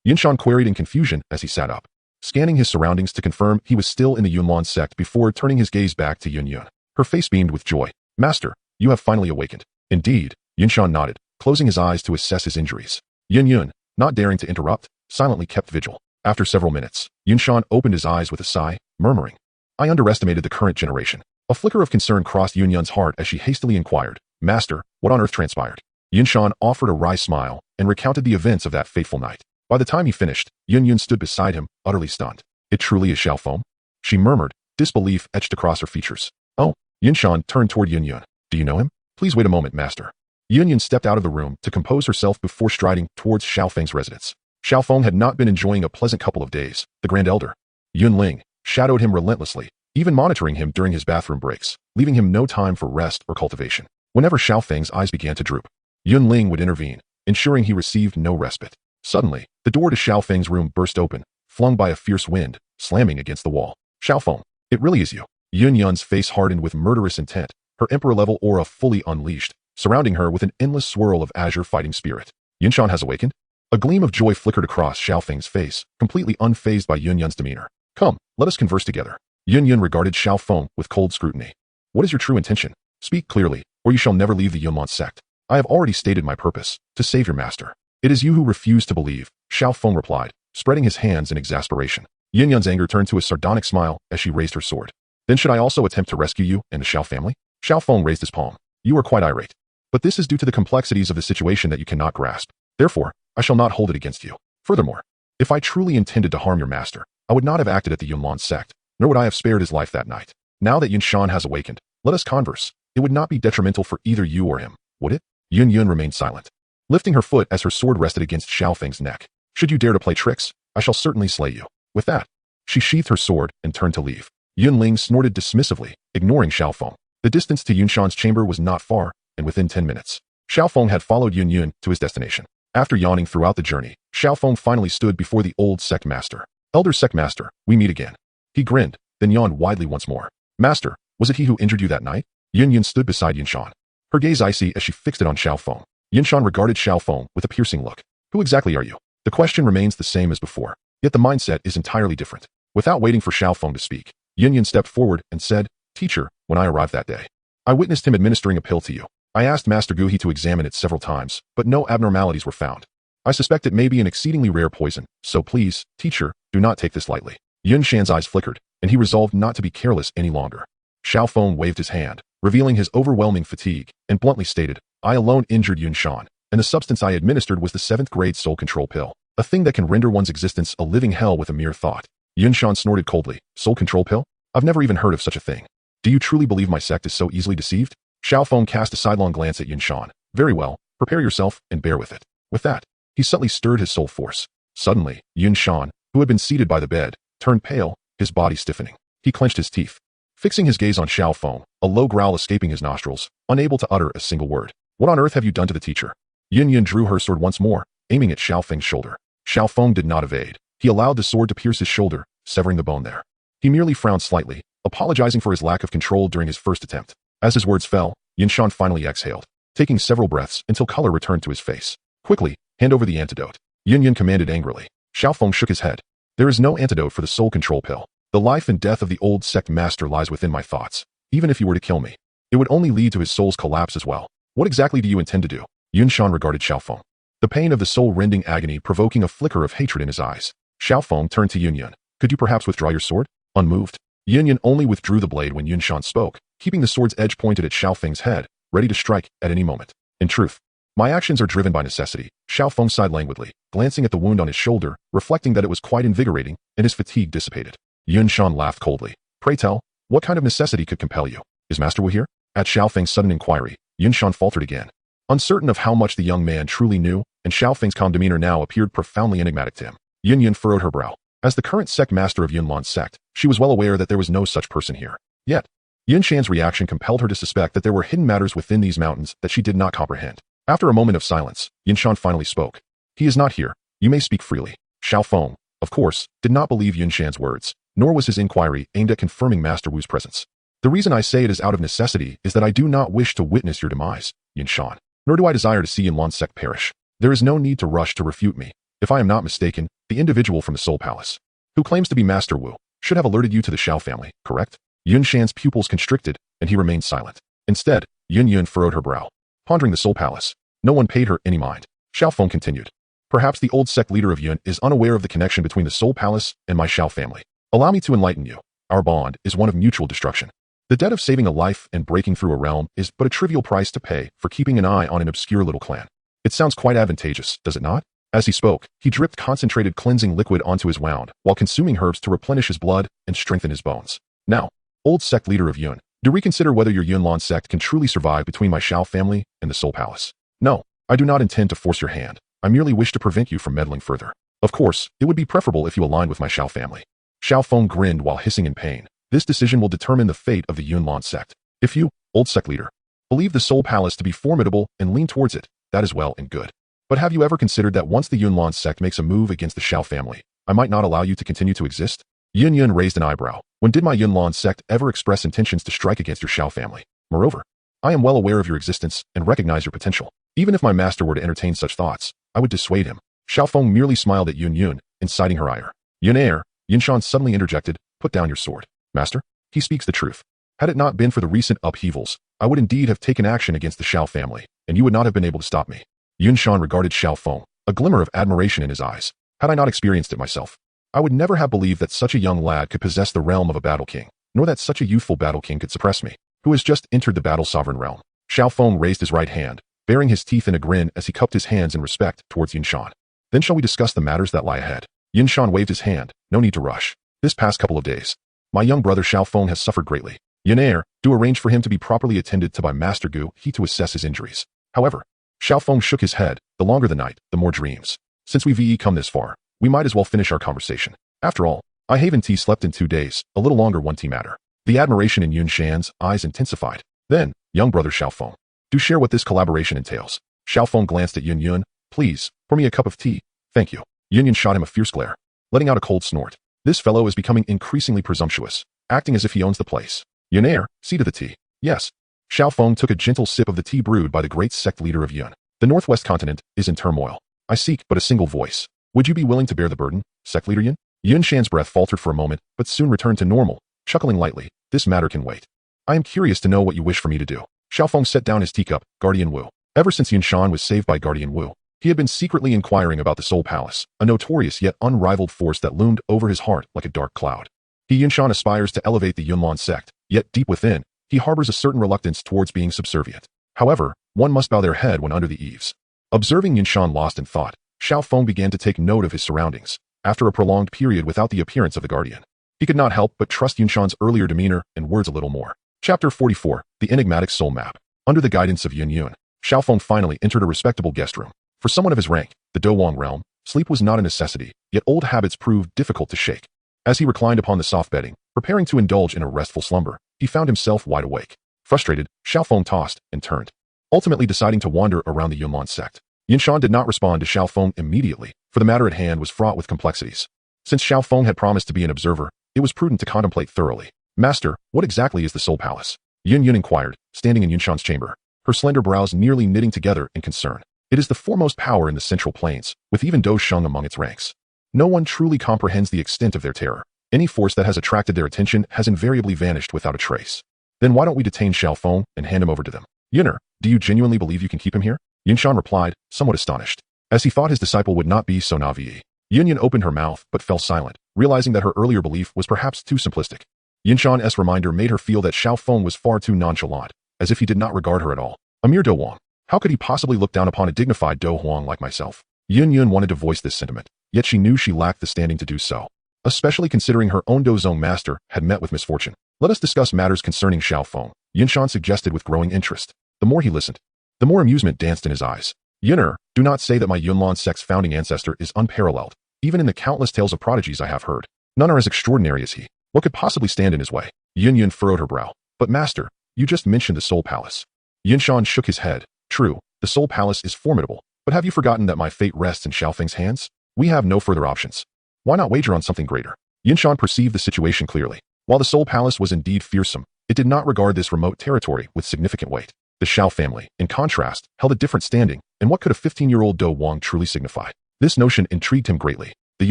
Yunshan queried in confusion as he sat up, scanning his surroundings to confirm he was still in the Yunlan sect before turning his gaze back to Yun. Her face beamed with joy. Master, you have finally awakened. Indeed, Yunshan nodded, closing his eyes to assess his injuries. Yun, not daring to interrupt, silently kept vigil. After several minutes, Yunshan opened his eyes with a sigh, murmuring, I underestimated the current generation. A flicker of concern crossed Yun's heart as she hastily inquired, Master, what on earth transpired? Yunshan offered a wry smile and recounted the events of that fateful night. By the time he finished, Yun stood beside him, utterly stunned. It truly is Xiao Feng? She murmured, disbelief etched across her features. Oh. Yunshan turned toward Yun. Do you know him? Please wait a moment, Master. Yun stepped out of the room to compose herself before striding towards Xiao Feng's residence. Xiao Feng had not been enjoying a pleasant couple of days. The Grand Elder, Yunling, shadowed him relentlessly, even monitoring him during his bathroom breaks, leaving him no time for rest or cultivation. Whenever Xiao Feng's eyes began to droop, Yunling would intervene, ensuring he received no respite. Suddenly, the door to Xiao Feng's room burst open, flung by a fierce wind, slamming against the wall. Xiao Feng, it really is you. Yun's face hardened with murderous intent, her emperor-level aura fully unleashed, surrounding her with an endless swirl of azure fighting spirit. Yunshan has awakened? A gleam of joy flickered across Xiao Feng's face, completely unfazed by Yun's demeanor. Come, let us converse together. Yun regarded Xiao Feng with cold scrutiny. What is your true intention? Speak clearly, or you shall never leave the Yunlan sect. I have already stated my purpose, to save your master. It is you who refuse to believe, Xiao Feng replied, spreading his hands in exasperation. Yun's anger turned to a sardonic smile as she raised her sword. Then should I also attempt to rescue you and the Xiao family? Xiao Feng raised his palm. You are quite irate. But this is due to the complexities of the situation that you cannot grasp. Therefore, I shall not hold it against you. Furthermore, if I truly intended to harm your master, I would not have acted at the Yunlan sect, nor would I have spared his life that night. Now that Yunshan has awakened, let us converse. It would not be detrimental for either you or him, would it? Yun remained silent, lifting her foot as her sword rested against Xiao Feng's neck. Should you dare to play tricks, I shall certainly slay you. With that, she sheathed her sword and turned to leave. Yunling snorted dismissively, ignoring Xiao Feng. The distance to Yunshan's chamber was not far, and within 10 minutes, Xiao Feng had followed Yun to his destination. After yawning throughout the journey, Xiao Feng finally stood before the old sect master. Elder sect master, we meet again. He grinned, then yawned widely once more. Master, was it he who injured you that night? Yun stood beside Yunshan, her gaze icy as she fixed it on Xiao Feng. Yunshan regarded Xiao Feng with a piercing look. Who exactly are you? The question remains the same as before, yet the mindset is entirely different. Without waiting for Xiao Feng to speak, Yun stepped forward and said, Teacher, when I arrived that day, I witnessed him administering a pill to you. I asked Master Guhi to examine it several times, but no abnormalities were found. I suspect it may be an exceedingly rare poison, so please, teacher, do not take this lightly. Yunshan's eyes flickered, and he resolved not to be careless any longer. Xiao Feng waved his hand, revealing his overwhelming fatigue, and bluntly stated, I alone injured Yunshan, and the substance I administered was the 7th grade soul control pill, a thing that can render one's existence a living hell with a mere thought. Yunshan snorted coldly, soul control pill? I've never even heard of such a thing. Do you truly believe my sect is so easily deceived? Xiao Feng cast a sidelong glance at Yunshan. Very well, prepare yourself and bear with it. With that, he subtly stirred his soul force. Suddenly, Yunshan, who had been seated by the bed, turned pale, his body stiffening. He clenched his teeth, fixing his gaze on Xiao Feng, a low growl escaping his nostrils, unable to utter a single word. What on earth have you done to the teacher? Yun drew her sword once more, aiming at Xiao Feng's shoulder. Xiao Feng did not evade. He allowed the sword to pierce his shoulder, severing the bone there. He merely frowned slightly, apologizing for his lack of control during his first attempt. As his words fell, Yunshan finally exhaled, taking several breaths until color returned to his face. Quickly, hand over the antidote. Yun commanded angrily. Xiao Feng shook his head. There is no antidote for the soul control pill. The life and death of the old sect master lies within my thoughts. Even if he were to kill me, it would only lead to his soul's collapse as well. What exactly do you intend to do? Yunshan regarded Xiao Feng, the pain of the soul-rending agony provoking a flicker of hatred in his eyes. Xiao Feng turned to Yun. Could you perhaps withdraw your sword? Unmoved, Yun only withdrew the blade when Yunshan spoke, keeping the sword's edge pointed at Xiao Feng's head, ready to strike at any moment. In truth, my actions are driven by necessity. Xiao Feng sighed languidly, glancing at the wound on his shoulder, reflecting that it was quite invigorating, and his fatigue dissipated. Yunshan laughed coldly. Pray tell, what kind of necessity could compel you? Is Master Wu here? At Xiao Feng's sudden inquiry, Yunshan faltered again, uncertain of how much the young man truly knew, and Xiao Feng's calm demeanor now appeared profoundly enigmatic to him. Yun furrowed her brow. As the current sect master of Yunlan's sect, she was well aware that there was no such person here. Yet, Yunshan's reaction compelled her to suspect that there were hidden matters within these mountains that she did not comprehend. After a moment of silence, Yunshan finally spoke. He is not here. You may speak freely. Xiao Feng, of course, did not believe Yunshan's words, nor was his inquiry aimed at confirming Master Wu's presence. The reason I say it is out of necessity is that I do not wish to witness your demise, Yunshan, nor do I desire to see Yunlan's sect perish. There is no need to rush to refute me. If I am not mistaken, the individual from the Soul Palace, who claims to be Master Wu, should have alerted you to the Xiao family, correct? Yunshan's pupils constricted, and he remained silent. Instead, Yun furrowed her brow, pondering the Soul Palace. No one paid her any mind. Xiao Feng continued. Perhaps the old sect leader of Yun is unaware of the connection between the Soul Palace and my Xiao family. Allow me to enlighten you. Our bond is one of mutual destruction. The debt of saving a life and breaking through a realm is but a trivial price to pay for keeping an eye on an obscure little clan. It sounds quite advantageous, does it not? As he spoke, he dripped concentrated cleansing liquid onto his wound, while consuming herbs to replenish his blood and strengthen his bones. Now, old sect leader of Yun, do reconsider whether your Yunlan sect can truly survive between my Xiao family and the Soul Palace. No, I do not intend to force your hand. I merely wish to prevent you from meddling further. Of course, it would be preferable if you aligned with my Xiao family. Xiao Feng grinned while hissing in pain. This decision will determine the fate of the Yunlan sect. If you, old sect leader, believe the Soul Palace to be formidable and lean towards it, that is well and good. But have you ever considered that once the Yunlan sect makes a move against the Xiao family, I might not allow you to continue to exist? Yun raised an eyebrow. When did my Yunlan sect ever express intentions to strike against your Xiao family? Moreover, I am well aware of your existence and recognize your potential. Even if my master were to entertain such thoughts, I would dissuade him. Xiao Feng merely smiled at Yun, inciting her ire. Yunshan suddenly interjected, put down your sword. Master, he speaks the truth. Had it not been for the recent upheavals, I would indeed have taken action against the Xiao family, and you would not have been able to stop me. Yunshan regarded Xiao Feng, a glimmer of admiration in his eyes. Had I not experienced it myself, I would never have believed that such a young lad could possess the realm of a battle king, nor that such a youthful battle king could suppress me, who has just entered the battle sovereign realm. Xiao Feng raised his right hand, baring his teeth in a grin as he cupped his hands in respect towards Yunshan. Then shall we discuss the matters that lie ahead. Yinshan waved his hand. No need to rush. This past couple of days, my young brother Xiao Feng has suffered greatly. Yunair, do arrange for him to be properly attended to by Master Gu He to assess his injuries. However, Xiao Feng shook his head. The longer the night, the more dreams. Since we've come this far, we might as well finish our conversation. After all, I Haven T slept in 2 days, a little longer 1 T matter. The admiration in Yunshan's eyes intensified. Then, young brother Xiao Feng, do share what this collaboration entails. Xiao Feng glanced at Yun. Please, pour me a cup of tea. Thank you. Yun shot him a fierce glare, letting out a cold snort. This fellow is becoming increasingly presumptuous, acting as if he owns the place. Yunair, see to the tea. Yes. Xiao Feng took a gentle sip of the tea brewed by the great sect leader of Yun. The Northwest continent is in turmoil. I seek but a single voice. Would you be willing to bear the burden, sect leader Yun? Yun Shan's breath faltered for a moment, but soon returned to normal, chuckling lightly. This matter can wait. I am curious to know what you wish for me to do. Xiao Feng set down his teacup. Guardian Wu. Ever since Yun Shan was saved by Guardian Wu, he had been secretly inquiring about the Soul Palace, a notorious yet unrivaled force that loomed over his heart like a dark cloud. Yun Shan aspires to elevate the Yunlong sect, yet deep within, he harbors a certain reluctance towards being subservient. However, one must bow their head when under the eaves. Observing Yun Shan lost in thought, Xiao Feng began to take note of his surroundings. After a prolonged period without the appearance of the guardian, he could not help but trust Yun Shan's earlier demeanor and words a little more. Chapter 44, The Enigmatic Soul Map. Under the guidance of Yun, Xiao Feng finally entered a respectable guest room. For someone of his rank, the Dowang realm, sleep was not a necessity, yet old habits proved difficult to shake. As he reclined upon the soft bedding, preparing to indulge in a restful slumber, he found himself wide awake. Frustrated, Xiao Feng tossed and turned, ultimately deciding to wander around the Yunlong sect. Yinshan did not respond to Xiao Feng immediately, for the matter at hand was fraught with complexities. Since Xiao Feng had promised to be an observer, it was prudent to contemplate thoroughly. Master, what exactly is the Soul Palace? Yun inquired, standing in Yinshan's chamber, her slender brows nearly knitting together in concern. It is the foremost power in the Central Plains, with even Do Sheng among its ranks. No one truly comprehends the extent of their terror. Any force that has attracted their attention has invariably vanished without a trace. Then why don't we detain Xiao Feng and hand him over to them? Yunner, do you genuinely believe you can keep him here? Yinshan replied, somewhat astonished, as he thought his disciple would not be so naive. Yun opened her mouth but fell silent, realizing that her earlier belief was perhaps too simplistic. Yinshan's reminder made her feel that Xiao Feng was far too nonchalant, as if he did not regard her at all. A mere Do Huang. How could he possibly look down upon a dignified Do Huang like myself? Yun wanted to voice this sentiment, yet she knew she lacked the standing to do so, especially considering her own Dozong master had met with misfortune. Let us discuss matters concerning Xiao Feng, Yinshan suggested with growing interest. The more he listened, the more amusement danced in his eyes. Yunner, do not say that my Yunlong sect's founding ancestor is unparalleled. Even in the countless tales of prodigies I have heard, none are as extraordinary as he. What could possibly stand in his way? Yun furrowed her brow. But master, you just mentioned the Soul Palace. Yinshan shook his head. True, the Soul Palace is formidable, but have you forgotten that my fate rests in Xiao Feng's hands? We have no further options. Why not wager on something greater? Yinshan perceived the situation clearly. While the Soul Palace was indeed fearsome, it did not regard this remote territory with significant weight. The Xiao family, in contrast, held a different standing, and what could a 15-year-old Do Wang truly signify? This notion intrigued him greatly. The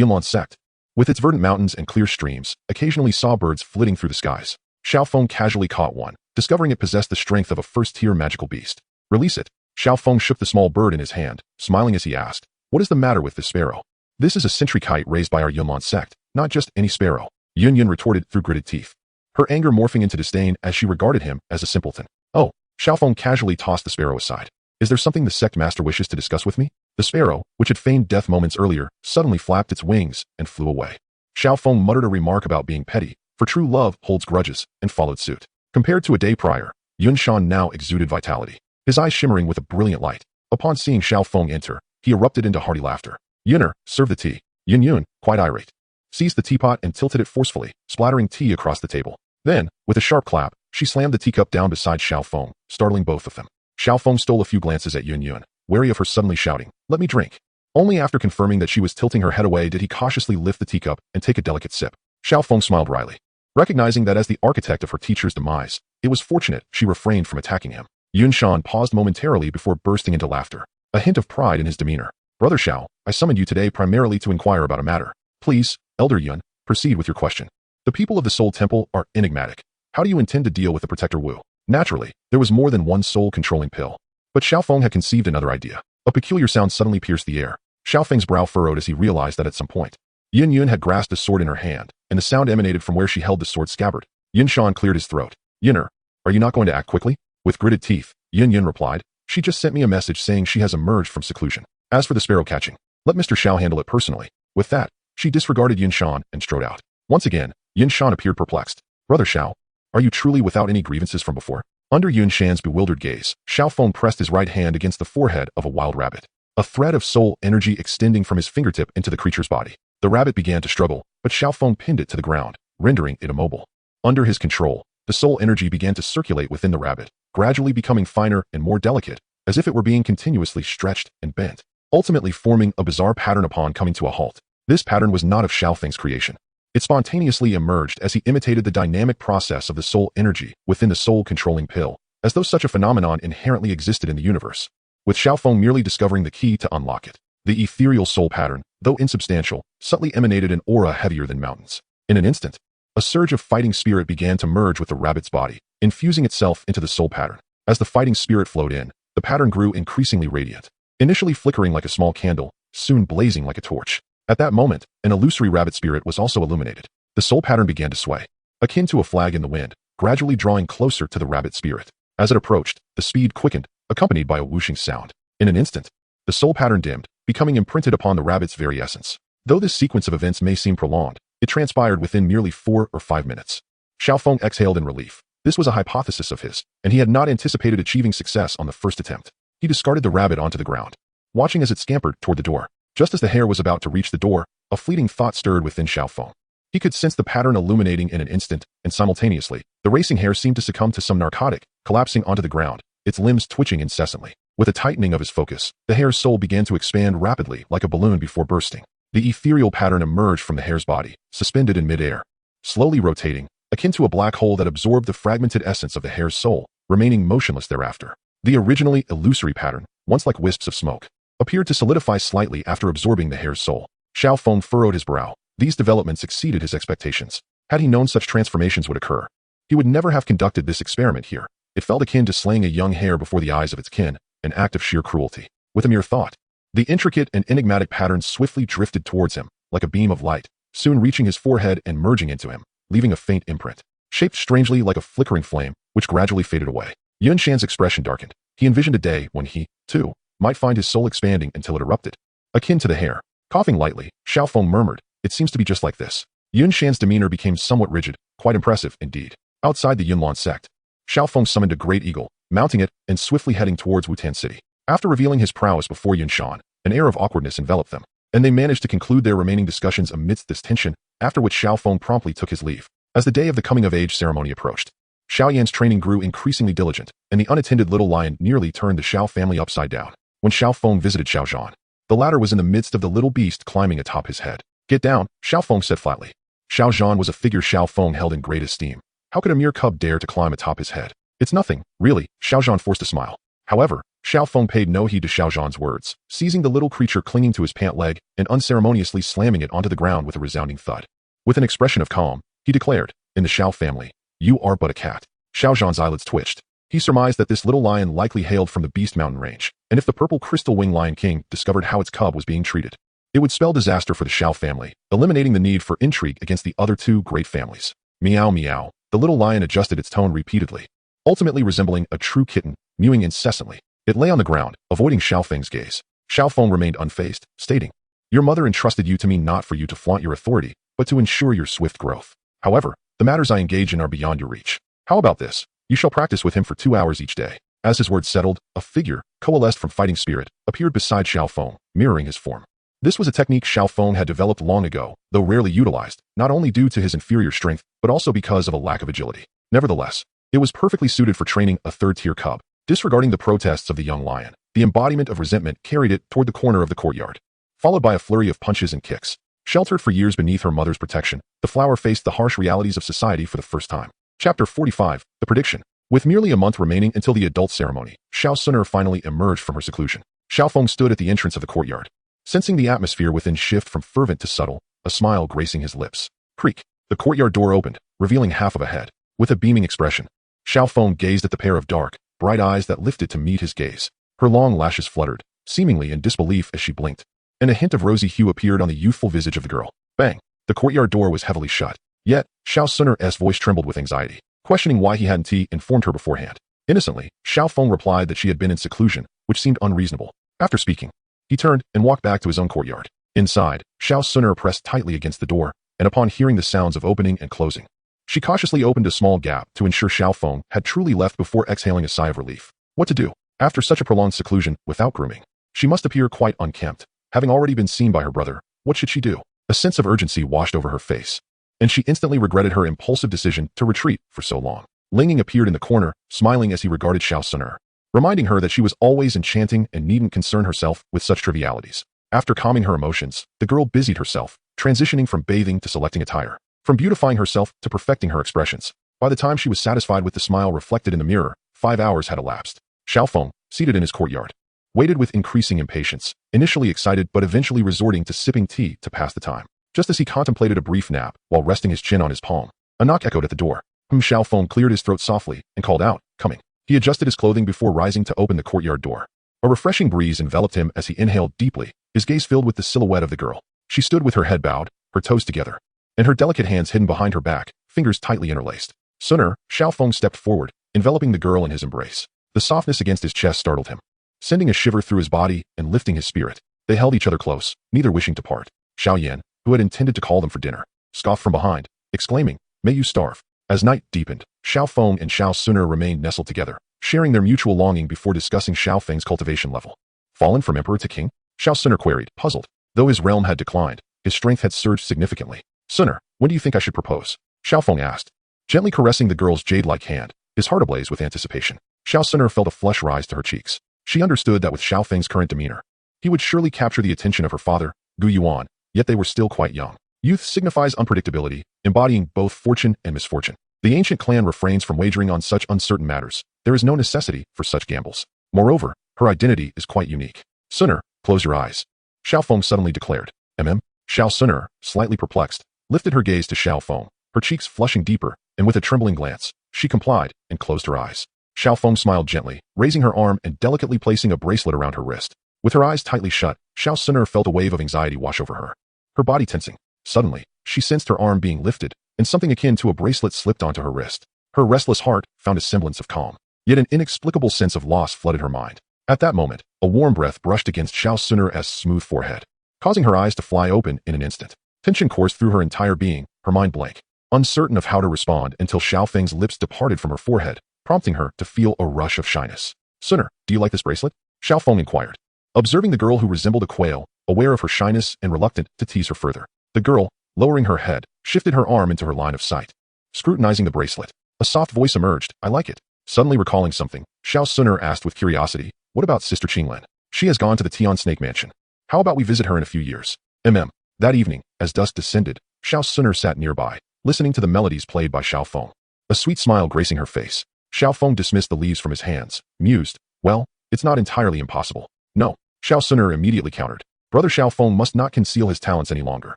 Yunlong sect, with its verdant mountains and clear streams, occasionally saw birds flitting through the skies. Xiao Feng casually caught one, discovering it possessed the strength of a first-tier magical beast. Release it. Xiao Feng shook the small bird in his hand, smiling as he asked, what is the matter with this sparrow? This is a sentry kite raised by our Yunlong sect, not just any sparrow. Yun retorted through gritted teeth, her anger morphing into disdain as she regarded him as a simpleton. Oh, Xiao Feng casually tossed the sparrow aside. Is there something the sect master wishes to discuss with me? The sparrow, which had feigned death moments earlier, suddenly flapped its wings and flew away. Xiao Feng muttered a remark about being petty, for true love holds grudges, and followed suit. Compared to a day prior, Yun Shan now exuded vitality, his eyes shimmering with a brilliant light. Upon seeing Xiao Feng enter, he erupted into hearty laughter. Yunner, serve the tea. Yun, quite irate, seized the teapot and tilted it forcefully, splattering tea across the table. Then, with a sharp clap, she slammed the teacup down beside Xiao Feng, startling both of them. Xiao Feng stole a few glances at Yun, wary of her suddenly shouting, let me drink. Only after confirming that she was tilting her head away did he cautiously lift the teacup and take a delicate sip. Xiao Feng smiled wryly, recognizing that as the architect of her teacher's demise, it was fortunate she refrained from attacking him. Yun Shan paused momentarily before bursting into laughter, a hint of pride in his demeanor. Brother Xiao, I summoned you today primarily to inquire about a matter. Please, Elder Yun, proceed with your question. The people of the Soul Temple are enigmatic. How do you intend to deal with the Protector Wu? Naturally, there was more than one soul-controlling pill. But Xiao Feng had conceived another idea. A peculiar sound suddenly pierced the air. Xiao Feng's brow furrowed as he realized that at some point, Yun had grasped a sword in her hand, and the sound emanated from where she held the sword scabbard. Yun Shan cleared his throat. Yunner, are you not going to act quickly? With gritted teeth, Yun replied, she just sent me a message saying she has emerged from seclusion. As for the sparrow catching, let Mr. Xiao handle it personally. With that, She disregarded Yin Shan and strode out. Once again, Yin Shan appeared perplexed. Brother Xiao, are you truly without any grievances from before? Under Yin Shan's bewildered gaze, Xiao Feng pressed his right hand against the forehead of a wild rabbit. A thread of soul energy extending from his fingertip into the creature's body. The rabbit began to struggle, but Xiao Feng pinned it to the ground, rendering it immobile. Under his control, the soul energy began to circulate within the rabbit, gradually becoming finer and more delicate, as if it were being continuously stretched and bent, ultimately forming a bizarre pattern upon coming to a halt. This pattern was not of Xiao Feng's creation. It spontaneously emerged as he imitated the dynamic process of the soul energy within the soul-controlling pill, as though such a phenomenon inherently existed in the universe, with Xiao Feng merely discovering the key to unlock it. The ethereal soul pattern, though insubstantial, subtly emanated an aura heavier than mountains. In an instant, a surge of fighting spirit began to merge with the rabbit's body, infusing itself into the soul pattern. As the fighting spirit flowed in, the pattern grew increasingly radiant, initially flickering like a small candle, soon blazing like a torch. At that moment, an illusory rabbit spirit was also illuminated. The soul pattern began to sway, akin to a flag in the wind, gradually drawing closer to the rabbit spirit. As it approached, the speed quickened, accompanied by a whooshing sound. In an instant, the soul pattern dimmed, becoming imprinted upon the rabbit's very essence. Though this sequence of events may seem prolonged, it transpired within merely 4 or 5 minutes. Xiao Feng exhaled in relief. This was a hypothesis of his, and he had not anticipated achieving success on the first attempt. He discarded the rabbit onto the ground, watching as it scampered toward the door. Just as the hare was about to reach the door, a fleeting thought stirred within Xiao Feng. He could sense the pattern illuminating in an instant, and simultaneously, the racing hare seemed to succumb to some narcotic, collapsing onto the ground, its limbs twitching incessantly. With a tightening of his focus, the hare's soul began to expand rapidly like a balloon before bursting. The ethereal pattern emerged from the hare's body, suspended in midair, slowly rotating, akin to a black hole that absorbed the fragmented essence of the hare's soul, remaining motionless thereafter. The originally illusory pattern, once like wisps of smoke, appeared to solidify slightly after absorbing the hare's soul. Xiao Feng furrowed his brow. These developments exceeded his expectations. Had he known such transformations would occur, he would never have conducted this experiment here. It felt akin to slaying a young hare before the eyes of its kin, an act of sheer cruelty. With a mere thought, the intricate and enigmatic pattern swiftly drifted towards him, like a beam of light, soon reaching his forehead and merging into him, leaving a faint imprint, shaped strangely like a flickering flame, which gradually faded away. Yun Shan's expression darkened. He envisioned a day when he, too, might find his soul expanding until it erupted. Akin to the hare. Coughing lightly, Xiao Feng murmured, "It seems to be just like this." Yun Shan's demeanor became somewhat rigid, quite impressive indeed. Outside the Yunlan sect, Xiao Feng summoned a great eagle, mounting it and swiftly heading towards Wutan City. After revealing his prowess before Yun Shan, an air of awkwardness enveloped them, and they managed to conclude their remaining discussions amidst this tension, after which Xiao Feng promptly took his leave. As the day of the coming-of-age ceremony approached, Xiao Yan's training grew increasingly diligent, and the unattended little lion nearly turned the Xiao family upside down. When Xiao Feng visited Xiao Zhan, the latter was in the midst of the little beast climbing atop his head. "Get down," Xiao Feng said flatly. Xiao Zhan was a figure Xiao Feng held in great esteem. How could a mere cub dare to climb atop his head? "It's nothing, really," Xiao Zhan forced a smile. However, Xiao Feng paid no heed to Xiao Zhan's words, seizing the little creature clinging to his pant leg and unceremoniously slamming it onto the ground with a resounding thud. With an expression of calm, he declared, "In the Xiao family, you are but a cat." Xiao Zhan's eyelids twitched. He surmised that this little lion likely hailed from the Beast Mountain range, and if the purple crystal wing lion king discovered how its cub was being treated, it would spell disaster for the Xiao family, eliminating the need for intrigue against the other two great families. Meow meow. The little lion adjusted its tone repeatedly, ultimately resembling a true kitten, mewing incessantly. It lay on the ground, avoiding Xiao Feng's gaze. Xiao Feng remained unfazed, stating, "Your mother entrusted you to me not for you to flaunt your authority, but to ensure your swift growth. However, the matters I engage in are beyond your reach. How about this? You shall practice with him for 2 hours each day." As his words settled, a figure, coalesced from fighting spirit, appeared beside Xiao Feng, mirroring his form. This was a technique Xiao Feng had developed long ago, though rarely utilized, not only due to his inferior strength, but also because of a lack of agility. Nevertheless, it was perfectly suited for training a third-tier cub. Disregarding the protests of the young lion, the embodiment of resentment carried it toward the corner of the courtyard, followed by a flurry of punches and kicks. Sheltered for years beneath her mother's protection, the flower faced the harsh realities of society for the first time. Chapter 45, The Prediction. With merely a month remaining until the adult ceremony, Xiao Suner finally emerged from her seclusion. Xiao Feng stood at the entrance of the courtyard, sensing the atmosphere within shift from fervent to subtle, a smile gracing his lips. Creak. The courtyard door opened, revealing half of a head. With a beaming expression, Xiao Feng gazed at the pair of dark, bright eyes that lifted to meet his gaze. Her long lashes fluttered, seemingly in disbelief as she blinked, and a hint of rosy hue appeared on the youthful visage of the girl. Bang! The courtyard door was heavily shut. Yet, Xiao Suner's voice trembled with anxiety, questioning why he hadn't informed her beforehand. Innocently, Xiao Feng replied that she had been in seclusion, which seemed unreasonable. After speaking, he turned and walked back to his own courtyard. Inside, Xiao Suner pressed tightly against the door, and upon hearing the sounds of opening and closing, she cautiously opened a small gap to ensure Xiao Feng had truly left before exhaling a sigh of relief. What to do? After such a prolonged seclusion without grooming, she must appear quite unkempt. Having already been seen by her brother, what should she do? A sense of urgency washed over her face, and she instantly regretted her impulsive decision to retreat for so long. Ling Ying appeared in the corner, smiling as he regarded Xiao Suner, reminding her that she was always enchanting and needn't concern herself with such trivialities. After calming her emotions, the girl busied herself, transitioning from bathing to selecting attire, from beautifying herself to perfecting her expressions. By the time she was satisfied with the smile reflected in the mirror, 5 hours had elapsed. Xiao Feng, seated in his courtyard, waited with increasing impatience, initially excited but eventually resorting to sipping tea to pass the time. Just as he contemplated a brief nap while resting his chin on his palm, a knock echoed at the door. Xiao Feng cleared his throat softly and called out, "Coming." He adjusted his clothing before rising to open the courtyard door. A refreshing breeze enveloped him as he inhaled deeply, his gaze filled with the silhouette of the girl. She stood with her head bowed, her toes together, and her delicate hands hidden behind her back, fingers tightly interlaced. Suner, Xiao Feng stepped forward, enveloping the girl in his embrace. The softness against his chest startled him, sending a shiver through his body and lifting his spirit. They held each other close, neither wishing to part. Xiao Yan, who had intended to call them for dinner, scoffed from behind, exclaiming, "May you starve." As night deepened, Xiao Feng and Xiao Suner remained nestled together, sharing their mutual longing before discussing Xiao Feng's cultivation level. Fallen from emperor to king? Xiao Suner queried, puzzled. Though his realm had declined, his strength had surged significantly. Suner, when do you think I should propose? Xiao Feng asked, gently caressing the girl's jade-like hand, his heart ablaze with anticipation. Xiao Suner felt a flush rise to her cheeks. She understood that with Xiao Feng's current demeanor, he would surely capture the attention of her father, Gu Yuan, yet they were still quite young. Youth signifies unpredictability, embodying both fortune and misfortune. The ancient clan refrains from wagering on such uncertain matters. There is no necessity for such gambles. Moreover, her identity is quite unique. Suner, close your eyes. Xiao Feng suddenly declared. Xiao Suner, slightly perplexed, lifted her gaze to Xiao Feng, her cheeks flushing deeper, and with a trembling glance, she complied and closed her eyes. Xiao Feng smiled gently, raising her arm and delicately placing a bracelet around her wrist. With her eyes tightly shut, Xiao Suner felt a wave of anxiety wash over her, her body tensing. Suddenly, she sensed her arm being lifted, and something akin to a bracelet slipped onto her wrist. Her restless heart found a semblance of calm, yet an inexplicable sense of loss flooded her mind. At that moment, a warm breath brushed against Xiao Suner's smooth forehead, causing her eyes to fly open in an instant. Tension coursed through her entire being, her mind blank, uncertain of how to respond until Xiao Feng's lips departed from her forehead, prompting her to feel a rush of shyness. Suner, do you like this bracelet? Xiao Feng inquired, observing the girl who resembled a quail, aware of her shyness and reluctant to tease her further. The girl, lowering her head, shifted her arm into her line of sight, scrutinizing the bracelet. A soft voice emerged, I like it. Suddenly recalling something, Xiao Suner asked with curiosity, what about Sister Qinglin? She has gone to the Tian Snake Mansion. How about we visit her in a few years? That evening, as dusk descended, Xiao Suner sat nearby, listening to the melodies played by Xiao Feng, a sweet smile gracing her face. Xiao Feng dismissed the leaves from his hands, mused, well, it's not entirely impossible. No, Xiao Suner immediately countered. Brother Xiao Feng must not conceal his talents any longer.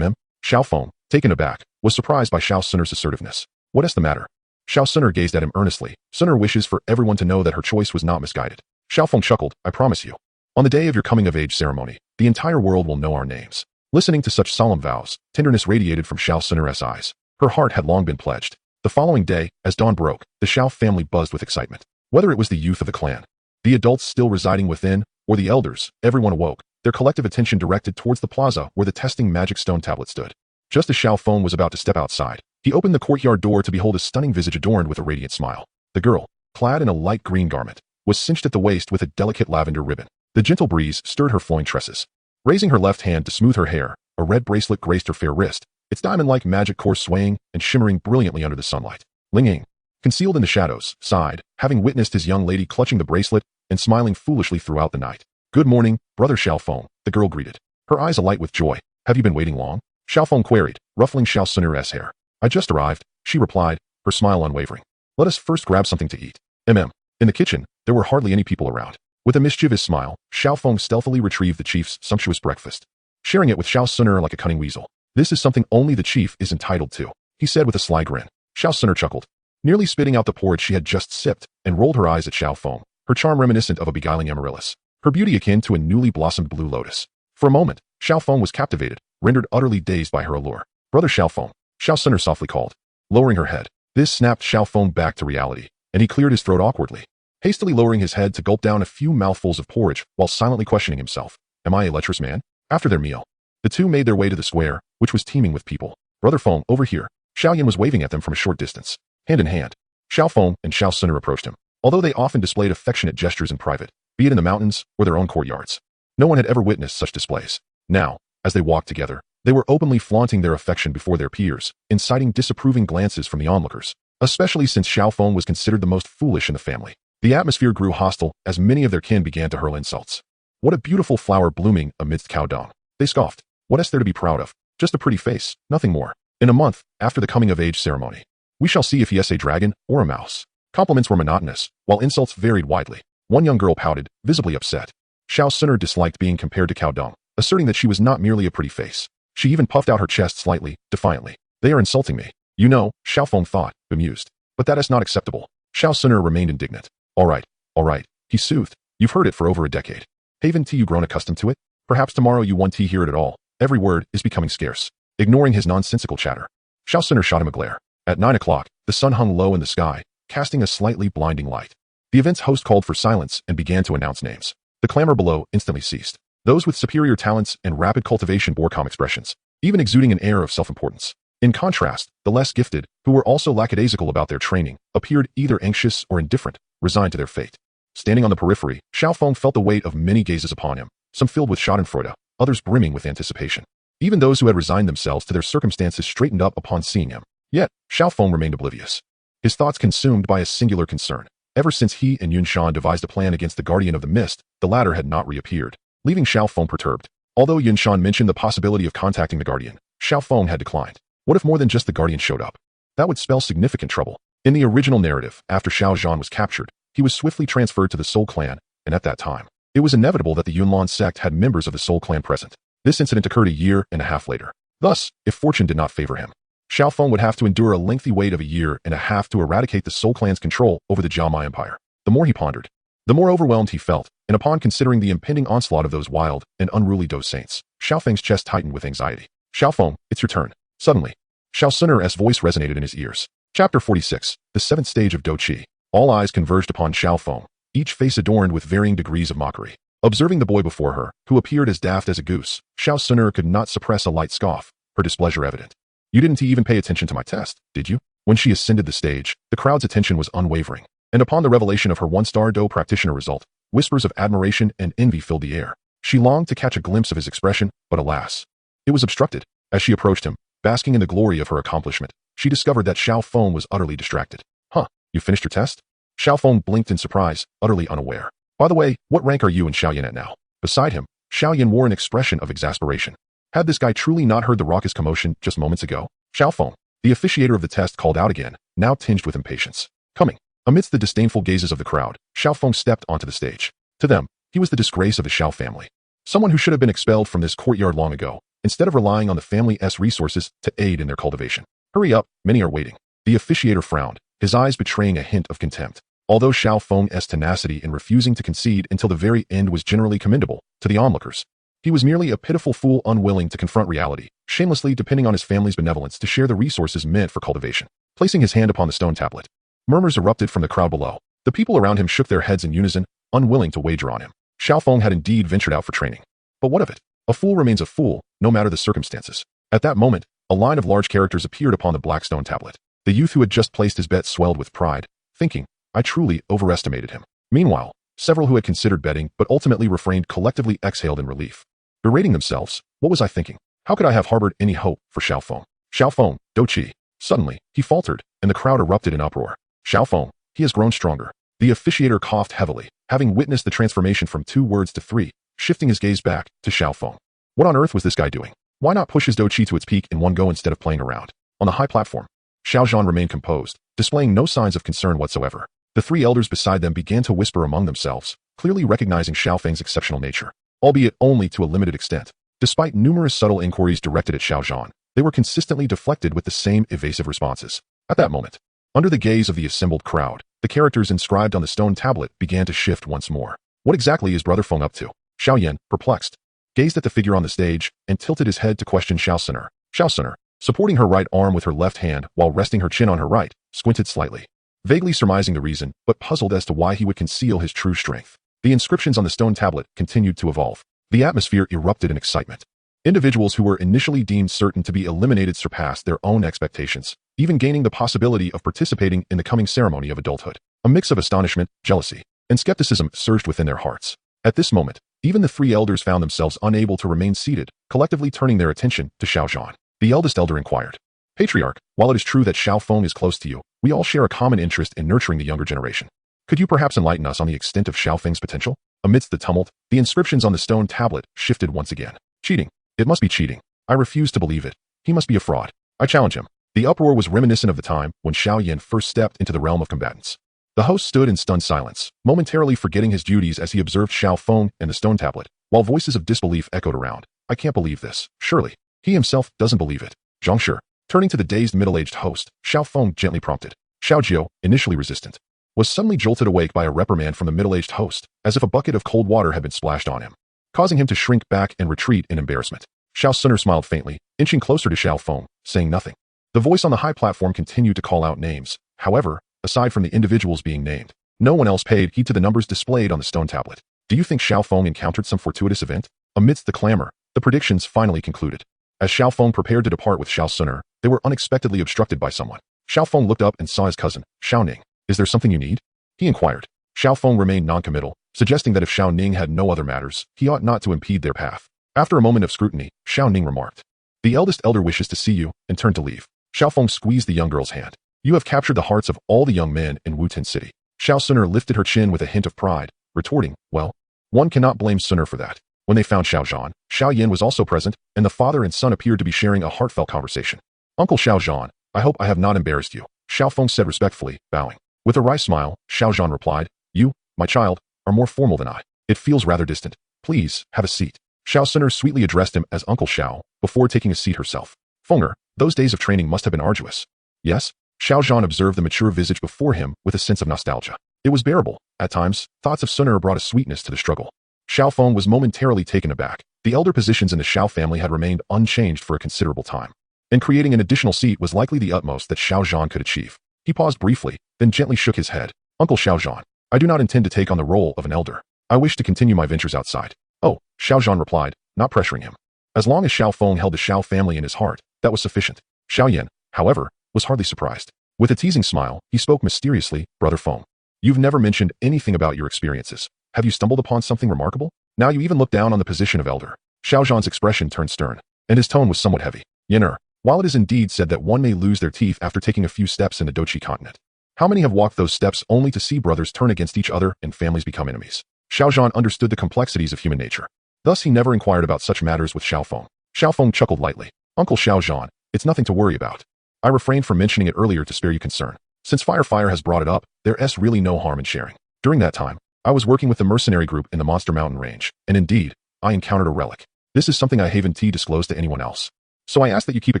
Xiao Feng, taken aback, was surprised by Xiao Suner's assertiveness. What is the matter? Xiao Suner gazed at him earnestly. Suner wishes for everyone to know that her choice was not misguided. Xiao Feng chuckled, I promise you. On the day of your coming-of-age ceremony, the entire world will know our names. Listening to such solemn vows, tenderness radiated from Xiao Suner's eyes. Her heart had long been pledged. The following day, as dawn broke, the Xiao family buzzed with excitement. Whether it was the youth of the clan, the adults still residing within, or the elders, everyone awoke, their collective attention directed towards the plaza where the testing magic stone tablet stood. Just as Xiao Feng was about to step outside, he opened the courtyard door to behold a stunning visage adorned with a radiant smile. The girl, clad in a light green garment, was cinched at the waist with a delicate lavender ribbon. The gentle breeze stirred her flowing tresses. Raising her left hand to smooth her hair, a red bracelet graced her fair wrist, its diamond-like magic core swaying and shimmering brilliantly under the sunlight. Ling Ying, concealed in the shadows, sighed, having witnessed his young lady clutching the bracelet and smiling foolishly throughout the night. Good morning, Brother Xiao Feng, the girl greeted, her eyes alight with joy. Have you been waiting long? Xiao Feng queried, ruffling Xiao Suner's hair. I just arrived, she replied, her smile unwavering. Let us first grab something to eat. In the kitchen, there were hardly any people around. With a mischievous smile, Xiao Feng stealthily retrieved the chief's sumptuous breakfast, sharing it with Xiao Suner like a cunning weasel. This is something only the chief is entitled to, he said with a sly grin. Xiao Suner chuckled, nearly spitting out the porridge she had just sipped, and rolled her eyes at Xiao Feng, her charm reminiscent of a beguiling amaryllis, her beauty akin to a newly blossomed blue lotus. For a moment, Xiao Feng was captivated, rendered utterly dazed by her allure. Brother Xiao Feng, Xiao Suner softly called, lowering her head. This snapped Xiao Feng back to reality, and he cleared his throat awkwardly, hastily lowering his head to gulp down a few mouthfuls of porridge while silently questioning himself. Am I a lecherous man? After their meal, The two made their way to the square, which was teeming with people. Brother Feng, over here. Xiao Yan was waving at them from a short distance. Hand in hand, Xiao Feng and Xiao Sunner approached him. Although they often displayed affectionate gestures in private, be it in the mountains or their own courtyards, no one had ever witnessed such displays. Now, as they walked together, they were openly flaunting their affection before their peers, inciting disapproving glances from the onlookers, especially since Xiao Feng was considered the most foolish in the family. The atmosphere grew hostile as many of their kin began to hurl insults. What a beautiful flower blooming amidst cow dung, they scoffed. What is there to be proud of? Just a pretty face, nothing more. In a month, after the coming-of-age ceremony, we shall see if he is a dragon or a mouse. Compliments were monotonous, while insults varied widely. One young girl pouted, visibly upset. Xiao Sunner disliked being compared to cow dung, asserting that she was not merely a pretty face. She even puffed out her chest slightly, defiantly. They are insulting me. You know, Xiao Feng thought, bemused. But that is not acceptable. Xiao Sunner remained indignant. All right, he soothed. You've heard it for over a decade. Haven't you grown accustomed to it? Perhaps tomorrow you won't hear it at all. Every word is becoming scarce. Ignoring his nonsensical chatter, Xiao Sunner shot him a glare. At 9 o'clock, the sun hung low in the sky, casting a slightly blinding light. The event's host called for silence and began to announce names. The clamor below instantly ceased. Those with superior talents and rapid cultivation bore calm expressions, even exuding an air of self-importance. In contrast, the less gifted, who were also lackadaisical about their training, appeared either anxious or indifferent, resigned to their fate. Standing on the periphery, Xiao Feng felt the weight of many gazes upon him, some filled with schadenfreude, others brimming with anticipation. Even those who had resigned themselves to their circumstances straightened up upon seeing him. Yet, Xiao Feng remained oblivious. His thoughts consumed by a singular concern. Ever since he and Yun Shan devised a plan against the Guardian of the Mist, the latter had not reappeared, leaving Xiao Feng perturbed. Although Yun Shan mentioned the possibility of contacting the Guardian, Xiao Feng had declined. What if more than just the Guardian showed up? That would spell significant trouble. In the original narrative, after Xiao Zhan was captured, he was swiftly transferred to the Soul Clan, and at that time, it was inevitable that the Yunlan sect had members of the Soul Clan present. This incident occurred a year and a half later. Thus, if fortune did not favor him, Xiao Feng would have to endure a lengthy wait of a year and a half to eradicate the Soul Clan's control over the Jiamai Empire. The more he pondered, the more overwhelmed he felt, and upon considering the impending onslaught of those wild and unruly Do saints, Xiao Feng's chest tightened with anxiety. Xiao Feng, it's your turn. Suddenly, Xiao Sunner's voice resonated in his ears. Chapter 46, the seventh stage of Do Qi. All eyes converged upon Xiao Feng, each face adorned with varying degrees of mockery. Observing the boy before her, who appeared as daft as a goose, Xiao Sunner could not suppress a light scoff, her displeasure evident. You didn't even pay attention to my test, did you? When she ascended the stage, the crowd's attention was unwavering, and upon the revelation of her one-star Do practitioner result, whispers of admiration and envy filled the air. She longed to catch a glimpse of his expression, but alas, it was obstructed. As she approached him, basking in the glory of her accomplishment, she discovered that Xiao Feng was utterly distracted. Huh, you finished your test? Xiao Feng blinked in surprise, utterly unaware. By the way, what rank are you and Xiao Yan at now? Beside him, Xiao Yan wore an expression of exasperation. Had this guy truly not heard the raucous commotion just moments ago? Xiao Feng, the officiator of the test, called out again, now tinged with impatience. Coming. Amidst the disdainful gazes of the crowd, Xiao Feng stepped onto the stage. To them, he was the disgrace of the Xiao family. Someone who should have been expelled from this courtyard long ago, instead of relying on the family's resources to aid in their cultivation. Hurry up, many are waiting. The officiator frowned, his eyes betraying a hint of contempt. Although Xiao Feng's tenacity in refusing to concede until the very end was generally commendable to the onlookers, he was merely a pitiful fool unwilling to confront reality, shamelessly depending on his family's benevolence to share the resources meant for cultivation. Placing his hand upon the stone tablet, murmurs erupted from the crowd below. The people around him shook their heads in unison, unwilling to wager on him. Xiao Feng had indeed ventured out for training. But what of it? A fool remains a fool, no matter the circumstances. At that moment, a line of large characters appeared upon the black stone tablet. The youth who had just placed his bet swelled with pride, thinking, I truly overestimated him. Meanwhile, several who had considered betting but ultimately refrained collectively exhaled in relief. Berating themselves, what was I thinking? How could I have harbored any hope for Xiao Feng? Xiao Feng, Do Qi. Suddenly, he faltered, and the crowd erupted in uproar. Xiao Feng, he has grown stronger. The officiator coughed heavily, having witnessed the transformation from 2 words to 3, shifting his gaze back to Xiao Feng. What on earth was this guy doing? Why not push his Do Qi to its peak in one go instead of playing around? On the high platform, Xiao Zhan remained composed, displaying no signs of concern whatsoever. The 3 elders beside them began to whisper among themselves, clearly recognizing Xiao Feng's exceptional nature, albeit only to a limited extent. Despite numerous subtle inquiries directed at Xiao Zhan, they were consistently deflected with the same evasive responses. At that moment, under the gaze of the assembled crowd, the characters inscribed on the stone tablet began to shift once more. What exactly is Brother Feng up to? Xiao Yan, perplexed, gazed at the figure on the stage and tilted his head to question Xiao Sunner. Xiao Sunner, supporting her right arm with her left hand while resting her chin on her right, squinted slightly, vaguely surmising the reason, but puzzled as to why he would conceal his true strength. The inscriptions on the stone tablet continued to evolve. The atmosphere erupted in excitement. Individuals who were initially deemed certain to be eliminated surpassed their own expectations, even gaining the possibility of participating in the coming ceremony of adulthood. A mix of astonishment, jealousy, and skepticism surged within their hearts. At this moment, even the three elders found themselves unable to remain seated, collectively turning their attention to Xiao Zhan. The eldest elder inquired, "Patriarch, while it is true that Xiao Feng is close to you, we all share a common interest in nurturing the younger generation. Could you perhaps enlighten us on the extent of Xiao Feng's potential?" Amidst the tumult, the inscriptions on the stone tablet shifted once again. "Cheating. It must be cheating. I refuse to believe it. He must be a fraud. I challenge him." The uproar was reminiscent of the time when Xiao Yan first stepped into the realm of combatants. The host stood in stunned silence, momentarily forgetting his duties as he observed Xiao Feng and the stone tablet, while voices of disbelief echoed around. "I can't believe this. Surely, he himself doesn't believe it." "Zhangshi." Turning to the dazed middle-aged host, Xiao Feng gently prompted. Xiao Jiao, initially resistant, was suddenly jolted awake by a reprimand from the middle-aged host, as if a bucket of cold water had been splashed on him, causing him to shrink back and retreat in embarrassment. Xiao Sunner smiled faintly, inching closer to Xiao Feng, saying nothing. The voice on the high platform continued to call out names. However, aside from the individuals being named, no one else paid heed to the numbers displayed on the stone tablet. "Do you think Xiao Feng encountered some fortuitous event?" Amidst the clamor, the predictions finally concluded. As Xiao Feng prepared to depart with Xiao Sunner, they were unexpectedly obstructed by someone. Xiao Feng looked up and saw his cousin, Xiao Ning. "Is there something you need?" he inquired. Xiao Feng remained noncommittal, suggesting that if Xiao Ning had no other matters, he ought not to impede their path. After a moment of scrutiny, Xiao Ning remarked, "The eldest elder wishes to see you," and turned to leave. Xiao Feng squeezed the young girl's hand. "You have captured the hearts of all the young men in Wutan City." Xiao Sunner lifted her chin with a hint of pride, retorting, "Well, one cannot blame Sunner for that." When they found Xiao Zhan, Xiao Yan was also present, and the father and son appeared to be sharing a heartfelt conversation. "Uncle Xiao Zhan, I hope I have not embarrassed you," Xiao Feng said respectfully, bowing. With a wry smile, Xiao Zhan replied, "You, my child, are more formal than I. It feels rather distant. Please, have a seat." Xiao Sunner sweetly addressed him as Uncle Xiao, before taking a seat herself. "Fenger, those days of training must have been arduous." "Yes?" Xiao Zhan observed the mature visage before him with a sense of nostalgia. It was bearable. At times, thoughts of Sunner brought a sweetness to the struggle. Xiao Feng was momentarily taken aback. The elder positions in the Xiao family had remained unchanged for a considerable time, and creating an additional seat was likely the utmost that Xiao Zhan could achieve. He paused briefly, then gently shook his head. "Uncle Xiao Zhan, I do not intend to take on the role of an elder. I wish to continue my ventures outside." "Oh," Xiao Zhan replied, not pressuring him. As long as Xiao Feng held the Xiao family in his heart, that was sufficient. Xiao Yan, however, was hardly surprised. With a teasing smile, he spoke mysteriously, "Brother Feng, you've never mentioned anything about your experiences. Have you stumbled upon something remarkable? Now you even look down on the position of elder." Xiao Zhan's expression turned stern, and his tone was somewhat heavy. "Yener, while it is indeed said that one may lose their teeth after taking a few steps in the Dochi continent, how many have walked those steps only to see brothers turn against each other and families become enemies?" Xiao Zhan understood the complexities of human nature. Thus he never inquired about such matters with Xiao Feng. Xiao Feng chuckled lightly. "Uncle Xiao Zhan, it's nothing to worry about. I refrained from mentioning it earlier to spare you concern. Since Fire has brought it up, there's really no harm in sharing. During that time, I was working with the mercenary group in the Monster Mountain range, and indeed, I encountered a relic. This is something I haven't disclosed to anyone else. So I ask that you keep it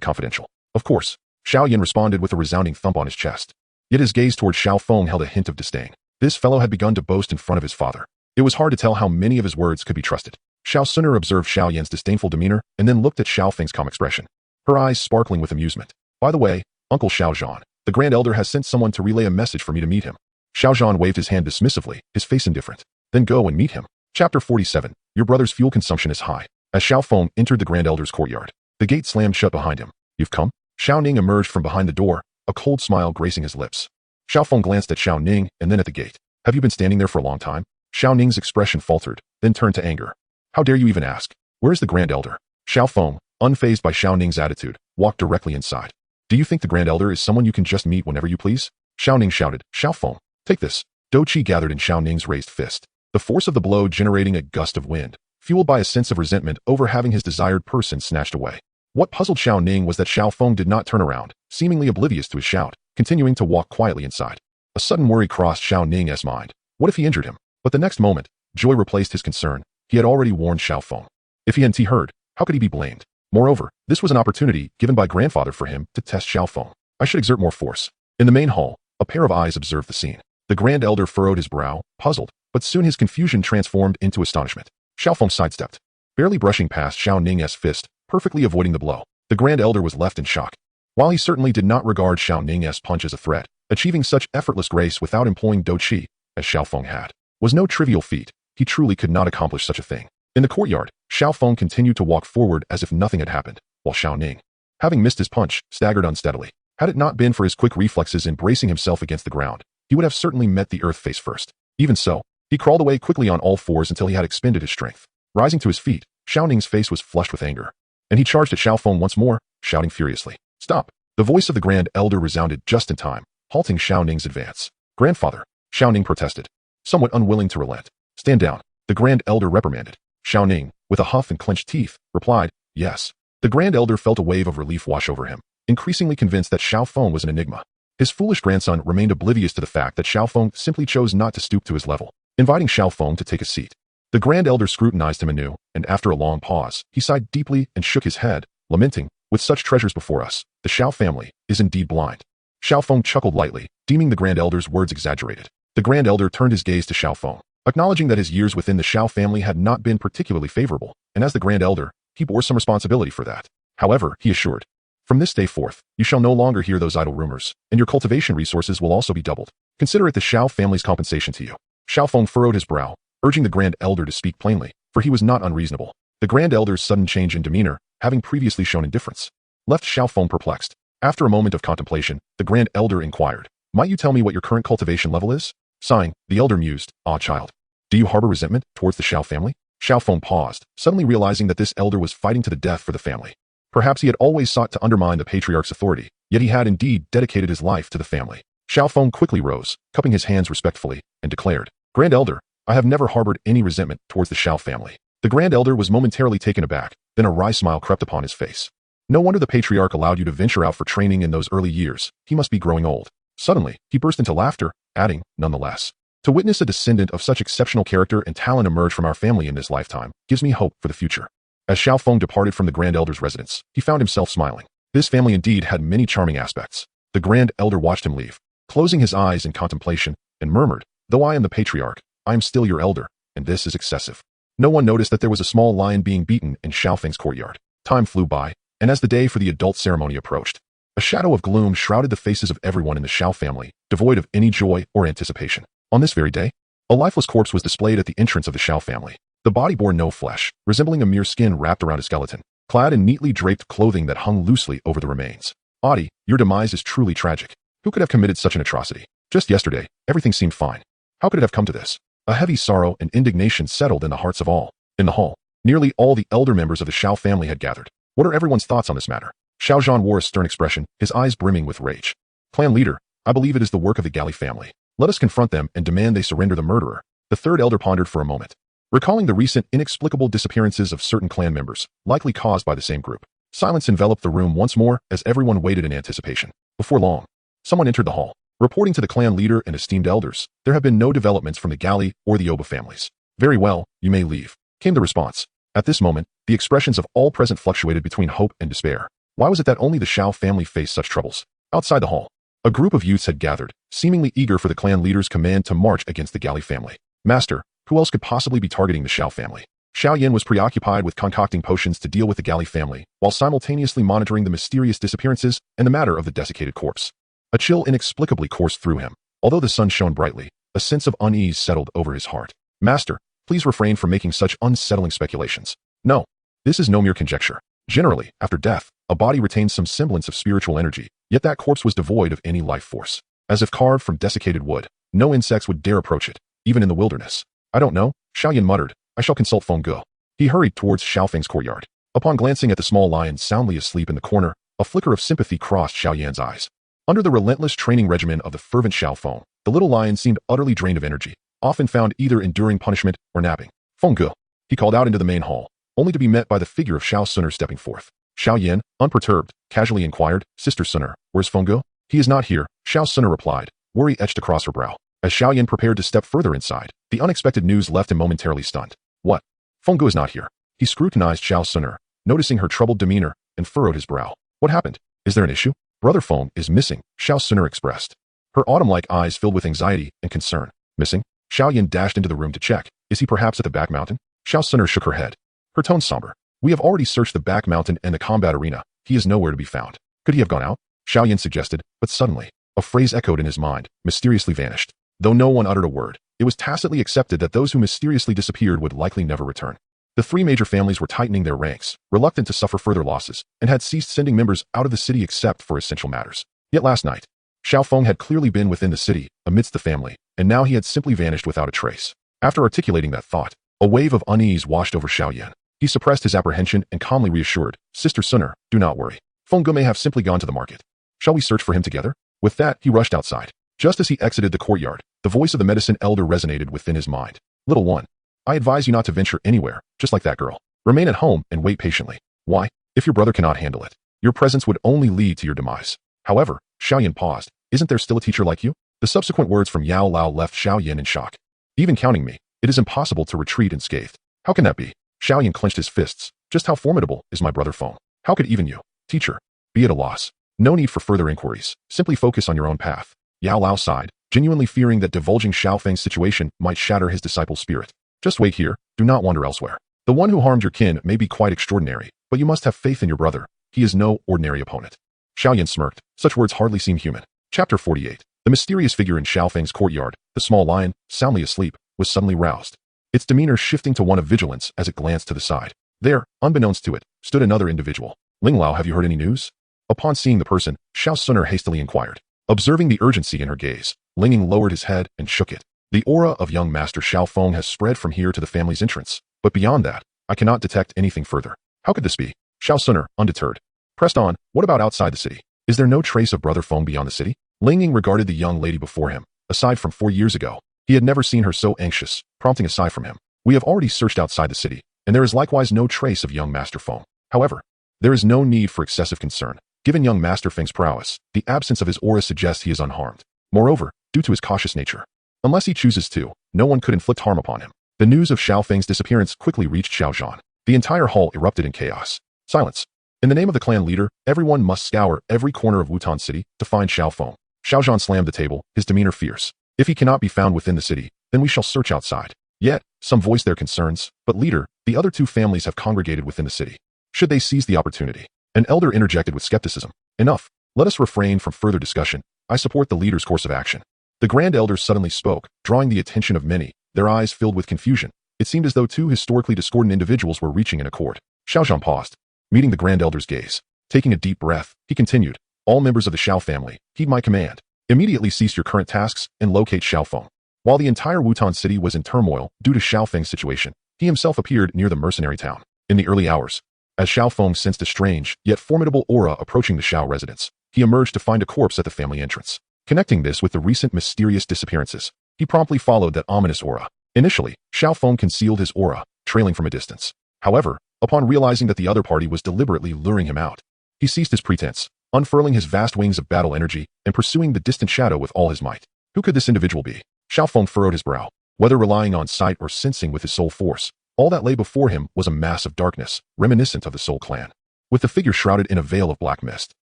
confidential." "Of course," Xiao Yan responded with a resounding thump on his chest. Yet his gaze toward Xiao Feng held a hint of disdain. This fellow had begun to boast in front of his father. It was hard to tell how many of his words could be trusted. Xiao Sunner observed Xiao Yan's disdainful demeanor and then looked at Xiao Feng's calm expression, her eyes sparkling with amusement. "By the way, Uncle Xiao Zhan, the Grand Elder has sent someone to relay a message for me to meet him." Xiao Zhan waved his hand dismissively, his face indifferent. "Then go and meet him." Chapter 47. Your brother's fuel consumption is high. As Xiao Feng entered the Grand Elder's courtyard, the gate slammed shut behind him. "You've come?" Xiao Ning emerged from behind the door, a cold smile gracing his lips. Xiao Feng glanced at Xiao Ning and then at the gate. "Have you been standing there for a long time?" Xiao Ning's expression faltered, then turned to anger. "How dare you even ask? Where is the Grand Elder?" Xiao Feng, unfazed by Xiao Ning's attitude, walked directly inside. "Do you think the Grand Elder is someone you can just meet whenever you please?" Xiao Ning shouted. "Xiao Feng, take this." Do Qi gathered in Xiao Ning's raised fist, the force of the blow generating a gust of wind, fueled by a sense of resentment over having his desired person snatched away. What puzzled Xiao Ning was that Xiao Feng did not turn around, seemingly oblivious to his shout, continuing to walk quietly inside. A sudden worry crossed Xiao Ning's mind. What if he injured him? But the next moment, joy replaced his concern. He had already warned Xiao Feng. If he hadn't heard, how could he be blamed? Moreover, this was an opportunity given by grandfather for him to test Xiao Feng. I should exert more force. In the main hall, a pair of eyes observed the scene. The Grand Elder furrowed his brow, puzzled, but soon his confusion transformed into astonishment. Xiao Feng sidestepped, barely brushing past Xiao Ning's fist, perfectly avoiding the blow. The Grand Elder was left in shock. While he certainly did not regard Xiao Ning's punch as a threat, achieving such effortless grace without employing Do Qi, as Xiao Feng had, was no trivial feat. He truly could not accomplish such a thing. In the courtyard, Xiao Feng continued to walk forward as if nothing had happened, while Xiao Ning, having missed his punch, staggered unsteadily. Had it not been for his quick reflexes in bracing himself against the ground, he would have certainly met the earth face first. Even so, he crawled away quickly on all fours until he had expended his strength. Rising to his feet, Xiao Ning's face was flushed with anger, and he charged at Xiao Feng once more, shouting furiously, "Stop!" The voice of the Grand Elder resounded just in time, halting Xiao Ning's advance. "Grandfather," Xiao Ning protested, somewhat unwilling to relent. "Stand down," the Grand Elder reprimanded. Xiao Ning, with a huff and clenched teeth, replied, "Yes." The Grand Elder felt a wave of relief wash over him, increasingly convinced that Xiao Feng was an enigma. His foolish grandson remained oblivious to the fact that Xiao Feng simply chose not to stoop to his level, inviting Xiao Feng to take a seat. The Grand Elder scrutinized him anew, and after a long pause, he sighed deeply and shook his head, lamenting, "With such treasures before us, the Xiao family is indeed blind." Xiao Feng chuckled lightly, deeming the Grand Elder's words exaggerated. The Grand Elder turned his gaze to Xiao Feng, acknowledging that his years within the Xiao family had not been particularly favorable, and as the Grand Elder, he bore some responsibility for that. However, he assured, "From this day forth, you shall no longer hear those idle rumors, and your cultivation resources will also be doubled. Consider it the Xiao family's compensation to you." Xiao Feng furrowed his brow, urging the Grand Elder to speak plainly, for he was not unreasonable. The Grand Elder's sudden change in demeanor, having previously shown indifference, left Xiao Feng perplexed. After a moment of contemplation, the Grand Elder inquired, "Might you tell me what your current cultivation level is?" Sighing, the Elder mused, "Ah, child. Do you harbor resentment towards the Xiao family?" Xiao Feng paused, suddenly realizing that this elder was fighting to the death for the family. Perhaps he had always sought to undermine the patriarch's authority, yet he had indeed dedicated his life to the family. Xiao Feng quickly rose, cupping his hands respectfully, and declared, "Grand Elder, I have never harbored any resentment towards the Xiao family." The Grand Elder was momentarily taken aback, then a wry smile crept upon his face. "No wonder the patriarch allowed you to venture out for training in those early years. He must be growing old." Suddenly, he burst into laughter, adding, "Nonetheless, to witness a descendant of such exceptional character and talent emerge from our family in this lifetime gives me hope for the future." As Xiao Feng departed from the Grand Elder's residence, he found himself smiling. This family indeed had many charming aspects. The Grand Elder watched him leave, closing his eyes in contemplation, and murmured, "Though I am the patriarch, I am still your elder, and this is excessive." No one noticed that there was a small lion being beaten in Xiao Feng's courtyard. Time flew by, and as the day for the adult ceremony approached, a shadow of gloom shrouded the faces of everyone in the Xiao family, devoid of any joy or anticipation. On this very day, a lifeless corpse was displayed at the entrance of the Xiao family. The body bore no flesh, resembling a mere skin wrapped around a skeleton, clad in neatly draped clothing that hung loosely over the remains. "Adi, your demise is truly tragic. Who could have committed such an atrocity? Just yesterday, everything seemed fine. How could it have come to this?" A heavy sorrow and indignation settled in the hearts of all. In the hall, nearly all the elder members of the Xiao family had gathered. "What are everyone's thoughts on this matter?" Xiao Zhan wore a stern expression, his eyes brimming with rage. "Clan leader, I believe it is the work of the Gali family. Let us confront them and demand they surrender the murderer." The third elder pondered for a moment, recalling the recent inexplicable disappearances of certain clan members, likely caused by the same group. Silence enveloped the room once more as everyone waited in anticipation. Before long, someone entered the hall, reporting to the clan leader and esteemed elders, "There have been no developments from the Gali or the Oba families." "Very well, you may leave," came the response. At this moment, the expressions of all present fluctuated between hope and despair. Why was it that only the Xiao family faced such troubles? Outside the hall, a group of youths had gathered, seemingly eager for the clan leader's command to march against the Gali family. "Master, who else could possibly be targeting the Xiao family?" Xiao Yan was preoccupied with concocting potions to deal with the Gali family, while simultaneously monitoring the mysterious disappearances and the matter of the desiccated corpse. A chill inexplicably coursed through him. Although the sun shone brightly, a sense of unease settled over his heart. "Master, please refrain from making such unsettling speculations. No, this is no mere conjecture. Generally, after death, a body retains some semblance of spiritual energy, yet that corpse was devoid of any life force. As if carved from desiccated wood, no insects would dare approach it, even in the wilderness." "I don't know," Xiao Yan muttered. "I shall consult Feng Ge." He hurried towards Xiao Feng's courtyard. Upon glancing at the small lion soundly asleep in the corner, a flicker of sympathy crossed Xiao Yan's eyes. Under the relentless training regimen of the fervent Xiao Feng, the little lion seemed utterly drained of energy, often found either enduring punishment or napping. "Feng Ge," he called out into the main hall, only to be met by the figure of Xiao Suner stepping forth. Xiao Yan, unperturbed, casually inquired, "Sister Suner, where's Feng Ge?" "He is not here," Xiao Suner replied, worry etched across her brow. As Xiao Yan prepared to step further inside, the unexpected news left him momentarily stunned. "What? Feng Ge is not here." He scrutinized Xiao Suner, noticing her troubled demeanor, and furrowed his brow. "What happened? Is there an issue?" "Brother Feng is missing," Xiao Suner expressed. Her autumn-like eyes filled with anxiety and concern. "Missing?" Xiao Yan dashed into the room to check. "Is he perhaps at the back mountain?" Xiao Suner shook her head, her tone somber. "We have already searched the back mountain and the combat arena. He is nowhere to be found." "Could he have gone out?" Xiao Yan suggested, but suddenly, a phrase echoed in his mind, mysteriously vanished. Though no one uttered a word, it was tacitly accepted that those who mysteriously disappeared would likely never return. The three major families were tightening their ranks, reluctant to suffer further losses, and had ceased sending members out of the city except for essential matters. Yet last night, Xiao Feng had clearly been within the city, amidst the family, and now he had simply vanished without a trace. After articulating that thought, a wave of unease washed over Xiao Yan. He suppressed his apprehension and calmly reassured, "Sister Suner, do not worry. Feng Ge may have simply gone to the market. Shall we search for him together?" With that, he rushed outside. Just as he exited the courtyard, the voice of the medicine elder resonated within his mind. "Little one, I advise you not to venture anywhere, just like that girl. Remain at home and wait patiently. Why? If your brother cannot handle it, your presence would only lead to your demise." However, Xiao Yan paused. "Isn't there still a teacher like you?" The subsequent words from Yao Lao left Xiao Yan in shock. "Even counting me, it is impossible to retreat unscathed. How can that be?" Xiao Yan clenched his fists. "Just how formidable is my brother Feng? How could even you, teacher, be at a loss? No need for further inquiries. Simply focus on your own path." Yao Lao sighed, genuinely fearing that divulging Xiao Feng's situation might shatter his disciple's spirit. "Just wait here. Do not wander elsewhere. The one who harmed your kin may be quite extraordinary, but you must have faith in your brother. He is no ordinary opponent." Xiao Yan smirked. Such words hardly seem human. Chapter 48. The mysterious figure in Xiao Feng's courtyard, the small lion, soundly asleep, was suddenly roused. Its demeanor shifting to one of vigilance as it glanced to the side. There, unbeknownst to it, stood another individual. "Ling Lao, have you heard any news?" Upon seeing the person, Xiao Suner hastily inquired. Observing the urgency in her gaze, Linging lowered his head and shook it. "The aura of young Master Xiao Feng has spread from here to the family's entrance, but beyond that, I cannot detect anything further." "How could this be?" Xiao Suner, undeterred, pressed on. "What about outside the city? Is there no trace of brother Feng beyond the city?" Linging regarded the young lady before him. Aside from 4 years ago, he had never seen her so anxious, prompting a sigh from him. "We have already searched outside the city, and there is likewise no trace of young Master Feng. However, there is no need for excessive concern. Given young Master Feng's prowess, the absence of his aura suggests he is unharmed. Moreover, due to his cautious nature, unless he chooses to, no one could inflict harm upon him." The news of Xiao Feng's disappearance quickly reached Xiaozhan. The entire hall erupted in chaos. "Silence. In the name of the clan leader, everyone must scour every corner of Wutan City to find Xiao Feng." Xiaozhan slammed the table, his demeanor fierce. "If he cannot be found within the city, then we shall search outside." Yet, some voiced their concerns, but leader, the other two families have congregated within the city. Should they seize the opportunity? An elder interjected with skepticism. "Enough. Let us refrain from further discussion. I support the leader's course of action." The grand elder suddenly spoke, drawing the attention of many, their eyes filled with confusion. It seemed as though two historically discordant individuals were reaching an accord. Xiaozhan paused, meeting the grand elder's gaze. Taking a deep breath, he continued, "All members of the Xiao family, heed my command. Immediately cease your current tasks and locate Xiao Feng." While the entire Wutan city was in turmoil due to Xiao Feng's situation, he himself appeared near the mercenary town. In the early hours, as Xiao Feng sensed a strange, yet formidable aura approaching the Xiao residence, he emerged to find a corpse at the family entrance. Connecting this with the recent mysterious disappearances, he promptly followed that ominous aura. Initially, Xiao Feng concealed his aura, trailing from a distance. However, upon realizing that the other party was deliberately luring him out, he ceased his pretense, unfurling his vast wings of battle energy and pursuing the distant shadow with all his might. Who could this individual be? Xiao Feng furrowed his brow. Whether relying on sight or sensing with his soul force, all that lay before him was a mass of darkness, reminiscent of the Soul Clan. With the figure shrouded in a veil of black mist,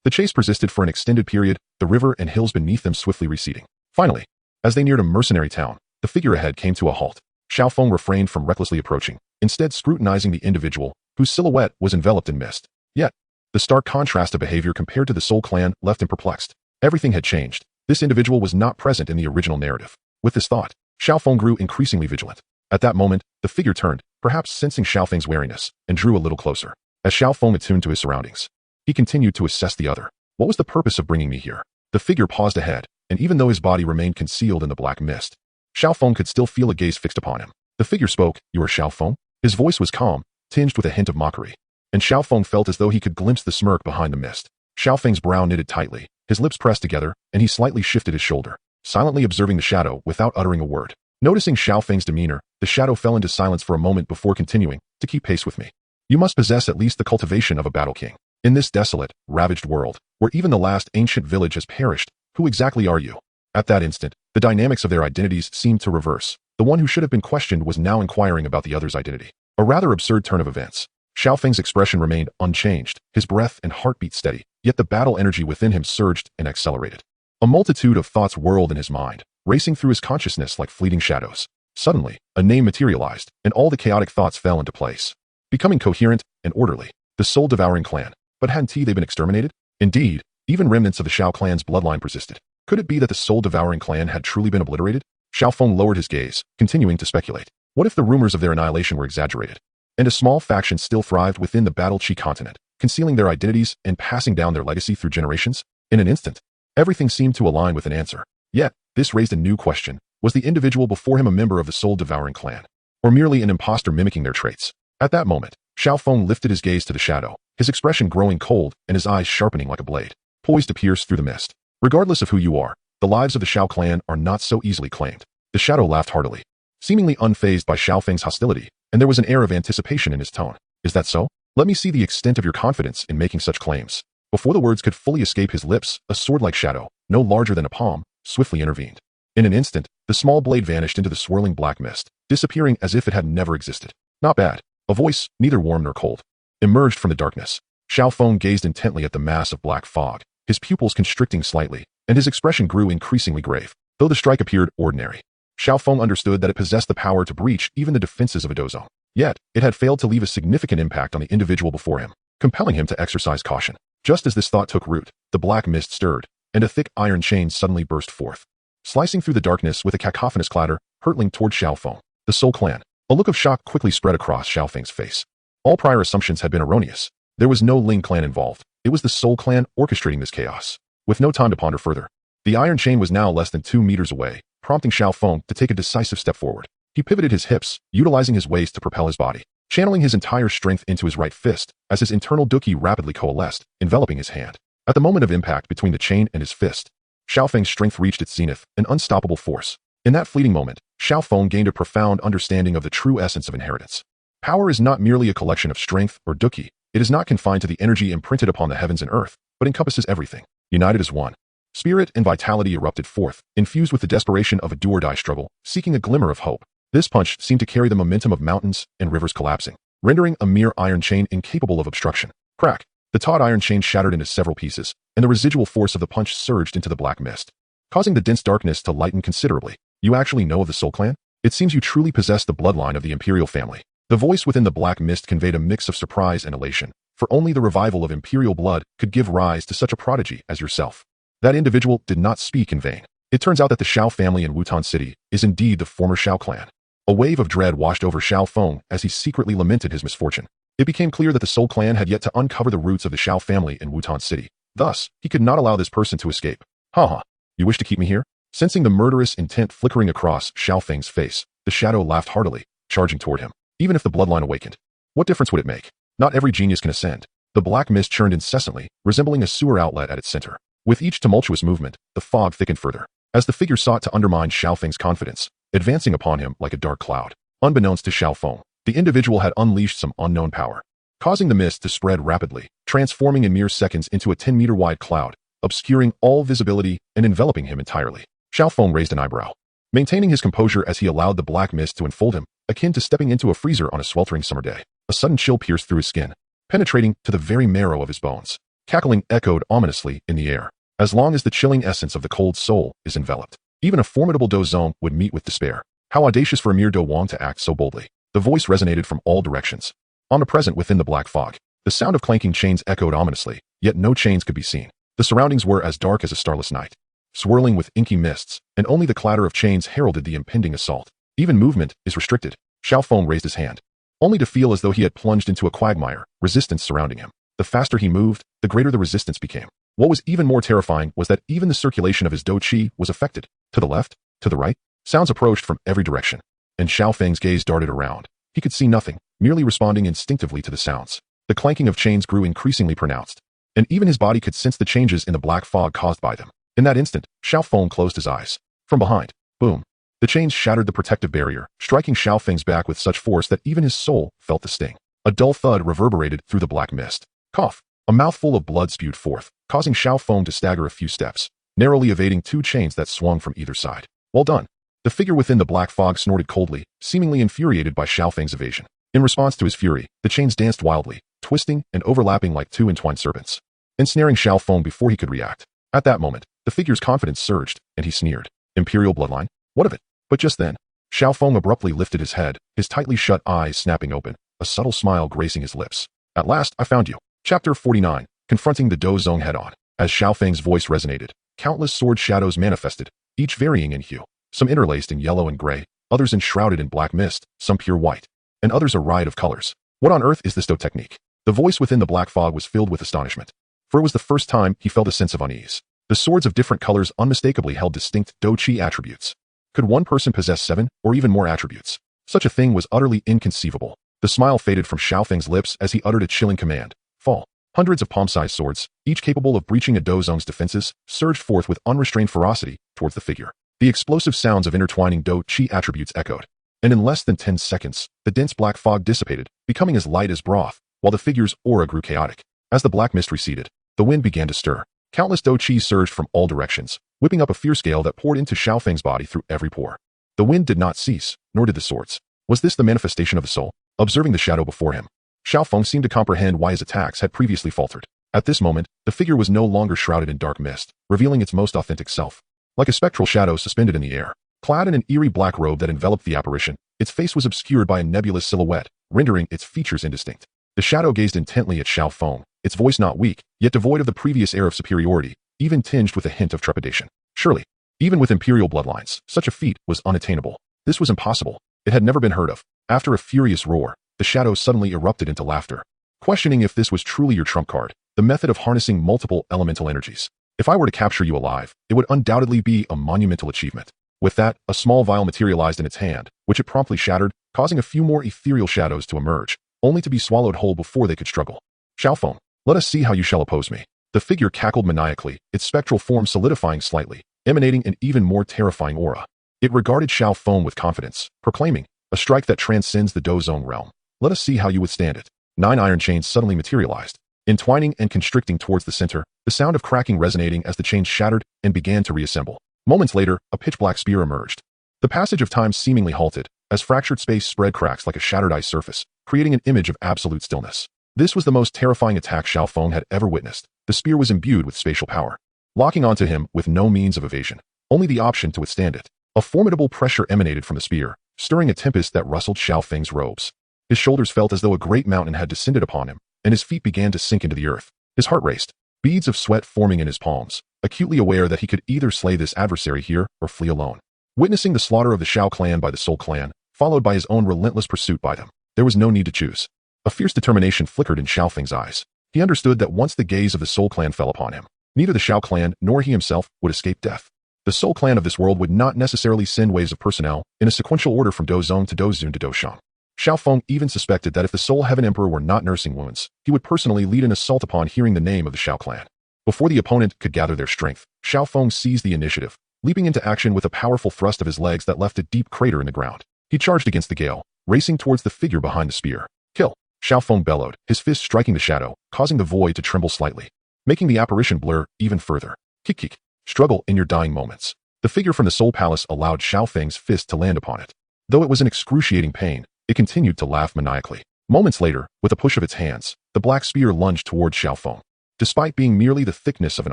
the chase persisted for an extended period, the river and hills beneath them swiftly receding. Finally, as they neared a mercenary town, the figure ahead came to a halt. Xiao Feng refrained from recklessly approaching, instead scrutinizing the individual, whose silhouette was enveloped in mist. Yet, the stark contrast of behavior compared to the Soul Clan left him perplexed. Everything had changed. This individual was not present in the original narrative. With this thought, Xiao Feng grew increasingly vigilant. At that moment, the figure turned, perhaps sensing Xiao Feng's wariness, and drew a little closer. As Xiao Feng attuned to his surroundings, he continued to assess the other. What was the purpose of bringing me here? The figure paused ahead, and even though his body remained concealed in the black mist, Xiao Feng could still feel a gaze fixed upon him. The figure spoke. "You are Xiao Feng?" His voice was calm, tinged with a hint of mockery, and Xiao Feng felt as though he could glimpse the smirk behind the mist. Xiao Feng's brow knitted tightly, his lips pressed together, and he slightly shifted his shoulder, silently observing the shadow without uttering a word. Noticing Xiao Feng's demeanor, the shadow fell into silence for a moment before continuing, "To keep pace with me, you must possess at least the cultivation of a battle king. In this desolate, ravaged world, where even the last ancient village has perished, who exactly are you?" At that instant, the dynamics of their identities seemed to reverse. The one who should have been questioned was now inquiring about the other's identity. A rather absurd turn of events. Xiao Feng's expression remained unchanged, his breath and heartbeat steady, yet the battle energy within him surged and accelerated. A multitude of thoughts whirled in his mind, racing through his consciousness like fleeting shadows. Suddenly, a name materialized, and all the chaotic thoughts fell into place, becoming coherent and orderly. The soul-devouring clan. But hadn't they been exterminated? Indeed, even remnants of the Xiao clan's bloodline persisted. Could it be that the soul-devouring clan had truly been obliterated? Xiao Feng lowered his gaze, continuing to speculate. What if the rumors of their annihilation were exaggerated? and a small faction still thrived within the Battle Chi continent, concealing their identities and passing down their legacy through generations. In an instant, everything seemed to align with an answer. Yet, this raised a new question. Was the individual before him a member of the soul-devouring clan, or merely an imposter mimicking their traits? At that moment, Xiao Feng lifted his gaze to the shadow, his expression growing cold and his eyes sharpening like a blade, poised to pierce through the mist. Regardless of who you are, the lives of the Xiao clan are not so easily claimed. The shadow laughed heartily, seemingly unfazed by Xiao Feng's hostility, and there was an air of anticipation in his tone. Is that so? Let me see the extent of your confidence in making such claims. Before the words could fully escape his lips, a sword-like shadow, no larger than a palm, swiftly intervened. In an instant, the small blade vanished into the swirling black mist, disappearing as if it had never existed. Not bad. A voice, neither warm nor cold, emerged from the darkness. Xiao Feng gazed intently at the mass of black fog, his pupils constricting slightly, and his expression grew increasingly grave. Though the strike appeared ordinary, Xiao Feng understood that it possessed the power to breach even the defenses of a dozone. Yet, it had failed to leave a significant impact on the individual before him, compelling him to exercise caution. Just as this thought took root, the black mist stirred, and a thick iron chain suddenly burst forth, slicing through the darkness with a cacophonous clatter, hurtling toward Xiao Feng. The Soul Clan. A look of shock quickly spread across Xiao Feng's face. All prior assumptions had been erroneous. There was no Ling clan involved. It was the Soul Clan orchestrating this chaos. With no time to ponder further, the iron chain was now less than 2 meters away, prompting Xiao Feng to take a decisive step forward. He pivoted his hips, utilizing his waist to propel his body, channeling his entire strength into his right fist as his internal Duki rapidly coalesced, enveloping his hand. At the moment of impact between the chain and his fist, Xiao Feng's strength reached its zenith, an unstoppable force. In that fleeting moment, Xiao Feng gained a profound understanding of the true essence of inheritance. Power is not merely a collection of strength or Duki. It is not confined to the energy imprinted upon the heavens and earth, but encompasses everything. United as one, spirit and vitality erupted forth, infused with the desperation of a do-or-die struggle, seeking a glimmer of hope. This punch seemed to carry the momentum of mountains and rivers collapsing, rendering a mere iron chain incapable of obstruction. Crack! The taut iron chain shattered into several pieces, and the residual force of the punch surged into the black mist, causing the dense darkness to lighten considerably. You actually know of the Soul Clan? It seems you truly possess the bloodline of the Imperial family. The voice within the black mist conveyed a mix of surprise and elation, for only the revival of Imperial blood could give rise to such a prodigy as yourself. That individual did not speak in vain. It turns out that the Xiao family in Wutan City is indeed the former Xiao clan. A wave of dread washed over Xiao Feng as he secretly lamented his misfortune. It became clear that the Soul Clan had yet to uncover the roots of the Xiao family in Wutan City. Thus, he could not allow this person to escape. Haha, you wish to keep me here? Sensing the murderous intent flickering across Xiao Feng's face, the shadow laughed heartily, charging toward him. Even if the bloodline awakened, what difference would it make? Not every genius can ascend. The black mist churned incessantly, resembling a sewer outlet at its center. With each tumultuous movement, the fog thickened further, as the figure sought to undermine Xiao Feng's confidence, advancing upon him like a dark cloud. Unbeknownst to Xiao Feng, the individual had unleashed some unknown power, causing the mist to spread rapidly, transforming in mere seconds into a 10-meter-wide cloud, obscuring all visibility and enveloping him entirely. Xiao Feng raised an eyebrow, maintaining his composure as he allowed the black mist to enfold him, akin to stepping into a freezer on a sweltering summer day. A sudden chill pierced through his skin, penetrating to the very marrow of his bones. Cackling echoed ominously in the air. As long as the chilling essence of the cold soul is enveloped, even a formidable Dozong would meet with despair. How audacious for a mere Do Wang to act so boldly. The voice resonated from all directions. Omnipresent within the black fog, the sound of clanking chains echoed ominously, yet no chains could be seen. The surroundings were as dark as a starless night, swirling with inky mists, and only the clatter of chains heralded the impending assault. Even movement is restricted. Xiao Feng raised his hand, only to feel as though he had plunged into a quagmire, resistance surrounding him. The faster he moved, the greater the resistance became. What was even more terrifying was that even the circulation of his Do Qi was affected. To the left, to the right, sounds approached from every direction, and Xiao Feng's gaze darted around. He could see nothing, merely responding instinctively to the sounds. The clanking of chains grew increasingly pronounced, and even his body could sense the changes in the black fog caused by them. In that instant, Xiao Feng closed his eyes. From behind, boom, the chains shattered the protective barrier, striking Xiao Feng's back with such force that even his soul felt the sting. A dull thud reverberated through the black mist. Cough. A mouthful of blood spewed forth, causing Xiao Feng to stagger a few steps, narrowly evading 2 chains that swung from either side. Well done. The figure within the black fog snorted coldly, seemingly infuriated by Xiao Feng's evasion. In response to his fury, the chains danced wildly, twisting and overlapping like 2 entwined serpents, ensnaring Xiao Feng before he could react. At that moment, the figure's confidence surged, and he sneered. Imperial bloodline? What of it? But just then, Xiao Feng abruptly lifted his head, his tightly shut eyes snapping open, a subtle smile gracing his lips. At last, I found you. Chapter 49, Confronting the Dozong Head-On. As Xiao Feng's voice resonated, countless sword shadows manifested, each varying in hue, some interlaced in yellow and gray, others enshrouded in black mist, some pure white, and others a riot of colors. What on earth is this Do technique? The voice within the black fog was filled with astonishment, for it was the first time he felt a sense of unease. The swords of different colors unmistakably held distinct Do Chi attributes. Could one person possess 7 or even more attributes? Such a thing was utterly inconceivable. The smile faded from Xiao Feng's lips as he uttered a chilling command. Fall. Hundreds of palm-sized swords, each capable of breaching a Do Zong's defenses, surged forth with unrestrained ferocity towards the figure. The explosive sounds of intertwining Do Chi attributes echoed, and in less than 10 seconds, the dense black fog dissipated, becoming as light as broth, while the figure's aura grew chaotic. As the black mist receded, the wind began to stir. Countless Do Chi surged from all directions, whipping up a fierce gale that poured into Xiao Feng's body through every pore. The wind did not cease, nor did the swords. Was this the manifestation of the soul? Observing the shadow before him, Xiao Feng seemed to comprehend why his attacks had previously faltered. At this moment, the figure was no longer shrouded in dark mist, revealing its most authentic self. Like a spectral shadow suspended in the air, clad in an eerie black robe that enveloped the apparition, its face was obscured by a nebulous silhouette, rendering its features indistinct. The shadow gazed intently at Xiao Feng, its voice not weak, yet devoid of the previous air of superiority, even tinged with a hint of trepidation. Surely, even with imperial bloodlines, such a feat was unattainable. This was impossible. It had never been heard of. After a furious roar, the shadow suddenly erupted into laughter, questioning if this was truly your trump card, the method of harnessing multiple elemental energies. If I were to capture you alive, it would undoubtedly be a monumental achievement. With that, a small vial materialized in its hand, which it promptly shattered, causing a few more ethereal shadows to emerge, only to be swallowed whole before they could struggle. Xiao Feng, let us see how you shall oppose me. The figure cackled maniacally, its spectral form solidifying slightly, emanating an even more terrifying aura. It regarded Xiao Feng with confidence, proclaiming, a strike that transcends the Do Zong realm. Let us see how you withstand it. 9 iron chains suddenly materialized, entwining and constricting towards the center, the sound of cracking resonating as the chains shattered and began to reassemble. Moments later, a pitch-black spear emerged. The passage of time seemingly halted, as fractured space spread cracks like a shattered ice surface, creating an image of absolute stillness. This was the most terrifying attack Xiao Feng had ever witnessed. The spear was imbued with spatial power, locking onto him with no means of evasion, only the option to withstand it. A formidable pressure emanated from the spear, stirring a tempest that rustled Xiao Feng's robes. His shoulders felt as though a great mountain had descended upon him, and his feet began to sink into the earth. His heart raced, beads of sweat forming in his palms, acutely aware that he could either slay this adversary here or flee alone. Witnessing the slaughter of the Xiao clan by the Soul clan, followed by his own relentless pursuit by them, there was no need to choose. A fierce determination flickered in Xiao Feng's eyes. He understood that once the gaze of the Soul clan fell upon him, neither the Xiao clan nor he himself would escape death. The Soul clan of this world would not necessarily send waves of personnel in a sequential order from Do Zong to Do Zun to Do Shang. Xiao Feng even suspected that if the Soul Heaven Emperor were not nursing wounds, he would personally lead an assault upon hearing the name of the Xiao clan. Before the opponent could gather their strength, Xiao Feng seized the initiative, leaping into action with a powerful thrust of his legs that left a deep crater in the ground. He charged against the gale, racing towards the figure behind the spear. Kill! Xiao Feng bellowed, his fist striking the shadow, causing the void to tremble slightly, making the apparition blur even further. Kick. Struggle in your dying moments. The figure from the Soul Palace allowed Xiao Feng's fist to land upon it. Though it was an excruciating pain, it continued to laugh maniacally. Moments later, with a push of its hands, the black spear lunged toward Xiao Feng. Despite being merely the thickness of an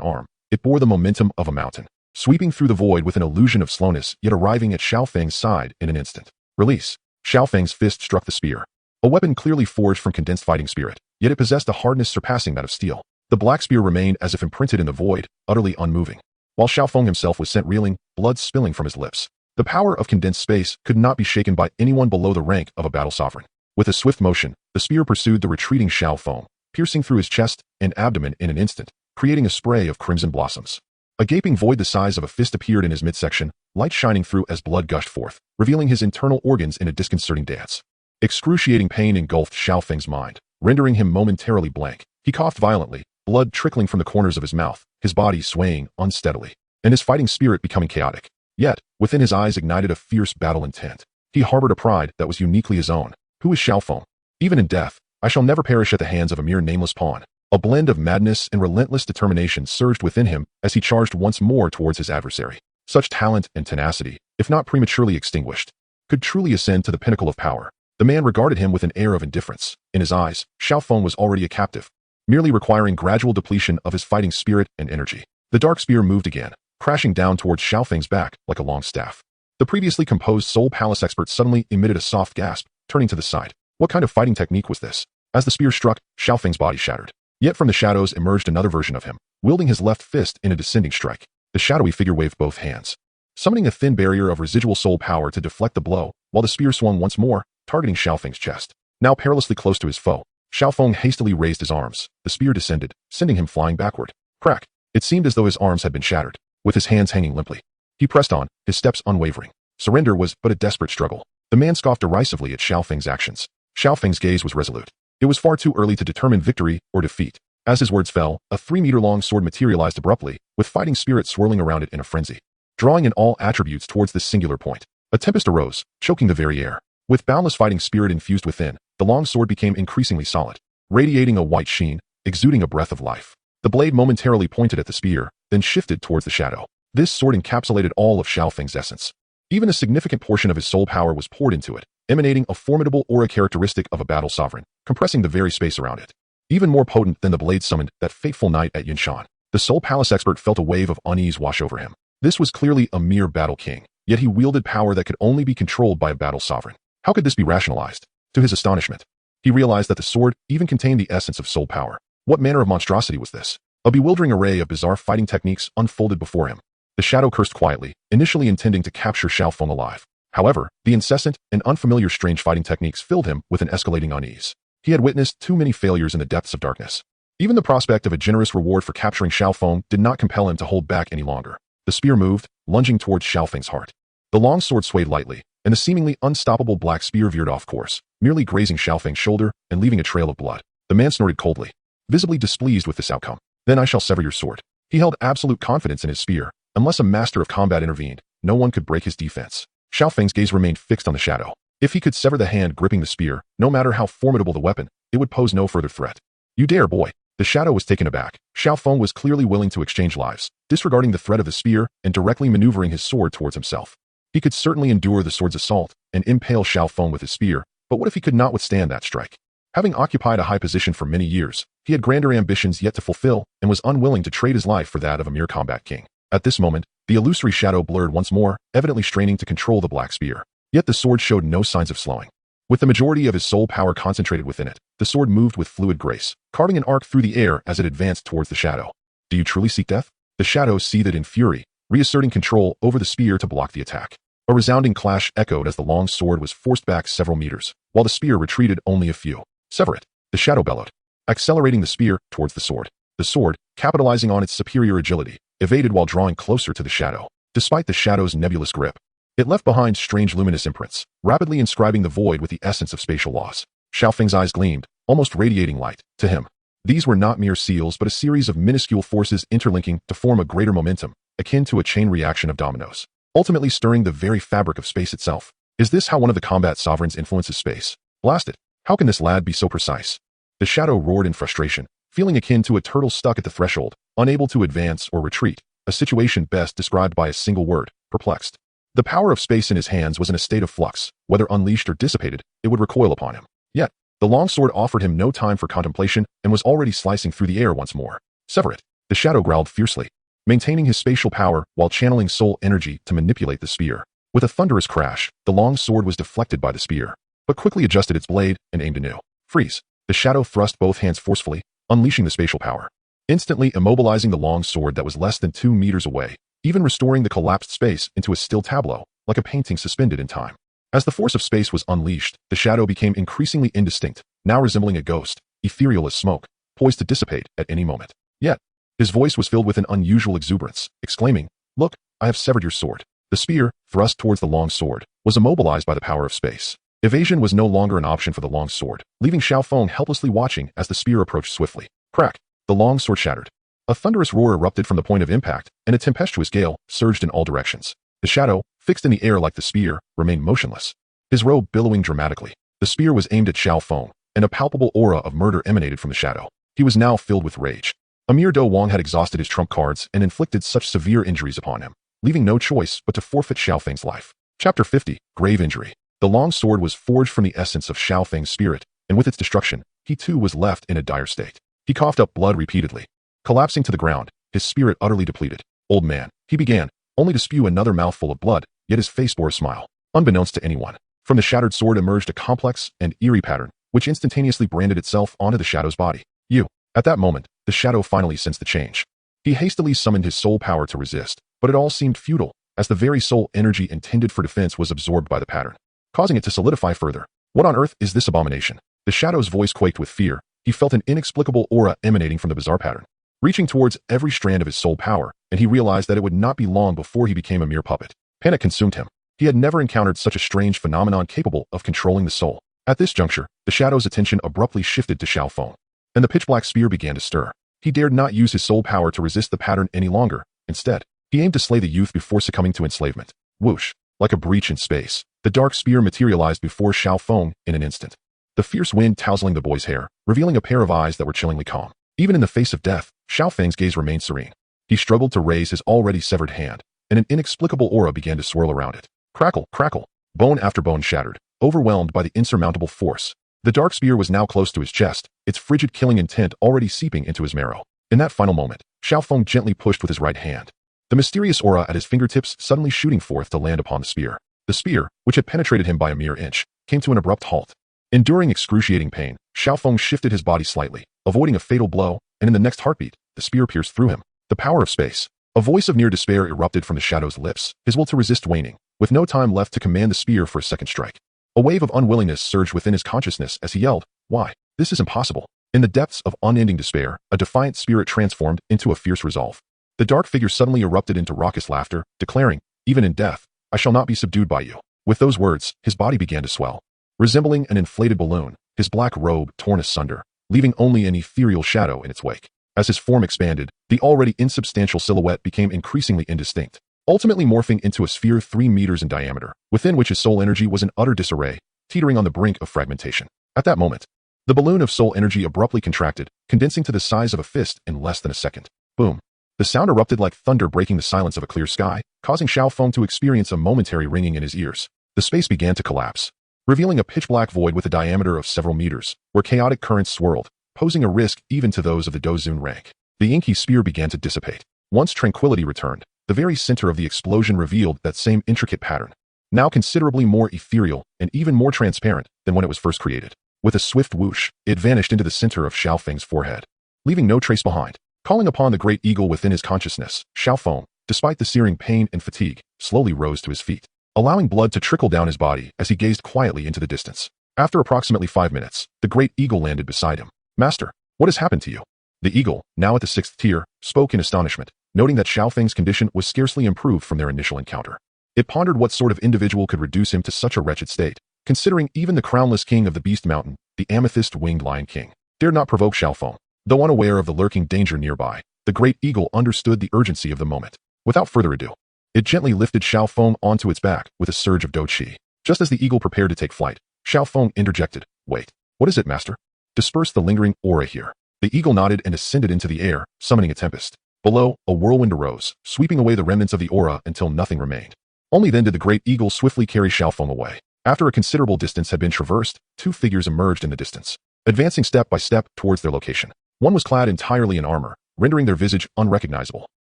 arm, it bore the momentum of a mountain, sweeping through the void with an illusion of slowness yet arriving at Xiao Feng's side in an instant. Release. Xiao Feng's fist struck the spear. A weapon clearly forged from condensed fighting spirit, yet it possessed a hardness surpassing that of steel. The black spear remained as if imprinted in the void, utterly unmoving, while Xiao Feng himself was sent reeling, blood spilling from his lips. The power of condensed space could not be shaken by anyone below the rank of a battle sovereign. With a swift motion, the spear pursued the retreating Xiao Feng, piercing through his chest and abdomen in an instant, creating a spray of crimson blossoms. A gaping void the size of a fist appeared in his midsection, light shining through as blood gushed forth, revealing his internal organs in a disconcerting dance. Excruciating pain engulfed Xiao Feng's mind, rendering him momentarily blank. He coughed violently, blood trickling from the corners of his mouth, his body swaying unsteadily, and his fighting spirit becoming chaotic. Yet, within his eyes ignited a fierce battle intent. He harbored a pride that was uniquely his own. Who is Xiao Feng? Even in death, I shall never perish at the hands of a mere nameless pawn. A blend of madness and relentless determination surged within him as he charged once more towards his adversary. Such talent and tenacity, if not prematurely extinguished, could truly ascend to the pinnacle of power. The man regarded him with an air of indifference. In his eyes, Xiao Feng was already a captive, merely requiring gradual depletion of his fighting spirit and energy. The dark spear moved again, crashing down towards Xiao Feng's back like a long staff. The previously composed Soul Palace expert suddenly emitted a soft gasp, turning to the side. What kind of fighting technique was this? As the spear struck, Xiao Feng's body shattered. Yet from the shadows emerged another version of him, wielding his left fist in a descending strike. The shadowy figure waved both hands, summoning a thin barrier of residual soul power to deflect the blow, while the spear swung once more, targeting Xiao Feng's chest. Now perilously close to his foe, Xiao Feng hastily raised his arms. The spear descended, sending him flying backward. Crack! It seemed as though his arms had been shattered. With his hands hanging limply, he pressed on, his steps unwavering. Surrender was but a desperate struggle. The man scoffed derisively at Xiao Feng's actions. Xiao Feng's gaze was resolute. It was far too early to determine victory or defeat. As his words fell, a 3-meter-long sword materialized abruptly, with fighting spirit swirling around it in a frenzy. Drawing in all attributes towards this singular point, a tempest arose, choking the very air. With boundless fighting spirit infused within, the long sword became increasingly solid, radiating a white sheen, exuding a breath of life. The blade momentarily pointed at the spear, then shifted towards the shadow. This sword encapsulated all of Xiao Feng's essence. Even a significant portion of his soul power was poured into it, emanating a formidable aura characteristic of a battle sovereign, compressing the very space around it. Even more potent than the blade summoned that fateful night at Yinshan, the Soul Palace expert felt a wave of unease wash over him. This was clearly a mere battle king, yet he wielded power that could only be controlled by a battle sovereign. How could this be rationalized? To his astonishment, he realized that the sword even contained the essence of soul power. What manner of monstrosity was this? A bewildering array of bizarre fighting techniques unfolded before him. The shadow cursed quietly, initially intending to capture Xiao Feng alive. However, the incessant and unfamiliar strange fighting techniques filled him with an escalating unease. He had witnessed too many failures in the depths of darkness. Even the prospect of a generous reward for capturing Xiao Feng did not compel him to hold back any longer. The spear moved, lunging towards Xiao Feng's heart. The long sword swayed lightly, and the seemingly unstoppable black spear veered off course, merely grazing Xiao Feng's shoulder and leaving a trail of blood. The man snorted coldly, visibly displeased with this outcome. Then I shall sever your sword. He held absolute confidence in his spear. Unless a master of combat intervened, no one could break his defense. Xiao Feng's gaze remained fixed on the shadow. If he could sever the hand gripping the spear, no matter how formidable the weapon, it would pose no further threat. You dare, boy. The shadow was taken aback. Xiao Feng was clearly willing to exchange lives, disregarding the threat of the spear and directly maneuvering his sword towards himself. He could certainly endure the sword's assault and impale Xiao Feng with his spear, but what if he could not withstand that strike? Having occupied a high position for many years, he had grander ambitions yet to fulfill and was unwilling to trade his life for that of a mere combat king. At this moment, the illusory shadow blurred once more, evidently straining to control the black spear. Yet the sword showed no signs of slowing. With the majority of his soul power concentrated within it, the sword moved with fluid grace, carving an arc through the air as it advanced towards the shadow. Do you truly seek death? The shadow seethed in fury, reasserting control over the spear to block the attack. A resounding clash echoed as the long sword was forced back several meters, while the spear retreated only a few. Sever it, the shadow bellowed, accelerating the spear towards the sword. The sword, capitalizing on its superior agility, evaded while drawing closer to the shadow. Despite the shadow's nebulous grip, it left behind strange luminous imprints, rapidly inscribing the void with the essence of spatial loss. Xiao Feng's eyes gleamed, almost radiating light. To him, these were not mere seals but a series of minuscule forces interlinking to form a greater momentum, akin to a chain reaction of dominoes, ultimately stirring the very fabric of space itself. Is this how one of the combat sovereigns influences space? Blast it! How can this lad be so precise? The shadow roared in frustration, feeling akin to a turtle stuck at the threshold, unable to advance or retreat, a situation best described by a single word: perplexed. The power of space in his hands was in a state of flux. Whether unleashed or dissipated, it would recoil upon him. Yet, the long sword offered him no time for contemplation and was already slicing through the air once more. Sever it! The shadow growled fiercely, maintaining his spatial power while channeling soul energy to manipulate the spear. With a thunderous crash, the long sword was deflected by the spear, but quickly adjusted its blade and aimed anew. Freeze! The shadow thrust both hands forcefully, unleashing the spatial power, instantly immobilizing the long sword that was less than 2 meters away, even restoring the collapsed space into a still tableau, like a painting suspended in time. As the force of space was unleashed, the shadow became increasingly indistinct, now resembling a ghost, ethereal as smoke, poised to dissipate at any moment. Yet, his voice was filled with an unusual exuberance, exclaiming, "Look, I have severed your sword." The spear, thrust towards the long sword, was immobilized by the power of space. Evasion was no longer an option for the long sword, leaving Xiao Feng helplessly watching as the spear approached swiftly. Crack! The long sword shattered. A thunderous roar erupted from the point of impact, and a tempestuous gale surged in all directions. The shadow, fixed in the air like the spear, remained motionless, his robe billowing dramatically. The spear was aimed at Xiao Feng, and a palpable aura of murder emanated from the shadow. He was now filled with rage. Amir Do Wang had exhausted his trump cards and inflicted such severe injuries upon him, leaving no choice but to forfeit Xiao Feng's life. Chapter 50. Grave Injury. The long sword was forged from the essence of Xiao Feng's spirit, and with its destruction, he too was left in a dire state. He coughed up blood repeatedly, collapsing to the ground, his spirit utterly depleted. "Old man," he began, only to spew another mouthful of blood, yet his face bore a smile. Unbeknownst to anyone, from the shattered sword emerged a complex and eerie pattern, which instantaneously branded itself onto the shadow's body. "You." At that moment, the shadow finally sensed the change. He hastily summoned his soul power to resist, but it all seemed futile, as the very soul energy intended for defense was absorbed by the pattern, causing it to solidify further. "What on earth is this abomination?" The shadow's voice quaked with fear. He felt an inexplicable aura emanating from the bizarre pattern, reaching towards every strand of his soul power, and he realized that it would not be long before he became a mere puppet. Panic consumed him. He had never encountered such a strange phenomenon capable of controlling the soul. At this juncture, the shadow's attention abruptly shifted to Xiao Feng, and the pitch-black spear began to stir. He dared not use his soul power to resist the pattern any longer. Instead, he aimed to slay the youth before succumbing to enslavement. Whoosh! Like a breach in space, the dark spear materialized before Xiao Feng in an instant. The fierce wind tousling the boy's hair, revealing a pair of eyes that were chillingly calm. Even in the face of death, Xiao Feng's gaze remained serene. He struggled to raise his already severed hand, and an inexplicable aura began to swirl around it. Crackle, crackle. Bone after bone shattered, overwhelmed by the insurmountable force. The dark spear was now close to his chest, its frigid killing intent already seeping into his marrow. In that final moment, Xiao Feng gently pushed with his right hand, the mysterious aura at his fingertips suddenly shooting forth to land upon the spear. The spear, which had penetrated him by a mere inch, came to an abrupt halt. Enduring excruciating pain, Xiao Feng shifted his body slightly, avoiding a fatal blow, and in the next heartbeat, the spear pierced through him. The power of space. A voice of near despair erupted from the shadow's lips, his will to resist waning, with no time left to command the spear for a second strike. A wave of unwillingness surged within his consciousness as he yelled, "Why? This is impossible." In the depths of unending despair, a defiant spirit transformed into a fierce resolve. The dark figure suddenly erupted into raucous laughter, declaring, "Even in death, I shall not be subdued by you." With those words, his body began to swell. Resembling an inflated balloon, his black robe torn asunder, leaving only an ethereal shadow in its wake. As his form expanded, the already insubstantial silhouette became increasingly indistinct, ultimately morphing into a sphere 3 meters in diameter, within which his soul energy was in utter disarray, teetering on the brink of fragmentation. At that moment, the balloon of soul energy abruptly contracted, condensing to the size of a fist in less than a second. Boom. The sound erupted like thunder breaking the silence of a clear sky, causing Xiao Feng to experience a momentary ringing in his ears. The space began to collapse, revealing a pitch-black void with a diameter of several meters, where chaotic currents swirled, posing a risk even to those of the Dozun rank. The inky spear began to dissipate. Once tranquility returned, the very center of the explosion revealed that same intricate pattern, now considerably more ethereal and even more transparent than when it was first created. With a swift whoosh, it vanished into the center of Xiao Feng's forehead, leaving no trace behind. Calling upon the great eagle within his consciousness, Xiao Feng, despite the searing pain and fatigue, slowly rose to his feet, allowing blood to trickle down his body as he gazed quietly into the distance. After approximately 5 minutes, the great eagle landed beside him. "Master, what has happened to you?" The eagle, now at the 6th tier, spoke in astonishment, noting that Xiao Feng's condition was scarcely improved from their initial encounter. It pondered what sort of individual could reduce him to such a wretched state, considering even the crownless king of the Beast Mountain, the amethyst-winged Lion King, dared not provoke Xiao Feng. Though unaware of the lurking danger nearby, the great eagle understood the urgency of the moment. Without further ado, it gently lifted Xiao Feng onto its back with a surge of do-qi. Just as the eagle prepared to take flight, Xiao Feng interjected, "Wait, what is it, master? Disperse the lingering aura here." The eagle nodded and ascended into the air, summoning a tempest. Below, a whirlwind arose, sweeping away the remnants of the aura until nothing remained. Only then did the great eagle swiftly carry Xiao Feng away. After a considerable distance had been traversed, 2 figures emerged in the distance, advancing step by step towards their location. One was clad entirely in armor, rendering their visage unrecognizable.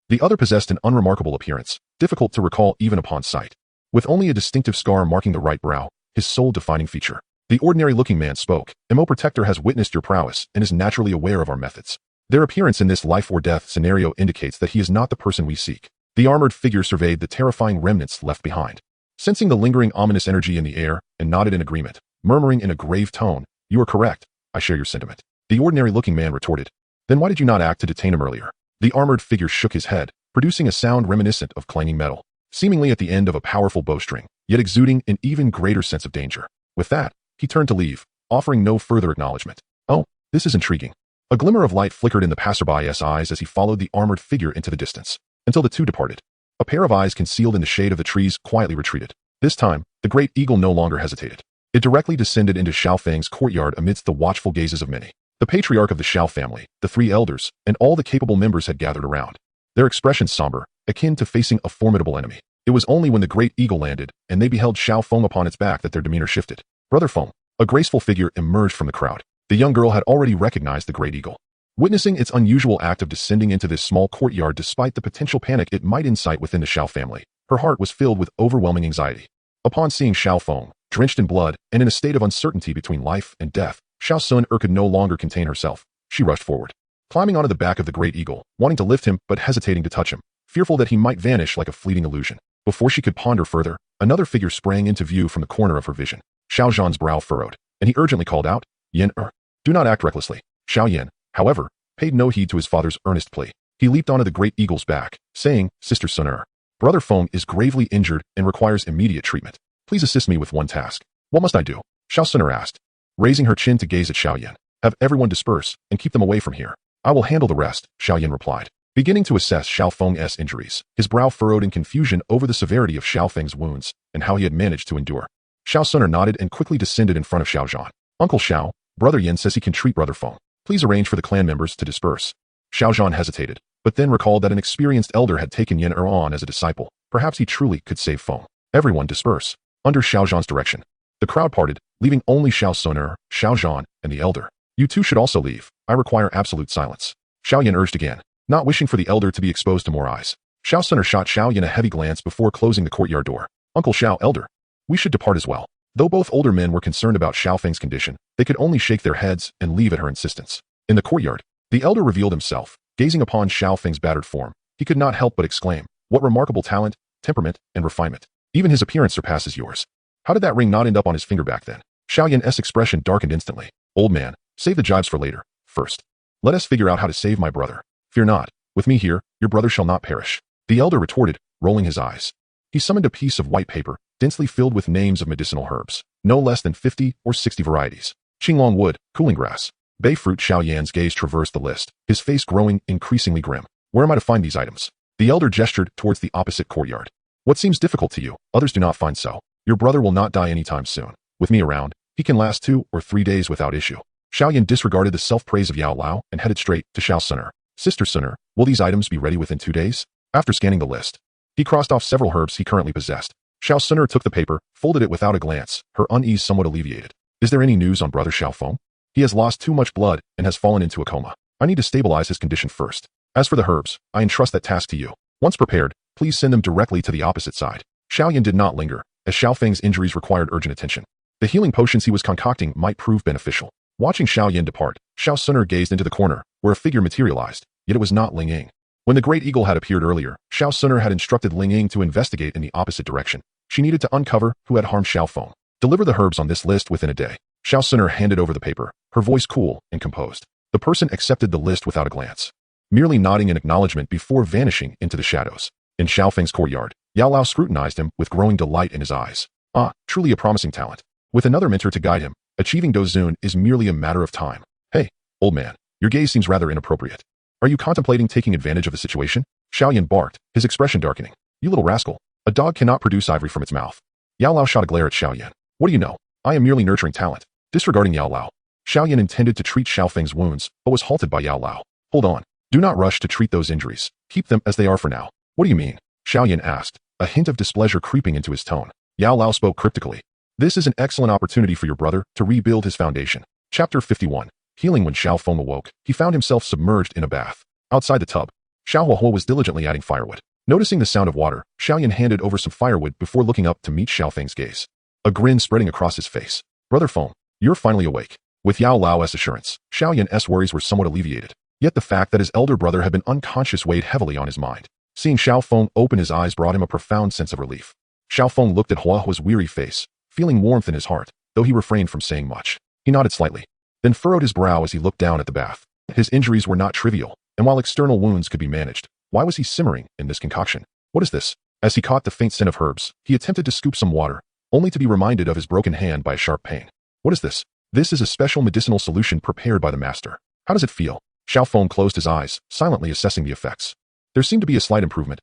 The other possessed an unremarkable appearance, difficult to recall even upon sight. With only a distinctive scar marking the right brow, his sole defining feature. The ordinary-looking man spoke, "Emo Protector has witnessed your prowess and is naturally aware of our methods. Their appearance in this life-or-death scenario indicates that he is not the person we seek." The armored figure surveyed the terrifying remnants left behind, sensing the lingering ominous energy in the air, and nodded in agreement, murmuring in a grave tone, "You are correct. I share your sentiment." The ordinary-looking man retorted, "Then why did you not act to detain him earlier?" The armored figure shook his head, producing a sound reminiscent of clanging metal, seemingly at the end of a powerful bowstring, yet exuding an even greater sense of danger. With that, he turned to leave, offering no further acknowledgement. "Oh, this is intriguing." A glimmer of light flickered in the passerby's eyes as he followed the armored figure into the distance, until the two departed. A pair of eyes concealed in the shade of the trees quietly retreated. This time, the great eagle no longer hesitated. It directly descended into Xiao Feng's courtyard amidst the watchful gazes of many. The patriarch of the Xiao family, the 3 elders, and all the capable members had gathered around, their expressions somber, akin to facing a formidable enemy. It was only when the great eagle landed, and they beheld Xiao Feng upon its back that their demeanor shifted. "Brother Feng." A graceful figure emerged from the crowd. The young girl had already recognized the great eagle. Witnessing its unusual act of descending into this small courtyard despite the potential panic it might incite within the Xiao family, her heart was filled with overwhelming anxiety. Upon seeing Xiao Feng, drenched in blood and in a state of uncertainty between life and death, Xiao Sun could no longer contain herself. She rushed forward, climbing onto the back of the great eagle, wanting to lift him but hesitating to touch him, fearful that he might vanish like a fleeting illusion. Before she could ponder further, another figure sprang into view from the corner of her vision. Xiao Zhan's brow furrowed, and he urgently called out, Do not act recklessly. Xiao Yan, however, paid no heed to his father's earnest plea. He leaped onto the great eagle's back, saying, Sister Sun, Brother Feng is gravely injured and requires immediate treatment. Please assist me with one task. What must I do? Xiao Sun asked, raising her chin to gaze at Xiao Yan. Have everyone disperse and keep them away from here. I will handle the rest, Xiao Yan replied. Beginning to assess Xiao Feng's injuries, his brow furrowed in confusion over the severity of Xiao Feng's wounds and how he had managed to endure. Xiao Sun nodded and quickly descended in front of Xiao Zhan. Uncle Xiao, Brother Yin says he can treat Brother Feng. Please arrange for the clan members to disperse. Xiao Zhan hesitated, but then recalled that an experienced elder had taken Yin on as a disciple. Perhaps he truly could save Feng. Everyone disperse. Under Xiao Zhan's direction, the crowd parted, leaving only Xiao Sun, Xiao Zhan, and the elder. You two should also leave. I require absolute silence. Xiao Yan urged again, not wishing for the elder to be exposed to more eyes. Xiao Sun shot Xiao Yan a heavy glance before closing the courtyard door. Uncle Xiao, elder. We should depart as well. Though both older men were concerned about Xiao Feng's condition, they could only shake their heads and leave at her insistence. In the courtyard, the elder revealed himself. Gazing upon Xiao Feng's battered form, he could not help but exclaim, what remarkable talent, temperament, and refinement. Even his appearance surpasses yours. How did that ring not end up on his finger back then? Xiao Yan's expression darkened instantly. Old man, save the jibes for later. First, let us figure out how to save my brother. Fear not. With me here, your brother shall not perish. The elder retorted, rolling his eyes. He summoned a piece of white paper, densely filled with names of medicinal herbs, no less than 50 or 60 varieties. Qinglong wood, cooling grass, bay fruit. Xiao Yan's gaze traversed the list, his face growing increasingly grim. Where am I to find these items? The elder gestured towards the opposite courtyard. What seems difficult to you, others do not find so. Your brother will not die anytime soon. With me around, he can last 2 or 3 days without issue. Xiao Yan disregarded the self-praise of Yao Lao and headed straight to Xiao Sun. Sister Sun, will these items be ready within 2 days? After scanning the list, he crossed off several herbs he currently possessed. Xiao Sun took the paper, folded it without a glance, her unease somewhat alleviated. Is there any news on Brother Xiao Feng? He has lost too much blood and has fallen into a coma. I need to stabilize his condition first. As for the herbs, I entrust that task to you. Once prepared, please send them directly to the opposite side. Xiao Yan did not linger, as Xiao Feng's injuries required urgent attention. The healing potions he was concocting might prove beneficial. Watching Xiao Yan depart, Xiao Sun gazed into the corner, where a figure materialized, yet it was not Ling Ying. When the Great Eagle had appeared earlier, Xiao Sun had instructed Ling Ying to investigate in the opposite direction. She needed to uncover who had harmed Xiao Feng. Deliver the herbs on this list within a day. Xiao Sun handed over the paper, her voice cool and composed. The person accepted the list without a glance, merely nodding in acknowledgement before vanishing into the shadows. In Xiao Feng's courtyard, Yao Lao scrutinized him with growing delight in his eyes. Ah, truly a promising talent. With another mentor to guide him, achieving Dozun is merely a matter of time. Hey, old man, your gaze seems rather inappropriate. Are you contemplating taking advantage of the situation? Xiao Yan barked, his expression darkening. You little rascal. A dog cannot produce ivory from its mouth. Yao Lao shot a glare at Xiao Yan. What do you know? I am merely nurturing talent. Disregarding Yao Lao, Xiao Yan intended to treat Xiao Feng's wounds, but was halted by Yao Lao. Hold on. Do not rush to treat those injuries. Keep them as they are for now. What do you mean? Xiao Yan asked, a hint of displeasure creeping into his tone. Yao Lao spoke cryptically. This is an excellent opportunity for your brother to rebuild his foundation. Chapter 51. Healing. When Xiao Feng awoke, he found himself submerged in a bath. Outside the tub, Xiao Huohuo was diligently adding firewood. Noticing the sound of water, Xiao Yan handed over some firewood before looking up to meet Xiao Feng's gaze. A grin spreading across his face. Brother Feng, you're finally awake. With Yao Lao's assurance, Xiao Yan's worries were somewhat alleviated. Yet the fact that his elder brother had been unconscious weighed heavily on his mind. Seeing Xiao Feng open his eyes brought him a profound sense of relief. Xiao Feng looked at Huohuo's weary face, feeling warmth in his heart, though he refrained from saying much. He nodded slightly, then furrowed his brow as he looked down at the bath. His injuries were not trivial, and while external wounds could be managed, why was he simmering in this concoction? What is this? As he caught the faint scent of herbs, he attempted to scoop some water, only to be reminded of his broken hand by a sharp pain. What is this? This is a special medicinal solution prepared by the master. How does it feel? Xiao Feng closed his eyes, silently assessing the effects. There seemed to be a slight improvement.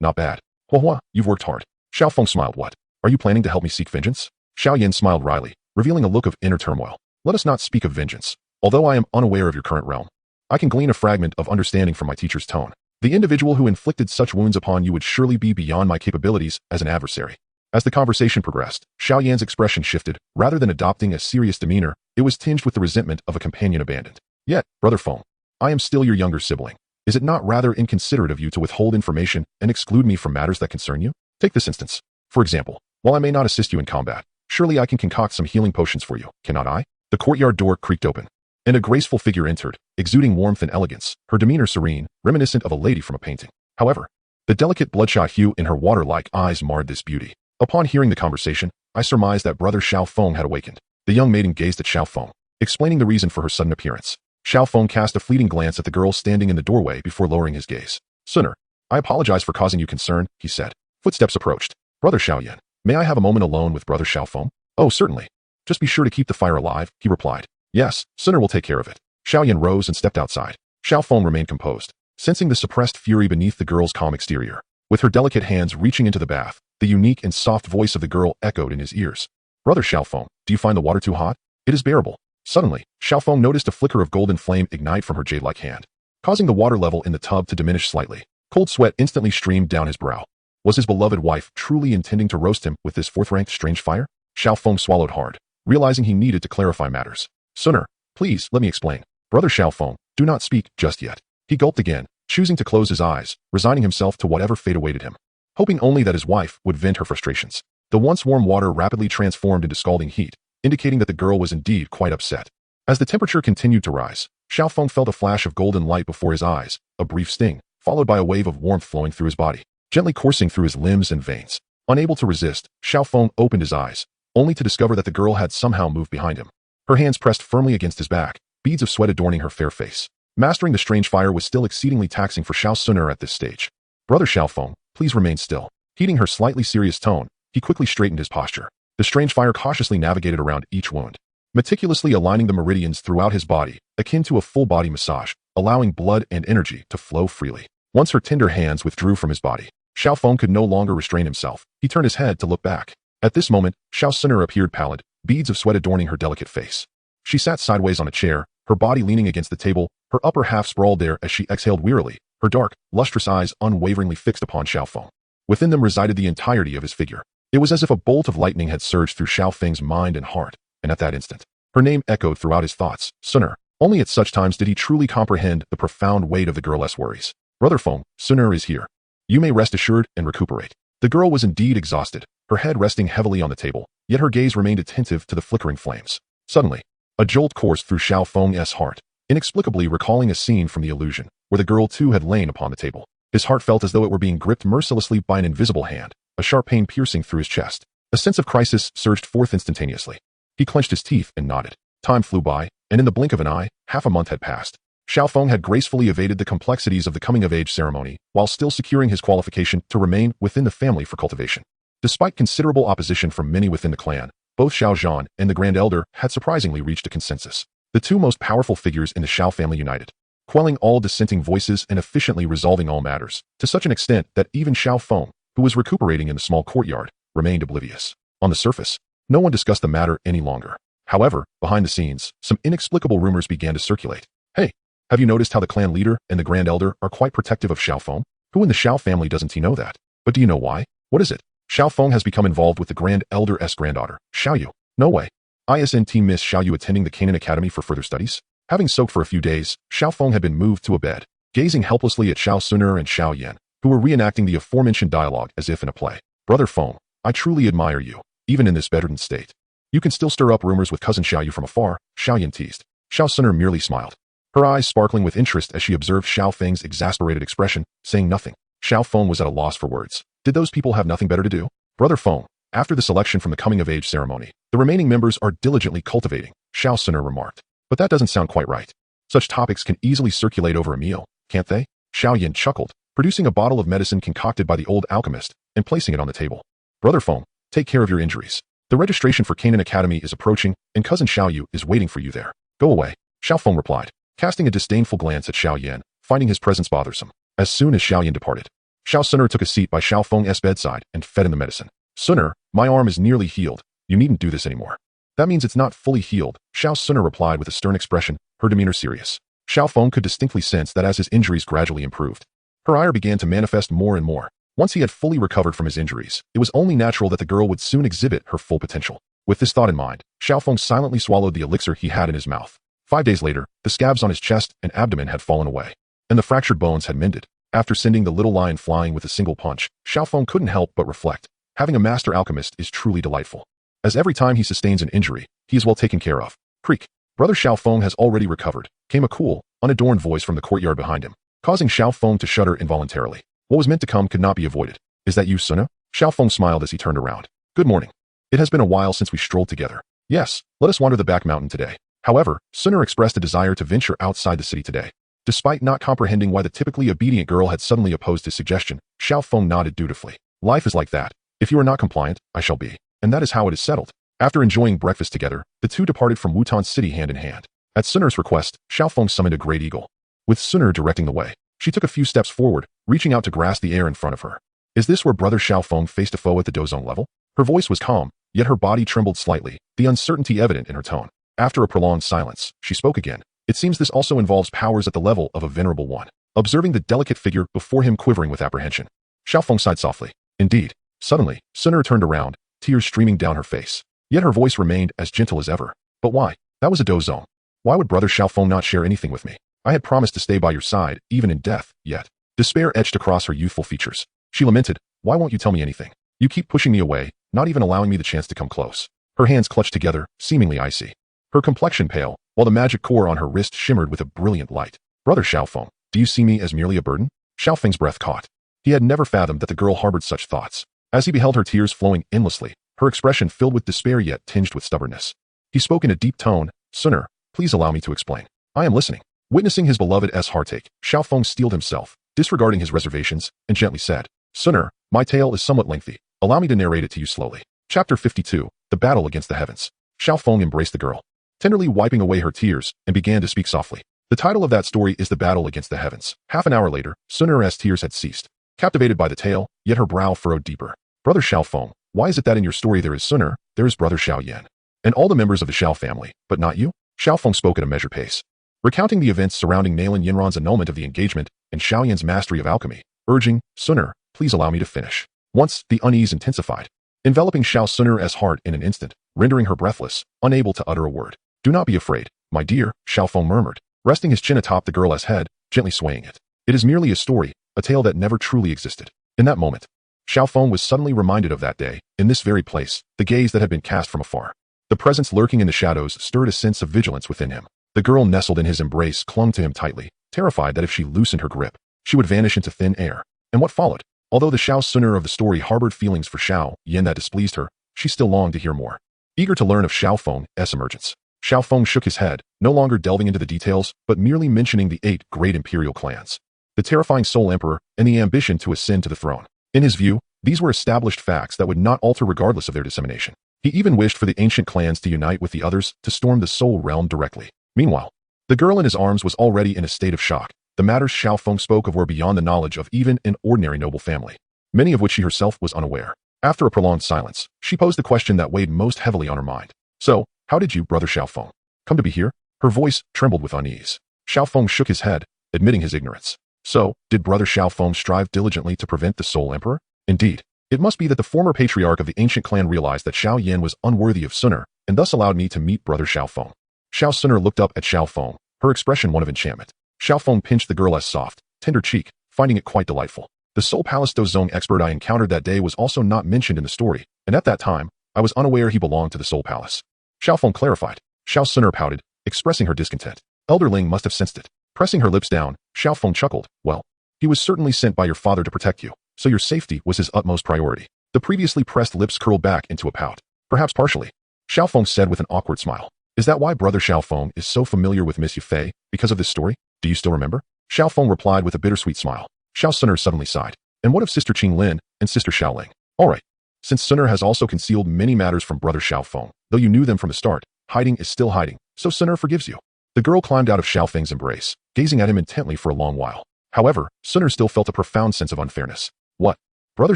Not bad. Huohuo, you've worked hard. Xiao Feng smiled. What? Are you planning to help me seek vengeance? Xiao Yan smiled wryly, revealing a look of inner turmoil. Let us not speak of vengeance. Although I am unaware of your current realm, I can glean a fragment of understanding from my teacher's tone. The individual who inflicted such wounds upon you would surely be beyond my capabilities as an adversary. As the conversation progressed, Xiao Yan's expression shifted. Rather than adopting a serious demeanor, it was tinged with the resentment of a companion abandoned. Yet, Brother Feng, I am still your younger sibling. Is it not rather inconsiderate of you to withhold information and exclude me from matters that concern you? Take this instance. For example, while I may not assist you in combat, surely I can concoct some healing potions for you, cannot I? The courtyard door creaked open, and a graceful figure entered, exuding warmth and elegance, her demeanor serene, reminiscent of a lady from a painting. However, the delicate bloodshot hue in her water-like eyes marred this beauty. Upon hearing the conversation, I surmised that Brother Xiao Feng had awakened. The young maiden gazed at Xiao Feng, explaining the reason for her sudden appearance. Xiao Feng cast a fleeting glance at the girl standing in the doorway before lowering his gaze. "Sooner, I apologize for causing you concern," he said. Footsteps approached. "Brother Xiaoyan, may I have a moment alone with Brother Xiao Feng?" "Oh, certainly. Just be sure to keep the fire alive," he replied. "Yes, Sooner will take care of it." Xiaoyan rose and stepped outside. Xiao Feng remained composed, sensing the suppressed fury beneath the girl's calm exterior. With her delicate hands reaching into the bath, the unique and soft voice of the girl echoed in his ears. "Brother Xiao Feng, do you find the water too hot?" "It is bearable." Suddenly, Xiao Feng noticed a flicker of golden flame ignite from her jade-like hand, causing the water level in the tub to diminish slightly. Cold sweat instantly streamed down his brow. Was his beloved wife truly intending to roast him with this fourth-ranked strange fire? Xiao Feng swallowed hard, realizing he needed to clarify matters. "Sooner, please, let me explain." "Brother Xiao Feng, do not speak just yet." He gulped again, choosing to close his eyes, resigning himself to whatever fate awaited him, hoping only that his wife would vent her frustrations. The once warm water rapidly transformed into scalding heat, indicating that the girl was indeed quite upset. As the temperature continued to rise, Xiao Feng felt a flash of golden light before his eyes, a brief sting, followed by a wave of warmth flowing through his body, gently coursing through his limbs and veins. Unable to resist, Xiao Feng opened his eyes, only to discover that the girl had somehow moved behind him. Her hands pressed firmly against his back, beads of sweat adorning her fair face. Mastering the strange fire was still exceedingly taxing for Xiao Suner at this stage. "Brother Xiao Feng, please remain still." Heeding her slightly serious tone, he quickly straightened his posture. The strange fire cautiously navigated around each wound, meticulously aligning the meridians throughout his body, akin to a full-body massage, allowing blood and energy to flow freely. Once her tender hands withdrew from his body, Xiao Feng could no longer restrain himself. He turned his head to look back. At this moment, Xiao Suner appeared pallid, beads of sweat adorning her delicate face. She sat sideways on a chair, her body leaning against the table, her upper half sprawled there as she exhaled wearily, her dark, lustrous eyes unwaveringly fixed upon Xiao Feng. Within them resided the entirety of his figure. It was as if a bolt of lightning had surged through Xiao Feng's mind and heart, and at that instant, her name echoed throughout his thoughts, Suner. Only at such times did he truly comprehend the profound weight of the girl's worries. "Brother Feng, Suner is here. You may rest assured and recuperate." The girl was indeed exhausted, her head resting heavily on the table, yet her gaze remained attentive to the flickering flames. Suddenly, a jolt coursed through Xiao Feng's heart, inexplicably recalling a scene from the illusion, where the girl too had lain upon the table. His heart felt as though it were being gripped mercilessly by an invisible hand, a sharp pain piercing through his chest. A sense of crisis surged forth instantaneously. He clenched his teeth and nodded. Time flew by, and in the blink of an eye, half a month had passed. Xiao Feng had gracefully evaded the complexities of the coming-of-age ceremony, while still securing his qualification to remain within the family for cultivation. Despite considerable opposition from many within the clan, both Xiao Zhan and the Grand Elder had surprisingly reached a consensus. The two most powerful figures in the Xiao family united, quelling all dissenting voices and efficiently resolving all matters, to such an extent that even Xiao Feng, who was recuperating in the small courtyard, remained oblivious. On the surface, no one discussed the matter any longer. However, behind the scenes, some inexplicable rumors began to circulate. "Hey, have you noticed how the clan leader and the Grand Elder are quite protective of Xiao Feng? Who in the Xiao family doesn't he know that? But do you know why? What is it? Xiao Feng has become involved with the Grand Elder's granddaughter, Xiao Yu. No way. Isn't Miss Xiao Yu attending the Canaan Academy for further studies?" Having soaked for a few days, Xiao Feng had been moved to a bed, gazing helplessly at Xiao Suner and Xiao Yan, who were reenacting the aforementioned dialogue as if in a play. "Brother Feng, I truly admire you, even in this bedridden state. You can still stir up rumors with cousin Xiao Yu from afar," Xiao Yan teased. Xiao Suner merely smiled, her eyes sparkling with interest as she observed Xiao Feng's exasperated expression, saying nothing. Xiao Feng was at a loss for words. Did those people have nothing better to do? "Brother Feng, after the selection from the coming-of-age ceremony, the remaining members are diligently cultivating," Xiao Suner remarked. "But that doesn't sound quite right. Such topics can easily circulate over a meal, can't they?" Xiao Yan chuckled, producing a bottle of medicine concocted by the old alchemist and placing it on the table. "Brother Feng, take care of your injuries. The registration for Canaan Academy is approaching, and cousin Xiao Yu is waiting for you there. Go away," Xiao Feng replied, casting a disdainful glance at Xiao Yan, finding his presence bothersome. As soon as Xiao Yan departed, Xiao Suner took a seat by Xiao Feng's bedside and fed him the medicine. "Suner, my arm is nearly healed. You needn't do this anymore." "That means it's not fully healed," Xiao Suner replied with a stern expression, her demeanor serious. Xiao Feng could distinctly sense that as his injuries gradually improved, her ire began to manifest more and more. Once he had fully recovered from his injuries, it was only natural that the girl would soon exhibit her full potential. With this thought in mind, Xiao Feng silently swallowed the elixir he had in his mouth. 5 days later, the scabs on his chest and abdomen had fallen away, and the fractured bones had mended. After sending the little lion flying with a single punch, Xiao Feng couldn't help but reflect. Having a master alchemist is truly delightful, as every time he sustains an injury, he is well taken care of. Creak. "Brother Xiao Feng has already recovered," came a cool, unadorned voice from the courtyard behind him, causing Xiao Feng to shudder involuntarily. What was meant to come could not be avoided. "Is that you, Suna?" Xiao Feng smiled as he turned around. "Good morning. It has been a while since we strolled together. Yes, let us wander the back mountain today." However, Suner expressed a desire to venture outside the city today. Despite not comprehending why the typically obedient girl had suddenly opposed his suggestion, Xiao Feng nodded dutifully. Life is like that. If you are not compliant, I shall be. And that is how it is settled. After enjoying breakfast together, the two departed from Wutan City hand in hand. At Suner's request, Xiao Feng summoned a great eagle. With Suner directing the way, she took a few steps forward, reaching out to grasp the air in front of her. Is this where Brother Xiao Feng faced a foe at the dozong level? Her voice was calm, yet her body trembled slightly, the uncertainty evident in her tone. After a prolonged silence, she spoke again. It seems this also involves powers at the level of a venerable one. Observing the delicate figure before him quivering with apprehension, Xiao Feng sighed softly. Indeed. Suddenly, Suner turned around, tears streaming down her face. Yet her voice remained as gentle as ever. But why? That was a dozong. Why would Brother Xiao Feng not share anything with me? I had promised to stay by your side, even in death, yet. Despair etched across her youthful features. She lamented, why won't you tell me anything? You keep pushing me away, not even allowing me the chance to come close. Her hands clutched together, seemingly icy. Her complexion pale, while the magic core on her wrist shimmered with a brilliant light. Brother Xiao Feng, do you see me as merely a burden? Xiao Feng's breath caught. He had never fathomed that the girl harbored such thoughts. As he beheld her tears flowing endlessly, her expression filled with despair yet tinged with stubbornness. He spoke in a deep tone, Suner, please allow me to explain. I am listening. Witnessing his beloved's heartache, Xiao Feng steeled himself, disregarding his reservations, and gently said, Suner, my tale is somewhat lengthy. Allow me to narrate it to you slowly. Chapter 52, The Battle Against the Heavens. Xiao Feng embraced the girl, tenderly wiping away her tears, and began to speak softly. The title of that story is The Battle Against the Heavens. Half an hour later, Suner's tears had ceased. Captivated by the tale, yet her brow furrowed deeper. Brother Xiao Feng, why is it that in your story there is Suner, there is Brother Xiao Yan, and all the members of the Xiao family, but not you? Xiao Feng spoke at a measured pace, recounting the events surrounding Nalin Yinran's annulment of the engagement and Xiao Yan's mastery of alchemy, urging, Suner, please allow me to finish. Once, the unease intensified, enveloping Xiao Suner's heart in an instant, rendering her breathless, unable to utter a word. Do not be afraid, my dear, Xiao Feng murmured, resting his chin atop the girl's head, gently swaying it. It is merely a story, a tale that never truly existed. In that moment, Xiao Feng was suddenly reminded of that day, in this very place, the gaze that had been cast from afar. The presence lurking in the shadows stirred a sense of vigilance within him. The girl nestled in his embrace clung to him tightly, terrified that if she loosened her grip, she would vanish into thin air. And what followed? Although the Xiao Suner of the story harbored feelings for Xiao Yan that displeased her, she still longed to hear more. Eager to learn of Xiao Feng's emergence, Xiao Feng shook his head, no longer delving into the details, but merely mentioning the 8 great imperial clans, the terrifying Soul Emperor, and the ambition to ascend to the throne. In his view, these were established facts that would not alter regardless of their dissemination. He even wished for the ancient clans to unite with the others to storm the Soul Realm directly. Meanwhile, the girl in his arms was already in a state of shock. The matters Xiao Feng spoke of were beyond the knowledge of even an ordinary noble family, many of which she herself was unaware. After a prolonged silence, she posed the question that weighed most heavily on her mind. So, how did you, Brother Xiao Feng, come to be here? Her voice trembled with unease. Xiao Feng shook his head, admitting his ignorance. So, did Brother Xiao Feng strive diligently to prevent the Soul Emperor? Indeed, it must be that the former patriarch of the ancient clan realized that Xiao Yan was unworthy of Suner, and thus allowed me to meet Brother Xiao Feng. Xiao Suner looked up at Xiao Feng, her expression one of enchantment. Xiao Feng pinched the girl's soft, tender cheek, finding it quite delightful. The Soul Palace Dozong expert I encountered that day was also not mentioned in the story, and at that time, I was unaware he belonged to the Soul Palace. Xiao Feng clarified. Xiao Suner pouted, expressing her discontent. Elder Ling must have sensed it. Pressing her lips down, Xiao Feng chuckled. Well, he was certainly sent by your father to protect you, so your safety was his utmost priority. The previously pressed lips curled back into a pout. Perhaps partially. Xiao Feng said with an awkward smile. Is that why Brother Xiao Feng is so familiar with Miss Yufei, because of this story? Do you still remember? Xiao Feng replied with a bittersweet smile. Xiao Suner suddenly sighed. And what of Sister Qing Lin and Sister Xiao Ling? All right. Since Suner has also concealed many matters from Brother Xiao Feng, though you knew them from the start, hiding is still hiding, so Suner forgives you. The girl climbed out of Xiao Feng's embrace, gazing at him intently for a long while. However, Suner still felt a profound sense of unfairness. What? Brother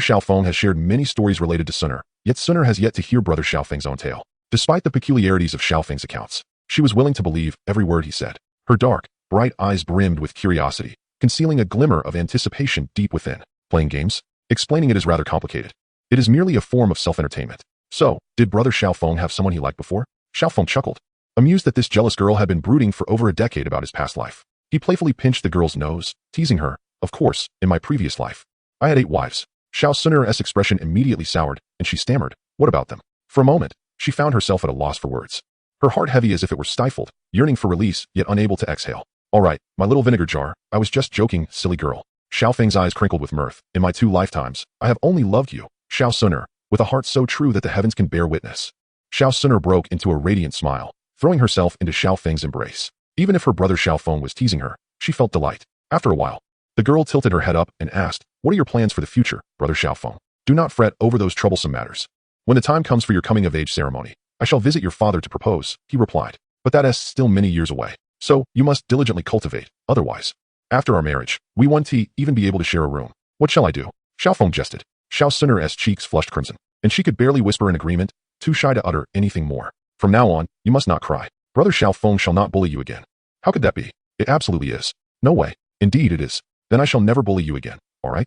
Xiao Feng has shared many stories related to Suner, yet Suner has yet to hear Brother Xiao Feng's own tale. Despite the peculiarities of Xiao Feng's accounts, she was willing to believe every word he said. Her dark, bright eyes brimmed with curiosity, concealing a glimmer of anticipation deep within. Playing games? Explaining it is rather complicated. It is merely a form of self-entertainment. So, did Brother Xiao Feng have someone he liked before? Xiao Feng chuckled, amused that this jealous girl had been brooding for over a decade about his past life. He playfully pinched the girl's nose, teasing her. Of course, in my previous life, I had 8 wives. Xiao Suner's expression immediately soured, and she stammered, what about them? For a moment, she found herself at a loss for words. Her heart heavy as if it were stifled, yearning for release, yet unable to exhale. All right, my little vinegar jar, I was just joking, silly girl. Xiao Feng's eyes crinkled with mirth. In my 2 lifetimes, I have only loved you, Xiao Suner, with a heart so true that the heavens can bear witness. Xiao Suner broke into a radiant smile, throwing herself into Xiao Feng's embrace. Even if her brother Xiao Feng was teasing her, she felt delight. After a while, the girl tilted her head up and asked, "What are your plans for the future, brother Xiao Feng? Do not fret over those troublesome matters. When the time comes for your coming-of-age ceremony, I shall visit your father to propose," he replied. "But that is still many years away. So, you must diligently cultivate, otherwise. After our marriage, we won't even be able to share a room. What shall I do?" Xiao Feng jested. Xiao Sunner's cheeks flushed crimson, and she could barely whisper an agreement, too shy to utter anything more. "From now on, you must not cry. Brother Xiao Feng shall not bully you again." "How could that be?" "It absolutely is." "No way." "Indeed it is. Then I shall never bully you again, all right?"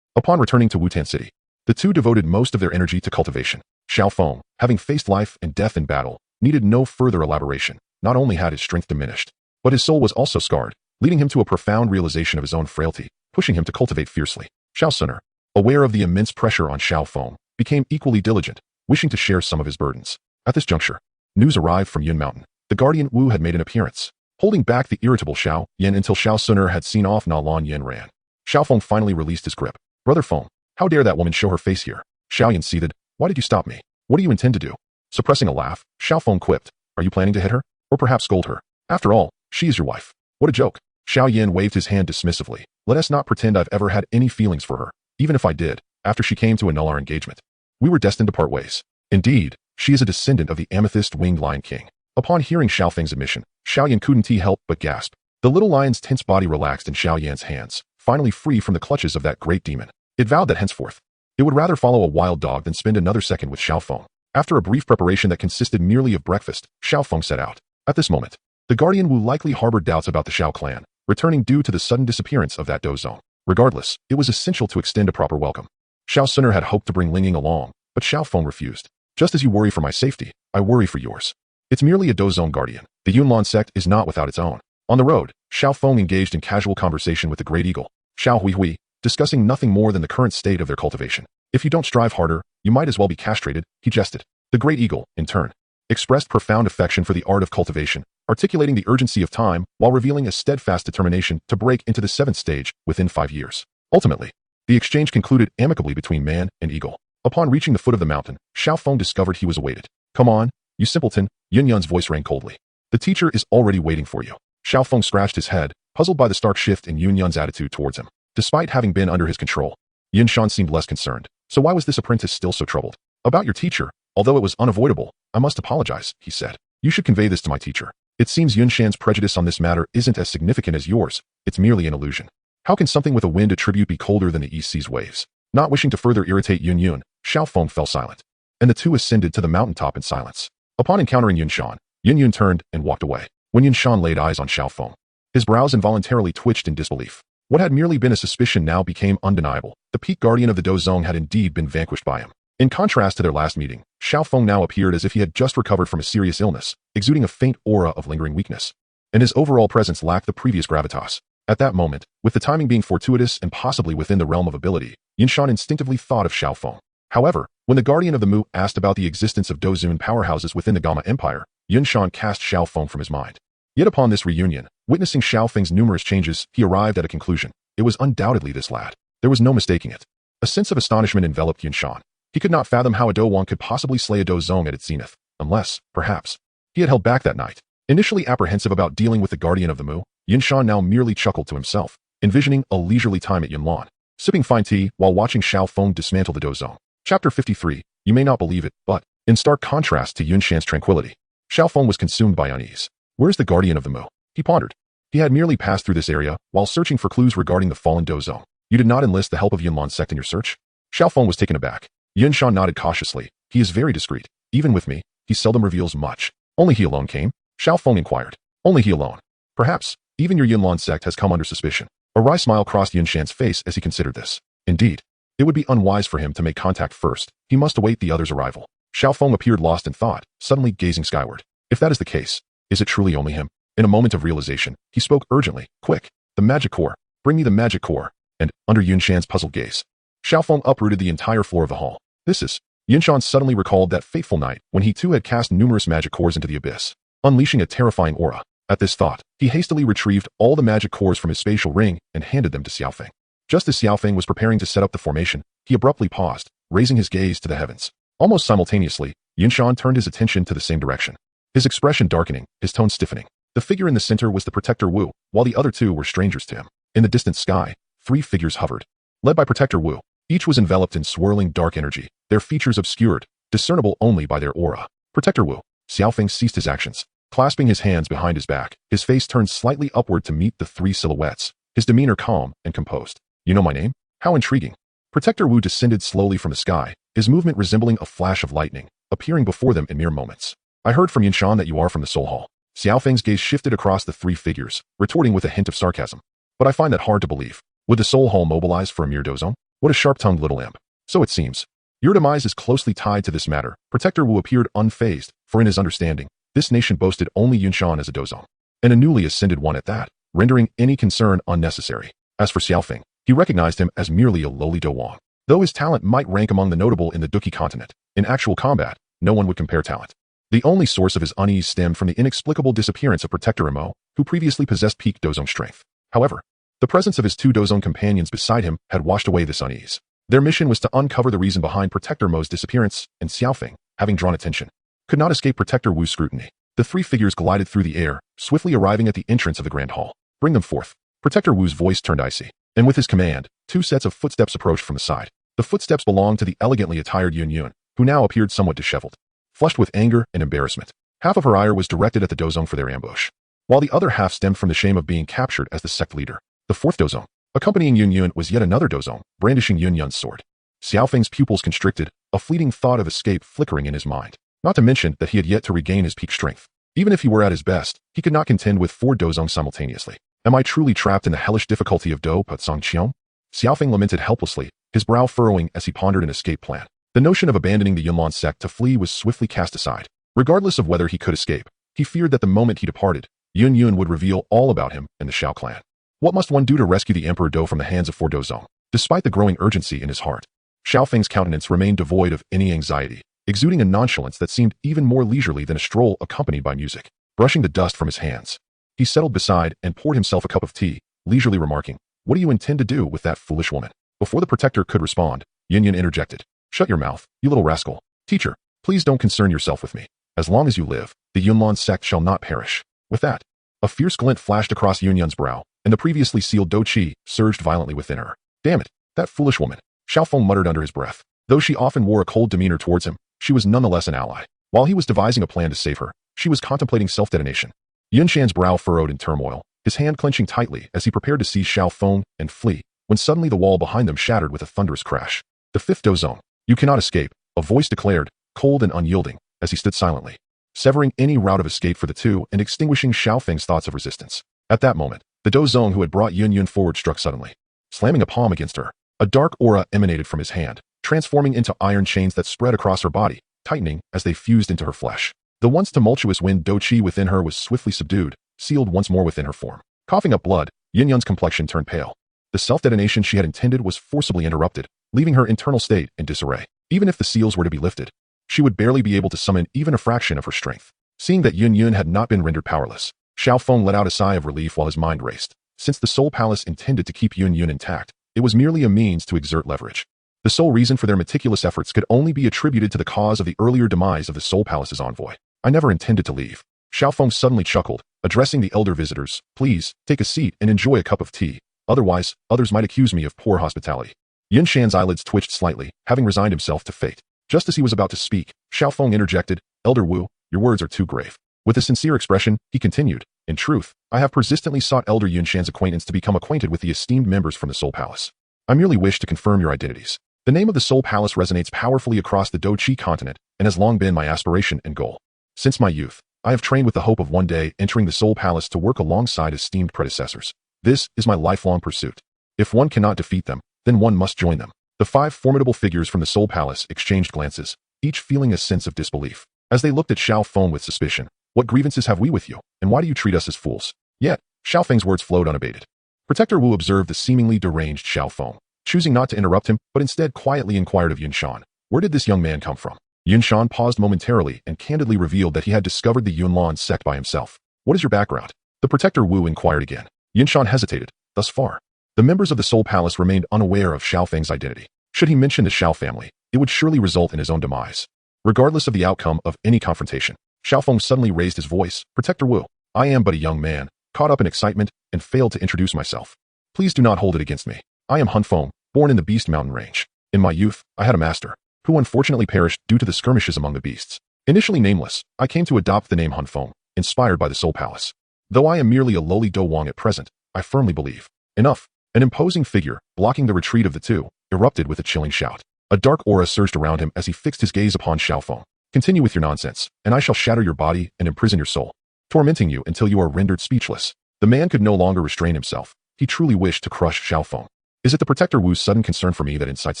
Upon returning to Wutan City, the two devoted most of their energy to cultivation. Xiao Feng, having faced life and death in battle, needed no further elaboration. Not only had his strength diminished, but his soul was also scarred, leading him to a profound realization of his own frailty, pushing him to cultivate fiercely. Xiao Sunner, aware of the immense pressure on Xiao Feng, became equally diligent, wishing to share some of his burdens. At this juncture, news arrived from Yun Mountain. The guardian Wu had made an appearance. Holding back the irritable Xiao Yan until Xiao Sunner had seen off, Na Lan Yen ran. Xiao Feng finally released his grip. "Brother Feng, how dare that woman show her face here?" Xiao Yan seethed. "Why did you stop me? What do you intend to do?" Suppressing a laugh, Xiao Feng quipped, "Are you planning to hit her? Or perhaps scold her? After all, she is your wife." "What a joke." Xiao Yan waved his hand dismissively. "Let us not pretend I've ever had any feelings for her. Even if I did, after she came to annul our engagement, we were destined to part ways. Indeed, she is a descendant of the amethyst-winged Lion King." Upon hearing Xiao Feng's admission, Xiao Yan couldn't help but gasp. The little lion's tense body relaxed in Xiao Yan's hands, finally free from the clutches of that great demon. It vowed that henceforth, it would rather follow a wild dog than spend another second with Xiao Feng. After a brief preparation that consisted merely of breakfast, Xiao Feng set out. At this moment, the guardian Wu likely harbored doubts about the Xiao clan, returning due to the sudden disappearance of that dozone. Regardless, it was essential to extend a proper welcome. Xiao Sunner had hoped to bring Lingying along, but Xiao Feng refused. "Just as you worry for my safety, I worry for yours. It's merely a dozone guardian. The Yunlan sect is not without its own." On the road, Xiao Feng engaged in casual conversation with the Great Eagle, Xiao Hui, discussing nothing more than the current state of their cultivation. "If you don't strive harder, you might as well be castrated," he jested. The Great Eagle, in turn, expressed profound affection for the art of cultivation, articulating the urgency of time while revealing a steadfast determination to break into the 7th stage within 5 years. Ultimately, the exchange concluded amicably between man and eagle. Upon reaching the foot of the mountain, Xiao Feng discovered he was awaited. "Come on, you simpleton," Yun Yun's voice rang coldly. "The teacher is already waiting for you." Xiao Feng scratched his head, puzzled by the stark shift in Yun Yun's attitude towards him. Despite having been under his control, Yun Shan seemed less concerned. So why was this apprentice still so troubled? "About your teacher, although it was unavoidable, I must apologize," he said. "You should convey this to my teacher. It seems Yun Shan's prejudice on this matter isn't as significant as yours. It's merely an illusion. How can something with a wind attribute be colder than the East Sea's waves?" Not wishing to further irritate Yun Yun, Xiao Feng fell silent, and the two ascended to the mountaintop in silence. Upon encountering Yun Shan, Yun Yun turned and walked away. When Yun Shan laid eyes on Xiao Feng, his brows involuntarily twitched in disbelief. What had merely been a suspicion now became undeniable. The peak guardian of the Dozong had indeed been vanquished by him. In contrast to their last meeting, Xiao Feng now appeared as if he had just recovered from a serious illness, exuding a faint aura of lingering weakness. And his overall presence lacked the previous gravitas. At that moment, with the timing being fortuitous and possibly within the realm of ability, Yun Shan instinctively thought of Xiao Feng. However, when the guardian of the Mu asked about the existence of Dozun powerhouses within the Gamma Empire, Yun Shan cast Xiao Feng from his mind. Yet upon this reunion, witnessing Xiao Feng's numerous changes, he arrived at a conclusion. It was undoubtedly this lad. There was no mistaking it. A sense of astonishment enveloped Yun Shan. He could not fathom how a Dowang could possibly slay a Dozong at its zenith, unless, perhaps, he had held back that night. Initially apprehensive about dealing with the guardian of the Mu, Yun Shan now merely chuckled to himself, envisioning a leisurely time at Yunlan, sipping fine tea while watching Xiao Feng dismantle the Dozong. Chapter 53. You may not believe it, but, in stark contrast to Yun Shan's tranquility, Xiao Feng was consumed by unease. Where's the guardian of the Mu? He pondered. He had merely passed through this area while searching for clues regarding the fallen Dozong. You did not enlist the help of Yunlan sect in your search? Xiao Feng was taken aback. Yun Shan nodded cautiously. He is very discreet. Even with me, he seldom reveals much. Only he alone came? Xiao Feng inquired. Only he alone. Perhaps, even your Yunlan sect has come under suspicion. A wry smile crossed Yun Shan's face as he considered this. Indeed, it would be unwise for him to make contact first. He must await the other's arrival. Xiao Feng appeared lost in thought, suddenly gazing skyward. If that is the case, is it truly only him? In a moment of realization, he spoke urgently. Quick, the magic core. Bring me the magic core. And, under Yun Shan's puzzled gaze, Xiao Feng uprooted the entire floor of the hall. This is... Yun Shan suddenly recalled that fateful night when he too had cast numerous magic cores into the abyss, unleashing a terrifying aura. At this thought, he hastily retrieved all the magic cores from his spatial ring and handed them to Xiao Feng. Just as Xiao Feng was preparing to set up the formation, he abruptly paused, raising his gaze to the heavens. Almost simultaneously, Yun Shan turned his attention to the same direction. his expression darkening, his tone stiffening. The figure in the center was the Protector Wu, while the other two were strangers to him. In the distant sky, 3 figures hovered. Led by Protector Wu, each was enveloped in swirling dark energy, their features obscured, discernible only by their aura. Protector Wu, Xiao Feng ceased his actions. Clasping his hands behind his back, his face turned slightly upward to meet the 3 silhouettes, his demeanor calm and composed. You know my name? How intriguing. Protector Wu descended slowly from the sky, his movement resembling a flash of lightning, appearing before them in mere moments. I heard from Yinshan that you are from the Soul Hall. Xiao Feng's gaze shifted across the 3 figures, retorting with a hint of sarcasm. But I find that hard to believe. Would the Soul Hall mobilize for a mere dozong? What a sharp-tongued little imp. So it seems. Your demise is closely tied to this matter. Protector Wu appeared unfazed, for in his understanding, this nation boasted only Yinshan as a dozong, and a newly ascended one at that, rendering any concern unnecessary. As for Xiao Feng, he recognized him as merely a lowly dowang. Though his talent might rank among the notable in the Duki continent, in actual combat, no one would compare talent. The only source of his unease stemmed from the inexplicable disappearance of Protector Mo, who previously possessed peak dozong strength. However, the presence of his 2 dozong companions beside him had washed away this unease. Their mission was to uncover the reason behind Protector Mo's disappearance, and Xiao Feng, having drawn attention, could not escape Protector Wu's scrutiny. The 3 figures glided through the air, swiftly arriving at the entrance of the Grand Hall. Bring them forth. Protector Wu's voice turned icy, and with his command, 2 sets of footsteps approached from the side. The footsteps belonged to the elegantly attired Yun Yun, who now appeared somewhat disheveled, flushed with anger and embarrassment. Half of her ire was directed at the dozong for their ambush, while the other half stemmed from the shame of being captured as the sect leader. The 4th dozong, accompanying Yun Yun, was yet another dozong, brandishing Yun Yun's sword. Xiao Feng's pupils constricted, a fleeting thought of escape flickering in his mind. Not to mention that he had yet to regain his peak strength. Even if he were at his best, he could not contend with 4 dozong simultaneously. Am I truly trapped in the hellish difficulty of Do Patsang Qiong? Xiao Feng lamented helplessly, his brow furrowing as he pondered an escape plan. The notion of abandoning the Yunlan sect to flee was swiftly cast aside. Regardless of whether he could escape, he feared that the moment he departed, Yun Yun would reveal all about him and the Xiao clan. What must one do to rescue the Emperor Do from the hands of 4 dozong? Despite the growing urgency in his heart, Xiao Feng's countenance remained devoid of any anxiety, exuding a nonchalance that seemed even more leisurely than a stroll accompanied by music. Brushing the dust from his hands, he settled beside and poured himself a cup of tea, leisurely remarking, "What do you intend to do with that foolish woman?" Before the Protector could respond, Yin Yin interjected, "Shut your mouth, you little rascal. Teacher, please don't concern yourself with me. As long as you live, the Yunlan sect shall not perish." With that, a fierce glint flashed across Yun Yun's brow, and the previously sealed Do Qi surged violently within her. Damn it, that foolish woman, Xiao Feng muttered under his breath. Though she often wore a cold demeanor towards him, she was nonetheless an ally. While he was devising a plan to save her, she was contemplating self-detonation. Yun Shan's brow furrowed in turmoil, his hand clenching tightly as he prepared to seize Xiao Feng and flee, when suddenly the wall behind them shattered with a thunderous crash. The 5th dozong. You cannot escape, a voice declared, cold and unyielding, as he stood silently, severing any route of escape for the 2 and extinguishing Xiao Feng's thoughts of resistance. At that moment, the dozong who had brought Yun Yun forward struck suddenly, slamming a palm against her. A dark aura emanated from his hand, transforming into iron chains that spread across her body, tightening as they fused into her flesh. The once tumultuous wind Do Qi within her was swiftly subdued, sealed once more within her form. Coughing up blood, Yin Yun's complexion turned pale. The self-detonation she had intended was forcibly interrupted, leaving her internal state in disarray. Even if the seals were to be lifted, she would barely be able to summon even a fraction of her strength. Seeing that Yun Yun had not been rendered powerless, Xiao Feng let out a sigh of relief while his mind raced. Since the Soul Palace intended to keep Yun Yun intact, it was merely a means to exert leverage. The sole reason for their meticulous efforts could only be attributed to the cause of the earlier demise of the Soul Palace's envoy. I never intended to leave. Xiao Feng suddenly chuckled, addressing the elder visitors. Please, take a seat and enjoy a cup of tea. Otherwise, others might accuse me of poor hospitality. Yin Shan's eyelids twitched slightly, having resigned himself to fate. Just as he was about to speak, Xiao Feng interjected, Elder Wu, your words are too grave. With a sincere expression, he continued, in truth, I have persistently sought Elder Yun Shan's acquaintance to become acquainted with the esteemed members from the Soul Palace. I merely wish to confirm your identities. The name of the Soul Palace resonates powerfully across the Do Qi continent and has long been my aspiration and goal. Since my youth, I have trained with the hope of one day entering the Soul Palace to work alongside esteemed predecessors. This is my lifelong pursuit. If one cannot defeat them, then one must join them. The 5 formidable figures from the Soul Palace exchanged glances, each feeling a sense of disbelief. As they looked at Xiao Feng with suspicion, what grievances have we with you, and why do you treat us as fools? Yet, Xiao Feng's words flowed unabated. Protector Wu observed the seemingly deranged Xiao Feng, choosing not to interrupt him, but instead quietly inquired of Yun Shan, where did this young man come from? Yun Shan paused momentarily and candidly revealed that he had discovered the Yunlan sect by himself. What is your background? The Protector Wu inquired again. Yun Shan hesitated. Thus far, the members of the Soul Palace remained unaware of Xiao Feng's identity. Should he mention the Xiao family, it would surely result in his own demise. Regardless of the outcome of any confrontation, Xiao Feng suddenly raised his voice. Protector Wu, I am but a young man, caught up in excitement, and failed to introduce myself. Please do not hold it against me. I am Han Feng, born in the Beast Mountain Range. In my youth, I had a master, who unfortunately perished due to the skirmishes among the beasts. Initially nameless, I came to adopt the name Han Feng, inspired by the Soul Palace. Though I am merely a lowly Do Wang at present, I firmly believe. Enough. An imposing figure, blocking the retreat of the two, erupted with a chilling shout. A dark aura surged around him as he fixed his gaze upon Xiao Feng. Continue with your nonsense, and I shall shatter your body and imprison your soul, tormenting you until you are rendered speechless. The man could no longer restrain himself. He truly wished to crush Xiao Feng. Is it the Protector Wu's sudden concern for me that incites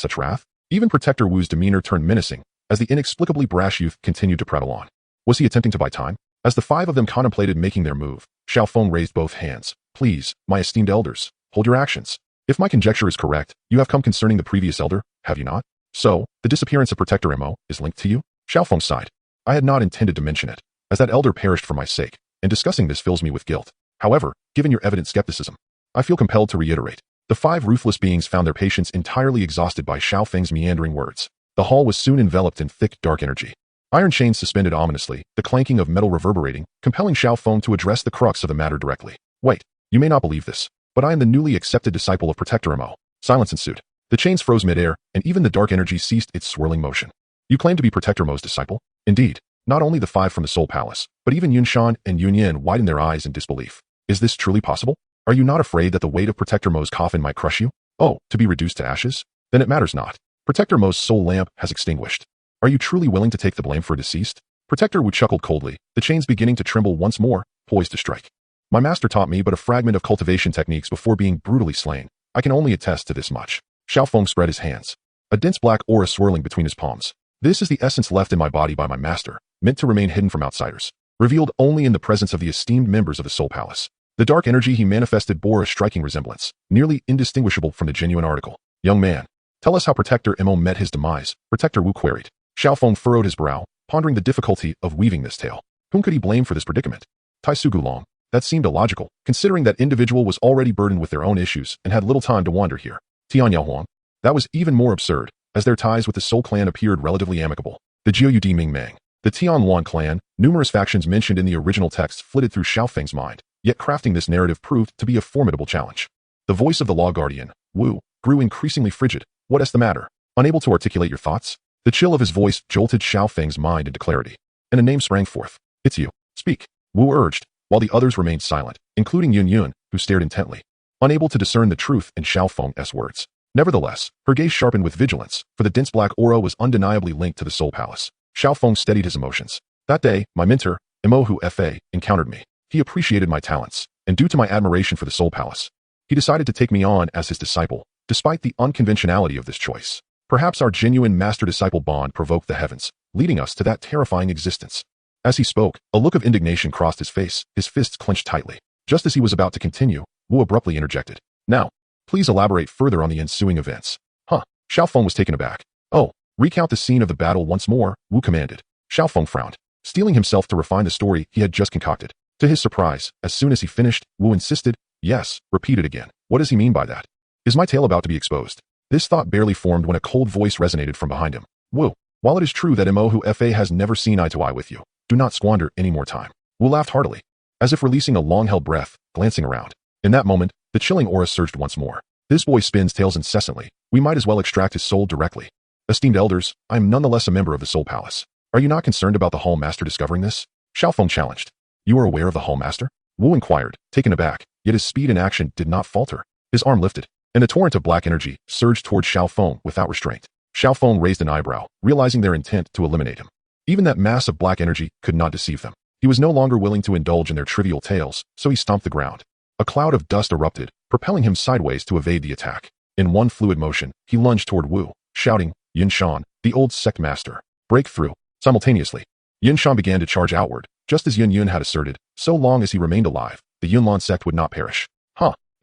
such wrath? Even Protector Wu's demeanor turned menacing as the inexplicably brash youth continued to prattle on. Was he attempting to buy time? As the five of them contemplated making their move, Xiao Feng raised both hands. Please, my esteemed elders, hold your actions. If my conjecture is correct, you have come concerning the previous elder, have you not? So, the disappearance of Protector Mo is linked to you? Xiao Feng sighed. I had not intended to mention it, as that elder perished for my sake, and discussing this fills me with guilt. However, given your evident skepticism, I feel compelled to reiterate. The five ruthless beings found their patience entirely exhausted by Xiao Feng's meandering words. The hall was soon enveloped in thick, dark energy. Iron chains suspended ominously, the clanking of metal reverberating, compelling Xiao Feng to address the crux of the matter directly. Wait, you may not believe this, but I am the newly accepted disciple of Protector Mo. Silence ensued. The chains froze midair, and even the dark energy ceased its swirling motion. You claim to be Protector Mo's disciple? Indeed. Not only the five from the Soul Palace, but even Yun Shan and Yun Yin widened their eyes in disbelief. Is this truly possible? Are you not afraid that the weight of Protector Mo's coffin might crush you? Oh, to be reduced to ashes? Then it matters not. Protector Mo's soul lamp has extinguished. Are you truly willing to take the blame for a deceased? Protector Wu chuckled coldly, the chains beginning to tremble once more, poised to strike. My master taught me but a fragment of cultivation techniques before being brutally slain. I can only attest to this much. Xiao Feng spread his hands. A dense black aura swirling between his palms. This is the essence left in my body by my master, meant to remain hidden from outsiders, revealed only in the presence of the esteemed members of the Soul Palace. The dark energy he manifested bore a striking resemblance, nearly indistinguishable from the genuine article. Young man, tell us how Protector Mo met his demise, Protector Wu queried. Xiao Feng furrowed his brow, pondering the difficulty of weaving this tale. Whom could he blame for this predicament? Tai Su Gulong. That seemed illogical, considering that individual was already burdened with their own issues and had little time to wander here. Tian Yao Huang. That was even more absurd, as their ties with the Soul Clan appeared relatively amicable. The Jiu Ming Mang. The Tian Luan clan, numerous factions mentioned in the original text flitted through Xiao Feng's mind, yet crafting this narrative proved to be a formidable challenge. The voice of the law guardian, Wu, grew increasingly frigid. What is the matter? Unable to articulate your thoughts? The chill of his voice jolted Xiao Feng's mind into clarity, and a name sprang forth. It's you. Speak. Wu urged, while the others remained silent, including Yun Yun, who stared intently, unable to discern the truth in Xiao Feng's words. Nevertheless, her gaze sharpened with vigilance, for the dense black aura was undeniably linked to the Soul Palace. Xiao Feng steadied his emotions. That day, my mentor, Imohu Fa, encountered me. He appreciated my talents, and due to my admiration for the Soul Palace, he decided to take me on as his disciple, despite the unconventionality of this choice. Perhaps our genuine master-disciple bond provoked the heavens, leading us to that terrifying existence. As he spoke, a look of indignation crossed his face, his fists clenched tightly. Just as he was about to continue, Wu abruptly interjected. Now, please elaborate further on the ensuing events. Xiao Feng was taken aback. Oh, recount the scene of the battle once more, Wu commanded. Xiao Feng frowned, steeling himself to refine the story he had just concocted. To his surprise, as soon as he finished, Wu insisted, yes, repeat it again. What does he mean by that? Is my tale about to be exposed? This thought barely formed when a cold voice resonated from behind him. Wu, while it is true that Imohu Fa has never seen eye to eye with you, do not squander any more time. Wu laughed heartily, as if releasing a long-held breath, glancing around. In that moment, the chilling aura surged once more. This boy spins tales incessantly. We might as well extract his soul directly. Esteemed elders, I am nonetheless a member of the Soul Palace. Are you not concerned about the Hall Master discovering this? Xiao Feng challenged. You are aware of the Hall Master? Wu inquired, taken aback, yet his speed and action did not falter. His arm lifted, and a torrent of black energy surged toward Xiao Feng without restraint. Xiao Feng raised an eyebrow, realizing their intent to eliminate him. Even that mass of black energy could not deceive them. He was no longer willing to indulge in their trivial tales, so he stomped the ground. A cloud of dust erupted, propelling him sideways to evade the attack. In one fluid motion, he lunged toward Wu, shouting, Yin Shan, the old sect master, break through. Simultaneously, Yin Shan began to charge outward, just as Yun Yun had asserted, so long as he remained alive, the Yunlan sect would not perish.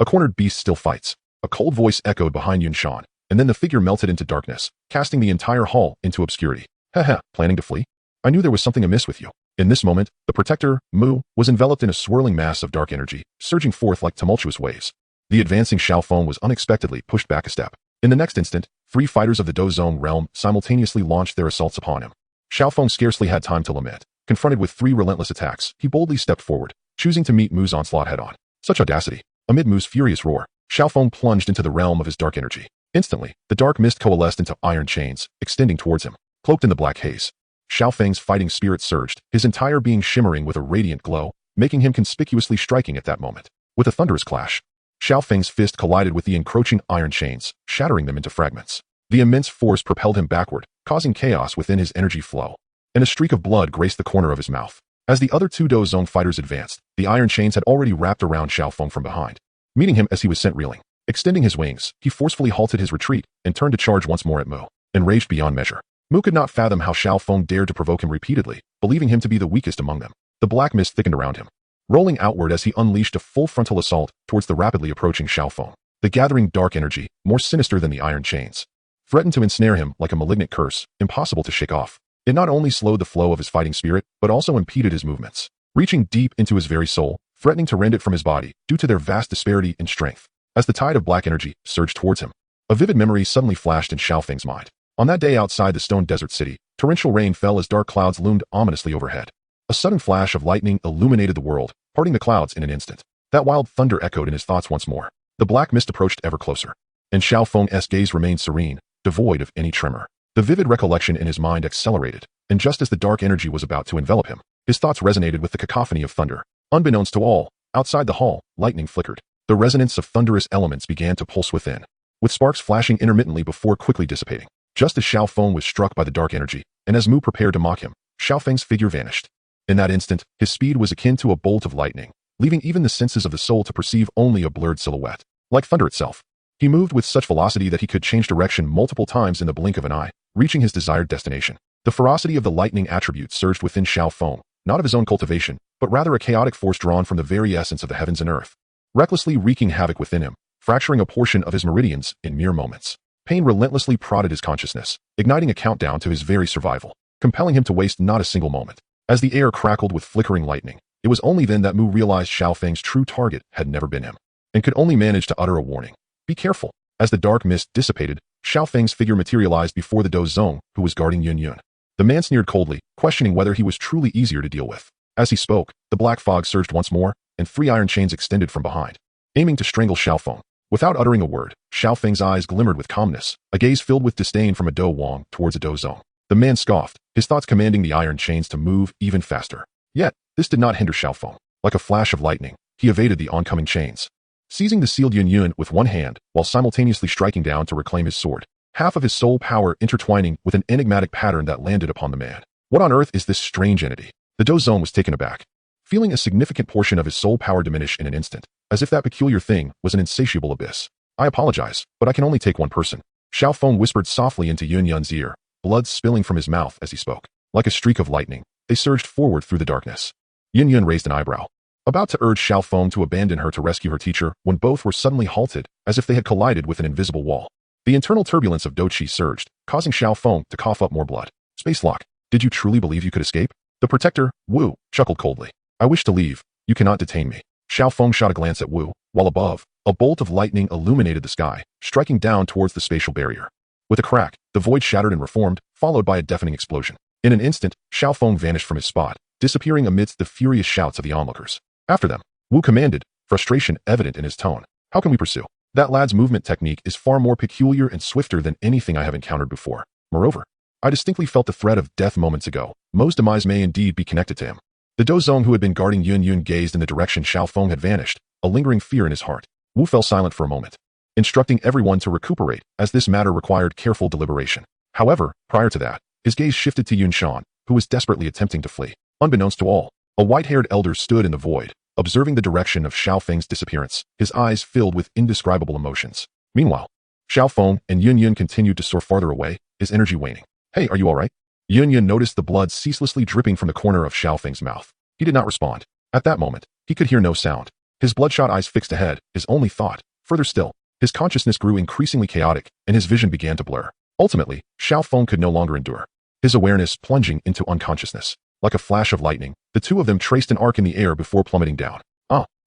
A cornered beast still fights. A cold voice echoed behind Yun Shan, and then the figure melted into darkness, casting the entire hall into obscurity. Planning to flee? I knew there was something amiss with you. In this moment, the protector, Mu, was enveloped in a swirling mass of dark energy, surging forth like tumultuous waves. The advancing Xiao Feng was unexpectedly pushed back a step. In the next instant, 3 fighters of the Do Zone realm simultaneously launched their assaults upon him. Xiao Feng scarcely had time to lament, Confronted with 3 relentless attacks, he boldly stepped forward, choosing to meet Mu's onslaught head-on. Such audacity. Amid Mu's furious roar, Xiao Feng plunged into the realm of his dark energy. Instantly, the dark mist coalesced into iron chains, extending towards him, cloaked in the black haze. Xiao Feng's fighting spirit surged, his entire being shimmering with a radiant glow, making him conspicuously striking at that moment. With a thunderous clash, Xiao Feng's fist collided with the encroaching iron chains, shattering them into fragments. The immense force propelled him backward, causing chaos within his energy flow, and a streak of blood graced the corner of his mouth. As the other 2 Do Zone fighters advanced, the iron chains had already wrapped around Xiao Feng from behind, meeting him as he was sent reeling. Extending his wings, he forcefully halted his retreat and turned to charge once more at Mu, enraged beyond measure. Mu could not fathom how Xiao Feng dared to provoke him repeatedly, believing him to be the weakest among them. The black mist thickened around him, rolling outward as he unleashed a full frontal assault towards the rapidly approaching Xiao Feng. The gathering dark energy, more sinister than the iron chains, threatened to ensnare him like a malignant curse, impossible to shake off. It not only slowed the flow of his fighting spirit, but also impeded his movements, reaching deep into his very soul, threatening to rend it from his body due to their vast disparity in strength. As the tide of black energy surged towards him, a vivid memory suddenly flashed in Xiao Feng's mind. On that day outside the stone desert city, torrential rain fell as dark clouds loomed ominously overhead. A sudden flash of lightning illuminated the world, parting the clouds in an instant. That wild thunder echoed in his thoughts once more. The black mist approached ever closer, and Xiao Feng's gaze remained serene, devoid of any tremor. The vivid recollection in his mind accelerated, and just as the dark energy was about to envelop him, his thoughts resonated with the cacophony of thunder. Unbeknownst to all, outside the hall, lightning flickered. The resonance of thunderous elements began to pulse within, with sparks flashing intermittently before quickly dissipating. Just as Xiao Feng was struck by the dark energy, and as Mu prepared to mock him, Xiao Feng's figure vanished. In that instant, his speed was akin to a bolt of lightning, leaving even the senses of the soul to perceive only a blurred silhouette. Like thunder itself, he moved with such velocity that he could change direction multiple times in the blink of an eye, reaching his desired destination. The ferocity of the lightning attribute surged within Xiao Feng, not of his own cultivation, but rather a chaotic force drawn from the very essence of the heavens and earth, recklessly wreaking havoc within him, fracturing a portion of his meridians in mere moments. Pain relentlessly prodded his consciousness, igniting a countdown to his very survival, compelling him to waste not a single moment. As the air crackled with flickering lightning, it was only then that Mu realized Xiao Feng's true target had never been him, and could only manage to utter a warning. Be careful. As the dark mist dissipated, Xiao Feng's figure materialized before the Do Zone, who was guarding Yun Yun. The man sneered coldly, questioning whether he was truly easier to deal with. As he spoke, the black fog surged once more, and 3 iron chains extended from behind, aiming to strangle Xiao Feng. Without uttering a word, Xiao Feng's eyes glimmered with calmness, a gaze filled with disdain from a Do Wang towards a Do Zone. The man scoffed, his thoughts commanding the iron chains to move even faster. Yet, this did not hinder Xiao Feng. Like a flash of lightning, he evaded the oncoming chains, seizing the sealed Yun Yun with one hand while simultaneously striking down to reclaim his sword, half of his soul power intertwining with an enigmatic pattern that landed upon the man. What on earth is this strange entity? The Do Zone was taken aback, feeling a significant portion of his soul power diminish in an instant, as if that peculiar thing was an insatiable abyss. I apologize, but I can only take one person. Xiao Feng whispered softly into Yun Yun's ear, blood spilling from his mouth as he spoke. Like a streak of lightning, they surged forward through the darkness. Yun Yun raised an eyebrow, about to urge Xiao Feng to abandon her to rescue her teacher, when both were suddenly halted, as if they had collided with an invisible wall. The internal turbulence of Doqi surged, causing Xiao Feng to cough up more blood. Space lock. Did you truly believe you could escape? The protector, Wu, chuckled coldly. I wish to leave. You cannot detain me. Xiao Feng shot a glance at Wu, while above, a bolt of lightning illuminated the sky, striking down towards the spatial barrier. With a crack, the void shattered and reformed, followed by a deafening explosion. In an instant, Xiao Feng vanished from his spot, disappearing amidst the furious shouts of the onlookers. After them, Wu commanded, frustration evident in his tone. How can we pursue? That lad's movement technique is far more peculiar and swifter than anything I have encountered before. Moreover, I distinctly felt the threat of death moments ago. Mo's demise may indeed be connected to him. The Do Zone who had been guarding Yun Yun gazed in the direction Xiao Feng had vanished, a lingering fear in his heart. Wu fell silent for a moment, instructing everyone to recuperate, as this matter required careful deliberation. However, prior to that, his gaze shifted to Yun Shan, who was desperately attempting to flee. Unbeknownst to all, a white-haired elder stood in the void, observing the direction of Xiao Feng's disappearance, his eyes filled with indescribable emotions. Meanwhile, Xiao Feng and Yun Yun continued to soar farther away, his energy waning. Hey, are you alright? Yun Yun noticed the blood ceaselessly dripping from the corner of Xiao Feng's mouth. He did not respond. At that moment, he could hear no sound. His bloodshot eyes fixed ahead, his only thought. Further still, his consciousness grew increasingly chaotic, and his vision began to blur. Ultimately, Xiao Feng could no longer endure, his awareness plunging into unconsciousness. Like a flash of lightning, the two of them traced an arc in the air before plummeting down.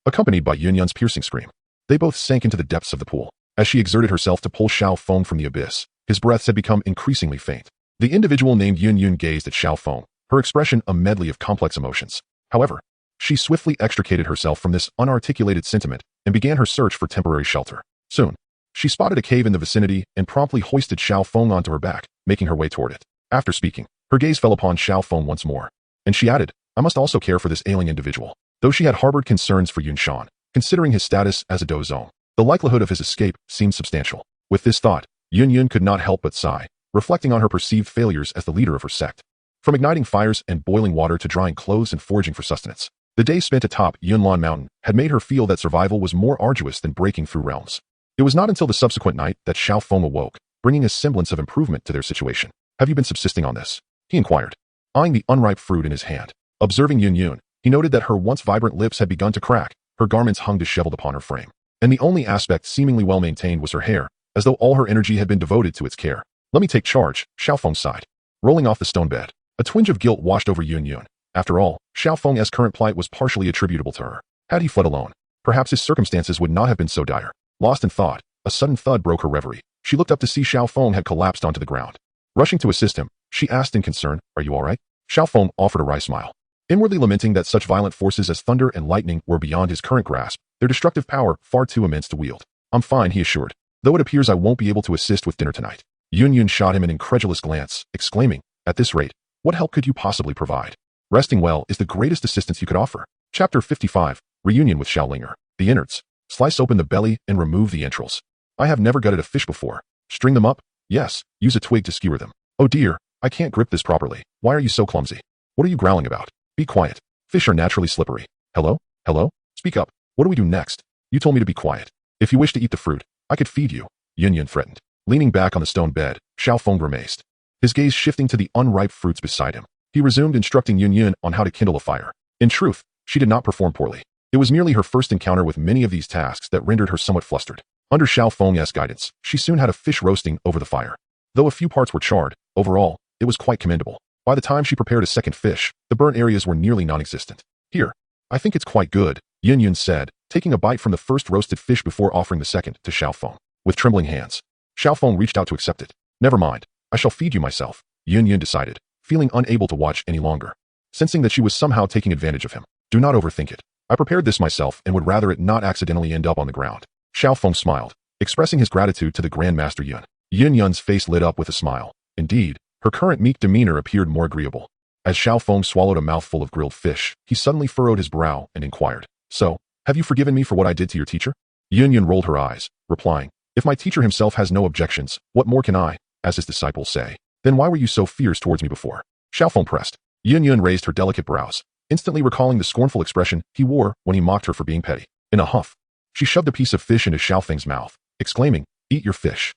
Accompanied by Yun Yun's piercing scream. They both sank into the depths of the pool. As she exerted herself to pull Xiao Feng from the abyss, his breaths had become increasingly faint. The individual named Yun Yun gazed at Xiao Feng, her expression a medley of complex emotions. However, she swiftly extricated herself from this unarticulated sentiment and began her search for temporary shelter. Soon, she spotted a cave in the vicinity and promptly hoisted Xiao Feng onto her back, making her way toward it. After speaking, her gaze fell upon Xiao Feng once more, and she added, I must also care for this ailing individual. Though she had harbored concerns for Yun Shan, considering his status as a dozong, the likelihood of his escape seemed substantial. With this thought, Yun could not help but sigh, reflecting on her perceived failures as the leader of her sect. From igniting fires and boiling water to drying clothes and foraging for sustenance, the day spent atop Yunlan Mountain had made her feel that survival was more arduous than breaking through realms. It was not until the subsequent night that Xiao Feng awoke, bringing a semblance of improvement to their situation. Have you been subsisting on this? He inquired, eyeing the unripe fruit in his hand. Observing Yun, he noted that her once vibrant lips had begun to crack, her garments hung disheveled upon her frame, and the only aspect seemingly well maintained was her hair, as though all her energy had been devoted to its care. Let me take charge, Xiao Feng sighed. Rolling off the stone bed, a twinge of guilt washed over Yun. After all, Xiao Feng's current plight was partially attributable to her. Had he fled alone, perhaps his circumstances would not have been so dire. Lost in thought, a sudden thud broke her reverie. She looked up to see Xiao Feng had collapsed onto the ground. Rushing to assist him, she asked in concern, Are you all right? Xiao Feng offered a wry smile. Inwardly lamenting that such violent forces as thunder and lightning were beyond his current grasp, their destructive power far too immense to wield. I'm fine, he assured, though it appears I won't be able to assist with dinner tonight. Yun shot him an incredulous glance, exclaiming, At this rate, what help could you possibly provide? Resting well is the greatest assistance you could offer. Chapter 55, Reunion with Xiaolinger. The innards. Slice open the belly and remove the entrails. I have never gutted a fish before. String them up? Yes, use a twig to skewer them. Oh dear, I can't grip this properly. Why are you so clumsy? What are you growling about? Be quiet. Fish are naturally slippery. Hello? Hello? Speak up. What do we do next? You told me to be quiet. If you wish to eat the fruit, I could feed you. Yun threatened. Leaning back on the stone bed, Xiao Feng grimaced, his gaze shifting to the unripe fruits beside him. He resumed instructing Yun on how to kindle a fire. In truth, she did not perform poorly. It was merely her first encounter with many of these tasks that rendered her somewhat flustered. Under Xiao Feng's guidance, she soon had a fish roasting over the fire. Though a few parts were charred, overall, it was quite commendable. By the time she prepared a second fish, the burnt areas were nearly non-existent. Here, I think it's quite good, Yun said, taking a bite from the first roasted fish before offering the second to Xiao Feng. With trembling hands, Xiao Feng reached out to accept it. Never mind, I shall feed you myself, Yun decided, feeling unable to watch any longer. Sensing that she was somehow taking advantage of him. Do not overthink it. I prepared this myself and would rather it not accidentally end up on the ground. Xiao Feng smiled, expressing his gratitude to the Grand Master Yun. Yun's face lit up with a smile. Indeed, her current meek demeanor appeared more agreeable. As Xiao Feng swallowed a mouthful of grilled fish, he suddenly furrowed his brow and inquired, So, have you forgiven me for what I did to your teacher? Yun rolled her eyes, replying, If my teacher himself has no objections, what more can I, as his disciples say? Then why were you so fierce towards me before? Xiao Feng pressed. Yun raised her delicate brows, instantly recalling the scornful expression he wore when he mocked her for being petty. In a huff, she shoved a piece of fish into Xiao Feng's mouth, exclaiming, Eat your fish.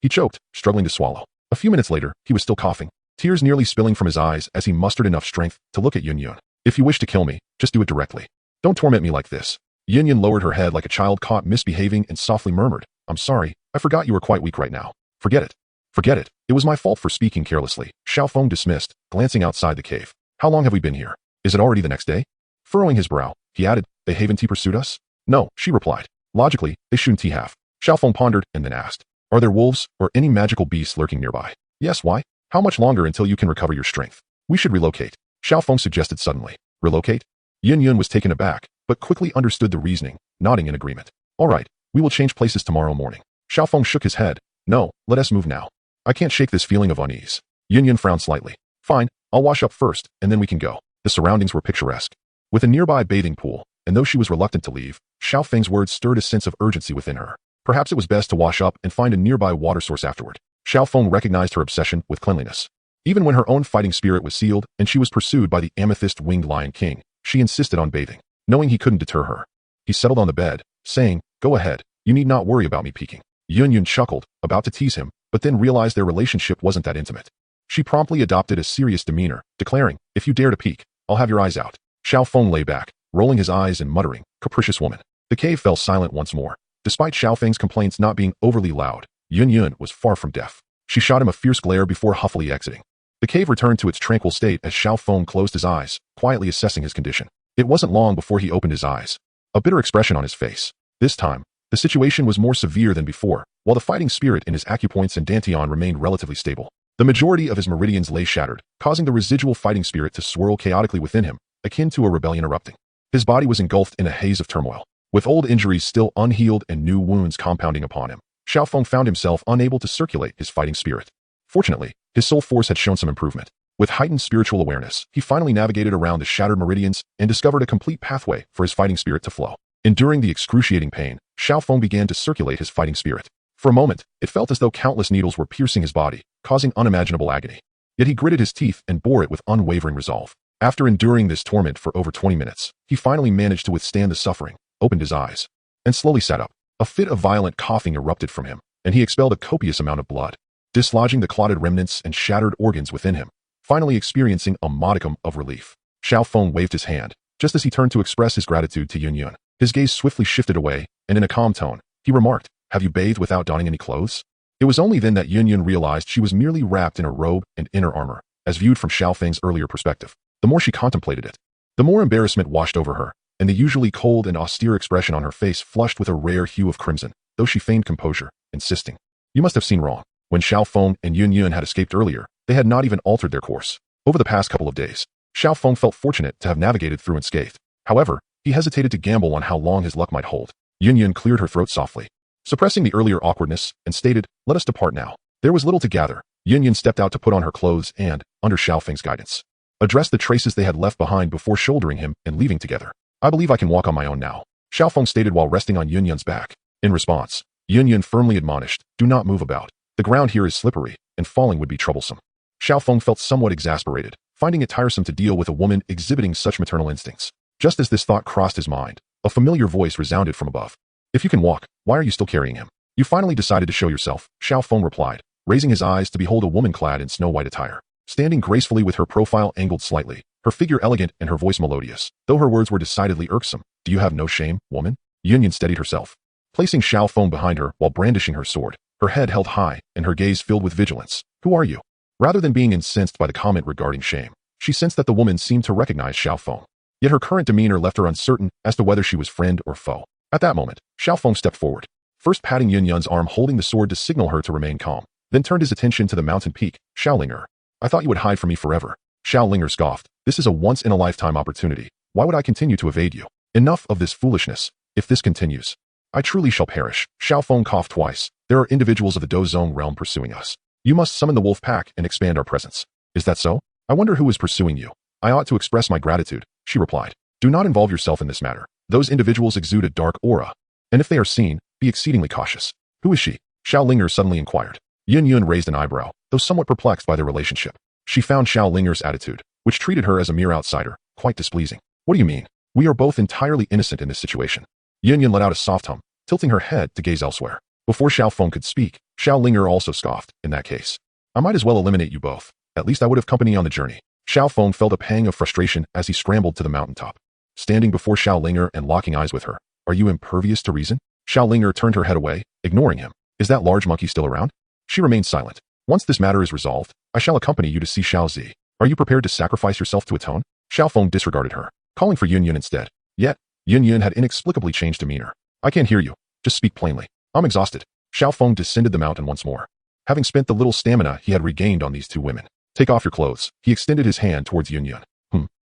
He choked, struggling to swallow. A few minutes later, he was still coughing, tears nearly spilling from his eyes as he mustered enough strength to look at Yun. If you wish to kill me, just do it directly. Don't torment me like this. Yun lowered her head like a child caught misbehaving and softly murmured, I'm sorry, I forgot you were quite weak right now. Forget it. Forget it. It was my fault for speaking carelessly. Xiao Feng dismissed, glancing outside the cave. How long have we been here? Is it already the next day? Furrowing his brow, he added, They haven't pursued us? No, she replied. Logically, they shouldn't have. Xiao Feng pondered and then asked, Are there wolves or any magical beasts lurking nearby? Yes, why? How much longer until you can recover your strength? We should relocate. Xiao Feng suggested suddenly. Relocate? Yun was taken aback, but quickly understood the reasoning, nodding in agreement. All right, we will change places tomorrow morning. Xiao Feng shook his head. No, let us move now. I can't shake this feeling of unease. Yun frowned slightly. Fine, I'll wash up first, and then we can go. The surroundings were picturesque. With a nearby bathing pool, and though she was reluctant to leave, Xiao Feng's words stirred a sense of urgency within her. Perhaps it was best to wash up and find a nearby water source afterward. Xiao Feng recognized her obsession with cleanliness. Even when her own fighting spirit was sealed and she was pursued by the amethyst-winged Lion King, she insisted on bathing, knowing he couldn't deter her. He settled on the bed, saying, Go ahead, you need not worry about me peeking. Yun chuckled, about to tease him, but then realized their relationship wasn't that intimate. She promptly adopted a serious demeanor, declaring, If you dare to peek, I'll have your eyes out. Xiao Feng lay back, rolling his eyes and muttering, Capricious woman. The cave fell silent once more. Despite Xiao Feng's complaints not being overly loud, Yun was far from deaf. She shot him a fierce glare before huffily exiting. The cave returned to its tranquil state as Xiao Feng closed his eyes, quietly assessing his condition. It wasn't long before he opened his eyes, a bitter expression on his face. This time, the situation was more severe than before, while the fighting spirit in his acupoints and dantian remained relatively stable. The majority of his meridians lay shattered, causing the residual fighting spirit to swirl chaotically within him, akin to a rebellion erupting. His body was engulfed in a haze of turmoil. With old injuries still unhealed and new wounds compounding upon him, Xiao Feng found himself unable to circulate his fighting spirit. Fortunately, his soul force had shown some improvement. With heightened spiritual awareness, he finally navigated around the shattered meridians and discovered a complete pathway for his fighting spirit to flow. Enduring the excruciating pain, Xiao Feng began to circulate his fighting spirit. For a moment, it felt as though countless needles were piercing his body, causing unimaginable agony. Yet he gritted his teeth and bore it with unwavering resolve. After enduring this torment for over 20 minutes, he finally managed to withstand the suffering, opened his eyes, and slowly sat up. A fit of violent coughing erupted from him, and he expelled a copious amount of blood, dislodging the clotted remnants and shattered organs within him, finally experiencing a modicum of relief. Xiao Feng waved his hand, just as he turned to express his gratitude to Yun Yun. His gaze swiftly shifted away, and in a calm tone, he remarked, "Have you bathed without donning any clothes?" It was only then that Yun Yun realized she was merely wrapped in a robe and inner armor, as viewed from Xiao Feng's earlier perspective. The more she contemplated it, the more embarrassment washed over her, and the usually cold and austere expression on her face flushed with a rare hue of crimson, though she feigned composure, insisting, "You must have seen wrong." When Xiao Feng and Yun Yun had escaped earlier, they had not even altered their course. Over the past couple of days, Xiao Feng felt fortunate to have navigated through unscathed. However, he hesitated to gamble on how long his luck might hold. Yun Yun cleared her throat softly, suppressing the earlier awkwardness, and stated, "Let us depart now." There was little to gather. Yun Yun stepped out to put on her clothes and, under Xiao Feng's guidance, addressed the traces they had left behind before shouldering him and leaving together. "I believe I can walk on my own now," Xiao Feng stated while resting on Yun Yun's back. In response, Yun Yun firmly admonished, "Do not move about. The ground here is slippery, and falling would be troublesome." Xiao Feng felt somewhat exasperated, finding it tiresome to deal with a woman exhibiting such maternal instincts. Just as this thought crossed his mind, a familiar voice resounded from above. "If you can walk, why are you still carrying him? You finally decided to show yourself," Xiao Feng replied, raising his eyes to behold a woman clad in snow-white attire, standing gracefully with her profile angled slightly, her figure elegant and her voice melodious, though her words were decidedly irksome. "Do you have no shame, woman?" Yun Yun steadied herself, placing Xiao Feng behind her while brandishing her sword, her head held high and her gaze filled with vigilance. "Who are you?" Rather than being incensed by the comment regarding shame, she sensed that the woman seemed to recognize Xiao Feng. Yet her current demeanor left her uncertain as to whether she was friend or foe. At that moment, Xiao Feng stepped forward, first patting Yun Yun's arm holding the sword to signal her to remain calm, then turned his attention to the mountain peak. "Xiaolinger, I thought you would hide from me forever." Xiaolinger scoffed, "This is a once-in-a-lifetime opportunity. Why would I continue to evade you? Enough of this foolishness. If this continues, I truly shall perish." Xiao Feng coughed twice. "There are individuals of the Dozong realm pursuing us. You must summon the wolf pack and expand our presence." "Is that so? I wonder who is pursuing you." "I ought to express my gratitude," she replied. "Do not involve yourself in this matter. Those individuals exude a dark aura, and if they are seen, be exceedingly cautious." "Who is she?" Xiaolinger suddenly inquired. Yun Yun raised an eyebrow, though somewhat perplexed by their relationship. She found Xiaolinger's attitude, which treated her as a mere outsider, quite displeasing. "What do you mean? We are both entirely innocent in this situation." Yun Yun let out a soft hum, tilting her head to gaze elsewhere. Before Xiao Feng could speak, Xiaolinger also scoffed. "In that case, I might as well eliminate you both. At least I would have company on the journey." Xiao Feng felt a pang of frustration as he scrambled to the mountaintop. Standing before Xiaolinger and locking eyes with her, "Are you impervious to reason?" Xiaolinger turned her head away, ignoring him. "Is that large monkey still around?" She remained silent. "Once this matter is resolved, I shall accompany you to see Xiao Zi. Are you prepared to sacrifice yourself to atone?" Xiao Feng disregarded her, calling for Yun Yun instead. Yet, Yun Yun had inexplicably changed demeanor. "I can't hear you. Just speak plainly. I'm exhausted." Xiao Feng descended the mountain once more, having spent the little stamina he had regained on these two women. "Take off your clothes." He extended his hand towards Yun Yun.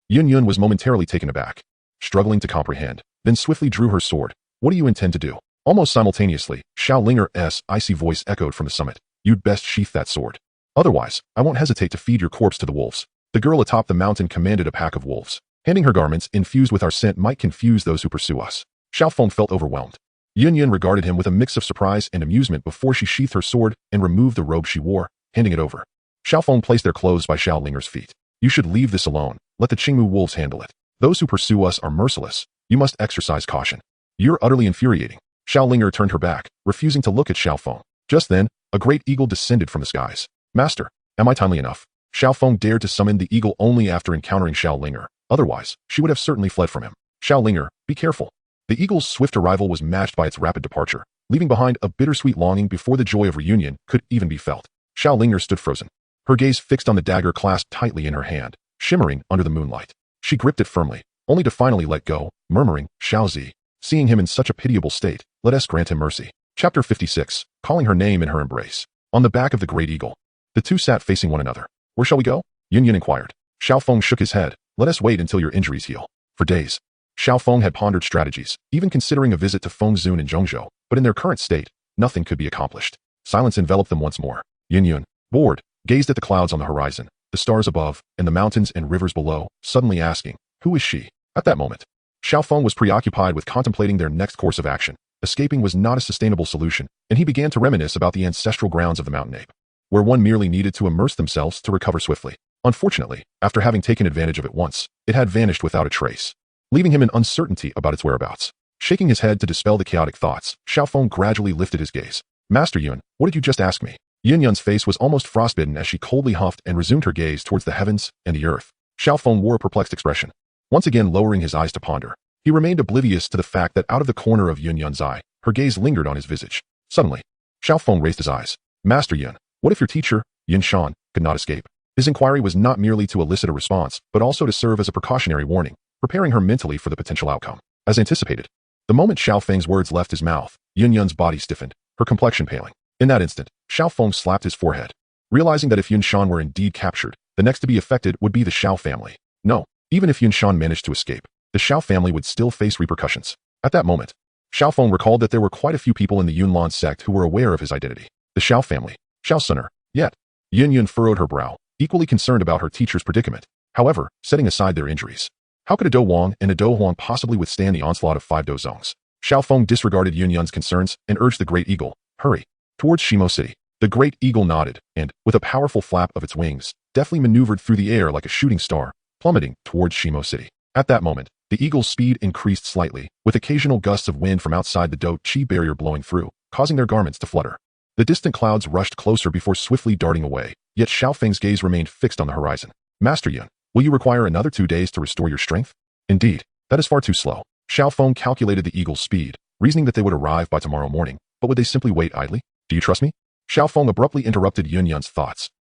Yun Yun was momentarily taken aback, struggling to comprehend, then swiftly drew her sword. "What do you intend to do?" Almost simultaneously, Xiaolinger's icy voice echoed from the summit. "You'd best sheath that sword. Otherwise, I won't hesitate to feed your corpse to the wolves." The girl atop the mountain commanded a pack of wolves. Handing her garments infused with our scent might confuse those who pursue us. Xiao Feng felt overwhelmed. Yun Yun regarded him with a mix of surprise and amusement before she sheathed her sword and removed the robe she wore, handing it over. Xiao Feng placed their clothes by Xiaolinger's feet. "You should leave this alone. Let the Qingmu wolves handle it. Those who pursue us are merciless. You must exercise caution." "You're utterly infuriating." Xiaolinger turned her back, refusing to look at Xiao Feng. Just then, a great eagle descended from the skies. "Master, am I timely enough?" Xiao Feng dared to summon the eagle only after encountering Xiaolinger. Otherwise, she would have certainly fled from him. "Xiaolinger, be careful." The eagle's swift arrival was matched by its rapid departure, leaving behind a bittersweet longing before the joy of reunion could even be felt. Xiaolinger stood frozen, her gaze fixed on the dagger clasped tightly in her hand, shimmering under the moonlight. She gripped it firmly, only to finally let go, murmuring, "Xiao Zi, seeing him in such a pitiable state, let us grant him mercy." Chapter 56, calling her name in her embrace. On the back of the great eagle, The two sat facing one another. Where shall we go? Yun inquired. Xiao Feng shook his head. Let us wait until your injuries heal. For days, Xiao Feng had pondered strategies, even considering a visit to Fengzun and Zhongzhou, but in their current state, nothing could be accomplished. Silence enveloped them once more. Yun, bored, gazed at the clouds on the horizon, the stars above, and the mountains and rivers below, suddenly asking, who is she? At that moment, Xiao Feng was preoccupied with contemplating their next course of action. Escaping was not a sustainable solution, and he began to reminisce about the ancestral grounds of the mountain ape, where one merely needed to immerse themselves to recover swiftly. Unfortunately, after having taken advantage of it once, it had vanished without a trace, leaving him in uncertainty about its whereabouts. Shaking his head to dispel the chaotic thoughts, Xiao Feng gradually lifted his gaze. Master Yun, what did you just ask me? Yun's face was almost frostbitten as she coldly huffed and resumed her gaze towards the heavens and the earth. Xiao Feng wore a perplexed expression, once again lowering his eyes to ponder. He remained oblivious to the fact that out of the corner of Yun's eye, her gaze lingered on his visage. Suddenly, Xiao Feng raised his eyes. Master Yun, what if your teacher, Yun Shan, could not escape? His inquiry was not merely to elicit a response, but also to serve as a precautionary warning, preparing her mentally for the potential outcome. As anticipated, the moment Xiao Feng's words left his mouth, Yun's body stiffened, her complexion paling. In that instant, Xiao Feng slapped his forehead, realizing that if Yun Shan were indeed captured, the next to be affected would be the Xiao family. No, even if Yun Shan managed to escape, the Xiao family would still face repercussions. At that moment, Xiao Feng recalled that there were quite a few people in the Yunlan sect who were aware of his identity. The Xiao family, Xiao Suner. Yet, Yun furrowed her brow, equally concerned about her teacher's predicament. However, setting aside their injuries, how could a Do Wang and a Do Huang possibly withstand the onslaught of 5 Do Zongs? Xiao Feng disregarded Yun's concerns and urged the Great Eagle, hurry, towards Shimo City. The Great Eagle nodded and, with a powerful flap of its wings, deftly maneuvered through the air like a shooting star, plummeting towards Shimo City. At that moment, the eagle's speed increased slightly, with occasional gusts of wind from outside the Do Chi barrier blowing through, causing their garments to flutter. The distant clouds rushed closer before swiftly darting away, yet Xiao Feng's gaze remained fixed on the horizon. Master Yun, will you require another 2 days to restore your strength? Indeed, that is far too slow. Xiao Feng calculated the eagle's speed, reasoning that they would arrive by tomorrow morning, but would they simply wait idly? Do you trust me? Xiao Feng abruptly interrupted Yun's thoughts.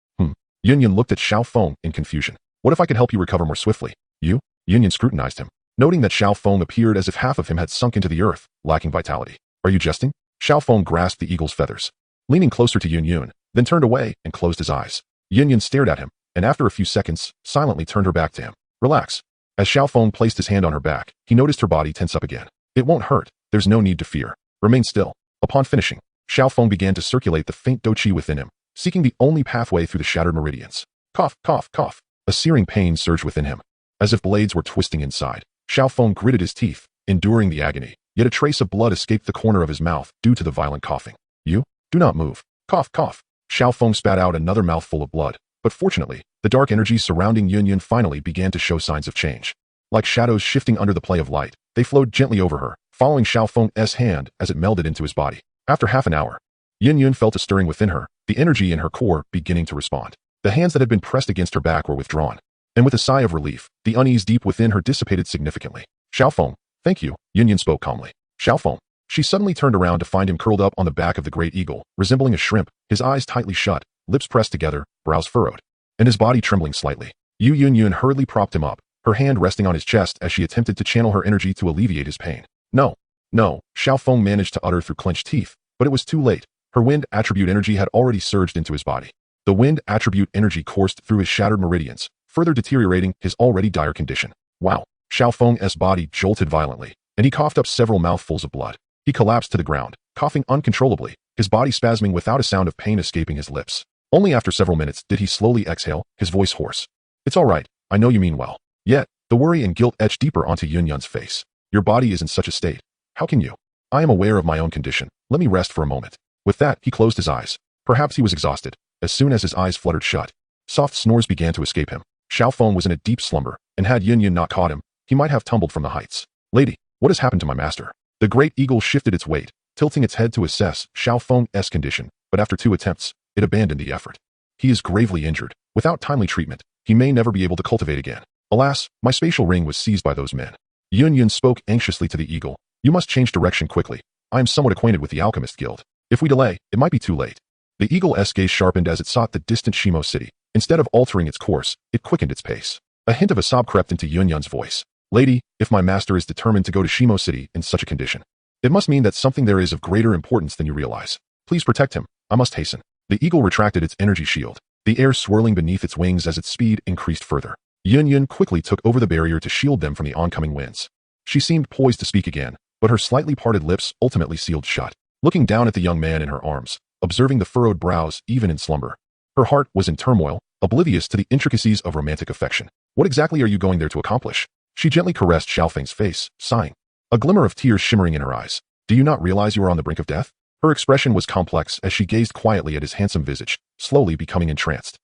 Yun looked at Xiao Feng in confusion. What if I could help you recover more swiftly? You? Yun scrutinized him, noting that Xiao Feng appeared as if half of him had sunk into the earth, lacking vitality. Are you jesting? Xiao Feng grasped the eagle's feathers, leaning closer to Yun, then turned away and closed his eyes. Yun stared at him, and after a few seconds, silently turned her back to him. Relax. As Xiao Feng placed his hand on her back, he noticed her body tense up again. It won't hurt. There's no need to fear. Remain still. Upon finishing, Xiao Feng began to circulate the faint Do Chi within him, seeking the only pathway through the shattered meridians. Cough, cough, cough. A searing pain surged within him, as if blades were twisting inside. Xiao Feng gritted his teeth, enduring the agony, yet a trace of blood escaped the corner of his mouth due to the violent coughing. You? Do not move. Cough, cough. Xiao Feng spat out another mouthful of blood, but fortunately, the dark energy surrounding Yun finally began to show signs of change. Like shadows shifting under the play of light, they flowed gently over her, following Xiao Feng's hand as it melded into his body. After half an hour, Yun felt a stirring within her, the energy in her core beginning to respond. The hands that had been pressed against her back were withdrawn, and with a sigh of relief, the unease deep within her dissipated significantly. Xiao Feng, thank you, Yun spoke calmly. Xiao Feng. She suddenly turned around to find him curled up on the back of the Great Eagle, resembling a shrimp, his eyes tightly shut, lips pressed together, brows furrowed, and his body trembling slightly. Yun hurriedly propped him up, her hand resting on his chest as she attempted to channel her energy to alleviate his pain. No, Xiao Feng managed to utter through clenched teeth, but it was too late. Her wind attribute energy had already surged into his body. The wind attribute energy coursed through his shattered meridians, further deteriorating his already dire condition. Wow. Xiao Feng's body jolted violently, and he coughed up several mouthfuls of blood. He collapsed to the ground, coughing uncontrollably, his body spasming without a sound of pain escaping his lips. Only after several minutes did he slowly exhale, his voice hoarse. It's all right, I know you mean well. Yet, the worry and guilt etched deeper onto Yun's face. Your body is in such a state. How can you? I am aware of my own condition. Let me rest for a moment. With that, he closed his eyes. Perhaps he was exhausted. As soon as his eyes fluttered shut, soft snores began to escape him. Xiao Feng was in a deep slumber, and had Yun not caught him, he might have tumbled from the heights. Lady, what has happened to my master? The Great Eagle shifted its weight, tilting its head to assess Xiao Feng's condition, but after 2 attempts, it abandoned the effort. He is gravely injured. Without timely treatment, he may never be able to cultivate again. Alas, my spatial ring was seized by those men. Yun spoke anxiously to the eagle. You must change direction quickly. I am somewhat acquainted with the Alchemist Guild. If we delay, it might be too late. The eagle's gaze sharpened as it sought the distant Shimo city. Instead of altering its course, it quickened its pace. A hint of a sob crept into Yun's voice. Lady, if my master is determined to go to Shimo city in such a condition, it must mean that something there is of greater importance than you realize. Please protect him. I must hasten. The eagle retracted its energy shield, the air swirling beneath its wings as its speed increased further. Yun quickly took over the barrier to shield them from the oncoming winds. She seemed poised to speak again, but her slightly parted lips ultimately sealed shut. Looking down at the young man in her arms, observing the furrowed brows even in slumber, her heart was in turmoil, oblivious to the intricacies of romantic affection. What exactly are you going there to accomplish? She gently caressed Xiao Feng's face, sighing, a glimmer of tears shimmering in her eyes. Do you not realize you are on the brink of death? Her expression was complex as she gazed quietly at his handsome visage, slowly becoming entranced.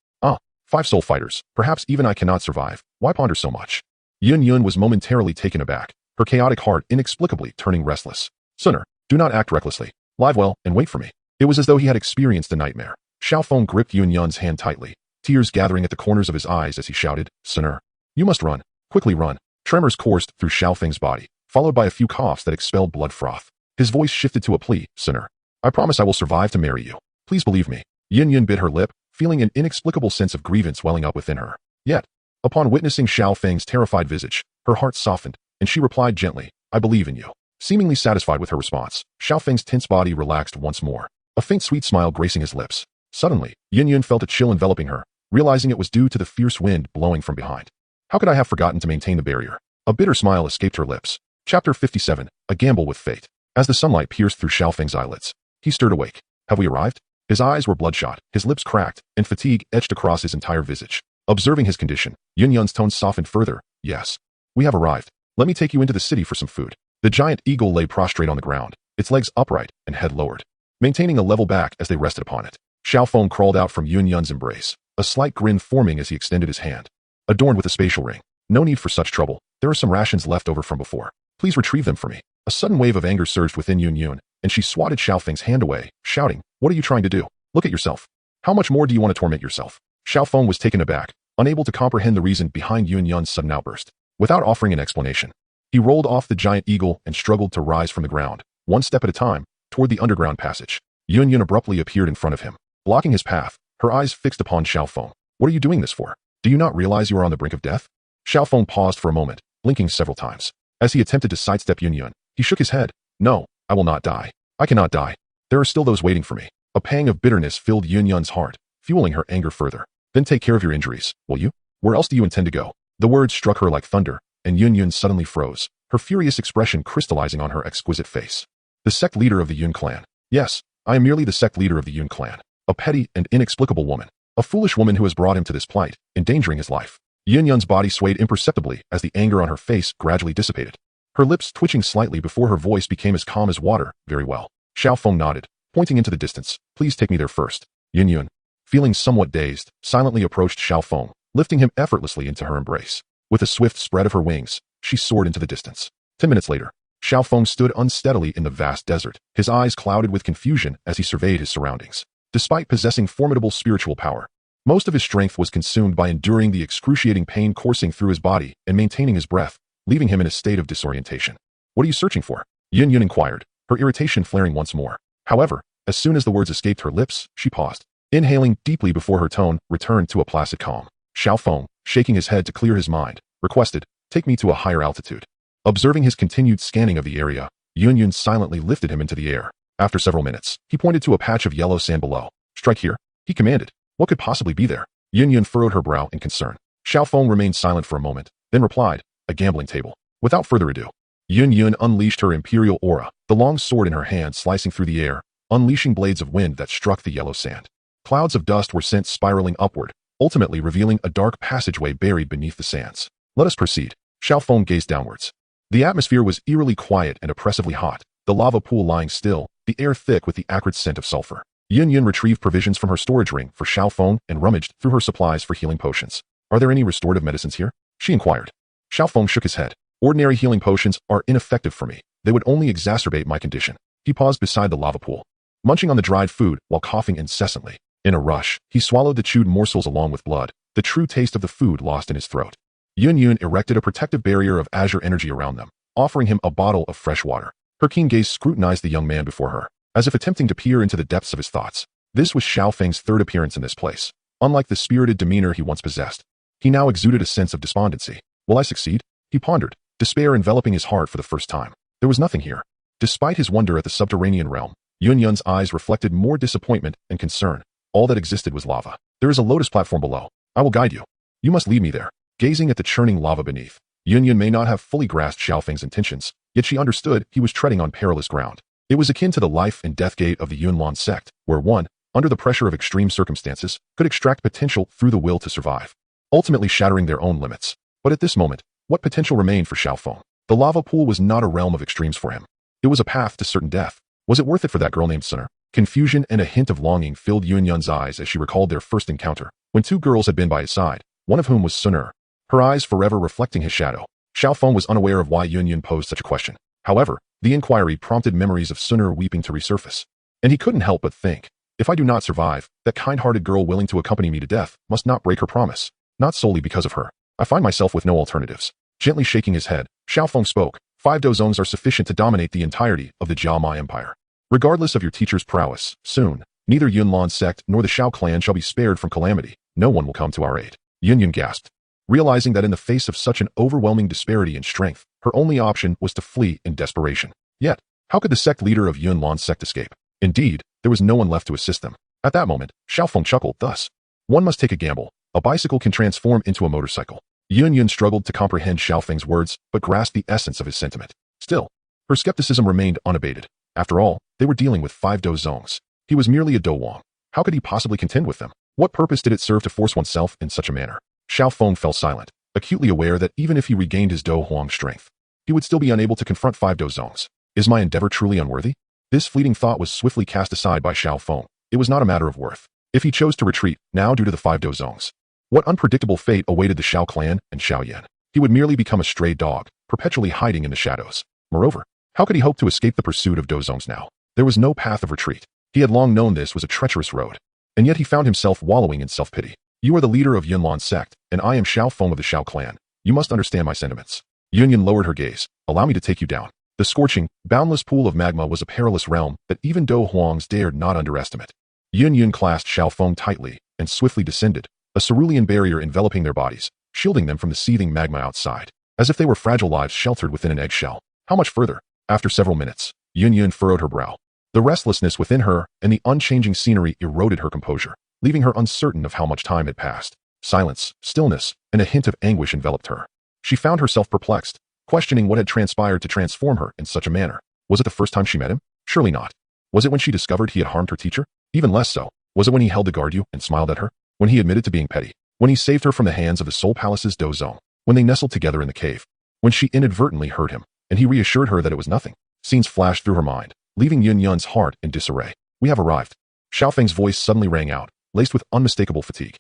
5 soul fighters, perhaps even I cannot survive. Why ponder so much? Yun was momentarily taken aback, her chaotic heart inexplicably turning restless. Sooner, do not act recklessly. Lie well and wait for me. It was as though he had experienced a nightmare. Xiao Feng gripped Yun's hand tightly, tears gathering at the corners of his eyes as he shouted, Sooner, you must run. Quickly run. Tremors coursed through Xiao Feng's body, followed by a few coughs that expelled blood froth. His voice shifted to a plea, Sooner, I promise I will survive to marry you. Please believe me. Yun bit her lip, feeling an inexplicable sense of grievance welling up within her. Yet, upon witnessing Xiao Feng's terrified visage, her heart softened, and she replied gently, I believe in you. Seemingly satisfied with her response, Xiao Feng's tense body relaxed once more, a faint sweet smile gracing his lips. Suddenly, Yun felt a chill enveloping her, realizing it was due to the fierce wind blowing from behind. How could I have forgotten to maintain the barrier? A bitter smile escaped her lips. Chapter 57, A Gamble with Fate. As the sunlight pierced through Xiao Feng's eyelids, he stirred awake. Have we arrived? His eyes were bloodshot, his lips cracked, and fatigue etched across his entire visage. Observing his condition, Yun's tone softened further. Yes. We have arrived. Let me take you into the city for some food. The giant eagle lay prostrate on the ground, its legs upright and head lowered, maintaining a level back as they rested upon it. Xiao Feng crawled out from Yun's embrace, a slight grin forming as he extended his hand. Adorned with a spatial ring. No need for such trouble. There are some rations left over from before. Please retrieve them for me. A sudden wave of anger surged within Yun, and she swatted Xiao Feng's hand away, shouting, What are you trying to do? Look at yourself. How much more do you want to torment yourself? Xiao Feng was taken aback, unable to comprehend the reason behind Yun's sudden outburst. Without offering an explanation, he rolled off the giant eagle and struggled to rise from the ground, one step at a time, toward the underground passage. Yun abruptly appeared in front of him, blocking his path, her eyes fixed upon Xiao Feng. What are you doing this for? Do you not realize you are on the brink of death? Xiao Feng paused for a moment, blinking several times. As he attempted to sidestep Yun, he shook his head. No, I will not die. I cannot die. There are still those waiting for me. A pang of bitterness filled Yun's heart, fueling her anger further. Then take care of your injuries, will you? Where else do you intend to go? The words struck her like thunder, and Yun suddenly froze, her furious expression crystallizing on her exquisite face. The sect leader of the Yun clan. Yes, I am merely the sect leader of the Yun clan. A petty and inexplicable woman. A foolish woman who has brought him to this plight, endangering his life. Yun's body swayed imperceptibly as the anger on her face gradually dissipated. Her lips twitching slightly before her voice became as calm as water. Very well. Xiao Feng nodded, pointing into the distance. Please take me there first. Yun, feeling somewhat dazed, silently approached Xiao Feng, lifting him effortlessly into her embrace. With a swift spread of her wings, she soared into the distance. 10 minutes later, Xiao Feng stood unsteadily in the vast desert, his eyes clouded with confusion as he surveyed his surroundings. Despite possessing formidable spiritual power, most of his strength was consumed by enduring the excruciating pain coursing through his body and maintaining his breath, leaving him in a state of disorientation. What are you searching for? Yun inquired, her irritation flaring once more. However, as soon as the words escaped her lips, she paused, inhaling deeply before her tone returned to a placid calm. Xiao Feng, shaking his head to clear his mind, requested, Take me to a higher altitude. Observing his continued scanning of the area, Yun silently lifted him into the air. After several minutes, he pointed to a patch of yellow sand below. Strike here, he commanded. What could possibly be there? Yun furrowed her brow in concern. Xiao Feng remained silent for a moment, then replied, A gambling table. Without further ado, Yun unleashed her imperial aura, the long sword in her hand slicing through the air, unleashing blades of wind that struck the yellow sand. Clouds of dust were sent spiraling upward, ultimately revealing a dark passageway buried beneath the sands. Let us proceed. Xiao Feng gazed downwards. The atmosphere was eerily quiet and oppressively hot, the lava pool lying still, the air thick with the acrid scent of sulfur. Yun retrieved provisions from her storage ring for Xiao Feng and rummaged through her supplies for healing potions. Are there any restorative medicines here? She inquired. Xiao Feng shook his head. Ordinary healing potions are ineffective for me. They would only exacerbate my condition. He paused beside the lava pool, munching on the dried food while coughing incessantly. In a rush, he swallowed the chewed morsels along with blood, the true taste of the food lost in his throat. Yun erected a protective barrier of azure energy around them, offering him a bottle of fresh water. Her keen gaze scrutinized the young man before her, as if attempting to peer into the depths of his thoughts. This was Xiao Feng's third appearance in this place. Unlike the spirited demeanor he once possessed, he now exuded a sense of despondency. Will I succeed? He pondered, despair enveloping his heart for the first time. There was nothing here. Despite his wonder at the subterranean realm, Yun's eyes reflected more disappointment and concern. All that existed was lava. There is a lotus platform below. I will guide you. You must lead me there. Gazing at the churning lava beneath, Yun may not have fully grasped Xiao Feng's intentions, yet she understood he was treading on perilous ground. It was akin to the life and death gate of the Yunlan sect, where one, under the pressure of extreme circumstances, could extract potential through the will to survive, ultimately shattering their own limits. But at this moment, what potential remained for Xiao Feng? The lava pool was not a realm of extremes for him. It was a path to certain death. Was it worth it for that girl named Sunner? Confusion and a hint of longing filled Yun's eyes as she recalled their first encounter, when two girls had been by his side, one of whom was Sunner, her eyes forever reflecting his shadow. Xiao Feng was unaware of why Yun posed such a question. However, the inquiry prompted memories of Sunner weeping to resurface. And he couldn't help but think, if I do not survive, that kind-hearted girl willing to accompany me to death must not break her promise. Not solely because of her. I find myself with no alternatives. Gently shaking his head, Xiao Feng spoke, 5 dozongs are sufficient to dominate the entirety of the Jiama Empire. Regardless of your teacher's prowess, soon, neither Yunlan sect nor the Xiao clan shall be spared from calamity. No one will come to our aid. Yun gasped, realizing that in the face of such an overwhelming disparity in strength, her only option was to flee in desperation. Yet, how could the sect leader of Yunlan's sect escape? Indeed, there was no one left to assist them. At that moment, Xiao Feng chuckled thus. One must take a gamble. A bicycle can transform into a motorcycle. Yun struggled to comprehend Xiao Feng's words, but grasped the essence of his sentiment. Still, her skepticism remained unabated. After all, they were dealing with 5 dozongs. He was merely a dowang. How could he possibly contend with them? What purpose did it serve to force oneself in such a manner? Xiao Feng fell silent, acutely aware that even if he regained his dowang strength, he would still be unable to confront 5 dozongs. Is my endeavor truly unworthy? This fleeting thought was swiftly cast aside by Xiao Feng. It was not a matter of worth. If he chose to retreat, now due to the 5 dozongs, what unpredictable fate awaited the Xiao clan and Xiao Yan? He would merely become a stray dog, perpetually hiding in the shadows. Moreover, how could he hope to escape the pursuit of dozongs now? There was no path of retreat. He had long known this was a treacherous road. And yet he found himself wallowing in self-pity. You are the leader of Yunlan sect, and I am Xiao Feng of the Xiao clan. You must understand my sentiments. Yun lowered her gaze. Allow me to take you down. The scorching, boundless pool of magma was a perilous realm that even Do Huangs dared not underestimate. Yun clasped Xiao Feng tightly and swiftly descended, a cerulean barrier enveloping their bodies, shielding them from the seething magma outside, as if they were fragile lives sheltered within an eggshell. How much further? After several minutes, Yun furrowed her brow. The restlessness within her and the unchanging scenery eroded her composure, leaving her uncertain of how much time had passed. Silence, stillness, and a hint of anguish enveloped her. She found herself perplexed, questioning what had transpired to transform her in such a manner. Was it the first time she met him? Surely not. Was it when she discovered he had harmed her teacher? Even less so. Was it when he held to guard you and smiled at her? When he admitted to being petty? When he saved her from the hands of the Soul Palace's dozong? When they nestled together in the cave? When she inadvertently hurt him, and he reassured her that it was nothing? Scenes flashed through her mind, leaving Yun's heart in disarray. We have arrived. Xiao Feng's voice suddenly rang out, laced with unmistakable fatigue.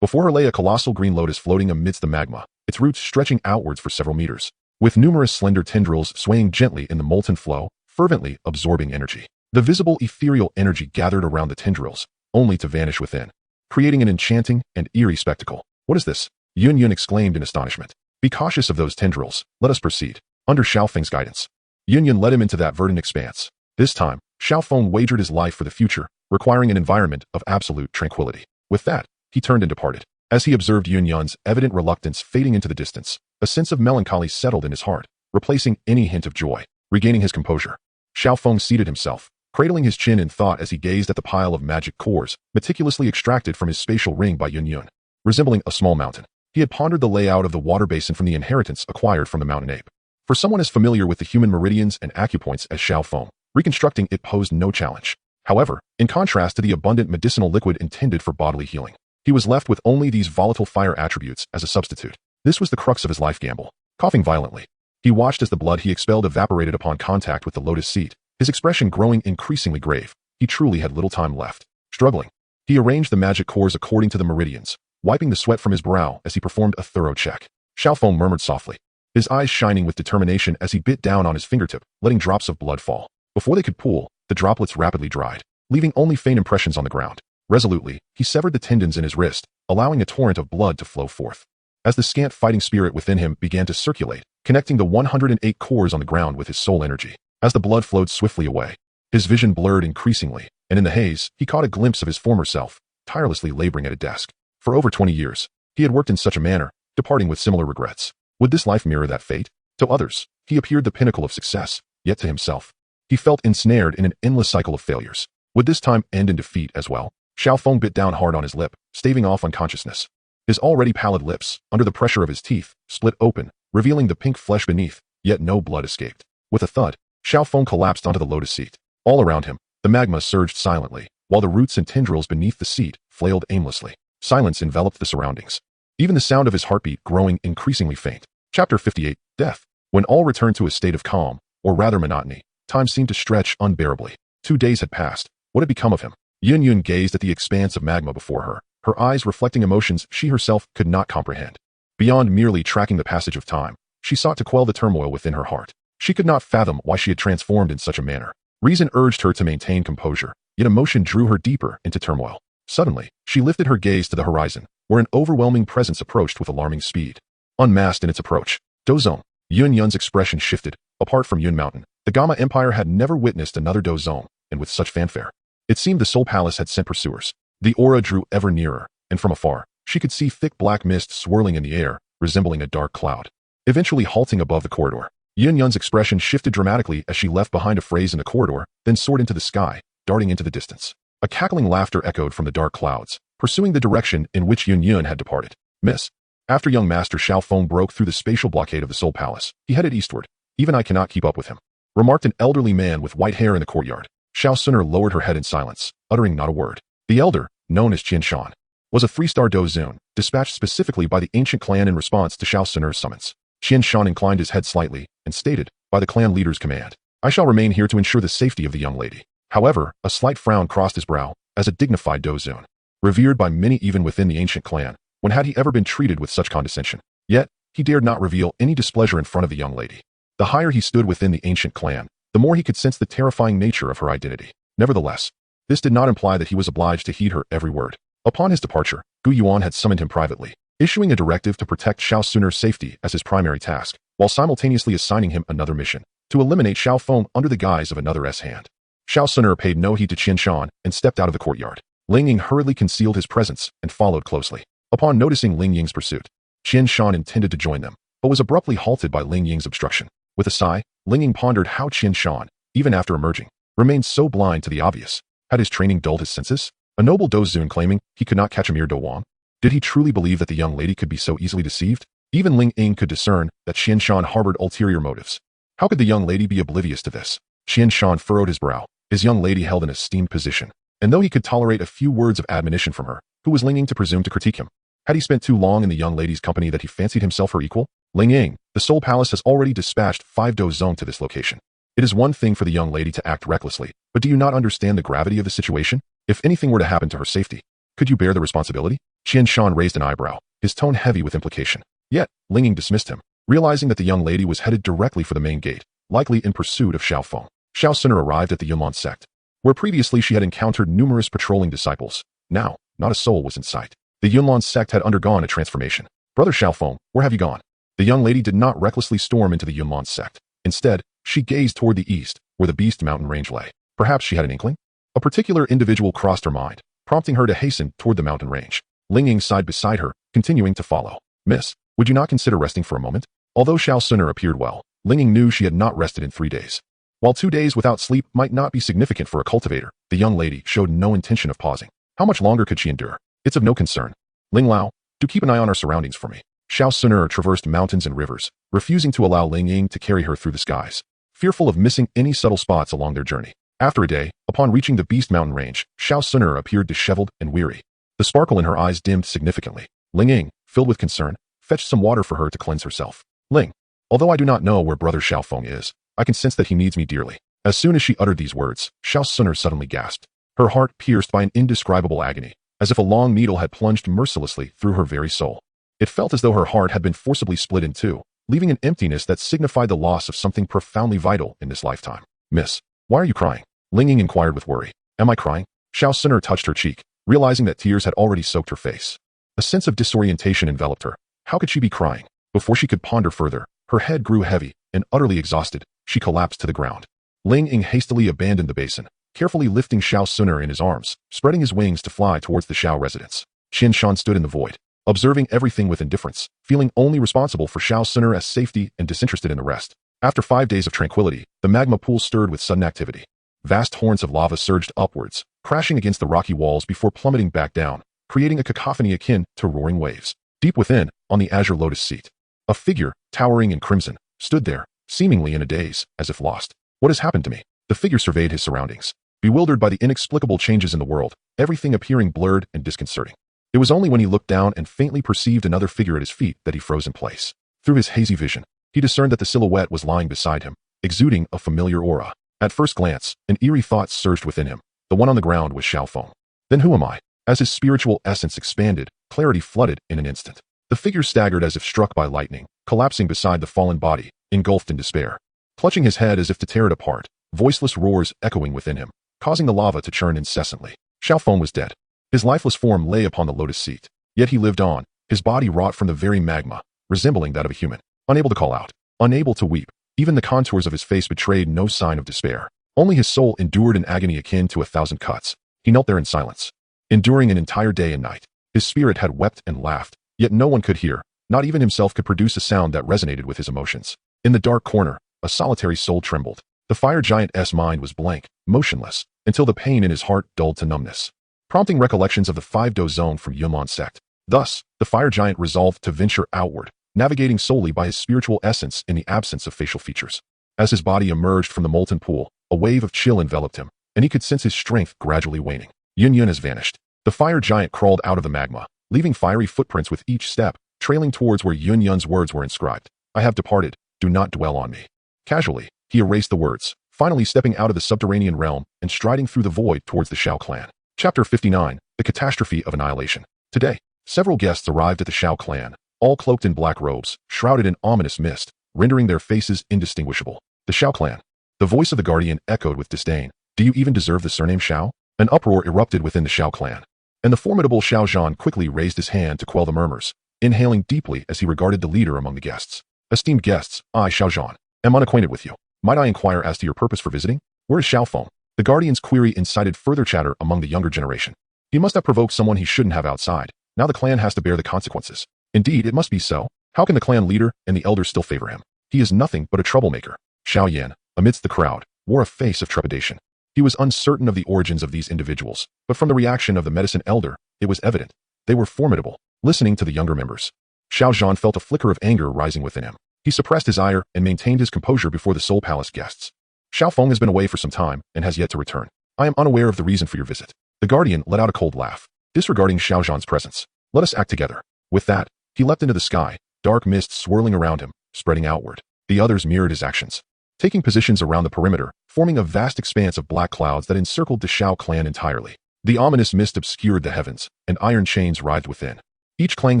Before her lay a colossal green lotus floating amidst the magma, its roots stretching outwards for several meters, with numerous slender tendrils swaying gently in the molten flow, fervently absorbing energy. The visible ethereal energy gathered around the tendrils, only to vanish within, creating an enchanting and eerie spectacle. What is this? Yun exclaimed in astonishment. Be cautious of those tendrils. Let us proceed. Under Xiao Feng's guidance, Yun led him into that verdant expanse. This time, Xiao Feng wagered his life for the future, requiring an environment of absolute tranquility. With that, he turned and departed. As he observed Yun's evident reluctance fading into the distance, a sense of melancholy settled in his heart, replacing any hint of joy. Regaining his composure, Xiao Feng seated himself, cradling his chin in thought as he gazed at the pile of magic cores, meticulously extracted from his spatial ring by Yun. Resembling a small mountain, he had pondered the layout of the water basin from the inheritance acquired from the mountain ape. For someone as familiar with the human meridians and acupoints as Xiao Feng, reconstructing it posed no challenge. However, in contrast to the abundant medicinal liquid intended for bodily healing, he was left with only these volatile fire attributes as a substitute. This was the crux of his life gamble. Coughing violently, he watched as the blood he expelled evaporated upon contact with the lotus seed, his expression growing increasingly grave. He truly had little time left. Struggling, he arranged the magic cores according to the meridians, wiping the sweat from his brow as he performed a thorough check. Xiao Feng murmured softly, his eyes shining with determination as he bit down on his fingertip, letting drops of blood fall. Before they could pool, the droplets rapidly dried, leaving only faint impressions on the ground. Resolutely, he severed the tendons in his wrist, allowing a torrent of blood to flow forth. As the scant fighting spirit within him began to circulate, connecting the 108 cores on the ground with his soul energy. As the blood flowed swiftly away, his vision blurred increasingly, and in the haze, he caught a glimpse of his former self, tirelessly laboring at a desk. For over 20 years, he had worked in such a manner, departing with similar regrets. Would this life mirror that fate? To others, he appeared the pinnacle of success, yet to himself, he felt ensnared in an endless cycle of failures. Would this time end in defeat as well? Xiao Feng bit down hard on his lip, staving off unconsciousness. His already pallid lips, under the pressure of his teeth, split open, revealing the pink flesh beneath, yet no blood escaped. With a thud, Xiao Feng collapsed onto the lotus seat. All around him, the magma surged silently, while the roots and tendrils beneath the seat flailed aimlessly. Silence enveloped the surroundings. Even the sound of his heartbeat growing increasingly faint. Chapter 58, Death. When all returned to a state of calm, or rather monotony, time seemed to stretch unbearably. 2 days had passed. What had become of him? Yun gazed at the expanse of magma before her eyes reflecting emotions she herself could not comprehend. Beyond merely tracking the passage of time, she sought to quell the turmoil within her heart. She could not fathom why she had transformed in such a manner. Reason urged her to maintain composure, yet emotion drew her deeper into turmoil. Suddenly, she lifted her gaze to the horizon, where an overwhelming presence approached with alarming speed. Unmasked in its approach, Dozong. Yun's expression shifted. Apart from Yun Mountain, the Gamma Empire had never witnessed another Dozong, and with such fanfare. It seemed the Soul Palace had sent pursuers. The aura drew ever nearer, and from afar, she could see thick black mist swirling in the air, resembling a dark cloud. Eventually halting above the corridor, Yun's expression shifted dramatically as she left behind a phrase in the corridor, then soared into the sky, darting into the distance. A cackling laughter echoed from the dark clouds, pursuing the direction in which Yun had departed. Miss. After young Master Xiao Feng broke through the spatial blockade of the Soul Palace, he headed eastward. Even I cannot keep up with him, remarked an elderly man with white hair in the courtyard. Xiao Suner lowered her head in silence, uttering not a word. The elder, known as Qian Shan, was a 3-star Dozun, dispatched specifically by the ancient clan in response to Xiao Suner's summons. Qian Shan inclined his head slightly, and stated, by the clan leader's command, I shall remain here to ensure the safety of the young lady. However, a slight frown crossed his brow, as a dignified Dozun, revered by many even within the ancient clan, when had he ever been treated with such condescension? Yet, he dared not reveal any displeasure in front of the young lady. The higher he stood within the ancient clan, the more he could sense the terrifying nature of her identity. Nevertheless, this did not imply that he was obliged to heed her every word. Upon his departure, Gu Yuan had summoned him privately, issuing a directive to protect Xiao Suner's safety as his primary task, while simultaneously assigning him another mission, to eliminate Xiao Feng under the guise of another S-hand. Xiao Suner paid no heed to Qian Shan and stepped out of the courtyard. Ling Ying hurriedly concealed his presence and followed closely. Upon noticing Ling Ying's pursuit, Qian Shan intended to join them, but was abruptly halted by Ling Ying's obstruction. With a sigh, Ling Ying pondered how Qian Shan, even after emerging, remained so blind to the obvious. Had his training dulled his senses? A noble Dozun claiming he could not catch a mere Dowang? Did he truly believe that the young lady could be so easily deceived? Even Ling Ying could discern that Qian Shan harbored ulterior motives. How could the young lady be oblivious to this? Qian Shan furrowed his brow. His young lady held an esteemed position, and though he could tolerate a few words of admonition from her, who was Ling Ying to presume to critique him? Had he spent too long in the young lady's company that he fancied himself her equal? Ling Ying, the Soul Palace has already dispatched 5 Dozong to this location. It is one thing for the young lady to act recklessly, but do you not understand the gravity of the situation? If anything were to happen to her safety, could you bear the responsibility? Qian Shan raised an eyebrow, his tone heavy with implication. Yet, Ling Ying dismissed him, realizing that the young lady was headed directly for the main gate, likely in pursuit of Xiao Feng. Xiao Suner arrived at the Yunlan sect, where previously she had encountered numerous patrolling disciples. Now, not a soul was in sight. The Yunlan sect had undergone a transformation. Brother Xiao Feng, where have you gone? The young lady did not recklessly storm into the Yunlan sect. Instead, she gazed toward the east, where the Beast Mountain range lay. Perhaps she had an inkling? A particular individual crossed her mind, prompting her to hasten toward the mountain range. Ling Ying sighed beside her, continuing to follow. Miss, would you not consider resting for a moment? Although Xiao Suner appeared well, Ling Ying knew she had not rested in 3 days. While 2 days without sleep might not be significant for a cultivator, the young lady showed no intention of pausing. How much longer could she endure? It's of no concern. Ling Lao, do keep an eye on our surroundings for me. Xiao Suner traversed mountains and rivers, refusing to allow Ling Ying to carry her through the skies, fearful of missing any subtle spots along their journey. After a day, upon reaching the Beast Mountain range, Xiao Suner appeared disheveled and weary. The sparkle in her eyes dimmed significantly. Ling Ying, filled with concern, fetched some water for her to cleanse herself. Ling, although I do not know where brother Xiao Feng is, I can sense that he needs me dearly. As soon as she uttered these words, Xiao Suner suddenly gasped, her heart pierced by an indescribable agony, as if a long needle had plunged mercilessly through her very soul. It felt as though her heart had been forcibly split in two, leaving an emptiness that signified the loss of something profoundly vital in this lifetime. Miss, why are you crying? Ling Ying inquired with worry. Am I crying? Xiao Suner touched her cheek, realizing that tears had already soaked her face. A sense of disorientation enveloped her. How could she be crying? Before she could ponder further, her head grew heavy, and utterly exhausted, she collapsed to the ground. Ling Ying hastily abandoned the basin, carefully lifting Xiao Suner in his arms, spreading his wings to fly towards the Xiao residence. Qian Shan stood in the void, observing everything with indifference, feeling only responsible for Xiao Suner as safety and disinterested in the rest. After 5 days of tranquility, the magma pool stirred with sudden activity. Vast torrents of lava surged upwards, crashing against the rocky walls before plummeting back down, creating a cacophony akin to roaring waves. Deep within, on the azure lotus seat, a figure, towering in crimson, stood there, seemingly in a daze, as if lost. What has happened to me? The figure surveyed his surroundings, bewildered by the inexplicable changes in the world, everything appearing blurred and disconcerting. It was only when he looked down and faintly perceived another figure at his feet that he froze in place. Through his hazy vision, he discerned that the silhouette was lying beside him, exuding a familiar aura. At first glance, an eerie thought surged within him. The one on the ground was Xiao Feng. Then who am I? As his spiritual essence expanded, clarity flooded in an instant. The figure staggered as if struck by lightning, collapsing beside the fallen body, engulfed in despair. Clutching his head as if to tear it apart, voiceless roars echoing within him, causing the lava to churn incessantly. Xiao Feng was dead. His lifeless form lay upon the lotus seat. Yet he lived on, his body wrought from the very magma, resembling that of a human. Unable to call out, unable to weep, even the contours of his face betrayed no sign of despair. Only his soul endured an agony akin to 1,000 cuts. He knelt there in silence, enduring an entire day and night. His spirit had wept and laughed, yet no one could hear, not even himself could produce a sound that resonated with his emotions. In the dark corner, a solitary soul trembled. The fire giant's mind was blank, motionless, until the pain in his heart dulled to numbness, prompting recollections of the 5-do zone from Yunlin sect. Thus, the fire giant resolved to venture outward, navigating solely by his spiritual essence in the absence of facial features. As his body emerged from the molten pool, a wave of chill enveloped him, and he could sense his strength gradually waning. Yun has vanished. The fire giant crawled out of the magma, leaving fiery footprints with each step, trailing towards where Yun's words were inscribed. I have departed, do not dwell on me. Casually, he erased the words, finally stepping out of the subterranean realm and striding through the void towards the Xiao clan. Chapter 59, The Catastrophe of Annihilation. Today, several guests arrived at the Xiao clan, all cloaked in black robes, shrouded in ominous mist, rendering their faces indistinguishable. The Xiao clan. The voice of the guardian echoed with disdain. Do you even deserve the surname Xiao? An uproar erupted within the Xiao clan, and the formidable Xiao Zhan quickly raised his hand to quell the murmurs, inhaling deeply as he regarded the leader among the guests. Esteemed guests, I, Xiao Zhan, am unacquainted with you. Might I inquire as to your purpose for visiting? Where is Xiao Feng? The guardian's query incited further chatter among the younger generation. He must have provoked someone he shouldn't have outside. Now the clan has to bear the consequences. Indeed, it must be so. How can the clan leader and the elders still favor him? He is nothing but a troublemaker. Xiao Yan, amidst the crowd, wore a face of trepidation. He was uncertain of the origins of these individuals, but from the reaction of the medicine elder, it was evident. They were formidable. Listening to the younger members, Xiao Zhan felt a flicker of anger rising within him. He suppressed his ire and maintained his composure before the Soul Palace guests. Xiao Feng has been away for some time and has yet to return. I am unaware of the reason for your visit. The guardian let out a cold laugh, disregarding Xiao Zhan's presence. Let us act together. With that, he leapt into the sky, dark mist swirling around him, spreading outward. The others mirrored his actions, taking positions around the perimeter, forming a vast expanse of black clouds that encircled the Xiao clan entirely. The ominous mist obscured the heavens, and iron chains writhed within, each clang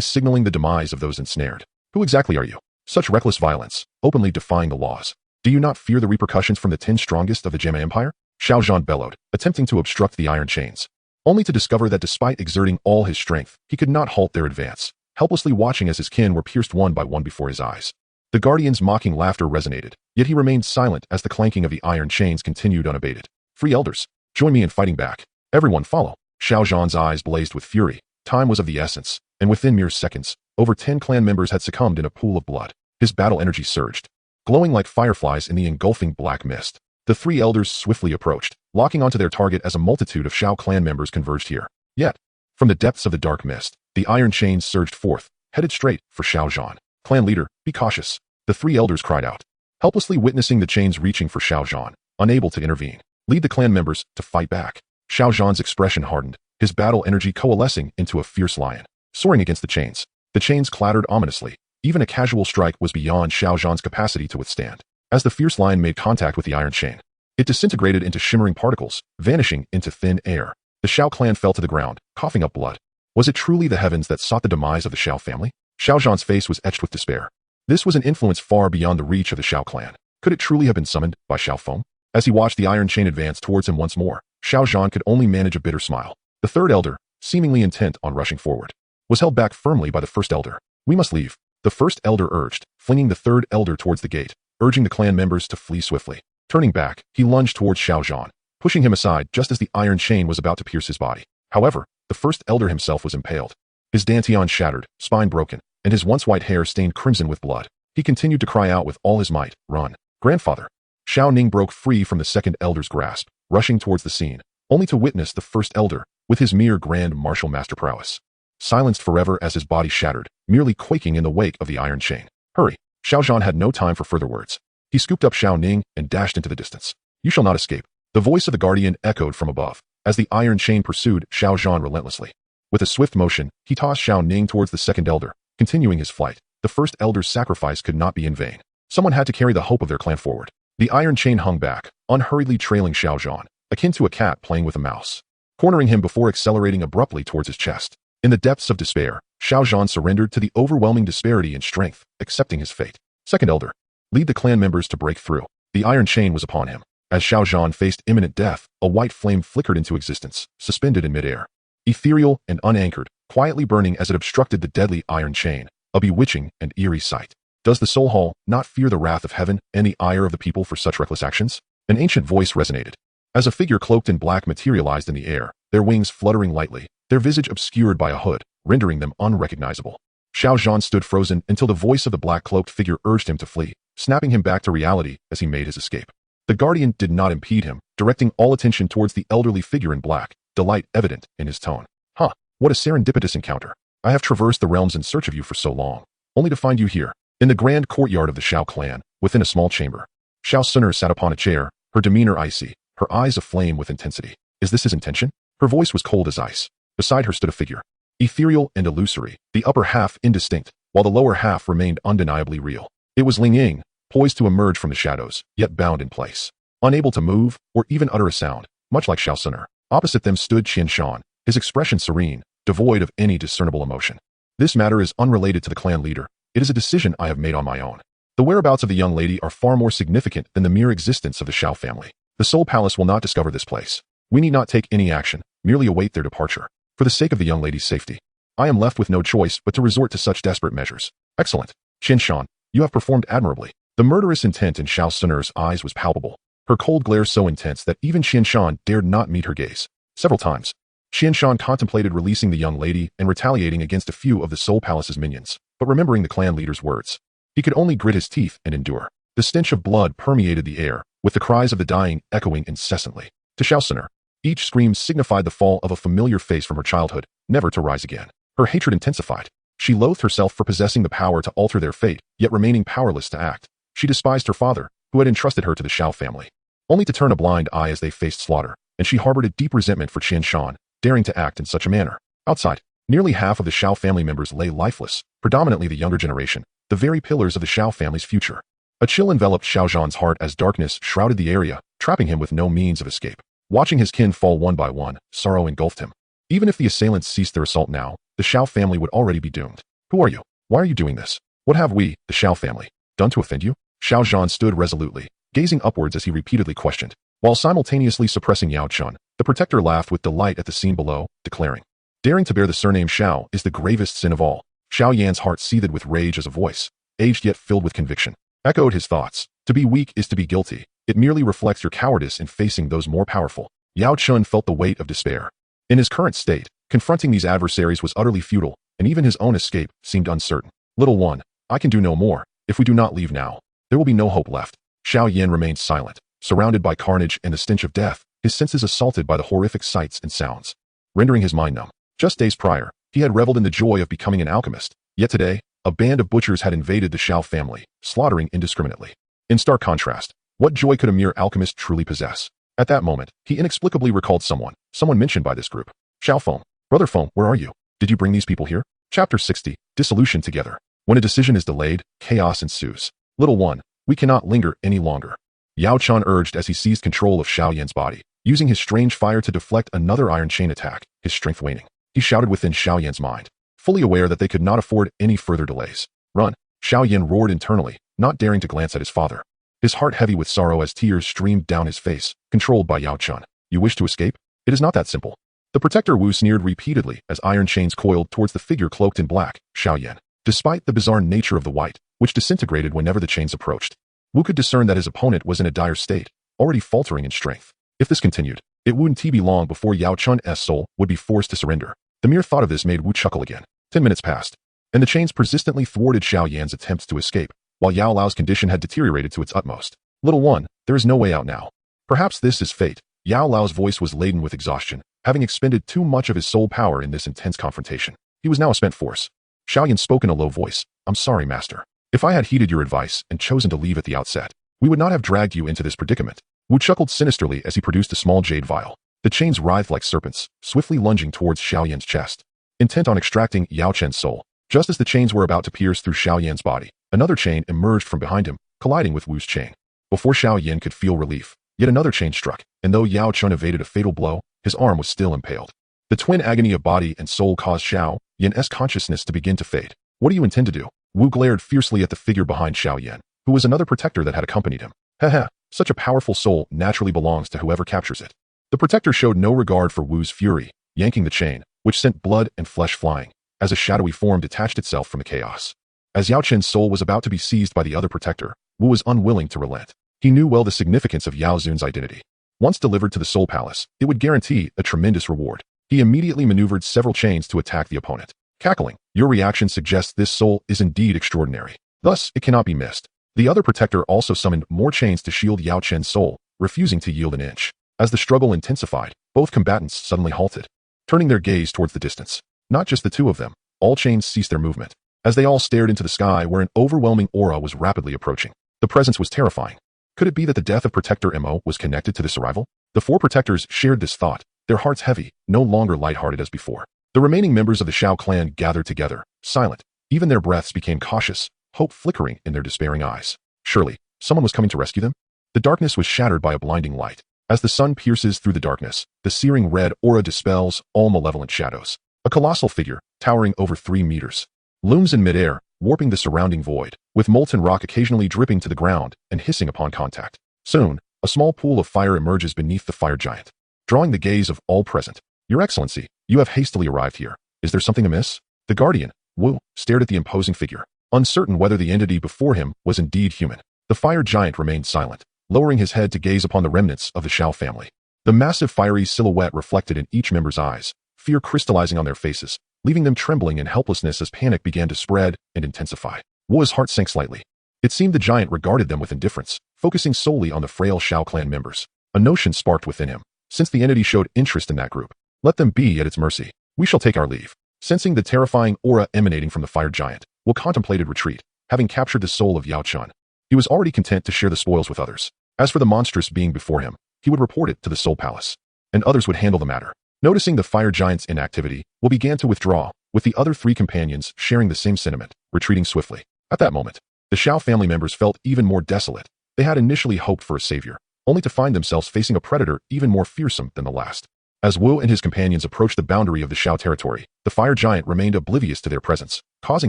signaling the demise of those ensnared. Who exactly are you? Such reckless violence, openly defying the laws. Do you not fear the repercussions from the 10 strongest of the Gemma Empire? Xiao Zhan bellowed, attempting to obstruct the iron chains, only to discover that despite exerting all his strength, he could not halt their advance, helplessly watching as his kin were pierced one by one before his eyes. The guardian's mocking laughter resonated, yet he remained silent as the clanking of the iron chains continued unabated. Free elders, join me in fighting back. Everyone follow. Xiao Zhan's eyes blazed with fury. Time was of the essence, and within mere seconds, over 10 clan members had succumbed in a pool of blood. His battle energy surged, glowing like fireflies in the engulfing black mist. The 3 elders swiftly approached, locking onto their target as a multitude of Xiao clan members converged here. Yet, from the depths of the dark mist, the iron chains surged forth, headed straight for Xiao Zhan. Clan leader, be cautious. The 3 elders cried out, helplessly witnessing the chains reaching for Xiao Zhan, unable to intervene. Lead the clan members to fight back. Xiao Zhan's expression hardened, his battle energy coalescing into a fierce lion, soaring against the chains. The chains clattered ominously. Even a casual strike was beyond Xiao Zhan's capacity to withstand. As the fierce lion made contact with the iron chain, it disintegrated into shimmering particles, vanishing into thin air. The Xiao clan fell to the ground, coughing up blood. Was it truly the heavens that sought the demise of the Xiao family? Xiao Zhan's face was etched with despair. This was an influence far beyond the reach of the Xiao clan. Could it truly have been summoned by Xiao Feng? As he watched the iron chain advance towards him once more, Xiao Zhan could only manage a bitter smile. The 3rd elder, seemingly intent on rushing forward, was held back firmly by the 1st elder. We must leave, the 1st elder urged, flinging the 3rd elder towards the gate, urging the clan members to flee swiftly. Turning back, he lunged towards Xiao Zhan, pushing him aside just as the iron chain was about to pierce his body. However, the 1st elder himself was impaled. His dantian shattered, spine broken, and his once white hair stained crimson with blood. He continued to cry out with all his might, run. Grandfather. Xiao Ning broke free from the 2nd elder's grasp, rushing towards the scene, only to witness the first elder, with his mere grand martial master prowess, silenced forever as his body shattered, merely quaking in the wake of the iron chain. Hurry! Xiao Zhan had no time for further words. He scooped up Xiao Ning and dashed into the distance. You shall not escape. The voice of the guardian echoed from above, as the iron chain pursued Xiao Zhan relentlessly. With a swift motion, he tossed Xiao Ning towards the second elder, continuing his flight. The first elder's sacrifice could not be in vain. Someone had to carry the hope of their clan forward. The iron chain hung back, unhurriedly trailing Xiao Zhan, akin to a cat playing with a mouse, cornering him before accelerating abruptly towards his chest. In the depths of despair, Xiao Zhan surrendered to the overwhelming disparity in strength, accepting his fate. Second elder, lead the clan members to break through. The iron chain was upon him. As Xiao Zhan faced imminent death, a white flame flickered into existence, suspended in midair. Ethereal and unanchored, quietly burning as it obstructed the deadly iron chain, a bewitching and eerie sight. Does the Soul Hall not fear the wrath of heaven and the ire of the people for such reckless actions? An ancient voice resonated. As a figure cloaked in black materialized in the air, their wings fluttering lightly, their visage obscured by a hood, rendering them unrecognizable. Xiao Zhan stood frozen until the voice of the black-cloaked figure urged him to flee, snapping him back to reality as he made his escape. The guardian did not impede him, directing all attention towards the elderly figure in black, delight evident in his tone. Huh, what a serendipitous encounter. I have traversed the realms in search of you for so long, only to find you here, in the grand courtyard of the Xiao clan, within a small chamber. Xiao Suner sat upon a chair, her demeanor icy, her eyes aflame with intensity. Is this his intention? Her voice was cold as ice. Beside her stood a figure, ethereal and illusory, the upper half indistinct, while the lower half remained undeniably real. It was Ling Ying, poised to emerge from the shadows, yet bound in place, unable to move or even utter a sound, much like Xiao Suner. Opposite them stood Qian Shan, his expression serene, devoid of any discernible emotion. This matter is unrelated to the clan leader. It is a decision I have made on my own. The whereabouts of the young lady are far more significant than the mere existence of the Xiao family. The Soul Palace will not discover this place. We need not take any action, merely await their departure. For the sake of the young lady's safety, I am left with no choice but to resort to such desperate measures. Excellent. Qian Shan, you have performed admirably. The murderous intent in Xiao Suner's eyes was palpable, her cold glare so intense that even Qian Shan dared not meet her gaze. Several times, Qian Shan contemplated releasing the young lady and retaliating against a few of the Soul Palace's minions, but remembering the clan leader's words, he could only grit his teeth and endure. The stench of blood permeated the air, with the cries of the dying echoing incessantly. To Xiao Suner, each scream signified the fall of a familiar face from her childhood, never to rise again. Her hatred intensified. She loathed herself for possessing the power to alter their fate, yet remaining powerless to act. She despised her father, who had entrusted her to the Xiao family, only to turn a blind eye as they faced slaughter, and she harbored a deep resentment for Qian Shan, daring to act in such a manner. Outside, nearly half of the Xiao family members lay lifeless, predominantly the younger generation, the very pillars of the Xiao family's future. A chill enveloped Xiao Zhan's heart as darkness shrouded the area, trapping him with no means of escape. Watching his kin fall one by one, sorrow engulfed him. Even if the assailants ceased their assault now, the Xiao family would already be doomed. Who are you? Why are you doing this? What have we, the Xiao family, done to offend you? Xiao Zhan stood resolutely, gazing upwards as he repeatedly questioned. While simultaneously suppressing Yao Chun, the protector laughed with delight at the scene below, declaring, daring to bear the surname Xiao is the gravest sin of all. Xiao Yan's heart seethed with rage as a voice, aged yet filled with conviction, echoed his thoughts. To be weak is to be guilty. It merely reflects your cowardice in facing those more powerful. Yao Chun felt the weight of despair. In his current state, confronting these adversaries was utterly futile, and even his own escape seemed uncertain. Little one, I can do no more. If we do not leave now, there will be no hope left. Xiao Yan remained silent, surrounded by carnage and the stench of death, his senses assaulted by the horrific sights and sounds, rendering his mind numb. Just days prior, he had reveled in the joy of becoming an alchemist, yet today, a band of butchers had invaded the Xiao family, slaughtering indiscriminately. In stark contrast, what joy could a mere alchemist truly possess? At that moment, he inexplicably recalled someone mentioned by this group. Xiao Feng, Brother Feng, where are you? Did you bring these people here? Chapter 60, Dissolution Together. When a decision is delayed, chaos ensues. Little one, we cannot linger any longer. Yao Chan urged as he seized control of Xiao Yan's body, using his strange fire to deflect another iron chain attack, his strength waning. He shouted within Xiao Yan's mind, fully aware that they could not afford any further delays. Run! Xiao Yan roared internally, not daring to glance at his father. His heart heavy with sorrow as tears streamed down his face, controlled by Yao Chun. You wish to escape? It is not that simple. The protector Wu sneered repeatedly as iron chains coiled towards the figure cloaked in black, Xiao Yan. Despite the bizarre nature of the white, which disintegrated whenever the chains approached, Wu could discern that his opponent was in a dire state, already faltering in strength. If this continued, it wouldn't be long before Yao Chun's soul would be forced to surrender. The mere thought of this made Wu chuckle again. 10 minutes passed, and the chains persistently thwarted Xiao Yan's attempts to escape, while Yao Lao's condition had deteriorated to its utmost. Little one, there is no way out now. Perhaps this is fate. Yao Lao's voice was laden with exhaustion, having expended too much of his soul power in this intense confrontation. He was now a spent force. Xiaoyan spoke in a low voice. I'm sorry, master. If I had heeded your advice and chosen to leave at the outset, we would not have dragged you into this predicament. Wu chuckled sinisterly as he produced a small jade vial. The chains writhed like serpents, swiftly lunging towards Xiaoyan's chest, intent on extracting Yao Chen's soul. Just as the chains were about to pierce through Xiaoyan's body, another chain emerged from behind him, colliding with Wu's chain. Before Xiaoyan could feel relief, yet another chain struck, and though Yao Chen evaded a fatal blow, his arm was still impaled. The twin agony of body and soul caused Xiaoyan's consciousness to begin to fade. What do you intend to do? Wu glared fiercely at the figure behind Xiaoyan, who was another protector that had accompanied him. Haha, such a powerful soul naturally belongs to whoever captures it. The protector showed no regard for Wu's fury, yanking the chain, which sent blood and flesh flying, as a shadowy form detached itself from the chaos. As Yao Chen's soul was about to be seized by the other protector, Wu was unwilling to relent. He knew well the significance of Yao Zun's identity. Once delivered to the Soul Palace, it would guarantee a tremendous reward. He immediately maneuvered several chains to attack the opponent. Cackling, your reaction suggests this soul is indeed extraordinary. Thus, it cannot be missed. The other protector also summoned more chains to shield Yao Chen's soul, refusing to yield an inch. As the struggle intensified, both combatants suddenly halted, turning their gaze towards the distance. Not just the two of them, all chains ceased their movement, as they all stared into the sky where an overwhelming aura was rapidly approaching. The presence was terrifying. Could it be that the death of Protector Mo was connected to this arrival? The four protectors shared this thought, their hearts heavy, no longer lighthearted as before. The remaining members of the Xiao clan gathered together, silent. Even their breaths became cautious, hope flickering in their despairing eyes. Surely, someone was coming to rescue them? The darkness was shattered by a blinding light. As the sun pierces through the darkness, the searing red aura dispels all malevolent shadows. A colossal figure, towering over 3 meters, looms in midair, warping the surrounding void, with molten rock occasionally dripping to the ground and hissing upon contact. Soon, a small pool of fire emerges beneath the fire giant, drawing the gaze of all present. Your Excellency, you have hastily arrived here. Is there something amiss? The guardian, Wu, stared at the imposing figure, uncertain whether the entity before him was indeed human. The fire giant remained silent, lowering his head to gaze upon the remnants of the Xiao family. The massive fiery silhouette reflected in each member's eyes, fear crystallizing on their faces, leaving them trembling in helplessness as panic began to spread and intensify. Wu's heart sank slightly. It seemed the giant regarded them with indifference, focusing solely on the frail Xiao clan members. A notion sparked within him. Since the entity showed interest in that group, let them be at its mercy. We shall take our leave. Sensing the terrifying aura emanating from the fire giant, Wu contemplated retreat, having captured the soul of Yao Chen. He was already content to share the spoils with others. As for the monstrous being before him, he would report it to the Soul Palace, and others would handle the matter. Noticing the fire giant's inactivity, Wu began to withdraw, with the other 3 companions sharing the same sentiment, retreating swiftly. At that moment, the Xiao family members felt even more desolate. They had initially hoped for a savior, only to find themselves facing a predator even more fearsome than the last. As Wu and his companions approached the boundary of the Xiao territory, the fire giant remained oblivious to their presence, causing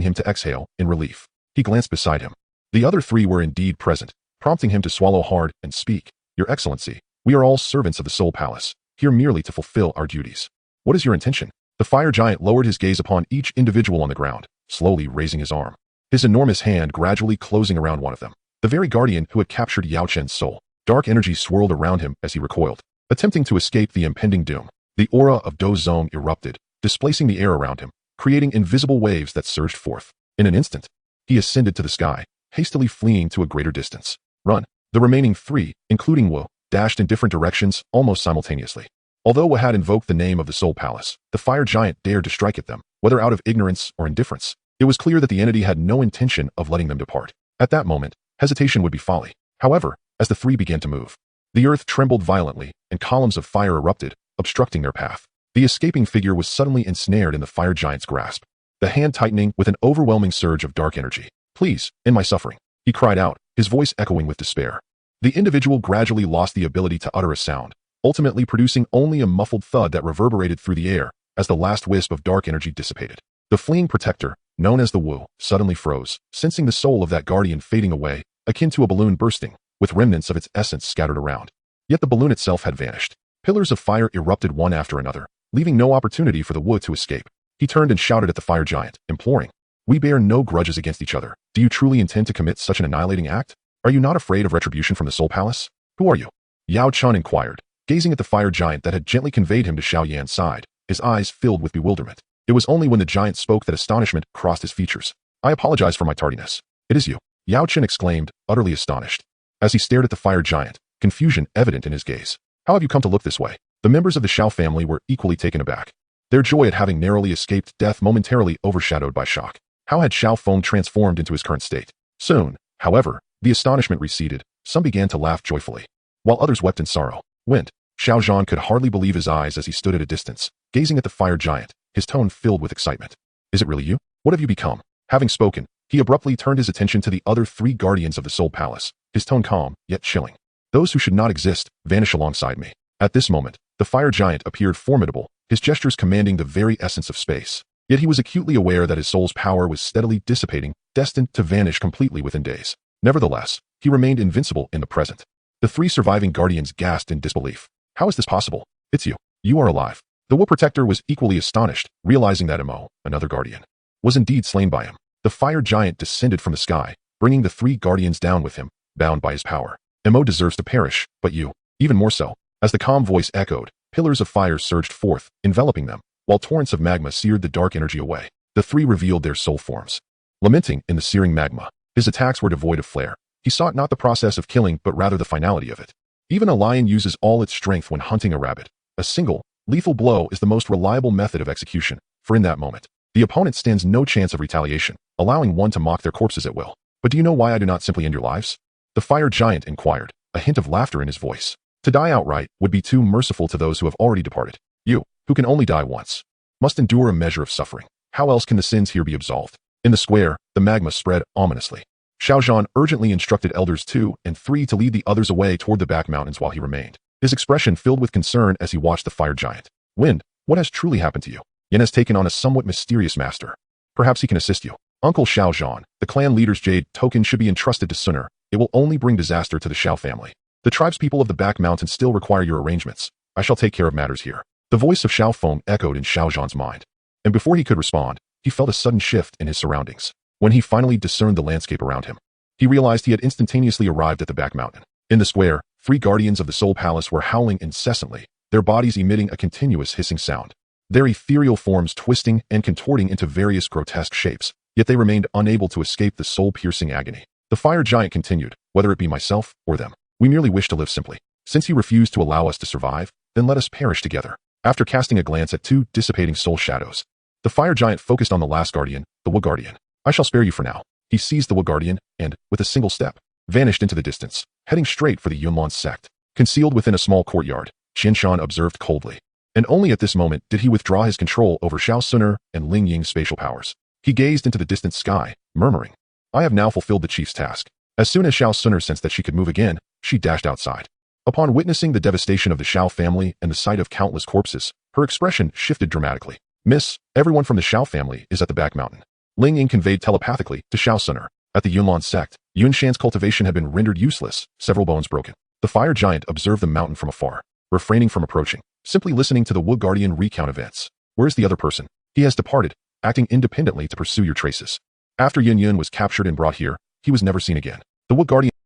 him to exhale in relief. He glanced beside him. The other 3 were indeed present, prompting him to swallow hard and speak. Your Excellency, we are all servants of the Soul Palace, here merely to fulfill our duties. What is your intention? The fire giant lowered his gaze upon each individual on the ground, slowly raising his arm, his enormous hand gradually closing around one of them. The very guardian who had captured Yao Chen's soul. Dark energy swirled around him as he recoiled, attempting to escape the impending doom. The aura of Do Zone erupted, displacing the air around him, creating invisible waves that surged forth. In an instant, he ascended to the sky, hastily fleeing to a greater distance. Run. The remaining 3, including Wu, dashed in different directions almost simultaneously. Although Wu had invoked the name of the Soul Palace, the fire giant dared to strike at them, whether out of ignorance or indifference. It was clear that the entity had no intention of letting them depart. At that moment, hesitation would be folly. However, as the 3 began to move, the earth trembled violently, and columns of fire erupted, obstructing their path. The escaping figure was suddenly ensnared in the fire giant's grasp, the hand tightening with an overwhelming surge of dark energy. Please, end my suffering, he cried out, his voice echoing with despair. The individual gradually lost the ability to utter a sound, ultimately producing only a muffled thud that reverberated through the air as the last wisp of dark energy dissipated. The fleeing protector, known as the Wu, suddenly froze, sensing the soul of that guardian fading away, akin to a balloon bursting, with remnants of its essence scattered around. Yet the balloon itself had vanished. Pillars of fire erupted one after another, leaving no opportunity for the Wu to escape. He turned and shouted at the fire giant, imploring, "We bear no grudges against each other. Do you truly intend to commit such an annihilating act? Are you not afraid of retribution from the Soul Palace? Who are you?" Yao Chen inquired, gazing at the fire giant that had gently conveyed him to Xiaoyan's side, his eyes filled with bewilderment. It was only when the giant spoke that astonishment crossed his features. "I apologize for my tardiness. It is you," Yao Chen exclaimed, utterly astonished. As he stared at the fire giant, confusion evident in his gaze. How have you come to look this way? The members of the Xiao family were equally taken aback. Their joy at having narrowly escaped death momentarily overshadowed by shock. How had Xiao Feng transformed into his current state? Soon, however, the astonishment receded. Some began to laugh joyfully, while others wept in sorrow. Wind. Xiao Zhan could hardly believe his eyes as he stood at a distance, gazing at the fire giant, his tone filled with excitement. Is it really you? What have you become? Having spoken, he abruptly turned his attention to the other three guardians of the Soul Palace, his tone calm, yet chilling. Those who should not exist, vanish alongside me. At this moment, the fire giant appeared formidable, his gestures commanding the very essence of space. Yet he was acutely aware that his soul's power was steadily dissipating, destined to vanish completely within days. Nevertheless, he remained invincible in the present. The three surviving guardians gasped in disbelief. How is this possible? It's you. You are alive. The Wu Protector was equally astonished, realizing that Mo, another guardian, was indeed slain by him. The fire giant descended from the sky, bringing the three guardians down with him, bound by his power. Mo deserves to perish, but you, even more so. As the calm voice echoed, pillars of fire surged forth, enveloping them, while torrents of magma seared the dark energy away. The three revealed their soul forms. Lamenting in the searing magma, his attacks were devoid of flair. He sought not the process of killing but rather the finality of it. Even a lion uses all its strength when hunting a rabbit. A single, lethal blow is the most reliable method of execution, for in that moment, the opponent stands no chance of retaliation, allowing one to mock their corpses at will. But do you know why I do not simply end your lives? The fire giant inquired, a hint of laughter in his voice. To die outright would be too merciful to those who have already departed. You, who can only die once, must endure a measure of suffering. How else can the sins here be absolved? In the square, the magma spread ominously. Xiao Zhan urgently instructed elders 2 and 3 to lead the others away toward the back mountains while he remained. His expression filled with concern as he watched the fire giant. Wind, what has truly happened to you? Yin has taken on a somewhat mysterious master. Perhaps he can assist you. Uncle Xiao Zhan, the clan leader's jade token should be entrusted to Suner. It will only bring disaster to the Xiao family. The tribespeople of the back mountains still require your arrangements. I shall take care of matters here. The voice of Xiao Feng echoed in Xiao Zhan's mind. And before he could respond, he felt a sudden shift in his surroundings. When he finally discerned the landscape around him, he realized he had instantaneously arrived at the back mountain. In the square, 3 guardians of the Soul Palace were howling incessantly, their bodies emitting a continuous hissing sound. Their ethereal forms twisting and contorting into various grotesque shapes, yet they remained unable to escape the soul-piercing agony. The fire giant continued, whether it be myself or them, we merely wish to live simply. Since you refuse to allow us to survive, then let us perish together. After casting a glance at 2 dissipating soul shadows, the fire giant focused on the last guardian, the Wu Guardian. I shall spare you for now. He seized the Wu Guardian and, with a single step, vanished into the distance, heading straight for the Yunlan sect. Concealed within a small courtyard, Qianshan observed coldly. And only at this moment did he withdraw his control over Xiao Suner and Ling Ying's spatial powers. He gazed into the distant sky, murmuring, I have now fulfilled the chief's task. As soon as Xiao Suner sensed that she could move again, she dashed outside. Upon witnessing the devastation of the Xiao family and the sight of countless corpses, her expression shifted dramatically. Miss, everyone from the Xiao family is at the back mountain. Ling Ying conveyed telepathically to Xiao Suner. At the Yunlan sect, Yunshan's cultivation had been rendered useless, several bones broken. The fire giant observed the mountain from afar, refraining from approaching, simply listening to the Wu Guardian recount events. Where's the other person? He has departed, acting independently to pursue your traces. After Yin Yun was captured and brought here, he was never seen again. The Wu Guardian